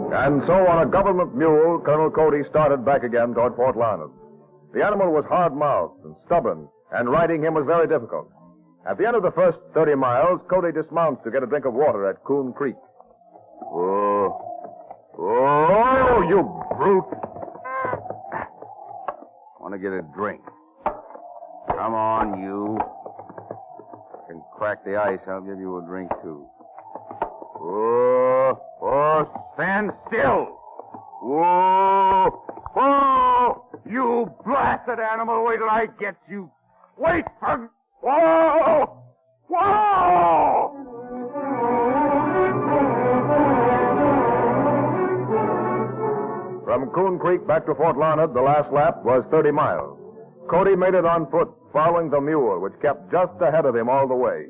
And so on a government mule, Colonel Cody started back again toward Fort Larned. The animal was hard-mouthed and stubborn, and riding him was very difficult. At the end of the first 30 miles, Cody dismounts to get a drink of water at Coon Creek. Oh, you brute. Want to get a drink. Come on, you. I can crack the ice. I'll give you a drink, too. Stand still. Whoa! mad animal. Wait till I get you. Wait for... Whoa! Whoa! From Coon Creek back to Fort Larned, the last lap was 30 miles. Cody made it on foot, following the mule, which kept just ahead of him all the way.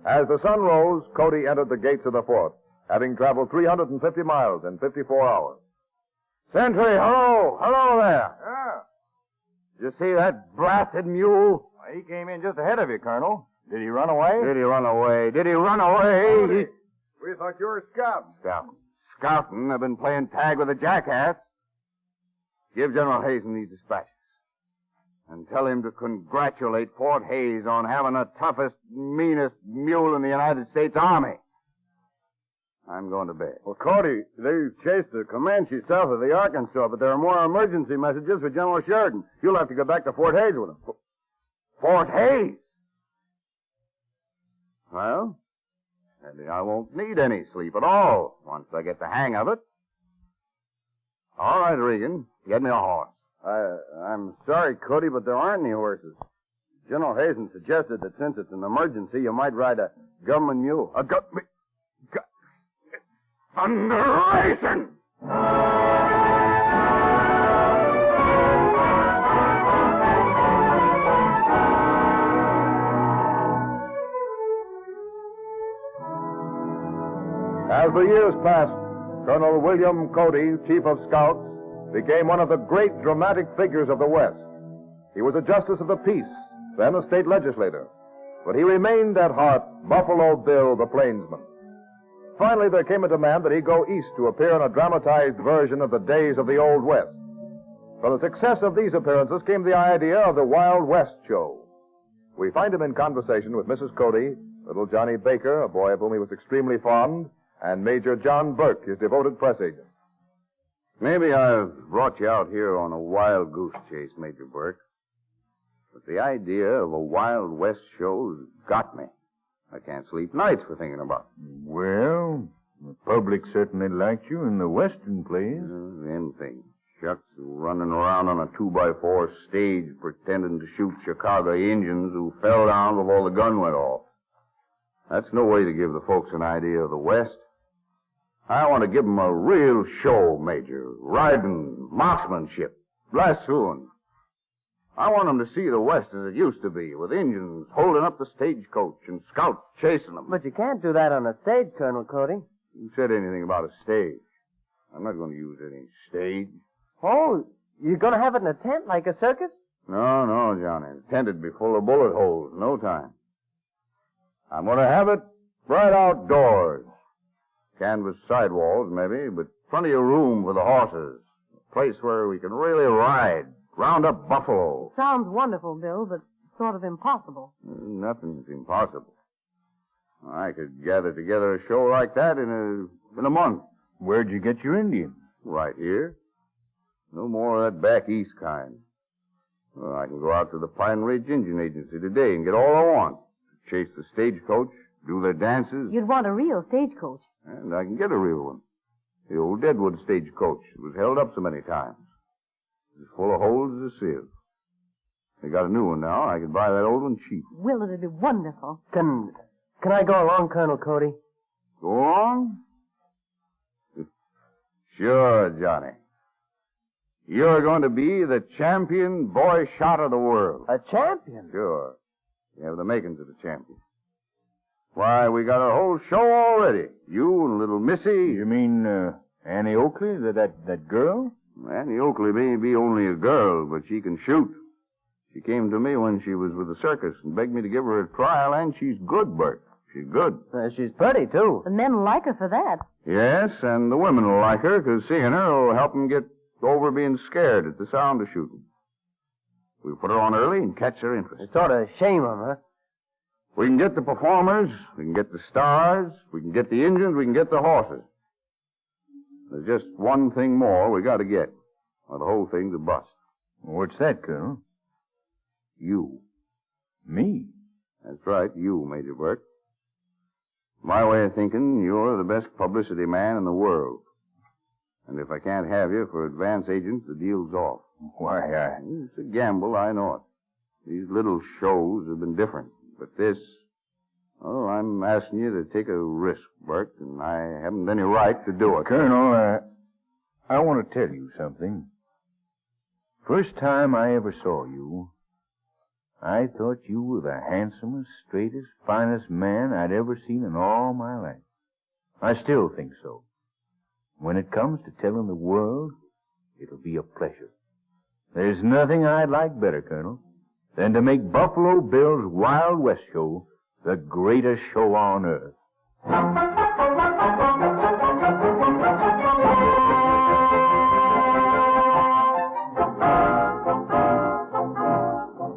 As the sun rose, Cody entered the gates of the fort, having traveled 350 miles in 54 hours. Sentry, hello! Hello there! Yeah. Did you see that blasted mule? He came in just ahead of you, Colonel. Did he run away? Did he run away? Did he run away? We thought you were scouting. Scouting? I've been playing tag with a jackass. Give General Hazen these dispatches. And tell him to congratulate Fort Hays on having the toughest, meanest mule in the United States Army. I'm going to bed. Well, Cody, they chased the Comanche south of the Arkansas, but there are more emergency messages for General Sheridan. You'll have to go back to Fort Hays with him. Fort Hays? Well, maybe I won't need any sleep at all once I get the hang of it. All right, Regan, get me a horse. I'm sorry, Cody, but there aren't any horses. General Hazen suggested that since it's an emergency, you might ride a government mule. Thunderation! As the years passed, Colonel William Cody, Chief of Scouts, became one of the great dramatic figures of the West. He was a justice of the peace, then a state legislator. But he remained at heart Buffalo Bill the Plainsman. Finally, there came a demand that he go east to appear in a dramatized version of the days of the Old West. From the success of these appearances came the idea of the Wild West show. We find him in conversation with Mrs. Cody, little Johnny Baker, a boy of whom he was extremely fond, and Major John Burke, his devoted press agent. Maybe I've brought you out here on a wild goose chase, Major Burke. But the idea of a Wild West show's got me. I can't sleep nights for thinking about it. Well, the public certainly liked you in the Western plays. Them things. Shucks, running around on a 2x4 stage pretending to shoot Chicago Indians who fell down before the gun went off. That's no way to give the folks an idea of the West. I want to give them a real show, Major. Riding, marksmanship, lassoing. I want them to see the West as it used to be, with Indians holding up the stagecoach and scouts chasing them. But you can't do that on a stage, Colonel Cody. Who said anything about a stage? I'm not going to use any stage. Oh, you're going to have it in a tent like a circus? No, Johnny. The tent would be full of bullet holes in no time. I'm going to have it right outdoors. Canvas sidewalls, maybe, but plenty of room for the horses. A place where we can really ride. Round up buffalo. Sounds wonderful, Bill, but sort of impossible. Nothing's impossible. I could gather together a show like that in a month. Where'd you get your Indians? Right here. No more of that back east kind. Well, I can go out to the Pine Ridge Indian Agency today and get all I want. Chase the stagecoach, do their dances. You'd want a real stagecoach. And I can get a real one. The old Deadwood stagecoach. It was held up so many times. It was full of holes as a sieve. They got a new one now. I could buy that old one cheap. Will, it'd be wonderful. Can I go along, Colonel Cody? Go on? Sure, Johnny. You're going to be the champion boy shot of the world. A champion? Sure. You have the makings of a champion. Why, we got a whole show already. You and little Missy. You mean Annie Oakley, that girl? Annie Oakley may be only a girl, but she can shoot. She came to me when she was with the circus and begged me to give her a trial, and she's good, Bert. She's good. She's pretty, too. The men like her for that. Yes, and the women will like her, because seeing her will help them get over being scared at the sound of shooting. We'll put her on early and catch their interest. It's sort of a shame of her. We can get the performers, we can get the stars, we can get the engines, we can get the horses. There's just one thing more we got to get, or the whole thing's a bust. What's that, Colonel? You. Me? That's right, you, Major Burke. My way of thinking, you're the best publicity man in the world. And if I can't have you for advance agent, the deal's off. Why, It's a gamble, I know it. These little shows have been different. But this, well, I'm asking you to take a risk, Bert, and I haven't any right to do it. Colonel, I want to tell you something. First time I ever saw you, I thought you were the handsomest, straightest, finest man I'd ever seen in all my life. I still think so. When it comes to telling the world, it'll be a pleasure. There's nothing I'd like better, Colonel, than to make Buffalo Bill's Wild West show the greatest show on earth.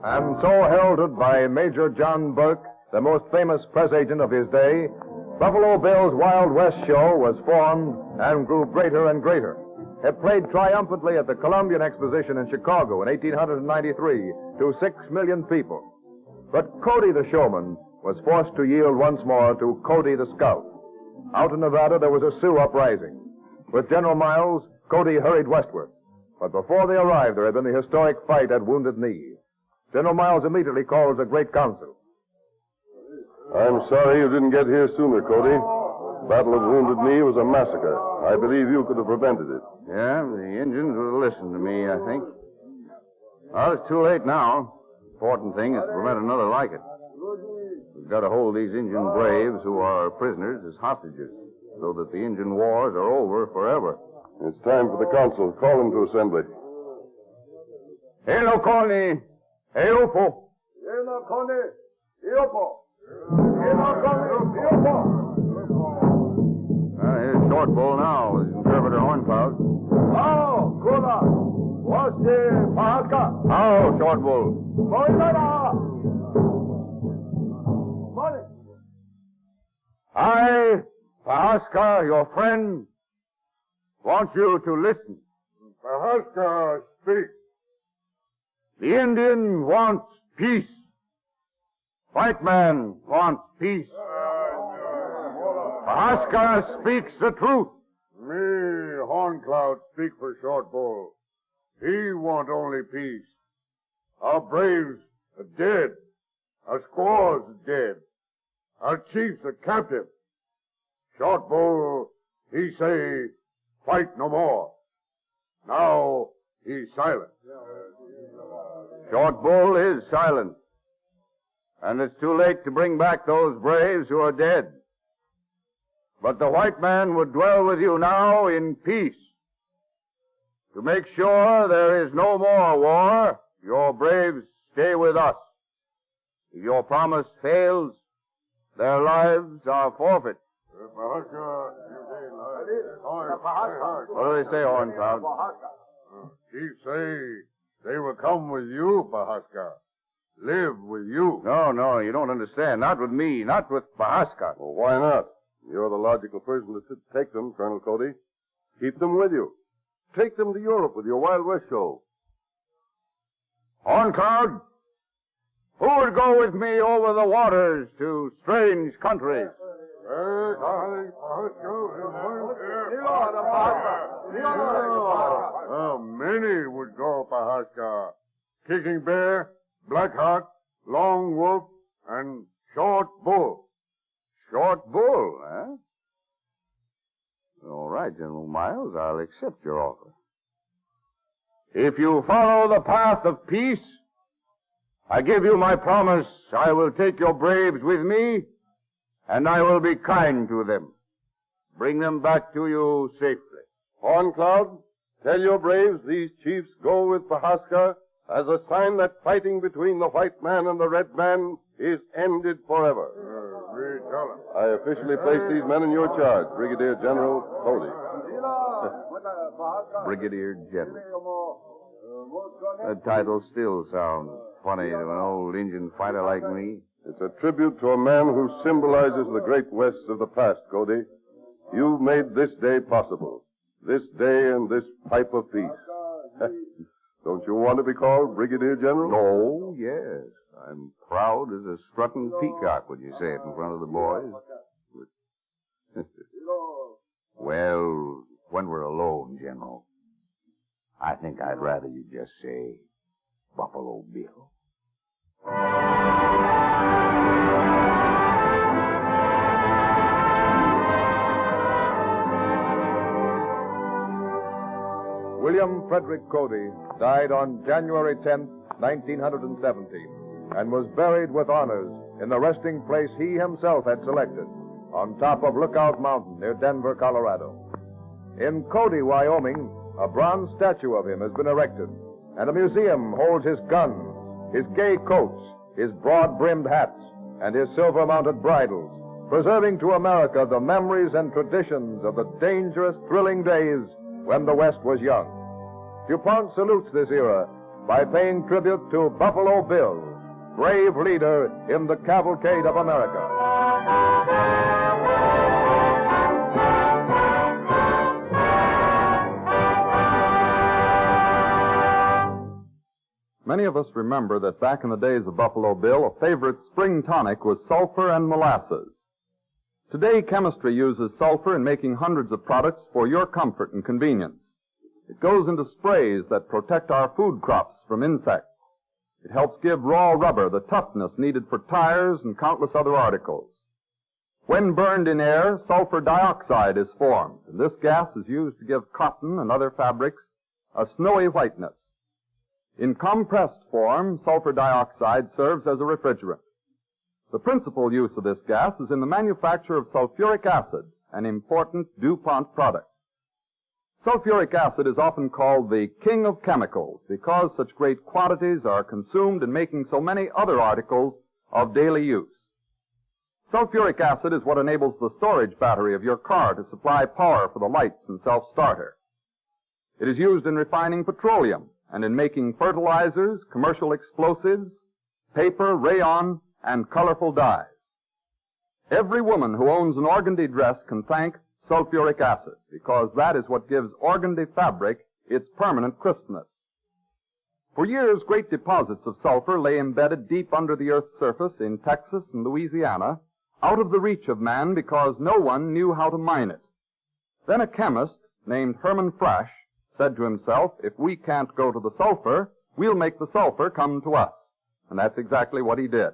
And so heralded by Major John Burke, the most famous press agent of his day, Buffalo Bill's Wild West show was formed and grew greater and greater. It played triumphantly at the Columbian Exposition in Chicago in 1893 to 6 million people. But Cody the showman was forced to yield once more to Cody the scout. Out in Nevada, there was a Sioux uprising. With General Miles, Cody hurried westward. But before they arrived, there had been the historic fight at Wounded Knee. General Miles immediately calls a great council. I'm sorry you didn't get here sooner, Cody. Battle of Wounded Knee was a massacre. I believe you could have prevented it. Yeah, the Indians would have listened to me, I think. Well, it's too late now. Important thing is to prevent another like it. We've got to hold these Indian braves who are prisoners as hostages, so that the Indian wars are over forever. It's time for the council. Call them to assembly. Hale, Connie. Hale, po. Hale, Connie. Hale, po. Here's Short Bull now with Interpreter Horncloud. Oh, Kula. What's the Pahaska? Oh, Short Bull. I, Pahaska, your friend, want you to listen. Pahaska, speak. The Indian wants peace. White man wants peace. Pahaska speaks the truth. Me, Horncloud, speak for Short Bull. He want only peace. Our braves are dead. Our squaws are dead. Our chiefs are captive. Short Bull, he say, fight no more. Now he's silent. Short Bull is silent. And it's too late to bring back those braves who are dead. But the white man would dwell with you now in peace. To make sure there is no more war, your braves stay with us. If your promise fails, their lives are forfeit. What do they say, Horncloud? Chief say they will come with you, Pahaska. Live with you. No, you don't understand. Not with me, not with Pahaska. Well, why not? You're the logical person to take them, Colonel Cody. Keep them with you. Take them to Europe with your Wild West show. Horncloud, who would go with me over the waters to strange countries? Many would go, Pahaska. Kicking Bear, Black Hawk, Long Wolf, and Short Bull. Short Bull, huh? All right, General Miles, I'll accept your offer. If you follow the path of peace, I give you my promise I will take your braves with me, and I will be kind to them. Bring them back to you safely. Horncloud, tell your braves these chiefs go with Pahaska as a sign that fighting between the white man and the red man is ended forever. I officially place these men in your charge, Brigadier General Cody. Brigadier General. That title still sounds funny to an old Indian fighter like me. It's a tribute to a man who symbolizes the great West of the past, Cody. You've made this day possible. This day and this pipe of peace. Don't you want to be called Brigadier General? Oh, yes. I'm proud as a strutting peacock when you say it in front of the boys. Well, when we're alone, Colonel. I think I'd rather you just say Buffalo Bill. William Frederick Cody died on January 10th, 1917, and was buried with honors in the resting place he himself had selected, on top of Lookout Mountain near Denver, Colorado. In Cody, Wyoming, a bronze statue of him has been erected, and a museum holds his guns, his gay coats, his broad-brimmed hats, and his silver-mounted bridles, preserving to America the memories and traditions of the dangerous, thrilling days when the West was young. DuPont salutes this era by paying tribute to Buffalo Bill, brave leader in the Cavalcade of America. Many of us remember that back in the days of Buffalo Bill, a favorite spring tonic was sulfur and molasses. Today, chemistry uses sulfur in making hundreds of products for your comfort and convenience. It goes into sprays that protect our food crops from insects. It helps give raw rubber the toughness needed for tires and countless other articles. When burned in air, sulfur dioxide is formed, and this gas is used to give cotton and other fabrics a snowy whiteness. In compressed form, sulfur dioxide serves as a refrigerant. The principal use of this gas is in the manufacture of sulfuric acid, an important DuPont product. Sulfuric acid is often called the king of chemicals because such great quantities are consumed in making so many other articles of daily use. Sulfuric acid is what enables the storage battery of your car to supply power for the lights and self-starter. It is used in refining petroleum and in making fertilizers, commercial explosives, paper, rayon, and colorful dyes. Every woman who owns an organdy dress can thank sulfuric acid, because that is what gives organdy fabric its permanent crispness. For years, great deposits of sulfur lay embedded deep under the Earth's surface in Texas and Louisiana, out of the reach of man because no one knew how to mine it. Then a chemist named Herman Frasch said to himself, if we can't go to the sulfur, we'll make the sulfur come to us. And that's exactly what he did.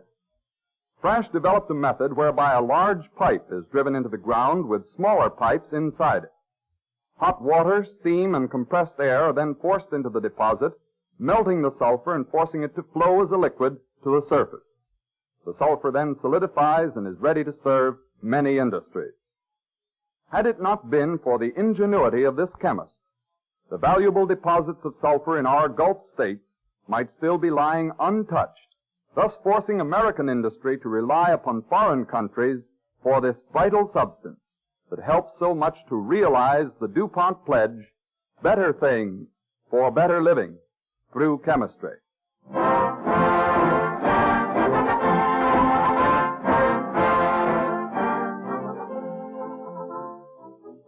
Frasch developed a method whereby a large pipe is driven into the ground with smaller pipes inside it. Hot water, steam, and compressed air are then forced into the deposit, melting the sulfur and forcing it to flow as a liquid to the surface. The sulfur then solidifies and is ready to serve many industries. Had it not been for the ingenuity of this chemist, the valuable deposits of sulfur in our Gulf states might still be lying untouched, thus forcing American industry to rely upon foreign countries for this vital substance that helps so much to realize the DuPont pledge, better things for better living through chemistry.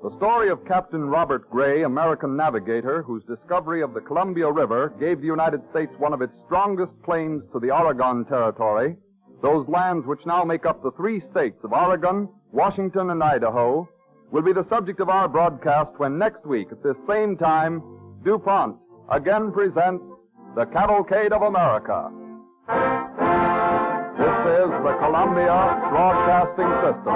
The story of Captain Robert Gray, American navigator, whose discovery of the Columbia River gave the United States one of its strongest claims to the Oregon Territory, those lands which now make up the 3 states of Oregon, Washington, and Idaho, will be the subject of our broadcast when next week at this same time, DuPont again presents the Cavalcade of America. This is the Columbia Broadcasting System.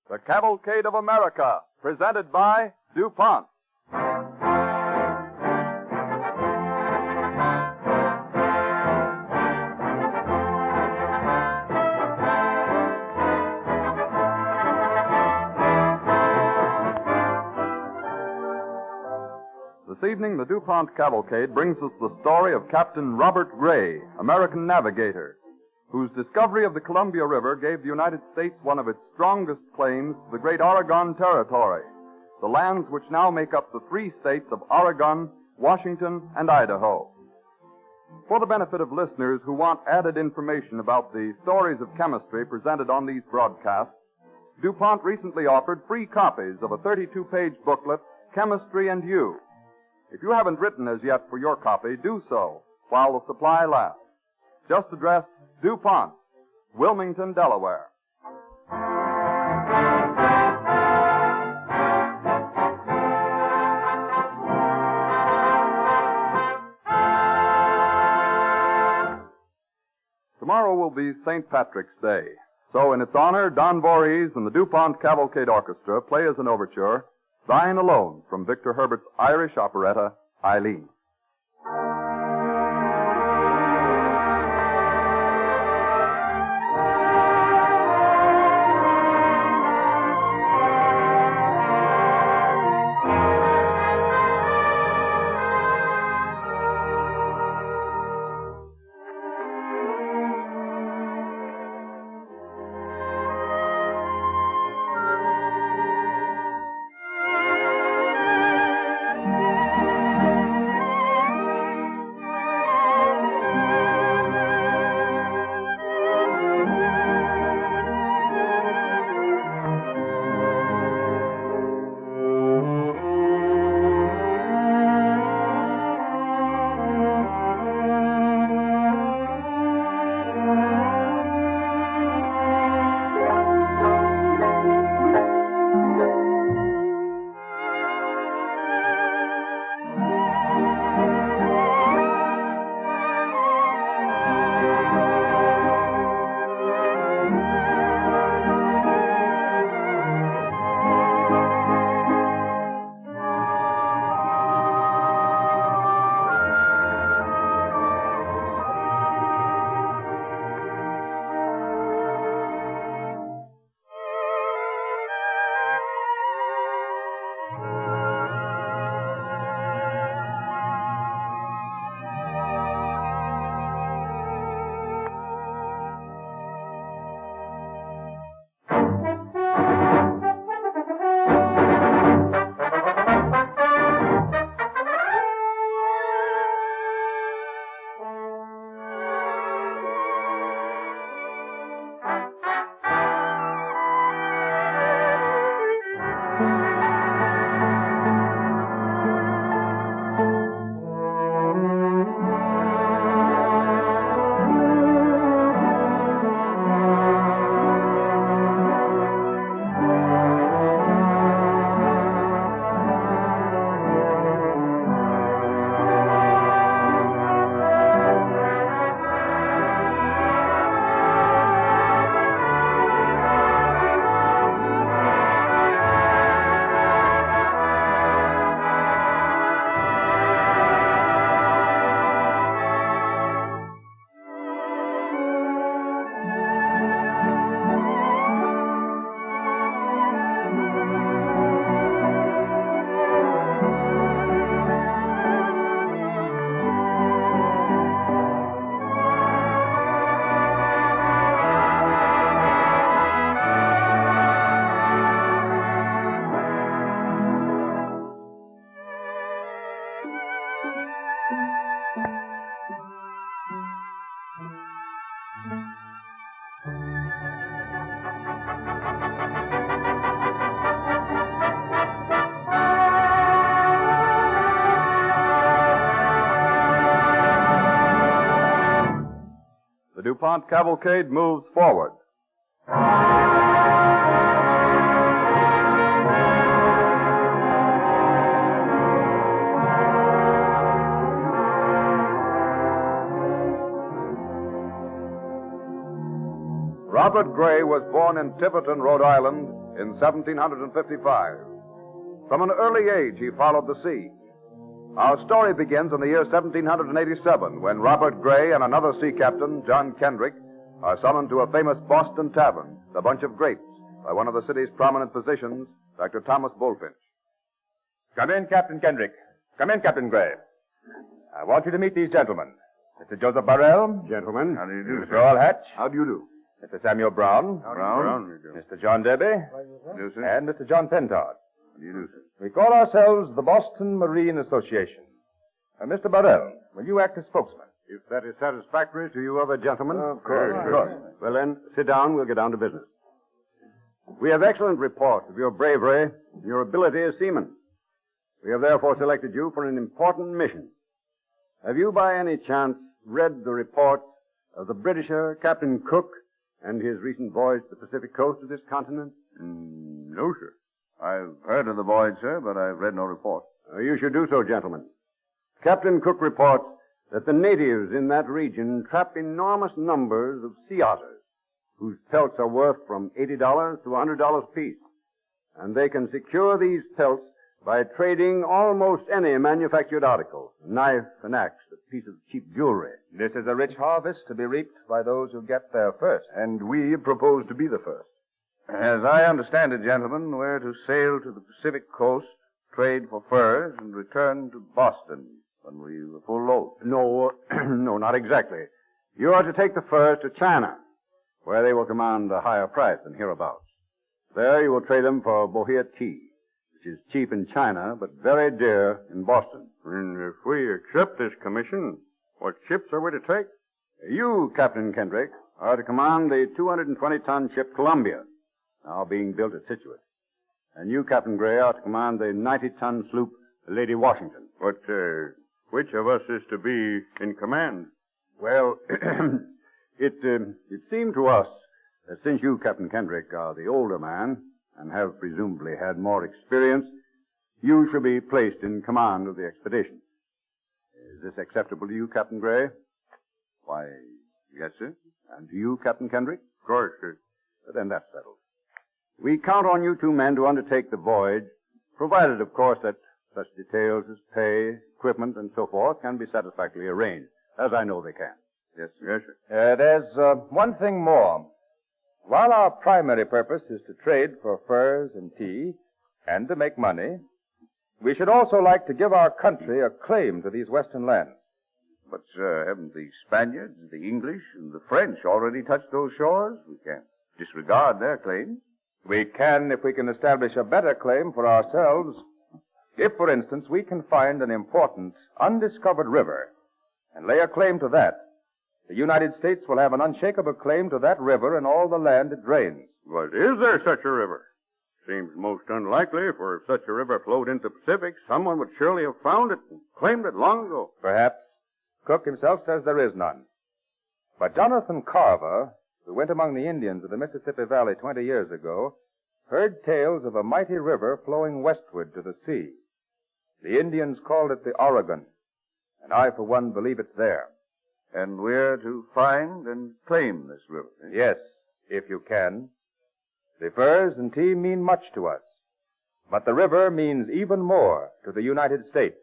The Cavalcade of America, presented by DuPont. This evening, the DuPont Cavalcade brings us the story of Captain Robert Gray, American navigator, whose discovery of the Columbia River gave the United States one of its strongest claims to the great Oregon Territory, the lands which now make up the 3 states of Oregon, Washington, and Idaho. For the benefit of listeners who want added information about the stories of chemistry presented on these broadcasts, DuPont recently offered free copies of a 32-page booklet, Chemistry and You. If you haven't written as yet for your copy, do so while the supply lasts. Just address DuPont, Wilmington, Delaware. Tomorrow will be St. Patrick's Day. So in its honor, Don Voorhees and the DuPont Cavalcade Orchestra play as an overture, Thine Alone, from Victor Herbert's Irish operetta, Eileen. DuPont Cavalcade moves forward. Robert Gray was born in Tiverton, Rhode Island in 1755. From an early age, he followed the sea. Our story begins in the year 1787, when Robert Gray and another sea captain, John Kendrick, are summoned to a famous Boston tavern, the Bunch of Grapes, by one of the city's prominent physicians, Dr. Thomas Bullfinch. Come in, Captain Kendrick. Come in, Captain Gray. I want you to meet these gentlemen. Mr. Joseph Burrell. Gentlemen. How do you do, Mr. Allhatch. How do you do? Mr. Samuel Brown. Brown. Mr. John Derby. Do, sir. And Mr. John Pentard. How do you do, sir? We call ourselves the Boston Marine Association. Mr. Burrell, will you act as spokesman? If that is satisfactory to you other gentlemen. Of course. Well, then, sit down. We'll get down to business. We have excellent reports of your bravery and your ability as seamen. We have therefore selected you for an important mission. Have you by any chance read the report of the Britisher, Captain Cook, and his recent voyage to the Pacific coast of this continent? No, sir. I've heard of the voyage, sir, but I've read no report. You should do so, gentlemen. Captain Cook reports that the natives in that region trap enormous numbers of sea otters, whose pelts are worth from $80 to $100 apiece. And they can secure these pelts by trading almost any manufactured article, a knife, an axe, a piece of cheap jewelry. This is a rich harvest to be reaped by those who get there first. And we propose to be the first. As I understand it, gentlemen, we're to sail to the Pacific coast, trade for furs, and return to Boston when we've a full load. No, no, not exactly. You are to take the furs to China, where they will command a higher price than hereabouts. There you will trade them for Bohea tea, which is cheap in China, but very dear in Boston. And if we accept this commission, what ships are we to take? You, Captain Kendrick, are to command the 220-ton ship Columbia, now being built at Scituate. And you, Captain Gray, are to command the 90-ton sloop Lady Washington. But, which of us is to be in command? Well, it seemed to us that since you, Captain Kendrick, are the older man and have presumably had more experience, you should be placed in command of the expedition. Is this acceptable to you, Captain Gray? Why, yes, sir. And to you, Captain Kendrick? Of course, sir. Then that's settled. We count on you two men to undertake the voyage, provided, of course, that such details as pay, equipment, and so forth can be satisfactorily arranged, as I know they can. Yes, sir. Yes, sir. There's one thing more. While our primary purpose is to trade for furs and tea and to make money, we should also like to give our country a claim to these western lands. But, sir, haven't the Spaniards, the English, and the French already touched those shores? We can't disregard their claims. We can if we can establish a better claim for ourselves. If, for instance, we can find an important, undiscovered river and lay a claim to that, the United States will have an unshakable claim to that river and all the land it drains. But is there such a river? Seems most unlikely, for if such a river flowed into the Pacific, someone would surely have found it and claimed it long ago. Perhaps. Cook himself says there is none. But Jonathan Carver, who went among the Indians of the Mississippi Valley 20 years ago, heard tales of a mighty river flowing westward to the sea. The Indians called it the Oregon, and I, for one, believe it's there. And we're to find and claim this river. Yes, if you can. The furs and tea mean much to us, but the river means even more to the United States.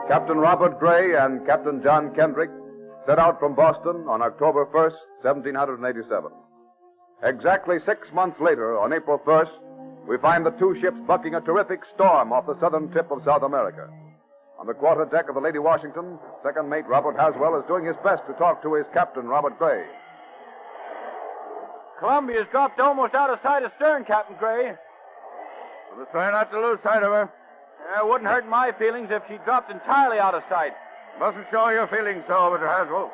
Captain Robert Gray and Captain John Kendrick set out from Boston on October 1st, 1787. Exactly 6 months later, on April 1st, we find the two ships bucking a terrific storm off the southern tip of South America. On the quarter deck of the Lady Washington, second mate Robert Haswell is doing his best to talk to his captain, Robert Gray. Columbia's dropped almost out of sight astern, Captain Gray. Let's try not to lose sight of her. It wouldn't hurt my feelings if she dropped entirely out of sight. Mustn't show your feelings so, Mr. Haswell.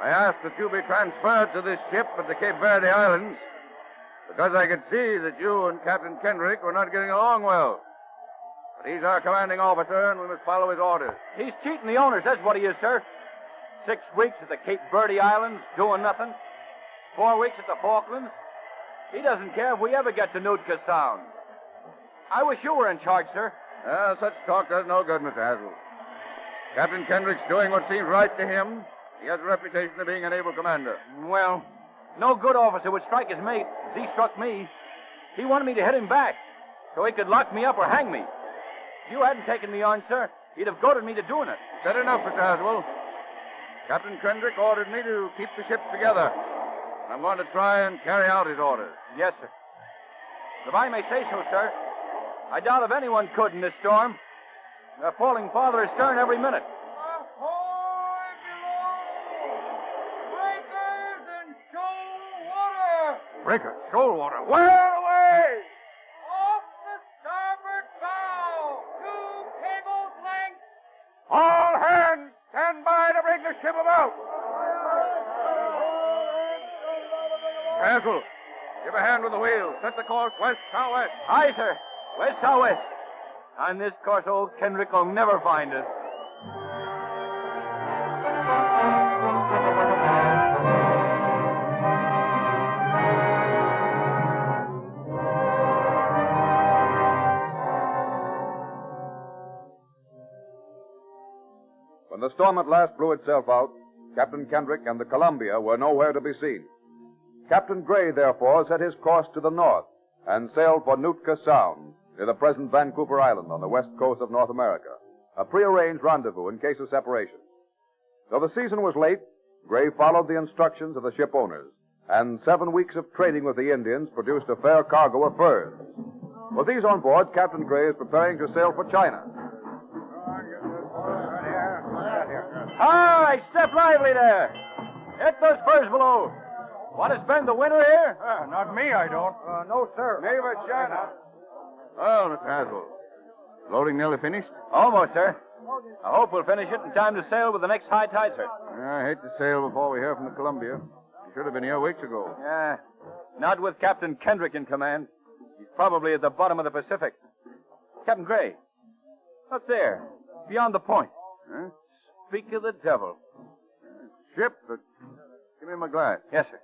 I asked that you be transferred to this ship at the Cape Verde Islands because I could see that you and Captain Kendrick were not getting along well. But he's our commanding officer, and we must follow his orders. He's cheating the owners, that's what he is, sir. 6 weeks at the Cape Verde Islands, doing nothing. 4 weeks at the Falklands. He doesn't care if we ever get to Nootka Sound. I wish you were in charge, sir. Such talk does no good, Mr. Haswell. Captain Kendrick's doing what seems right to him. He has a reputation of being an able commander. Well, no good officer would strike his mate as he struck me. He wanted me to hit him back so he could lock me up or hang me. If you hadn't taken me on, sir, he'd have goaded me to doing it. Said enough, Mr. Haswell. Captain Kendrick ordered me to keep the ship together. I'm going to try and carry out his orders. Yes, sir. If I may say so, sir, I doubt if anyone could in this storm. They're falling farther astern every minute. Breaker, shoal water. Well away! Off the starboard bow! 2 cables length! All hands, stand by to bring the ship about. Castle, give a hand with the wheel. Set the course west-southwest. Aye, sir. West-southwest. On this course, old Kendrick will never find us. When the storm at last blew itself out, Captain Kendrick and the Columbia were nowhere to be seen. Captain Gray, therefore, set his course to the north and sailed for Nootka Sound, near the present Vancouver Island on the west coast of North America, a prearranged rendezvous in case of separation. Though the season was late, Gray followed the instructions of the ship owners, and 7 weeks of trading with the Indians produced a fair cargo of furs. With these on board, Captain Gray is preparing to sail for China. All right, step lively there. Get those furs below. Want to spend the winter here? Not me, I don't. No, sir. Neither China. Well, Mr. Hazel, loading nearly finished? Almost, sir. I hope we'll finish it in time to sail with the next high tide, sir. I hate to sail before we hear from the Columbia. You should have been here weeks ago. Yeah, not with Captain Kendrick in command. He's probably at the bottom of the Pacific. Captain Gray, up there, beyond the point. Huh? Speak of the devil. Ship, but give me my glass. Yes, sir.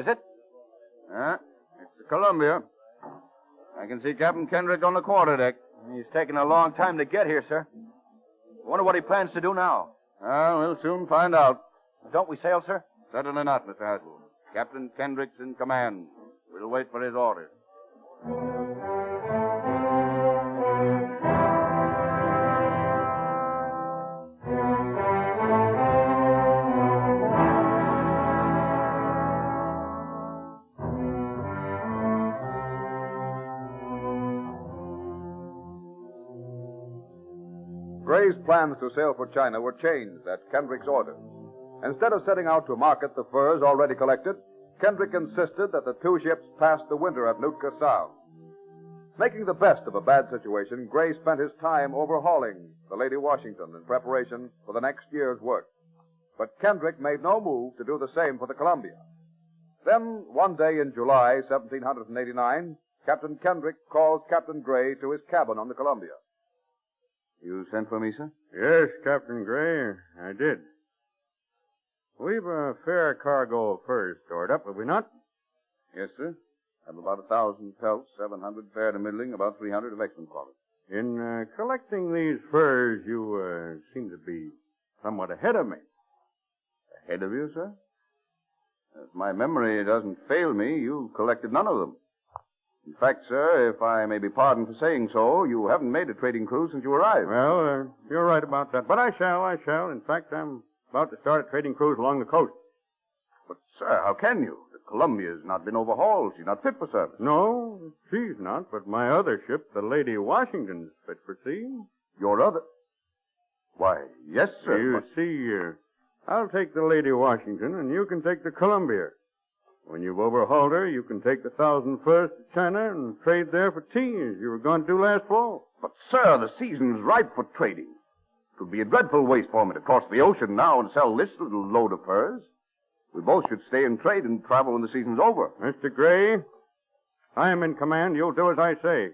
Is it? It's the Columbia. I can see Captain Kendrick on the quarterdeck. He's taken a long time to get here, sir. Wonder what he plans to do now. We'll soon find out. Don't we sail, sir? Certainly not, Mr. Hazel. Captain Kendrick's in command. We'll wait for his orders. Gray's plans to sail for China were changed at Kendrick's order. Instead of setting out to market the furs already collected, Kendrick insisted that the 2 ships pass the winter at Nootka Sound. Making the best of a bad situation, Gray spent his time overhauling the Lady Washington in preparation for the next year's work. But Kendrick made no move to do the same for the Columbia. Then, one day in July 1789, Captain Kendrick called Captain Gray to his cabin on the Columbia. You sent for me, sir? Yes, Captain Gray, I did. We've a fair cargo of furs stored up, have we not? Yes, sir. Have about 1,000 pelts, 700 fair to middling, about 300 of excellent quality. In collecting these furs, you seem to be somewhat ahead of me. Ahead of you, sir? If my memory doesn't fail me, you collected none of them. In fact, sir, if I may be pardoned for saying so, you haven't made a trading cruise since you arrived. Well, you're right about that. But I shall. In fact, I'm about to start a trading cruise along the coast. But, sir, how can you? The Columbia's not been overhauled. She's not fit for service. No, she's not. But my other ship, the Lady Washington's fit for sea. Your other? Why, yes, sir. You see, I'll take the Lady Washington, and you can take the Columbia. When you've overhauled her, you can take the 1,000 furs to China and trade there for tea, as you were going to do last fall. But, sir, the season's ripe for trading. It would be a dreadful waste for me to cross the ocean now and sell this little load of furs. We both should stay in trade and travel when the season's over. Mr. Gray, I am in command. You'll do as I say.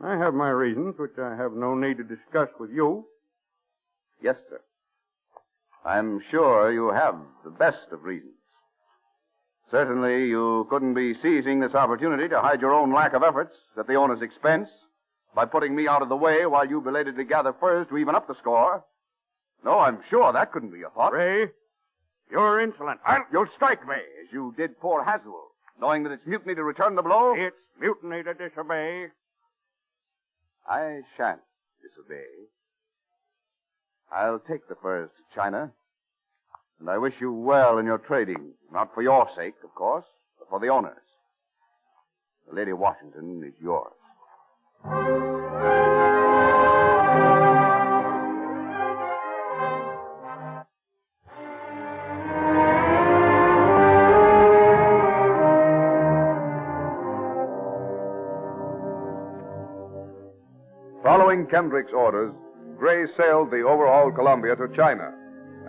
I have my reasons, which I have no need to discuss with you. Yes, sir. I'm sure you have the best of reasons. Certainly, you couldn't be seizing this opportunity to hide your own lack of efforts at the owner's expense by putting me out of the way while you belatedly gather furs to even up the score. No, I'm sure that couldn't be your thought. Ray, you're insolent. You'll strike me, as you did poor Haswell, knowing that it's mutiny to return the blow. It's mutiny to disobey. I shan't disobey. I'll take the furs to China. And I wish you well in your trading. Not for your sake, of course, but for the owner's. The Lady Washington is yours. Following Kendrick's orders, Gray sailed the overhauled Columbia to China,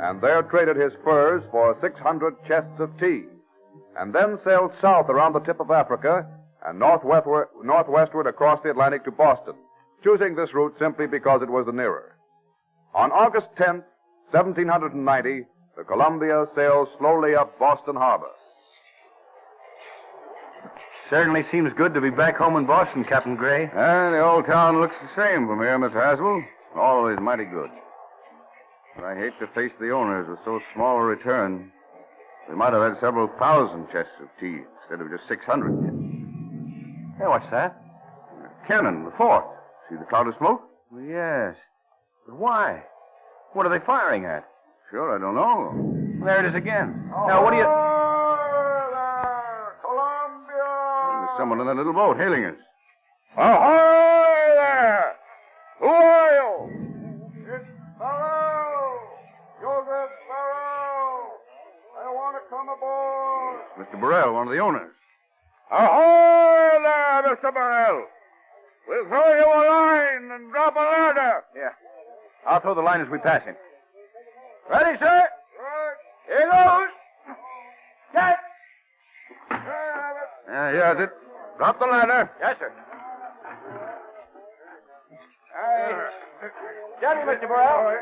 and there traded his furs for 600 chests of tea, and then sailed south around the tip of Africa and northwestward across the Atlantic to Boston, choosing this route simply because it was the nearer. On August 10th, 1790, the Columbia sailed slowly up Boston Harbor. Certainly seems good to be back home in Boston, Captain Gray. And the old town looks the same from here, Mr. Haswell. Always mighty good. But I hate to face the owners with so small a return. We might have had several thousand chests of tea instead of just 600. Hey, what's that? Cannon, the fort. See the cloud of smoke? Well, yes. But why? What are they firing at? Sure, I don't know. There it is again. Now, what do you... There's someone in that little boat hailing us. Ahoy there! Who are you? It's Sparrow! Joseph Sparrow! I want to come aboard. Mr. Burrell, one of the owners. Ahoy there, Mr. Burrell! We'll throw you a line and drop a ladder. Yeah. I'll throw the line as we pass him. Ready, sir? Here goes. Set. Yeah, that's it. Drop the ladder. Yes, sir. Steady, Mr. Burrell.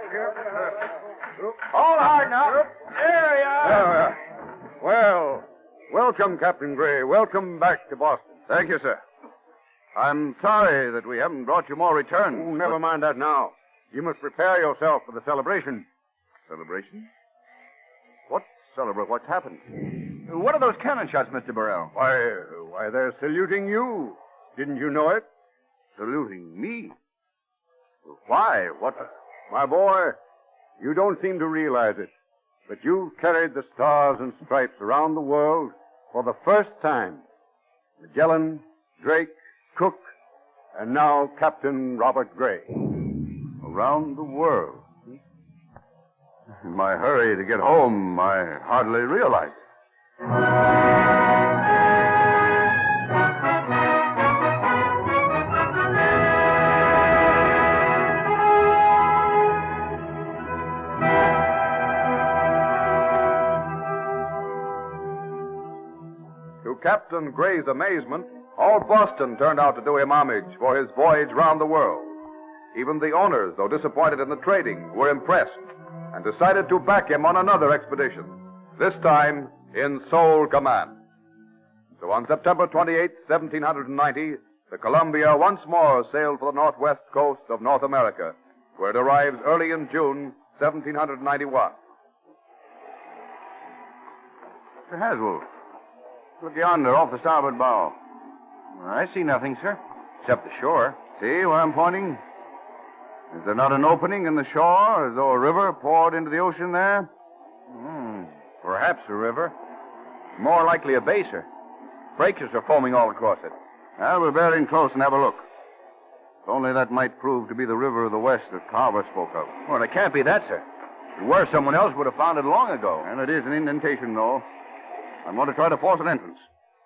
Hold hard now. There you are. Well, welcome, Captain Gray. Welcome back to Boston. Thank you, sir. I'm sorry that we haven't brought you more returns. Oh, never mind that now. You must prepare yourself for the celebration. Celebration? What celebration? What's happened? What are those cannon shots, Mr. Burrell? Why, they're saluting you. Didn't you know it? Saluting me? Why? What? My boy, you don't seem to realize it, but you've carried the stars and stripes around the world for the first time. Magellan, Drake, Cook, and now Captain Robert Gray. Around the world? In my hurry to get home, I hardly realized. To Captain Gray's amazement, all Boston turned out to do him homage for his voyage round the world. Even the owners, though disappointed in the trading, were impressed and decided to back him on another expedition, this time in sole command. So on September 28, 1790, the Columbia once more sailed for the northwest coast of North America, where it arrives early in June 1791. Mr. Haswell, look yonder off the starboard bow. I see nothing, sir, except the shore. See where I'm pointing? Is there not an opening in the shore, as though a river poured into the ocean there? Perhaps a river. More likely a bay, sir. Breakers are foaming all across it. Well, we'll bear in close and have a look. If only that might prove to be the river of the West that Carver spoke of. Well, it can't be that, sir. If it were, someone else would have found it long ago. And it is an indentation, though. I'm going to try to force an entrance.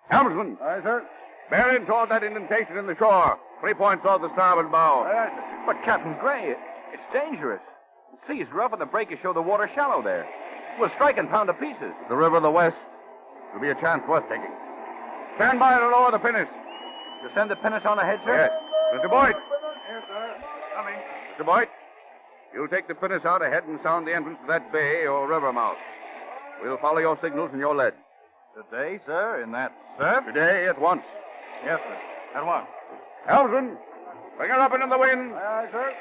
Helmsman! Aye, sir. Bear in toward that indentation in the shore. 3 points off the starboard bow. But, Captain Gray, it's dangerous. The sea's rough and the breakers show the water shallow there. We'll strike and pound to pieces. The river of the West will be a chance worth taking. Stand by to lower the pinnace. You send the pinnace on ahead, sir? Yes. Mr. Boyd. Yes, sir. Coming. Mr. Boyd, you'll take the pinnace out ahead and sound the entrance to that bay or river mouth. We'll follow your signals and your lead. Today, sir, in that surf? Today, at once. Yes, sir. At once. Helmsman, bring her up into the wind. Aye, sir.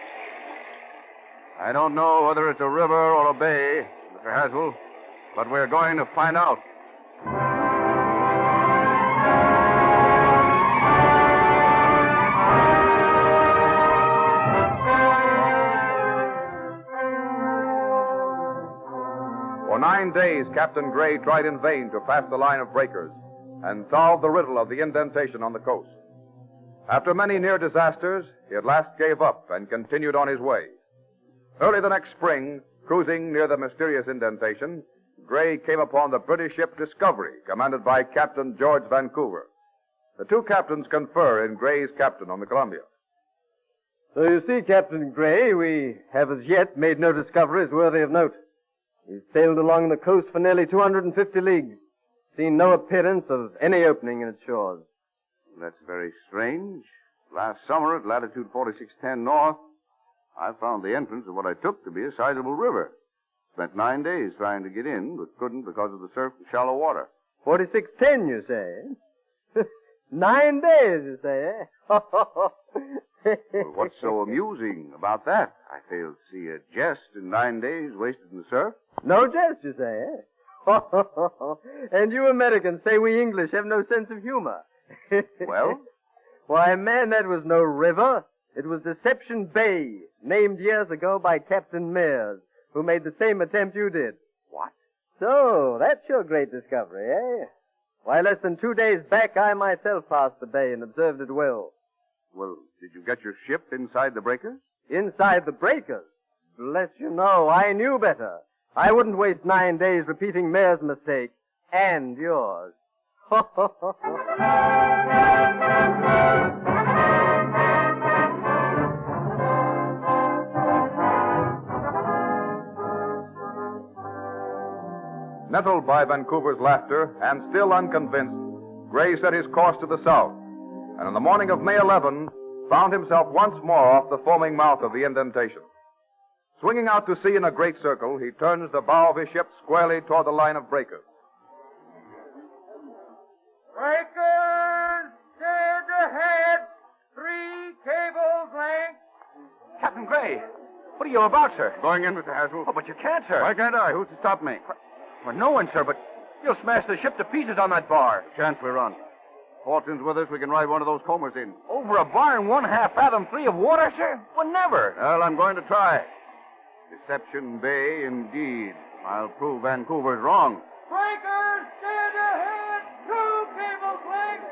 I don't know whether it's a river or a bay, Mr. Haswell, but we're going to find out. For 9 days, Captain Gray tried in vain to pass the line of breakers and solve the riddle of the indentation on the coast. After many near disasters, he at last gave up and continued on his way. Early the next spring, cruising near the mysterious indentation, Gray came upon the British ship Discovery, commanded by Captain George Vancouver. The two captains confer in Gray's captain on the Columbia. So you see, Captain Gray, we have as yet made no discoveries worthy of note. We've sailed along the coast for nearly 250 leagues, seen no appearance of any opening in its shores. That's very strange. Last summer at latitude 4610 north, I found the entrance of what I took to be a sizable river. Spent 9 days trying to get in, but couldn't because of the surf and shallow water. 4610, you say? 9 days, you say, eh? Well, what's so amusing about that? I fail to see a jest in 9 days wasted in the surf. No jest, you say, eh? And you Americans say we English have no sense of humor. Well? Why, man, that was no river. It was Deception Bay, named years ago by Captain Mears, who made the same attempt you did. What? So, that's your great discovery, eh? Why, less than 2 days back, I myself passed the bay and observed it well. Well, did you get your ship inside the breakers? Inside the breakers? Bless you, no. I knew better. I wouldn't waste 9 days repeating Mayor's mistake. And yours. Nettled by Vancouver's laughter and still unconvinced, Gray set his course to the south, and on the morning of May 11, found himself once more off the foaming mouth of the indentation. Swinging out to sea in a great circle, he turns the bow of his ship squarely toward the line of breakers. Breakers, dead ahead, 3 cables length. Captain Gray, what are you about, sir? Going in, Mr. Haswell. Oh, but you can't, sir. Why can't I? Who's to stop me? Well, no one, sir, but you'll smash the ship to pieces on that bar. Chance we run. Fortune's with us, we can ride one of those combers in. Over a bar in 1/2 fathom 3 of water, sir? Well, never. Well, I'm going to try. Deception Bay, indeed. I'll prove Vancouver's wrong. Breakers, dead ahead, 2 cables length.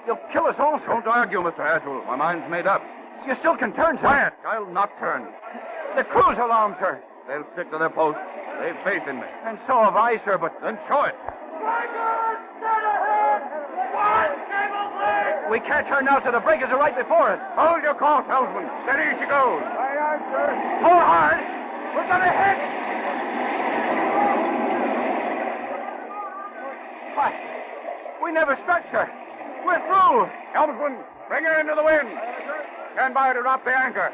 You'll kill us all, sir. Don't argue, Mr. Haswell. My mind's made up. You still can turn, sir. Quiet. I'll not turn. The crew's alarmed, sir. They'll stick to their post. They've faith in me. And so have I, sir, but... Then show it. Breakers, dead ahead, 1 cable length. We can't turn now, sir. The breakers are right before us. Hold your course, helmsman. Steady she goes. Aye, aye, sir. Pull hard. We're going to hit. Why, we never struck, sir. We're through. Helmsman, bring her into the wind. Stand by to drop the anchor.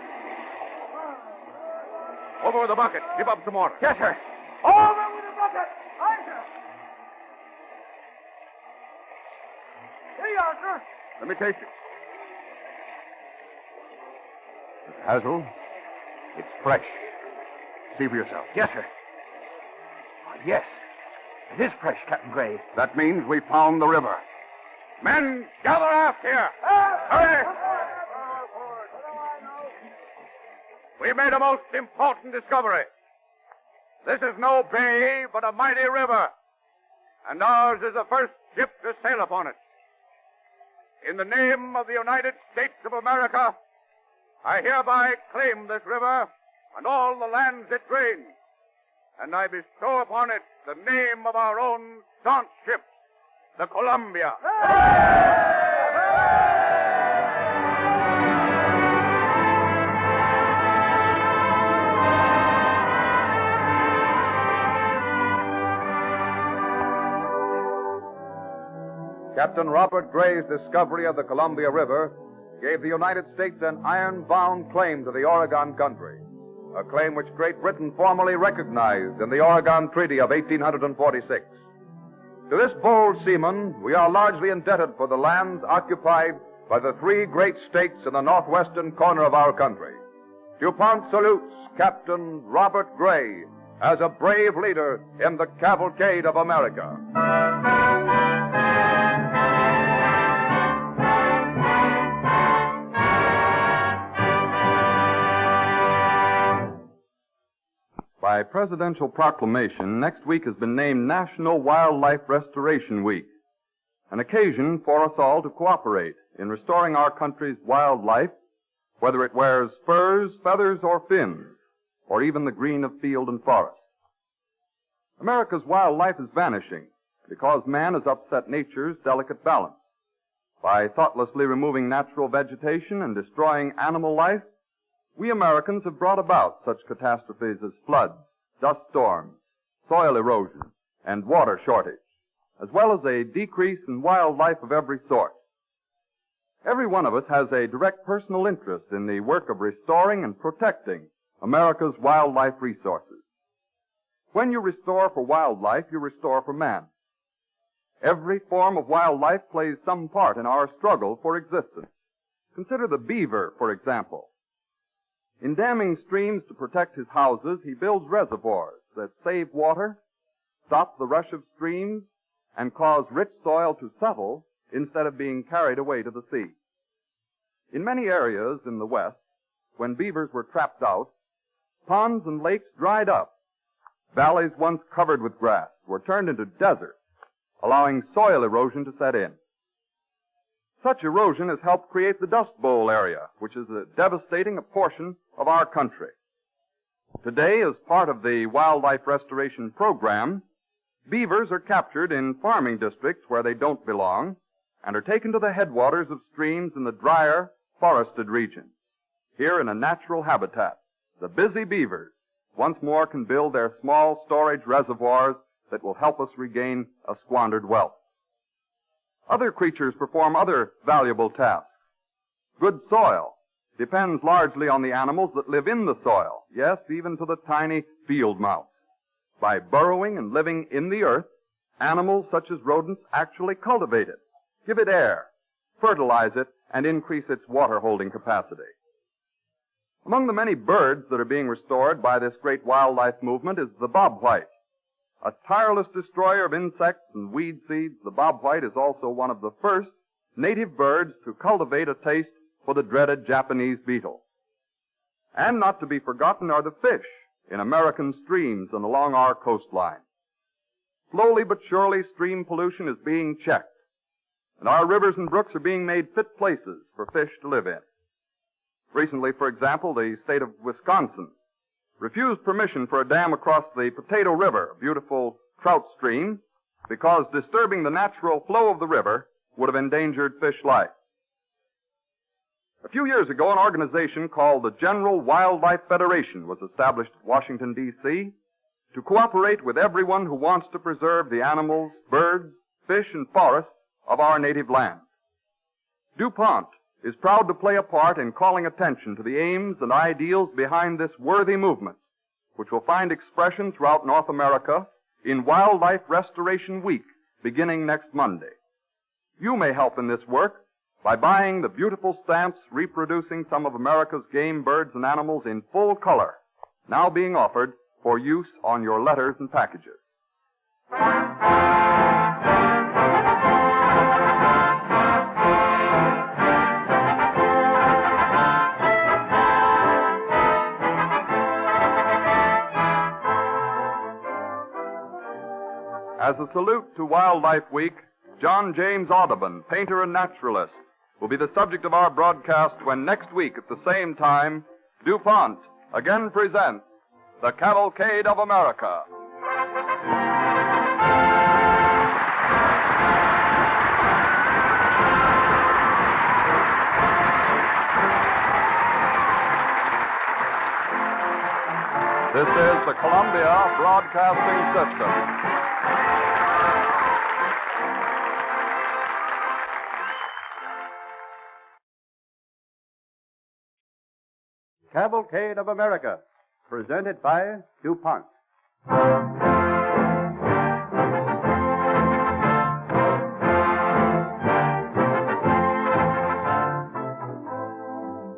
Over with the bucket. Give up some water. Yes, sir. Over with the bucket. Aye, sir. Here you are, sir. Let me taste it. Mr. Haswell, it's fresh. See for yourself. Yes, sir. Oh, yes. It is fresh, Captain Gray. That means we found the river. Men, gather aft here. Hurry! We made a most important discovery. This is no bay, but a mighty river. And ours is the first ship to sail upon it. In the name of the United States of America, I hereby claim this river and all the lands it drains. And I bestow upon it the name of our own staunch ship, the Columbia. Captain Robert Gray's discovery of the Columbia River gave the United States an iron-bound claim to the Oregon country, a claim which Great Britain formally recognized in the Oregon Treaty of 1846. To this bold seaman, we are largely indebted for the lands occupied by the 3 great states in the northwestern corner of our country. DuPont salutes Captain Robert Gray as a brave leader in the Cavalcade of America. By presidential proclamation, next week has been named National Wildlife Restoration Week, an occasion for us all to cooperate in restoring our country's wildlife, whether it wears spurs, feathers, or fins, or even the green of field and forest. America's wildlife is vanishing because man has upset nature's delicate balance. By thoughtlessly removing natural vegetation and destroying animal life, we Americans have brought about such catastrophes as floods, dust storms, soil erosion, and water shortage, as well as a decrease in wildlife of every sort. Every one of us has a direct personal interest in the work of restoring and protecting America's wildlife resources. When you restore for wildlife, you restore for man. Every form of wildlife plays some part in our struggle for existence. Consider the beaver, for example. In damming streams to protect his houses, he builds reservoirs that save water, stop the rush of streams, and cause rich soil to settle instead of being carried away to the sea. In many areas in the West, when beavers were trapped out, ponds and lakes dried up. Valleys once covered with grass were turned into deserts, allowing soil erosion to set in. Such erosion has helped create the Dust Bowl area, which is devastating a portion of our country. Today, as part of the wildlife restoration program, beavers are captured in farming districts where they don't belong and are taken to the headwaters of streams in the drier, forested regions. Here in a natural habitat, the busy beavers once more can build their small storage reservoirs that will help us regain a squandered wealth. Other creatures perform other valuable tasks. Good soil depends largely on the animals that live in the soil, yes, even to the tiny field mouse. By burrowing and living in the earth, animals such as rodents actually cultivate it, give it air, fertilize it, and increase its water-holding capacity. Among the many birds that are being restored by this great wildlife movement is the bobwhite. A tireless destroyer of insects and weed seeds, the bobwhite is also one of the first native birds to cultivate a taste for the dreaded Japanese beetle. And not to be forgotten are the fish in American streams and along our coastline. Slowly but surely, stream pollution is being checked, and our rivers and brooks are being made fit places for fish to live in. Recently, for example, the state of Wisconsin refused permission for a dam across the Potato River, a beautiful trout stream, because disturbing the natural flow of the river would have endangered fish life. A few years ago, an organization called the General Wildlife Federation was established at Washington, D.C. to cooperate with everyone who wants to preserve the animals, birds, fish, and forests of our native land. DuPont is proud to play a part in calling attention to the aims and ideals behind this worthy movement, which will find expression throughout North America in Wildlife Restoration Week, beginning next Monday. You may help in this work by buying the beautiful stamps reproducing some of America's game, birds, and animals in full color, now being offered for use on your letters and packages. As a salute to Wildlife Week, John James Audubon, painter and naturalist, will be the subject of our broadcast when next week at the same time, DuPont again presents the Cavalcade of America. This is the Columbia Broadcasting System. Cavalcade of America, presented by DuPont.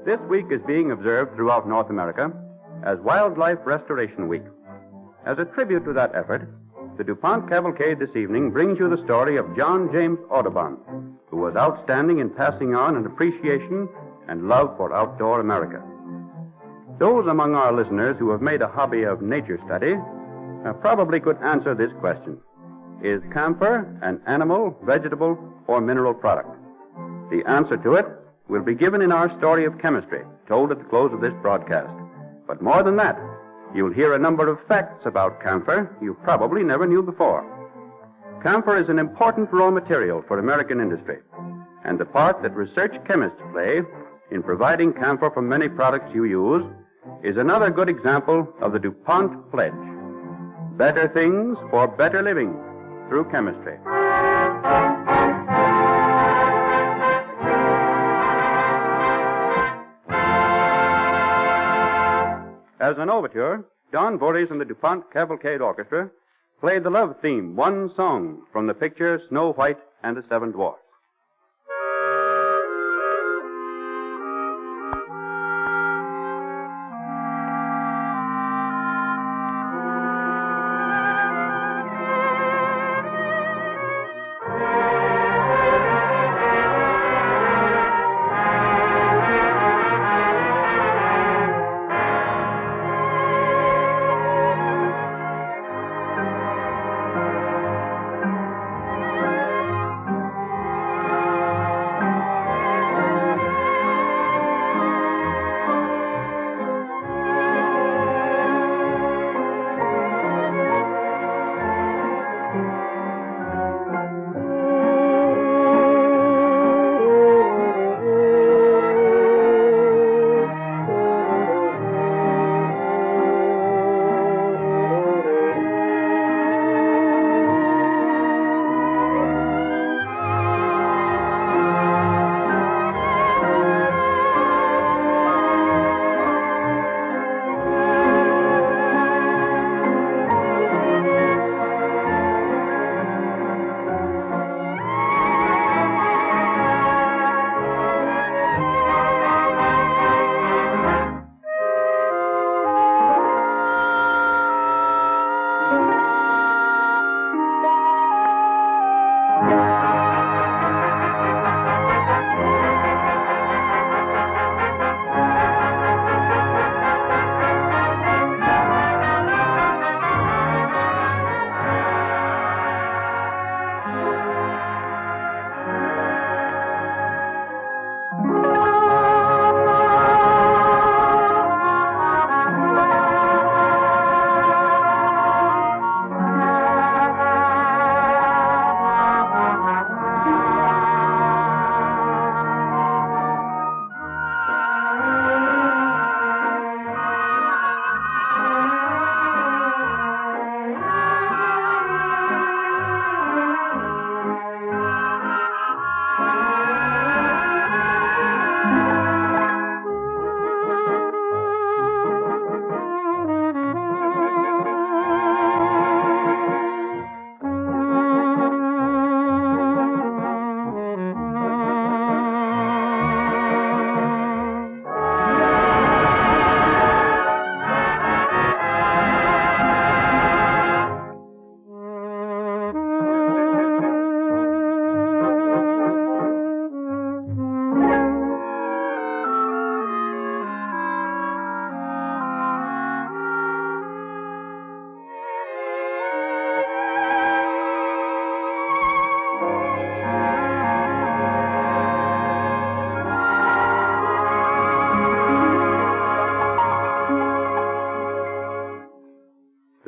This week is being observed throughout North America as Wildlife Restoration Week. As a tribute to that effort, the DuPont Cavalcade this evening brings you the story of John James Audubon, who was outstanding in passing on an appreciation and love for outdoor America. Those among our listeners who have made a hobby of nature study probably could answer this question. Is camphor an animal, vegetable, or mineral product? The answer to it will be given in our story of chemistry, told at the close of this broadcast. But more than that, you'll hear a number of facts about camphor you probably never knew before. Camphor is an important raw material for American industry. and the part that research chemists play in providing camphor from many products you use is another good example of the DuPont pledge. Better things for better living through chemistry. As an overture, John Voorhees and the DuPont Cavalcade Orchestra played the love theme, One Song, from the picture Snow White and the Seven Dwarfs.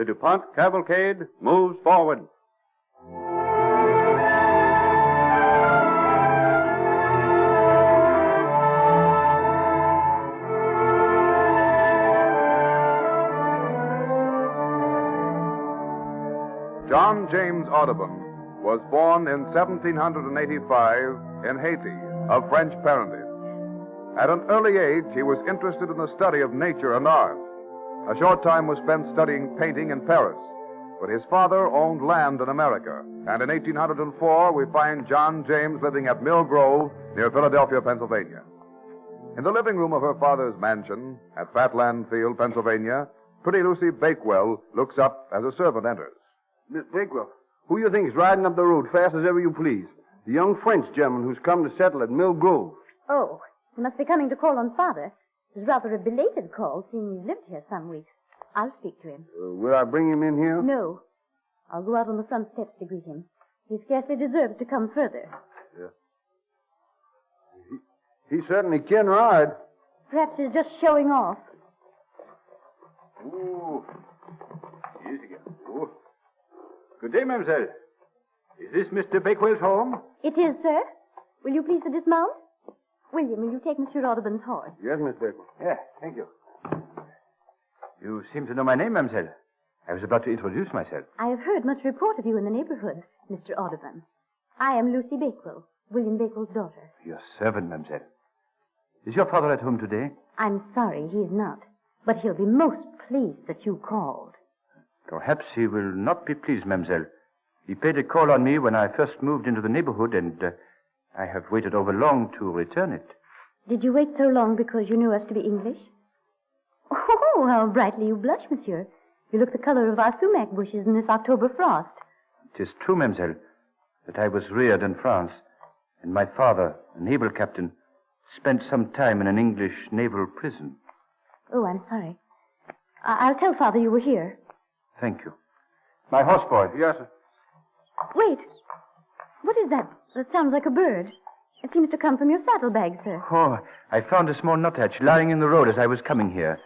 The DuPont Cavalcade moves forward. John James Audubon was born in 1785 in Haiti, of French parentage. At an early age, he was interested in the study of nature and art. A short time was spent studying painting in Paris, but his father owned land in America, and in 1804 we find John James living at Mill Grove near Philadelphia, Pennsylvania. In the living room of her father's mansion at Fatland Field, Pennsylvania, pretty Lucy Bakewell looks up as a servant enters. Miss Bakewell, who you think is riding up the road fast as ever you please? The young French gentleman who's come to settle at Mill Grove. Oh, he must be coming to call on Father. It's rather a belated call, seeing he's lived here some weeks. I'll speak to him. Will I bring him in here? No. I'll go out on the front steps to greet him. He scarcely deserves to come further. Yeah. He certainly can ride. Perhaps he's just showing off. Ooh. Easy again. Ooh. Good day, mademoiselle. Is this Mr. Bakewell's home? It is, sir. Will you please dismount? William, will you take Monsieur Audubon's horse? Yes, Miss Bakewell. Yeah, thank you. You seem to know my name, mademoiselle. I was about to introduce myself. I have heard much report of you in the neighborhood, Mr. Audubon. I am Lucy Bakewell, William Bakewell's daughter. Your servant, mademoiselle. Is your father at home today? I'm sorry he is not, but he'll be most pleased that you called. Perhaps he will not be pleased, mademoiselle. He paid a call on me when I first moved into the neighborhood, and I have waited over long to return it. Did you wait so long because you knew us to be English? Oh, how brightly you blush, monsieur. You look the color of our sumac bushes in this October frost. It is true, mademoiselle, that I was reared in France, and my father, a naval captain, spent some time in an English naval prison. Oh, I'm sorry. I'll tell Father you were here. Thank you. My horseboy. Yes, sir. Wait. What is that? That sounds like a bird. It seems to come from your saddlebag, sir. Oh, I found a small nuthatch lying in the road as I was coming here.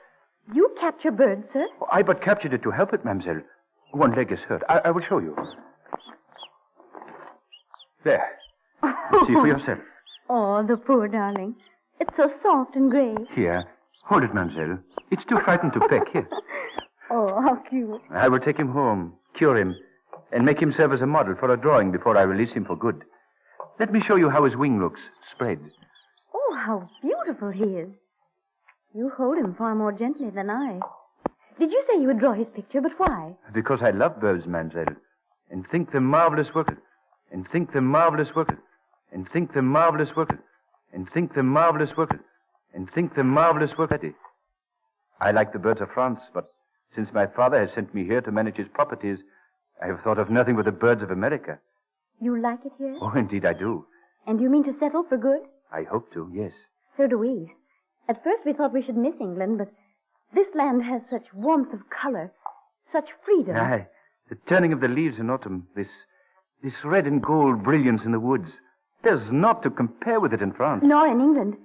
You capture birds, sir? Oh, I but captured it to help it, mademoiselle. One leg is hurt. I will show you. There. See for yourself. Oh, the poor darling. It's so soft and gray. Here. Hold it, mademoiselle. It's too frightened to peck. Here. Oh, how cute. I will take him home, cure him, and make him serve as a model for a drawing before I release him for good. Let me show you how his wing looks, spread. Oh, how beautiful he is. You hold him far more gently than I. Did you say you would draw his picture, but why? Because I love birds, mademoiselle, and think them marvelous work, and think them marvelous work, and think them marvelous work, and think them marvelous work, and think them marvelous work. I like the birds of France, but since my father has sent me here to manage his properties, I have thought of nothing but the birds of America. You like it here? Oh, indeed I do. And you mean to settle for good? I hope to, yes. So do we. At first we thought we should miss England, but this land has such warmth of color, such freedom. Aye, the turning of the leaves in autumn, this red and gold brilliance in the woods. There's naught to compare with it in France. Nor in England.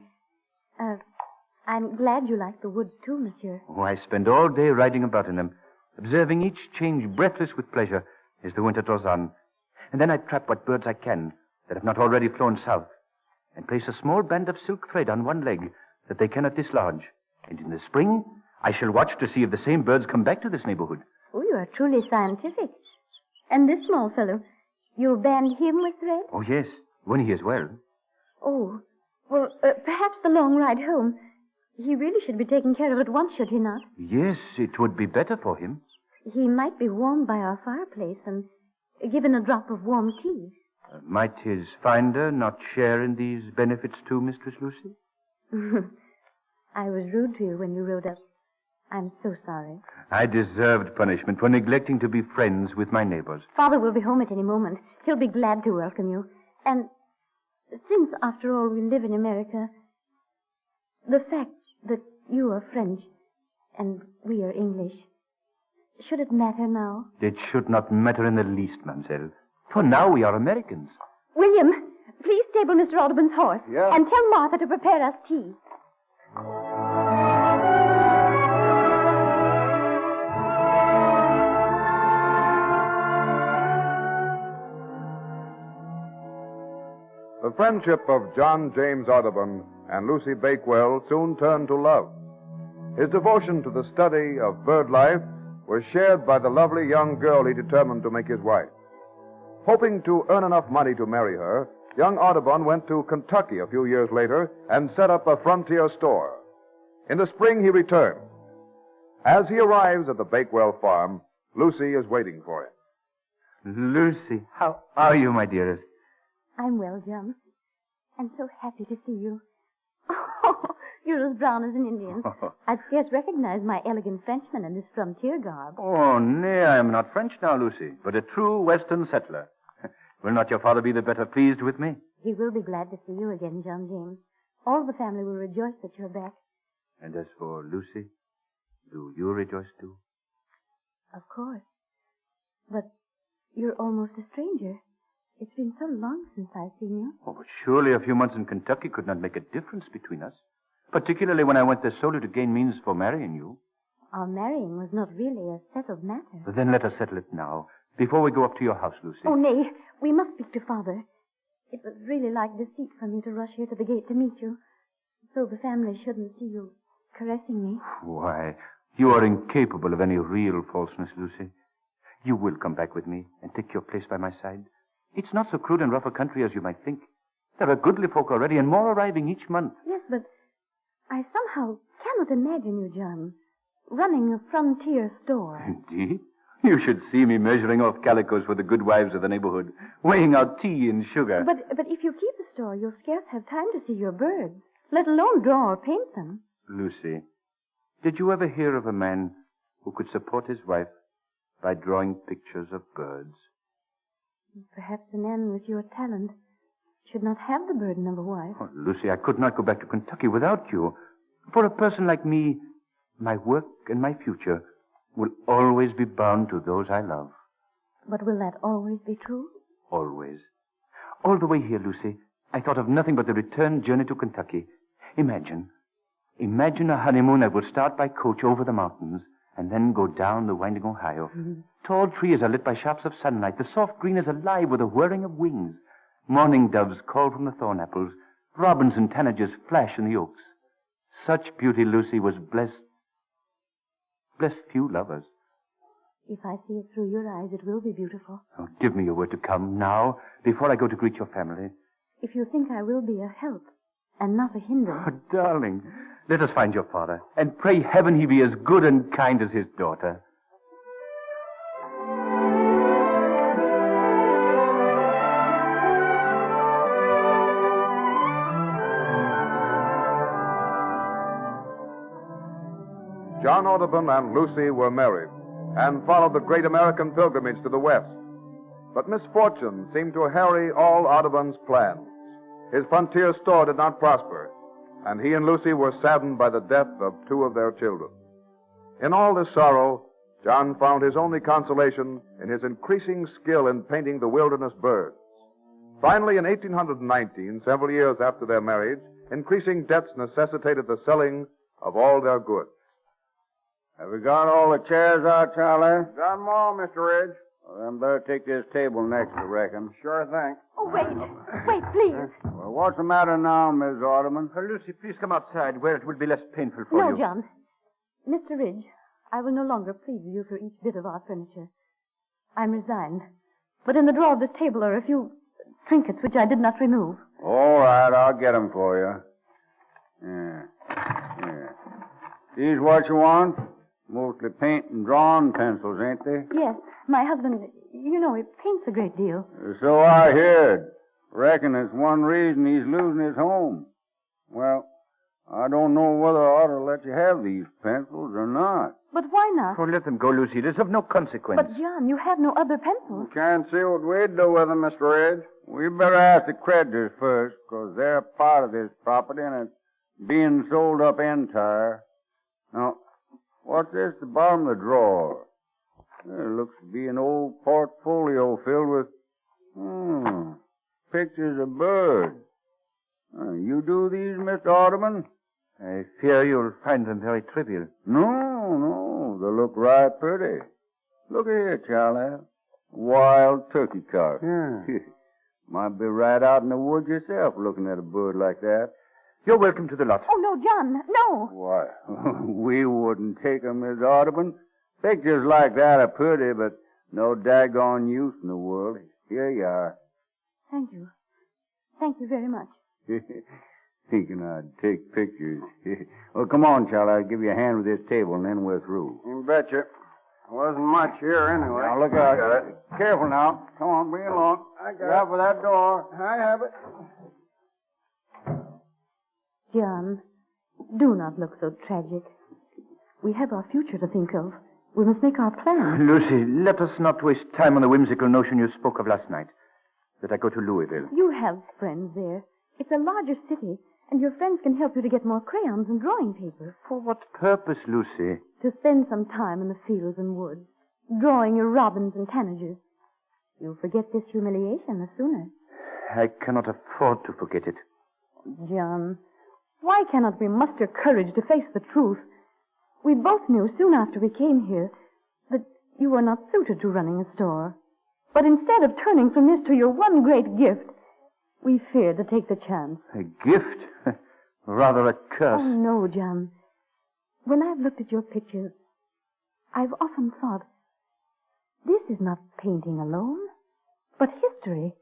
I'm glad you like the woods too, monsieur. Oh, I spend all day riding about in them, observing each change breathless with pleasure as the winter draws on. And then I trap what birds I can that have not already flown south, and place a small band of silk thread on one leg that they cannot dislodge. And in the spring, I shall watch to see if the same birds come back to this neighborhood. Oh, you are truly scientific. And this small fellow, you'll band him with thread? Oh, yes, when he is well. Oh, well, perhaps the long ride home. He really should be taken care of at once, should he not? Yes, it would be better for him. He might be warmed by our fireplace and given a drop of warm tea. Might his finder not share in these benefits too, Mistress Lucy? I was rude to you when you rode up. I'm so sorry. I deserved punishment for neglecting to be friends with my neighbors. Father will be home at any moment. He'll be glad to welcome you. And since, after all, we live in America, the fact that you are French and we are English, should it matter now? It should not matter in the least, mademoiselle. For now we are Americans. William, please stable Mr. Audubon's horse. Yeah. And tell Martha to prepare us tea. The friendship of John James Audubon and Lucy Bakewell soon turned to love. His devotion to the study of bird life was shared by the lovely young girl he determined to make his wife. Hoping to earn enough money to marry her, young Audubon went to Kentucky a few years later and set up a frontier store. In the spring, he returned. As he arrives at the Bakewell farm, Lucy is waiting for him. Lucy, how are you, my dearest? I'm well, John. I'm so happy to see you. Oh, you're as brown as an Indian. I'd scarce recognize my elegant Frenchman in this frontier garb. Oh, nay, I am not French now, Lucy, but a true Western settler. Will not your father be the better pleased with me? He will be glad to see you again, John James. All the family will rejoice that you're back. And as for Lucy, do you rejoice too? Of course. But you're almost a stranger. It's been so long since I've seen you. Oh, but surely a few months in Kentucky could not make a difference between us. Particularly when I went there solely to gain means for marrying you. Our marrying was not really a settled matter. But then let us settle it now, before we go up to your house, Lucy. Oh, nay. We must speak to Father. It was really like deceit for me to rush here to the gate to meet you, so the family shouldn't see you caressing me. Why, you are incapable of any real falseness, Lucy. You will come back with me and take your place by my side. It's not so crude and rough a country as you might think. There are goodly folk already, and more arriving each month. Yes, but I somehow cannot imagine you, John, running a frontier store. Indeed? You should see me measuring off calicos for the good wives of the neighborhood, weighing out tea and sugar. But if you keep a store, you'll scarce have time to see your birds, let alone draw or paint them. Lucy, did you ever hear of a man who could support his wife by drawing pictures of birds? Perhaps a man with your talent should not have the burden of a wife. Oh, Lucy, I could not go back to Kentucky without you. For a person like me, my work and my future will always be bound to those I love. But will that always be true? Always. All the way here, Lucy, I thought of nothing but the return journey to Kentucky. Imagine a honeymoon that would start by coach over the mountains and then go down the winding Ohio. Mm-hmm. Tall trees are lit by shafts of sunlight. The soft green is alive with the whirring of wings. Morning doves call from the thorn apples. Robins and tanagers flash in the oaks. Such beauty, Lucy, was blessed few lovers. If I see it through your eyes, it will be beautiful. Oh, give me your word to come now, before I go to greet your family. If you think I will be a help and not a hindrance. Oh, darling, let us find your father, and pray heaven he be as good and kind as his daughter. John Audubon and Lucy were married and followed the great American pilgrimage to the West. But misfortune seemed to harry all Audubon's plans. His frontier store did not prosper, and he and Lucy were saddened by the death of two of their children. In all this sorrow, John found his only consolation in his increasing skill in painting the wilderness birds. Finally, in 1819, several years after their marriage, increasing debts necessitated the selling of all their goods. Have we got all the chairs out, Charlie? Got 'em all, Mr. Ridge. Well, then better take this table next, I reckon. Sure thing. Oh, wait, please. Well, what's the matter now, Miss Audubon? Lucy, please come outside where it will be less painful for you. No, John. Mr. Ridge, I will no longer plead with you for each bit of our furniture. I'm resigned. But in the drawer of this table are a few trinkets which I did not remove. All right, I'll get 'em for you. Yeah. These what you want? Mostly paint and drawing pencils, ain't they? Yes, my husband, you know, he paints a great deal. So I heard. Reckon it's one reason he's losing his home. Well, I don't know whether I ought to let you have these pencils or not. But why not? Oh, let them go, Lucy. It is of no consequence. But, John, you have no other pencils. We can't see what we'd do with 'em, Mr. Ridge. We better ask the creditors first, because they're part of this property, and it's being sold up entire. Now, what's this at the bottom of the drawer? There looks to be an old portfolio filled with pictures of birds. You do these, Mr. Audubon? I fear you'll find them very trivial. No, they look right pretty. Look here, Charlie. Wild turkey cock. Yeah. Might be right out in the woods yourself looking at a bird like that. You're welcome to the lot. Oh, no, John, no. Why, we wouldn't take 'em, Miss Audubon. Pictures like that are pretty, but no daggone use in the world. Here you are. Thank you. Thank you very much. Thinking I'd take pictures. Well, come on, Charlie. I'll give you a hand with this table, and then we're through. You betcha. Wasn't much here anyway. Now, look out. Careful now. Come on, bring it along. I got Get out for that door. I have it. John, do not look so tragic. We have our future to think of. We must make our plans. Lucy, let us not waste time on the whimsical notion you spoke of last night, that I go to Louisville. You have friends there. It's a larger city, and your friends can help you to get more crayons and drawing paper. For what purpose, Lucy? To spend some time in the fields and woods, drawing your robins and tanagers. You'll forget this humiliation the sooner. I cannot afford to forget it. John, why cannot we muster courage to face the truth? We both knew soon after we came here that you were not suited to running a store. But instead of turning from this to your one great gift, We feared to take the chance. A gift? Rather a curse. Oh, no, John. When I've looked at your pictures, I've often thought, this is not painting alone, but history.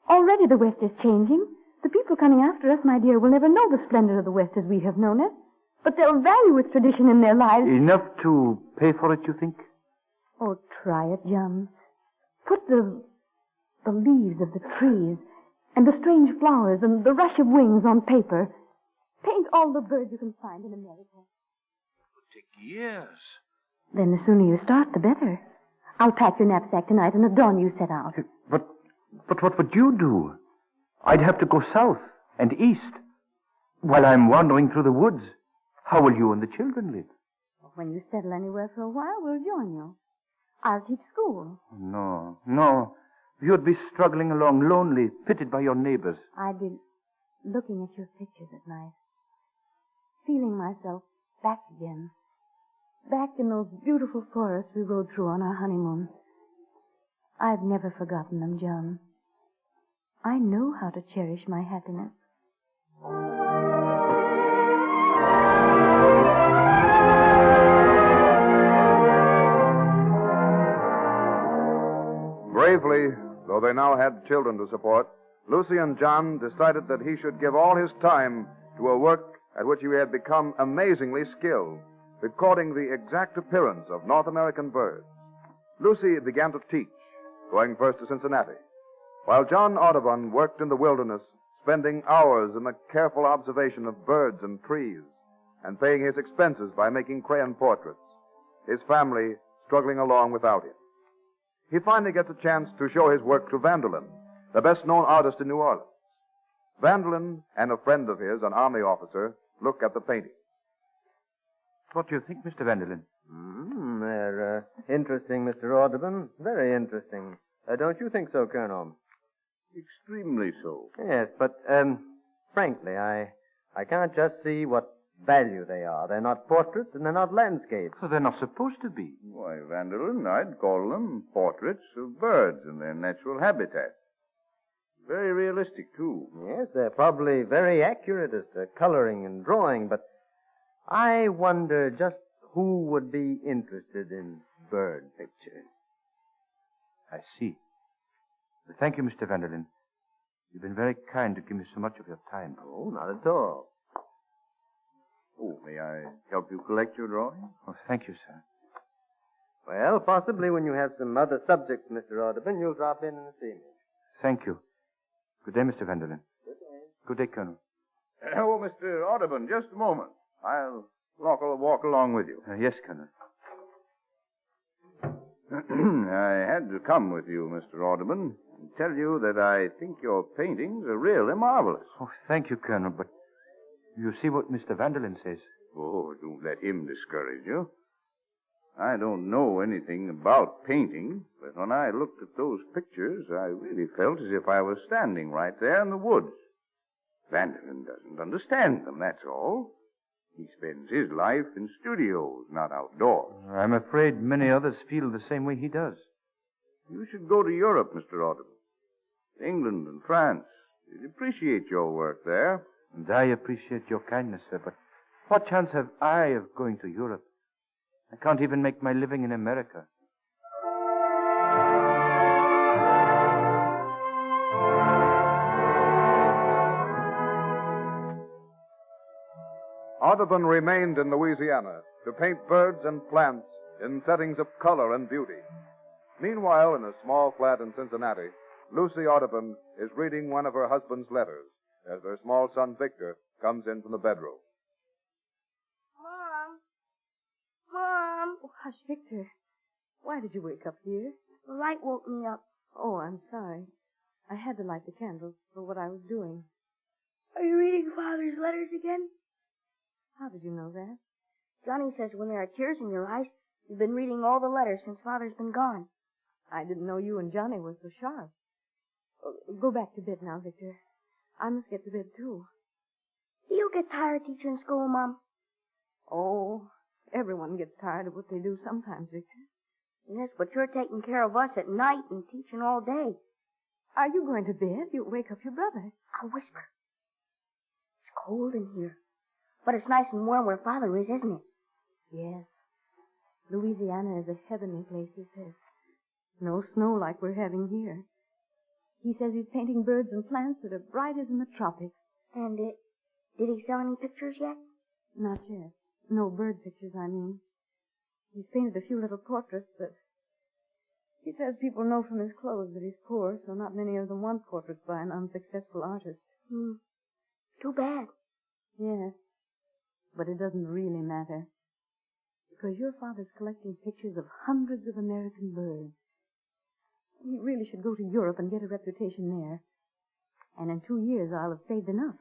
Already the West is changing. The people coming after us, my dear, will never know the splendor of the West as we have known it, but they'll value its tradition in their lives. Enough to pay for it, you think? Oh, try it, John. Put the leaves of the trees and the strange flowers and the rush of wings on paper. Paint all the birds you can find in America. It would take years. Then the sooner you start, the better. I'll pack your knapsack tonight and at dawn you set out. But what would you do? I'd have to go south and east. While I'm wandering through the woods, how will you and the children live? When you settle anywhere for a while, we'll join you. I'll teach school. No. You'd be struggling along lonely, pitied by your neighbors. I'd be looking at your pictures at night, feeling myself back again. Back in those beautiful forests we rode through on our honeymoon. I've never forgotten them, John. I know how to cherish my happiness. Bravely, though they now had children to support, Lucy and John decided that he should give all his time to a work at which he had become amazingly skilled, recording the exact appearance of North American birds. Lucy began to teach, going first to Cincinnati, while John Audubon worked in the wilderness, spending hours in the careful observation of birds and trees, and paying his expenses by making crayon portraits, his family struggling along without him. He finally gets a chance to show his work to Vandelin, the best-known artist in New Orleans. Vandelin and a friend of his, an army officer, look at the painting. What do you think, Mr. Vandelin? They're interesting, Mr. Audubon. Very interesting. Don't you think so, Colonel? Extremely so. Yes, but, frankly, I can't just see what value they are. They're not portraits and they're not landscapes. So they're not supposed to be. Why, Vandelin, I'd call them portraits of birds in their natural habitat. Very realistic, too. Yes, they're probably very accurate as to coloring and drawing, but I wonder just who would be interested in bird pictures. I see. Well, thank you, Mr. Vandelin. You've been very kind to give me so much of your time. Oh, not at all. Oh, may I help you collect your drawing? Oh, thank you, sir. Well, possibly when you have some other subjects, Mr. Audubon, you'll drop in and see me. Thank you. Good day, Mr. Vandelin. Good day. Good day, Colonel. Oh, Mr. Audubon, just a moment. I'll walk along with you. Yes, Colonel. I had to come with you, Mr. Audubon, and tell you that I think your paintings are really marvelous. Oh, thank you, Colonel, but you see what Mr. Vandelin says. Oh, don't let him discourage you. I don't know anything about painting, but when I looked at those pictures, I really felt as if I was standing right there in the woods. Vandelin doesn't understand them, that's all. He spends his life in studios, not outdoors. I'm afraid many others feel the same way he does. You should go to Europe, Mr. Audubon. England and France. They'd appreciate your work there. And I appreciate your kindness, sir, but what chance have I of going to Europe? I can't even make my living in America. Audubon remained in Louisiana to paint birds and plants in settings of color and beauty. Meanwhile, in a small flat in Cincinnati, Lucy Audubon is reading one of her husband's letters as their small son Victor comes in from the bedroom. Mom! Oh, hush, Victor. Why did you wake up, dear? The light woke me up. Oh, I'm sorry. I had to light the candles for what I was doing. Are you reading Father's letters again? How did you know that? Johnny says when there are tears in your eyes, you've been reading all the letters since Father's been gone. I didn't know you and Johnny were so sharp. Oh, go back to bed now, Victor. I must get to bed, too. Do you get tired teaching school, Mom? Oh, everyone gets tired of what they do sometimes, Victor. Yes, but you're taking care of us at night and teaching all day. Are you going to bed? You'll wake up your brother. I'll whisper. It's cold in here. But it's nice and warm where Father is, isn't it? Yes. Louisiana is a heavenly place, he says. No snow like we're having here. He says he's painting birds and plants that are bright as in the tropics. And did he sell any pictures yet? Not yet. No bird pictures, I mean. He's painted a few little portraits, but he says people know from his clothes that he's poor, so not many of them want portraits by an unsuccessful artist. Too bad. Yes. But it doesn't really matter. Because your father's collecting pictures of hundreds of American birds. He really should go to Europe and get a reputation there. And in 2 years, I'll have saved enough.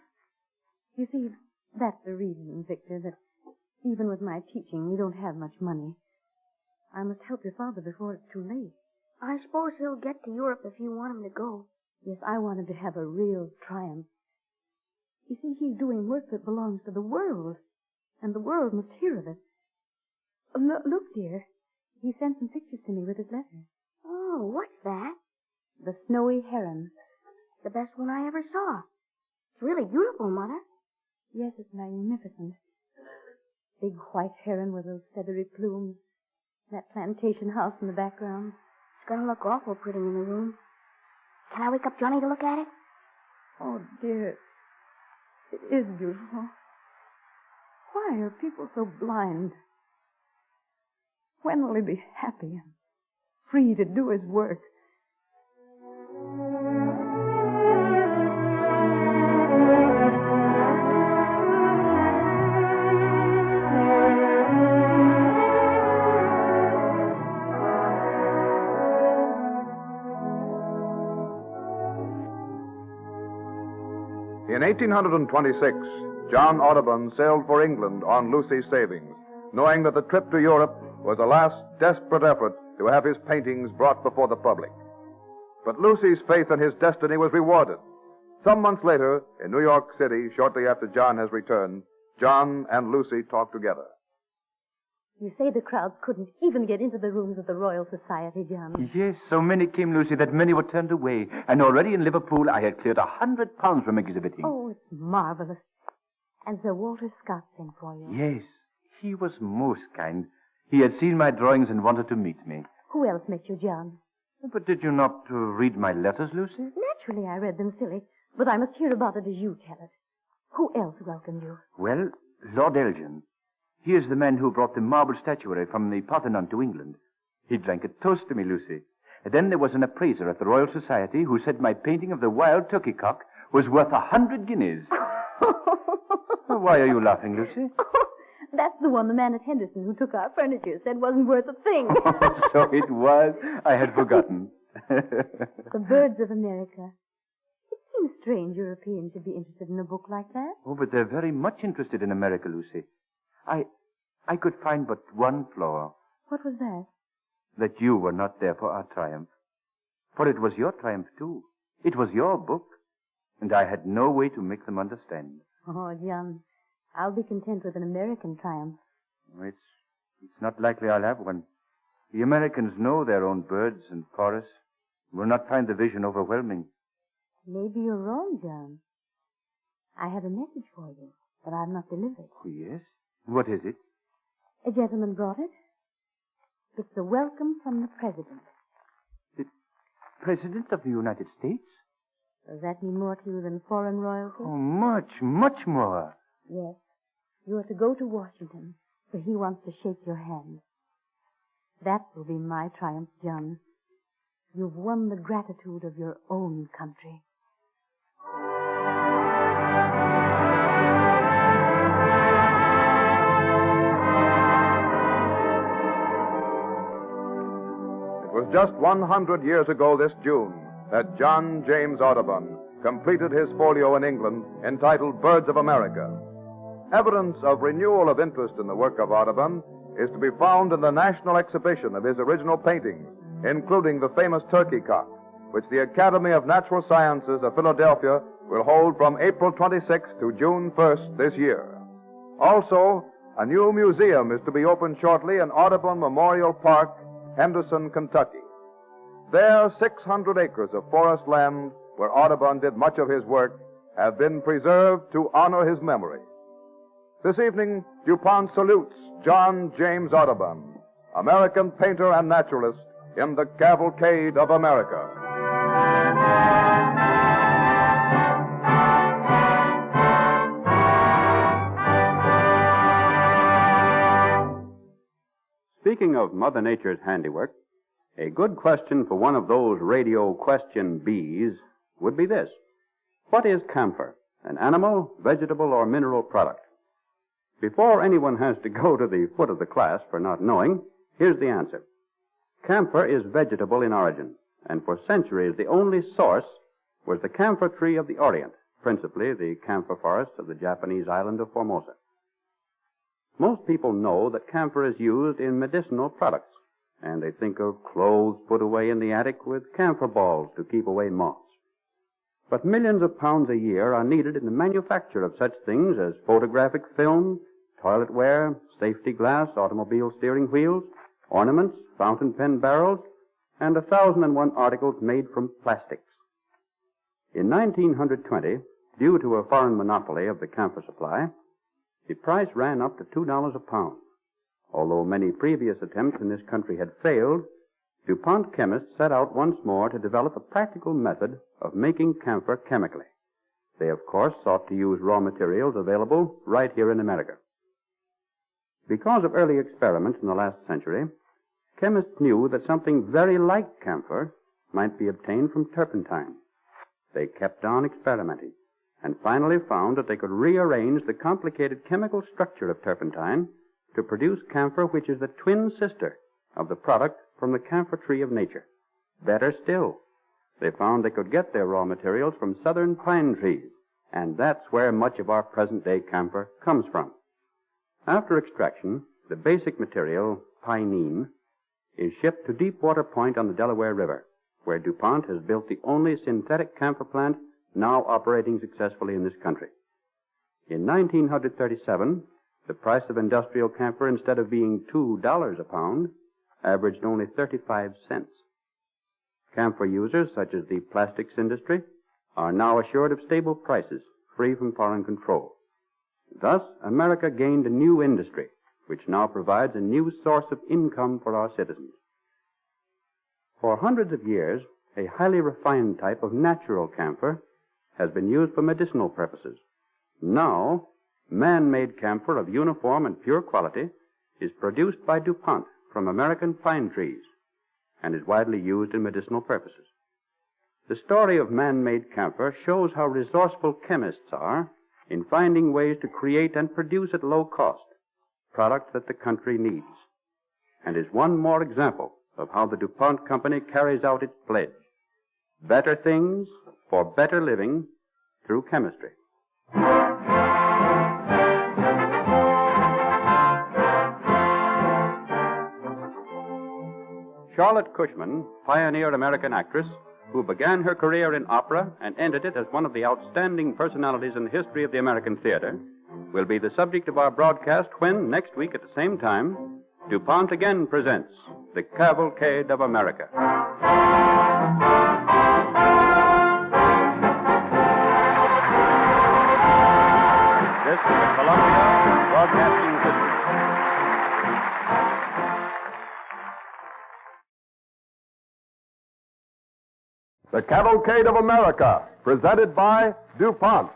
You see, that's the reason, Victor, that even with my teaching, we don't have much money. I must help your father before it's too late. I suppose he'll get to Europe if you want him to go. Yes, I want him to have a real triumph. You see, he's doing work that belongs to the world, and the world must hear of it. Look, dear, he sent some pictures to me with his letter. Oh, what's that? The snowy heron. The best one I ever saw. It's really beautiful, Mother. Yes, it's magnificent. Big white heron with those feathery plumes. That plantation house in the background. It's going to look awful pretty in the room. Can I wake up Johnny to look at it? Oh, dear. It is beautiful. Why are people so blind? When will he be happy and free to do his work? In 1826, John Audubon sailed for England on Lucy's savings, knowing that the trip to Europe was a last desperate effort to have his paintings brought before the public. But Lucy's faith in his destiny was rewarded. Some months later, in New York City, shortly after John has returned, John and Lucy talk together. You say the crowds couldn't even get into the rooms of the Royal Society, John. Yes, so many came, Lucy, that many were turned away. And already in Liverpool, I had cleared £100 from exhibiting. Oh, it's marvelous. And Sir Walter Scott sent for you. Yes, he was most kind. He had seen my drawings and wanted to meet me. Who else met you, John? But did you not read my letters, Lucy? Naturally, I read them, silly. But I must hear about it as you tell it. Who else welcomed you? Well, Lord Elgin. He is the man who brought the marble statuary from the Parthenon to England. He drank a toast to me, Lucy. And then there was an appraiser at the Royal Society who said my painting of the wild turkey cock was worth 100 guineas. Why are you laughing, Lucy? That's the one the man at Henderson who took our furniture said wasn't worth a thing. So it was. I had forgotten. The Birds of America. It seems strange Europeans should be interested in a book like that. Oh, but they're very much interested in America, Lucy. I could find but one flaw. What was that? That you were not there for our triumph. For it was your triumph, too. It was your book. And I had no way to make them understand. Oh, John, I'll be content with an American triumph. It's not likely I'll have one. The Americans know their own birds and forests. Will not find the vision overwhelming. Maybe you're wrong, John. I have a message for you that I've not delivered. Oh, yes? What is it? A gentleman brought it. It's a welcome from the President. The President of the United States? Does that mean more to you than foreign royalty? Oh, much, much more. Yes. You are to go to Washington, where he wants to shake your hand. That will be my triumph, John. You've won the gratitude of your own country. It was just 100 years ago this June that John James Audubon completed his folio in England entitled Birds of America. Evidence of renewal of interest in the work of Audubon is to be found in the national exhibition of his original paintings, including the famous turkey cock, which the Academy of Natural Sciences of Philadelphia will hold from April 26th to June 1st this year. Also, a new museum is to be opened shortly in Audubon Memorial Park, Henderson, Kentucky. There, 600 acres of forest land where Audubon did much of his work have been preserved to honor his memory. This evening, DuPont salutes John James Audubon, American painter and naturalist in the Cavalcade of America. Speaking of Mother Nature's handiwork, a good question for one of those radio question bees would be this. What is camphor? An animal, vegetable, or mineral product? Before anyone has to go to the foot of the class for not knowing, here's the answer. Camphor is vegetable in origin, and for centuries the only source was the camphor tree of the Orient, principally the camphor forests of the Japanese island of Formosa. Most people know that camphor is used in medicinal products, and they think of clothes put away in the attic with camphor balls to keep away moths. But millions of pounds a year are needed in the manufacture of such things as photographic film, toiletware, safety glass, automobile steering wheels, ornaments, fountain pen barrels, and 1,001 articles made from plastics. In 1920, due to a foreign monopoly of the camphor supply, the price ran up to $2 a pound. Although many previous attempts in this country had failed, DuPont chemists set out once more to develop a practical method of making camphor chemically. They, of course, sought to use raw materials available right here in America. Because of early experiments in the last century, chemists knew that something very like camphor might be obtained from turpentine. They kept on experimenting, and finally found that they could rearrange the complicated chemical structure of turpentine to produce camphor which is the twin sister of the product from the camphor tree of nature. Better still, they found they could get their raw materials from southern pine trees, and that's where much of our present-day camphor comes from. After extraction, the basic material, pinene, is shipped to Deepwater Point on the Delaware River, where DuPont has built the only synthetic camphor plant now operating successfully in this country. In 1937, the price of industrial camphor, instead of being $2 a pound, averaged only 35 cents. Camphor users, such as the plastics industry, are now assured of stable prices, free from foreign control. Thus, America gained a new industry, which now provides a new source of income for our citizens. For hundreds of years, a highly refined type of natural camphor has been used for medicinal purposes. Now, man-made camphor of uniform and pure quality is produced by DuPont from American pine trees and is widely used in medicinal purposes. The story of man-made camphor shows how resourceful chemists are in finding ways to create and produce at low cost products that the country needs, and is one more example of how the DuPont Company carries out its pledge. Better things for better living through chemistry. Charlotte Cushman, pioneer American actress, who began her career in opera and ended it as one of the outstanding personalities in the history of the American theater, will be the subject of our broadcast when, next week at the same time, DuPont again presents the Cavalcade of America. This is the Columbia Broadcasting System. The Cavalcade of America, presented by DuPont.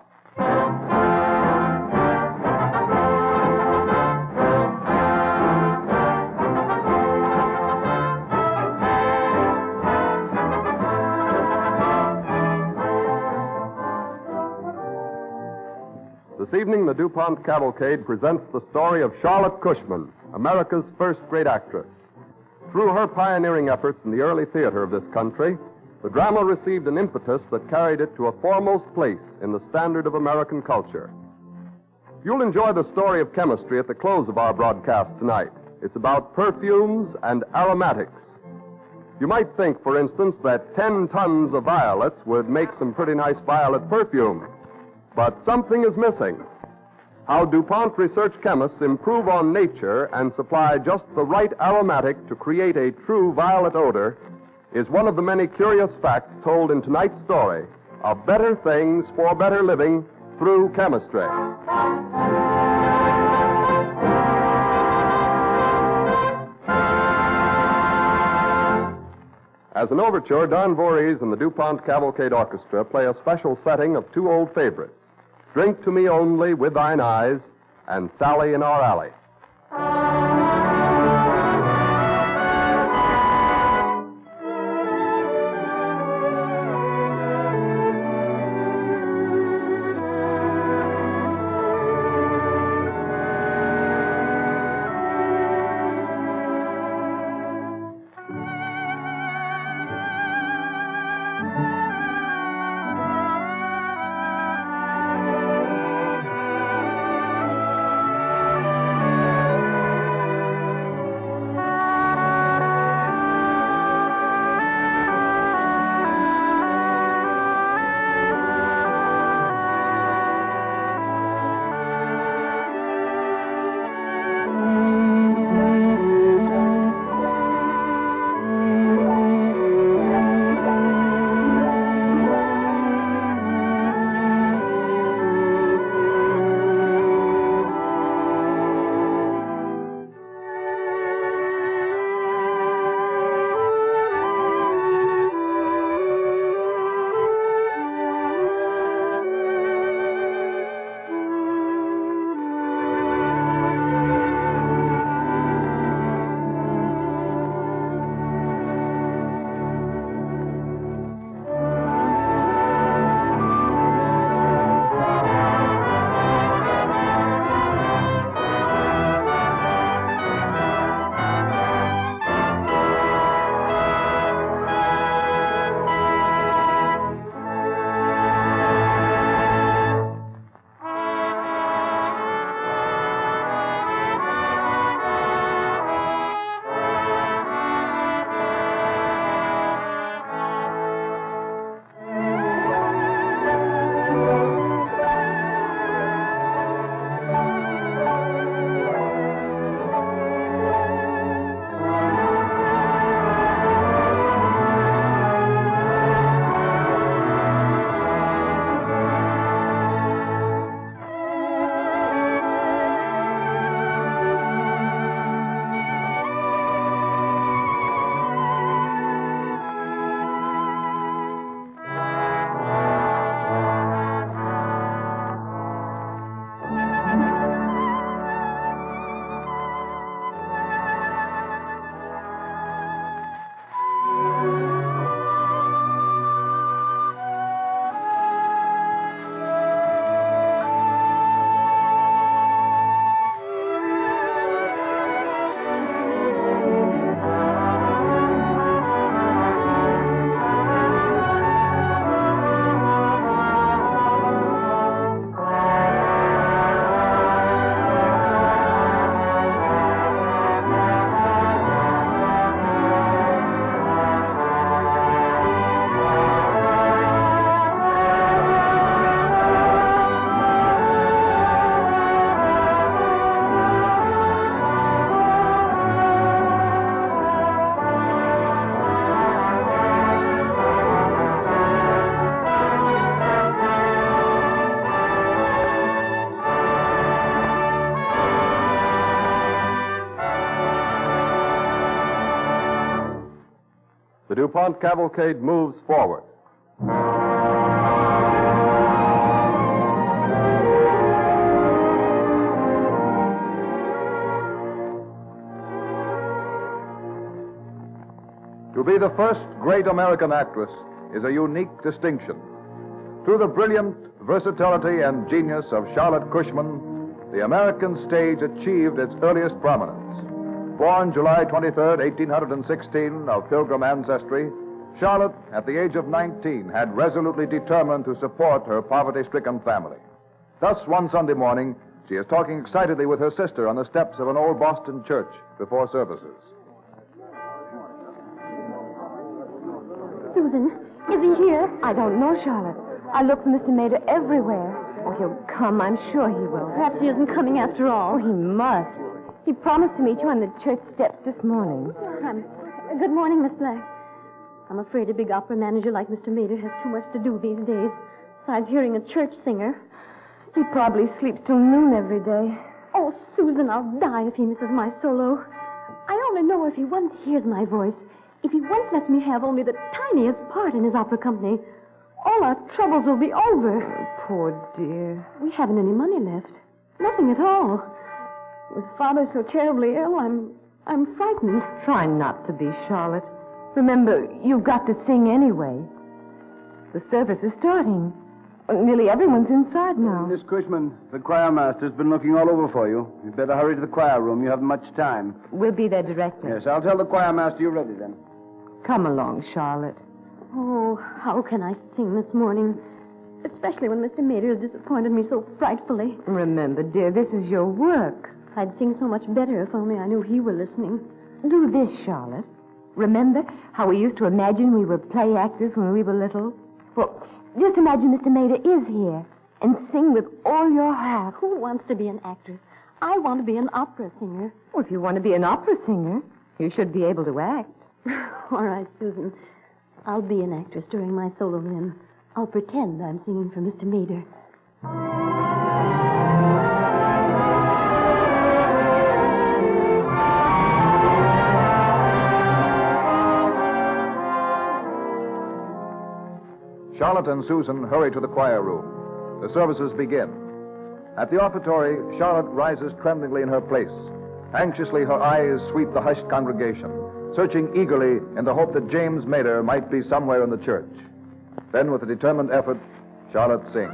This evening, the DuPont Cavalcade presents the story of Charlotte Cushman, America's first great actress. Through her pioneering efforts in the early theater of this country, the drama received an impetus that carried it to a foremost place in the standard of American culture. You'll enjoy the story of chemistry at the close of our broadcast tonight. It's about perfumes and aromatics. You might think, for instance, that 10 tons of violets would make some pretty nice violet perfume. But something is missing. How DuPont research chemists improve on nature and supply just the right aromatic to create a true violet odor is one of the many curious facts told in tonight's story of better things for better living through chemistry. As an overture, Don Voorhees and the DuPont Cavalcade Orchestra play a special setting of two old favorites, Drink to Me Only with Thine Eyes and Sally in Our Alley. The DuPont Cavalcade moves forward. To be the first great American actress is a unique distinction. Through the brilliant versatility and genius of Charlotte Cushman, the American stage achieved its earliest prominence. Born July 23, 1816, of Pilgrim ancestry, Charlotte, at the age of 19, had resolutely determined to support her poverty-stricken family. Thus, one Sunday morning, she is talking excitedly with her sister on the steps of an old Boston church before services. Susan, is he here? I don't know, Charlotte. I looked for Mr. Mater everywhere. Oh, he'll come. I'm sure he will. Perhaps he isn't coming after all. Oh, he must. He promised to meet you on the church steps this morning. Good morning, Miss Black. I'm afraid a big opera manager like Mr. Mater has too much to do these days. Besides hearing a church singer. He probably sleeps till noon every day. Oh, Susan, I'll die if he misses my solo. I only know if he once hears my voice, if he once lets me have only the tiniest part in his opera company, all our troubles will be over. Oh, poor dear. We haven't any money left. Nothing at all. With Father so terribly ill, I'm frightened. Try not to be, Charlotte. Remember, you've got to sing anyway. The service is starting. Nearly everyone's inside now. Miss Cushman, the choir master's been looking all over for you. You'd better hurry to the choir room. You haven't much time. We'll be there directly. Yes, I'll tell the choir master you're ready then. Come along, Charlotte. Oh, how can I sing this morning? Especially when Mr. Mater has disappointed me so frightfully. Remember, dear, this is your work. I'd sing so much better if only I knew he were listening. Do this, Charlotte. Remember how we used to imagine we were play actors when we were little? Well, just imagine Mr. Mater is here and sing with all your heart. Who wants to be an actress? I want to be an opera singer. Well, if you want to be an opera singer, you should be able to act. All right, Susan. I'll be an actress during my solo then. I'll pretend I'm singing for Mr. Mater. Charlotte and Susan hurry to the choir room. The services begin. At the offertory, Charlotte rises tremblingly in her place. Anxiously, her eyes sweep the hushed congregation, searching eagerly in the hope that James Mater might be somewhere in the church. Then, with a determined effort, Charlotte sings.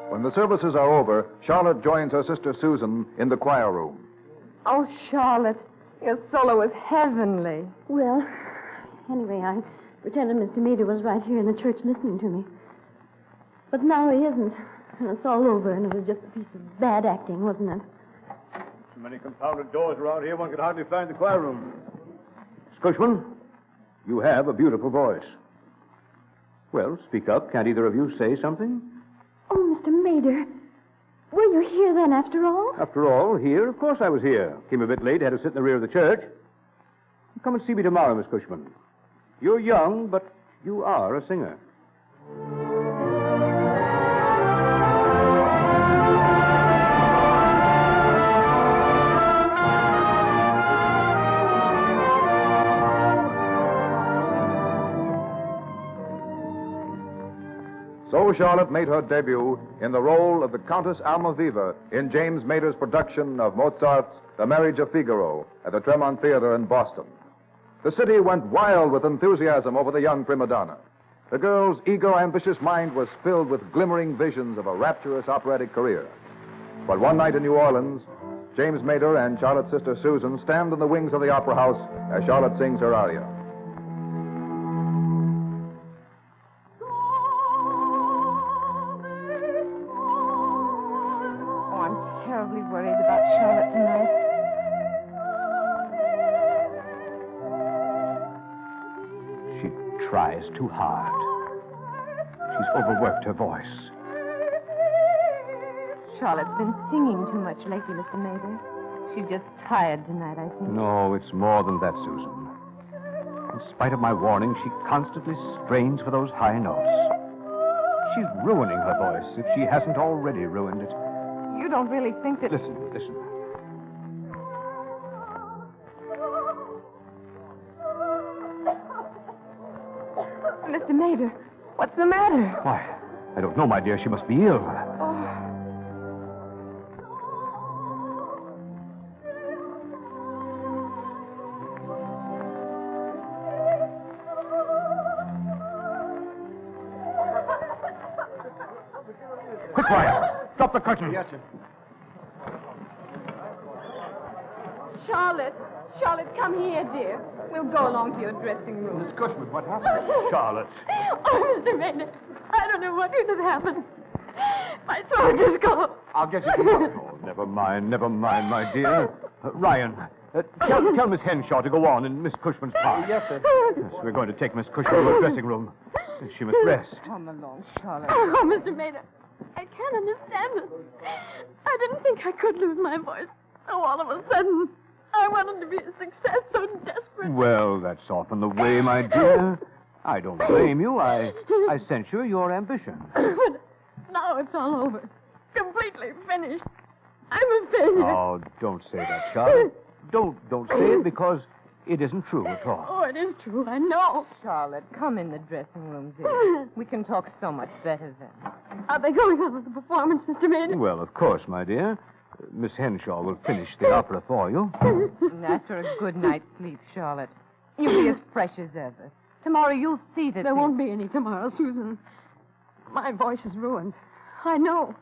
When the services are over, Charlotte joins her sister Susan in the choir room. Oh, Charlotte, your solo is heavenly. Well, anyway, I pretended Mr. Mater was right here in the church listening to me. But now he isn't. And it's all over, and it was just a piece of bad acting, wasn't it? So many confounded doors around here, one could hardly find the choir room. Miss Cushman, you have a beautiful voice. Well, speak up. Can't either of you say something? Oh, Mr. Mater, were you here then after all? After all, here? Of course I was here. Came a bit late, had to sit in the rear of the church. Come and see me tomorrow, Miss Cushman. You're young, but you are a singer. So Charlotte made her debut in the role of the Countess Almaviva in James Mater's production of Mozart's The Marriage of Figaro at the Tremont Theater in Boston. The city went wild with enthusiasm over the young prima donna. The girl's eager, ambitious mind was filled with glimmering visions of a rapturous operatic career. But one night in New Orleans, James Mater and Charlotte's sister Susan stand in the wings of the opera house as Charlotte sings her aria. Worried about Charlotte tonight. She tries too hard. She's overworked her voice. Charlotte's been singing too much lately, Mr. Mater. She's just tired tonight, I think. No, it's more than that, Susan. In spite of my warning, she constantly strains for those high notes. She's ruining her voice if she hasn't already ruined it. You don't really think that... Listen. Mr. Mater, what's the matter? Why, I don't know, my dear. She must be ill. Quick, Ryan. Drop the curtain. Yes, sir. Charlotte, come here, dear. We'll go along to your dressing room. Miss Cushman, what happened? Charlotte. Oh, Mr. Maynard, I don't know what could have happened. My throat is gone. I'll get you some water. Oh, never mind, my dear. Ryan, tell Miss Henshaw to go on in Miss Cushman's part. Yes, sir. Yes, we're going to take Miss Cushman to her dressing room. She must rest. Come along, Charlotte. Oh, Mr. Maynard, I can't understand this. I didn't think I could lose my voice. So all of a sudden, I wanted to be a success so desperate. Well, that's often the way, my dear. I don't blame you. I censure your ambition. But now it's all over. Completely finished. I'm a failure. Oh, don't say that, Charlotte. Don't say it because it isn't true at all. Oh, it is true. I know. Charlotte, come in the dressing room, dear. We can talk so much better then. Are they going on with the performance, Mr. Maynard? Well, of course, my dear. Miss Henshaw will finish the opera for you. And after a good night's sleep, Charlotte, you'll be as fresh as ever. Tomorrow you'll see that... There won't be any tomorrow, Susan. My voice is ruined. I know.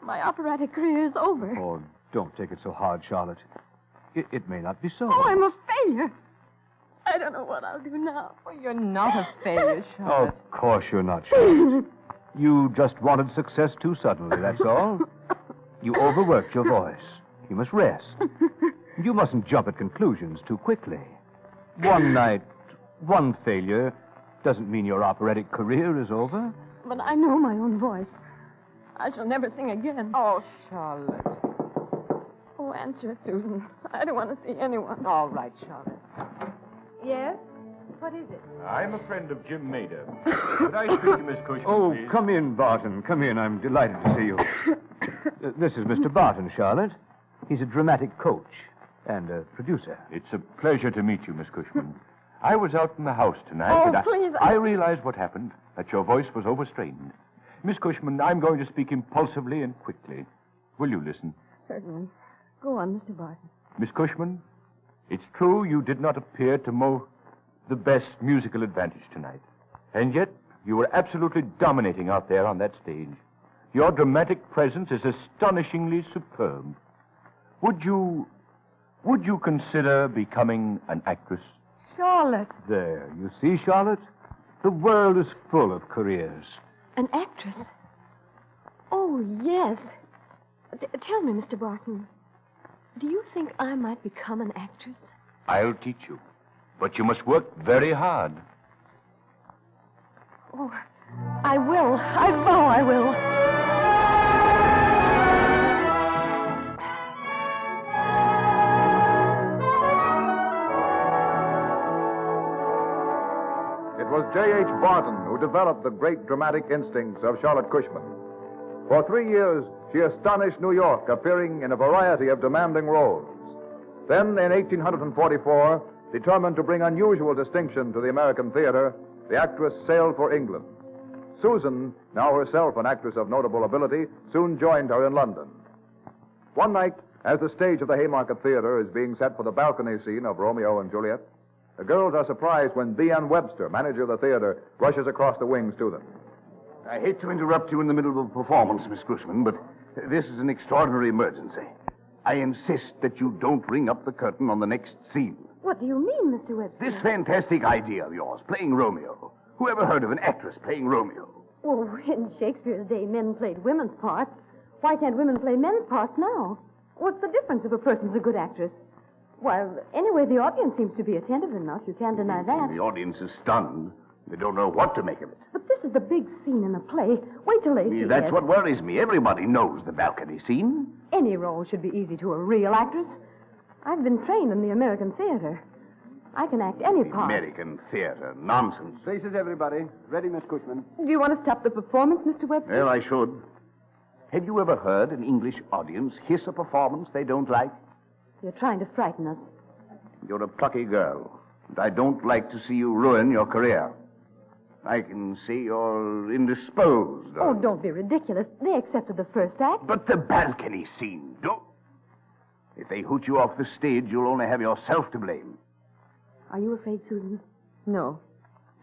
My operatic career is over. Oh, don't take it so hard, Charlotte. It may not be so. Oh, I'm a failure. I don't know what I'll do now. Well, you're not a failure, Charlotte. Of course you're not, Charlotte. You just wanted success too suddenly, that's all. You overworked your voice. You must rest. You mustn't jump at conclusions too quickly. One night, one failure doesn't mean your operatic career is over. But I know my own voice. I shall never sing again. Oh, Charlotte. Oh, answer, Susan. I don't want to see anyone. All right, Charlotte. Yes? What is it? I'm a friend of Jim Mader. Could I speak to Miss Cushman, Oh, please? come in, Barton. Come in. I'm delighted to see you. This is Mr. Barton, Charlotte. He's a dramatic coach and a producer. It's a pleasure to meet you, Miss Cushman. I was out in the house tonight, but please. I realized what happened, that your voice was overstrained. Miss Cushman, I'm going to speak impulsively and quickly. Will you listen? Certainly. Go on, Mr. Barton. Miss Cushman, it's true you did not appear to the best musical advantage tonight. And yet, you were absolutely dominating out there on that stage. Your dramatic presence is astonishingly superb. Would you consider becoming an actress? Charlotte. There, you see, Charlotte? The world is full of careers. An actress? Oh, yes. Tell me, Mr. Barton, do you think I might become an actress? I'll teach you. But you must work very hard. Oh, I will. I vow I will. It was J.H. Barton who developed the great dramatic instincts of Charlotte Cushman. For 3 years, she astonished New York, appearing in a variety of demanding roles. Then, in 1844, determined to bring unusual distinction to the American theater, the actress sailed for England. Susan, now herself an actress of notable ability, soon joined her in London. One night, as the stage of the Haymarket Theater is being set for the balcony scene of Romeo and Juliet, the girls are surprised when B.N. Webster, manager of the theater, rushes across the wings to them. I hate to interrupt you in the middle of a performance, Miss Cushman, but this is an extraordinary emergency. I insist that you don't ring up the curtain on the next scene. What do you mean, Mr. Webster? This fantastic idea of yours, playing Romeo. Who ever heard of an actress playing Romeo? Oh, in Shakespeare's day, men played women's parts. Why can't women play men's parts now? What's the difference if a person's a good actress? Well, anyway, the audience seems to be attentive enough. You can't deny that. The audience is stunned. They don't know what to make of it. But this is the big scene in the play. Wait till they see That's it. what worries me. Everybody knows the balcony scene. Any role should be easy to a real actress. I've been trained in the American theater. I can act any part. American theater. Nonsense. Faces, everybody. Ready, Miss Cushman. Do you want to stop the performance, Mr. Webster? Well, I should. Have you ever heard an English audience hiss a performance they don't like? You're trying to frighten us. You're a plucky girl, and I don't like to see you ruin your career. I can see you're indisposed. Oh, don't be ridiculous. They accepted the first act. But the balcony scene, don't... If they hoot you off the stage, you'll only have yourself to blame. Are you afraid, Susan? No.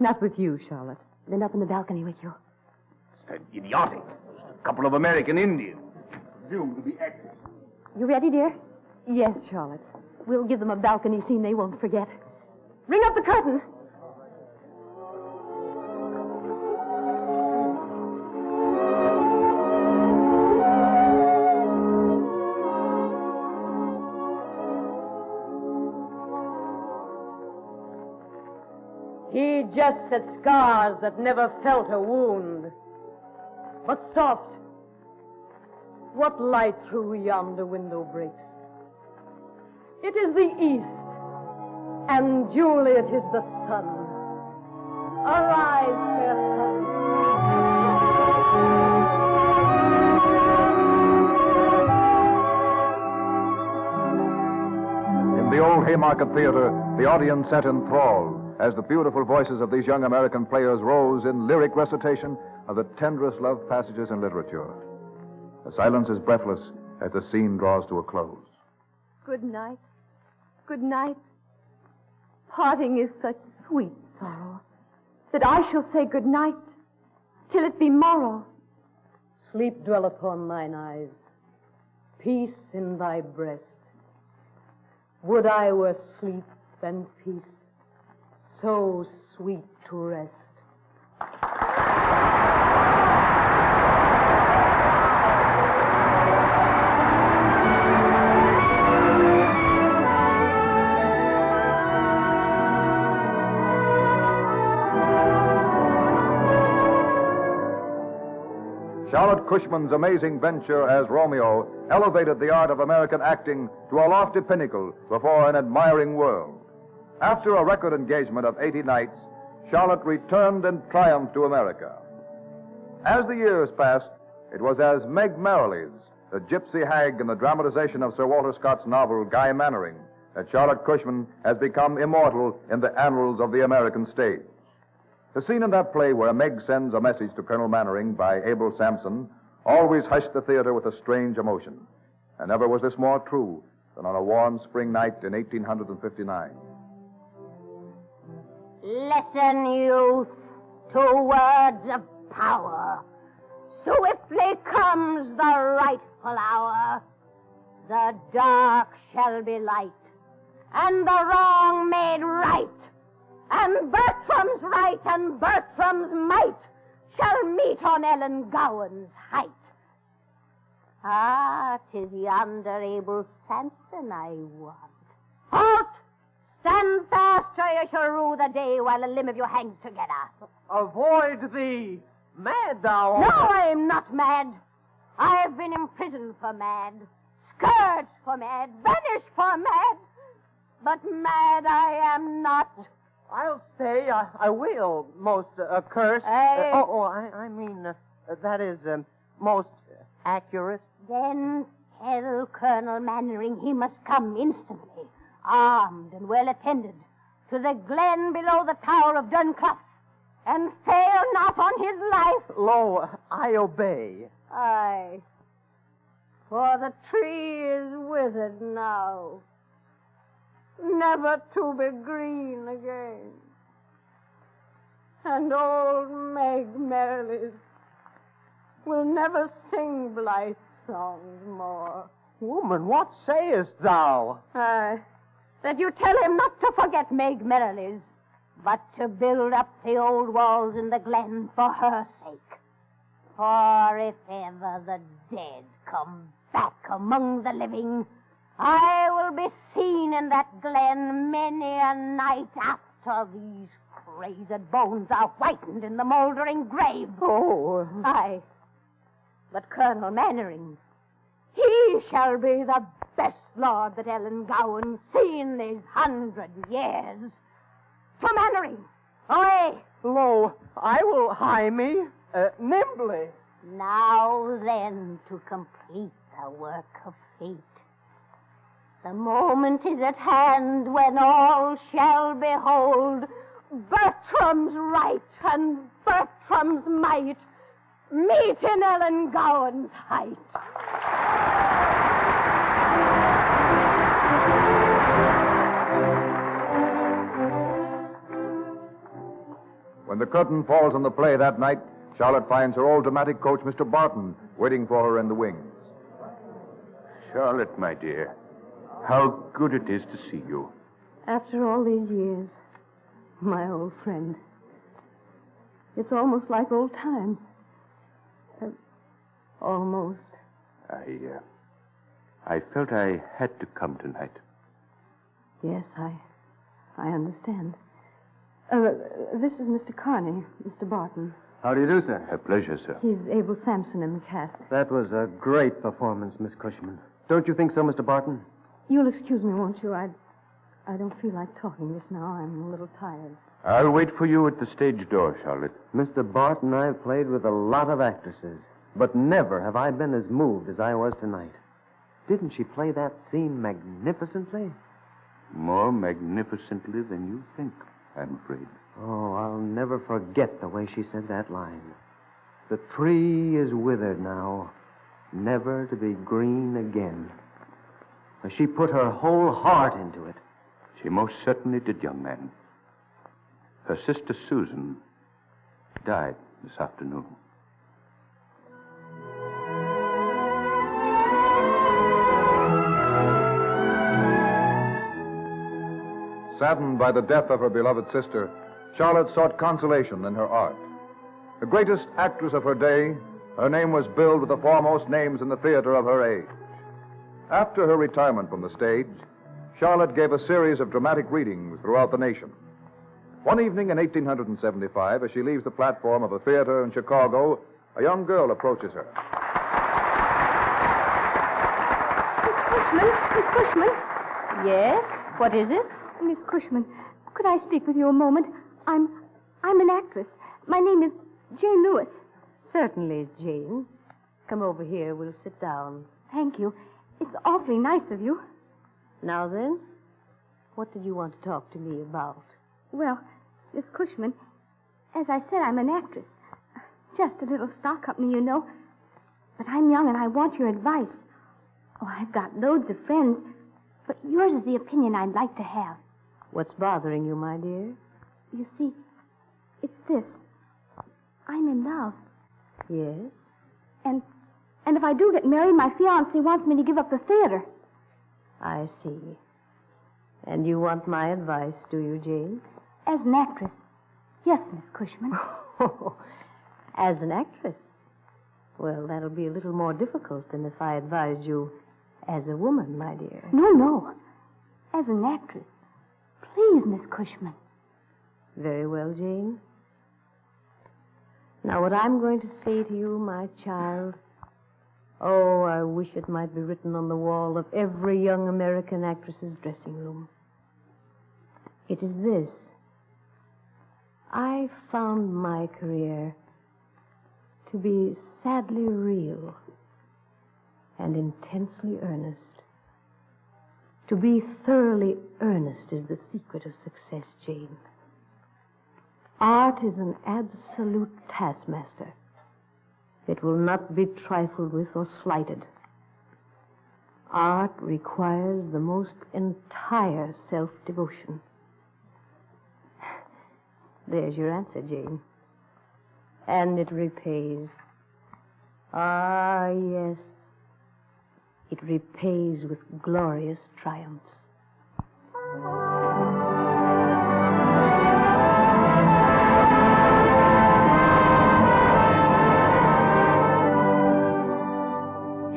Not with you, Charlotte. Then up in the balcony with you. It's idiotic. A couple of American Indians, presumed to be actors. You ready, dear? Yes, Charlotte. We'll give them a balcony scene they won't forget. Ring up the curtain. He jests at scars that never felt a wound. But soft, what light through yonder window breaks? It is the east, and Juliet is the sun. Arise, fair sun. In the old Haymarket Theater, the audience sat enthralled as the beautiful voices of these young American players rose in lyric recitation of the tenderest love passages in literature. The silence is breathless as the scene draws to a close. Good night. Good night. Parting is such sweet sorrow that I shall say good night till it be morrow. Sleep dwell upon thine eyes, peace in thy breast. Would I were sleep and peace, so sweet to rest. Charlotte Cushman's amazing venture as Romeo elevated the art of American acting to a lofty pinnacle before an admiring world. After a record engagement of 80 nights, Charlotte returned in triumph to America. As the years passed, it was as Meg Merrilies, the gypsy hag in the dramatization of Sir Walter Scott's novel Guy Mannering, that Charlotte Cushman has become immortal in the annals of the American stage. The scene in that play where Meg sends a message to Colonel Mannering by Abel Sampson always hushed the theater with a strange emotion. And never was this more true than on a warm spring night in 1859. Listen, youth, to words of power. Swiftly comes the rightful hour. The dark shall be light, and the wrong made right. And Bartram's right and Bartram's might shall meet on Ellen Gowan's height. Ah, 'tis yonder Abel Sampson I want. Halt! Stand fast, or you shall rue the day while a limb of you hangs together. Avoid thee! Mad thou art! No, I'm not mad. I've been imprisoned for mad, scourged for mad, banished for mad. But mad I am not. I'll say, I will, most accursed. I mean, that is, most accurate. Then tell Colonel Mannering he must come instantly, armed and well attended, to the glen below the tower of Dunclough, and fail not on his life. Lo, I obey. Aye, for the tree is withered now, never to be green again. And old Meg Merrilies will never sing blithe songs more. Woman, what sayest thou? Aye, that you tell him not to forget Meg Merrilies, but to build up the old walls in the glen for her sake. For if ever the dead come back among the living, I will be seen in that glen many a night after these crazed bones are whitened in the moldering grave. Oh. Aye. But Colonel Mannering, he shall be the best lord that Ellen Gowan's seen these 100 years. To Mannering! Away! Lo, I will hie me nimbly. Now then, to complete the work of fate. The moment is at hand when all shall behold Bartram's right and Bartram's might meet in Ellen Gowan's height. When the curtain falls on the play that night, Charlotte finds her old dramatic coach, Mr. Barton, waiting for her in the wings. Charlotte, my dear, how good it is to see you. After all these years, my old friend. It's almost like old times. Almost. I felt I had to come tonight. Yes, I understand. This is Mr. Carney, Mr. Barton. How do you do, sir? A pleasure, sir. He's Abel Sampson in the cast. That was a great performance, Miss Cushman. Don't you think so, Mr. Barton? You'll excuse me, won't you? I don't feel like talking just now. I'm a little tired. I'll wait for you at the stage door, Charlotte. Mr. Barton, I've played with a lot of actresses, but never have I been as moved as I was tonight. Didn't she play that scene magnificently? More magnificently than you think, I'm afraid. Oh, I'll never forget the way she said that line. The tree is withered now, never to be green again. She put her whole heart into it. She most certainly did, young man. Her sister Susan died this afternoon. Saddened by the death of her beloved sister, Charlotte sought consolation in her art. The greatest actress of her day, her name was billed with the foremost names in the theater of her age. After her retirement from the stage, Charlotte gave a series of dramatic readings throughout the nation. One evening in 1875, as she leaves the platform of a theater in Chicago, a young girl approaches her. Miss Cushman? Yes? What is it? Miss Cushman, could I speak with you a moment? I'm an actress. My name is Jane Lewis. Certainly, Jane. Come over here. We'll sit down. Thank you. It's awfully nice of you. Now then, what did you want to talk to me about? Well, Miss Cushman, as I said, I'm an actress. Just a little stock company, you know. But I'm young and I want your advice. Oh, I've got loads of friends, but yours is the opinion I'd like to have. What's bothering you, my dear? You see, it's this. I'm in love. Yes? And if I do get married, my fiancé wants me to give up the theater. I see. And you want my advice, do you, Jane? As an actress. Yes, Miss Cushman. As an actress? Well, that'll be a little more difficult than if I advised you as a woman, my dear. No. As an actress. Please, Miss Cushman. Very well, Jane. Now, what I'm going to say to you, my child... Oh, I wish it might be written on the wall of every young American actress's dressing room. It is this. I found my career to be sadly real and intensely earnest. To be thoroughly earnest is the secret of success, Jane. Art is an absolute taskmaster. It will not be trifled with or slighted. Art requires the most entire self-devotion. There's your answer, Jane. And it repays. Ah, yes. It repays with glorious triumphs.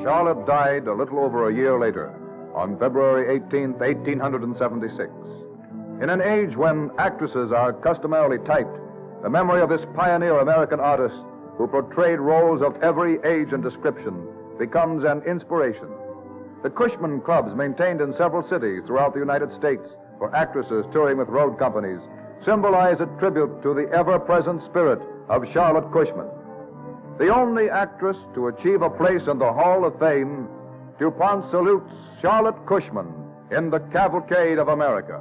Charlotte died a little over a year later, on February 18th, 1876. In an age when actresses are customarily typed, the memory of this pioneer American artist who portrayed roles of every age and description becomes an inspiration. The Cushman clubs maintained in several cities throughout the United States for actresses touring with road companies symbolize a tribute to the ever-present spirit of Charlotte Cushman. The only actress to achieve a place in the Hall of Fame, DuPont salutes Charlotte Cushman in the Cavalcade of America.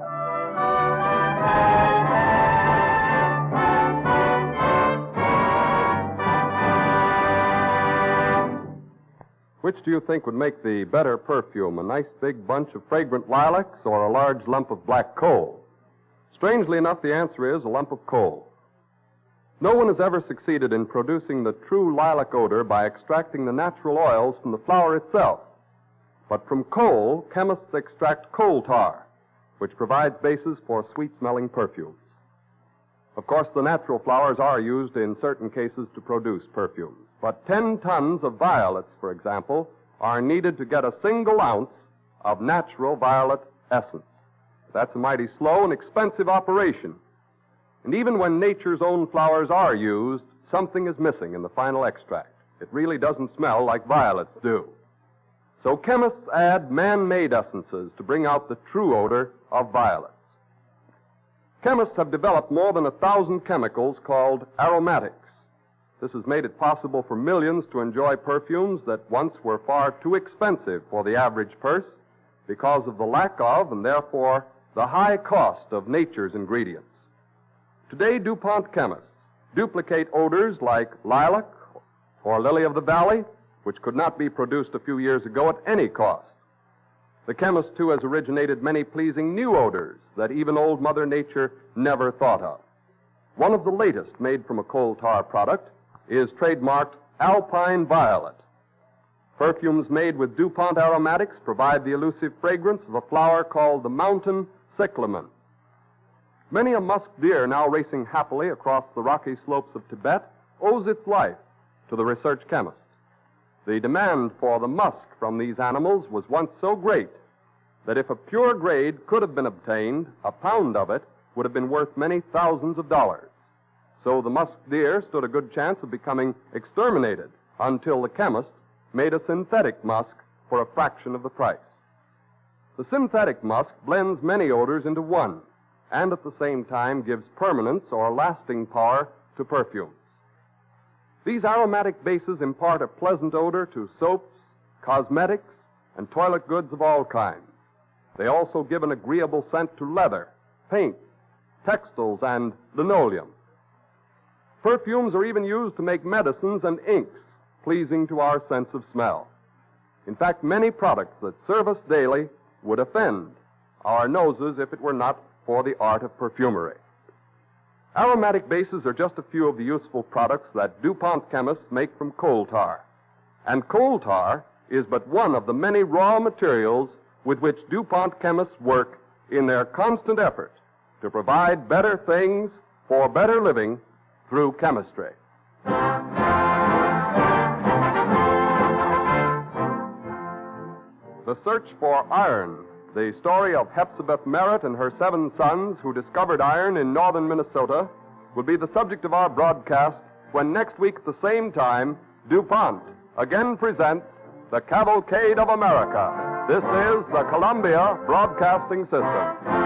Which do you think would make the better perfume, a nice big bunch of fragrant lilacs or a large lump of black coal? Strangely enough, the answer is a lump of coal. No one has ever succeeded in producing the true lilac odor by extracting the natural oils from the flower itself. But from coal, chemists extract coal tar, which provides bases for sweet-smelling perfumes. Of course, the natural flowers are used in certain cases to produce perfumes. But 10 tons of violets, for example, are needed to get a single ounce of natural violet essence. That's a mighty slow and expensive operation. And even when nature's own flowers are used, something is missing in the final extract. It really doesn't smell like violets do. So chemists add man-made essences to bring out the true odor of violets. Chemists have developed more than 1,000 chemicals called aromatics. This has made it possible for millions to enjoy perfumes that once were far too expensive for the average purse because of the lack of, and therefore the high cost of, nature's ingredients. Today, DuPont chemists duplicate odors like lilac or lily of the valley, which could not be produced a few years ago at any cost. The chemist, too, has originated many pleasing new odors that even old Mother Nature never thought of. One of the latest made from a coal tar product is trademarked Alpine Violet. Perfumes made with DuPont aromatics provide the elusive fragrance of a flower called the mountain cyclamen. Many a musk deer now racing happily across the rocky slopes of Tibet owes its life to the research chemist. The demand for the musk from these animals was once so great that if a pure grade could have been obtained, a pound of it would have been worth many thousands of dollars. So the musk deer stood a good chance of becoming exterminated until the chemist made a synthetic musk for a fraction of the price. The synthetic musk blends many odors into one and at the same time gives permanence or lasting power to perfumes. These aromatic bases impart a pleasant odor to soaps, cosmetics, and toilet goods of all kinds. They also give an agreeable scent to leather, paints, textiles, and linoleum. Perfumes are even used to make medicines and inks pleasing to our sense of smell. In fact, many products that serve us daily would offend our noses if it were not for the art of perfumery. Aromatic bases are just a few of the useful products that DuPont chemists make from coal tar. And coal tar is but one of the many raw materials with which DuPont chemists work in their constant effort to provide better things for better living through chemistry. The Search for Iron, the story of Hepzibah Merritt and her 7 sons who discovered iron in northern Minnesota, will be the subject of our broadcast when next week at the same time, DuPont again presents the Cavalcade of America. This is the Columbia Broadcasting System.